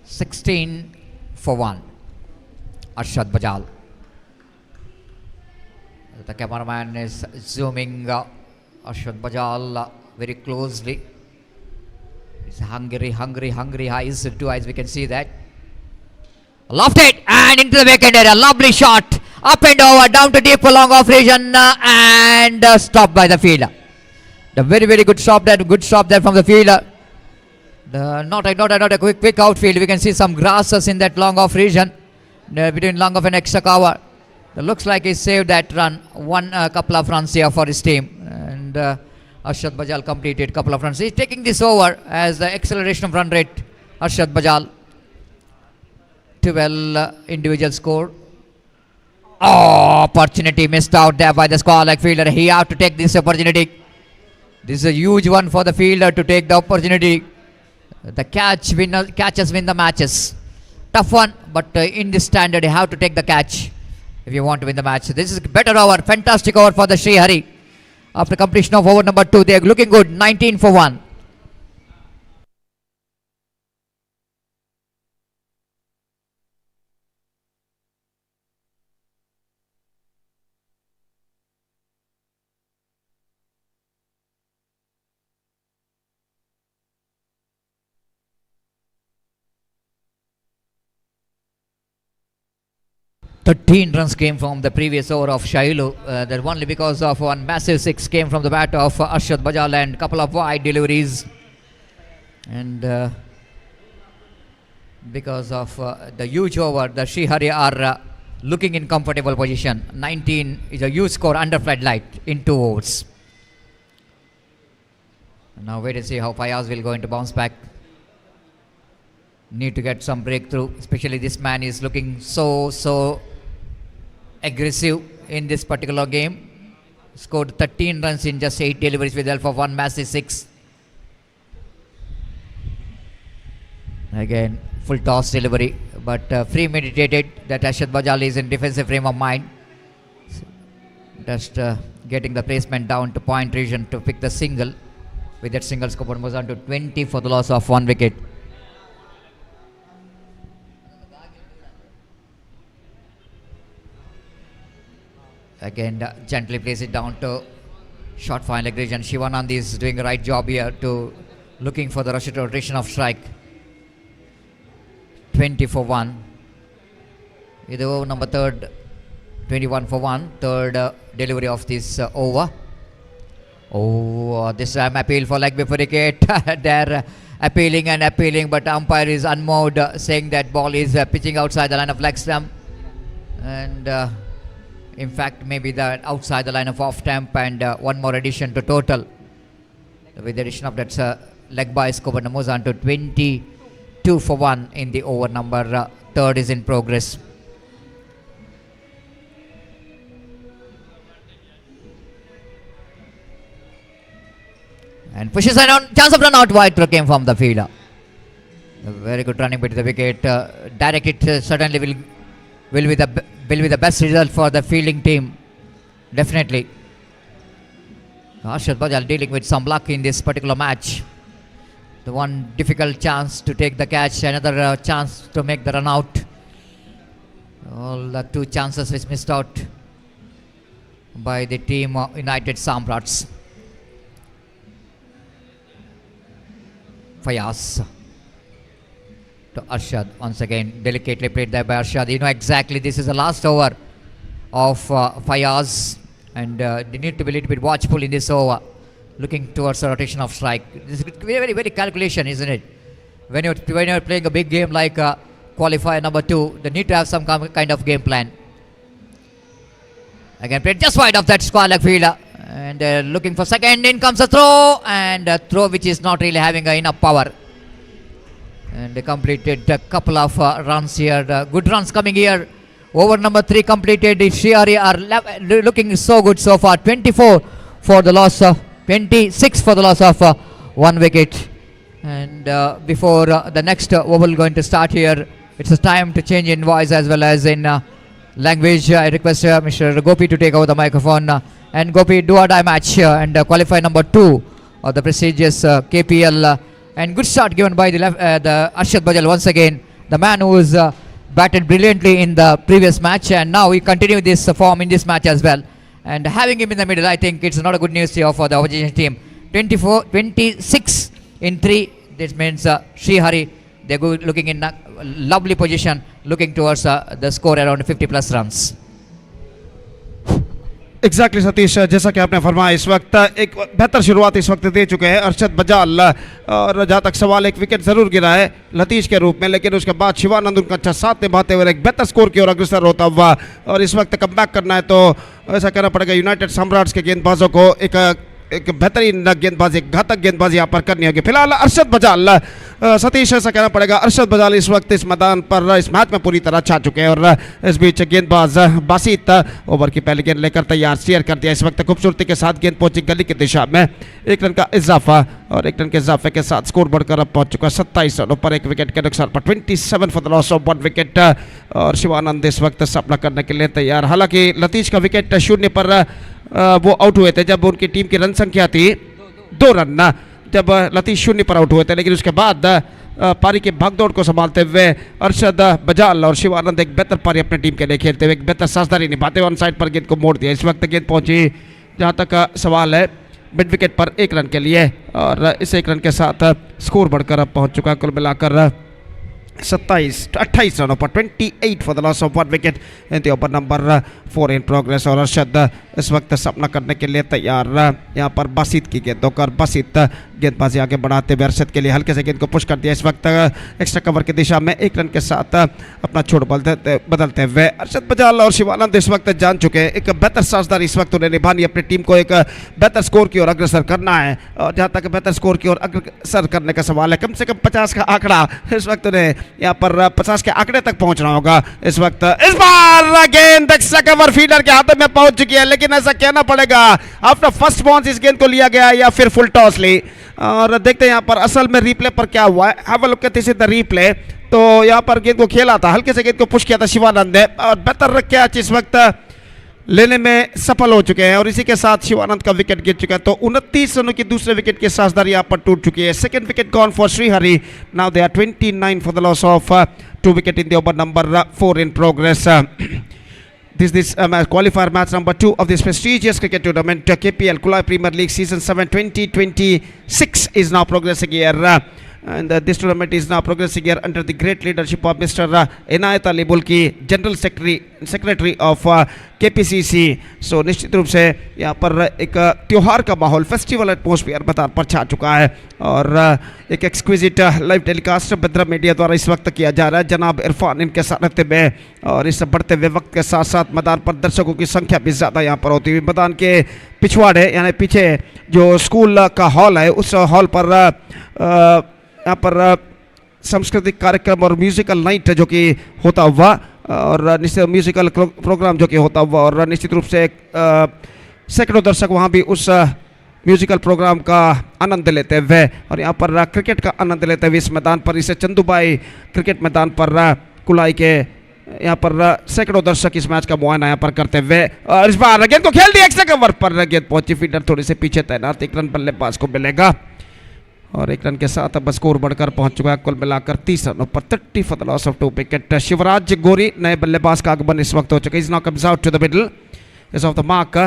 16 for 1. Arshad Bajal. The cameraman is zooming Arshad Bajal very closely. It's hungry eyes, two eyes, we can see that. Lofted and into the vacant area. Lovely shot. Up and over, down to deep long off region and stopped by the fielder. The very good stop there. Good stop there from the fielder. Not a quick outfield. We can see some grasses in that long off region between long off and extra cover. It looks like he saved that run. One couple of runs here for his team. And Arshad Bajal completed couple of runs. He's taking this over as the acceleration of run rate. Arshad Bajal. 12 individual score. Oh, opportunity missed out there by the square-leg fielder. He had to take this opportunity. This is a huge one for the fielder to take the opportunity. The catches win the matches. Tough one, but in this standard you have to take the catch if you want to win the match. This is better over. Fantastic over for the Sri Hari. After completion of over number 2, they are looking good. 19 for 1. Thirteen runs came from the previous over of Shailu. That only because of one massive 6 came from the bat of Arshad Bajal and couple of wide deliveries. And because of the huge over, the Sri Hari are looking in comfortable position. 19 is a huge score under floodlight in 2 overs. Now wait and see how Fayaz will going to bounce back. Need to get some breakthrough. Especially this man is looking so aggressive in this particular game. Scored 13 runs in just 8 deliveries with the help of one massive 6. Again, full toss delivery, but premeditated that Arshad Bajal is in defensive frame of mind. Just getting the placement down to point region to pick the single. With that single, score moves on to 20 for the loss of 1 wicket. Again, gently place it down to short fine leg region. Shivanand is doing the right job here to looking for the rotation of strike. 20 for 1. With over number 3rd, 21 for 1. Third delivery of this over. Oh, this time appeal for leg before wicket. They're appealing, but umpire is unmoved, saying that ball is pitching outside the line of leg stump. And in fact, maybe the outside the line of off stump, and one more addition to total. With the addition of that leg by score, moves on to 22 for 1 in the over number 3rd is in progress. And pushes around, chance of run out wide throw came from the fielder. A very good running bit to the wicket. Direct it certainly will be the best result for the fielding team. Definitely. Arshad Bajal dealing with some luck in this particular match. The one difficult chance to take the catch, another chance to make the run out. All the 2 chances which missed out by the team United Samrats. Fayaz to Arshad, once again delicately played there by Arshad. You know exactly this is the last over of Fayaz, and they need to be a little bit watchful in this over, looking towards the rotation of strike. This is very calculation, isn't it? When you're playing a big game like qualifier number 2, they need to have some kind of game plan. Again played just wide of that square leg fielder, and looking for second. In comes a throw, and a throw which is not really having enough power. And they completed a couple of runs here. Good runs coming here. Over number 3 completed. The Sri Hari are looking so good so far. 24 for the loss of 26 for the loss of 1 wicket. And before the next over going to start here, it's a time to change in voice as well as in language. I request Mr. Gopi to take over the microphone. And Gopi, do or die match and qualify number 2 of the prestigious KPL. And good start given by the Arshad Bajal once again, the man who was batted brilliantly in the previous match, and now he continued this form in this match as well. And having him in the middle, I think it's not a good news here for the opposition team. 26 in 3, This means Srihari, they're looking in a lovely position, looking towards the score around 50 plus runs. Exactly Satish, जैसा कि आपने फरमाया इस वक्त एक बेहतर शुरुआत इस वक्त दे चुके हैं अरशद बजाल, और जहाँ तक सवाल एक विकेट ज़रूर गिरा है लतीश के रूप में, लेकिन उसके बाद शिवानंद उनका अच्छा साथ निभाते हुए एक बेहतर स्कोर की ओर अग्रसर होता हुआ, और इस वक्त कम बैक करना है तो ऐसा कहना पड़ेगा यूनाइटेड सम्राट्स के गेंदबाजों को एक बेहतरीन गेंदबाजी, घातक गेंदबाजी यहाँ पर करनी होगी। फिलहाल अरशद बजाल, सतीश ऐसा कहना पड़ेगा अरशद बजाल इस वक्त इस मैदान पर इस मैच में पूरी तरह छा चुके हैं, और इस बीच गेंदबाज बासित ओवर की पहली गेंद लेकर तैयार, शेयर कर दिया। इस वक्त खूबसूरती के साथ गेंद पहुंची गली की दिशा में, 1 रन का इजाफा, और 1 रन के इजाफे के साथ स्कोर बढ़कर अब पहुंच चुका 27 रनों पर 1 विकेट के नुकसान पर, 27 for the loss of 1 wicket. और शिवानंद इस वक्त सामना करने के लिए तैयार। हालांकि लतीश का विकेट 0 पर वो आउट हुए थे जब उनकी टीम की रन संख्या थी 2 रन, जब लतीश 0 पर आउट हुए थे, लेकिन उसके बाद पारी के भागदौड़ को संभालते हुए अरशद बजाल और शिवानंद एक बेहतर पारी अपनी टीम के लिए खेलते हुए, एक बेहतर साझेदारी निभाते हुए ऑन साइड पर गेंद को मोड़ दिया। इस वक्त गेंद पहुंची जहां तक सवाल है मिड विकेट पर 1 रन के लिए, और इस 1 रन के साथ स्कोर बढ़कर अब पहुंच चुका कुल मिलाकर 28 रनों पर, 28 for the loss of 1 wicket in the over number 4 in progress. और अरशद इस वक्त सामना करने के लिए तैयार, यहाँ पर बासित की गेंदों कर बासित गेंदबाजी आगे बढ़ाते हुए अरशद के लिए हल्के से गेंद को पुश कर दिया। इस वक्त एक्स्ट्रा कवर की दिशा में 1 रन के साथ अपना छोड़ बदलते हुए अरशद बजाल और शिवानंद इस वक्त जान चुके हैं एक बेहतर साझेदारी इस वक्त उन्हें निभानी, अपनी टीम को एक बेहतर स्कोर की ओर अग्रसर करना है, और जहाँ तक बेहतर स्कोर की ओर अग्रसर करने का सवाल है, कम से कम 50 का आंकड़ा इस वक्त उन्हें यहाँ पर 50 के आंकड़े तक पहुंचना होगा। इस वक्त इस बार गेंद एक्स्ट्रा कवर फील्डर के हाथों में पहुंच चुकी है, लेकिन ऐसा कहना पड़ेगा आफ्टर फर्स्ट बाउंस इस गेंद को लिया गया या फिर फुल टॉस ली। और देखते हैं यहाँ पर असल में रिप्ले पर क्या हुआ है। Have a look at this the replay. तो यहाँ पर गेंद को खेला था, हल्के से गेंद को पुश किया था शिवानंद ने, और बेहतर कैच इस वक्त लेने में सफल हो चुके हैं, और इसी के साथ शिवानंद का विकेट गिर चुका है। तो 29 रनों की दूसरे विकेट की साझेदारी यहाँ पर टूट चुकी है। Second wicket gone for Srihari, now they are 29 for the loss of 2 wicket in the over number 4 in progress. This qualifier match number 2 of this prestigious cricket tournament, KPL Kulai Premier League Season 7 2026 is now progressing here. And this tournament is now progressing here under the great leadership of Mr. Inayath, General Secretary of KPCC. So निश्चित रूप से यहाँ पर एक त्योहार का माहौल, festival atmosphere मैदान पर छा चुका है, और एक एक्सक्विजिट लाइव टेलीकास्ट बेद्रा मीडिया द्वारा इस वक्त किया जा रहा है। जनाब इरफान इनके सारथ्य में, और इस बढ़ते हुए वक्त के साथ साथ मैदान पर दर्शकों की संख्या भी ज़्यादा यहाँ पर होती हुई, मैदान के पिछवाड़े यानी पीछे जो स्कूल का हॉल है उस हॉल पर यहाँ पर सांस्कृतिक कार्यक्रम और म्यूजिकल नाइट जो कि होता हुआ, और निश्चित म्यूजिकल प्रोग्राम जो कि होता हुआ, और निश्चित रूप से सैकड़ों दर्शक वहाँ भी उस म्यूजिकल प्रोग्राम का आनंद लेते हुए, और यहाँ पर क्रिकेट का आनंद लेते हुए इस मैदान पर, इसे चंदूबाई क्रिकेट मैदान पर कुलाई के यहाँ पर सैकड़ों दर्शक इस मैच का मुआयना यहाँ पर करते हुए, और इस बार गेंद को खेल दिया एक्स्ट्रा कवर पर, गेंद पहुंची फील्डर थोड़ी से पीछे तैनात, 1 रन बल्लेबाज को मिलेगा, और 1 रन के साथ अब स्कोर बढ़कर पहुंच चुका है कुल मिलाकर 30 रनों पर, 30 for the loss of 2 wicket. Shivraj गोरी नए बल्लेबाज का आगमन इस वक्त हो चुका है। Is now comes out to the middle, is off the mark,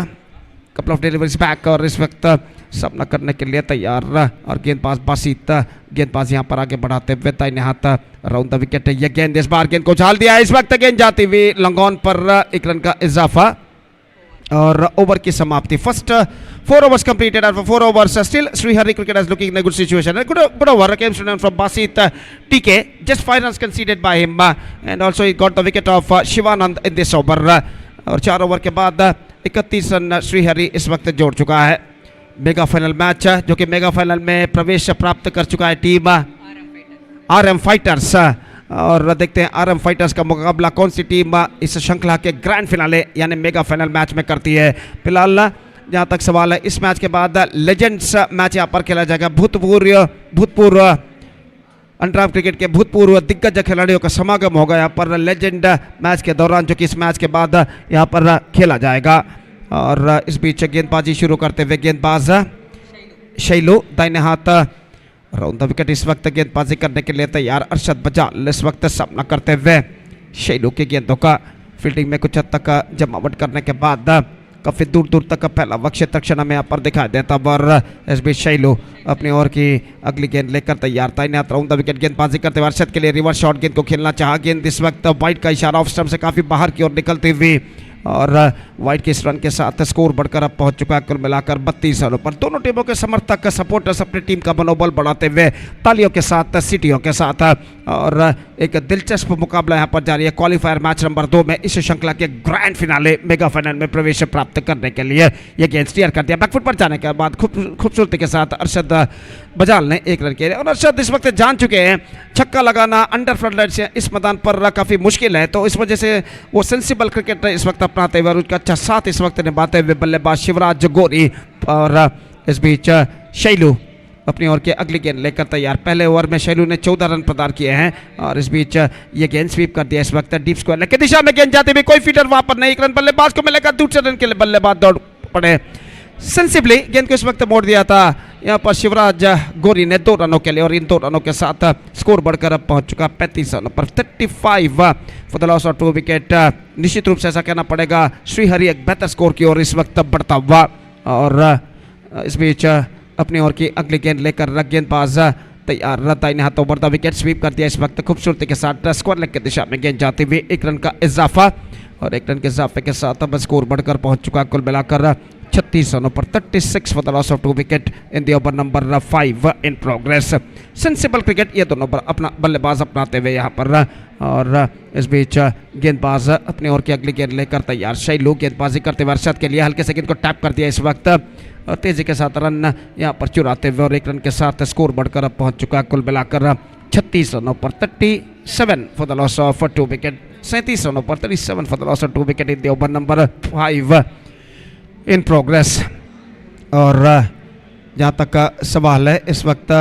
couple of deliveries back, और इस वक्त सामना करने के लिए तैयार, और गेंदबाज बासित गेंदबाज यहाँ पर आगे बढ़ाते हुए दाहिने हाथ राउंड द विकेट। ये गेंद इस बार गेंद को उछाल दिया, इस वक्त गेंद जाती हुई लॉन्ग ऑन पर 1 रन का इजाफा, और ओवर की समाप्ति। First 4 overs completed, and for 4 overs still Srihari cricket is looking in a good situation. A good over came from Basit TK, just 5 runs conceded by him, and also he got the wicket of Shivanand in this over. और 4 over के बाद 31 run Shrihari इस वक्त जोड़ चुका है। Mega final match जो कि मेगा फाइनल में प्रवेश प्राप्त कर चुका है टीम RM फाइटर्स, और देखते हैं RM फाइटर्स का मुकाबला कौन सी टीम इस श्रृंखला के ग्रैंड फिनाले यानी मेगा फाइनल मैच में करती है। फिलहाल जहाँ तक सवाल है, इस मैच के बाद लेजेंड्स मैच यहाँ पर खेला जाएगा। भूतपूर्व अंडरआर्म क्रिकेट के भूतपूर्व दिग्गज खिलाड़ियों का समागम होगा यहाँ पर लेजेंड मैच के दौरान, जो कि इस मैच के बाद यहाँ पर खेला जाएगा। और इस बीच गेंदबाजी शुरू करते हुए गेंदबाज शैलू दाहिने हाथ राउंड द विकेट, इस वक्त गेंदबाजी करने के लिए तैयार अरशद बजाल इस वक्त सामना करते हुए शैलू की गेंदों का फील्डिंग में कुछ हद तक जमावट करने के बाद काफ़ी दूर दूर तक पहला वक्त क्षेत्र हमें यहाँ पर दिखाई देता, और इस बीच शैलू अपनी ओर की अगली गेंद लेकर तैयार था इनायत राउंड द विकेट गेंदबाजी करते हुए अरशद के लिए रिवर्स शॉट गेंद को खेलना चाहा, गेंद इस वक्त वाइड का इशारा ऑफ स्टंप से काफी बाहर की ओर निकलती हुई और वाइड के इस रन के साथ स्कोर बढ़कर अब पहुंच चुका है कुल मिलाकर 32 रनों पर। दोनों टीमों के समर्थक सपोर्टर्स अपनी टीम का मनोबल बढ़ाते हुए तालियों के साथ सीटियों के साथ और एक दिलचस्प मुकाबला यहां पर जारी है क्वालिफायर मैच नंबर 2 में इस श्रृंखला के ग्रैंड फिनाले मेगा फाइनल में प्रवेश प्राप्त करने के लिए यह गेंद स्टीयर कर दिया बैकफुट पर जाने के बाद खूबसूरती के साथ अरशद बजाल ने 1 रन किया और अरशद इस वक्त जान चुके हैं छक्का लगाना अंडर फ्लड लाइट से इस मैदान पर काफी मुश्किल है, तो इस वजह से वो सेंसिबल क्रिकेट इस वक्त अपनाते हुए और उसका अच्छा साथ इस वक्त निभाते हुए बल्लेबाज शिवराज गोरी और इस बीच शैलू अपनी ओर के अगली गेंद लेकर तैयार। पहले ओवर में शैलू ने 14 रन प्रदान किए हैं और इस बीच ये गेंद स्वीप कर दिया इस वक्त डीप स्क्वायर की दिशा में गेंद जाती हुई, कोई फील्डर वहां पर नहीं, 1 रन बल्लेबाज को मिलेगा, दूसरे रन के लिए बल्लेबाज दौड़ पड़े, सेंसिबली गेंद को इस वक्त मोड़ दिया था यहाँ पर शिवराज गोरी ने 2 रनों के लिए और इन 2 रनों के साथ स्कोर बढ़कर अब पहुंच चुका 35 रनों पर 35 for the loss of 2 wicket. निश्चित रूप से ऐसा कहना पड़ेगा श्रीहरि एक बेहतर स्कोर की ओर इस वक्त बढ़ता हुआ और इस बीच अपनी ओर की अगली गेंद लेकर गेंदबाज तैयार दाहिने हाथों पर द विकेट स्वीप कर दिया इस वक्त खूबसूरती के साथ स्क्वायर लेग की दिशा में गेंद जाती हुई 1 रन का इजाफा और 1 रन के इजाफे के साथ अब स्कोर बढ़कर पहुंच चुका कुल मिलाकर 36 रनों पर 36 for the loss of 2 wicket in the over number 5 in progress. Sensible cricket ये दोनों अपना बल्लेबाज अपनाते हुए यहाँ पर और इस बीच गेंदबाज अपनी ओर की अगली गेंद लेकर तैयार शैलू गेंदबाजी करते हुए अरशद के लिए हल्के से गेंद को टैप कर दिया इस वक्त और तेजी के साथ रन यहाँ पर चुराते हुए और 1 रन के साथ स्कोर बढ़कर अब पहुंच चुका है कुल मिलाकर 36 रनों पर 37 for the loss of 2 wicket 37 रनों पर 37 for the loss of 2 wicket in the over number 5 in progress. और जहाँ तक का सवाल है इस वक्त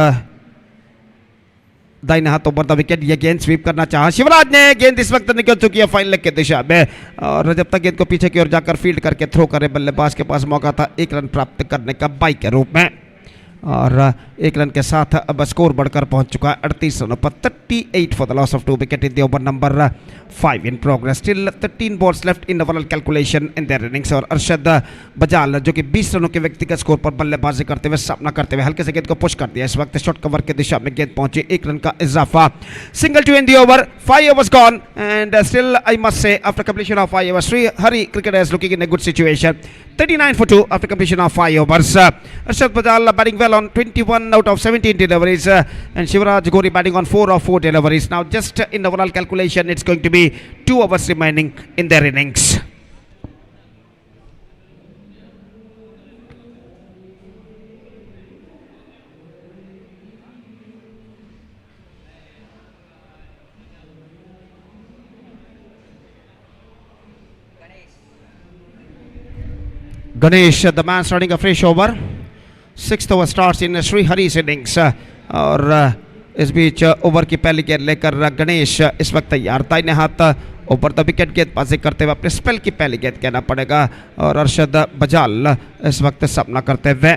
दाहिने हाथों पर द विकेट ये गेंद स्वीप करना चाहा शिवराज ने, गेंद इस वक्त निकल चुकी है फाइन लेग की दिशा में और जब तक गेंद को पीछे की ओर जाकर फील्ड करके थ्रो करे बल्लेबाज के पास मौका था 1 रन प्राप्त करने का बाई के रूप में और 1 रन के साथ अब स्कोर बढ़कर पहुंच चुका है 38 रनों पर 38 for the loss of 2 wicket in the over number 5 in progress. Still 13 balls left in overall calculation in their innings और अरशद बजाल जो कि 20 रनों के व्यक्तिगत स्कोर पर बल्लेबाजी करते हुए सामना करते हुए हल्के से गेंद को पुश कर दिया इस वक्त शॉर्ट कवर की दिशा में गेंद पहुंची 1 रन का इजाफा single to in the over 5 overs gone and still I must say after completion of 5 overs Hari cricketer is looking in a good situation 39 for 2 after completion of 5 overs. Arshad Bajal batting well on 21 out of 17 deliveries and Shivraj Gori batting on 4 of 4 deliveries. Now just in the overall calculation it's going to be 2 overs remaining in their innings. Ganesh, the man starting a fresh over. 6th over starts in Sri Hari's innings. और इस बीच over की पहली गेंद लेकर गणेश इस वक्त तैयार दाहिने हाथ ऊपर द विकेट गेंदबाजी करते हुए अपने स्पेल की पहली गेंद कहना पड़ेगा और अरशद बजाल इस वक्त सामना करते हुए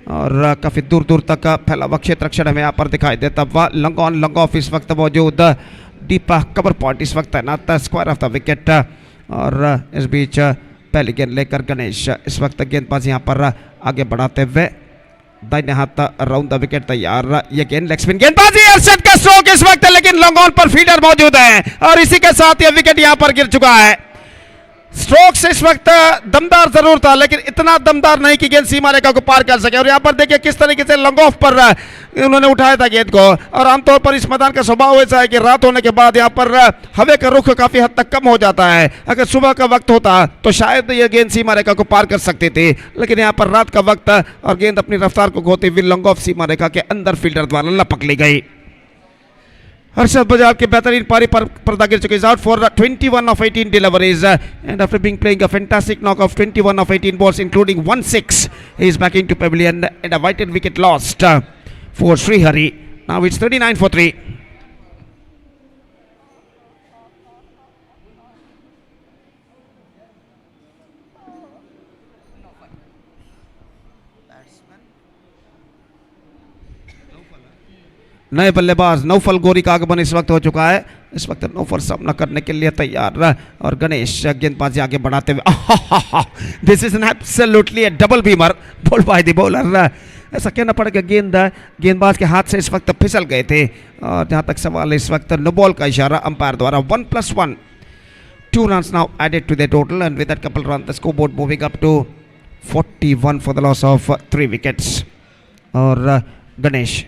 और काफ़ी दूर दूर तक फैला हुआ क्षेत्र अक्षर हमें यहाँ पर दिखाई देता हुआ लंग ऑन लंग ऑफ इस वक्त मौजूद डीप कवर पॉइंट इस वक्त तैनात स्क्वायर ऑफ द विकेट और इस बीच पहली गेंद लेकर गणेश इस वक्त गेंदबाजी यहाँ पर आगे बढ़ाते हुए दाहिने हाथ राउंड द विकेट तैयार ये गेंद लेग स्पिन गेंदबाजी अरशद का स्ट्रोक इस वक्त लेकिन लॉन्ग ऑन पर फील्डर मौजूद है और इसी के साथ ये विकेट यहाँ पर गिर चुका है। स्ट्रोक से इस वक्त दमदार जरूर था लेकिन इतना दमदार नहीं कि गेंद सीमा रेखा को पार कर सके और यहाँ पर देखिए किस तरीके से लॉन्ग ऑफ पर उन्होंने उठाया था गेंद को और आमतौर पर इस मैदान का स्वभाव ऐसा है कि रात होने के बाद यहाँ पर हवा का रुख काफी हद तक कम हो जाता है। अगर सुबह का वक्त होता तो शायद ये गेंद सीमा रेखा को पार कर सकती थी लेकिन यहाँ पर रात का वक्त और गेंद अपनी रफ्तार को खोते हुए लॉन्ग ऑफ सीमा रेखा के अंदर फील्डर द्वारा लपक ली गई। Arshad Bajal के बेहतरीन पारी पर पर्दा गिर चुके out for 21 of 18 deliveries and after being playing a fantastic knock of 21 of 18 balls including 1/6 he is back into pavilion and a vital wicket lost for Srihari. Now it's 39 for 3. नए बल्लेबाज Naufal गोरी का आगमन इस वक्त हो चुका है। इस वक्त नौफल सामना करने के लिए तैयार और गणेश गेंदबाजी आगे बढ़ाते हुए this is an absolutely a double Beamer ball by the bowler ऐसा कहना पड़ेगा। गेंदबाज के हाथ से इस वक्त फिसल गए थे। और जहाँ तक सवाल है इस वक्त नो बॉल का इशारा अंपायर द्वारा। 1+1, 2 runs now added to the total, and with that couple run the scoreboard moving up to 41 for the loss of 3 wickets. और गणेश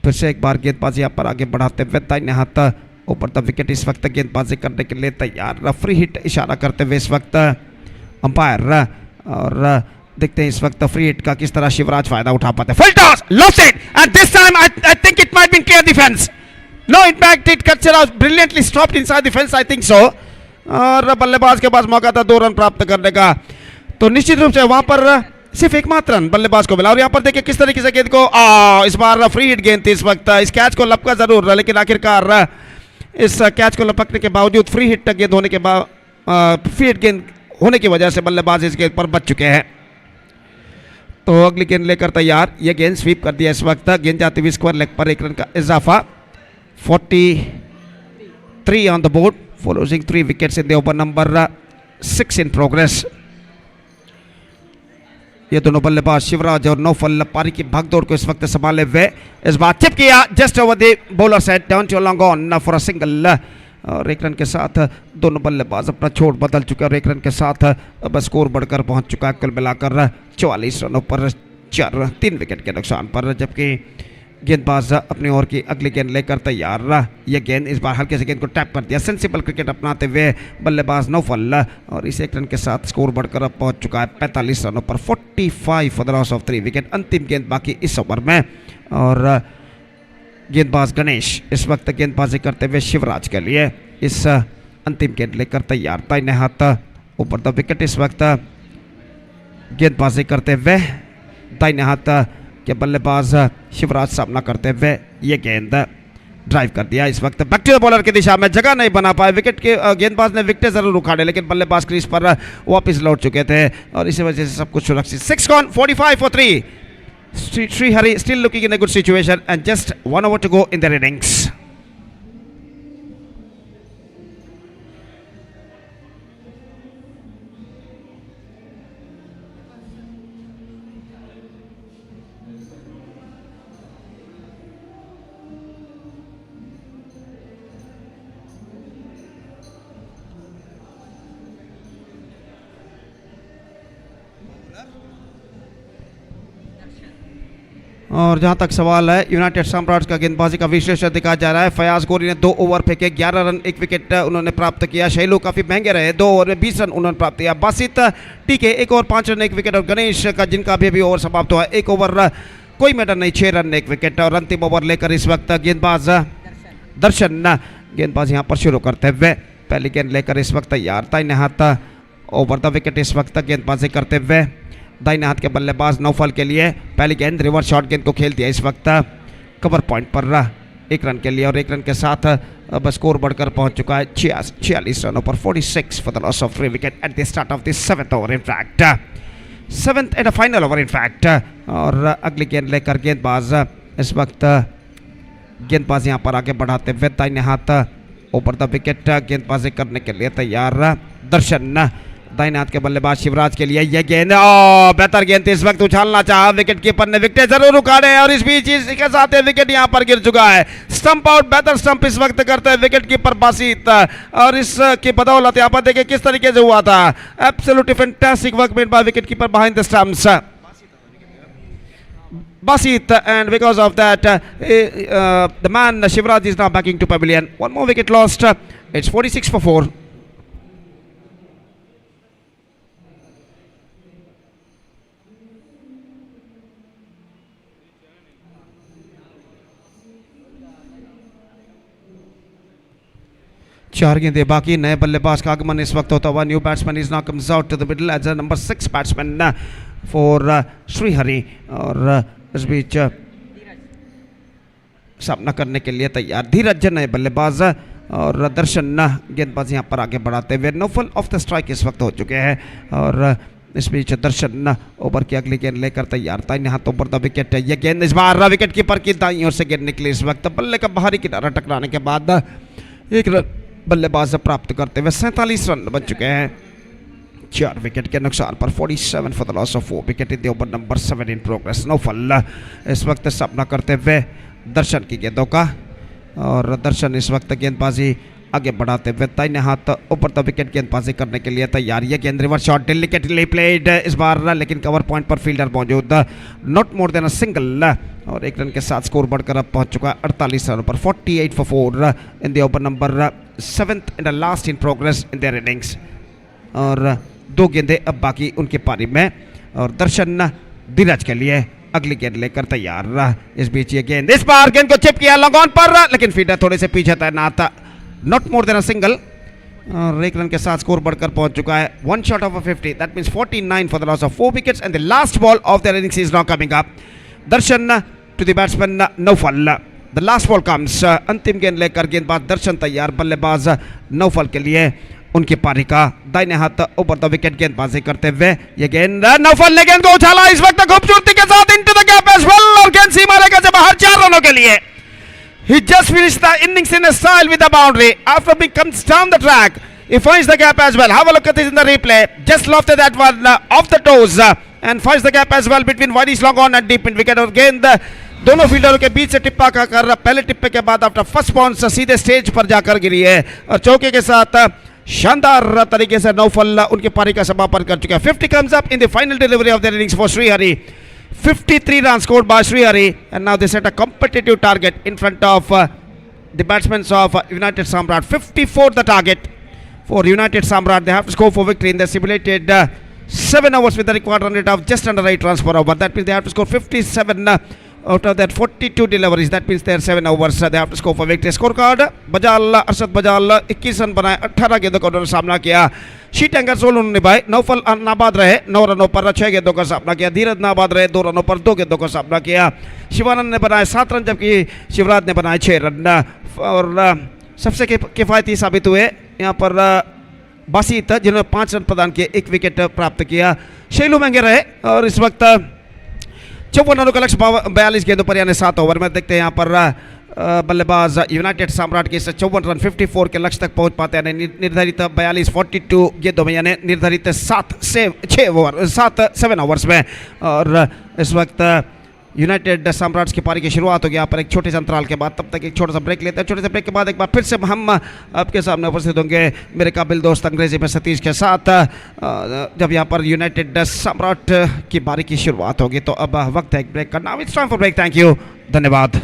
फिर से एक बार गेंदबाजी यहाँ पर आगे बढ़ाते हुए दाहिने हाथ ऊपर द विकेट इस वक्त गेंदबाजी करने के लिए तैयार। फ्री हिट इशारा करते हुए इस वक्त अंपायर। और देखते हैं इस वक्त फ्री हिट का किस तरह शिवराज फायदा उठा पाते हैं। Full toss, lost it, and this time I think it might been clear defence. No, in fact it कचरा brilliantly stopped inside defence, I think so. और बल्लेबाज के पास मौका था 2 रन प्राप्त करने का। तो निश्चित रूप से वहां पर सिर्फ एकमात्र रन बल्लेबाज को मिला। और यहाँ पर देखिए किस तरीके से गेंद को इस बार फ्री हिट गेंद थी इस वक्त। इस कैच को लपका जरूर रहा, लेकिन आखिरकार इस कैच को लपकने के बावजूद फ्री हिट गेंद होने के बाद फ्री हिट गेंद होने की वजह से बल्लेबाज इस गेंद पर बच चुके हैं। तो अगली गेंद लेकर तैयार। यह गेंद स्वीप कर दिया इस वक्त। गेंद जाती हुई स्क्वायर लेग पर 1 रन का इजाफा। 43 on the board for losing 3 wickets in the over number 6 in progress. ये दोनों बल्लेबाज शिवराज और नौफल पारी की भागदौड़ को इस वक्त संभाले हुए। इस बार चिप किया just over the bowler set down to long on for a single. और 1 रन के साथ दोनों बल्लेबाज अपना छोड़ बदल चुके हैं। और 1 रन के साथ अब स्कोर बढ़कर पहुंच चुका है कुल मिलाकर 44 रनों पर 3 विकेट के नुकसान पर। जबकि गेंदबाज अपनी ओर की अगली गेंद लेकर तैयार। यह गेंद इस बार हल्के से गेंद को टैप कर दिया। सेंसिबल क्रिकेट अपनाते हुए बल्लेबाज नौफल। और इस 1 रन के साथ स्कोर बढ़कर अब पहुंच चुका है 45 रनों पर। 45 for the loss of 3 wicket. अंतिम गेंद बाकी इस ओवर में। और गेंदबाज गणेश इस वक्त गेंदबाजी करते हुए शिवराज के लिए इस अंतिम गेंद लेकर तैयार। दाहिने हाथ ऊपर द विकेट इस वक्त गेंदबाजी करते हुए दाहिने हाथ के बल्लेबाज शिवराज सामना करते हुए ये गेंद ड्राइव कर दिया इस वक्त बैक टू द बॉलर की दिशा में। जगह नहीं बना पाए विकेट के गेंदबाज ने विकेट जरूर उखाड़े, लेकिन बल्लेबाज क्रीज पर वापस लौट चुके थे और इसी वजह से सब कुछ सुरक्षित। 6 gone, 45 for 3. Srihari still looking in a good situation and just 1 over to go in their innings. और जहां तक सवाल है यूनाइटेड सम्राट्स का गेंदबाजी का विश्लेषण दिखाया जा रहा है। फयाज गोरी ने 2 ओवर फेंके, 11 रन 1 विकेट उन्होंने प्राप्त किया। शैलू काफ़ी महंगे रहे, 2 ओवर में 20 रन उन्होंने प्राप्त किया। बासित टीके 1 ओवर 5 रन 1 विकेट। और गणेश का जिनका अभी ओवर समाप्त हुआ 1 ओवर कोई मैटर नहीं, 6 रन 1 विकेट। और अंतिम ओवर लेकर इस वक्त गेंदबाज दर्शन गेंदबाज यहाँ पर शुरू करते हुए पहली गेंद लेकर इस वक्त तैयार। दाहिने हाथ ओवर द विकेट इस वक्त गेंदबाजी करते हुए दाहिने हाथ के बल्लेबाज नौफल के लिए पहली गेंद रिवर्स शॉट गेंद को खेल दिया इस वक्त कवर पॉइंट पर 1 रन के लिए। और 1 रन के साथ अब स्कोर बढ़कर पहुंच चुका है 46 रनों पर। 46 for the loss of 3 wicket at the start of the 7th over in fact, 7th and final over in fact. और अगली गेंद लेकर गेंदबाज इस वक्त गेंदबाज यहाँ पर आगे बढ़ाते हुए दाहिने हाथ ऊपर द विकेट गेंदबाजी करने के लिए तैयार। दर्शन दाहिने हाथ के बल्लेबाज शिवराज के लिए यह गेंद बेहतर गेंद थी, इस वक्त उछालना चाहा विकेट कीपर ने, विकेट जरूर उखाड़े और इस बीच इसके साथ विकेट यहां पर गिर चुका है। स्टंप आउट, बेहतर स्टंप इस वक्त करते हैं विकेट कीपर बासित। और इसकी बदौलत यहां पर देखिए किस तरीके से हुआ था। Absolutely fantastic work made by wicket keeper behind the stumps Basit, and because of that the man Shivraj is now backing to pavilion. 1 more wicket lost. It's 46 for 4. चार गेंदें बाकी, नए बल्लेबाज का आगमन इस वक्त होता हुआ। New batsman is now comes out to the middle as a number 6 batsman for Srihari. और इस बीच सामना करने के लिए तैयार धीरज नए बल्लेबाज और दर्शन गेंदबाज यहाँ पर आगे बढ़ाते हुए। नोफल ऑफ द स्ट्राइक इस वक्त हो चुके हैं। और इस बीच दर्शन ओवर की अगली गेंद लेकर तैयार। दाहिने हाथों पर द विकेट, यह गेंद इस बार विकेट कीपर की दाईं ओर से गेंद निकली इस वक्त बल्ले का बाहरी किनारा टकराने के बाद 1 रन बल्लेबाज प्राप्त करते हुए 47 रन बन चुके हैं। 4 विकेट के नुकसान पर 47 for the loss of 4 wicket in the over number 7 in progress. Naufal इस वक्त सामना करते हुए दर्शन की गेंदों का, और दर्शन इस वक्त गेंदबाजी आगे बढ़ाते हुए दाहिने हाथ ऊपर द विकेट गेंदबाजी करने के लिए तैयार। ये गेंद रिवर्स शॉट डेलिकेटली प्लेड इस बार, लेकिन कवर पॉइंट पर फील्डर मौजूद, not more than a single, और 1 रन के साथ स्कोर बढ़कर अब पहुंच चुका है 48 रनों पर। 48 for 4 in the over number 7th and last in progress in their innings. और 2 गेंदें अब बाकी उनकी पारी में, और दर्शन धीरज के लिए अगली गेंद लेकर तैयार। इस बीच ये गेंद इस बार गेंद को चिप किया लॉन्ग ऑन पर, लेकिन फील्डर थोड़े से पीछे तैनात, not more than a single, और 1 रन के साथ स्कोर बढ़कर पहुंच चुका है 1 shot of 50, that means 49 for the loss of 4 wickets and the last ball of their innings is now coming up. Darshan to the batsman Naufal, the last ball comes, अंतिम गेंद लेकर गेंदबाज दर्शन तैयार, बल्लेबाज नौफल के लिए उनकी पारी का दाहिने हाथ ऊपर द विकेट गेंदबाजी करते हुए ये गेंद नौफल ने गेंद को उछाला इस वक्त खूबसूरती के साथ into the gap as well, और गेंद सीमा रेखा से बाहर 4 रनों के लिए। He just finished the innings in a style with the boundary. After being comes down the track, he finds the gap as well. Have a look at this in the replay. Just lofted that one off the toes and finds the gap as well between Whitey's long on and deep in wicket. और गेंद दोनों फील्डरों के बीच से टिप्पा कर पहले टिप्पे के बाद after first bounce सीधे स्टेज पर जाकर गिरी है, और चौके के साथ शानदार तरीके से नौफल उनकी पारी का समापन कर चुका है। 50 comes up in the final delivery of their innings for Srihari. 53 runs scored by Srihari, and now they set a competitive target in front of the batsmen of United Samrat. 54 the target for United Samrat. They have to score for victory in the simulated 7 overs with the required run rate of just under 8 runs per over. That means they have to score 57 out of that 42 deliveries. That means their 7 overs they have to score for victory. Scorecard Bajal Arshad Bajal 21 run बनाए, 18 गेंदों का उन्होंने सामना किया। Sheet anchor 16 उन्होंने निभाए। Naufal नाबाद रहे, 9 रनों पर 6 गेंदों का सामना किया। धीरज नाबाद रहे, 2 रनों पर 2 गेंदों का सामना किया। शिवानंद ने बनाए 7 रन, जबकि शिवराज ने बनाए 6 रन, और सबसे किफ़ायती साबित हुए यहाँ पर बासित, जिन्होंने 5 रन प्रदान किए, 1 विकेट प्राप्त किया। शैलू महंगे रहे, और इस वक्त 54 रनों का लक्ष्य 42 गेंदों पर, यानी 7 ओवर में। देखते हैं यहाँ पर बल्लेबाज यूनाइटेड सम्राट के 54 रन 54 के लक्ष्य तक पहुंच पाते हैं। निर्धारित 42 गेंदों में, यानी निर्धारित 7 ओवर्स में। और इस वक्त यूनाइटेड सम्राट्स की पारी की शुरुआत होगी यहाँ पर एक छोटे से अंतराल के बाद। तब तक एक छोटा सा ब्रेक लेते हैं। छोटे से ब्रेक के बाद एक बार फिर से हम आपके सामने उपस्थित होंगे मेरे काबिल दोस्त अंग्रेजी में सतीश के साथ, जब यहाँ पर यूनाइटेड सम्राट की पारी की शुरुआत होगी। तो अब वक्त है एक ब्रेक का। Now it's time for break. Thank you, धन्यवाद।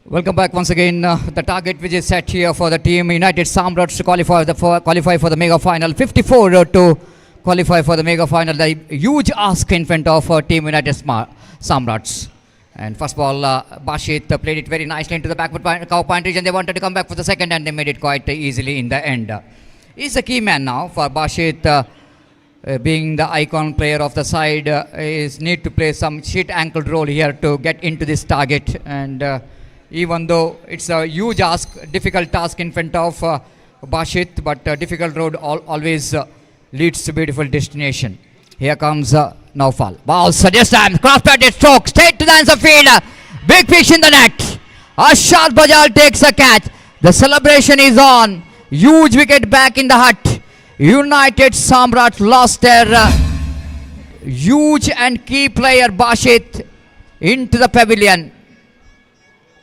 Welcome back once again. The target which is set here for the team United Samrats to qualify for the mega final, 54 to qualify for the mega final. The huge ask in front of Team United Samrats. And first ball, Bashit played it very nicely into the backward cow point region. They wanted to come back for the second and they made it quite easily in the end. He's a key man now for Bashit. Being the icon player of the side, is need to play some shit ankled role here to get into this target. And even though it's a huge ask, difficult task in front of Bashit, but difficult road always leads to beautiful destination. Here comes Naufal. Ball, so this time cross-batted stroke straight to the answer field. Big fish in the net. Ashad Bajal takes a catch. The celebration is on. Huge wicket back in the hut. United Samrat lost their huge and key player Bashit into the pavilion.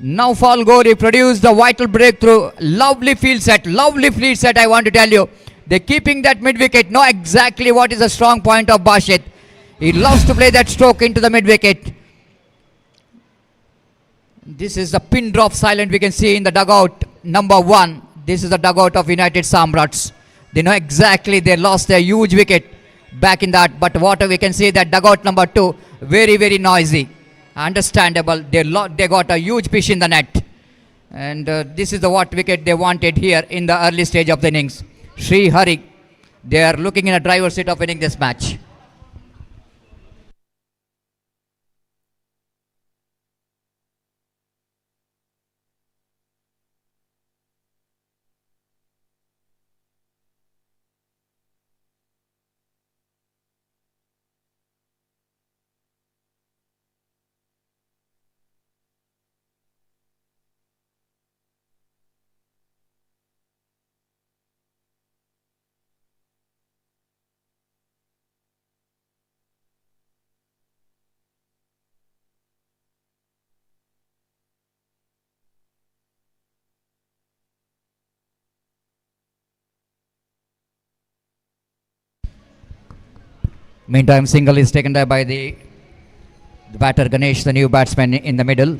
Naufal Gori produced the vital breakthrough. Lovely field set, I want to tell you. They're keeping that mid-wicket, know exactly what is the strong point of Bashit. He loves to play that stroke into the mid-wicket. This is the pin drop silent we can see in the dugout number 1. This is the dugout of United Samrats. They know exactly they lost their huge wicket back in that. But what we can see that dugout number 2, very, very noisy. Understandable. They got a huge fish in the net. And this is the what wicket they wanted here in the early stage of the innings. Sri Hari, they are looking in a driver's seat of winning this match. Meantime, single is taken there by the batter Ganesh, the new batsman in the middle.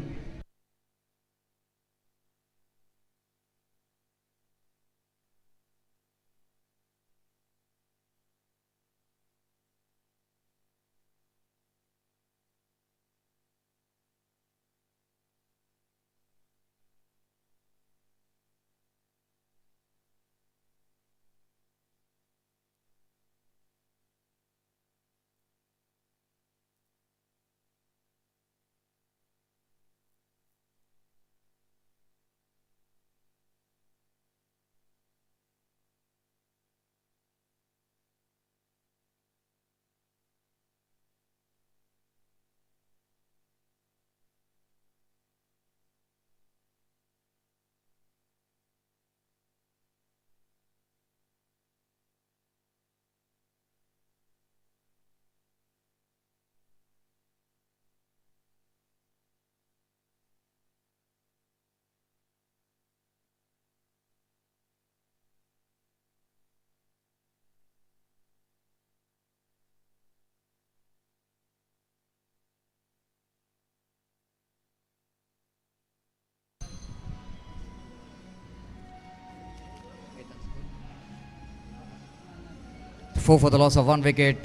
Four for the loss of 1 wicket,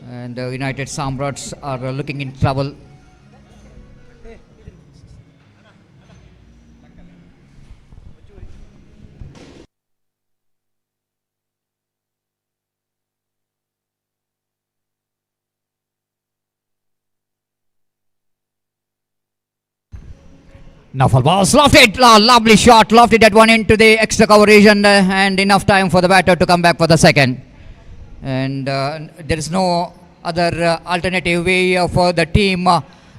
and United Samrats are looking in trouble. Now for balls, lofted, lovely shot, lofted that one into the extra cover region, and enough time for the batter to come back for the second. And there is no other alternative way for the team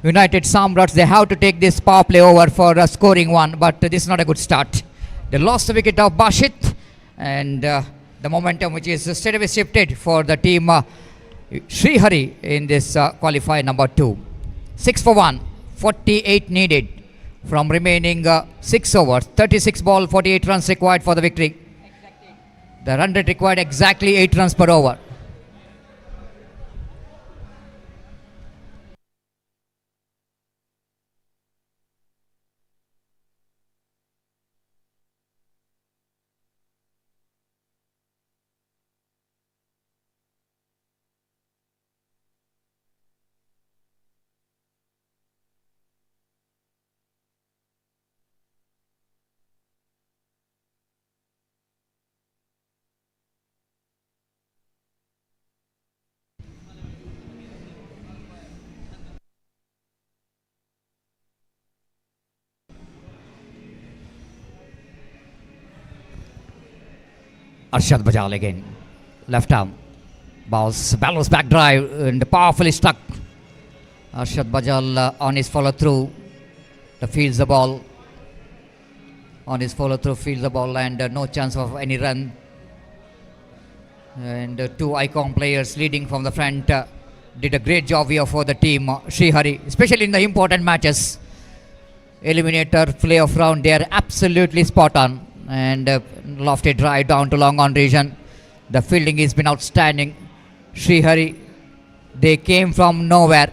United Samrats. They have to take this power play over for scoring one, but this is not a good start. They lost the wicket of Bashit, and the momentum which is straight away shifted for the team Sri Hari in this qualifier number 2. 6 for 1, 48 needed from remaining 6 overs. 36 ball, 48 runs required for the victory. The run rate required exactly 8 runs per over. Arshad Bajal again. Left arm. Balls back drive and powerfully struck. Arshad Bajal on his follow through. Fields the ball. On his follow through, fields the ball and no chance of any run. And two icon players leading from the front did a great job here for the team. Srihari, especially in the important matches. Eliminator, playoff round, they are absolutely spot on. And lofty drive down to long on region. The fielding has been outstanding. Srihari, they came from nowhere.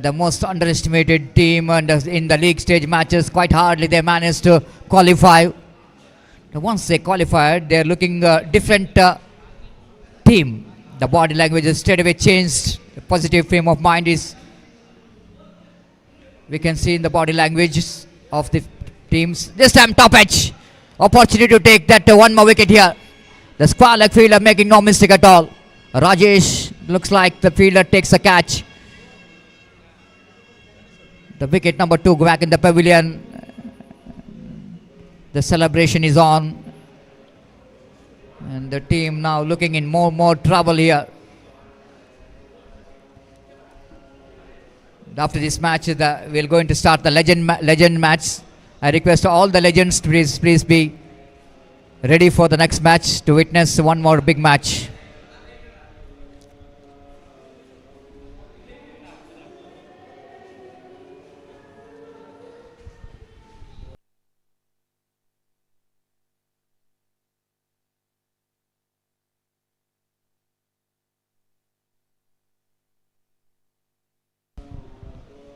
The most underestimated team and in the league stage matches, quite hardly they managed to qualify. Once they qualified, they are looking different team. The body language is straight away changed. The positive frame of mind is, we can see in the body language of the teams. This time top edge. Opportunity to take that one more wicket here. The square leg fielder making no mistake at all. Rajesh, looks like the fielder takes a catch. The wicket number 2 back in the pavilion. The celebration is on. And the team now looking in more trouble here. After this match, we're going to start the legend match. I request all the legends to please be ready for the next match to witness one more big match.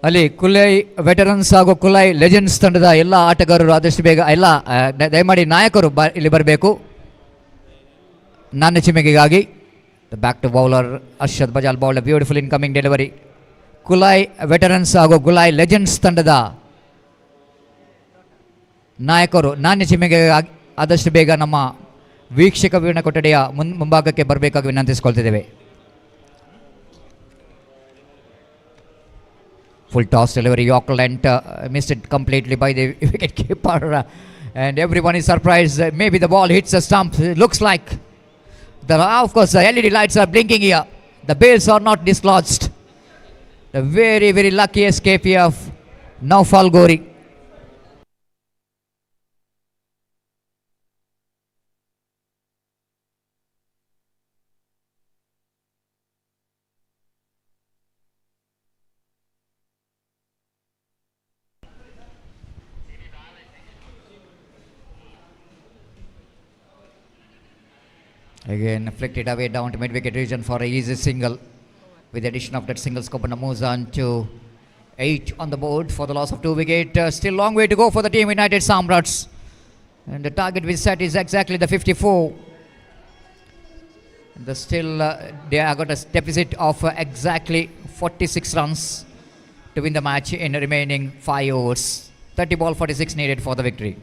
ಅಲ್ಲಿ ಕುಲೈ veterans ಹಾಗೂ Kulai legends ತಂಡದ ಎಲ್ಲ ಆಟಗಾರರು ಆದಷ್ಟು ಬೇಗ ಎಲ್ಲ ದಯಮಾಡಿ ನಾಯಕರು ಇಲ್ಲಿ ಬರಬೇಕು. ನಾಣ್ಯ ಚಿಮ್ಮಿಗೆಗಾಗಿ back to bowler Arshad Bajal bowl beautiful incoming delivery. Kulai veterans ಹಾಗೂ ಕುಲೈ ಲೆಜೆಂಡ್ಸ್ ತಂಡದ ನಾಯಕರು ನಾಣ್ಯ ಚಿಮ್ಮಿಗೆಗಾಗಿ ಆದಷ್ಟು ಬೇಗ ನಮ್ಮ ವೀಕ್ಷಕ ವೀಣ ಕೊಠಡಿಯ ಮುಂಭಾಗಕ್ಕೆ ಬರಬೇಕಾಗಿ ವಿನಂತಿಸಿಕೊಳ್ತಿದ್ದೇವೆ. Full toss delivery, Yorker length, missed it completely by the wicket keeper, and everyone is surprised. Maybe the ball hits the stump. It looks like of course the LED lights are blinking here. The bails are not dislodged. The very lucky escape here of Naufal Gori. Again flicked it away down to mid-wicket region for a easy single. With the addition of that single, Skopana moves on to 8 on the board for the loss of 2 wicket. Still long way to go for the team United Samrats. And the target we set is exactly the 54. They have got a deficit of exactly 46 runs to win the match in the remaining 5 overs. 30 ball 46 needed for the victory.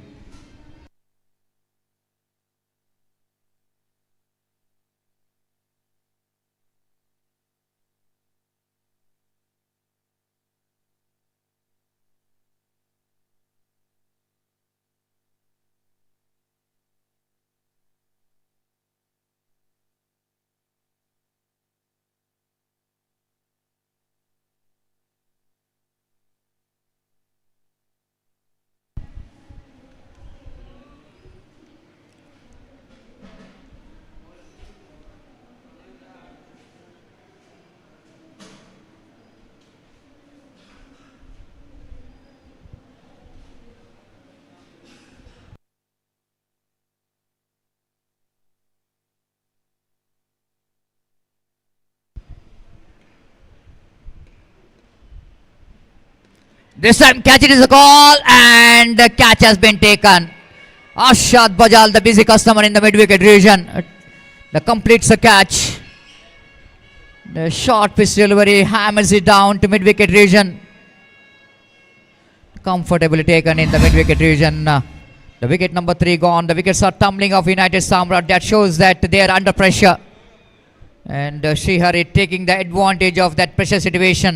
This time catch it is a call and the catch has been taken. Arshad Bajal, the busy customer in the mid-wicket region, completes the catch. The short pitch delivery hammers it down to mid-wicket region. Comfortably taken in the mid-wicket region. The wicket number 3 gone. The wickets are tumbling off United Samrat. That shows that they are under pressure. And Srihari taking the advantage of that pressure situation.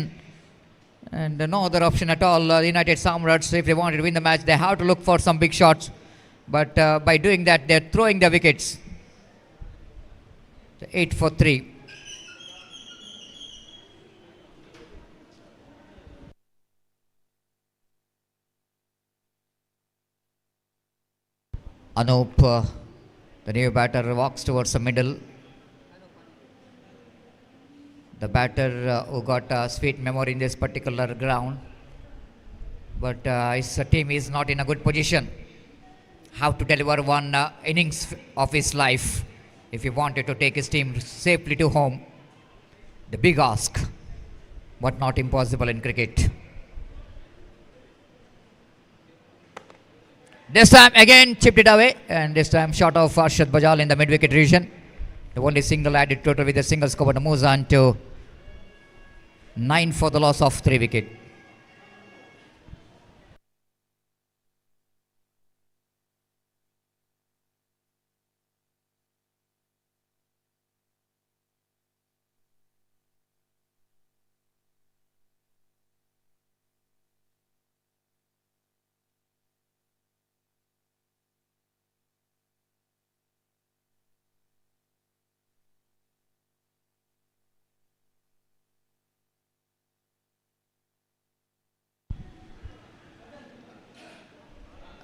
And no other option at all. United Samrats, if they wanted to win the match, they have to look for some big shots. But by doing that, they're throwing the wickets. 8 for 3. Anup, the new batter, walks towards the middle. The batter who got a sweet memory in this particular ground, but his team is not in a good position. How to deliver one innings of his life if he wanted to take his team safely to home. The big ask, but not impossible in cricket. This time again chipped it away, and this time shot of Arshad Bajal in the mid-wicket region. The only single added total with a single score, but moves on to 9 for the loss of 3 wicket.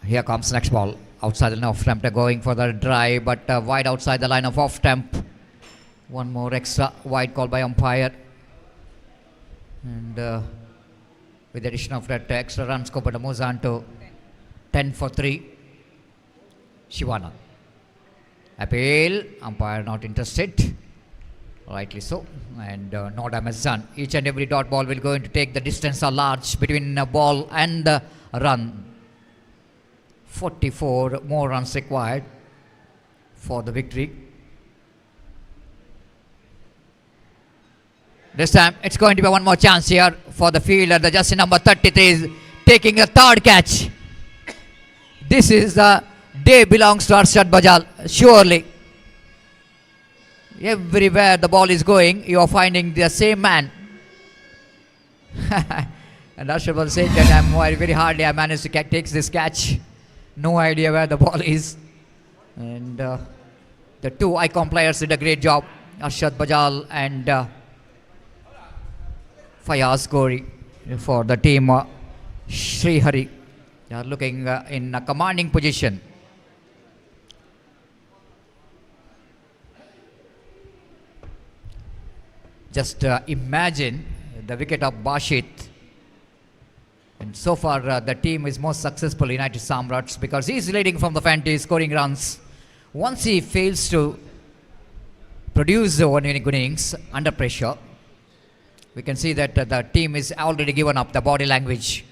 Here comes next ball. Outside the line of stump, going for the drive, but wide outside the line of off stump. One more extra wide call by umpire. And with the addition of that extra run score, but moves on to 10 for 3. Shivana. Appeal. Umpire not interested. Rightly so. And no damage done. Each and every dot ball will going to take the distance a large between a ball and a run. 44 more runs required for the victory. This time it's going to be one more chance here for the fielder. The jersey number 33 is taking a third catch. This is the day belongs to Arshad Bajal, surely. Everywhere the ball is going, you are finding the same man. And Arshad Bajal said that very hardly I managed to take this catch. No idea where the ball is. And the two icon players did a great job. Arshad Bajal and Fayaz Gori for the team Sri Hari. They are looking in a commanding position. Just imagine the wicket of Bashit. And so far the team is most successful, United Samrats, because he is leading from the fantasy scoring runs. Once he fails to produce the one innings under pressure, we can see that the team is already given up the body language.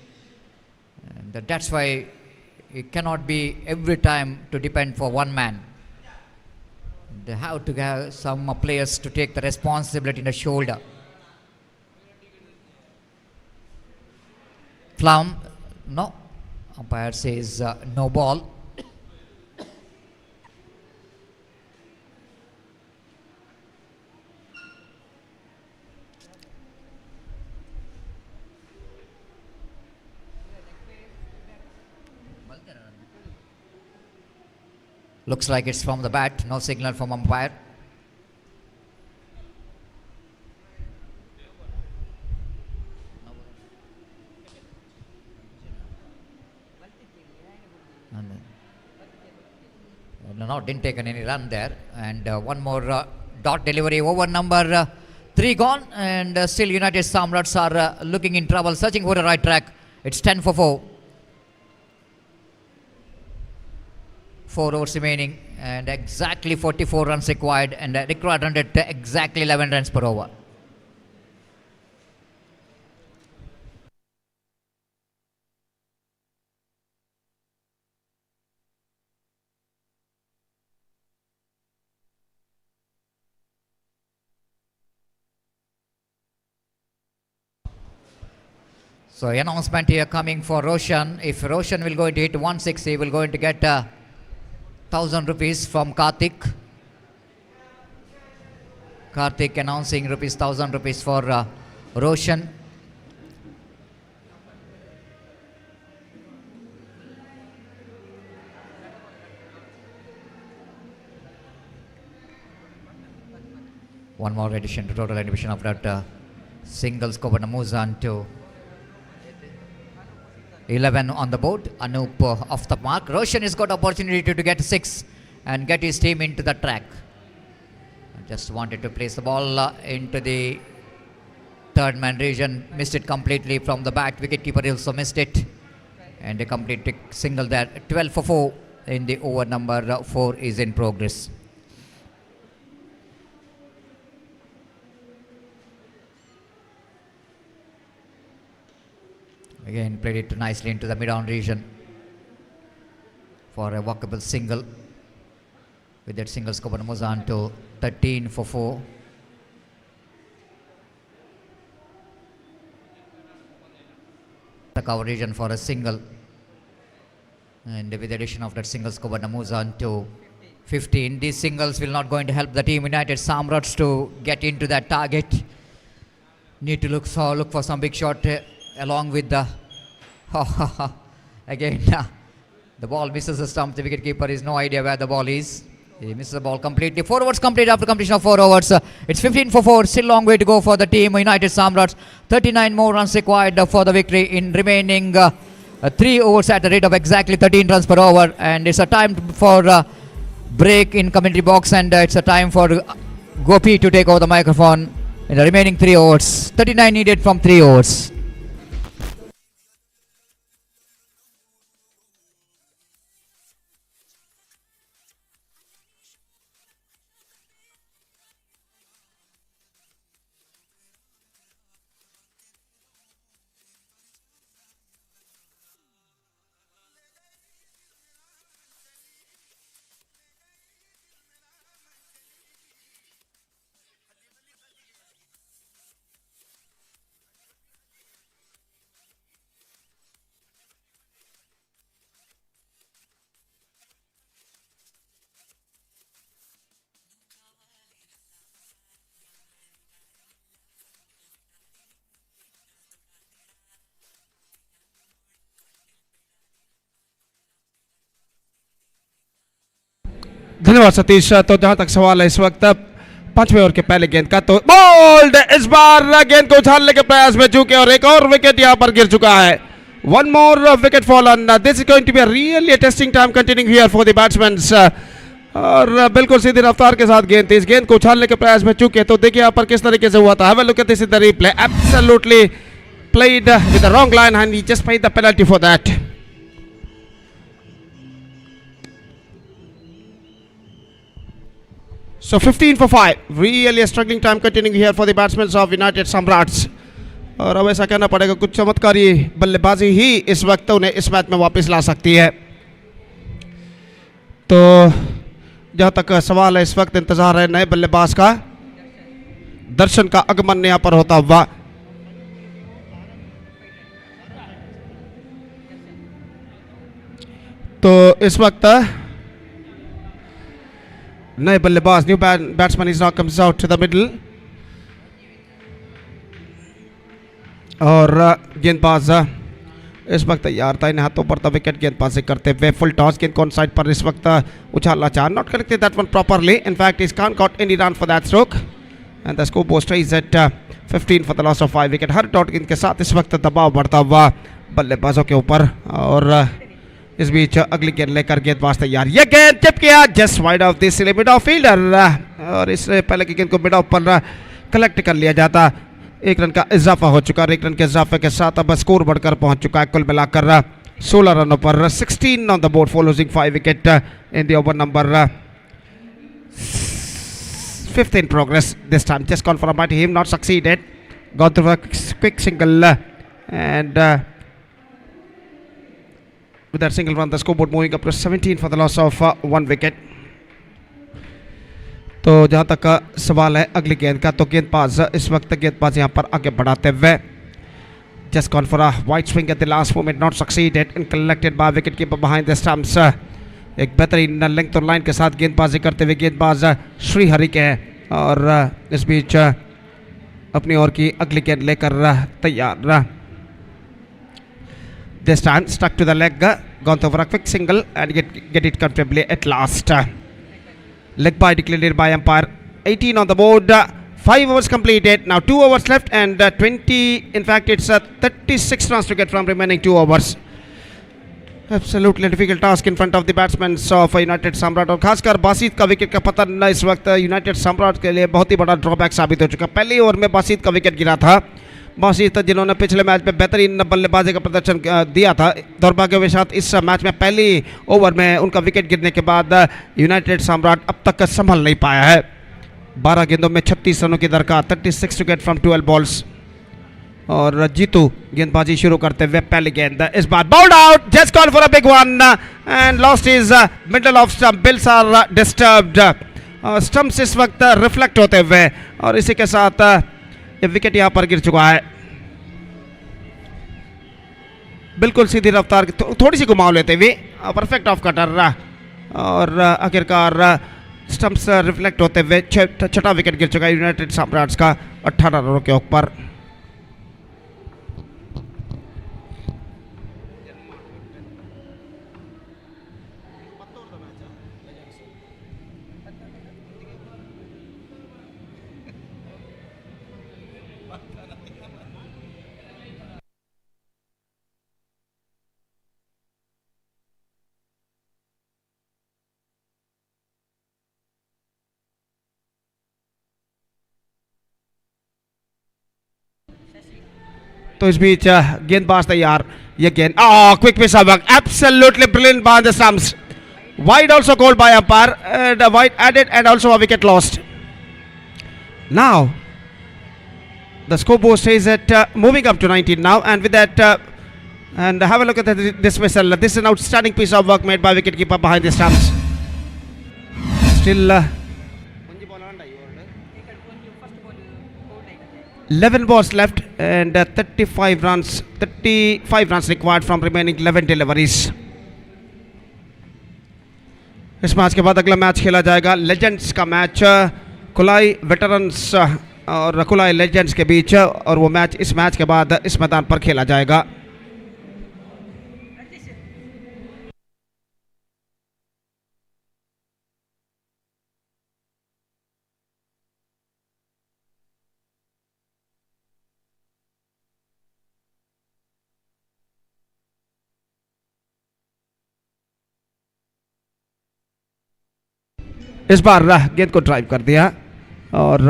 And that's why it cannot be every time to depend for one man. They have to have some players to take the responsibility in the shoulder. Plum, no. Umpire says no ball. Looks like it's from the bat, no signal from umpire. No, didn't take any run there. And one more dot delivery, over number 3 gone. And still United Samrats are looking in trouble, searching for the right track. It's 10 for 4. 4 overs remaining and exactly 44 runs required, and required run at exactly 11 runs per over. So announcement here coming for Roshan. If Roshan will go to hit 160, he will going to get 1,000 rupees from Karthik. Karthik announcing 1,000 rupees for Roshan. One more addition to total addition of that single scope and moves on to 11 on the board. Anup off the mark. Roshan has got opportunity to get 6 and get his team into the track. Just wanted to place the ball into the third man region. Missed it completely from the bat. Wicketkeeper also missed it. And a complete single there. 12 for 4 in the over number 4 is in progress. Again played it nicely into the mid-on region for a walkable single. With that single scope moves on to 13 for 4. The cover region for a single. And with the addition of that single scope moves on to 15. These singles will not going to help the team United Samrats to get into that target. Need to look for some big shot along with the again the ball misses the stump. The wicketkeeper has no idea where the ball is. He misses the ball completely. 4 overs complete after completion of 4 overs. It's 15 for 4. Still long way to go for the team United Samrats. 39 more runs required for the victory in remaining 3 overs at the rate of exactly 13 runs per over. And it's a time for break in commentary box, and it's a time for Gopi to take over the microphone in the remaining 3 overs. 39 needed from 3 overs. धन्यवाद सतीश। तो जहां तक सवाल है इस वक्त 5वें over के पहले गेंद का, तो बोल्ड इस बार गेंद को उछालने के प्रयास में चूके और एक और विकेट यहां पर गिर चुका है। One more wicket fallen. This is going to be a really testing time continuing here for the batsman. और बिल्कुल सीधी रफ्तार के साथ गेंद थी। इस गेंद को उछालने के प्रयास में चूके, तो देखिए यहां पर किस तरीके से हुआ था। Have a look at this in the replay. Absolutely played with the wrong line and he just paid the penalty for that. So 15 for 5. Really a struggling time continuing here for the batsmen of United Samrats. और अब ऐसा कहना पड़ेगा कुछ चमत्कारी बल्लेबाजी ही इस वक्त उन्हें इस मैच में वापस ला सकती है। तो जहाँ तक सवाल है इस वक्त इंतजार है नए बल्लेबाज का। दर्शन का आगमन यहाँ पर होता हुआ। तो इस वक्त नए बल्लेबाज, new batsman is now comes out to the middle. और गेंदबाज इस वक्त तैयार था, इन हाथों पर विकेट गेंदबाजी करते हुए। फुल टॉस, गेंद कौन साइड पर इस वक्त उछालना चाह, not corrected that one properly. In fact is can't got any run for that stroke and the score post is at 15 for the loss of 5 wicket. हर डॉट गेंद के साथ इस वक्त दबाव बढ़ता हुआ बल्लेबाजों के ऊपर। और इस बीच अगली गेंद लेकर गेंदबाज तैयार। ये गेंद टिप किया just wide of this mid of fielder. और इससे पहले की गेंद को मिड ऑफ पर कलेक्ट कर लिया जाता। 1 रन का इजाफा हो चुका। 1 रन के इजाफे के साथ अब स्कोर बढ़कर पहुंच चुका है कुल मिलाकर 16 रनों पर। 16 on the board for losing 5 wicket in the over number 5th in progress this time. Just gone for a mighty him, not succeeded. Gone through a quick single and with that single run the scoreboard moving up to 17 for the loss of 1 wicket. तो जहाँ तक सवाल है अगली गेंद का, तो गेंदबाज इस वक्त गेंदबाज यहाँ पर आगे बढ़ाते हुए। Just gone for a wide swing at the last moment, not succeeded and collected by wicket keeper behind the stumps. एक बेहतरीन लेंथ और लाइन के साथ गेंदबाजी करते हुए गेंदबाज श्री हरि के हैं। और इस बीच अपनी ओर की अगली गेंद लेकर तैयार। This time stuck to the leg, gone over a quick single and get it comfortably at last. Leg by declared by umpire. 18 on the board. 5 overs completed. Now 2 overs left and 20. In fact, it's 36 runs to get from remaining 2 overs. Absolutely difficult task in front of the batsmen of United सम्राट और खासकर बासित का wicket का पतन इस वक्त United सम्राट के लिए बहुत ही बड़ा ड्रॉबैक साबित हो चुका। पहली ओवर में बासित का विकेट गिरा था। बासित जिन्होंने पिछले मैच में बेहतरीन बल्लेबाजी का प्रदर्शन दिया था, दुर्भाग्यवशात इस मैच में पहली ओवर में उनका विकेट गिरने के बाद यूनाइटेड सम्राट अब तक संभल नहीं पाया है। 12 गेंदों में 36 रनों की दरकार, 36 टू गेट फ्रॉम 12 बॉल्स। और जीतू गेंदबाजी शुरू करते हुए पहली गेंद इस बार bowled out, just call for a big one and lost is middle off stump. Bails are disturbed, stumps इस वक्त रिफ्लेक्ट होते हुए और इसी के साथ ये विकेट यहां पर गिर चुका है। बिल्कुल सीधी रफ्तार, थोड़ी सी घुमाव लेते हुए परफेक्ट ऑफ कटर और आखिरकार स्टंप्स रिफ्लेक्ट होते हुए छठा विकेट गिर चुका है यूनाइटेड सम्राट्स का 18 रनों के ऊपर। तो इस बीच गेंदबाज तैयार, ये गेंद quick pitch off absolutely brilliant by the stumps, wide also called by umpire and wide added and also a wicket lost. Now the scoreboard says that moving up to 19 now, and with that and have a look at the dismissal. This is an outstanding piece of work made by wicketkeeper behind the stumps. Still 11 balls left and 35 runs required from remaining 11 deliveries. इस match के बाद अगला match खेला जाएगा legends का match, कुलाई veterans और कुलाई legends के बीच, और वो मैच इस मैच के बाद इस मैदान पर खेला जाएगा। इस बार गेंद को ड्राइव कर दिया और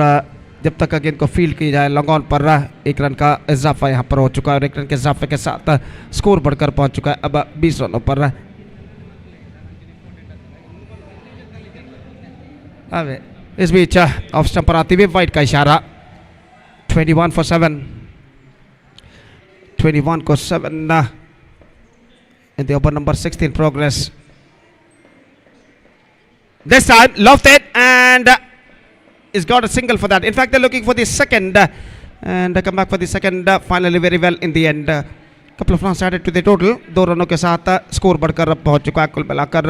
जब तक गेंद को फील्ड की जाए लॉन्ग ऑन पर 1 रन का इजाफा यहाँ पर हो चुका है और 1 रन के इजाफे के साथ स्कोर बढ़कर पहुँच चुका है अब 20 रनों पर। अब इस बीच ऑफ स्टंप पर आती हुई वाइड का इशारा, 21 for 7 in the over number 6 in progress. This time lofted and he's got a single for that. In fact, they're looking for the second and come back for the second finally very well in the end. Couple of runs added to the total. 2 रनों के साथ score बढ़कर अब पहुंच चुका है कुल मिलाकर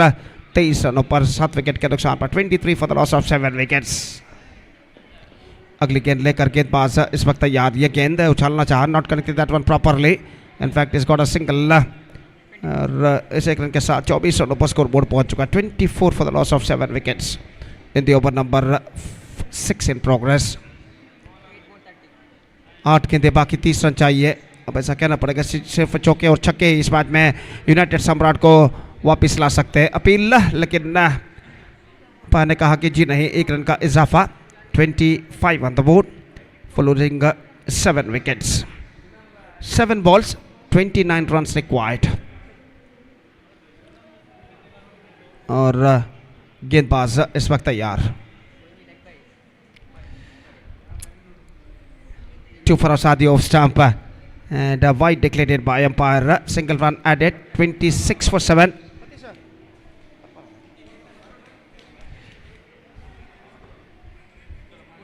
23 रनों पर 7 विकेट के नुकसान पर, 23 for the loss of 7 wickets. अगली गेंद लेकर गेंदबाज इस वक्त तैयार, ये गेंद उछालना चाहा, not connected that one properly, in fact is got a single और इस 1 रन के साथ 24 रनों पर स्कोर बोर्ड पहुंच चुका है, 24 for the loss of 7 wickets in the over number 6 in progress. 8 गेंदें बाकी, 30 रन चाहिए। अब ऐसा कहना पड़ेगा सिर्फ चौके और छक्के इस मैच में यूनाइटेड सम्राट को वापस ला सकते हैं। अपील लेकिन पाने ने कहा कि जी नहीं, 1 रन का इजाफा, 25 on the board for losing 7 wickets. 7 balls, 29 runs required. और गेंदबाज इस वक्त तैयार, 2 for Asadi off stump and a wide declared by umpire, single run added, 26 for 7.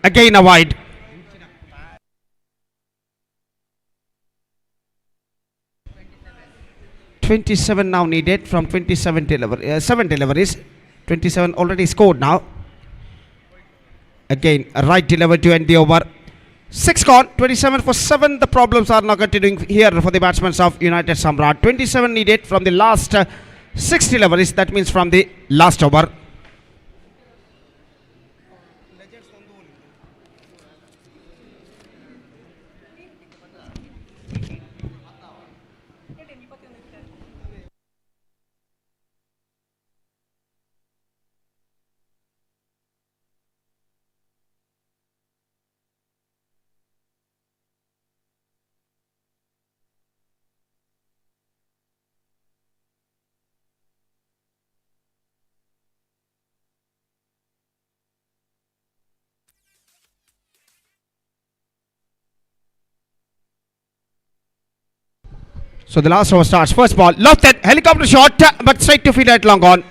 Again a wide. .27 now needed from 27 7 deliveries. 27 already scored now. Again a right delivery to end the over. 6 gone, 27 for 7. The problems are now continuing here for the batsmen of United Samrat. 27 needed from the last 6 deliveries. That means from the last over. So the last over starts. First ball, lofted, helicopter shot, but straight to fielder at long on.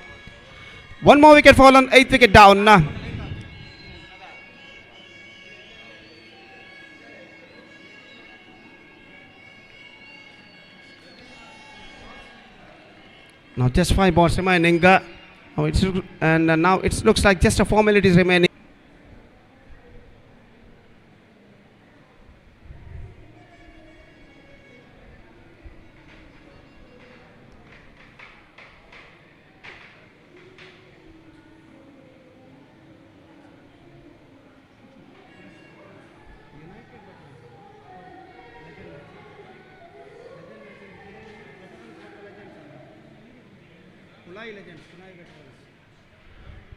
One more wicket fallen, 8th wicket down. Now just 5 balls remaining. Now it looks like just a formalities remaining.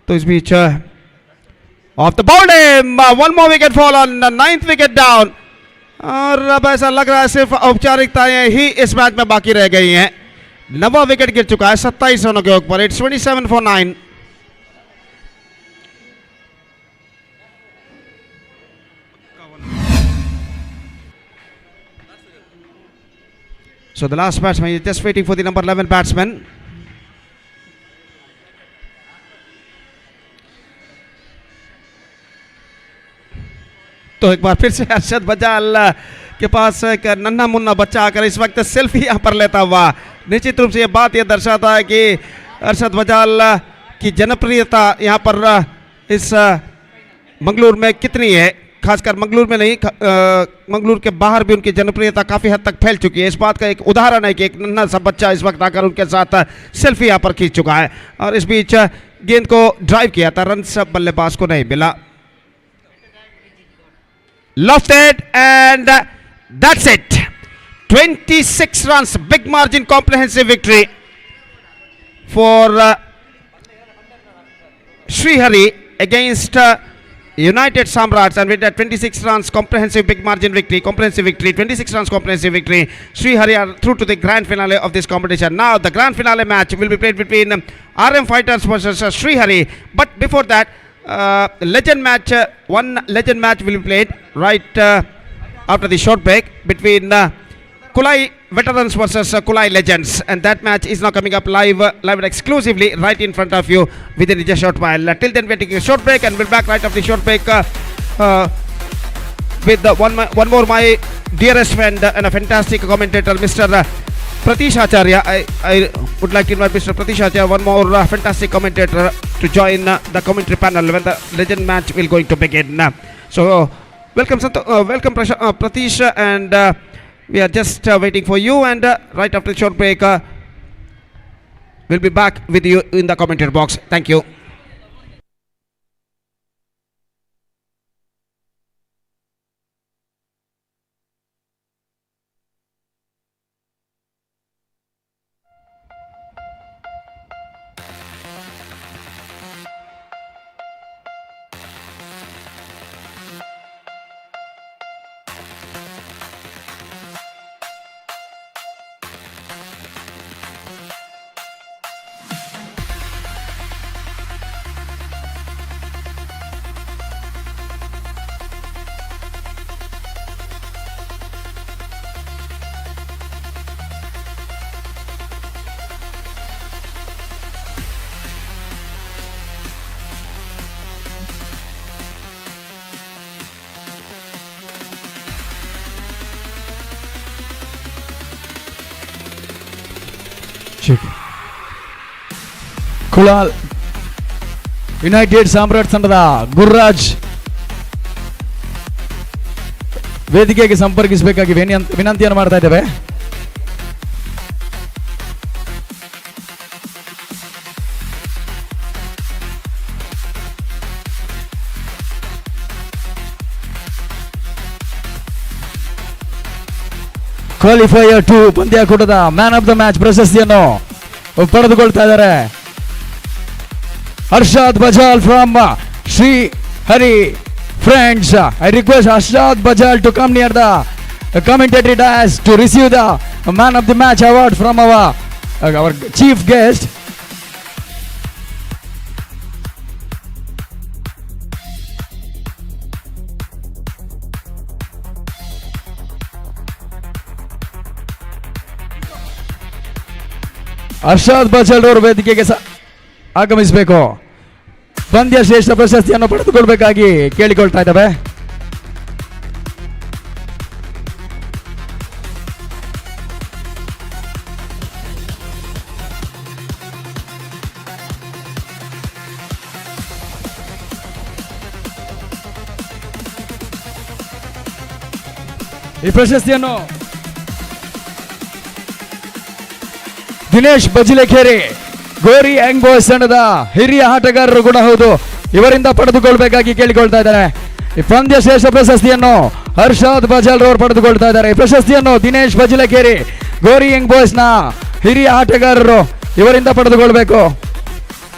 तो इस बीच off the ball one more wicket fall on 9th wicket down और अब ऐसा लग रहा है सिर्फ औपचारिकताएं ही इस मैच में बाकी रह गई हैं. 9वां विकेट गिर चुका है 27 रनों के ऊपर. It's 27 for 9. So the last batsman is just waiting for the number 11 batsman. तो एक बार फिर से अरशद बजाल के पास एक नन्हा मुन्ना बच्चा आकर इस वक्त सेल्फी यहाँ पर लेता हुआ. निश्चित रूप से ये बात ये दर्शाता है कि अरशद बजाल की जनप्रियता यहाँ पर इस मंगलूर में कितनी है. खासकर मंगलूर में नहीं, मंगलूर के बाहर भी उनकी जनप्रियता काफ़ी हद तक फैल चुकी है. इस बात का एक उदाहरण है कि एक नन्हा सा बच्चा इस वक्त आकर उनके साथ सेल्फी यहाँ पर खींच चुका है. और इस बीच गेंद को ड्राइव किया था, रन बल्लेबाज को नहीं मिला. Lofted and that's it. 26 runs, big margin, comprehensive victory for Srihari against United Samrats, and with that 26 runs, comprehensive big margin victory, 26 runs, comprehensive victory. Srihari are through to the grand finale of this competition. Now the grand finale match will be played between RM Fighters versus Srihari. But before that, legend match, one legend match will be played right after the short break between Kulai veterans versus Kulai legends, and that match is now coming up live and exclusively right in front of you within just a short while. Till then, we're taking a short break, and we'll be back right after the short break with one more my dearest friend and a fantastic commentator, Mr. Pratish Acharya. I would like to invite Mr. Pratish Acharya, one more fantastic commentator, to join the commentary panel when the legend match will going to begin. So welcome Pratish, and we are just waiting for you, and right after the short break we'll be back with you in the commentary box. Thank you. Kulal United Samrat ತಂಡದ ಗುರ್ರಾಜ್ ವೇದಿಕೆಗೆ ಸಂಪರ್ಕಿಸಬೇಕಾಗಿ ವಿನಂತಿಯನ್ನು ಮಾಡ್ತಾ ಇದ್ದೇವೆ. Qualifier 2 ಪಂದ್ಯಾಕೂಟದ man of the match ಪ್ರಶಸ್ತಿಯನ್ನು ಪಡೆದುಕೊಳ್ತಾ ಇದ್ದಾರೆ. Arshad Bajal from Sri Hari friends. I request Arshad Bajal to come near the commentatory dais to receive the man of the match award from our chief guest. Harshad Bajal ಅವರು ವೇದಿಕೆಗೆ ಆಗಮಿಸಬೇಕು. ಪಂದ್ಯ ಶ್ರೇಷ್ಠ ಪ್ರಶಸ್ತಿಯನ್ನು ಪಡೆದುಕೊಳ್ಬೇಕಾಗಿ ಕೇಳಿಕೊಳ್ತಾ ಇದ್ದಾವೆ. ಈ ಪ್ರಶಸ್ತಿಯನ್ನು ದಿನೇಶ್ ಬಜಿಲೆಖೇರಿ ಗೋರಿ ಯಂಗ್ ಬಾಯ್ಸ್ ತಂಡದ ಹಿರಿಯ ಆಟಗಾರರು ಕೂಡ ಹೌದು, ಇವರಿಂದ ಪಡೆದುಕೊಳ್ಬೇಕಾಗಿ ಕೇಳಿಕೊಳ್ತಾ ಇದ್ದಾರೆ. ಈ ಪಂದ್ಯ ಶ್ರೇಷ್ಠ ಪ್ರಶಸ್ತಿಯನ್ನು ಹರ್ಷಾದ್ ಬಜಾಲ್ ರವರು ಪಡೆದುಕೊಳ್ತಾ ಇದ್ದಾರೆ. ಈ ಪ್ರಶಸ್ತಿಯನ್ನು ದಿನೇಶ್ ಬಜಿಲೆಖೇರಿ ಗೋರಿ ಯಂಗ್ ಬಾಯ್ಸ್ ನ ಹಿರಿಯ ಆಟಗಾರರು ಇವರಿಂದ ಪಡೆದುಕೊಳ್ಬೇಕು.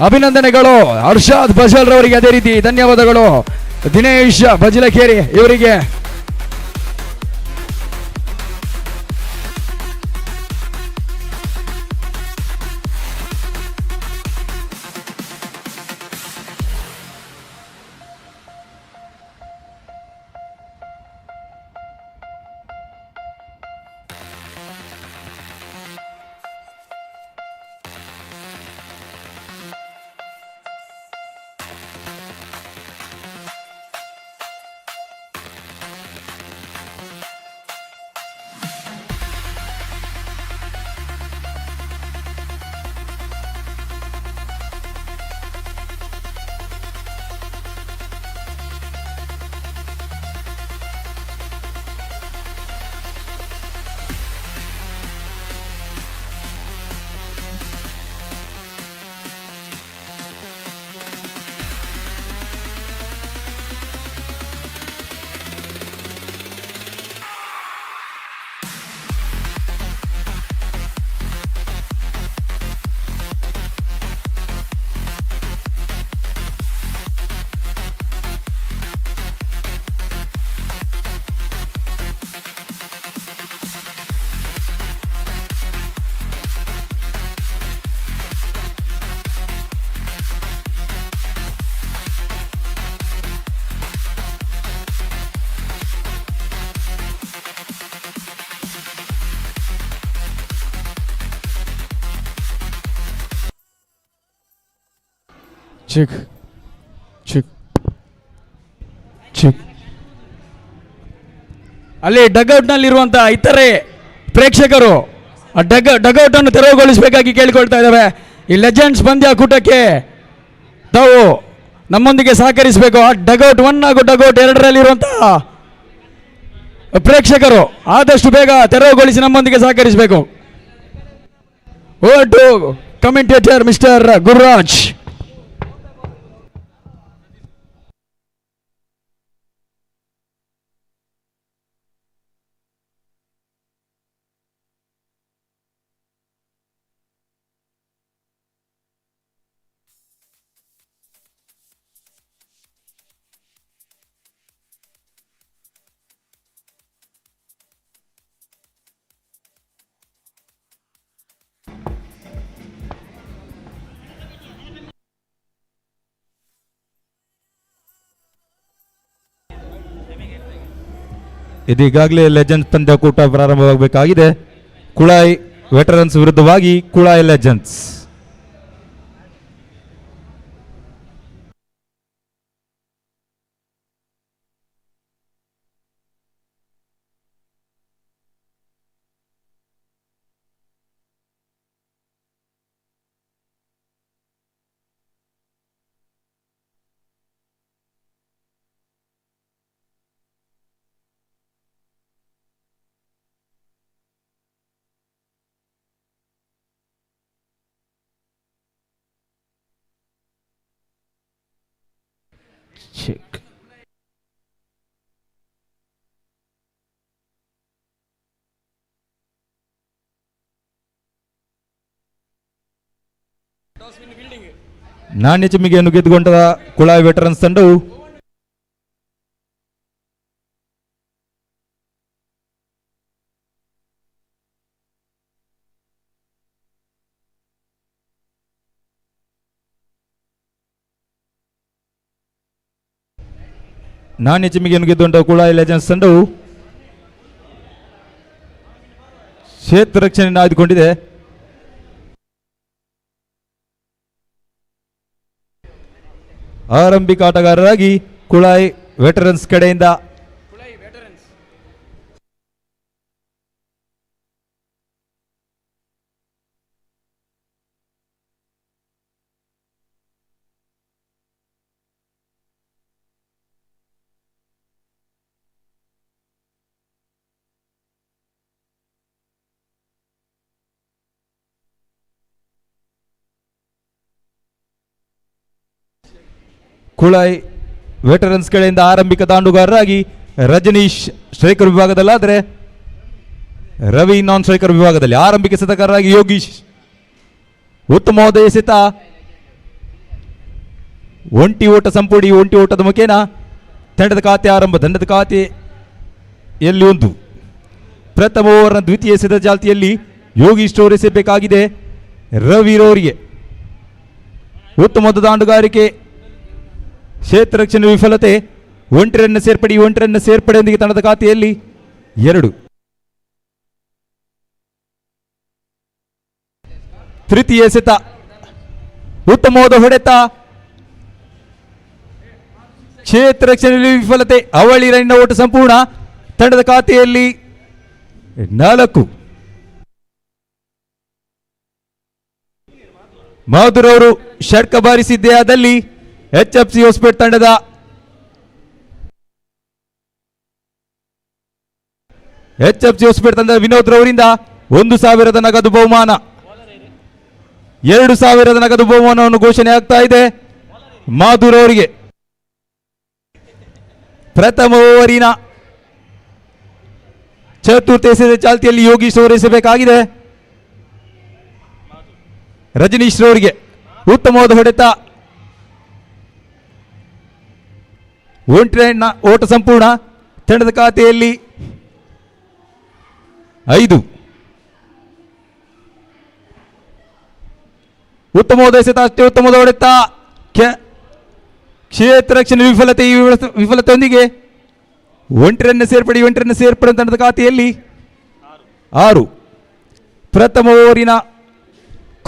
ಅಭಿನಂದನೆಗಳು ಹರ್ಷಾದ್ ಬಜಾಲ್ ರವರಿಗೆ, ಅದೇ ರೀತಿ ಧನ್ಯವಾದಗಳು ದಿನೇಶ್ ಬಜಿಲೆಖೇರಿ ಇವರಿಗೆ. ಚಿಕ್ ಚಿಕ್ ಚಿಕ್ ಅಲ್ಲಿ ಡಗ್ಔಟ್ ನಲ್ಲಿರುವಂತಹ ಇತರೆ ಪ್ರೇಕ್ಷಕರು ಆ ಡಗ್ಔಟ್ ಅನ್ನು ತೆರವುಗೊಳಿಸಬೇಕಾಗಿ ಕೇಳಿಕೊಳ್ತಾ ಇದ್ದಾವೆ. ಈ ಲೆಜೆಂಡ್ಸ್ ಪಂದ್ಯ ಕೂಟಕ್ಕೆ ತಾವು ನಮ್ಮೊಂದಿಗೆ ಸಹಕರಿಸಬೇಕು. ಆ ಡಗ್ಔಟ್ 1 ಹಾಗೂ ಡಗ್ಔಟ್ 2ರಲ್ಲಿರುವಂತಹ ಪ್ರೇಕ್ಷಕರು ಆದಷ್ಟು ಬೇಗ ತೆರವುಗೊಳಿಸಿ ನಮ್ಮೊಂದಿಗೆ ಸಹಕರಿಸಬೇಕು. Over to commentator mister Gururaj. ಇದೀಗಾಗಲೇ ಲೆಜೆಂಡ್ಸ್ ಪಂದ್ಯಕೂಟ ಪ್ರಾರಂಭವಾಗಬೇಕಾಗಿದೆ. ಕುಳಾಯ್ ವೆಟರನ್ಸ್ ವಿರುದ್ಧವಾಗಿ ಕುಳಾಯ್ ಲೆಜೆಂಡ್ಸ್. ಚಿಕ್ ನಾಣ್ಯ ಚಿಮ್ಮಿಗೆಯನ್ನು ಗೆದ್ದುಕೊಂಡ ಕುಳಾಯ್ ವೆಟರನ್ಸ್ ತಂಡವು ನಾಣ್ಯ ಚಿಮ್ಮಿಗೆಯನ್ನು ಗೆದ್ದುಕೊಂಡ ಕುಳಾಯ್ ಲೆಜೆಂಡ್ಸ್ ತಂಡವು ಕ್ಷೇತ್ರ ರಕ್ಷಣೆಯನ್ನು ಆಯ್ದುಕೊಂಡಿದೆ. ಆರಂಭಿಕ ಆಟಗಾರರಾಗಿ ಕುಳಾಯ್ ವೆಟರನ್ಸ್ ಕಡೆಯಿಂದ ಕುಳಾಯ್ ವೆಟರನ್ಸ್ ಕಡೆಯಿಂದ ಆರಂಭಿಕ ದಾಂಡುಗಾರರಾಗಿ ರಜನೀಶ್ ಸ್ಟ್ರೈಕರ್ ವಿಭಾಗದಲ್ಲಾದರೆ ರವಿ ನಾನ್ ಸ್ಟ್ರೈಕರ್ ವಿಭಾಗದಲ್ಲಿ. ಆರಂಭಿಕ ಸತಕಾರರಾಗಿ ಯೋಗೀಶ್ ಉತ್ತಮವಾದ ಎಸೆತ, ಒಂಟಿ ಓಟ ಸಂಪೂರ್ಣ. ಒಂಟಿ ಓಟದ ಮುಖೇನ ತಂಡದ ಖಾತೆ ಆರಂಭ. ತಂಡದ ಖಾತೆಯಲ್ಲಿ ಒಂದು. ಪ್ರಥಮ ಓವರ್ನ ದ್ವಿತೀಯ ಎಸೆತ ಚಾಲ್ತಿಯಲ್ಲಿ ಯೋಗೀಶ್ ರವರು ಎಸೆಯಬೇಕಾಗಿದೆ ರವಿರವರಿಗೆ. ಉತ್ತಮವಾದ ದಾಂಡುಗಾರಿಕೆ, ಕ್ಷೇತ್ರ ರಕ್ಷಣೆ ವಿಫಲತೆ, ಒಂಟಿ ರನ್ನ ಸೇರ್ಪಡೆ. ಒಂಟಿ ರನ್ನ ಸೇರ್ಪಡೆಯೊಂದಿಗೆ ತಂಡದ ಖಾತೆಯಲ್ಲಿ 2. ತೃತೀಯ ಎಸೆತ, ಉತ್ತಮವಾದ ಹೊಡೆತ, ಕ್ಷೇತ್ರ ರಕ್ಷಣೆಯಲ್ಲಿ ವಿಫಲತೆ, ಅವಳಿ ರನ್ನ ಓಟ ಸಂಪೂರ್ಣ. ತಂಡದ ಖಾತೆಯಲ್ಲಿ 4. ಮಧುರ್ ಅವರು ಷಟ್ಕ ಬಾರಿಸಿದ್ದೇ ಆದಲ್ಲಿ HFC ಹೊಸಪೇಟೆ ತಂಡದ ವಿನೋದ್ ರವರಿಂದ 1,000 ನಗದು ಬಹುಮಾನ, 2,000 ನಗದು ಬಹುಮಾನವನ್ನು ಘೋಷಣೆ ಆಗ್ತಾ ಇದೆ ಮಧುರ್ ಅವರಿಗೆ. ಪ್ರಥಮ ಓವರಿನ ಚತುರ್ಥ ಎಸೆತ ಚಾಲ್ತಿಯಲ್ಲಿ ಯೋಗೀಶ್ ಅವರು ಎಸೆಯಬೇಕಾಗಿದೆ ರಜನೀಶ್ ರವರಿಗೆ. ಉತ್ತಮವಾದ ಹೊಡೆತ, ಒಂಟಿ ರನ್ನ ಓಟ ಸಂಪೂರ್ಣ. ತಂಡದ ಖಾತೆಯಲ್ಲಿ 5. ಉತ್ತಮವಾದ ಎಸೆತ, ಅಷ್ಟೇ ಉತ್ತಮವಾದ ಹೊಡೆತ, ಕ್ಷೇತ್ರ ರಕ್ಷಣೆ ವಿಫಲತೆ. ಈ ವಿಫಲತೆಯೊಂದಿಗೆ ಒಂಟಿ ರನ್ನ ಸೇರ್ಪಡೆ. ಒಂಟಿ ರನ್ನ ಸೇರ್ಪಡೆ ತಂಡದ ಖಾತೆಯಲ್ಲಿ 6. ಪ್ರಥಮ ಓವರಿನ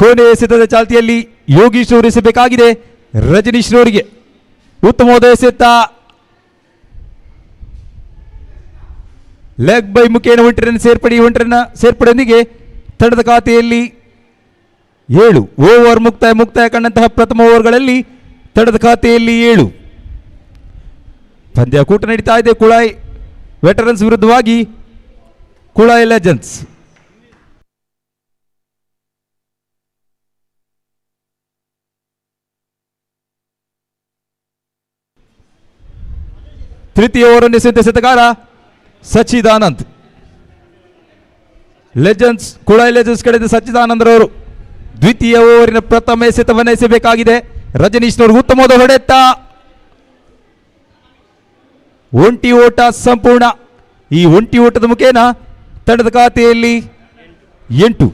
ಕೊನೆಯ ಎಸೆತದ ಚಾಲ್ತಿಯಲ್ಲಿ ಯೋಗೀಶ್ ಅವರು ಎಸೆಯಬೇಕಾಗಿದೆ ರಜನೀಶ್ ರವರಿಗೆ. ಉತ್ತಮವಾದ ಎಸೆತ, ಲೆಗ್ ಬೈ ಮುಖೇನ ಒಂಟಿ ರನ್ ಸೇರ್ಪಡೆ. ಒಂಟಿ ರನ್ನ ಸೇರ್ಪಡೆಯೊಂದಿಗೆ ತಂಡದ ಖಾತೆಯಲ್ಲಿ 7. ಓವರ್ ಮುಕ್ತಾಯ ಕಂಡಂತಹ ಪ್ರಥಮ ಓವರ್ಗಳಲ್ಲಿ ತಂಡದ ಖಾತೆಯಲ್ಲಿ 7. ಪಂದ್ಯಾಕೂಟ ನಡೀತಾ ಇದೆ ಕುಳಾಯ್ ವೆಟರನ್ಸ್ ವಿರುದ್ಧವಾಗಿ ಕುಳಾಯ್ ಲೆಜೆಂಡ್ಸ್. ತೃತೀಯ ಓವರನ್ನು ಎಸೆದ ಎಸೆತಗಾರ ಸಚ್ಚಿದಾನಂದ್. ಲೆಜೆಂಡ್ಸ್, ಕುಳಾಯ್ ಲೆಜೆಂಡ್ಸ್ ಕಡೆಯಿಂದ ಸಚ್ಚಿದಾನಂದ್ ರವರು ದ್ವಿತೀಯ ಓವರಿನ ಪ್ರಥಮ ಎಸೆತವನ್ನು ಎಸೆಯಬೇಕಾಗಿದೆ ರಜನೀಶ್ ನವರು. ಉತ್ತಮವಾದ ಹೊಡೆತ, ಒಂಟಿ ಓಟ ಸಂಪೂರ್ಣ. ಈ ಒಂಟಿ ಓಟದ ಮುಖೇನ ತಂಡದ ಖಾತೆಯಲ್ಲಿ 8.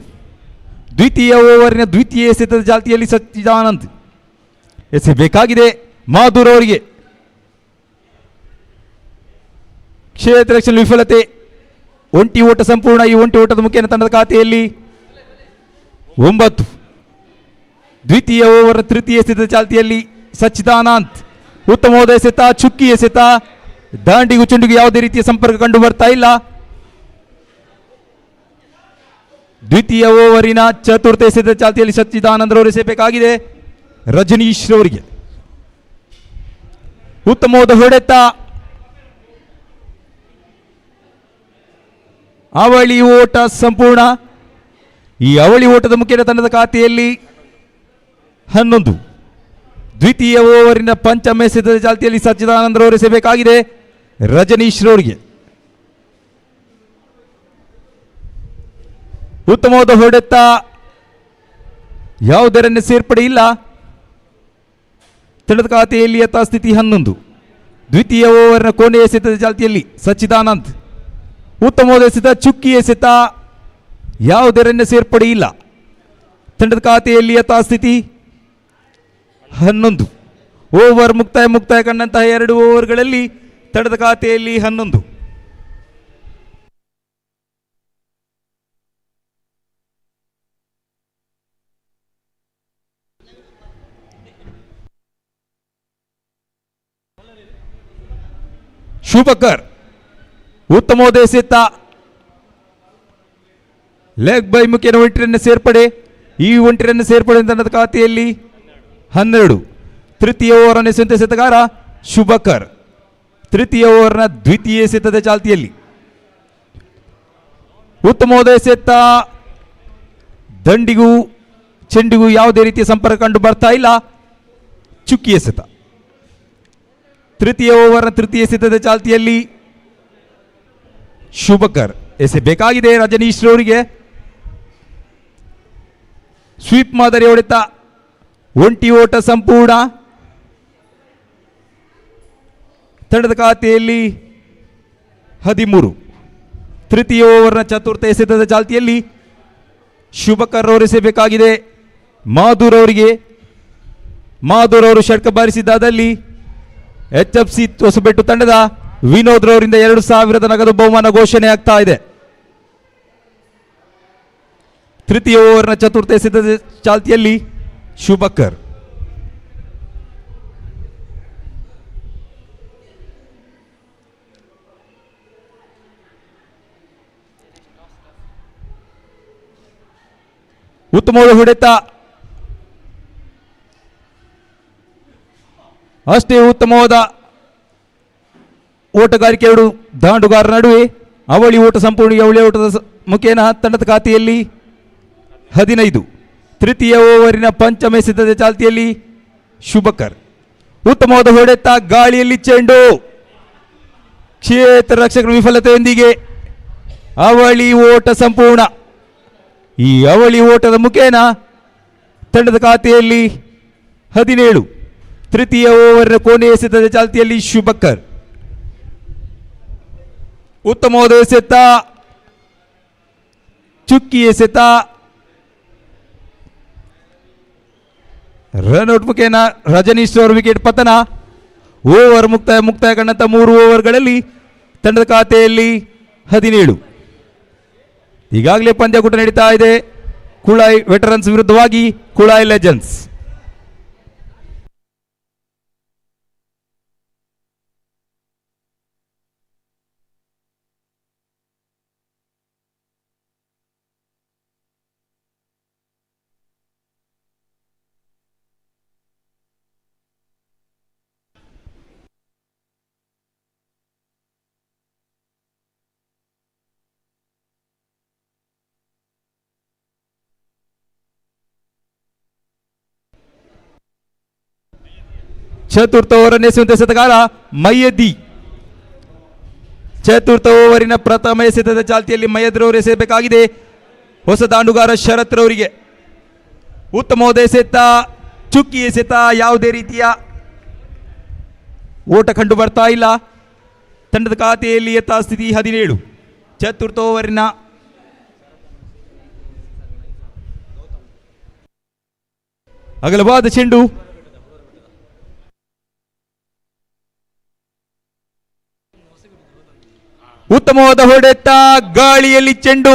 ದ್ವಿತೀಯ ಓವರಿನ ದ್ವಿತೀಯ ಎಸೆತದ ಚಾಲ್ತಿಯಲ್ಲಿ ಸಚ್ಚಿದಾನಂದ್ ಎಸೆಯಬೇಕಾಗಿದೆ ಮಧುರ್ ಅವರಿಗೆ. ಕ್ಷೇತ್ರ ರಕ್ಷಣೆ ವಿಫಲತೆ, ಒಂಟಿ ಓಟ ಸಂಪೂರ್ಣ. ಈ ಒಂಟಿ ಓಟದ ಮುಖೇನ ತಂಡದ ಖಾತೆಯಲ್ಲಿ 9. ದ್ವಿತೀಯ ಓವರ್ ತೃತೀಯ ಎಸೆತ ಚಾಲ್ತಿಯಲ್ಲಿ ಸಚ್ಚಿದಾನಂದ್. ಉತ್ತಮವಾದ ಎಸೆತ, ಚುಕ್ಕಿ ಎಸೆತ, ದಾಂಡಿಗೂ ಚೆಂಡಿಗೂ ಯಾವುದೇ ರೀತಿಯ ಸಂಪರ್ಕ ಕಂಡು ಬರ್ತಾ ಇಲ್ಲ. ದ್ವಿತೀಯ ಓವರಿನ ಚತುರ್ಥ ಎಸೆತ ಚಾಲ್ತಿಯಲ್ಲಿ ಸಚ್ಚಿದಾನಂದ್ ರವರು ಎಸೆಯಬೇಕಾಗಿದೆ ರಜನೀಶ್ ರವರಿಗೆ. ಉತ್ತಮವಾದ ಹೊಡೆತ, ಅವಳಿ ಓಟ ಸಂಪೂರ್ಣ. ಈ ಅವಳಿ ಓಟದ ಮುಖೇನ ತಂಡದ ಖಾತೆಯಲ್ಲಿ 11. ದ್ವಿತೀಯ ಓವರಿನ ಪಂಚಮ ಎಸೆತದ ಚಾಲ್ತಿಯಲ್ಲಿ ಸಚ್ಚಿದಾನಂದ್ ರವರು ಎಸೆಯಬೇಕಾಗಿದೆ ರಜನೀಶ್ ರವರಿಗೆ. ಉತ್ತಮವಾದ ಹೊಡೆತ, ಯಾವುದೇ ರನ್ ಸೇರ್ಪಡೆ ಇಲ್ಲ. ತಂಡದ ಖಾತೆಯಲ್ಲಿ ಯಥಾಸ್ಥಿತಿ 11. ದ್ವಿತೀಯ ಓವರ್ನ ಕೊನೆಯ ಎಸೆತದ ಚಾಲ್ತಿಯಲ್ಲಿ ಸಚ್ಚಿದಾನಂದ್. ಉತ್ತಮವಾದ ಎಸೆತ, ಚುಕ್ಕಿ ಎಸೆತ, ಯಾವುದೇ ರನ್ ಸೇರ್ಪಡೆ ಇಲ್ಲ. ತಂಡದ ಖಾತೆಯಲ್ಲಿ ಯಥಾಸ್ಥಿತಿ 11. ಓವರ್ ಮುಕ್ತಾಯ ಕಂಡಂತಹ 2 ಓವರ್ಗಳಲ್ಲಿ ತಂಡದ ಖಾತೆಯಲ್ಲಿ 11. ಶುಭಕರ್ ಉತ್ತಮವಾದ ಎಸೆತ, ಲೆಗ್ ಬೈ ಮುಖೇನ ಒಂಟಿ ಸೇರ್ಪಡೆ. ಈ ಒಂಟಿ ರನ್ ಸೇರ್ಪಡೆ ತಂಡದ ಖಾತೆಯಲ್ಲಿ 12. ತೃತೀಯ ಓವರ್ ಎಸೆಯುವಂತ ಎಸೆತಗಾರ ಶುಭಕರ್. ತೃತೀಯ ಓವರ್ನ ದ್ವಿತೀಯ ಎಸೆತದ ಚಾಲ್ತಿಯಲ್ಲಿ ಉತ್ತಮವಾದ ಎಸೆತ, ದಂಡಿಗೂ ಚೆಂಡಿಗೂ ಯಾವುದೇ ರೀತಿಯ ಸಂಪರ್ಕ ಕಂಡು ಬರ್ತಾ ಇಲ್ಲ. ಚುಕ್ಕಿ ಎಸೆತ. ತೃತೀಯ ಓವರ್ನ ತೃತೀಯ ಎಸೆತದ ಚಾಲ್ತಿಯಲ್ಲಿ ಶುಭಕರ್ ಎಸೆಬೇಕಾಗಿದೆ ರಜನೀಶ್ ರವರಿಗೆ. ಸ್ವೀಪ್ ಮಾದರಿ ಹೊಡೆತ, ಒಂಟಿ ಓಟ ಸಂಪೂರ್ಣ. ತಂಡದ ಖಾತೆಯಲ್ಲಿ 13. ತೃತೀಯ ಓವರ್ನ ಚತುರ್ಥ ಎಸೆತದ ಚಾಲ್ತಿಯಲ್ಲಿ ಶುಭಕರ್ ಅವರು ಎಸೆಬೇಕಾಗಿದೆ ಮಾಧುರ್ ಅವರಿಗೆ. ಮಾಧುರ್ ಅವರು ಷಟ್ಕ ಬಾರಿಸಿದ್ದಾದಲ್ಲಿ HFC ಹೊಸಬೆಟ್ಟು ತಂಡದ ವಿನೋದ್ ರವರಿಂದ 2,000 ನಗದು ಬಹುಮಾನ ಘೋಷಣೆ ಆಗ್ತಾ ಇದೆ. ತೃತೀಯ ಓವರ್ನ ಚತುರ್ಥ ಎಸೆತದ ಚಾಲ್ತಿಯಲ್ಲಿ ಶುಭಕರ್. ಉತ್ತಮವಾದ ಹೊಡೆತ, ಅಷ್ಟೇ ಉತ್ತಮವಾದ ಓಟಗಾರಿಕೆ. ಎರಡು ದಾಂಡುಗಾರರ ನಡುವೆ ಅವಳಿ ಓಟ ಸಂಪೂರ್ಣ. ಅವಳಿ ಓಟದ ಮುಖೇನ ತಂಡದ ಖಾತೆಯಲ್ಲಿ 15. ತೃತೀಯ ಓವರಿನ ಪಂಚಮ ಎಸೆತದ ಚಾಲ್ತಿಯಲ್ಲಿ ಶುಭಕರ್. ಉತ್ತಮವಾದ ಹೊಡೆತ, ಗಾಳಿಯಲ್ಲಿ ಚೆಂಡು, ಕ್ಷೇತ್ರ ರಕ್ಷಕರ ವಿಫಲತೆಯೊಂದಿಗೆ ಅವಳಿ ಓಟ ಸಂಪೂರ್ಣ. ಈ ಅವಳಿ ಓಟದ ಮುಖೇನ ತಂಡದ ಖಾತೆಯಲ್ಲಿ 17. ತೃತೀಯ ಓವರಿನ ಕೊನೆಯ ಎಸೆತದ ಚಾಲ್ತಿಯಲ್ಲಿ ಶುಭಕರ್. ಉತ್ತಮವಾದ ಎಸೆತ, ಚುಕ್ಕಿ ಎಸೆತ, ರನ್ಔಟ್ ಮುಖೇನ ರಜನೀಶ್ ಅವರ ವಿಕೆಟ್ ಪತನ. ಓವರ್ ಮುಕ್ತಾಯ ಕಂಡಂತ 3 ಓವರ್ಗಳಲ್ಲಿ ತಂಡದ ಖಾತೆಯಲ್ಲಿ 17. ಈಗಾಗಲೇ ಪಂದ್ಯಕೂಟ ನಡೀತಾ ಇದೆ. ಕುಳಾಯ್ ವೆಟರನ್ಸ್ ವಿರುದ್ಧವಾಗಿ ಕುಳಾಯ್ ಲೆಜೆಂಡ್ಸ್. ಚತುರ್ಥ ಓವರ್ ಎಸೆಯುವಂತ ಎಸೆತಗಾರ ಮೈಯದಿ. ಚತುರ್ಥ ಓವರಿನ ಪ್ರಥಮ ಎಸೆತದ ಚಾಲ್ತಿಯಲ್ಲಿ ಮೈಯದ್ರವರು ಎಸೆಯಬೇಕಾಗಿದೆ ಹೊಸ ದಾಂಡುಗಾರ ಶರತ್ ರವರಿಗೆ. ಉತ್ತಮವಾದ ಎಸೆತ, ಚುಕ್ಕಿ ಎಸೆತ, ಯಾವುದೇ ರೀತಿಯ ಓಟ ಕಂಡು ಬರ್ತಾ ಇಲ್ಲ. ತಂಡದ ಖಾತೆಯಲ್ಲಿ ಯಥಾಸ್ಥಿತಿ 17. ಚತುರ್ಥ ಓವರಿನ ಅಗಲವಾದ ಚೆಂಡು, ಉತ್ತಮವಾದ ಹೊಡೆತ, ಗಾಳಿಯಲ್ಲಿ ಚೆಂಡು,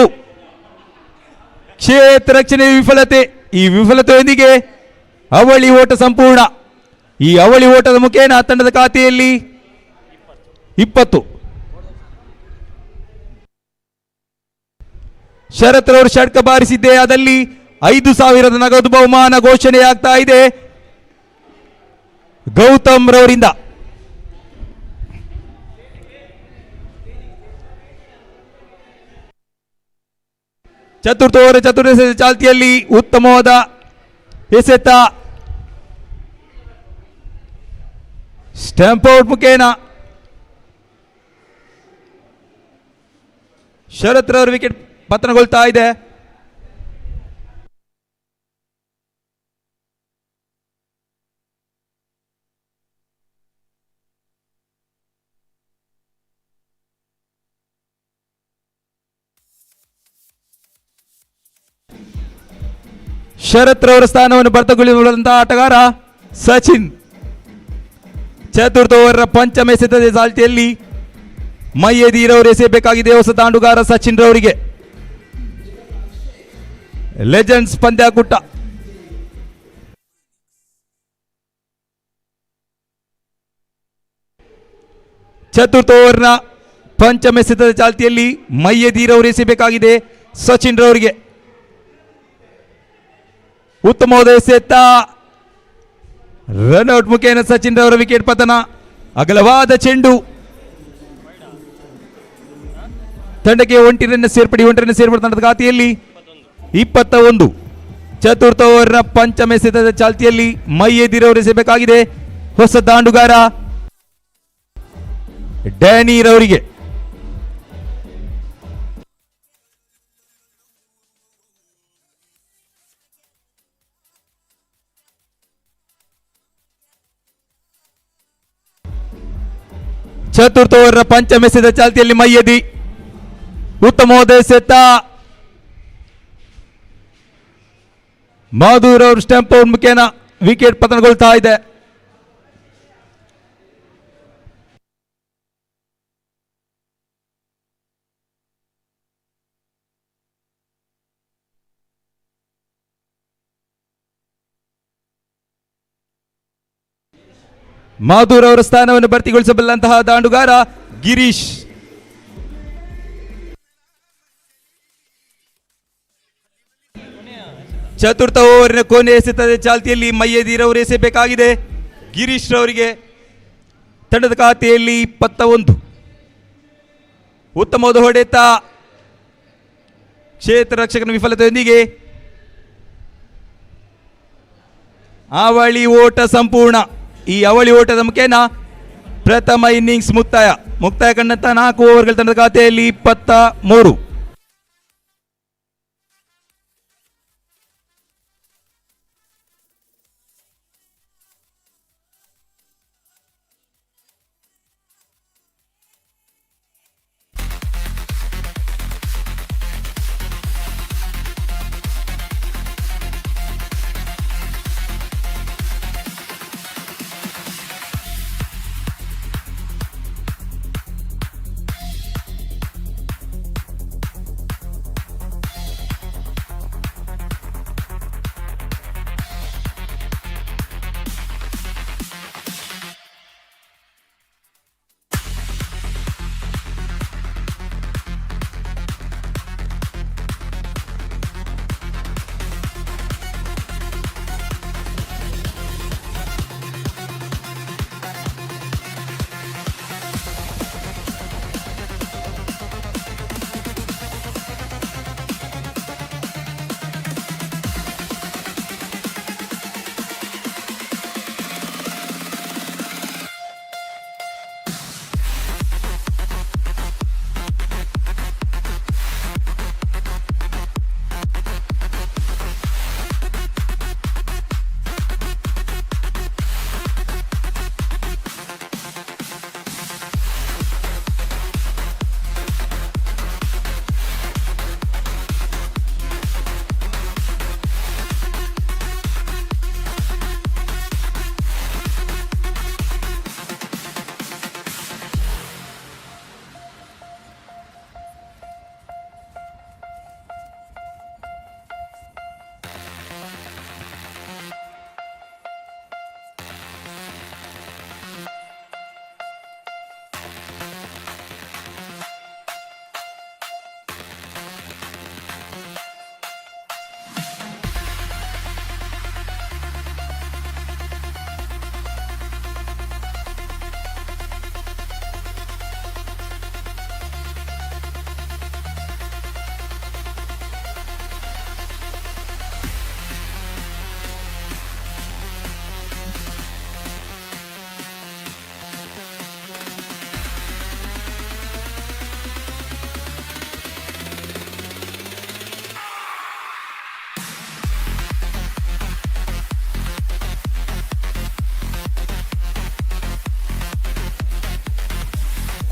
ಕ್ಷೇತ್ರ ರಕ್ಷಣೆ ವಿಫಲತೆ. ಈ ವಿಫಲತೆಯೊಂದಿಗೆ ಅವಳಿ ಓಟ ಸಂಪೂರ್ಣ. ಈ ಅವಳಿ ಓಟದ ಮುಖೇನ ತಂಡದ ಖಾತೆಯಲ್ಲಿ 20. ಶರತ್ ರವರು ಷಟ್ಕ ಬಾರಿಸಿದ್ದೇ ಅದಲ್ಲಿ 5,000 ನಗದು ಬಹುಮಾನ ಘೋಷಣೆಯಾಗ್ತಾ ಇದೆ ಗೌತಮ್ ರವರಿಂದ. ಚತುರ್ಥ ಓವರ್ ಚತುರ್ಥ ಎಸೆತ ಚಾಲ್ತಿಯಲ್ಲಿ ಉತ್ತಮವಾದ ಎಸೆತ, ಸ್ಟಂಪ್ ಔಟ್ ಮುಖೇನ ಶರತ್ ರವರ ವಿಕೆಟ್ ಪತನಗೊಳ್ತಾ ಇದೆ. ಶರತ್ ರವರ ಸ್ಥಾನವನ್ನು ಬರ್ತಗೊಳ್ಳುವಂತಹ ಆಟಗಾರ ಸಚಿನ್. ಚತುರ್ಥ ಓವರ್ ಪಂಚಮ ಎಸೆತದ ಚಾಲ್ತಿಯಲ್ಲಿ ಮೈಯದಿರವರು ಎಸೆಯಬೇಕಾಗಿದೆ ಹೊಸ ದಾಂಡುಗಾರ ಸಚಿನ್ ರವರಿಗೆ. ಲೆಜೆಂಡ್ಸ್ ಪಂದ್ಯಾಕೂಟ. ಚತುರ್ಥ ಓವರ್ನ ಪಂಚಮ ಎಸೆತದ ಚಾಲ್ತಿಯಲ್ಲಿ ಮೈಯದೀರ್ ಅವರು ಎಸೆಯಬೇಕಾಗಿದೆ ಸಚಿನ್ ರವರಿಗೆ. ಉತ್ತಮವಾದ ಎಸೆತ, ರನ್ಔಟ್ ಮುಖೇನ ಸಚಿನ್ ರವರ ವಿಕೆಟ್ ಪತನ. ಅಗಲವಾದ ಚೆಂಡು, ತಂಡಕ್ಕೆ ಒಂಟಿ ರನ್ ಸೇರ್ಪಡೆ ತಂಡದ ಖಾತೆಯಲ್ಲಿ 21. ಚತುರ್ಥ ಓವರ್ನ ಪಂಚಮ ಎಸೆತದ ಚಾಲ್ತಿಯಲ್ಲಿ ಮೈಯದೀರ್ ಅವರು ಎಸೆಯಬೇಕಾಗಿದೆ ಹೊಸ ದಾಂಡುಗಾರ ಡ್ಯಾನಿರ್ ಅವರಿಗೆ. ಚತುರ್ಥ ಓವರ್ನ ಪಂಚಮ ಎಸೆದ ಚಾಲ್ತಿಯಲ್ಲಿ ಮೈಯದಿ ಉತ್ತಮವಾದ ಎಸೆತ. ಮಧುರ್ ಅವರು ಸ್ಟಂಪ್ ಔಟ್ ಮುಖೇನ ವಿಕೆಟ್ ಪತನಗೊಳ್ತಾ ಇದೆ. ಮಧುರ್ ಅವರ ಸ್ಥಾನವನ್ನು ಭರ್ತಿಗೊಳಿಸಬಲ್ಲಂತಹ ದಾಂಡುಗಾರ ಗಿರೀಶ್. ಚತುರ್ಥ ಓವರಿನ ಕೊನೆ ಎಸೆತದ ಚಾಲ್ತಿಯಲ್ಲಿ ಮೈಯದೀರ್ ಅವರು ಎಸೆಯಬೇಕಾಗಿದೆ ಗಿರೀಶ್ ರವರಿಗೆ. ತಂಡದ ಖಾತೆಯಲ್ಲಿ 21. ಉತ್ತಮವಾದ ಹೊಡೆತ, ಕ್ಷೇತ್ರ ರಕ್ಷಕನ ವಿಫಲತೆಯೊಂದಿಗೆ ಅವಳಿ ಓಟ ಸಂಪೂರ್ಣ. ಈ ಅವಳಿ ಓಟದ ಮುಖೇನ ಪ್ರಥಮ ಇನ್ನಿಂಗ್ಸ್ ಮುಕ್ತಾಯ ಕಂಡಂತ 4 ಓವರ್ಗಳ ತಂಡದ ಖಾತೆಯಲ್ಲಿ 23.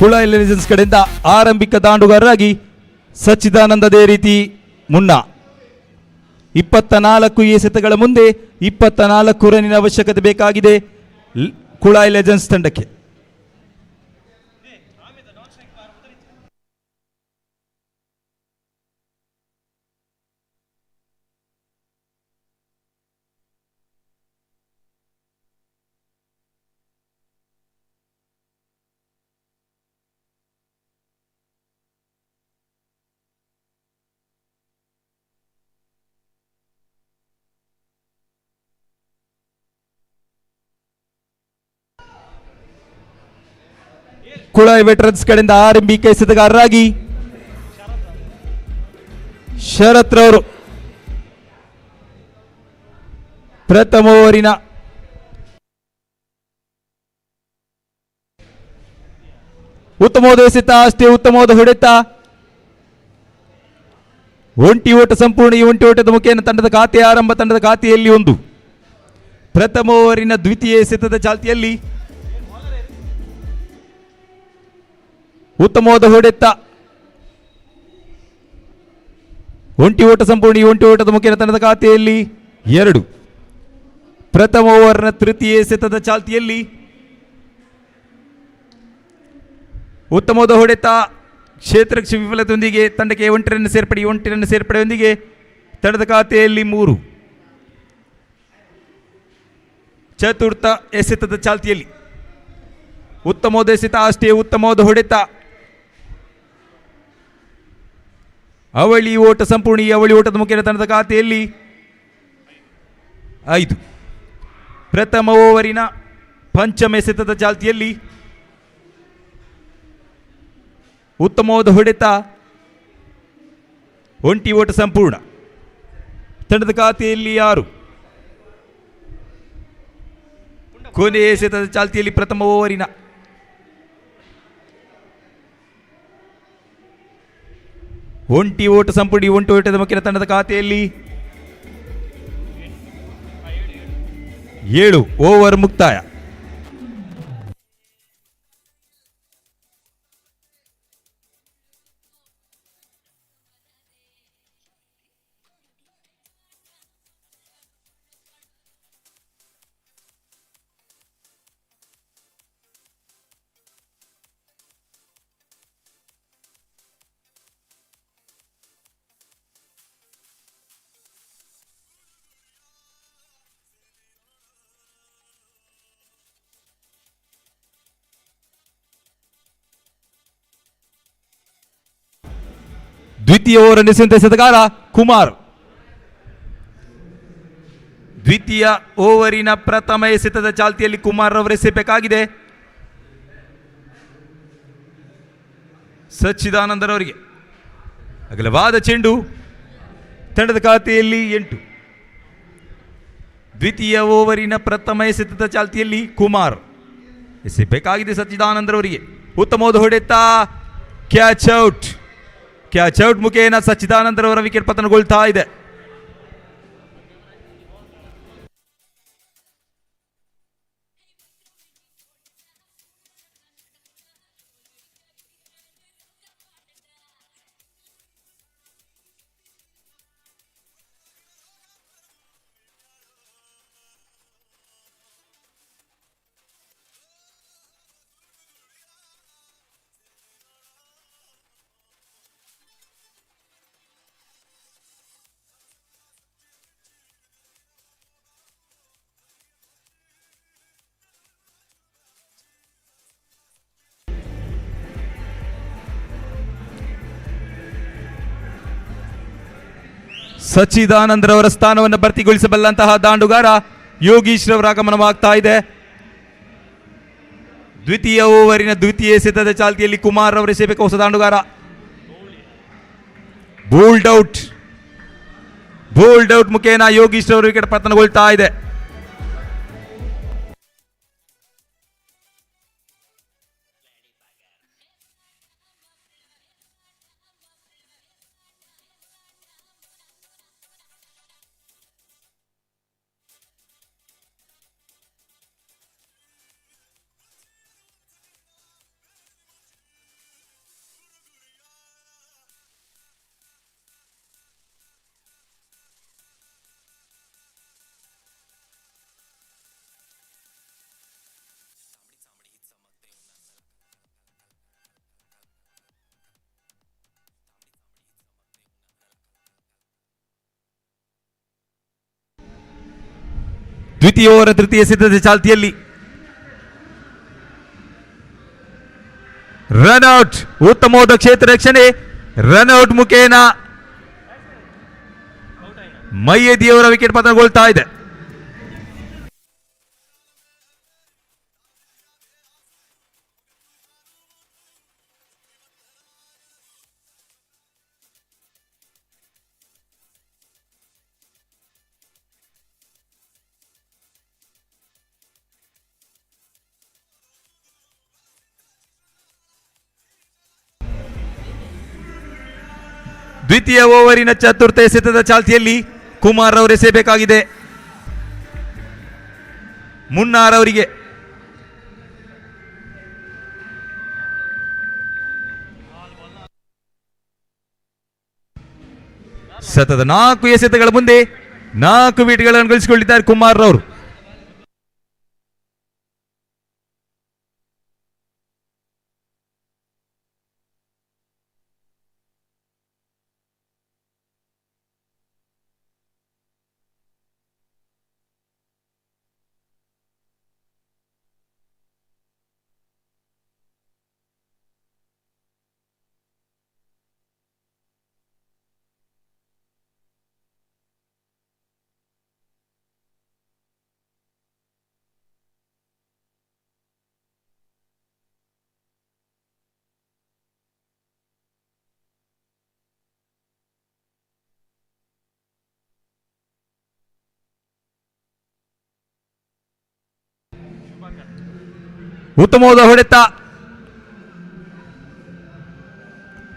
ಕುಳಾಯಿ ಲೆಜೆಂಡ್ಸ್ ಕಡೆಯಿಂದ ಆರಂಭಿಕ ದಾಂಡುಗಾರರಾಗಿ ಸಚ್ಚಿದಾನಂದ ಅದೇ ರೀತಿ ಮುನ್ನಾ. 24 ಎಸೆತಗಳ ಮುಂದೆ 24 ರನ್ನಿನ ಅವಶ್ಯಕತೆ ಬೇಕಾಗಿದೆ ಕುಳಾಯಿ ಲೆಜೆಂಡ್ಸ್ ತಂಡಕ್ಕೆ. ಕುಳಾಯಿ ವೆಟರನ್ಸ್ ಕಡೆಯಿಂದ ಆರಂಭಿಕ ಎಸೆತಗಾರರಾಗಿ ಶರತ್ ರವರು ಪ್ರಥಮ ಓವರಿನ ಉತ್ತಮವಾದ ಎಸೆತ, ಅಷ್ಟೇ ಉತ್ತಮವಾದ ಹೊಡೆತ. ಒಂಟಿ ಓಟ ಸಂಪೂರ್ಣ. ಈ ಒಂಟಿ ಓಟದ ಮುಖೇನ ತಂಡದ ಖಾತೆ ಆರಂಭ. ತಂಡದ ಖಾತೆಯಲ್ಲಿ ಒಂದು. ಪ್ರಥಮ ಓವರಿನ ದ್ವಿತೀಯ ಎಸೆತದ ಚಾಲ್ತಿಯಲ್ಲಿ ಉತ್ತಮವಾದ ಹೊಡೆತ, ಒಂಟಿ ಓಟ ಸಂಪೂರ್ಣ. ಈ ಒಂಟಿ ಓಟದ ಮುಖೇನ ತಂಡದ ಖಾತೆಯಲ್ಲಿ ಎರಡು. ಪ್ರಥಮ ಓವರ್ನ ತೃತೀಯ ಎಸೆತದ ಚಾಲ್ತಿಯಲ್ಲಿ ಉತ್ತಮವಾದ ಹೊಡೆತ, ಕ್ಷೇತ್ರಕ್ಕೆ ವಿಫಲತೆಯೊಂದಿಗೆ ತಂಡಕ್ಕೆ 1 ರನ್ ಸೇರ್ಪಡೆ. 1 ರನ್ ಸೇರ್ಪಡೆಯೊಂದಿಗೆ ತಂಡದ ಖಾತೆಯಲ್ಲಿ 3. ಚತುರ್ಥ ಎಸೆತದ ಚಾಲ್ತಿಯಲ್ಲಿ ಉತ್ತಮವಾದ ಎಸೆತ, ಅಷ್ಟೇ ಉತ್ತಮವಾದ ಹೊಡೆತ, ಅವಳಿ ಓಟ ಸಂಪೂರ್ಣ. ಈ ಅವಳಿ ಓಟದ ಮುಖೇನ ತಂಡದ ಖಾತೆಯಲ್ಲಿ 5. ಪ್ರಥಮ ಓವರಿನ ಪಂಚಮ ಎಸೆತದ ಚಾಲ್ತಿಯಲ್ಲಿ ಉತ್ತಮವಾದ ಹೊಡೆತ, ಒಂಟಿ ಓಟ ಸಂಪೂರ್ಣ. ತಂಡದ ಖಾತೆಯಲ್ಲಿ 6. ಕೊನೆಯ ಎಸೆತದ ಚಾಲ್ತಿಯಲ್ಲಿ ಪ್ರಥಮ ಓವರಿನ ಒಂಟಿ ಓಟ ಸಂಪೂರ್ಣ. ಒಂಟಿ ಓಟದ ಮುಖೇನ ತಂಡದ ಖಾತೆಯಲ್ಲಿ 7. ಓವರ್ ಮುಕ್ತಾಯ. ದ್ವಿತೀಯ ಓವರ್ ಎಸೆಯುವಂತ ಎಸೆತಗಾರ ಕುಮಾರ್. ದ್ವಿತೀಯ ಓವರಿನ ಪ್ರಥಮ ಎಸೆತದ ಚಾಲ್ತಿಯಲ್ಲಿ ಕುಮಾರ್ ಅವರು ಎಸೆಯಬೇಕಾಗಿದೆ. ಸಚ್ಚಿದಾನಂದರವರಿಗೆ ಅಗಲವಾದ ಚೆಂಡು. ತಂಡದ ಖಾತೆಯಲ್ಲಿ 8. ದ್ವಿತೀಯ ಓವರಿನ ಪ್ರಥಮ ಎಸೆತದ ಚಾಲ್ತಿಯಲ್ಲಿ ಕುಮಾರ್ ಎಸೆಯಬೇಕಾಗಿದೆ ಸಚ್ಚಿದಾನಂದರವರಿಗೆ. ಉತ್ತಮವಾದ ಹೊಡೆತ, ಕ್ಯಾಚ್ ಔಟ್. ಕ್ಯಾಚ್ ಔಟ್ ಮುಖೇನ ಸಚ್ಚಿದಾನಂದರವರ ವಿಕೆಟ್ ಪತನಗೊಳ್ತಾ ಇದೆ. ಸಚ್ಚಿದಾನಂದರವರ ಸ್ಥಾನವನ್ನು ಭರ್ತಿಗೊಳಿಸಬಲ್ಲಂತಹ ದಾಂಡುಗಾರ ಯೋಗೀಶ್ ರವರ ಆಗಮನವಾಗ್ತಾ ಇದೆ. ದ್ವಿತೀಯ ಓವರಿನ ದ್ವಿತೀಯ ಎಸೆತದ ಚಾಲ್ತಿಯಲ್ಲಿ ಕುಮಾರ್ ಅವರು ಎಸೆಯಬೇಕು ಹೊಸ ದಾಂಡುಗಾರ. Bowled out. ಬೋಲ್ಡ್ ಔಟ್ ಮುಖೇನ ಯೋಗೀಶ್ ರವರ ವಿಕೆಟ್ ಪತನಗೊಳ್ತಾ ಇದೆ. ದ್ವಿತೀಯ ಓವರ್ ತೃತೀಯ ಎಸೆತದ ಚಾಲ್ತಿಯಲ್ಲಿ ರನ್ಔಟ್. ಉತ್ತಮವಾದ ಕ್ಷೇತ್ರ ರಕ್ಷಣೆ. ರನ್ಔಟ್ ಮುಖೇನ ಮೈಯದಿಯವರ ವಿಕೆಟ್ ಪತನಗೊಳ್ತಾ ಇದೆ. ದ್ವಿತೀಯ ಓವರಿನ ಚತುರ್ಥ ಎಸೆತದ ಚಾಲ್ತಿಯಲ್ಲಿ ಕುಮಾರ್ ಅವರು ಎಸೆಯಬೇಕಾಗಿದೆ. ಮುನ್ನಾರ್ ಅವರಿಗೆ ಸತತ 4 ಎಸೆತಗಳ ಮುಂದೆ 4 ವಿಕೆಟ್ಗಳನ್ನು ಗಳಿಸಿಕೊಂಡಿದ್ದಾರೆ ಕುಮಾರ್ ಅವರು. ಉತ್ತಮವಾದ ಹೊಡೆತ,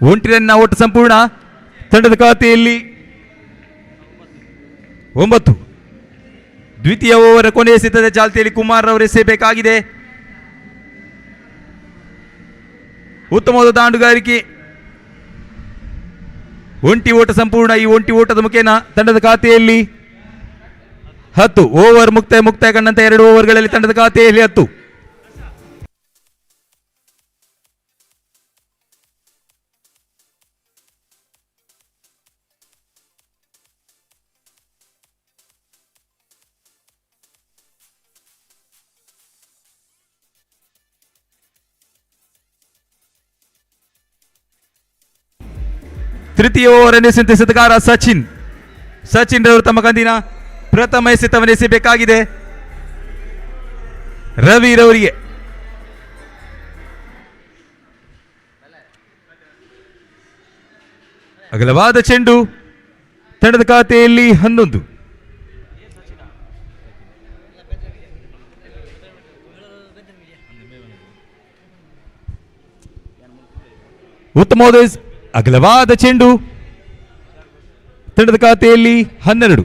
ಒಂಟಿ ಒಟ್ಟು ಸಂಪೂರ್ಣ. ತಂಡದ ಖಾತೆಯಲ್ಲಿ 9. ದ್ವಿತೀಯ ಓವರ್ ಕೊನೆಯ ಎಸೆತದ ಚಾಲ್ತಿಯಲ್ಲಿ ಕುಮಾರ್ ಅವರು ಎಸೆಯಬೇಕಾಗಿದೆ. ಉತ್ತಮವಾದ ದಾಂಡುಗಾರಿಕೆ, ಒಂಟಿ ಓಟ ಸಂಪೂರ್ಣ. ಈ ಒಂಟಿ ಓಟದ ಮುಖೇನ ತಂಡದ ಖಾತೆಯಲ್ಲಿ 10. ಓವರ್ ಮುಕ್ತಾಯ ಕಂಡಂತ 2 ಓವರ್ಗಳಲ್ಲಿ ತಂಡದ ಖಾತೆಯಲ್ಲಿ 10. ತೃತೀಯ ಓವರ್ ಅನ್ನು ಎಸೆತಗಾರ ಸಚಿನ್ ರವರು ತಮ್ಮ ಕಂದಿನ ಪ್ರಥಮ ಎಸೆತವನ್ನು ಎಸೆಯಬೇಕಾಗಿದೆ. ರವಿ ರವರಿಗೆ ಅಗಲವಾದ ಚೆಂಡು, ತಂಡದ ಖಾತೆಯಲ್ಲಿ 11. ಉತ್ತಮವಾದ ಅಗಲವಾದ ಚೆಂಡು, ತಂಡದ ಖಾತೆಯಲ್ಲಿ 12.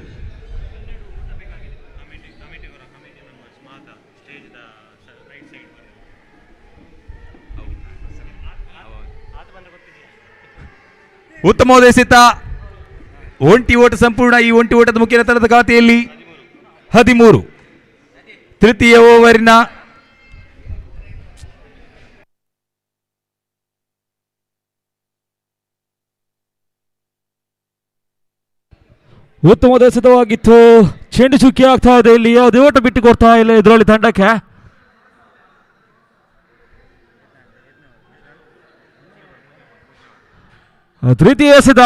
ಉತ್ತಮವಾದ ಎಸೆತ, ಒಂಟಿ ಓಟ ಸಂಪೂರ್ಣ. ಈ ಒಂಟಿ ಓಟದ ಮುಖ್ಯ ತಂಡದ ಖಾತೆಯಲ್ಲಿ 13. ತೃತೀಯ ಓವರಿನ ಉತ್ತಮವಾದ ಎಸೆತವಾಗಿತ್ತು. ಚೆಂಡು ಚುಕ್ಕಿ ಆಗ್ತಾ ಇದೆ. ಇಲ್ಲಿ ಯಾವುದೇ ಓಟ ಬಿಟ್ಟು ಕೊಡ್ತಾ ಇಲ್ಲ ಇದರಲ್ಲಿ ತಂಡಕ್ಕೆ. ತೃತೀಯ ಎಸೆತ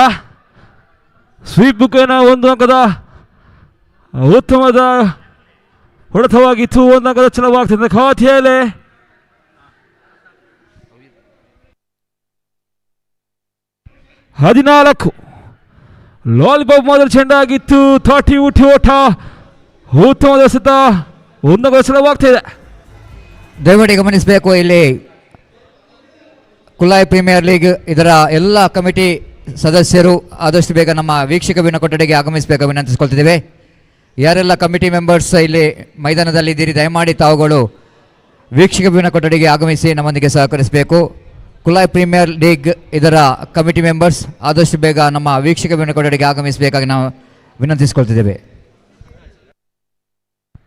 ಸ್ವೀಪ್ ಮುಖೇನ 1 ಅಂಕದ ಉತ್ತಮದ ಹೊಡೆತವಾಗಿತ್ತು. 1 ಅಂಕದ ಛಲವಾಗ್ತಿದೆ ಖಾತೆಯಲ್ಲಿ. ಹದಿನಾಲ್ಕು. ಲಾಲಿಪಾಪ್ ಮೊದಲ ಚೆಂಡಾಗಿತ್ತು. 30 ಉಟ್ಟಿ ಓಟ, ಉತ್ತಮವಾದ ಎಸೆತ, 1 ಅಂಕದ ಛಲವಾಗ್ತಾ ಇದೆ. ದಯಮಾಡಿ ಗಮನಿಸಬೇಕು, ಇಲ್ಲಿ ಕುಲಾಯ್ ಪ್ರೀಮಿಯರ್ ಲೀಗ್ ಇದರ ಎಲ್ಲ ಕಮಿಟಿ ಸದಸ್ಯರು ಆದಷ್ಟು ಬೇಗ ನಮ್ಮ ವೀಕ್ಷಕ ವಿನ ಕೊಠಡಿಗೆ ಆಗಮಿಸಬೇಕು ವಿನಂತಿಸಿಕೊಳ್ತಿದ್ದೇವೆ. ಯಾರೆಲ್ಲ ಕಮಿಟಿ ಮೆಂಬರ್ಸ್ ಇಲ್ಲಿ ಮೈದಾನದಲ್ಲಿ ಇದ್ದೀರಿ, ದಯಮಾಡಿ ತಾವುಗಳು ವೀಕ್ಷಕ ವಿನ ಕೊಠಡಿಗೆ ಆಗಮಿಸಿ ನಮ್ಮೊಂದಿಗೆ ಸಹಕರಿಸಬೇಕು. ಕುಲಾಯ್ ಪ್ರೀಮಿಯರ್ ಲೀಗ್ ಇದರ ಕಮಿಟಿ ಮೆಂಬರ್ಸ್ ಆದಷ್ಟು ಬೇಗ ನಮ್ಮ ವೀಕ್ಷಕ ವಿನ ಕೊಠಡಿಗೆ ಆಗಮಿಸಬೇಕಾಗಿ ನಾವು ವಿನಂತಿಸಿಕೊಳ್ತಿದ್ದೇವೆ.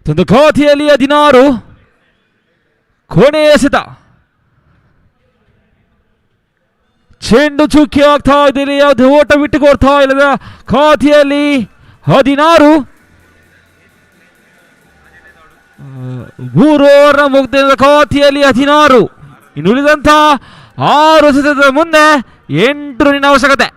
ತಂದು ಖಾತೆಯಲ್ಲಿ 16. ಕೊನೆಯ ಎಸೆತ, ಚೆಂಡು ಚುಕ್ಕಿ ಆಗ್ತಾ ಇದ್ದೀರಿ, ಯಾವುದೇ ಓಟ ಬಿಟ್ಟು ಕೊಡ್ತಾ ಇಲ್ಲ. ಖಾತೆಯಲ್ಲಿ 16. 3 ಓವರ್ ಮುಗಿದ ಖಾತೆಯಲ್ಲಿ 16. ಇನ್ನು ಉಳಿದಂತ 6 ಎಸೆತದ ಮುಂದೆ 8 ರನ್ನಿನ ಅವಶ್ಯಕತೆ.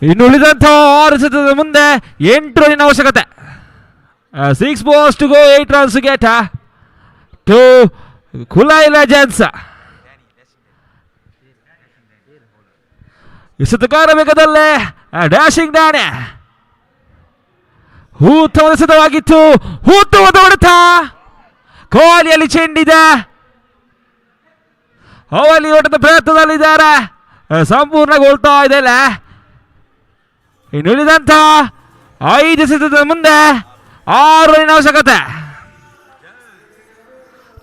ಇನ್ನು ಉಳಿದಂಥ 6 ಎಸೆತದ ಮುಂದೆ 8 ರನ್ನಿನ ಅವಶ್ಯಕತೆ. 6 balls to go, 8 runs to get to Kulai Legends. ಎಸೆತಗಾರ ವೇಗದಲ್ಲೇ ಡ್ಯಾಶಿಂಗ್ ಡ್ಯಾನೆ. ಉತ್ತಮವಾದ ಎಸೆತವಾಗಿತ್ತು. ಉತ್ತಮವಾದ ಹೊಡೆತ. ಕೊಹ್ಲಿಯಲ್ಲಿ ಚೆಂಡಿದೆ. ಅವಲಿ ಓಟದ ಪ್ರಯತ್ನದಲ್ಲಿದ್ದಾರೆ. ಸಂಪೂರ್ಣಗೊಳ್ತಾ ಇದೆ. ಇನ್ನು ಉಳಿದಂಥ 5 ಎಸೆತದ ಮುಂದೆ 6 ರನ್ನಿನ ಅವಶ್ಯಕತೆ.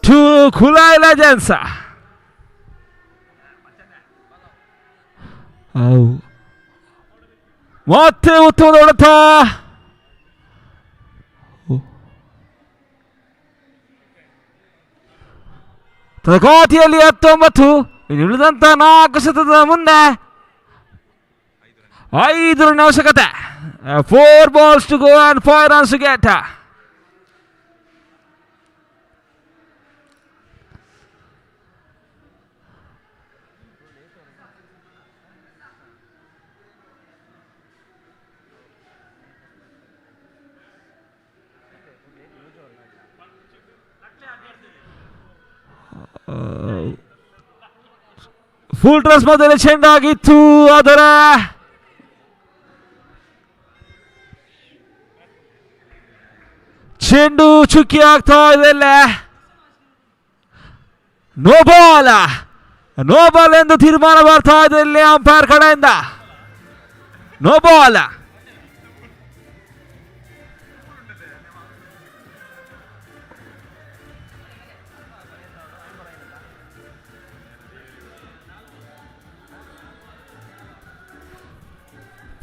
To Kulai legends. ಮತ್ತೆ ಉತ್ತಮದ ಹೊಡೆತ. ತರಕಾತಿಯಲ್ಲಿ 19. ಇನ್ನು ಉಳಿದಂಥ 4 ಎಸೆತದ ಮುಂದೆ 5 ರನ್ ಅವಶ್ಯಕತೆ. 4 balls to go and 5 runs to get. Full dress ಮಧ್ಯೆ ಚೆಂಡಾಗಿತ್ತು. ಅದರ ಚೆಂಡು ಚುಕ್ಕಿ ಆಗ್ತಾ ಇದೆ. ನೋ ಬಾಲ್ ಎಂದು ತೀರ್ಮಾನ ಬರ್ತಾ ಇದೆ ಇಲ್ಲಿ ಅಂಪೈರ್ ಕಡೆಯಿಂದ. No ball.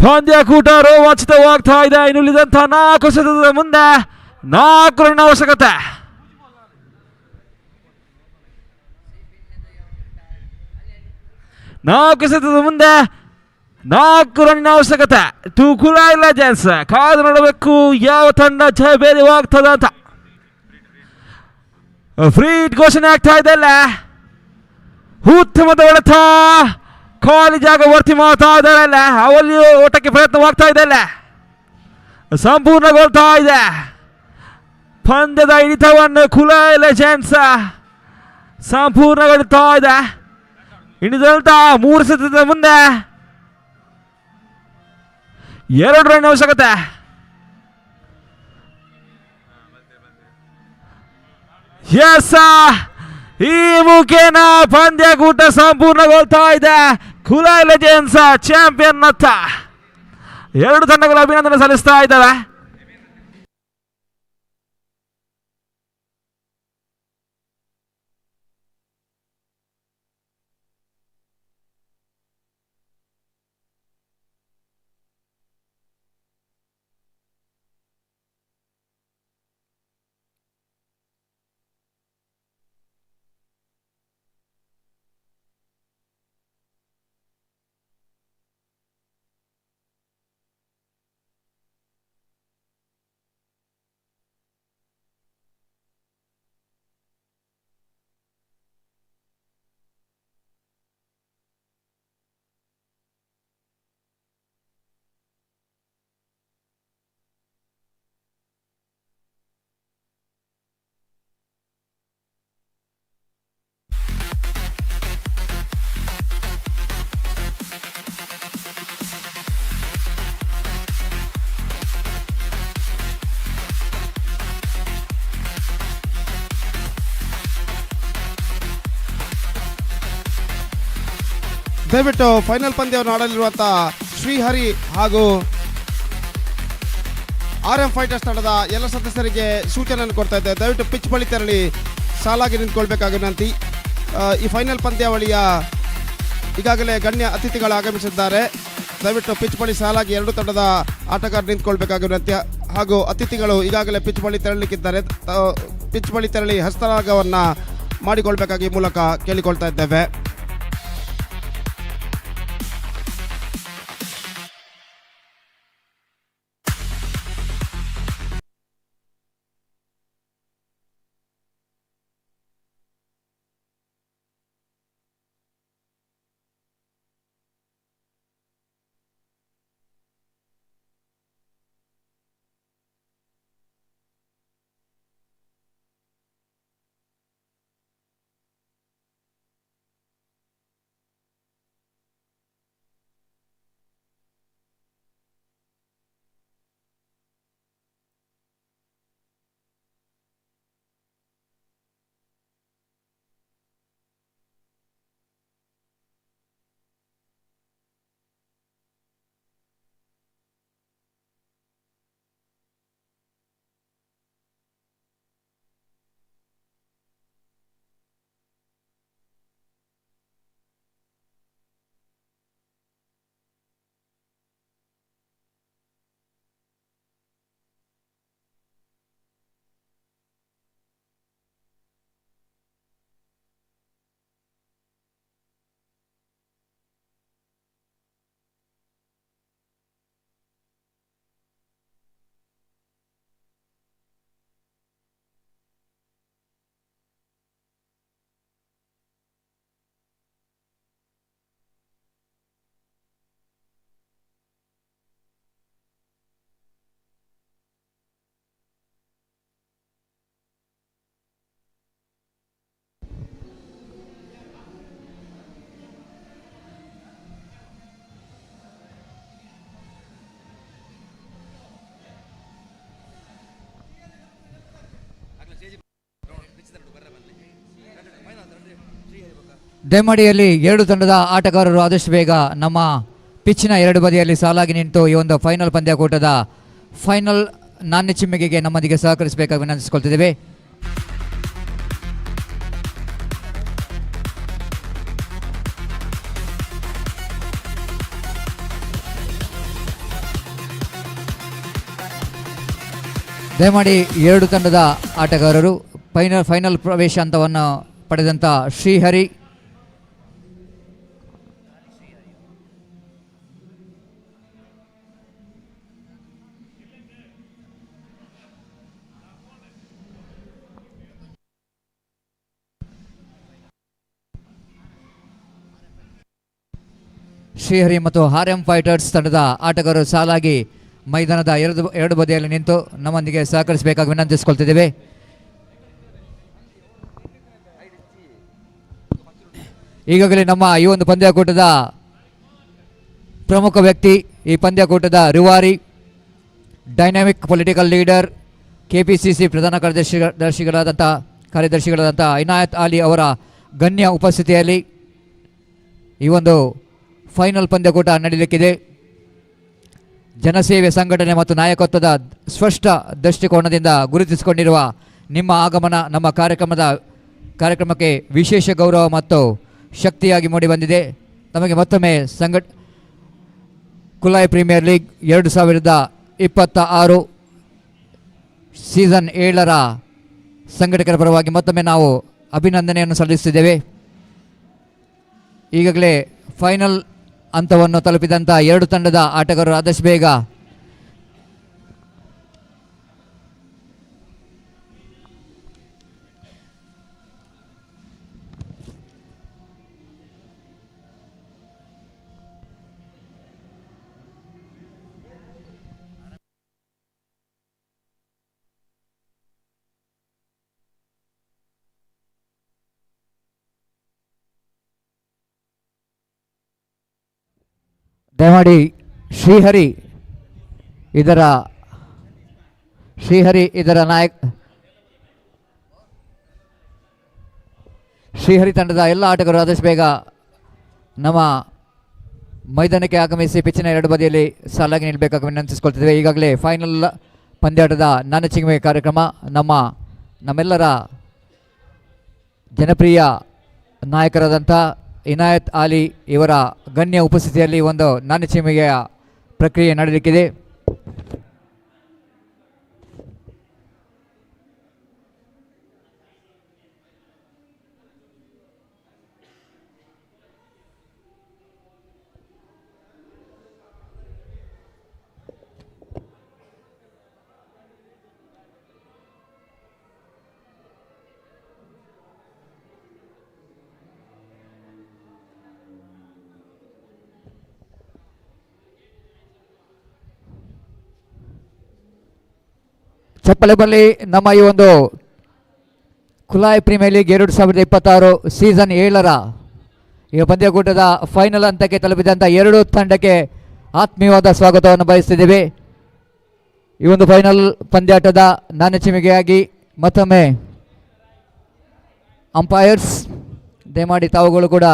ಪಂದ್ಯಕೂಟ ರೋಮಾಂಚಿತವಾಗ್ತಾ ಇದೆ. ಇನ್ನು ಉಳಿದಂಥ 4 ಎಸೆತದ ಮುಂದೆ 4 ರನ್ ಅವಶ್ಯಕತೆ. ನಾಲ್ಕು ಎಸೆತದ ಮುಂದೆ 4 ರನ್ನಿನ ಅವಶ್ಯಕತೆ. To Kulai legends. ಕಾದು ನೋಡಬೇಕು ಯಾವ ತಂಡ ಜಯಭೇದವಾಗ್ತದ ಅಂತ. ಫ್ರೀ ಹಿಟ್ ಘೋಷಣೆ ಆಗ್ತಾ ಇದೆ. ಉತ್ತಮದ ಹೊಡೆತ. ಖಾಲಿ ಜಾಗ ಭರ್ತಿ ಮಾಡ್ತಾ ಇದ್ದಾರೆ. ಅವಲ್ಲಿ ಓಟಕ್ಕೆ ಪ್ರಯತ್ನವಾಗ್ತಾ ಇದೆ. ಸಂಪೂರ್ಣಗೊಳ್ತಾ ಇದೆ ಪಂದ್ಯದ ಹಿಡಿತವನ್ನು ಕುಲಾಯ್ ಲೆಜೆಂಡ್ಸ್ ಸಂಪೂರ್ಣಗೊಳ್ತಾ ಇದೆ. ಹಿಡಿದಂತ 3 ಎಸೆತದ ಮುಂದೆ 2 ರನ್ ಅವಶ್ಯಕತೆ. ಎಸ್, ಈ ಮುಖೇನ ಪಂದ್ಯಕೂಟ ಸಂಪೂರ್ಣಗೊಳ್ತಾ ಇದೆ. ಕುಲಾಯ್ ಲೆಜೆಂಡ್ಸ್ ಚಾಂಪಿಯನ್ ಅತ್ತ. 2 ತಂಡಗಳು ಅಭಿನಂದನೆ ಸಲ್ಲಿಸ್ತಾ ಇದ್ದಾವೆ. ದಯವಿಟ್ಟು ಫೈನಲ್ ಪಂದ್ಯವನ್ನು ಆಡಲಿರುವಂಥ ಶ್ರೀಹರಿ ಹಾಗೂ RM ಫೈಟರ್ಸ್ ತಂಡದ ಎಲ್ಲ ಸದಸ್ಯರಿಗೆ ಸೂಚನೆಯನ್ನು ಕೊಡ್ತಾ ಇದ್ದೆ. ದಯವಿಟ್ಟು ಪಿಚ್ ಬಳಿ ತೆರಳಿ ಸಾಲಾಗಿ ನಿಂತ್ಕೊಳ್ಬೇಕಾಗಿ ವಿನಂತಿ. ಈ ಫೈನಲ್ ಪಂದ್ಯಾವಳಿಯ ಈಗಾಗಲೇ ಗಣ್ಯ ಅತಿಥಿಗಳು ಆಗಮಿಸಿದ್ದಾರೆ. ದಯವಿಟ್ಟು ಪಿಚ್ ಬಳಿ ಸಾಲಾಗಿ 2 ತಂಡದ ಆಟಗಾರರು ನಿಂತ್ಕೊಳ್ಬೇಕಾಗಿ ವಿನಂತಿ. ಹಾಗೂ ಅತಿಥಿಗಳು ಈಗಾಗಲೇ ಪಿಚ್ ಬಳಿ ತೆರಳಲಿಕ್ಕಿದ್ದಾರೆ. ಪಿಚ್ ಬಳಿ ತೆರಳಿ ಹಸ್ತರಾಗವನ್ನು ಮಾಡಿಕೊಳ್ಬೇಕಾಗಿ ಮೂಲಕ ಕೇಳಿಕೊಳ್ತಾ ಇದ್ದೇವೆ. ದಯಮಾಡಿಯಲ್ಲಿ ಎರಡು ತಂಡದ ಆಟಗಾರರು ಆದಷ್ಟು ಬೇಗ ನಮ್ಮ ಪಿಚ್ಚಿನ ಎರಡು ಬದಿಯಲ್ಲಿ ಸಾಲಾಗಿ ನಿಂತು ಈ ಒಂದು ಫೈನಲ್ ಪಂದ್ಯಾಕೂಟದ ಫೈನಲ್ ನಾಣ್ಯ ಚಿಮ್ಮಿಗೆಗೆ ನಮ್ಮೊಂದಿಗೆ ಸಹಕರಿಸಬೇಕಾಗಿ ವಿನಂತಿಸಿಕೊಳ್ತಿದ್ದೇವೆ. ದಯಮಾಡಿ ಎರಡು ತಂಡದ ಆಟಗಾರರು ಫೈನಲ್ ಪ್ರವೇಶ ಹಂತವನ್ನು ಪಡೆದಂಥ ಶ್ರೀಹರಿ ಮತ್ತು ಆರ್ಎಂ ಫೈಟರ್ಸ್ ತಂಡದ ಆಟಗಾರರು ಸಾಲಾಗಿ ಮೈದಾನದ ಎರಡು ಬದಿಯಲ್ಲಿ ನಿಂತು ನಮ್ಮೊಂದಿಗೆ ಸಹಕರಿಸಬೇಕಾಗಿ ವಿನಂತಿಸಿಕೊಳ್ತಿದ್ದೇವೆ. ಈಗಾಗಲೇ ನಮ್ಮ ಈ ಒಂದು ಪಂದ್ಯಾಕೂಟದ ಪ್ರಮುಖ ವ್ಯಕ್ತಿ, ಈ ಪಂದ್ಯಾಕೂಟದ ರೂವಾರಿ, ಡೈನಾಮಿಕ್ ಪೊಲಿಟಿಕಲ್ ಲೀಡರ್, KPCC ಪ್ರಧಾನ ಕಾರ್ಯದರ್ಶಿಗಳಾದಂಥ ಇನಾಯತ್ ಅಲಿ ಅವರ ಗಣ್ಯ ಉಪಸ್ಥಿತಿಯಲ್ಲಿ ಈ ಒಂದು ಫೈನಲ್ ಪಂದ್ಯಕೂಟ ನಡೆಯಲಿಕ್ಕಿದೆ. ಜನಸೇವೆ ಸಂಘಟನೆ ಮತ್ತು ನಾಯಕತ್ವದ ಸ್ಪಷ್ಟ ದೃಷ್ಟಿಕೋನದಿಂದ ಗುರುತಿಸಿಕೊಂಡಿರುವ ನಿಮ್ಮ ಆಗಮನ ನಮ್ಮ ಕಾರ್ಯಕ್ರಮಕ್ಕೆ ವಿಶೇಷ ಗೌರವ ಮತ್ತು ಶಕ್ತಿಯಾಗಿ ಮೂಡಿಬಂದಿದೆ. ನಮಗೆ ಮತ್ತೊಮ್ಮೆ ಕುಲಾಯ್ ಪ್ರೀಮಿಯರ್ ಲೀಗ್ 2026 ಸೀಸನ್ 7ರ ಸಂಘಟಕರ ಪರವಾಗಿ ಮತ್ತೊಮ್ಮೆ ನಾವು ಅಭಿನಂದನೆಯನ್ನು ಸಲ್ಲಿಸುತ್ತಿದ್ದೇವೆ. ಈಗಾಗಲೇ ಫೈನಲ್ ಹಂತವನ್ನು ತಲುಪಿದಂಥ ಎರಡು ತಂಡದ ಆಟಗಾರರು ಆದಷ್ಟು ಬೇಗ ದಯಮಾಡಿ ಶ್ರೀಹರಿ ತಂಡದ ಎಲ್ಲ ಆಟಗಾರರು ಆದಷ್ಟು ಬೇಗ ನಮ್ಮ ಮೈದಾನಕ್ಕೆ ಆಗಮಿಸಿ ಪಿಚ್ಚಿನ ಎರಡು ಬದಿಯಲ್ಲಿ ಸಾಲಾಗಿ ನಿಲ್ಲಬೇಕಾಗಿ ವಿನಂತಿಸಿಕೊಳ್ತಿದ್ದೇವೆ. ಈಗಾಗಲೇ ಫೈನಲ್ ಪಂದ್ಯಾಟದ ನಾಣ್ಯ ಚಿಮ್ಮೆ ಕಾರ್ಯಕ್ರಮ ನಮ್ಮೆಲ್ಲರ ಜನಪ್ರಿಯ ನಾಯಕರಾದಂಥ ಇನಾಯತ್ ಅಲಿ ಇವರ ಗಣ್ಯ ಉಪಸ್ಥಿತಿಯಲ್ಲಿ ಒಂದು ನಾಣ್ಯ ಚಿಮ್ಮಿಗೆಯ ಪ್ರಕ್ರಿಯೆ ನಡೆಯಲಿಕ್ಕಿದೆ. ಚಪ್ಪಲೆ ಬರಲಿ. ನಮ್ಮ ಈ ಒಂದು ಕುಲಾಯ್ ಪ್ರೀಮಿಯರ್ ಲೀಗ್ 2026 ಸೀಸನ್ 7ರ ಈ ಪಂದ್ಯಕೂಟದ ಫೈನಲ್ ಹಂತಕ್ಕೆ ತಲುಪಿದಂಥ ಎರಡು ತಂಡಕ್ಕೆ ಆತ್ಮೀಯವಾದ ಸ್ವಾಗತವನ್ನು ಬಯಸ್ತಿದ್ದೇವೆ. ಈ ಒಂದು ಫೈನಲ್ ಪಂದ್ಯಾಟದ ನಾಣ್ಯ ಚಿಮ್ಮಿಗೆಯಾಗಿ ಮತ್ತೊಮ್ಮೆ ಅಂಪೈರ್ಸ್ ದಯಮಾಡಿ ತಾವುಗಳು ಕೂಡ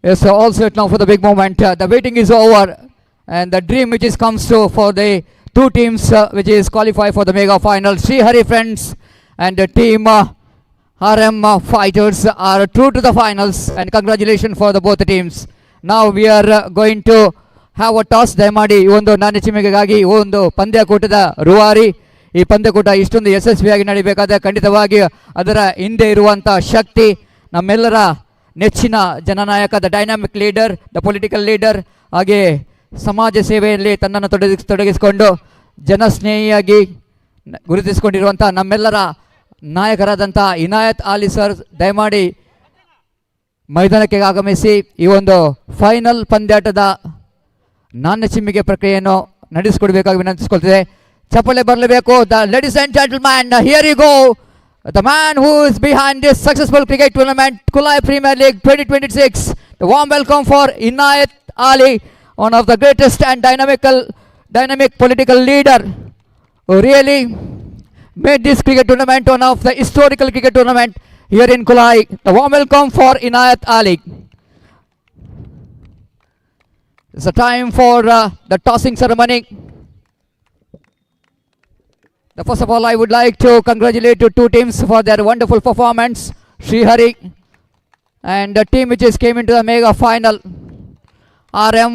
Yes, all set now for the big moment. The waiting is over, and the dream which is comes true for the two teams which is qualify for the mega final. Sri Hari Friends and the team RM Fighters are true to the finals, and congratulations for the both teams. Now we are going to have a toss. ದಯಮಾಡಿ ಈ ಒಂದು ನಾಣ್ಯಚಿಮ್ಮೆಗಾಗಿ ಈ ಒಂದು ಪಂದ್ಯಕೂಟದ ರೂವಾರಿ, ಈ ಪಂದ್ಯಕೂಟ ಇಷ್ಟೊಂದು ಯಶಸ್ವಿಯಾಗಿ ನಡೀಬೇಕಾದ್ರೆ ಖಂಡಿತವಾಗಿ ಅದರ ಹಿಂದೆ ಇರುವಂಥ ಶಕ್ತಿ ನಮ್ಮೆಲ್ಲರ ನೆಚ್ಚಿನ ಜನನಾಯಕ, the dynamic leader, the political leader, ಹಾಗೆ ಸಮಾಜ ಸೇವೆಯಲ್ಲಿ ತನ್ನನ್ನು ತೊಡಗಿಸಿಕೊಂಡು ಜನಸ್ನೇಹಿಯಾಗಿ ಗುರುತಿಸಿಕೊಂಡಿರುವಂಥ ನಮ್ಮೆಲ್ಲರ ನಾಯಕರಾದಂಥ ಇನಾಯತ್ ಆಲಿ ಸರ್ ದಯಮಾಡಿ ಮೈದಾನಕ್ಕೆ ಆಗಮಿಸಿ ಈ ಒಂದು ಫೈನಲ್ ಪಂದ್ಯಾಟದ ನಾಣ್ಯ ಚಿಮ್ಮಿಗೆ ಪ್ರಕ್ರಿಯೆಯನ್ನು ನಡೆಸಿಕೊಡ್ಬೇಕಾಗಿ ವಿನಂತಿಸಿಕೊಳ್ತಿದೆ. ಚಪ್ಪಳೆ ಬರಲೇಬೇಕು. The ladies and gentleman, here you go, the man who is behind this successful cricket tournament, Kulai Premier League 2026. The warm welcome for Inayath Ali, one of the greatest and dynamic political leader who really made this cricket tournament one of the historical cricket tournament here in Kulai. The warm welcome for Inayath Ali. It's a time for the tossing ceremony. First of all, I would like to congratulate the two teams for their wonderful performance. Sri Hari and the team which has came into the mega final, RM,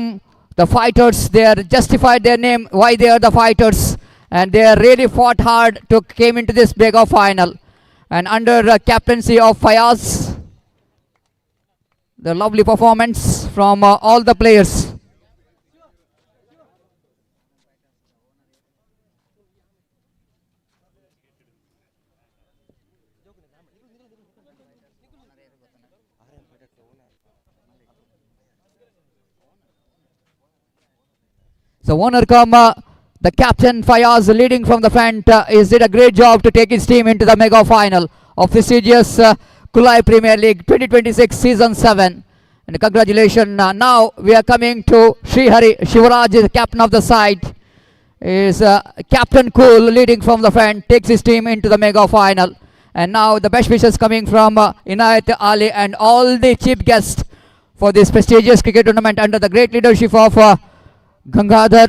the fighters, they are justified their name, why they are the fighters, and they are really fought hard to came into this mega final. And under the captaincy of Fayaz, the lovely performance from all the players. So owner come, the captain Fayaz leading from the front, is did a great job to take his team into the mega final of prestigious Kulai Premier League 2026 season 7. And congratulations. Now we are coming to Sri Hari. Shivaraj is the captain of the side. Is Captain Cool leading from the front, takes his team into the mega final. And now the best wishes coming from Inayath Ali and all the chief guests for this prestigious cricket tournament under the great leadership of Gangadhar,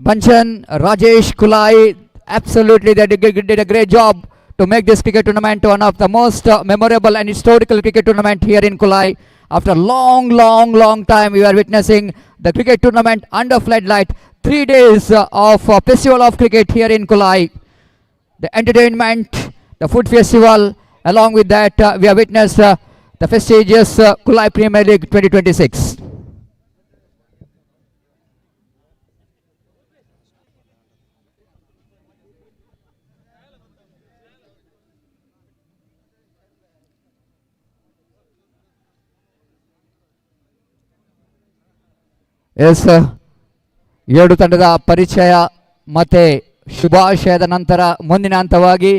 Banchan, Rajesh, Kulai. Absolutely, they did a great job to make this cricket tournament one of the most memorable and historical cricket tournament here in Kulai. After a long time, we are witnessing the cricket tournament under floodlight. 3 days of festival of cricket here in Kulai. The entertainment, the food festival, along with that, we have witnessed the prestigious Kulai Premier League 2026. S, ಎರಡು ತಂಡದ ಪರಿಚಯ ಮತ್ತು ಶುಭಾಶಯದ ನಂತರ ಮುಂದಿನ ಹಂತವಾಗಿ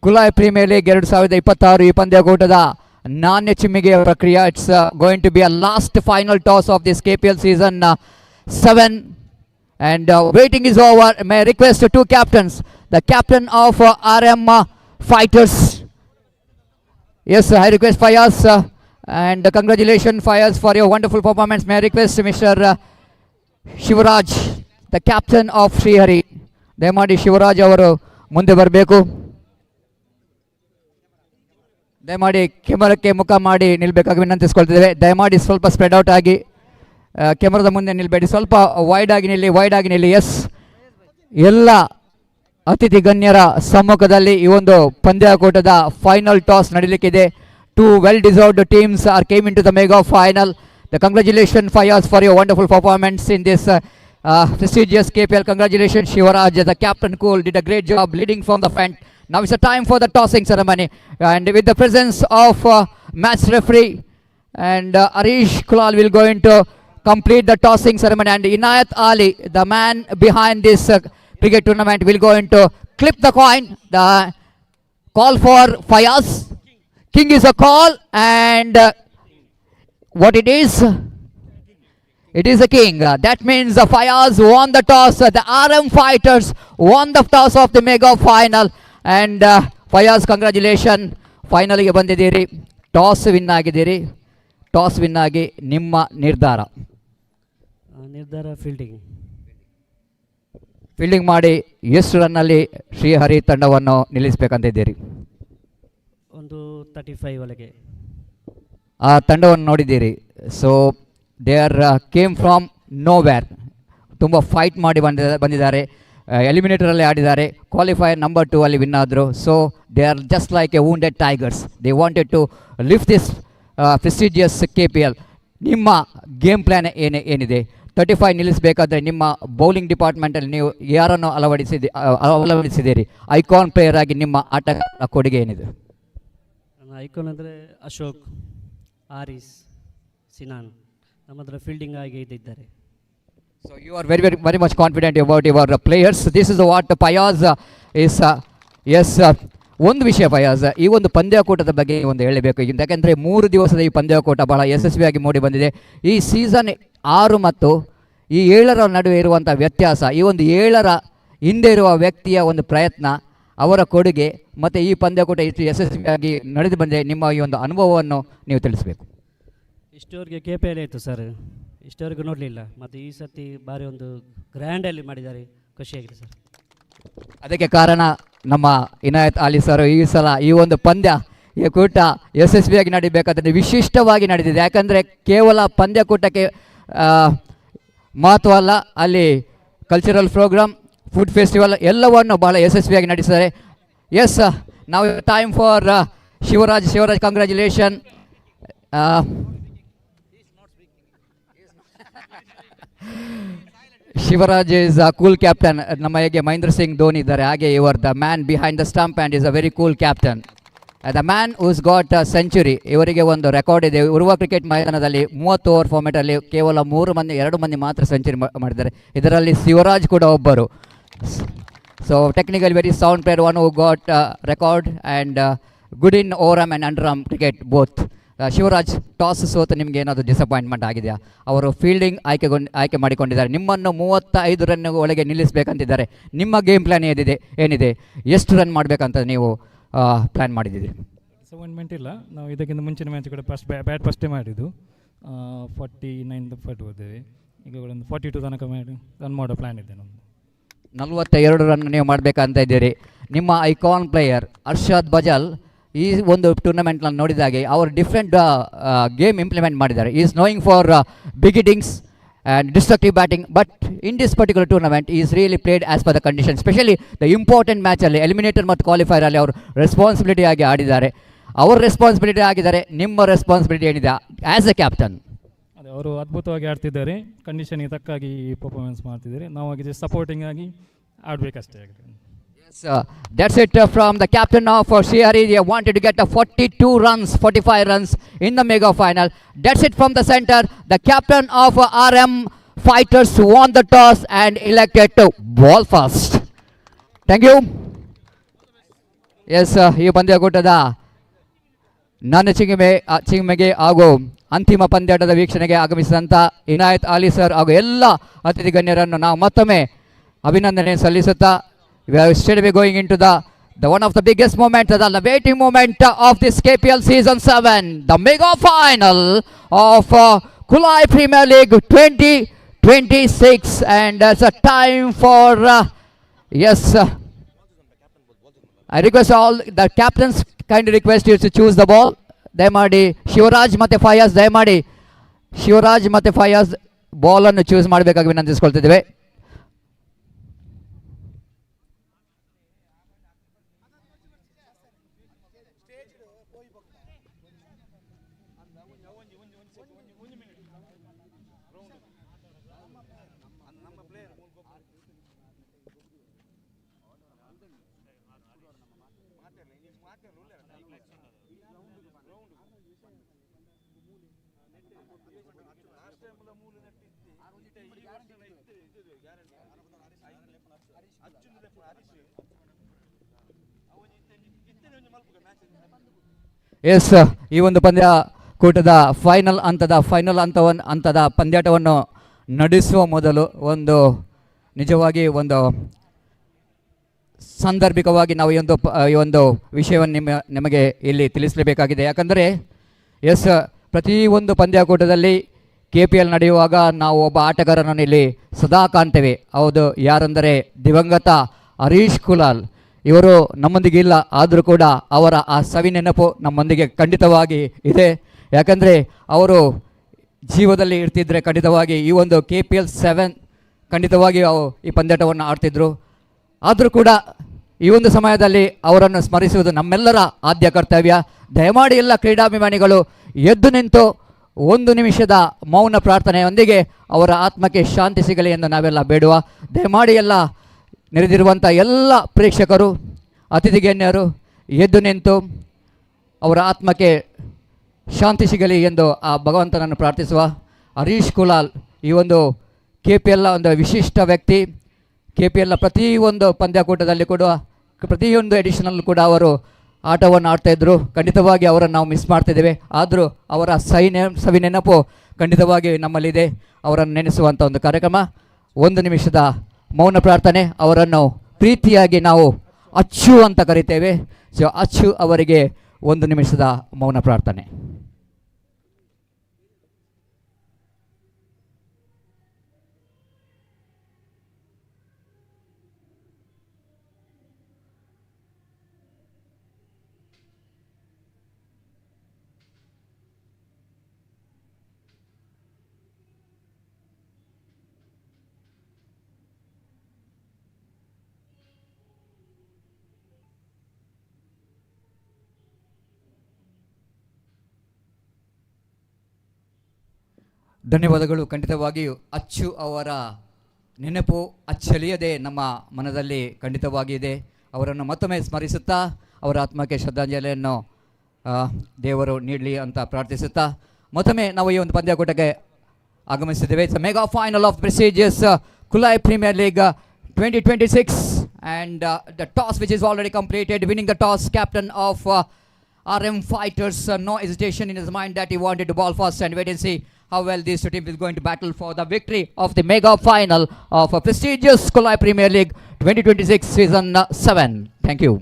Kulai premier league 2026 ಈ ಪಂದ್ಯಕೂಟದ ನಾಣ್ಯ ಚಿಮ್ಮಿಗೆಯ ಪ್ರಕ್ರಿಯೆ. It's going to be a last final toss of this KPL season 7 and waiting is over. May I request two captains, the captain of RM Fighters. Yes, I request Fayaz and congratulations Fayaz for your wonderful performance. May I request Mr. Shivaraj, the captain of Sri Hari. ದಯಮಾಡಿ ಶಿವರಾಜ್ ಅವರು ಮುಂದೆ ಬರಬೇಕು. ದಯಮಾಡಿ ಕ್ಯಾಮರಾಕ್ಕೆ ಮುಖ ಮಾಡಿ ನಿಲ್ಬೇಕಾಗಿ ವಿನಂತಿಸ್ಕೊಳ್ತಿದ್ದೇವೆ. ದಯಮಾಡಿ ಸ್ವಲ್ಪ spread out ಆಗಿ ಕ್ಯಾಮರಾದ ಮುಂದೆ ನಿಲ್ಬೇಡಿ, ಸ್ವಲ್ಪ ವೈಡ್ ಆಗಿ ನಿಲ್ಲಿ. ಎಸ್, ಎಲ್ಲ ಅತಿಥಿ ಗಣ್ಯರ ಸಮ್ಮುಖದಲ್ಲಿ ಈ ಒಂದು ಪಂದ್ಯಕೂಟದ ಫೈನಲ್ ಟಾಸ್ ನಡೀಲಿಕ್ಕಿದೆ. Two well-deserved teams are came into the mega final. The congratulations Fayaz for your wonderful performance in this prestigious KPL. Congratulations Shivaraj, the captain Cool did a great job leading from the front. Now it's a time for the tossing ceremony, and with the presence of match referee and Arish Kulal will go into complete the tossing ceremony, and Inayath Ali, the man behind this cricket tournament, will go into clip the coin. The call for Fayaz. King is a call, and what it is? It is a king. That means the Fayaz won the toss. The RM Fighters won the toss of the mega final, and Fayaz, congratulations. Finally ಬಂದಿದ್ದೀರಿ, toss win ಆಗಿದ್ದೀರಿ. Toss win ಆಗಿ ನಿಮ್ಮ ನಿರ್ಧಾರ fielding. Fielding ಮಾಡಿ ಎಷ್ಟು ರನ್ನಲ್ಲಿ ಶ್ರೀಹರಿ ತಂಡವನ್ನು ನಿಲ್ಲಿಸಬೇಕಂತಿದ್ದೀರಿ? ಒಂದು 35 ಒಳಗೆ. ಆ ತಂಡವನ್ನು ನೋಡಿದ್ದೀರಿ. So they R came from nowhere. ತುಂಬ ಫೈಟ್ ಮಾಡಿ ಬಂದಿದ್ದಾರೆ. ಎಲಿಮಿನೇಟರಲ್ಲಿ ಆಡಿದ್ದಾರೆ. ಕ್ವಾಲಿಫೈಯರ್ ನಂಬರ್ 2 ಅಲ್ಲಿ ವಿನ್ ಆದರು. So they are just like a wounded tigers. They wanted to lift this prestigious KPL. ನಿಮ್ಮ ಗೇಮ್ ಪ್ಲ್ಯಾನ್ ಏನಿದೆ? 35 ನಿಲ್ಲಿಸಬೇಕಾದ್ರೆ ನಿಮ್ಮ ಬೌಲಿಂಗ್ ಡಿಪಾರ್ಟ್ಮೆಂಟಲ್ಲಿ ನೀವು ಯಾರನ್ನು ಅಳವಡಿಸಿದ್ದೀರಿ? ಐಕಾನ್ ಪ್ಲೇಯರ್ ಆಗಿ ನಿಮ್ಮ ಆಟ ಕೊಡುಗೆ ಏನಿದೆ? ಐಕಾನ್ ಅಂದರೆ ಅಶೋಕ್, ಆರಿಸ್, ಸಿನಾನ್ ನಮ್ಮ ಹತ್ರ ಫೀಲ್ಡಿಂಗ್ ಆಗಿ ಇದ್ದಾರೆ. So you are very much confident about your players. This is what Payaz is. Yes, ಒಂದು ವಿಷಯ ಫಯಾಜ್, ಈ ಒಂದು ಪಂದ್ಯಾಕೂಟದ ಬಗ್ಗೆ ಒಂದು ಹೇಳಬೇಕು. ಯಾಕೆಂದರೆ 3 ದಿವಸದ ಈ ಪಂದ್ಯಾಕೂಟ ಬಹಳ ಯಶಸ್ವಿಯಾಗಿ ಮೂಡಿ ಬಂದಿದೆ. ಈ ಸೀಸನ್ 6 ಮತ್ತು ಈ 7ರ ನಡುವೆ ಇರುವಂಥ ವ್ಯತ್ಯಾಸ, ಈ ಒಂದು 7ರ ಹಿಂದೆ ಇರುವ ವ್ಯಕ್ತಿಯ ಒಂದು ಪ್ರಯತ್ನ, ಅವರ ಕೊಡುಗೆ ಮತ್ತು ಈ ಪಂದ್ಯಾಕೂಟ ಇಷ್ಟು ಯಶಸ್ವಿಯಾಗಿ ನಡೆದು ಬಂದಿದೆ. ನಿಮ್ಮ ಈ ಒಂದು ಅನುಭವವನ್ನು ನೀವು ತಿಳಿಸಬೇಕು. ಇಷ್ಟವರೆಗೆ KPL ಇತ್ತು ಸರ್, ಇಷ್ಟವರೆಗೂ ನೋಡಲಿಲ್ಲ. ಮತ್ತು ಈ ಸರ್ತಿ ಭಾರಿ ಒಂದು ಗ್ರ್ಯಾಂಡಲ್ಲಿ ಮಾಡಿದ್ದಾರೆ, ಖುಷಿಯಾಗಿದೆ ಸರ್. ಅದಕ್ಕೆ ಕಾರಣ ನಮ್ಮ ಇನಾಯತ್ ಅಲಿ ಸರ್. ಈ ಸಲ ಈ ಒಂದು ಪಂದ್ಯ, ಈ ಕೂಟ ಯಶಸ್ವಿಯಾಗಿ ನಡೀಬೇಕಾದ್ರೆ ವಿಶಿಷ್ಟವಾಗಿ ನಡೆದಿದೆ. ಯಾಕಂದರೆ ಕೇವಲ ಪಂದ್ಯಕೂಟಕ್ಕೆ ಮಹತ್ವ ಅಲ್ಲ, ಅಲ್ಲಿ ಕಲ್ಚರಲ್ ಪ್ರೋಗ್ರಾಮ್, ಫುಡ್ ಫೆಸ್ಟಿವಲ್ ಎಲ್ಲವನ್ನು ಬಹಳ ಯಶಸ್ವಿಯಾಗಿ ನಡೆಸಿದ್ದಾರೆ. ಎಸ್, ನಾವು time for Shivaraj. Congratulation. Shivaraj is a cool captain. ನಮ್ಮ ಹೇಗೆ ಮಹೇಂದ್ರ ಸಿಂಗ್ ಧೋನಿ ಇದ್ದಾರೆ, ಹಾಗೆ ಇವರ್ the man behind the stump and is a very cool captain. The man whose got a century. ಇವರಿಗೆ ಒಂದು ರೆಕಾರ್ಡ್ ಇದೆ. ಉರುವ ಕ್ರಿಕೆಟ್ ಮೈದಾನದಲ್ಲಿ 30 ಓವರ್ ಫಾರ್ಮೆಟಲ್ಲಿ ಕೇವಲ 2 ಮಂದಿ ಮಾತ್ರ ಸೆಂಚುರಿ ಮಾಡಿದ್ದಾರೆ. ಇದರಲ್ಲಿ ಶಿವರಾಜ್ ಕೂಡ ಒಬ್ಬರು. So technical very sound player, one who got record and good in overarm and underarm cricket both. Shivaraj, toss ಸೋತು ನಿಮಗೆ ಏನಾದರೂ ಡಿಸಪಾಯಿಂಟ್ಮೆಂಟ್ ಆಗಿದೆಯಾ? ಅವರು ಫೀಲ್ಡಿಂಗ್ ಆಯ್ಕೆ ಮಾಡಿಕೊಂಡಿದ್ದಾರೆ. ನಿಮ್ಮನ್ನು 35 ರನ್ ಒಳಗೆ ನಿಲ್ಲಿಸಬೇಕಂತಿದ್ದಾರೆ. ನಿಮ್ಮ ಗೇಮ್ ಪ್ಲ್ಯಾನ್ ಏನಿದೆ? ಎಷ್ಟು ರನ್ ಮಾಡಬೇಕಂತ ನೀವು ಪ್ಲ್ಯಾನ್ ಮಾಡಿದ್ದೀರಿ? ಡಿಸಪಾಯಿಂಟ್ಮೆಂಟ್ ಇಲ್ಲ. ನಾವು ಇದಕ್ಕಿಂತ ಮುಂಚಿನ ಮ್ಯಾಚ್ ಕೂಡ ಫಸ್ಟೇ ಮಾಡಿದ್ದು 49 ಫಟ್ ಹೋದ್ದೇವೆ. ಈಗ ಒಂದು 42 ತನಕ ರನ್ ಮಾಡೋ ಪ್ಲ್ಯಾನ್ ಇದೆ ನಮ್ಮದು. 42 ರನ್ ನೀವು ಮಾಡಬೇಕಂತ ಇದ್ದೀರಿ. ನಿಮ್ಮ ಐಕಾನ್ ಪ್ಲೇಯರ್ ಅರ್ಷಾದ್ ಬಜಾಲ್ ಈ ಒಂದು ಟೂರ್ನಮೆಂಟ್ನಲ್ಲಿ ನೋಡಿದಾಗೆ ಅವರು ಡಿಫ್ರೆಂಟ್ ಗೇಮ್ ಇಂಪ್ಲಿಮೆಂಟ್ ಮಾಡಿದ್ದಾರೆ. Is knowing for big hittings and destructive batting. But in this particular tournament is really played as per the condition. Specially the important ಮ್ಯಾಚಲ್ಲಿ ಎಲಿಮಿನೇಟರ್ ಮತ್ತು ಕ್ವಾಲಿಫೈರಲ್ಲಿ ಅವರು ರೆಸ್ಪಾನ್ಸಿಬಿಲಿಟಿ ಆಗಿ ಆಡಿದ್ದಾರೆ. ಅವರ ರೆಸ್ಪಾನ್ಸಿಬಿಲಿಟಿ ಆಗಿದ್ದಾರೆ. ನಿಮ್ಮ ರೆಸ್ಪಾನ್ಸಿಬಿಲಿಟಿ ಏನಿದೆ ಆ್ಯಸ್ ಎ ಕ್ಯಾಪ್ಟನ್? ಅದೇ, ಅವರು ಅದ್ಭುತವಾಗಿ ಆಡ್ತಿದ್ದಾರೆ, ಕಂಡೀಷನ್ಗೆ ತಕ್ಕಾಗಿ ಪರ್ಫಾರ್ಮೆನ್ಸ್ ಮಾಡ್ತಿದ್ದಾರೆ. ನಾವು ಆಗಿ ಸಪೋರ್ಟಿಂಗ್ ಆಗಿ ಆಡಬೇಕಷ್ಟೇ ಆಗಿದೆ. That's it from the captain of Srihari. They wanted to get 45 runs in the mega final. That's it from the center. The captain of RM Fighters won the toss and elected to ball first. Thank you. Yes, ಈ ಪಂದ್ಯಕೂಟದ ನನ್ನ ಚಿಂಮೆಗೆ ಹಾಗೂ ಅಂತಿಮ ಪಂದ್ಯಾಟದ ವೀಕ್ಷಣೆಗೆ ಆಗಮಿಸಿದಂಥ Inayat Ali sir ಹಾಗೂ ಎಲ್ಲ ಅತಿಥಿ ಗಣ್ಯರನ್ನು ನಾವು ಮತ್ತೊಮ್ಮೆ ಅಭಿನಂದನೆ ಸಲ್ಲಿಸುತ್ತಾ, we are still going into the one of the biggest moments, the waiting moment of this KPL season 7, the mega final of Kulai Premier League 2026, and it's a time for yes, I request all the captains, kindly request you to choose the ball. ದಯಮಾಡಿ ಶಿವರಾಜ್ ಮತ್ತು ಫಯಾಜ್, ದಯಮಾಡಿ ಶಿವರಾಜ್ ಮತ್ತು Fayaz ಬಾಲನ್ನು choose ಮಾಡಬೇಕಾಗಿ ವಿನಂತಿಸ್ಕೊಳ್ತಿದ್ದೇವೆ. S, ಈ ಒಂದು ಪಂದ್ಯಕೂಟದ final ಹಂತದ ಪಂದ್ಯಾಟವನ್ನು ನಡೆಸುವ ಮೊದಲು ನಿಜವಾಗಿ ಒಂದು ಸಾಂದರ್ಭಿಕವಾಗಿ ನಾವು ಈ ಒಂದು ವಿಷಯವನ್ನು ನಿಮಗೆ ಇಲ್ಲಿ ತಿಳಿಸಲೇಬೇಕಾಗಿದೆ. ಯಾಕಂದರೆ ಎಸ್, ಪ್ರತಿಯೊಂದು ಪಂದ್ಯಕೂಟದಲ್ಲಿ KPL ನಡೆಯುವಾಗ ನಾವು ಒಬ್ಬ ಆಟಗಾರನನ್ನು ಇಲ್ಲಿ ಸದಾ ಕಾಣ್ತೇವೆ. ಹೌದು, ಯಾರೆಂದರೆ ದಿವಂಗತ ಹರೀಶ್ ಕುಲಾಲ್. ಇವರು ನಮ್ಮೊಂದಿಗೆ ಇಲ್ಲ, ಆದರೂ ಕೂಡ ಅವರ ಆ ಸವಿ ನೆನಪು ನಮ್ಮೊಂದಿಗೆ ಖಂಡಿತವಾಗಿ ಇದೆ. ಯಾಕಂದರೆ ಅವರು ಜೀವದಲ್ಲಿ ಇರ್ತಿದ್ರೆ ಖಂಡಿತವಾಗಿ ಈ ಒಂದು KPL 7 ಖಂಡಿತವಾಗಿ ಈ ಪಂದ್ಯಾಟವನ್ನು ಆಡ್ತಿದ್ರು. ಆದರೂ ಕೂಡ ಈ ಒಂದು ಸಮಯದಲ್ಲಿ ಅವರನ್ನು ಸ್ಮರಿಸುವುದು ನಮ್ಮೆಲ್ಲರ ಆದ್ಯ ಕರ್ತವ್ಯ. ದಯಮಾಡಿ ಎಲ್ಲ ಕ್ರೀಡಾಭಿಮಾನಿಗಳು ಎದ್ದು ನಿಂತು 1 ನಿಮಿಷದ ಮೌನ ಪ್ರಾರ್ಥನೆಯೊಂದಿಗೆ ಅವರ ಆತ್ಮಕ್ಕೆ ಶಾಂತಿ ಸಿಗಲಿ ಎಂದು ನಾವೆಲ್ಲ ಬೇಡುವ. ದಯಮಾಡಿ ಎಲ್ಲ ನೆರೆದಿರುವಂಥ ಎಲ್ಲ ಪ್ರೇಕ್ಷಕರು, ಅತಿಥಿ ಗಣ್ಯರು ಎದ್ದು ನಿಂತು ಅವರ ಆತ್ಮಕ್ಕೆ ಶಾಂತಿ ಸಿಗಲಿ ಎಂದು ಆ ಭಗವಂತನನ್ನು ಪ್ರಾರ್ಥಿಸುವ. ಹರೀಶ್ ಕುಲಾಲ್ ಈ ಒಂದು KPL ಒಂದು ವಿಶಿಷ್ಟ ವ್ಯಕ್ತಿ. KPL ಪ್ರತಿಯೊಂದು ಪಂದ್ಯಕೂಟದಲ್ಲಿ ಕೂಡ ಪ್ರತಿಯೊಂದು ಎಡಿಷನಲ್ಲೂ ಕೂಡ ಅವರು ಆಟವನ್ನು ಆಡ್ತಾಯಿದ್ರು. ಖಂಡಿತವಾಗಿ ಅವರನ್ನು ನಾವು ಮಿಸ್ ಮಾಡ್ತಿದ್ದೇವೆ. ಆದರೂ ಅವರ ಸವಿ ನೆನಪು ಖಂಡಿತವಾಗಿ ನಮ್ಮಲ್ಲಿದೆ. ಅವರನ್ನು ನೆನೆಸುವಂಥ ಒಂದು ಕಾರ್ಯಕ್ರಮ. 1 ನಿಮಿಷದ ಮೌನ ಪ್ರಾರ್ಥನೆ. ಅವರನ್ನು ಪ್ರೀತಿಯಾಗಿ ನಾವು ಅಚ್ಚು ಅಂತ ಕರಿತೇವೆ. ಸೊ ಅಚ್ಚು ಅವರಿಗೆ 1 ನಿಮಿಷದ ಮೌನ ಪ್ರಾರ್ಥನೆ. ಧನ್ಯವಾದಗಳು. ಖಂಡಿತವಾಗಿಯೂ ಅಚ್ಚು ಅವರ ನೆನಪು ಅಚ್ಚಳಿಯದೆ ನಮ್ಮ ಮನದಲ್ಲಿ ಖಂಡಿತವಾಗಿ ಇದೆ. ಅವರನ್ನು ಮತ್ತೊಮ್ಮೆ ಸ್ಮರಿಸುತ್ತಾ ಅವರ ಆತ್ಮಕ್ಕೆ ಶ್ರದ್ಧಾಂಜಲಿಯನ್ನು ದೇವರು ನೀಡಲಿ ಅಂತ ಪ್ರಾರ್ಥಿಸುತ್ತಾ ಮತ್ತೊಮ್ಮೆ ನಾವು ಈ ಒಂದು ಪಂದ್ಯಕೂಟಕ್ಕೆ ಆಗಮಿಸಿದ್ದೇವೆ. It's mega final of prestigious Kulai premier league 2026 and the toss which is already completed. Winning the toss, captain of RM Fighters, no hesitation in his mind that he wanted to ball first and wait and see how well these two teams is going to battle for the victory of the mega final of a prestigious Kulai Premier League 2026 season 7. Thank you.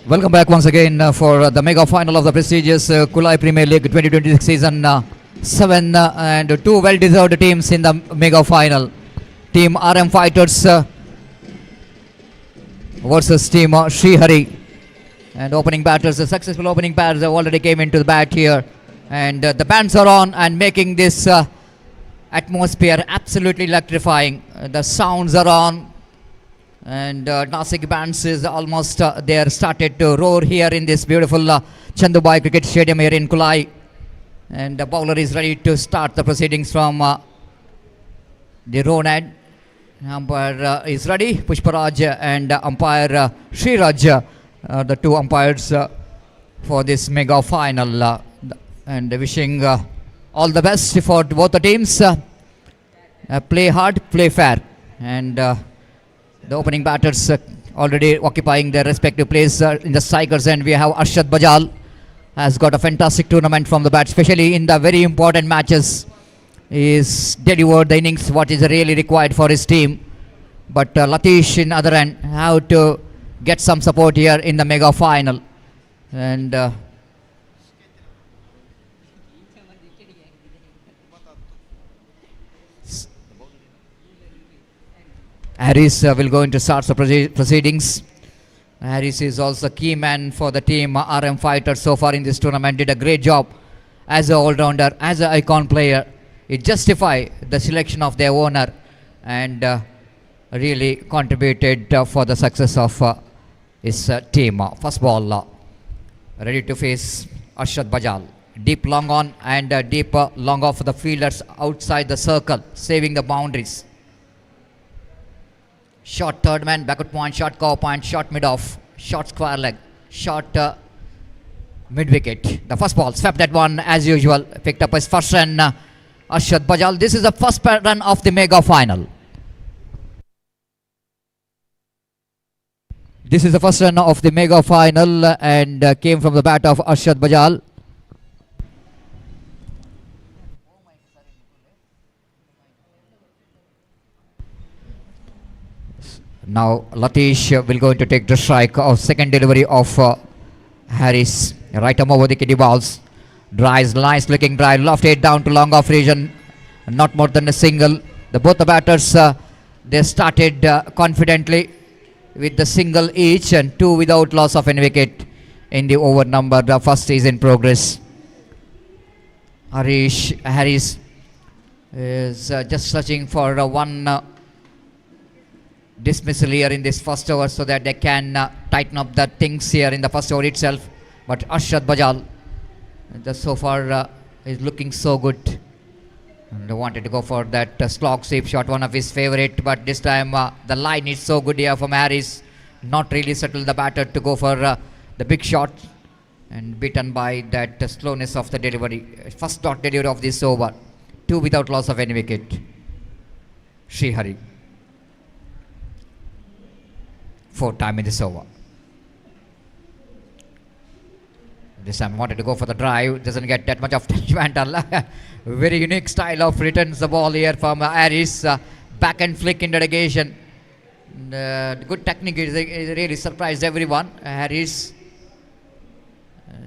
Welcome back once again for the mega final of the prestigious Kulai Premier League 2026 season 7 and two well-deserved teams in the mega final. Team RM Fighters versus Team Srihari. And opening batters, the successful opening batters already came into the bat here. And the bands are on and making this atmosphere absolutely electrifying. The sounds are on. And Nasik bands is almost they are started to roar here in this beautiful Chandubai Cricket Stadium here in Kulai. And the bowler is ready to start the proceedings from the road end. Umpire is ready, Pushparaj and umpire Sriraj, the two umpires for this mega final. And wishing all the best for both the teams. Play hard, play fair. And the opening batters already occupying their respective place in the strikers, and we have Arshad Bajal has got a fantastic tournament from the bat, especially in the very important matches. He's delivered the innings what is really required for his team. But Latish in other end have to get some support here in the mega final. And Harris will go into start the proceedings. Harris is also key man for the team RM Fighters so far in this tournament. Did a great job as an all-rounder, as an icon player. It justified the selection of their owner and really contributed for the success of his team. First ball ready to face Arshad Bajal. Deep long on and deep long off the fielders outside the circle, saving the boundaries. Short third man, backward point, short cover point, short mid off, short square leg, short mid wicket. The first ball, swept that one as usual, picked up his first run, Arshad Bajal. This is the first run of the mega final. This is the first run of the mega final and came from the bat of Arshad Bajal. Now Latish will going to take the strike of second delivery of Harris. Right arm over the kiddie balls. Drives, nice looking drive, lofted down to long off region. Not more than a single. Both the batters they started confidently with the single each and two without loss of any wicket in the over number. The first is in progress. Harris is just searching for one dismissal here in this first over so that they can tighten up the things here in the first over itself. But Arshad Bajal just so far is looking so good. And they wanted to go for that slog sweep shot, one of his favorite, but this time the line is so good here from Harris. Not really settled the batter to go for the big shot and beaten by that slowness of the delivery. First dot delivery of this over. Two without loss of any wicket. Srihari. Fourth time in this over. This time wanted to go for the drive. Doesn't get that much of touchment. Very unique style of returns the ball here from Harris. Back and flick in dedication. Good technique. It really surprised everyone. Harris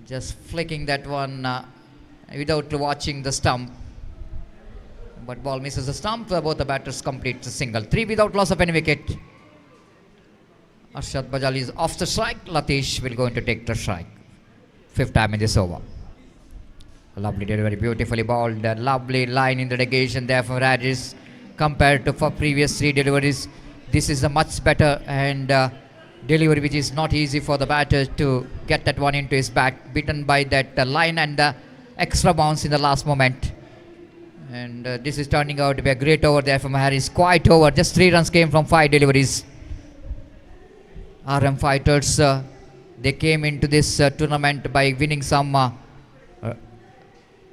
just flicking that one without watching the stump. But ball misses the stump. Both the batters complete the single. Three without loss of any wicket. Arshad Bajal is off the strike. Latish will go into take the strike. Fifth time in this over. Lovely delivery, beautifully bowled. Lovely line in the negation there for Harris compared to for previous three deliveries. This is a much better and delivery which is not easy for the batter to get that one into his bat. Beaten by that line and the extra bounce in the last moment. And this is turning out to be a great over there from Harris. Quite over. Just 3 runs came from 5 deliveries. RM Fighters, they came into this tournament by winning some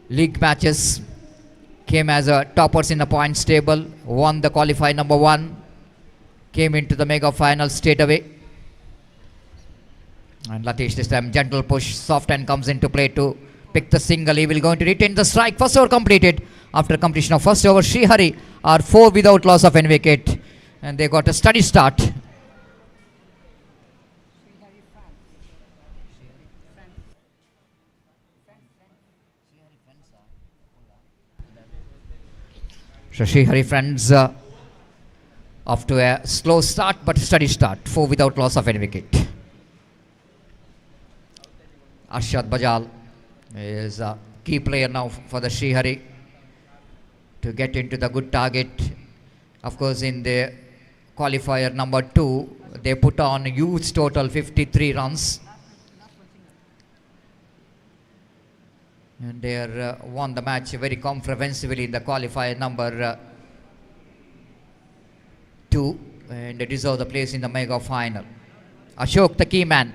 league matches. Came as toppers in the points table. Won the qualifier number 1. Came into the mega final straight away. And Latish this time gentle push. Soft hand comes into play to pick the single. He will going to retain the strike. First over completed. After completion of first over, Srihari are 4 without loss of any wicket. And they got a steady start. So Srihari friends off to a slow start but steady start. 4 without loss of any wicket. Arshad Bajal is a key player now for the Srihari to get into the good target. Of course, in the qualifier number 2, they put on a huge total 53 runs. And they won the match very comprehensively in the qualifier number 2, and they deserve the place in the mega final. Ashok, the key man,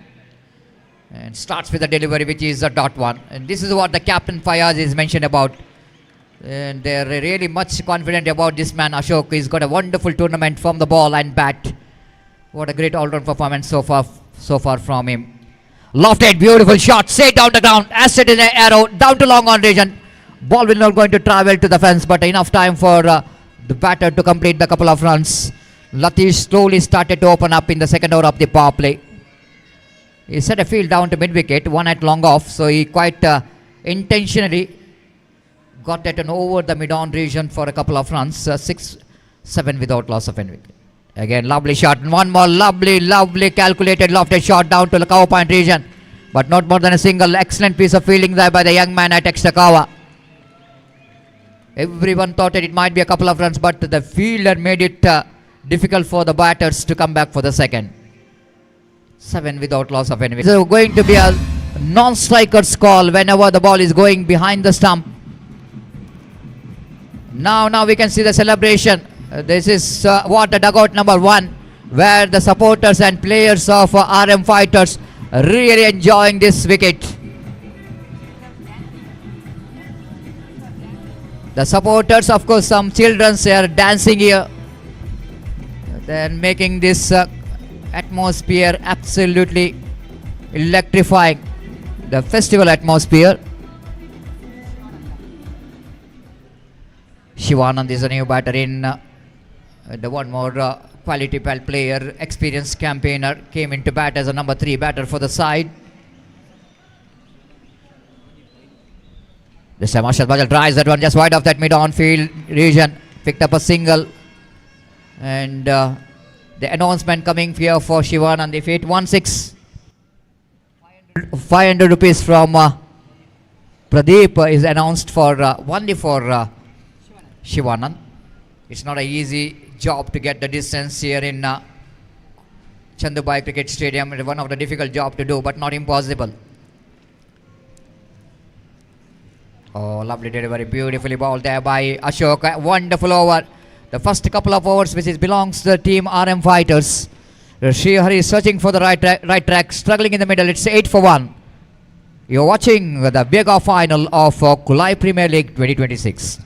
and starts with the delivery, which is a dot one. And this is what the captain Fayaz is mentioned about. And they're really much confident about this man, Ashok. He's got a wonderful tournament from the ball and bat. What a great all-round performance so far from him. Lofted, beautiful shot, straight down the ground, as it is an arrow, down to long on region. Ball will not going to travel to the fence, but enough time for the batter to complete the couple of runs. Latish slowly started to open up in the second over of the power play. He set a field down to mid-wicket, one at long off, so he quite intentionally got at an over the mid-on region for a couple of runs, 6-7 without loss of any wicket. Again, lovely shot, and one more lovely calculated lofted shot down to the cover point region, but not more than a single. Excellent piece of fielding there by the young man at Extakawa. Everyone thought that it might be a couple of runs, but the fielder made it difficult for the batters to come back for the second. 7 without loss of any wicket. So going to be a non-striker's call whenever the ball is going behind the stump. Now we can see the celebration. This is what dugout number 1, where the supporters and players of RM Fighters really enjoying this wicket. The supporters, of course, some children are dancing here. They're making this atmosphere absolutely electrifying. The festival atmosphere. Shivanand is a new batter in. The one more quality player, experienced campaigner, came into bat as a number 3 batter for the side. This time Arshad Bajal tries that one just wide of that mid-on field region. Picked up a single. And the announcement coming here for Shivanand. If it 1-6, 500 rupees from Pradeep is announced for only for Shivanand. It's not an easy job to get the distance here in Chandubai Cricket Stadium. It's one of the difficult job to do, but not impossible. Oh, lovely delivery, beautifully bowled there by Ashok. Wonderful over. The first couple of overs which belongs to the team RM Fighters. Srihari is searching for the right track, struggling in the middle. It's 8 for 1. You're watching the mega final of Kulai Premier League 2026.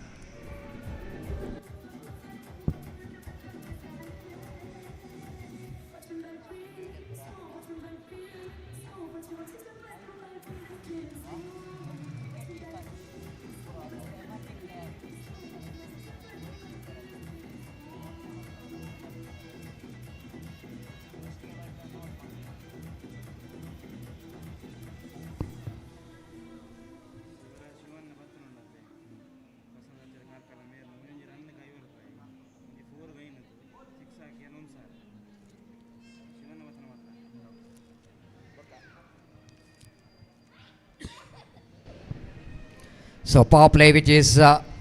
So power play, which is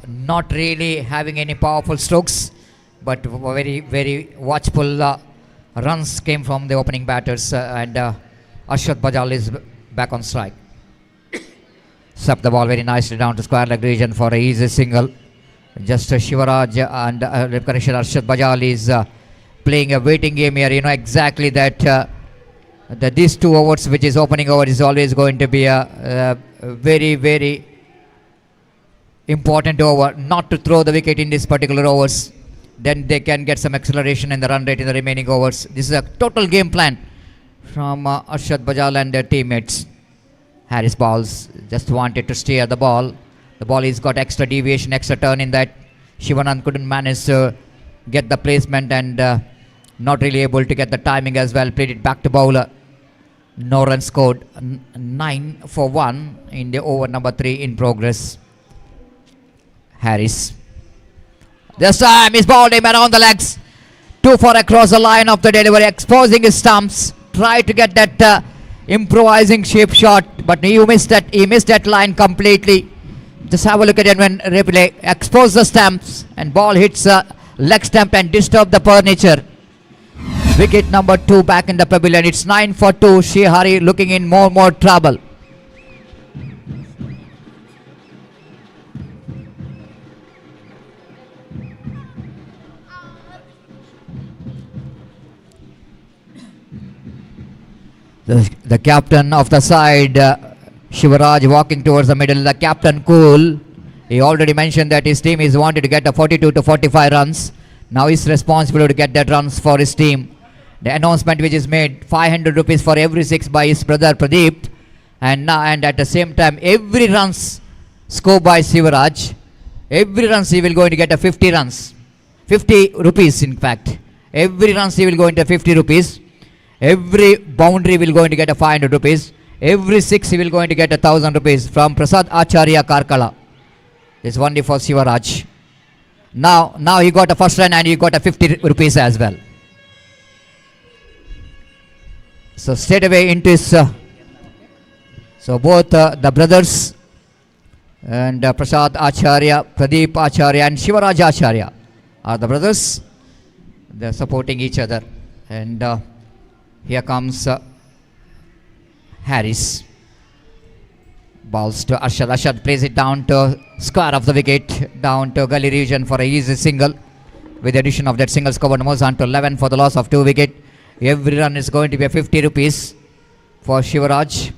not really having any powerful strokes, but very watchful runs came from the opening batters, and Arshad Bajal is back on strike. Swept the ball very nicely down to square leg region for a easy single. Just Shivaraj and Arshad Bajal is playing a waiting game here. You know exactly that that these 2 overs, which is opening over, is always going to be a very important over, not to throw the wicket in this particular overs. Then they can get some acceleration in the run rate in the remaining overs. This is a total game plan from Arshad Bajal and their teammates. Harris bowls, just wanted to steer the ball. The ball has got extra deviation, extra turn in that. Shivanand couldn't manage to get the placement and not really able to get the timing as well. Played it back to bowler. No run scored. 9 for 1 in the over number 3 in progress. Harris This time he's bowled him around the legs. 2 for across the line of the delivery, exposing his stumps. Try to get that improvising shape shot, but he missed that line completely. Just have a look at it when replay. Expose the stumps and ball hits leg stump and disturb the furniture. Wicket number 2 back in the pavilion. It's 9 for 2. Srihari looking in more trouble. The captain of the side, Shivaraj, walking towards the middle. The captain cool. He already mentioned that his team is wanted to get a 42 to 45 runs. Now he's responsible to get that runs for his team. The announcement which is made, 500 rupees for every 6 by his brother Pradeep. And at the same time, every runs scored by Shivaraj. Every runs he will going to get a 50 runs. 50 rupees in fact. Every runs he will go into 50 rupees. Every boundary will going to get a 500 rupees. Every 6 he will going to get 1,000 rupees from Prasad Acharya Karkala. It's only for Shivaraj. Now he got a first run and he got a 50 rupees as well. So straight away into his so both the brothers and Prasad Acharya, Pradeep Acharya and Shivaraj Acharya are the brothers. They are supporting each other. And here comes Harris. Balls to Arshad. Arshad plays it down to square of the wicket, down to gully region for a easy single. With the addition of that single scored moves on to 11 for the loss of 2 wicket. Every run is going to be a 50 rupees for Shivaraj.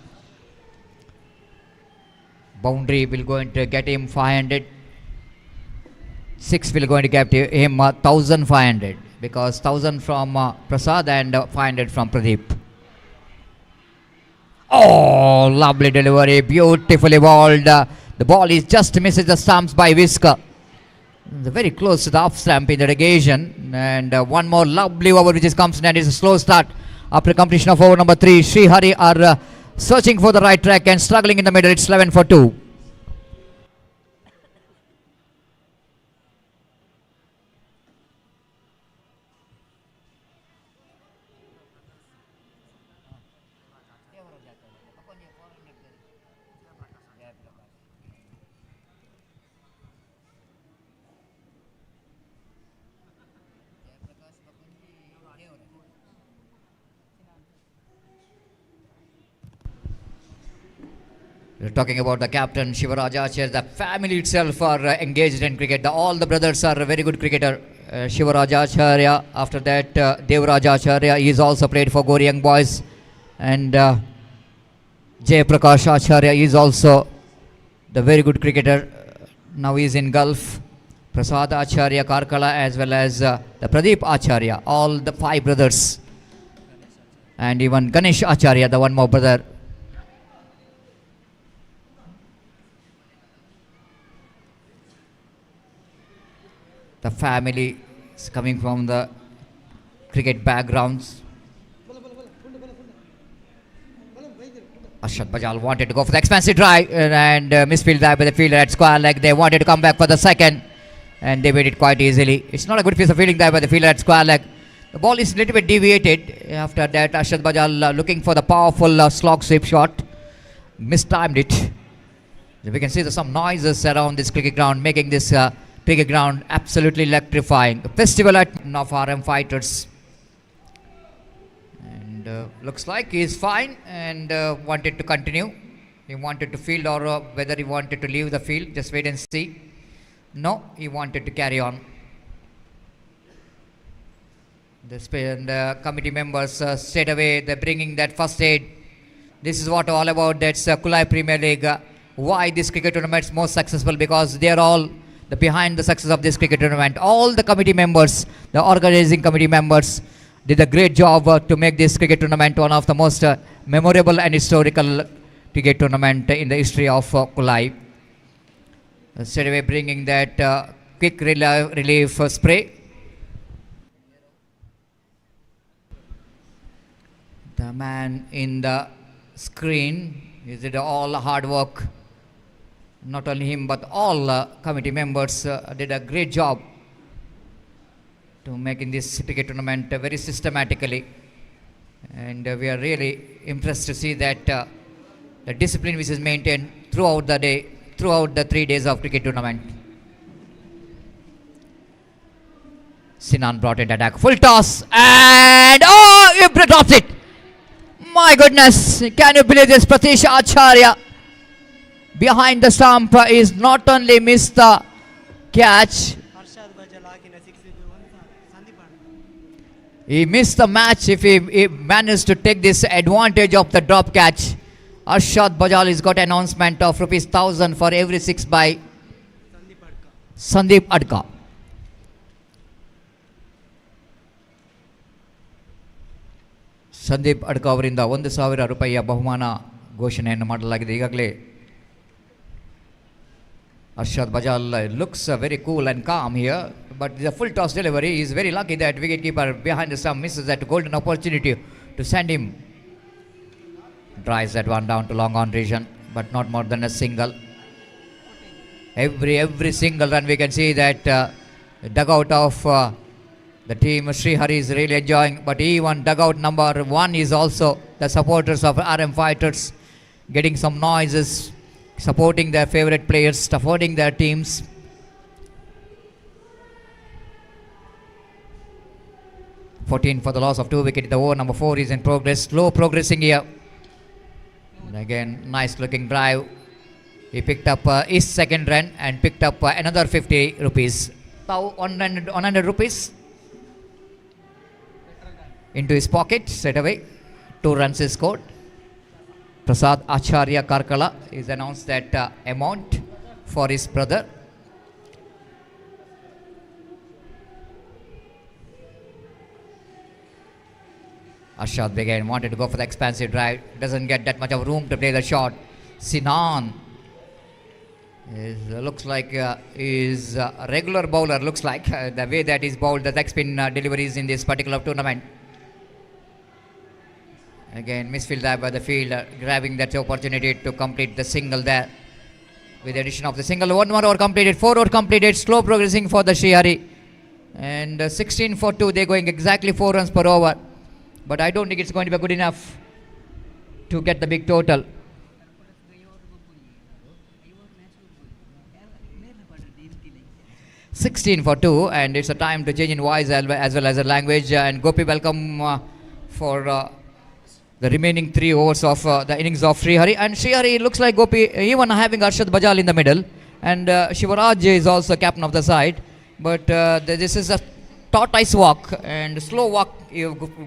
Boundary will going to get him 500. 6 will going to get him 1,500 because 1,000 from Prasad and 500 from Pradeep. Oh, lovely delivery, beautifully bowled. The ball is just misses the stumps by Whisker. Very close to the off stump in the negation. And one more lovely over which comes in and it's a slow start. After completion of over number 3, Srihari are searching for the right track and struggling in the middle. It's 11 for 2. We're talking about the captain Shivaraj Acharya. The family itself are engaged in cricket. All the brothers are a very good cricketer. Shivaraj Acharya, after that Devraj Acharya, he is also played for Gori Young Boys. And Jay Prakash Acharya is also the very good cricketer. Now he is in Gulf. Prasad Acharya Karkala as well as the Pradeep Acharya. All the 5 brothers. And even Ganesh Acharya, the one more brother. The family is coming from the cricket backgrounds. Arshad Bajal wanted to go for the expansive drive and misfield drive by the fielder at square leg. They wanted to come back for the second and they made it quite easily. It's not a good piece of fielding drive by the fielder at square leg. The ball is a little bit deviated. After that, Arshad Bajal looking for the powerful slog sweep shot. Mistimed it. We can see some noises around this cricket ground making this cricket ground absolutely electrifying. The festival of RM fighters. And looks like he is fine and wanted to continue. He wanted to field or whether he wanted to leave the field. Just wait and see. No, he wanted to carry on. The committee members straight away they're bringing that first aid. This is what all about. That's Kulai Premier League. Why this cricket tournament is most successful? Because they are all behind the success of this cricket tournament. All the committee members, the organizing committee members did a great job to make this cricket tournament one of the most memorable and historical cricket tournament in the history of Kulai. Straight away bringing that quick relief spray. The man in the screen, he did all hard work. Not only him but all committee members did a great job to making this cricket tournament very systematically. And we are really impressed to see that the discipline which is maintained throughout the day, throughout the 3 days of cricket tournament. Sinan brought in attack, full toss, and he drops it. My goodness, can you believe this? Pratish Acharya behind the stump is not only missed the catch, he missed the match if he managed to take this advantage of the drop catch. Arshad Bajal has got announcement of ₹1,000 for every 6 by Sandeep Adka. Sandeep ಅಡ್ಕ ಅವರಿಂದ ₹1,000 ಬಹುಮಾನ ಘೋಷಣೆಯನ್ನು ಮಾಡಲಾಗಿದೆ. ಈಗಾಗಲೇ Arshad Bajal looks very cool and calm here, but the full toss delivery is very lucky that wicketkeeper behind the stump misses that golden opportunity to send him. Drives that one down to long on region, but not more than a single. Every single run we can see that the dugout of the team Srihari is really enjoying, but even dugout number 1 is also the supporters of RM fighters getting some noises, supporting their favorite players, supporting their teams. $14 for the loss of 2 wickets. The over number 4 is in progress, slow progressing here. And again, nice looking drive. He picked up his second run and picked up another ₹50. Now ₹100 into his pocket straight away. 2 runs is scored. Prasad Acharya Karkala is announced that amount for his brother. Arshad again wanted to go for the expansive drive, doesn't get that much of room to play the shot. Sinan looks like is a regular bowler, looks like the way that he's bowled the leg spin deliveries in this particular tournament. Again, misfield there by the fielder, grabbing that opportunity to complete the single there. With the addition of the single, 1 more over completed, 4 over completed, slow progressing for the Srihari. And 16 for 2, they're going exactly 4 runs per over. But I don't think it's going to be good enough to get the big total. 16 for 2, and it's a time to change in voice as well as a language. And Gopi, welcome for the remaining 3 overs of the innings of Srihari. And Srihari looks like Gopi, even having Arshad Bajal in the middle, and Shivaraj is also captain of the side. But this is a tortoise walk and slow walk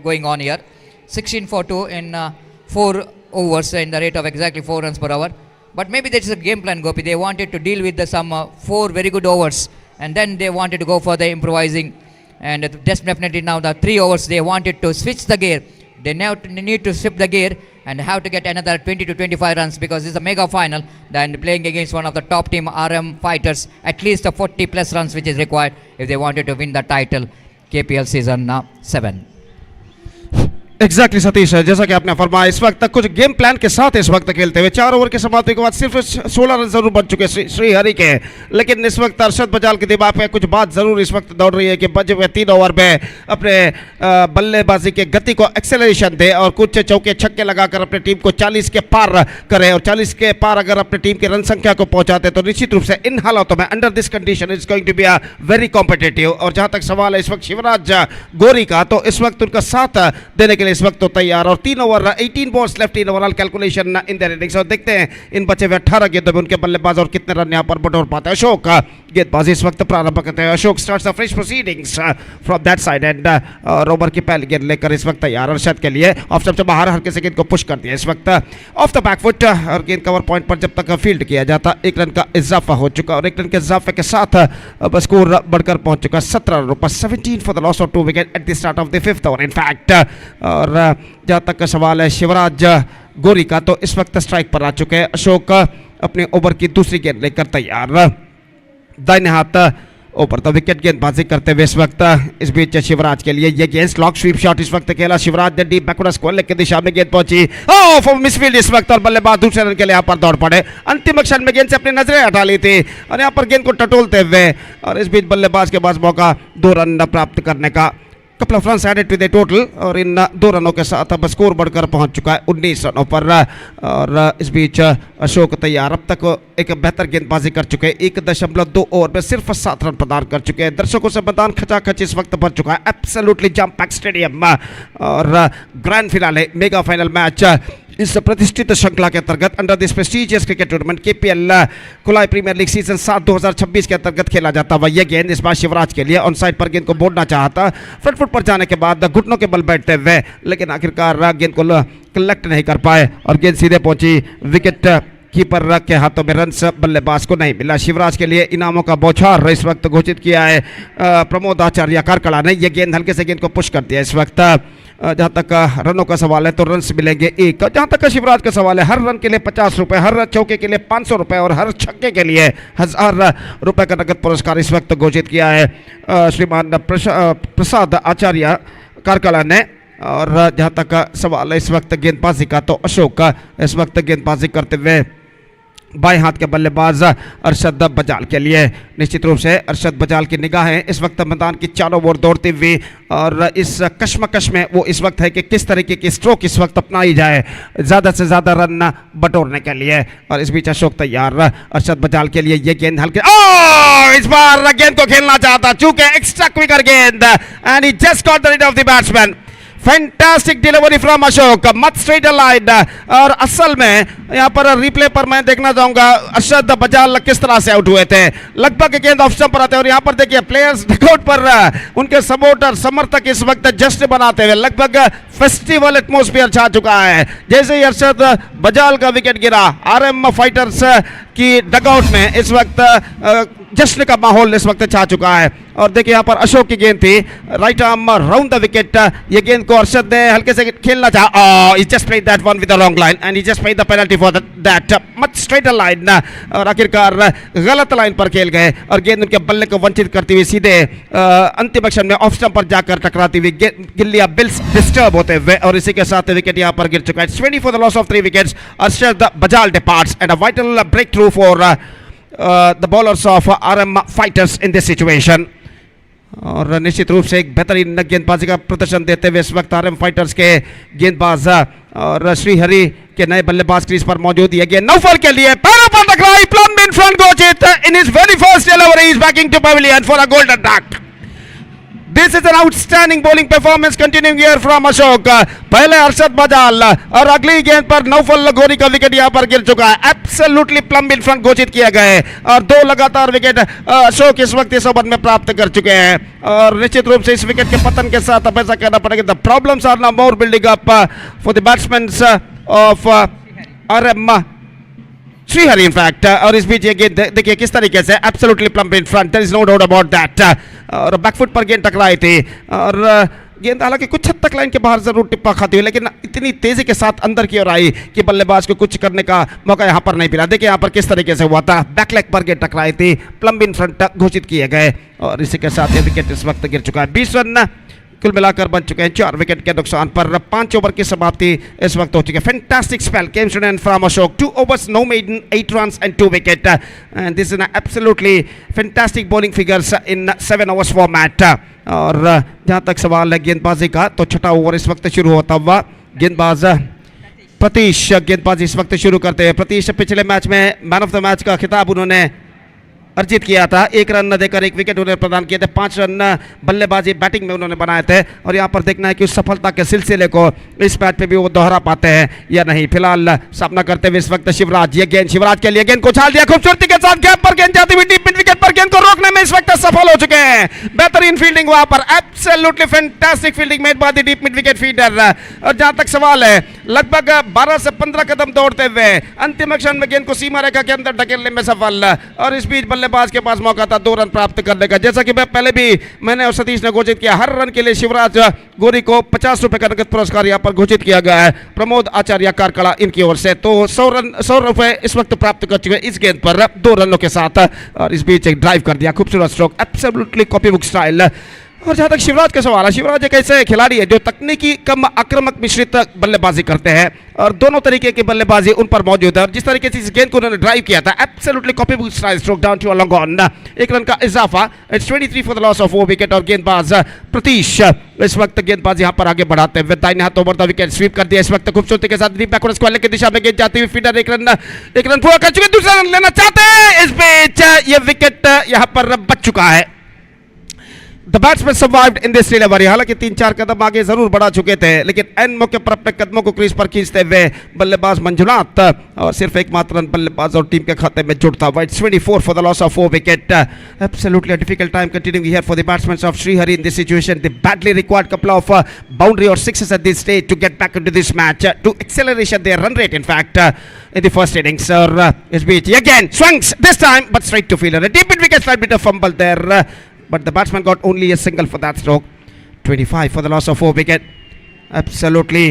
going on here. 16 for 2 in 4 overs in the rate of exactly 4 runs per hour. But maybe that is a game plan, Gopi. They wanted to deal with some 4 very good overs, and then they wanted to go for the improvising. And definitely now the 3 overs they wanted to switch the gear. They now need to shift the gear and have to get another 20 to 25 runs, because this is a mega final. Then playing against one of the top team RM fighters, at least a 40 plus runs which is required if they wanted to win the title KPL season 7. Exactly Satish, जैसा कि आपने फरमाया, इस वक्त तक कुछ game plan के साथ इस वक्त खेलते हुए 4 ओवर के समाप्ति के बाद सिर्फ 16 रन जरूर बन चुके श्रीहरि के, लेकिन इस वक्त अरशद बजाल के दिमाग में कुछ बात जरूर इस वक्त दौड़ रही है कि बचे हुए 3 ओवर में अपने बल्लेबाजी के गति को एक्सेलरेशन दे और कुछ चौके छक्के लगाकर अपनी टीम को 40 के पार करे, और 40 के पार अगर अपनी टीम की रन संख्या को पहुंचाते तो निश्चित रूप से इन हालातों में under this condition is going to be a very competitive. और जहां तक सवाल है इस वक्त शिवराज गोरी का, तो इस वक्त उनका साथ देने के लिए इस वक्त तो तैयार, और 3 over 18 balls left in overall calculation in their innings. और देखते हैं इन बचे हुए 18 गेंदों में उनके बल्लेबाज और कितने रन यहां पर बटोर पाते हैं। अशोक गेंदबाजी इस वक्त प्रारंभ करते हैं। Ashok starts the fresh proceedings from that side and over की पहली गेंद लेकर इस वक्त तैयार अरशद के लिए। ऑफ स्टंप से बाहर हल्के से गेंद को पुश कर दिया इस वक्त ऑफ द बैक फुट, और गेंद कवर पॉइंट पर जब तक फील्ड किया जाता 1 रन का इजाफा हो चुका, और 1 रन के इजाफे के साथ अब स्कोर बढ़कर पहुंच चुका 17 रनों पर। 17 for the loss of 2 wicket at the start of the 5th over in fact. और जहां तक का सवाल है शिवराज गोरी का, तो इस वक्त स्ट्राइक पर आ चुके हैं। अशोक अपने ओवर की दूसरी गेंद लेकर तैयार, दाहिने हाथ ऊपर तो विकेट गेंदबाजी करते हुए इस वक्त इस बीच शिवराज के लिए ये गेंद स्लॉक स्वीप शॉट इस वक्त खेला शिवराज ने डीप बैकवर्ड स्क्वायर लेग की दिशा में गेंद पहुंची फॉर मिसफील्ड इस वक्त और बल्लेबाज दूसरे रन के लिए यहाँ पर दौड़ पड़े। अंतिम क्षण में गेंद से अपनी नजरें हटा ली थी और यहाँ पर गेंद को टटोलते हुए और इस बीच बल्लेबाज के पास मौका 2 रन प्राप्त करने का। Couple of runs added to the total और इन 2 रनों के साथ अब स्कोर बढ़कर पहुंच चुका है 19 रनों पर। और इस बीच अशोक तैयार अब तक एक बेहतर गेंदबाजी कर चुके हैं 1.2 ओवर में सिर्फ 7 रन प्रदान कर चुके हैं। दर्शकों से मैदान खचाखच इस वक्त भर चुका है एब्सोल्युटली जम पैक स्टेडियम और grand finale mega final match इस प्रतिष्ठित श्रृंखला के अंतर्गत under this prestigious cricket tournament KPL Kulai premiere league season 7 2026 के अंतर्गत खेला जाता हुआ यह गेंद इस बार शिवराज के लिए ऑन साइड पर गेंद को बोड़ना चाहता फ्रंट फुट पर जाने के बाद घुटनों के बल बैठते हुए लेकिन आखिरकार गेंद को कलेक्ट नहीं कर पाए और गेंद सीधे पहुंची विकेट कीपर के हाथों में रन्स बल्लेबाज को नहीं मिला। शिवराज के लिए इनामों का बौछार इस वक्त घोषित किया है प्रमोद आचार्य कारकला ने। यह गेंद हल्के से गेंद को पुश कर दिया इस वक्त। जहाँ तक रनों का सवाल है तो रन्स मिलेंगे 1। जहाँ तक शिवराज का सवाल है हर रन के लिए 50 रुपये, हर चौके के लिए 500 रुपये और हर छक्के के लिए 1000 रुपये का नगद पुरस्कार इस वक्त घोषित किया है श्रीमान प्रसाद आचार्य कारकला ने। और जहाँ तक सवाल है इस वक्त गेंदबाजी का तो अशोक इस वक्त गेंदबाजी करते हुए बाएं हाथ के बल्लेबाज अरशद बजाल के लिए। निश्चित रूप से अरशद बजाल की निगाहें इस वक्त मैदान की चारों ओर दौड़ती हुई और इस कश्मकश में वो इस वक्त है कि किस तरीके की स्ट्रोक इस वक्त अपनाई जाए ज़्यादा से ज़्यादा रन बटोरने के लिए। और इस बीच अशोक तैयार अरशद बजाल के लिए ये गेंद हल्के इस बार गेंद को खेलना चाहता चूंकि एक्स्ट्रा क्विकर गेंद and he just got the read of the batsman. Fantastic delivery from Ashok मत स्ट्रेट लाइन। और असल में यहाँ पर रिप्ले पर मैं देखना चाहूंगा अरशद बजाल किस तरह से आउट हुए थे। लगभग गेंद ऑफ स्टंप पर आते हैं और यहाँ पर देखिए प्लेयर्स डकआउट पर उनके सपोर्टर समर्थक इस वक्त जश्न बनाते हुए लगभग फेस्टिवल एटमॉस्फेयर छा चुका है। जैसे ही अरशद बजाल का विकेट गिरा आरएम फाइटर्स की डकआउट में इस वक्त जश्न का माहौल इस वक्त छा चुका है। और देखिए यहाँ पर अशोक की गेंद थी right arm round the wicket. ये गेंद को अरशद ने हल्के से खेलना चाहा he just played that one with the wrong line and he just paid the penalty for that much straighter line। और आखिरकार गलत लाइन पर खेल गए और गेंद उनके बल्ले को वंचित करती हुई सीधे अंतिम क्षण में ऑफ स्टंप पर जाकर टकराती हुई गिल्लियां बिल्स डिस्टर्ब होते हुए और इसी के साथ विकेट यहाँ पर गिर चुका है। 20 for the loss of 3 wickets। Arshad बजाल departs and a vital breakthrough for the bowlers of RM fighters in this situation। और निश्चित रूप से एक बेहतरीन गेंदबाजी का प्रदर्शन देते हुए इस वक्त आरएम फाइटर्स के गेंदबाज और श्रीहरि के नए बल्लेबाज क्रीज पर मौजूद। ये गेंद नौफल के लिए पैरों पर टकराई प्लम इन फ्रंट गोचित in his very first delivery is backing to pavilion for a golden duck. This is an outstanding bowling performance continuing here from Ashok। पहले अरशद बजाल और अगली गेंद पर नौफल लगोरी का विकेट यहाँ पर गिर चुका है। एब्सोल्युटली प्लम इन फ्रंट घोषित किए गए और 2 लगातार विकेट अशोक इस वक्त इस ओवर में प्राप्त कर चुके हैं। और निश्चित रूप से इस विकेट के पतन के साथ अब ऐसा कहना पड़ेगा the problems are now more building up for the batsman of RM Srihari in fact. और इस बीच ये गेंद देखिए किस तरीके से absolutely plumb in front there is no doubt about that. और बैकफुट पर गेंद टकराई थी और गेंद हालांकि कुछ हद तक लाइन के बाहर जरूर टिप्पा खाती हुई लेकिन इतनी तेजी के साथ अंदर की ओर आई कि बल्लेबाज को कुछ करने का मौका यहां पर नहीं मिला। देखिए यहां पर किस तरीके से हुआ था बैकलेग पर गेंद टकराई थी प्लम इन फ्रंट घोषित किए गए और इसी के साथ ये विकेट इस वक्त गिर चुका है। 20 रन कुल मिलाकर बन चुके हैं 4 विकेट के नुकसान पर 5 ओवर की समाप्ति इस वक्त हो चुकी है। Fantastic spell came to end from Ashok 2 overs no maiden 8 runs and 2 wicket and this is an absolutely fantastic bowling figures in 7 overs format। और जहां तक सवाल है गेंदबाजी का तो 6ठा ओवर इस वक्त शुरू होता हुआ गेंदबाज प्रतीश गेंदबाजी इस वक्त शुरू करते हैं। प्रतीश पिछले मैच में मैन ऑफ द मैच का खिताब उन्होंने अर्जित किया था। 1 रन न देकर 1 विकेट उन्हें प्रदान किए थे। 5 रन बल्लेबाजी बैटिंग में उन्होंने बनाए थे और यहाँ पर देखना है कि उस सफलता के सिलसिले को इस मैच पे भी वो दोहरा पाते हैं या नहीं। फिलहाल सामना करते हुए इस वक्त शिवराज। ये गेंद शिवराज के लिए गेंद को उछाल दिया खूबसूरती के साथ गैप पर गेंद जाती हुई डीप मिड विकेट पर गेंद को रोकने में इस वक्त सफल हो चुके हैं। बेहतरीन फील्डिंग वहां पर absolutely fantastic fielding made by the deep mid wicket fielder. और जहां तक सवाल है लगभग 12 से 15 कदम दौड़ते हुए अंतिम क्षण में गेंद को सीमा रेखा के अंदर ढकेलने में सफल। और इस बीच बल्लेबाज बल्लेबाज के पास मौका था 2 रन प्राप्त करने का। जैसा कि पहले भी मैंने और सतीश ने घोषित किया, हर रन के लिए शिवराज गोरी को 50 रुपए का नगद पुरस्कार यहाँ पर घोषित किया गया है प्रमोद आचार्य कारकड़ा इनकी ओर से। तो 100 रुपए इस वक्त प्राप्त कर चुके इस गेंद पर 2 रनों के साथ, और इस बीच एक ड्राइव कर दिया, खूबसूरत stroke, absolutely copy book style. और जहां तक शिवराज का सवाल है, शिवराज एक ऐसे खिलाड़ी है जो तकनीकी कम आक्रामक मिश्रित बल्लेबाजी करते हैं और दोनों तरीके की बल्लेबाजी उन पर मौजूद है। और जिस तरीके से इस गेंद को उन्होंने ड्राइव किया था, absolutely copy book style stroke down to a long on, 1 run का इजाफा। It's 23 for the loss of 4 wicket. और गेंदबाज प्रतीश इस वक्त गेंदबाज यहां पर आगे बढ़ाते हुए दाहिने हाथ ओवर द विकेट स्वीप कर दिया इस वक्त खूबसूरती के साथ। डीप बैकवर्ड स्क्वायर की दिशा में गेंद जाती हुई फील्डर 1 रन पूरा कर चुके, दूसरा रन लेना चाहते हैं। इस बीच यह विकेट यहां पर बच चुका है। The batsman survived in this delivery। हालांकि 3-4 कदम आगे जरूर बढ़ा चुके थे, लेकिन एन मौके पर अपने कदमों को क्रीज पर खींचते हुए बल्लेबाज मंजुनाथ और सिर्फ एकमात्र रन बल्लेबाज और टीम के खाते में जुड़ता। It's 24 for the loss of 4 wicket। Absolutely a difficult time continuing here for the batsmen of Srihari in this situation। They badly required couple of boundary or sixes at this stage to get back into this match, to acceleration their run rate in fact in the first innings। His beach again swings this time but straight to fielder, a deep mid wicket, slight bit of fumble there, but the batsman got only a single for that stroke। 25 for the loss of 4 wicket। Absolutely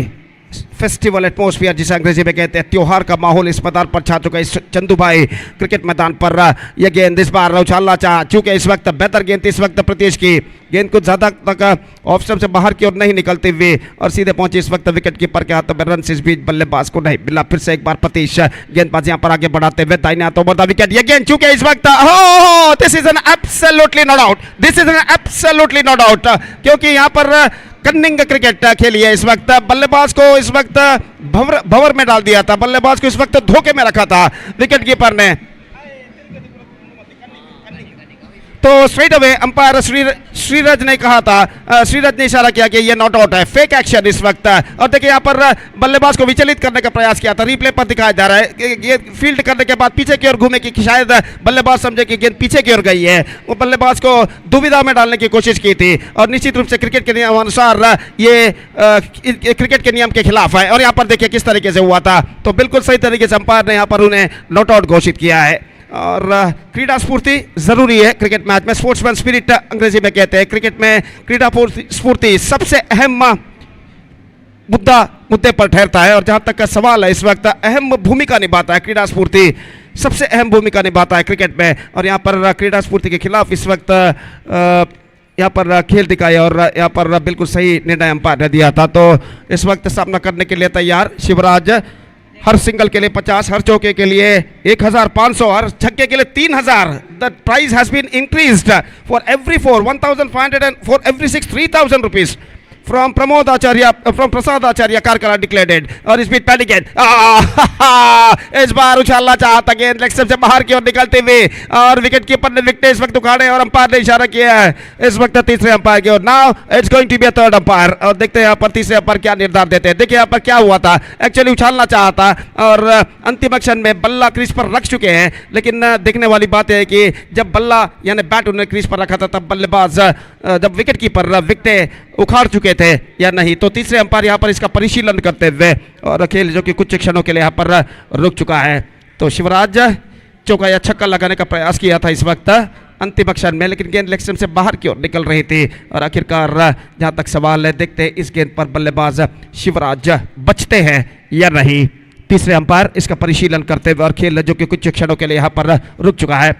festival atmosphere जिसे अंग्रेजी में कहते हैं, त्योहार का माहौल इस मैदान पर छा चुका है इस चंदू भाई क्रिकेट मैदान पर। यह गेंद इस बार उछालना चाह चूंकि इस वक्त बेहतर गेंद इस वक्त प्रतीश की गेंद कुछ ज्यादा तक ऑफ स्टंप से बाहर की ओर नहीं निकलते हुए और सीधे पहुंची इस वक्त विकेट कीपर के हाथों में रन। इस बीच बल्लेबाज को नहीं मिला। फिर से एक बार प्रतीश गेंदबाज यहां पर आगे बढ़ाते हुए दाहिने हाथ ओवर द विकेट। यह गेंद चूंकि इस वक्त this is an absolutely not out, this is an absolutely not out, क्योंकि यहां पर कन्निंग क्रिकेट खेली है। इस वक्त बल्लेबाज को इस वक्त भंवर में डाल दिया था, बल्लेबाज को इस वक्त धोखे में रखा था विकेट कीपर ने। तो स्ट्रेट अवे अंपायर श्रीरज ने कहा था, श्रीरज ने इशारा किया कि ये नॉट आउट है, फेक एक्शन इस वक्त। और देखिए यहाँ पर बल्लेबाज को विचलित करने का प्रयास किया था, रिप्ले पर दिखाया जा रहा है कि ये फील्ड करने के बाद पीछे की ओर घूमे कि शायद बल्लेबाज समझे कि गेंद पीछे की ओर गई है। वो बल्लेबाज को दुविधा में डालने की कोशिश की थी और निश्चित रूप से क्रिकेट के नियमानुसार ये क्रिकेट के नियम के खिलाफ है। और यहाँ पर देखिए किस तरीके से हुआ था, तो बिल्कुल सही तरीके से अंपायर ने यहाँ पर उन्हें नॉट आउट घोषित किया है। और क्रीड़ा स्फूर्ति जरूरी है क्रिकेट मैच में, स्पोर्ट्समैन स्पिरिट अंग्रेजी में कहते हैं। क्रिकेट में क्रीड़ा स्फूर्ति सबसे अहम मुद्दे पर ठहरता है और जहां तक का सवाल है इस वक्त अहम भूमिका निभाता है क्रीड़ा स्फूर्ति, सबसे अहम भूमिका निभाता है क्रिकेट में। और यहाँ पर क्रीड़ा स्फूर्ति के खिलाफ इस वक्त यहाँ पर खेल दिखाए और यहाँ पर बिल्कुल सही निर्णय अंपायर ने दिया था। तो इस वक्त सामना करने के लिए तैयार शिवराज। हर सिंगल के लिए 50, हर चौके के लिए 1500, हर छक्के के लिए 3000। The prize has been increased for every 4 1500 and for every 6 3000 rupees from Prasad Acharya Karkala declared. और इस बीच पैडी गेंद इस बार उछालना चाहता, गेंद लेग से बाहर की ओर निकलते हुए और विकेट कीपर ने विकेट इस वक्त उखाड़े और अंपायर ने इशारा किया है इस वक्त तीसरे अंपायर की ओर। Now it's going to be a third umpire. और देखते हैं यहाँ पर तीसरे अंपायर क्या निर्धार देते हैं। देखिए यहाँ पर क्या हुआ था, एक्चुअली उछालना चाहता और अंतिम क्षण में बल्ला क्रीज पर रख चुके हैं, लेकिन देखने वाली बात है कि जब बल्ला यानी बैट उन्होंने क्रीज पर रखा था तब बल्लेबाज जब विकेट कीपर विकेटें उखाड़ चुके थे या नहीं। तो तीसरे अंपायर यहाँ पर इसका परिशीलन करते हुए और खेल जो कि कुछ क्षणों के लिए यहाँ पर रुक चुका है। तो शिवराज चौका या छक्का लगाने का प्रयास किया था इस वक्त अंतिम क्षण में, लेकिन गेंद लेग से बाहर की ओर निकल रही थी। और आखिरकार जहाँ तक सवाल है, देखते हैं इस गेंद पर बल्लेबाज शिवराज बचते हैं या नहीं। तीसरे अंपायर इसका परिशीलन करते हुए और खेल जो कि कुछ क्षणों के लिए यहाँ पर रुक चुका है।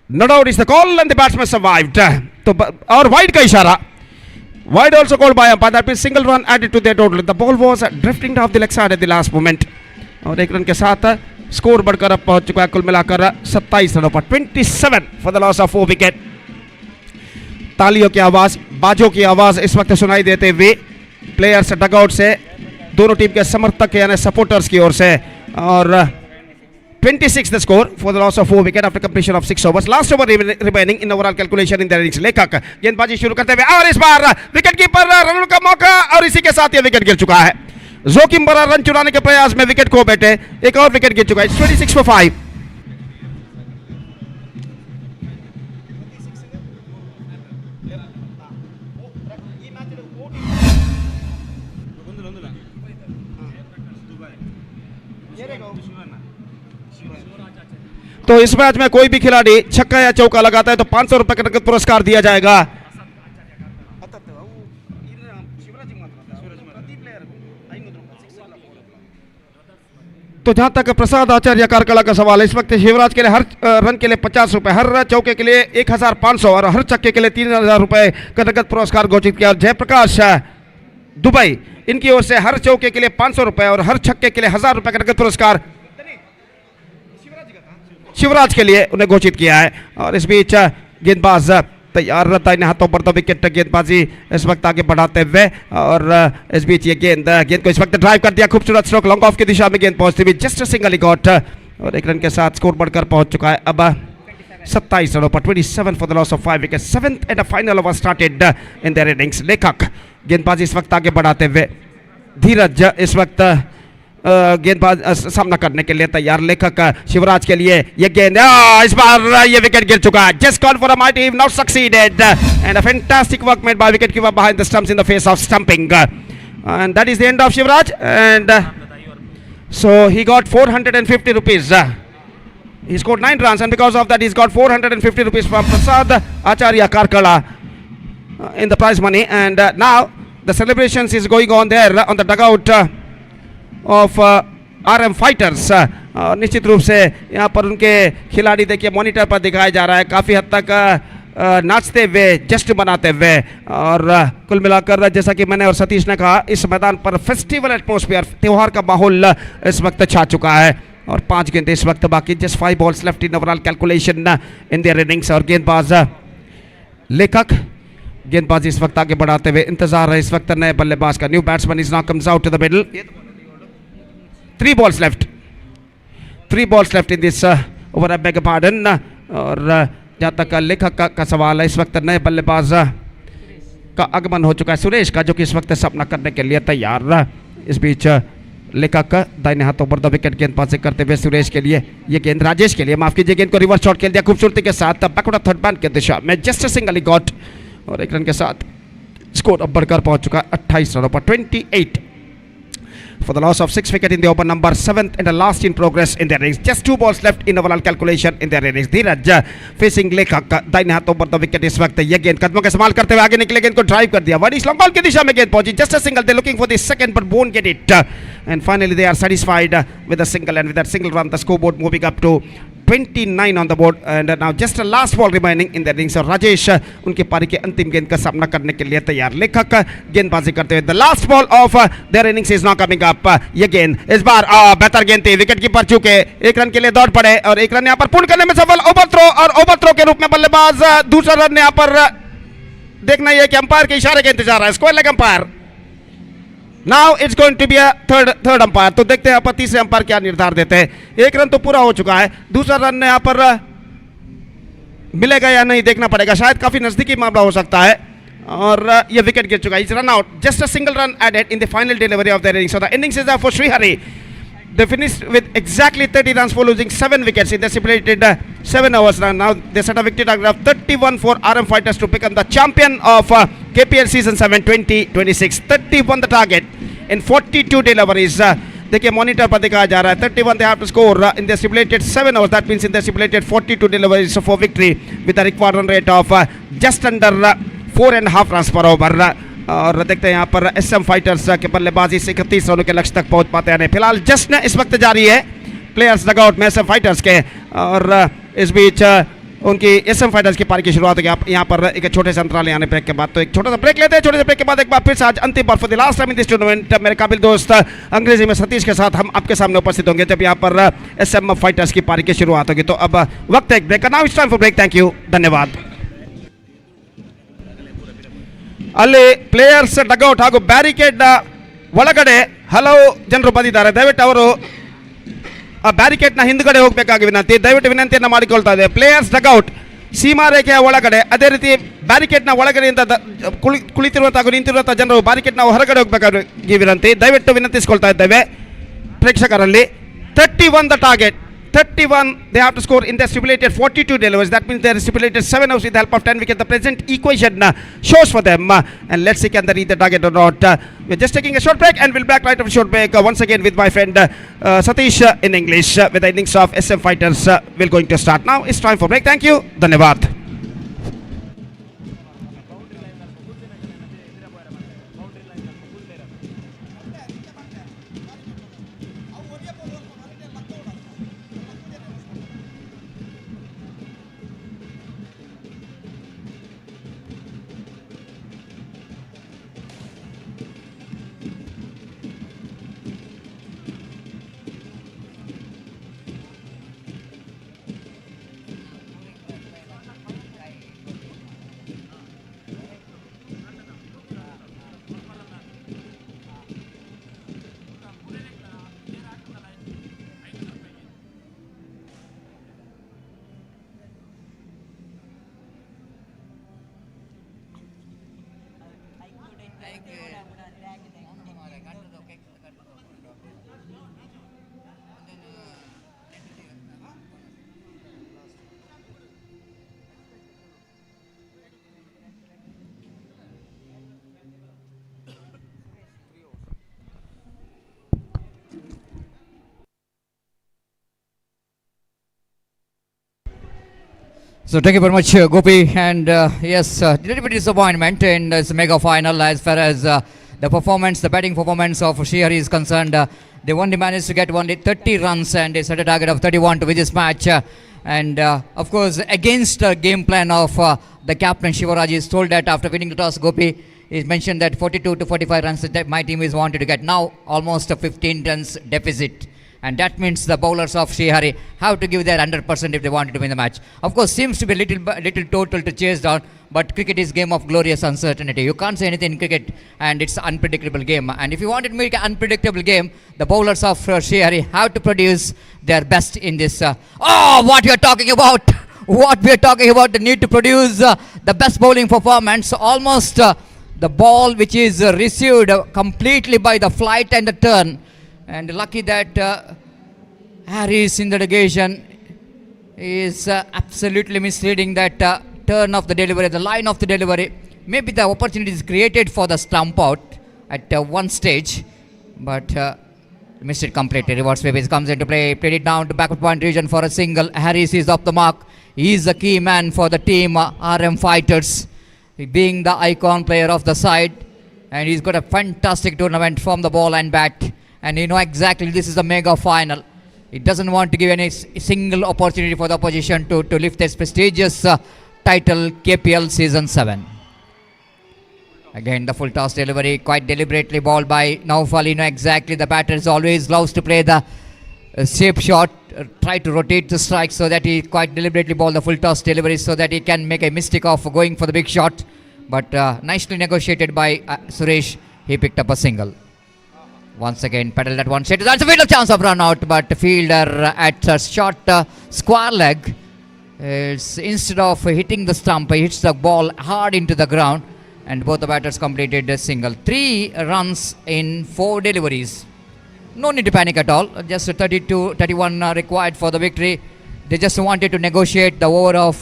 No doubt is the call and the batsman survived. तो और वाइड का इशारा, wide also called by umpire, that means single run added to their total। The ball was drifting off the leg side at the last moment। और 1 run के साथ score बढ़कर अब पहुंच चुका है कुल मिलाकर 27 रनों पर। 27 for the loss of 4 wicket। तालियों की आवाज, बाजों की आवाज इस वक्त सुनाई देते हुए प्लेयर्स डगआउट से, दोनों टीम के समर्थक यानी सपोर्टर्स की ओर से। और 26 the score for the loss of 4 wicket after completion of 6 overs। Last over remaining in overall calculation in the innings। लेखक गेंदबाजी शुरू करते हुए और इस बार विकेट कीपर रन का मौका और इसी के साथ ये विकेट गिर चुका है। जोखिम भरा रन चुराने के प्रयास में विकेट खो बैठे, एक और विकेट गिर चुका है। 26 for 5। तो इस मैच में कोई भी खिलाड़ी छक्का या चौका लगाता है तो 500 रुपए का नगद पुरस्कार दिया जाएगा। तो जहां तक प्रसाद आचार्य कारकला का सवाल है, इस वक्त शिवराज के लिए हर रन के लिए 50 रुपए, हर चौके के लिए 1500 और हर छक्के के लिए 3000 रुपए का नगद पुरस्कार घोषित किया। जयप्रकाश दुबई इनकी ओर से हर चौके के लिए 500 रुपए और हर छक्के के लिए 1000 रुपए का नगद पुरस्कार शिवराज के लिए उन्हें घोषित किया है। और इस बीच गेंदबाज तैयार रहता है हाथों पर, तो विकेट गेंदबाजी इस वक्त आगे बढ़ाते हुए, और इस बीच ये गेंद को इस वक्त ड्राइव कर दिया, खूबसूरत स्ट्रोक लॉन्ग ऑफ की दिशा में गेंद पहुंचती हुई जस्ट सिंगल गॉट, और 1 रन के साथ स्कोर बढ़कर पहुंच चुका है अब 27 रनों पर। 27 for the loss of 5 wicket. 7th and final over started in their innings. लेखक गेंदबाजी इस वक्त आगे बढ़ाते हुए, धीरज इस वक्त गेंदबाज सामना करने के लिए तैयार। लेखक शिवराज के लिए ये गेंद, इस बार ये विकेट गिर चुका है। Just call for a mighty, not succeeded, and a fantastic work made by wicket keeper behind the stumps in the face of stumping, and that is the end of Shivraj, and so he got 450 rupees. He scored 9 runs, and because of that he's got 450 rupees from Prasad Acharya Karkala in the prize money. And now the celebrations is going on there on the dugout of RM Fighters. निश्चित रूप से यहाँ पर उनके खिलाड़ी देखिए monitor पर दिखाया जा रहा है, काफ़ी हद तक नाचते हुए, जश्न मनाते हुए, और कुल मिलाकर जैसा कि मैंने और सतीश ने कहा, इस मैदान पर फेस्टिवल एटमॉस्फेयर, त्यौहार का माहौल इस वक्त छा चुका है। और 5 गेंद इस वक्त बाकी, just 5 balls left in overall calculation in their innings. और गेंदबाज लेखक गेंदबाजी इस वक्त आगे बढ़ाते हुए, इंतजार है इस वक्त नए बल्लेबाज का। New batsman is now comes out to the middle. 3 balls left, 3 balls left in this over, I beg pardon. और जहाँ तक लेखक का सवाल है, इस वक्त नए बल्लेबाज का आगमन हो चुका है, सुरेश का, जो कि इस वक्त सामना करने के लिए तैयार। इस बीच लेखक दाहिने हाथों पर द विकेट गेंदबाजी करते हुए सुरेश के लिए ये गेंद, राजेश के लिए माफ कीजिए, गेंद को रिवर्स शॉट खेल दिया खूबसूरती के साथ बैकवर्ड थर्ड मैन के दिशा में, जस्ट सिंगल गॉट, और 1 रन के साथ स्कोर अब बढ़कर पहुंच चुका है 28 रनों पर। 28 for the loss of 6 wicket in the over number 7th and the last in progress in their innings. Just 2 balls left in overall calculation in their innings. Dheeraj facing लेखक दाहिने हाथों पर द विकेट, इस वक्त ये गेंद कदमों का इस्तेमाल करते हुए आगे निकले, गेंद को ड्राइव कर दिया, बड़ी लॉन्ग बॉल की दिशा में गेंद पहुंची, just a single, they looking for the second but won't get it, and finally they are satisfied with a single, and with that single run the scoreboard moving up to 29 on the board, and now just a last ball remaining in the innings. और राजेश उनकी पारी के अंतिम गेंद का सामना करने के लिए तैयार। लेखक गेंदबाजी करते हुए, the last ball of their innings is now coming up. ये गेंद इस बार बेहतर गेंद थी, विकेट कीपर चूके 1 रन के लिए दौड़ पड़े, और 1 रन यहाँ पर पूर्ण करने में सफल। ओवर थ्रो, और ओवर थ्रो के रूप में बल्लेबाज दूसरा रन यहाँ पर देखना यह कि अंपायर के इशारे का इंतजार है, square leg umpire. Now it's going to be a third umpire. तो देखते हैं यहाँ पर तीसरे अंपायर क्या निर्धार देते हैं। 1 रन तो पूरा हो चुका है, दूसरा रन यहाँ पर मिलेगा या नहीं देखना पड़ेगा, शायद काफी नजदीकी मामला हो सकता है, और ये विकेट गिर चुका है। It's run out, just a single run added in the final delivery of the innings. So the innings is for Srihari. They finished with exactly 30 runs for losing 7 wickets in the stipulated 7 overs. Now they set a victory target of 31 for RM Fighters to become the champion of KPL Season 7 2026. 31 the target in 42 deliveries. देखिए monitor पर दिखाया जा रहा है 31 they have to score in the stipulated 7 overs. That means in the stipulated 42 deliveries for victory with a required run rate of just under 4.5 runs per over. और देखते हैं यहाँ पर SM फाइटर्स के बल्लेबाजी से 31 रनों के लक्ष्य तक पहुँच पाते हैं। फिलहाल जश्न इस वक्त जारी है प्लेयर्स डगआउट में SM फाइटर्स के, और इस बीच उनकी SM फाइटर्स की पारी की शुरुआत होगी यहाँ पर एक छोटे से अंतराल आने ब्रेक के बाद। तो एक छोटा सा ब्रेक लेते हैं, छोटे से ब्रेक के बाद एक बार फिर से आज अंतिम बार for the last time in this tournament मेरे काबिल दोस्त अंग्रेजी में सतीश के साथ हम आपके सामने उपस्थित होंगे जब यहाँ पर SM फाइटर्स की पारी की शुरुआत होगी। तो अब वक्त है एक ब्रेक का, now it's time for break. Thank you, धन्यवाद। ಅಲ್ಲಿ ಪ್ಲೇಯರ್ಸ್ ಡಗೌಟ್ ಹಾಗೂ ಬ್ಯಾರಿಕೇಡ್ ಒಳಗಡೆ ಹಲವು ಜನರು ಬಂದಿದ್ದಾರೆ, ದಯವಿಟ್ಟು ಅವರು ಆ ಬ್ಯಾರಿಕೇಡ್ನ ಹಿಂದ್ಗಡೆ ಹೋಗಬೇಕಾಗಿ ವಿನಂತಿ, ದಯವಿಟ್ಟು ವಿನಂತಿಯನ್ನು ಮಾಡಿಕೊಳ್ತಾ ಇದೆ. ಪ್ಲೇಯರ್ಸ್ ಡಗೌಟ್ ಸೀಮಾ ರೇಖೆಯ ಒಳಗಡೆ, ಅದೇ ರೀತಿ ಬ್ಯಾರಿಕೇಡ್ನ ಒಳಗಡೆಯಿಂದ ಕುಳಿತಿರುವಂಥ ಹಾಗೂ ನಿಂತಿರುವಂಥ ಜನರು ಬ್ಯಾರಿಕೇಡ್ನ ಹೊರಗಡೆ ಹೋಗಬೇಕಾಗಿ ವಿನಂತಿ, ದಯವಿಟ್ಟು ವಿನಂತಿಸಿಕೊಳ್ತಾ ಇದ್ದೇವೆ ಪ್ರೇಕ್ಷಕರಲ್ಲಿ. 31 the target, 31, they have to score in the stipulated 42 deliveries. That means they are stipulated 7 overs with the help of 10 wickets. The present equation shows for them. And let's see can they reach the target or not. We're just taking a short break and we'll back right after short break once again with my friend Satish in English with the innings of SM Fighters. We're going to start now. It's time for break. Thank you. Dhanyavad. So thank you very much, Gopi. And yes, a little bit disappointment in this mega final as far as the performance, the batting performance of Srihari is concerned. They only managed to get only 30 runs and they set a target of 31 to win this match. And of course, against the game plan of the captain Shivaraj is told that after winning the toss, Gopi is mentioned that 42 to 45 runs that my team is wanted to get. Now almost a 15 runs deficit. And that means the bowlers of Srihari have to give their 100% if they wanted to win the match. Of course, seems to be a little total to chase down, but cricket is game of glorious uncertainty. You can't say anything in cricket, and it's an unpredictable game. And if you want to make an unpredictable game, the bowlers of Srihari have to produce their best in this. What you're talking about! What we're talking about, the need to produce the best bowling performance. Almost the ball which is received completely by the flight and the turn. And lucky that Harris in the negation is absolutely misleading that turn of the delivery, the line of the delivery. Maybe the opportunity is created for the stump out at one stage, but missed it completely. Reverse sweep comes into play, played it down to backward point region for a single. Harris is off the mark. He is the key man for the team RM Fighters, being the icon player of the side, and he's got a fantastic tournament from the ball and bat. And you know exactly this is a mega final. He doesn't want to give any single opportunity for the opposition to lift this prestigious title, KPL Season 7. Again, the full toss delivery, quite deliberately balled by Naufal. You know exactly the batter is always loves to play the shape shot, try to rotate the strike so that he quite deliberately ball the full toss delivery so that he can make a mistake of going for the big shot. But nicely negotiated by Suresh. He picked up a single. Once again, pedal that one straight. That's a bit of chance of run out, but the fielder at a short square leg. Instead of hitting the stump, he hits the ball hard into the ground, and both the batters completed a single. 3 runs in 4 deliveries. No need to panic at all. Just 31 required for the victory. They just wanted to negotiate the over of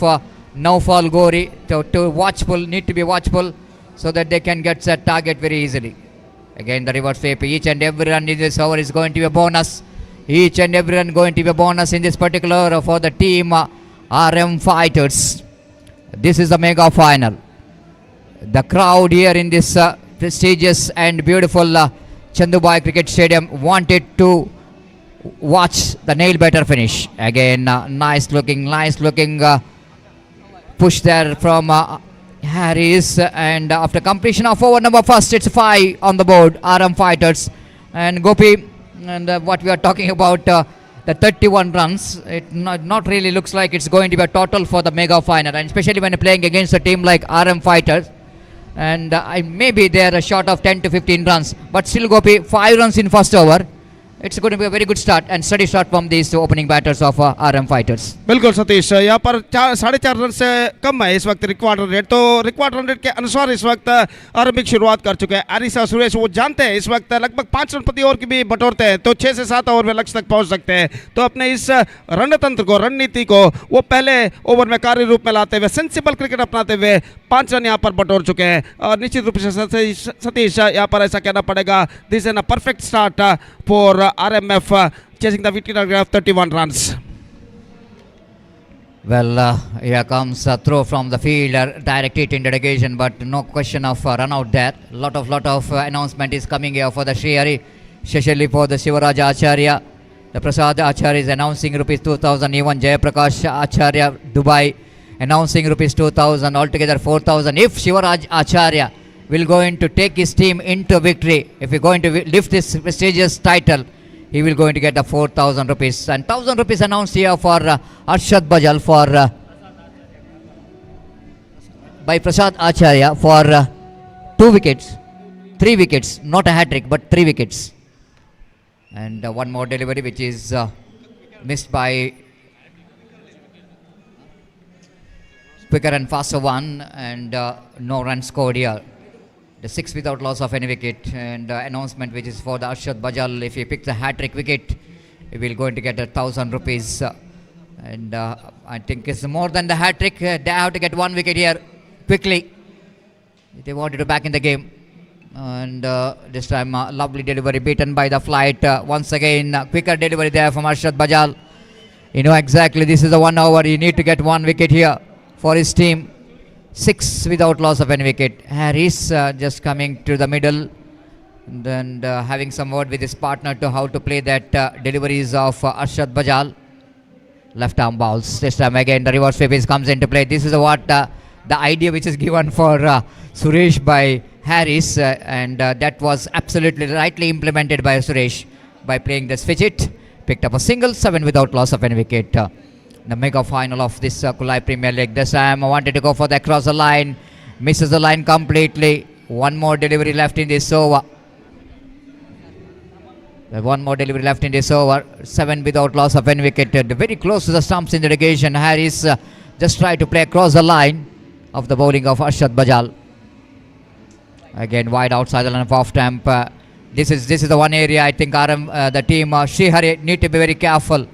Naufal Gori to watchful, need to be watchful so that they can get that target very easily. Again, the reverse sweep. Each and every run in this over is going to be a bonus. Each and every run going to be a bonus in this particular over for the team RM Fighters. This is the mega final. The crowd here in this prestigious and beautiful Chandubai Cricket Stadium wanted to watch the nail-biter finish. Again, nice looking push there from Harris, and after completion of over number first, it's 5 on the board, RM Fighters. And Gopi, and what we are talking about, the 31 runs, it not really looks like it's going to be a total for the mega final, and especially when you're playing against a team like RM Fighters. And maybe they are a short of 10 to 15 runs, but still Gopi, 5 runs in first over, it's going to be a very good start and steady start from these opening batters of RM Fighters. बिल्कुल सतीश, यहाँ पर 4.5 run से कम है इस वक्त required run rate, तो required run rate के अनुसार इस वक्त आरंभिक शुरुआत कर चुके हैं आरिस और सुरेश। वो जानते हैं इस वक्त लगभग 5 रन प्रति ओवर की भी बटोरते हैं, तो 6 से 7 ओवर में लक्ष्य तक पहुंच सकते हैं। तो अपने इस रणतंत्र को, रणनीति को वो पहले ओवर में कार्य रूप में लाते हुए, सेंसिबल क्रिकेट अपनाते हुए 5 रन यहाँ पर बटोर चुके हैं। और निश्चित रूप से सतीश, यहाँ पर ऐसा कहना पड़ेगा, this is a perfect start for RMF, chasing the wicket target of 31 runs. Well, here comes a throw from the fielder, direct hit in dedication, but no question of run out there. Lot of announcement is coming here for the Shrihari, especially for the Shivaraj Acharya. The Prasad Acharya is announcing rupees 2,000. Even Jayaprakash Acharya, Dubai, announcing rupees 2,000. Altogether 4,000. If Shivaraj Acharya will going to take his team into victory, if he's going to lift this prestigious title, he will going to get the 4,000 rupees. And 1,000 rupees announced here for Arshad Bajal for by Prasad Acharya for 2 wickets, 3 wickets, not a hat-trick but 3 wickets. And one more delivery which is missed by quicker and faster one, and no run scored here. The 6 without loss of any wicket, and announcement which is for the Arshad Bajal. If he picks a hat-trick wicket, he will going to get 1,000 rupees. And I think it's more than the hat-trick. They have to get 1 wicket here quickly. They wanted to back in the game. And this time lovely delivery beaten by the flight. Once again quicker delivery there from Arshad Bajal. You know exactly this is the 1 over. You need to get 1 wicket here for his team. 6 without loss of any wicket. Harris just coming to the middle and having some word with his partner to how to play that deliveries of Arshad Bajal. Left arm balls. This time again the reverse sweep comes into play. This is what the idea which is given for Suresh by Harris, and that was absolutely rightly implemented by Suresh by playing the switch it. Picked up a single, 7 without loss of any wicket. The mega final of this Kulai Premier League. This time I wanted to go for the across the line, misses the line completely. One more delivery left in this over. One more delivery left in this over. 7 without loss of any wicket. Very close to the stumps in the negation. Harris just tried to play across the line of the bowling of Arshad Bajal. Again wide outside the line of off stump. This is the one area I think the team Shrihari need to be very careful.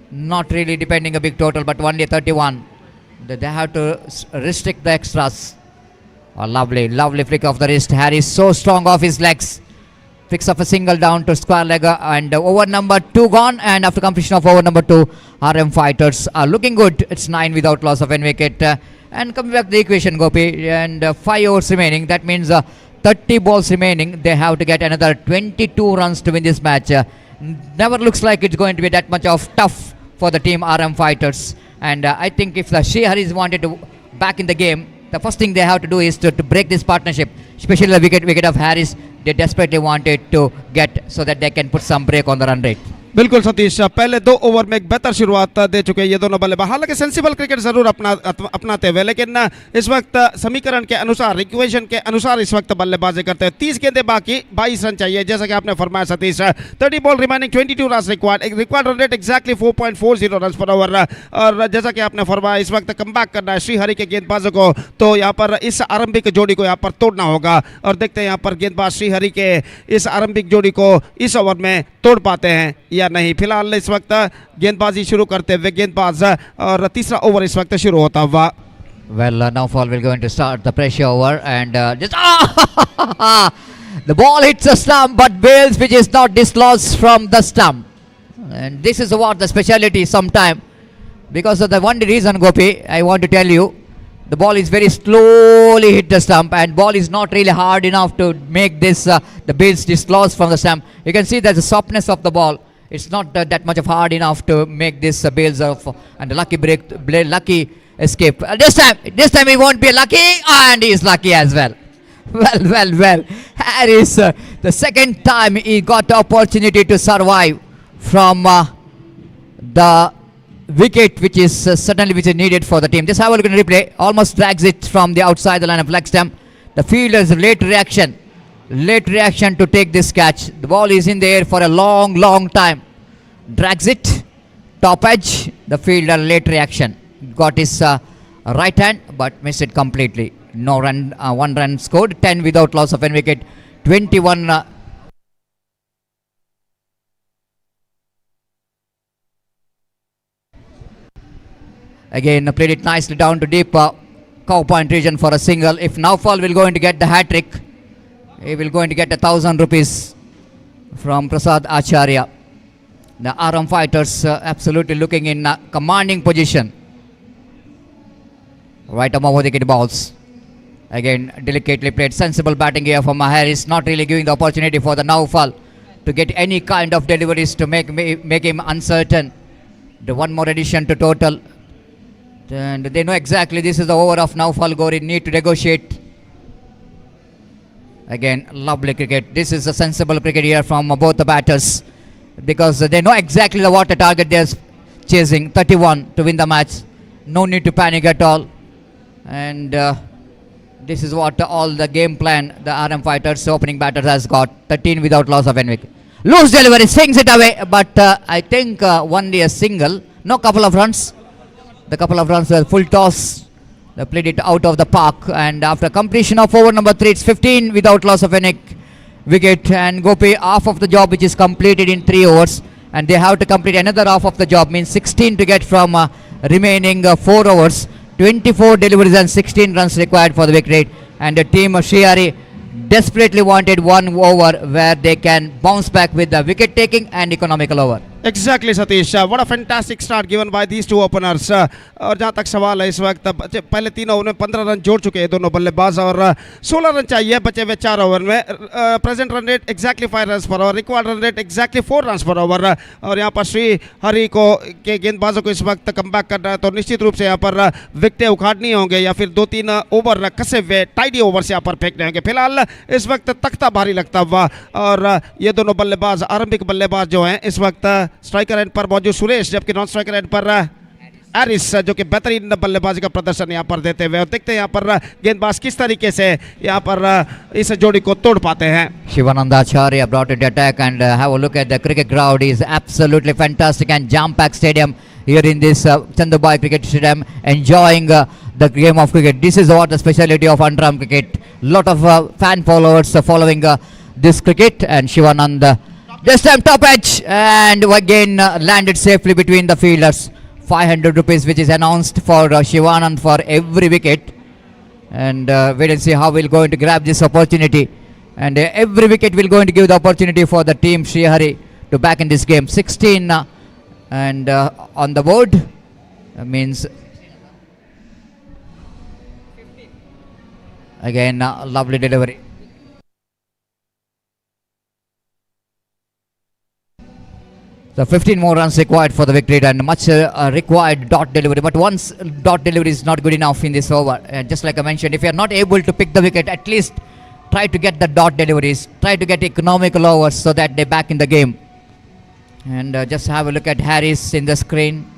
Not really depending a big total, but only 31. They have to restrict the extras. A lovely flick of the wrist. Harris so strong off his legs. Picks up a single down to square leg, and over number 2 gone. And after completion of over number 2, RM Fighters are looking good. It's 9 without loss of any wicket. And coming back to the equation, Gopi, and 5 overs remaining. That means 30 balls remaining. They have to get another 22 runs to win this match. Never looks like it's going to be that much of tough for the team RM Fighters. And I think if the Shrihari's wanted to back in the game, the first thing they have to do is to break this partnership, especially the wicket of Harris. They desperately wanted to get so that they can put some break on the run rate. बिल्कुल सतीश, पहले 2 over में एक बेहतर शुरुआत दे चुके हैं ये दोनों बल्लेबाज। हालांकि सेंसिबल क्रिकेट जरूर अपनाते हुए, लेकिन इस वक्त समीकरण के अनुसार, इक्वेशन के अनुसार इस वक्त बल्लेबाजी करते हैं। 30 गेंदें बाकी, 22 रन चाहिए, जैसा कि आपने फरमाया Satish. 30 ball remaining, 22 run required run rate exactly 4.40 run per over. और जैसा कि आपने फरमाया इस वक्त कमबैक करना है श्रीहरि के गेंदबाजों को, तो यहाँ पर इस आरंभिक जोड़ी को यहाँ पर तोड़ना होगा। और देखते हैं यहाँ पर गेंदबाज श्रीहरि के इस आरंभिक जोड़ी को इस ओवर में तोड़ पाते हैं या नहीं। फिलहाल इस वक्त गेंदबाजी शुरू करते हुए गेंदबाज और तीसरा ओवर इस वक्त शुरू होता हुआ। Well, now fall will going to start the pressure over, and just the ball hits the stump, but bails which is not dislodged from the stump. And this is what the speciality sometime, because of the one reason, Gopi, I want to tell you, the ball is very slowly hit the stump, and ball is not really hard enough to make this the bails dislodged from the stump. You can see that the softness of the ball. It's not that much of hard enough to make this bails of, and the lucky escape. This time he won't be lucky, and he is lucky as well. Well. Harris, the second time he got the opportunity to survive from the wicket, which is certainly which is needed for the team. This how we're going to replay. Almost drags it from the outside the line of leg stump. The fielder's late reaction Late reaction to take this catch. The ball is in the air for a long time. Drags it. Top edge. The fielder late reaction. Got his right hand but missed it completely. No run. 1 run scored. 10 without loss of any wicket. 21. Again played it nicely down to deep cow point region for a single. If Naufal will going to get the hat trick, he will going to get 1,000 rupees from Prasad Acharya. The Aram fighters absolutely looking in commanding position. Right above the wicket balls. Again delicately played, sensible batting here from Harris, not really giving the opportunity for the Naufal to get any kind of deliveries to make him uncertain. The one more addition to total. And they know exactly this is the over of Naufal Gori, need to negotiate. Again, lovely cricket. This is a sensible cricket here from both the batters, because they know exactly the what the target they're chasing. 31 to win the match. No need to panic at all. And this is what all the game plan the RM fighters opening batter has got. 13 without loss of any wicket. Loose delivery, swings it away, but I think only a single. No couple of runs. The couple of runs were full toss. They played it out of the park, and after completion of over number 3, it's 15 without loss of any wicket. And Gopi, half of the job which is completed in 3 overs, and they have to complete another half of the job, means 16 to get from remaining 4 overs. 24 deliveries and 16 runs required for the victory. And the team of Shrihari desperately wanted 1 over where they can bounce back with the wicket taking and economical over. Exactly, Satish. What a fantastic start given by these two openers. और जहाँ तक सवाल है इस वक्त, पहले 3 over में 15 run जोड़ चुके हैं दोनों बल्लेबाज, और 16 रन चाहिए बचे हुए 4 ओवर में. Present run rate exactly 5 run per over, required run rate exactly 4 run per over. और यहाँ पर श्री हरि को के गेंदबाजों को इस वक्त कम बैक करना है, तो निश्चित रूप से यहाँ पर विकेटें उखाड़नी होंगे या फिर 2-3 ओवर कसे हुए टाइडी ओवर्स यहाँ पर फेंकने होंगे. फिलहाल इस वक्त तख्ता भारी लगता हुआ, और ये दोनों बल्लेबाज आरंभिक बल्लेबाज जो हैं इस वक्त स्ट्राइकर एंड पर मौजूद सुरेश, जबकि नॉन स्ट्राइकर एंड पर एरिस जो कि बेहतरीन बल्लेबाजी का प्रदर्शन यहाँ पर देते हुए. और देखते हैं यहाँ पर गेंदबाज किस तरीके से यहाँ पर इस जोड़ी को तोड़ पाते हैं. Shivananda Acharya brought it attack, and have a look at the cricket crowd is absolutely fantastic and jam-packed stadium here in this Chandubai Cricket Stadium, enjoying the game of cricket. This is what the speciality of Underarm cricket. Lot of fan followers following this cricket, and Shivananda this time top edge, and again landed safely between the fielders. 500 rupees which is announced for Shivanand for every wicket, and wait and see how we'll going to grab this opportunity, and every wicket will going to give the opportunity for the team Shrihari to back in this game. 16 and on the board means again lovely delivery. So 15 more runs required for the victory, and much required dot delivery. But once dot delivery is not good enough in this over. Just like I mentioned, if you are not able to pick the wicket, at least try to get the dot deliveries. Try to get economical overs so that they back in the game. And just have a look at Harris in the screen.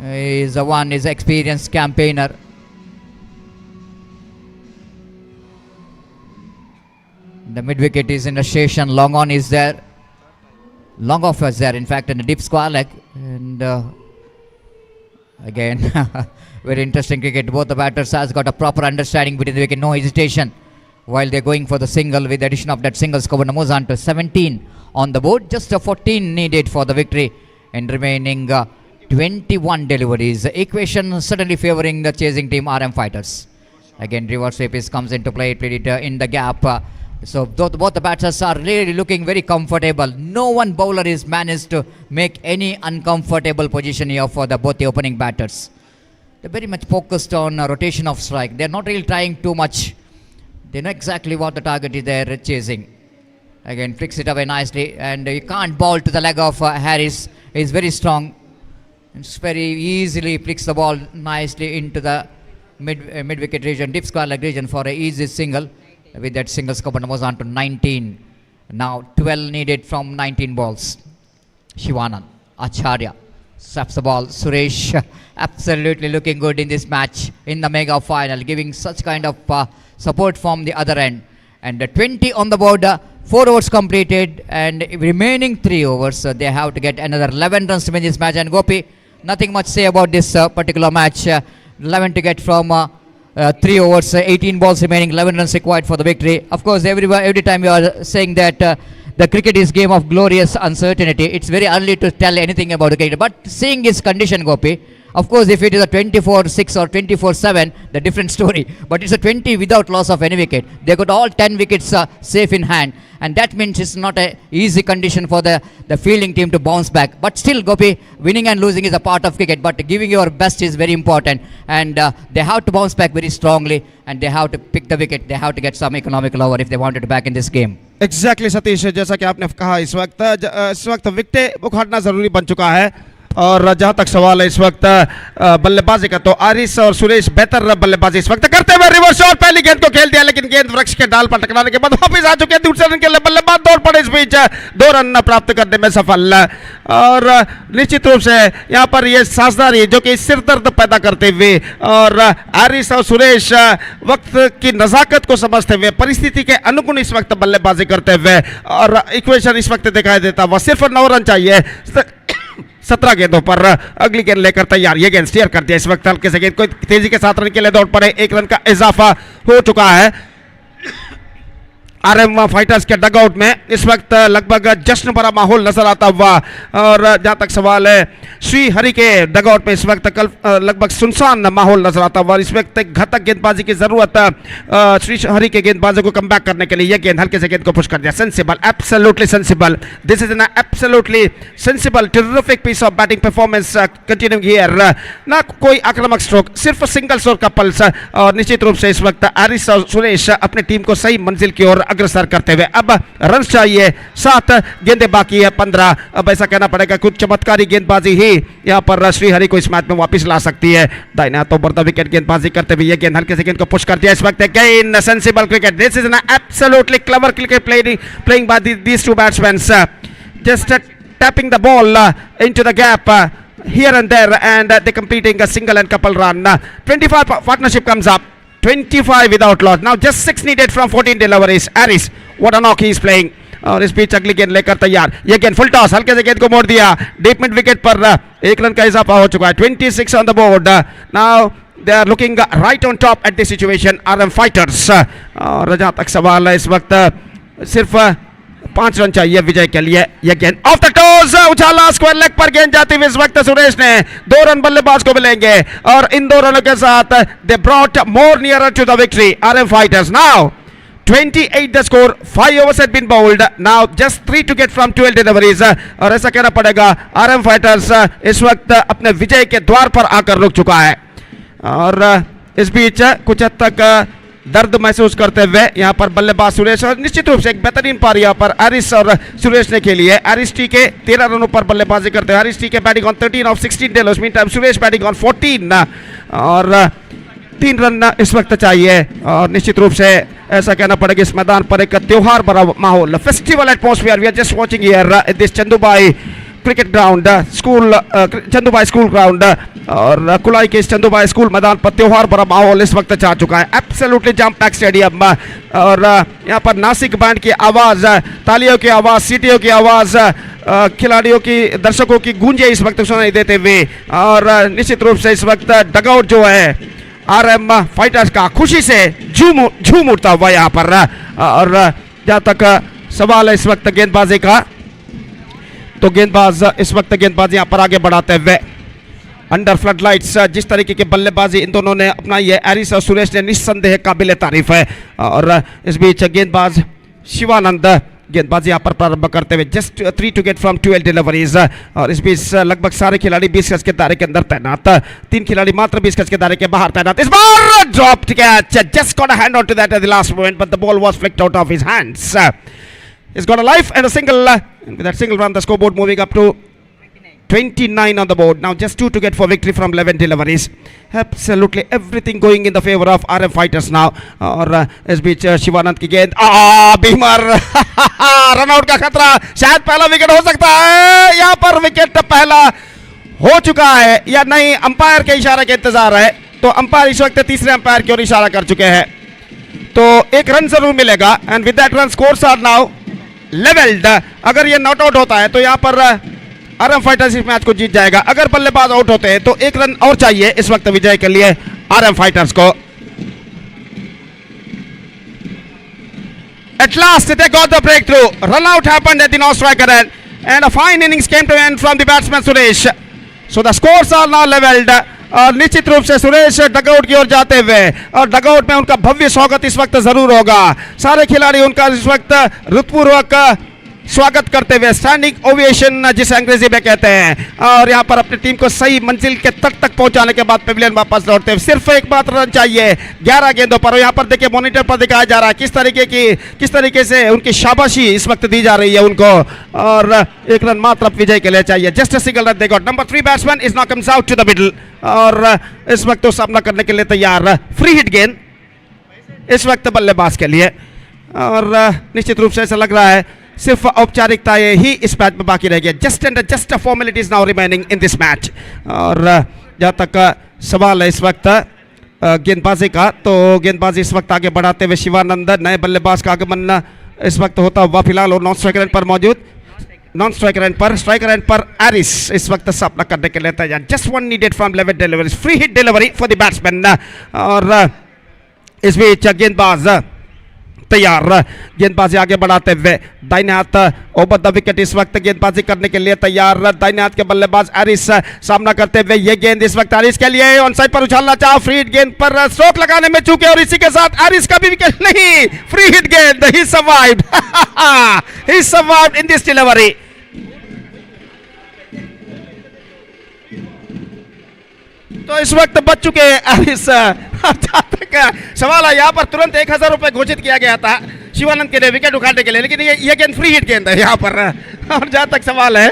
He's the one, is experienced campaigner. The mid wicket is in the station. Long on is there. Long off was there, in fact, in the deep square leg. And again, very interesting cricket. Both the batters has got a proper understanding between the wicket, no hesitation, while they're going for the single. With the addition of that single score, moves on to 17 on the board. Just a 14 needed for the victory, and remaining 21 deliveries. The equation suddenly favoring the chasing team RM fighters. Again, reverse sweep comes into play. Played it in the gap. So both the batters are really looking very comfortable. No one bowler is managed to make any uncomfortable position here for both the opening batters. They're very much focused on rotation of strike. They're not really trying too much. They know exactly what the target is they're chasing. Again, flicks it away nicely, and you can't bowl to the leg of Harris. He's very strong. It's very easily flicks the ball nicely into the mid wicket region, deep square leg region for an easy single. With that single scope, and moves on to 19. Now 12 needed from 19 balls. Shivanand Acharya slaps the ball. Suresh absolutely looking good in this match in the mega final, giving such kind of support from the other end. and 20 on the board. 4 overs completed, and remaining 3 overs, they have to get another 11 runs to win this match. And Gopi, nothing much say about this particular match. 11 to get from 3 overs, 18 balls remaining, 11 runs required for the victory. Of course, every time you are saying that the cricket is game of glorious uncertainty, it's very early to tell anything about the cricket. But seeing his condition, Gopi, of course, if it is a 24-6 or 24-7, the different story. But it's a 20 without loss of any wicket. They got all 10 wickets safe in hand. And that means it's not an easy condition for the fielding team to bounce back. But still, Gopi, winning and losing is a part of cricket. But giving your best is very important. And they have to bounce back very strongly. And they have to pick the wicket. They have to get some economical over if they wanted to back in this game. Exactly Satish, जैसा कि आपने कहा इस वक्त wicket उखाड़ना जरूरी बन चुका है। और जहां तक सवाल है इस वक्त बल्लेबाजी का, तो आरिस और सुरेश बेहतर बल्लेबाजी इस वक्त करते हुए रिवर्स शॉट, पहली गेंद को खेल दिया, लेकिन गेंद वृक्ष के डाल पर टकराने के बाद वापस आ चुके हैं। दूसरे रन के लिए बल्लेबाज दौड़ पड़े, इस बीच 2 रन प्राप्त करने में सफल। और निश्चित रूप से यहाँ पर ये साझेदारी जो कि सिरदर्द पैदा करते हुए, और आरिस और सुरेश वक्त की नजाकत को समझते हुए, परिस्थिति के अनुकूल इस वक्त बल्लेबाजी करते हुए, और इक्वेशन इस वक्त दिखाई देता हुआ सिर्फ 9 रन चाहिए 17 गेंदों पर। अगली गेंद लेकर तैयार, ये गेंद स्टीयर कर दिया इस वक्त हल्के से गेंद को तेजी के 7 रन के लिए दौड़ पड़े। 1 रन का इजाफा हो चुका है आरएम फाइटर्स के डगआउट में। इस वक्त लगभग जश्न भरा माहौल नजर आता हुआ। और जहां तक सवाल है श्री हरि के डगआउट में इस वक्त कल लगभग सुनसान माहौल नजर आता हुआ। इस वक्त घातक गेंदबाजी की जरूरत श्री हरि के गेंदबाजों को कम बैक करने के लिए। यह गेंद हल्के से गेंद को पुश कर दिया, sensible, absolutely sensible. This is an absolutely sensible terrific piece of batting performance continuing here. ना कोई आक्रामक स्ट्रोक, सिर्फ सिंगल स्ट्रोक का पल्स। और निश्चित रूप से इस वक्त आरिस और सुरेश अपनी टीम को सही मंजिल की ओर अग्रसर करते हुए। अब रन चाहिए, 7 गेंदें बाकी है, 15। अब ऐसा कहना पड़ेगा कुछ चमत्कारी गेंदबाजी ही यहां पर श्रीहरि को इस मैच में वापस ला सकती है। दाहिना तो बर्दा विकेट गेंदबाजी करते हुए ये गेंद हल्के से गेंद को पुश कर दिया। इस वक्त again sensible cricket, this is an absolutely clever cricket playing by these two batsman, just tapping the ball into the gap here and there, and they're completing a single and couple run. 25 partnership comes up, 25 without loss. Now just 6 needed from 14 deliveries. Aris, what a knock he is playing. और इस बीच अगली गेंद लेकर तैयार, ये गेंद full toss, हल्के से गेंद को मोड़ दिया। डीप मिड विकेट पर 1 रन का इजाफा हो चुका है। 26 on the board. Now they are looking right on top at this situation RM fighters. और जहां तक सवाल है इस वक्त सिर्फ 5 रन चाहिए विजय के लिए। यह गेंद ऑफ द टोज, उछाला, स्क्वायर लेग पर गेंद जाती हुई इस वक्त सुरेश ने। 2 रन बल्लेबाज को मिलेंगे, और इन 2 रनों के साथ they brought more nearer to the victory RM fighters. Now 28 the score, 5 overs had been bowled, now just 3 to get from 12 deliveries। और ऐसा कहना पड़ेगा आरएम फाइटर्स इस वक्त अपने विजय के द्वार पर आकर रुक चुका है। और इस बीच कुछ हद तक दर्द महसूस करते हुए यहाँ पर बल्लेबाज सुरेश, और निश्चित रूप से एक बेहतरीन पारी यहाँ पर आरिस और सुरेश ने खेली है। आरिस टी के 13 रनों पर बल्लेबाजी करते हैं। आरिस टी के batting on 13 of 16 Delos, mean time Suresh batting on 14, और 3 रन इस वक्त चाहिए। और निश्चित रूप से ऐसा कहना पड़ेगा इस मैदान पर एक त्योहार भरा माहौल, festival atmosphere we are just watching here in this Chandubai cricket ground, school Chandubai school ground. और कुलाई के इस चंदूबाई स्कूल मैदान पर त्योहार भरा माहौल इस वक्त छा चुका है। Absolutely jam pack stadium. और यहाँ पर नासिक बैंड की आवाज़, तालियों की आवाज़, सीटियों की आवाज़, खिलाड़ियों की, दर्शकों की गूंजे इस वक्त सुनाई देते हुए। और निश्चित रूप से इस वक्त डगआउट जो है आरएम फाइटर्स का खुशी से झूम उठता हुआ यहाँ पर। और जहाँ तक सवाल है इस वक्त गेंदबाजी का, तो गेंदबाज इस वक्त गेंदबाजी यहाँ पर आगे बढ़ाते हुए अंडर फ्लड लाइट्स जिस तरीके की बल्लेबाजी इन दोनों ने अपनाई है, एरिस और सुरेश ने, निस्संदेह काबिल तारीफ है। और इस बीच गेंदबाज शिवानंद गेंदबाजी यहाँ पर प्रारंभ करते हुए just 3 to get from 12 deliveries. और इस बीच लगभग सारे खिलाड़ी 20 गज के दायरे के अंदर तैनात, 3 खिलाड़ी मात्र 20 गज के दायरे के बाहर तैनात। इस बार drop catch, just got a hand on to that at the last moment, but the ball was flicked out of his hands. He's got a life and a single, and with that single run the scoreboard moving up to 29 on the board. Now just 2 to get for victory from 11 deliveries. Absolutely everything going in the favor of RM Fighters now. और इस बीच शिवानंद की गेंद, Beamer runout का खतरा, शायद पहला wicket हो सकता है। यहाँ पर विकेट पहला हो चुका है या नहीं, अंपायर के इशारे के इंतजार है। तो अंपायर इस वक्त तीसरे अंपायर की ओर इशारा कर चुके हैं। तो एक रन जरूर मिलेगा and with that run scores are now levelled. अगर ये नॉट आउट होता है तो यहाँ पर आरएम फाइटर्स इस मैच को जीत जाएगा। अगर बल्लेबाज आउट होते हैं तो एक रन और चाहिए इस वक्त विजय के लिए आरएम फाइटर्स को। At last they got the breakthrough. Run out happened at the non-striker end and a fine innings came to end from the batsman Suresh. So the scores are now leveled. और निश्चित रूप से Suresh dugout की ओर जाते हुए और dugout में उनका भव्य स्वागत इस वक्त जरूर होगा। सारे खिलाड़ी उनका इस वक्त हृदयपूर्वक स्वागत करते हुए स्टैंडिंग ओवेशन जिसे अंग्रेजी में कहते हैं, और यहाँ पर अपनी टीम को सही मंजिल के तट तक पहुंचाने के बाद पेविलियन वापस लौटते हैं। सिर्फ एक मात्र रन चाहिए 11 गेंदों पर। यहाँ पर देखिए मॉनिटर पर दिखाया जा रहा है किस तरीके से उनकी शाबाशी इस वक्त दी जा रही है उनको, और एक रन मात्र विजय के लिए चाहिए। Just a single run they got. Number 3 batsman is now comes out to the middle और इस वक्त वो सामना करने के लिए तैयार। फ्री हिट गेंद इस वक्त बल्लेबाज के लिए, और निश्चित रूप से ऐसा लग रहा है सिर्फ औपचारिकताएं ही इस मैच में बाकी रह गई। Just formalities now remaining in this match. और जहाँ तक सवाल है इस वक्त गेंदबाजी का, तो गेंदबाजी इस वक्त आगे बढ़ाते हुए शिवानंद, नए बल्लेबाज का आगमन इस वक्त होता हुआ फिलहाल और नॉन स्ट्राइकर एंड पर मौजूद। नॉन स्ट्राइकर एंड पर स्ट्राइकर एंड पर एरिस इस वक्त सामना करने के लिए तैयार। Just one needed from Levett delivery, free hit delivery for the batsman. और इस बीच गेंदबाज तैयार, गेंदबाजी आगे बढ़ाते हुए दाहिने हाथ ओवर द विकेट इस वक्त गेंदबाजी करने के लिए तैयार। दाहिने हाथ के बल्लेबाज एरिस सामना करते हुए ये गेंद इस वक्त एरिस के लिए ऑन साइड पर उछालना चाहा, फ्री हिट गेंद पर स्ट्रोक लगाने में चूके और इसी के साथ एरिस का भी विकेट नहीं, फ्री हिट गेंद। ही survived he survived in this delivery. तो इस वक्त बच चुके एरिस। सवाल है यहाँ पर तुरंत 1000 रुपए घोषित किया गया था शिवानंद के लिए विकेट उखाड़ने के लिए, लेकिन ये गेंद फ्री हिट गेंद है यहाँ पर। और जहाँ तक सवाल है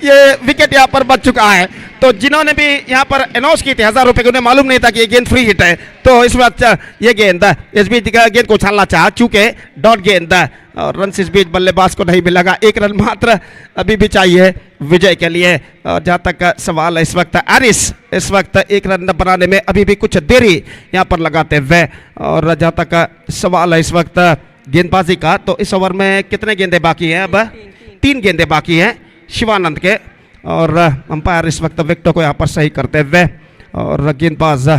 ये विकेट यहाँ पर बच चुका है। तो जिन्होंने भी यहाँ पर अनाउंस की थी 1000 रुपए के, उन्हें मालूम नहीं था कि ये गेंद फ्री हिट है। तो इस वक्त ये गेंद इस बीच गेंद को उछालना चाहा, चूंकि डॉट गेंद और रन इस बीच बल्लेबाज को नहीं मिलेगा। एक रन मात्र अभी भी चाहिए विजय के लिए। और जहाँ तक सवाल है इस वक्त एरिस इस वक्त एक रन बनाने में अभी भी कुछ देरी यहाँ पर लगाते हुए। और जहाँ तक सवाल है इस वक्त गेंदबाजी का, तो इस ओवर में कितने गेंदे बाकी हैं? अब 3 गेंदे बाकी हैं शिवानंद के, और अंपायर इस वक्त विकेटों को यहाँ पर सही करते हुए। और गेंदबाज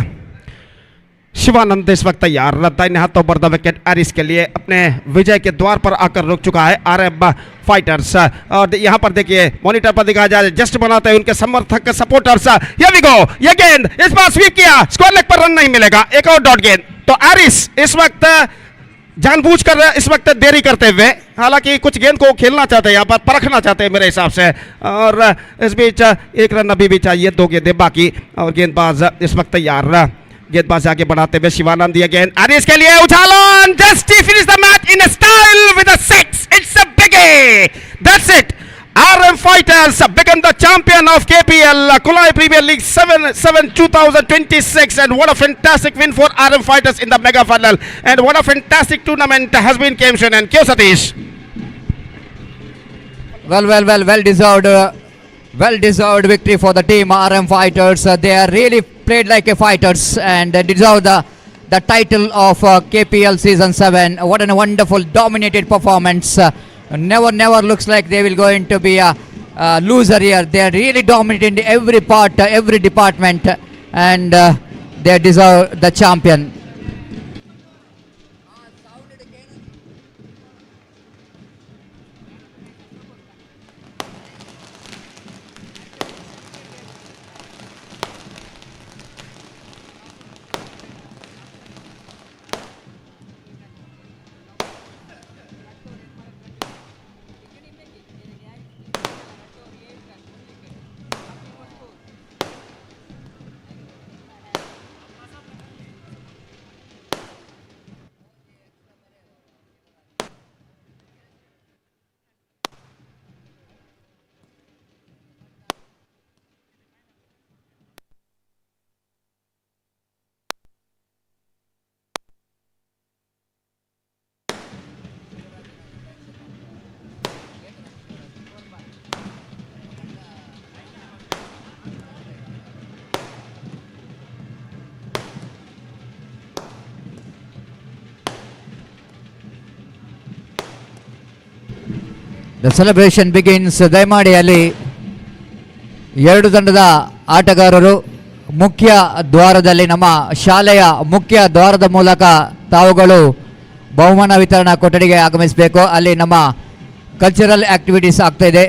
शिवानंद इस वक्त तैयार, दाहिने हाथों पर द विकेट एरिस के लिए अपने विजय के द्वार पर आकर रुक चुका है आरएम फाइटर्स। और यहाँ पर देखिए मॉनिटर पर दिखाया जा रहा है जस्ट बनाते हैं उनके समर्थक सपोर्टर्स। ये भी गो, ये गेंद इस बार स्वीप किया, स्कोर लेग पर रन नहीं मिलेगा, एक और डॉट गेंद। तो एरिस इस वक्त जानबूझकर इस वक्त देरी करते हुए, हालांकि कुछ गेंद को खेलना चाहते हैं यहाँ पर, परखना चाहते हैं मेरे हिसाब से। और इस बीच एक रन अभी भी चाहिए, 2 गेंदें बाकी। और गेंदबाज इस वक्त तैयार, गेंदबाज आगे बढ़ाते हुए शिवानंद, ये गेंद एरिस के लिए उछालन, जस्ट ही finish the match in style with a 6। It's a big, that's it. RM Fighters become the champion of KPL Kulai Premier League 7 2026, and what a fantastic win for RM Fighters in the mega final, and what a fantastic tournament has been Kemshan and Kyo Satish. Well deserved victory for the team RM Fighters. They are really played like a fighters and deserve the title of KPL season 7. What a wonderful dominated performance. Never looks like they will going to be a loser here. They are really dominating every part, every department, and they deserve the champion. The celebration begins. ದಯಮಾಡಿ ಅಲ್ಲಿ ಎರಡು ತಂಡದ ಆಟಗಾರರು ಮುಖ್ಯ ದ್ವಾರದಲ್ಲಿ, ನಮ್ಮ ಶಾಲೆಯ ಮುಖ್ಯ ದ್ವಾರದ ಮೂಲಕ ತಾವುಗಳು ಬಹುಮಾನ ವಿತರಣಾ ಕೊಠಡಿಗೆ ಆಗಮಿಸಬೇಕು. ಅಲ್ಲಿ ನಮ್ಮ ಕಲ್ಚರಲ್ ಆಕ್ಟಿವಿಟೀಸ್ ಆಗ್ತಾ ಇದೆ,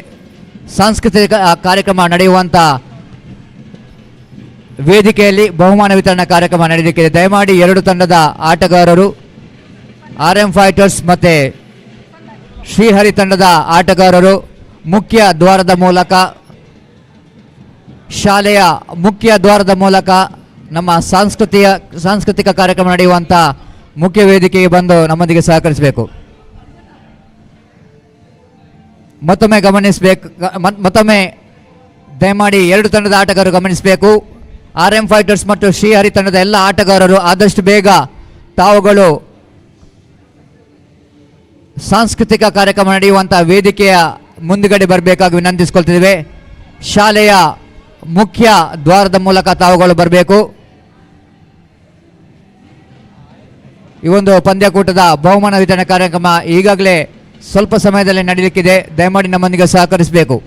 ಸಾಂಸ್ಕೃತಿಕ ಕಾರ್ಯಕ್ರಮ ನಡೆಯುವಂಥ ವೇದಿಕೆಯಲ್ಲಿ ಬಹುಮಾನ ವಿತರಣಾ ಕಾರ್ಯಕ್ರಮ ನಡೆಯಲಿಕ್ಕಿದೆ. ದಯಮಾಡಿ ಎರಡು ತಂಡದ ಆಟಗಾರರು, RM ಫೈಟರ್ಸ್ ಮತ್ತು ಶ್ರೀಹರಿ ತಂಡದ ಆಟಗಾರರು ಮುಖ್ಯ ದ್ವಾರದ ಮೂಲಕ, ಶಾಲೆಯ ಮುಖ್ಯ ದ್ವಾರದ ಮೂಲಕ ನಮ್ಮ ಸಾಂಸ್ಕೃತಿಕ ಕಾರ್ಯಕ್ರಮ ನಡೆಯುವಂಥ ಮುಖ್ಯ ವೇದಿಕೆಗೆ ಬಂದು ನಮ್ಮೊಂದಿಗೆ ಸಹಕರಿಸಬೇಕು. ಮತ್ತೊಮ್ಮೆ ದಯಮಾಡಿ ಎರಡು ತಂಡದ ಆಟಗಾರರು ಗಮನಿಸಬೇಕು. RM ಫೈಟರ್ಸ್ ಮತ್ತು ಶ್ರೀಹರಿ ತಂಡದ ಎಲ್ಲ ಆಟಗಾರರು ಆದಷ್ಟು ಬೇಗ ತಾವುಗಳು ಸಾಂಸ್ಕೃತಿಕ ಕಾರ್ಯಕ್ರಮ ನಡೆಯುವಂಥ ವೇದಿಕೆಯ ಮುಂದುಗಡೆ ಬರಬೇಕಾಗಿ ವಿನಂತಿಸಿಕೊಳ್ತಿದ್ದೇವೆ. ಶಾಲೆಯ ಮುಖ್ಯ ದ್ವಾರದ ಮೂಲಕ ತಾವುಗಳು ಬರಬೇಕು. ಈ ಒಂದು ಪಂದ್ಯಕೂಟದ ಬಹುಮಾನ ವಿತರಣೆ ಕಾರ್ಯಕ್ರಮ ಈಗಾಗಲೇ ಸ್ವಲ್ಪ ಸಮಯದಲ್ಲಿ ನಡೆಯಲಿಕ್ಕಿದೆ. ದಯಮಾಡಿ ನಮ್ಮೊಂದಿಗೆ ಸಹಕರಿಸಬೇಕು.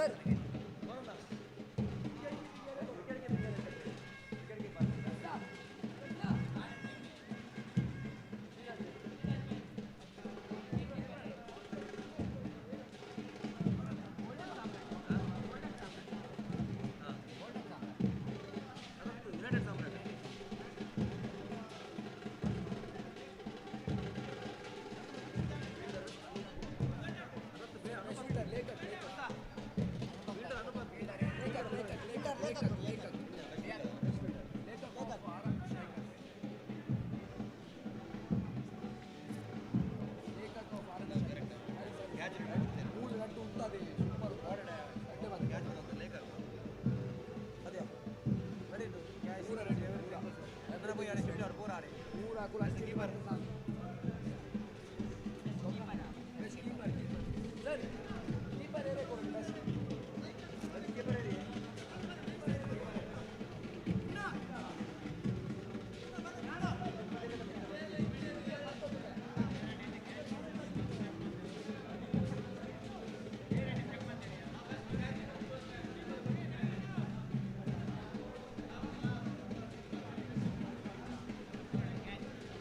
Laker.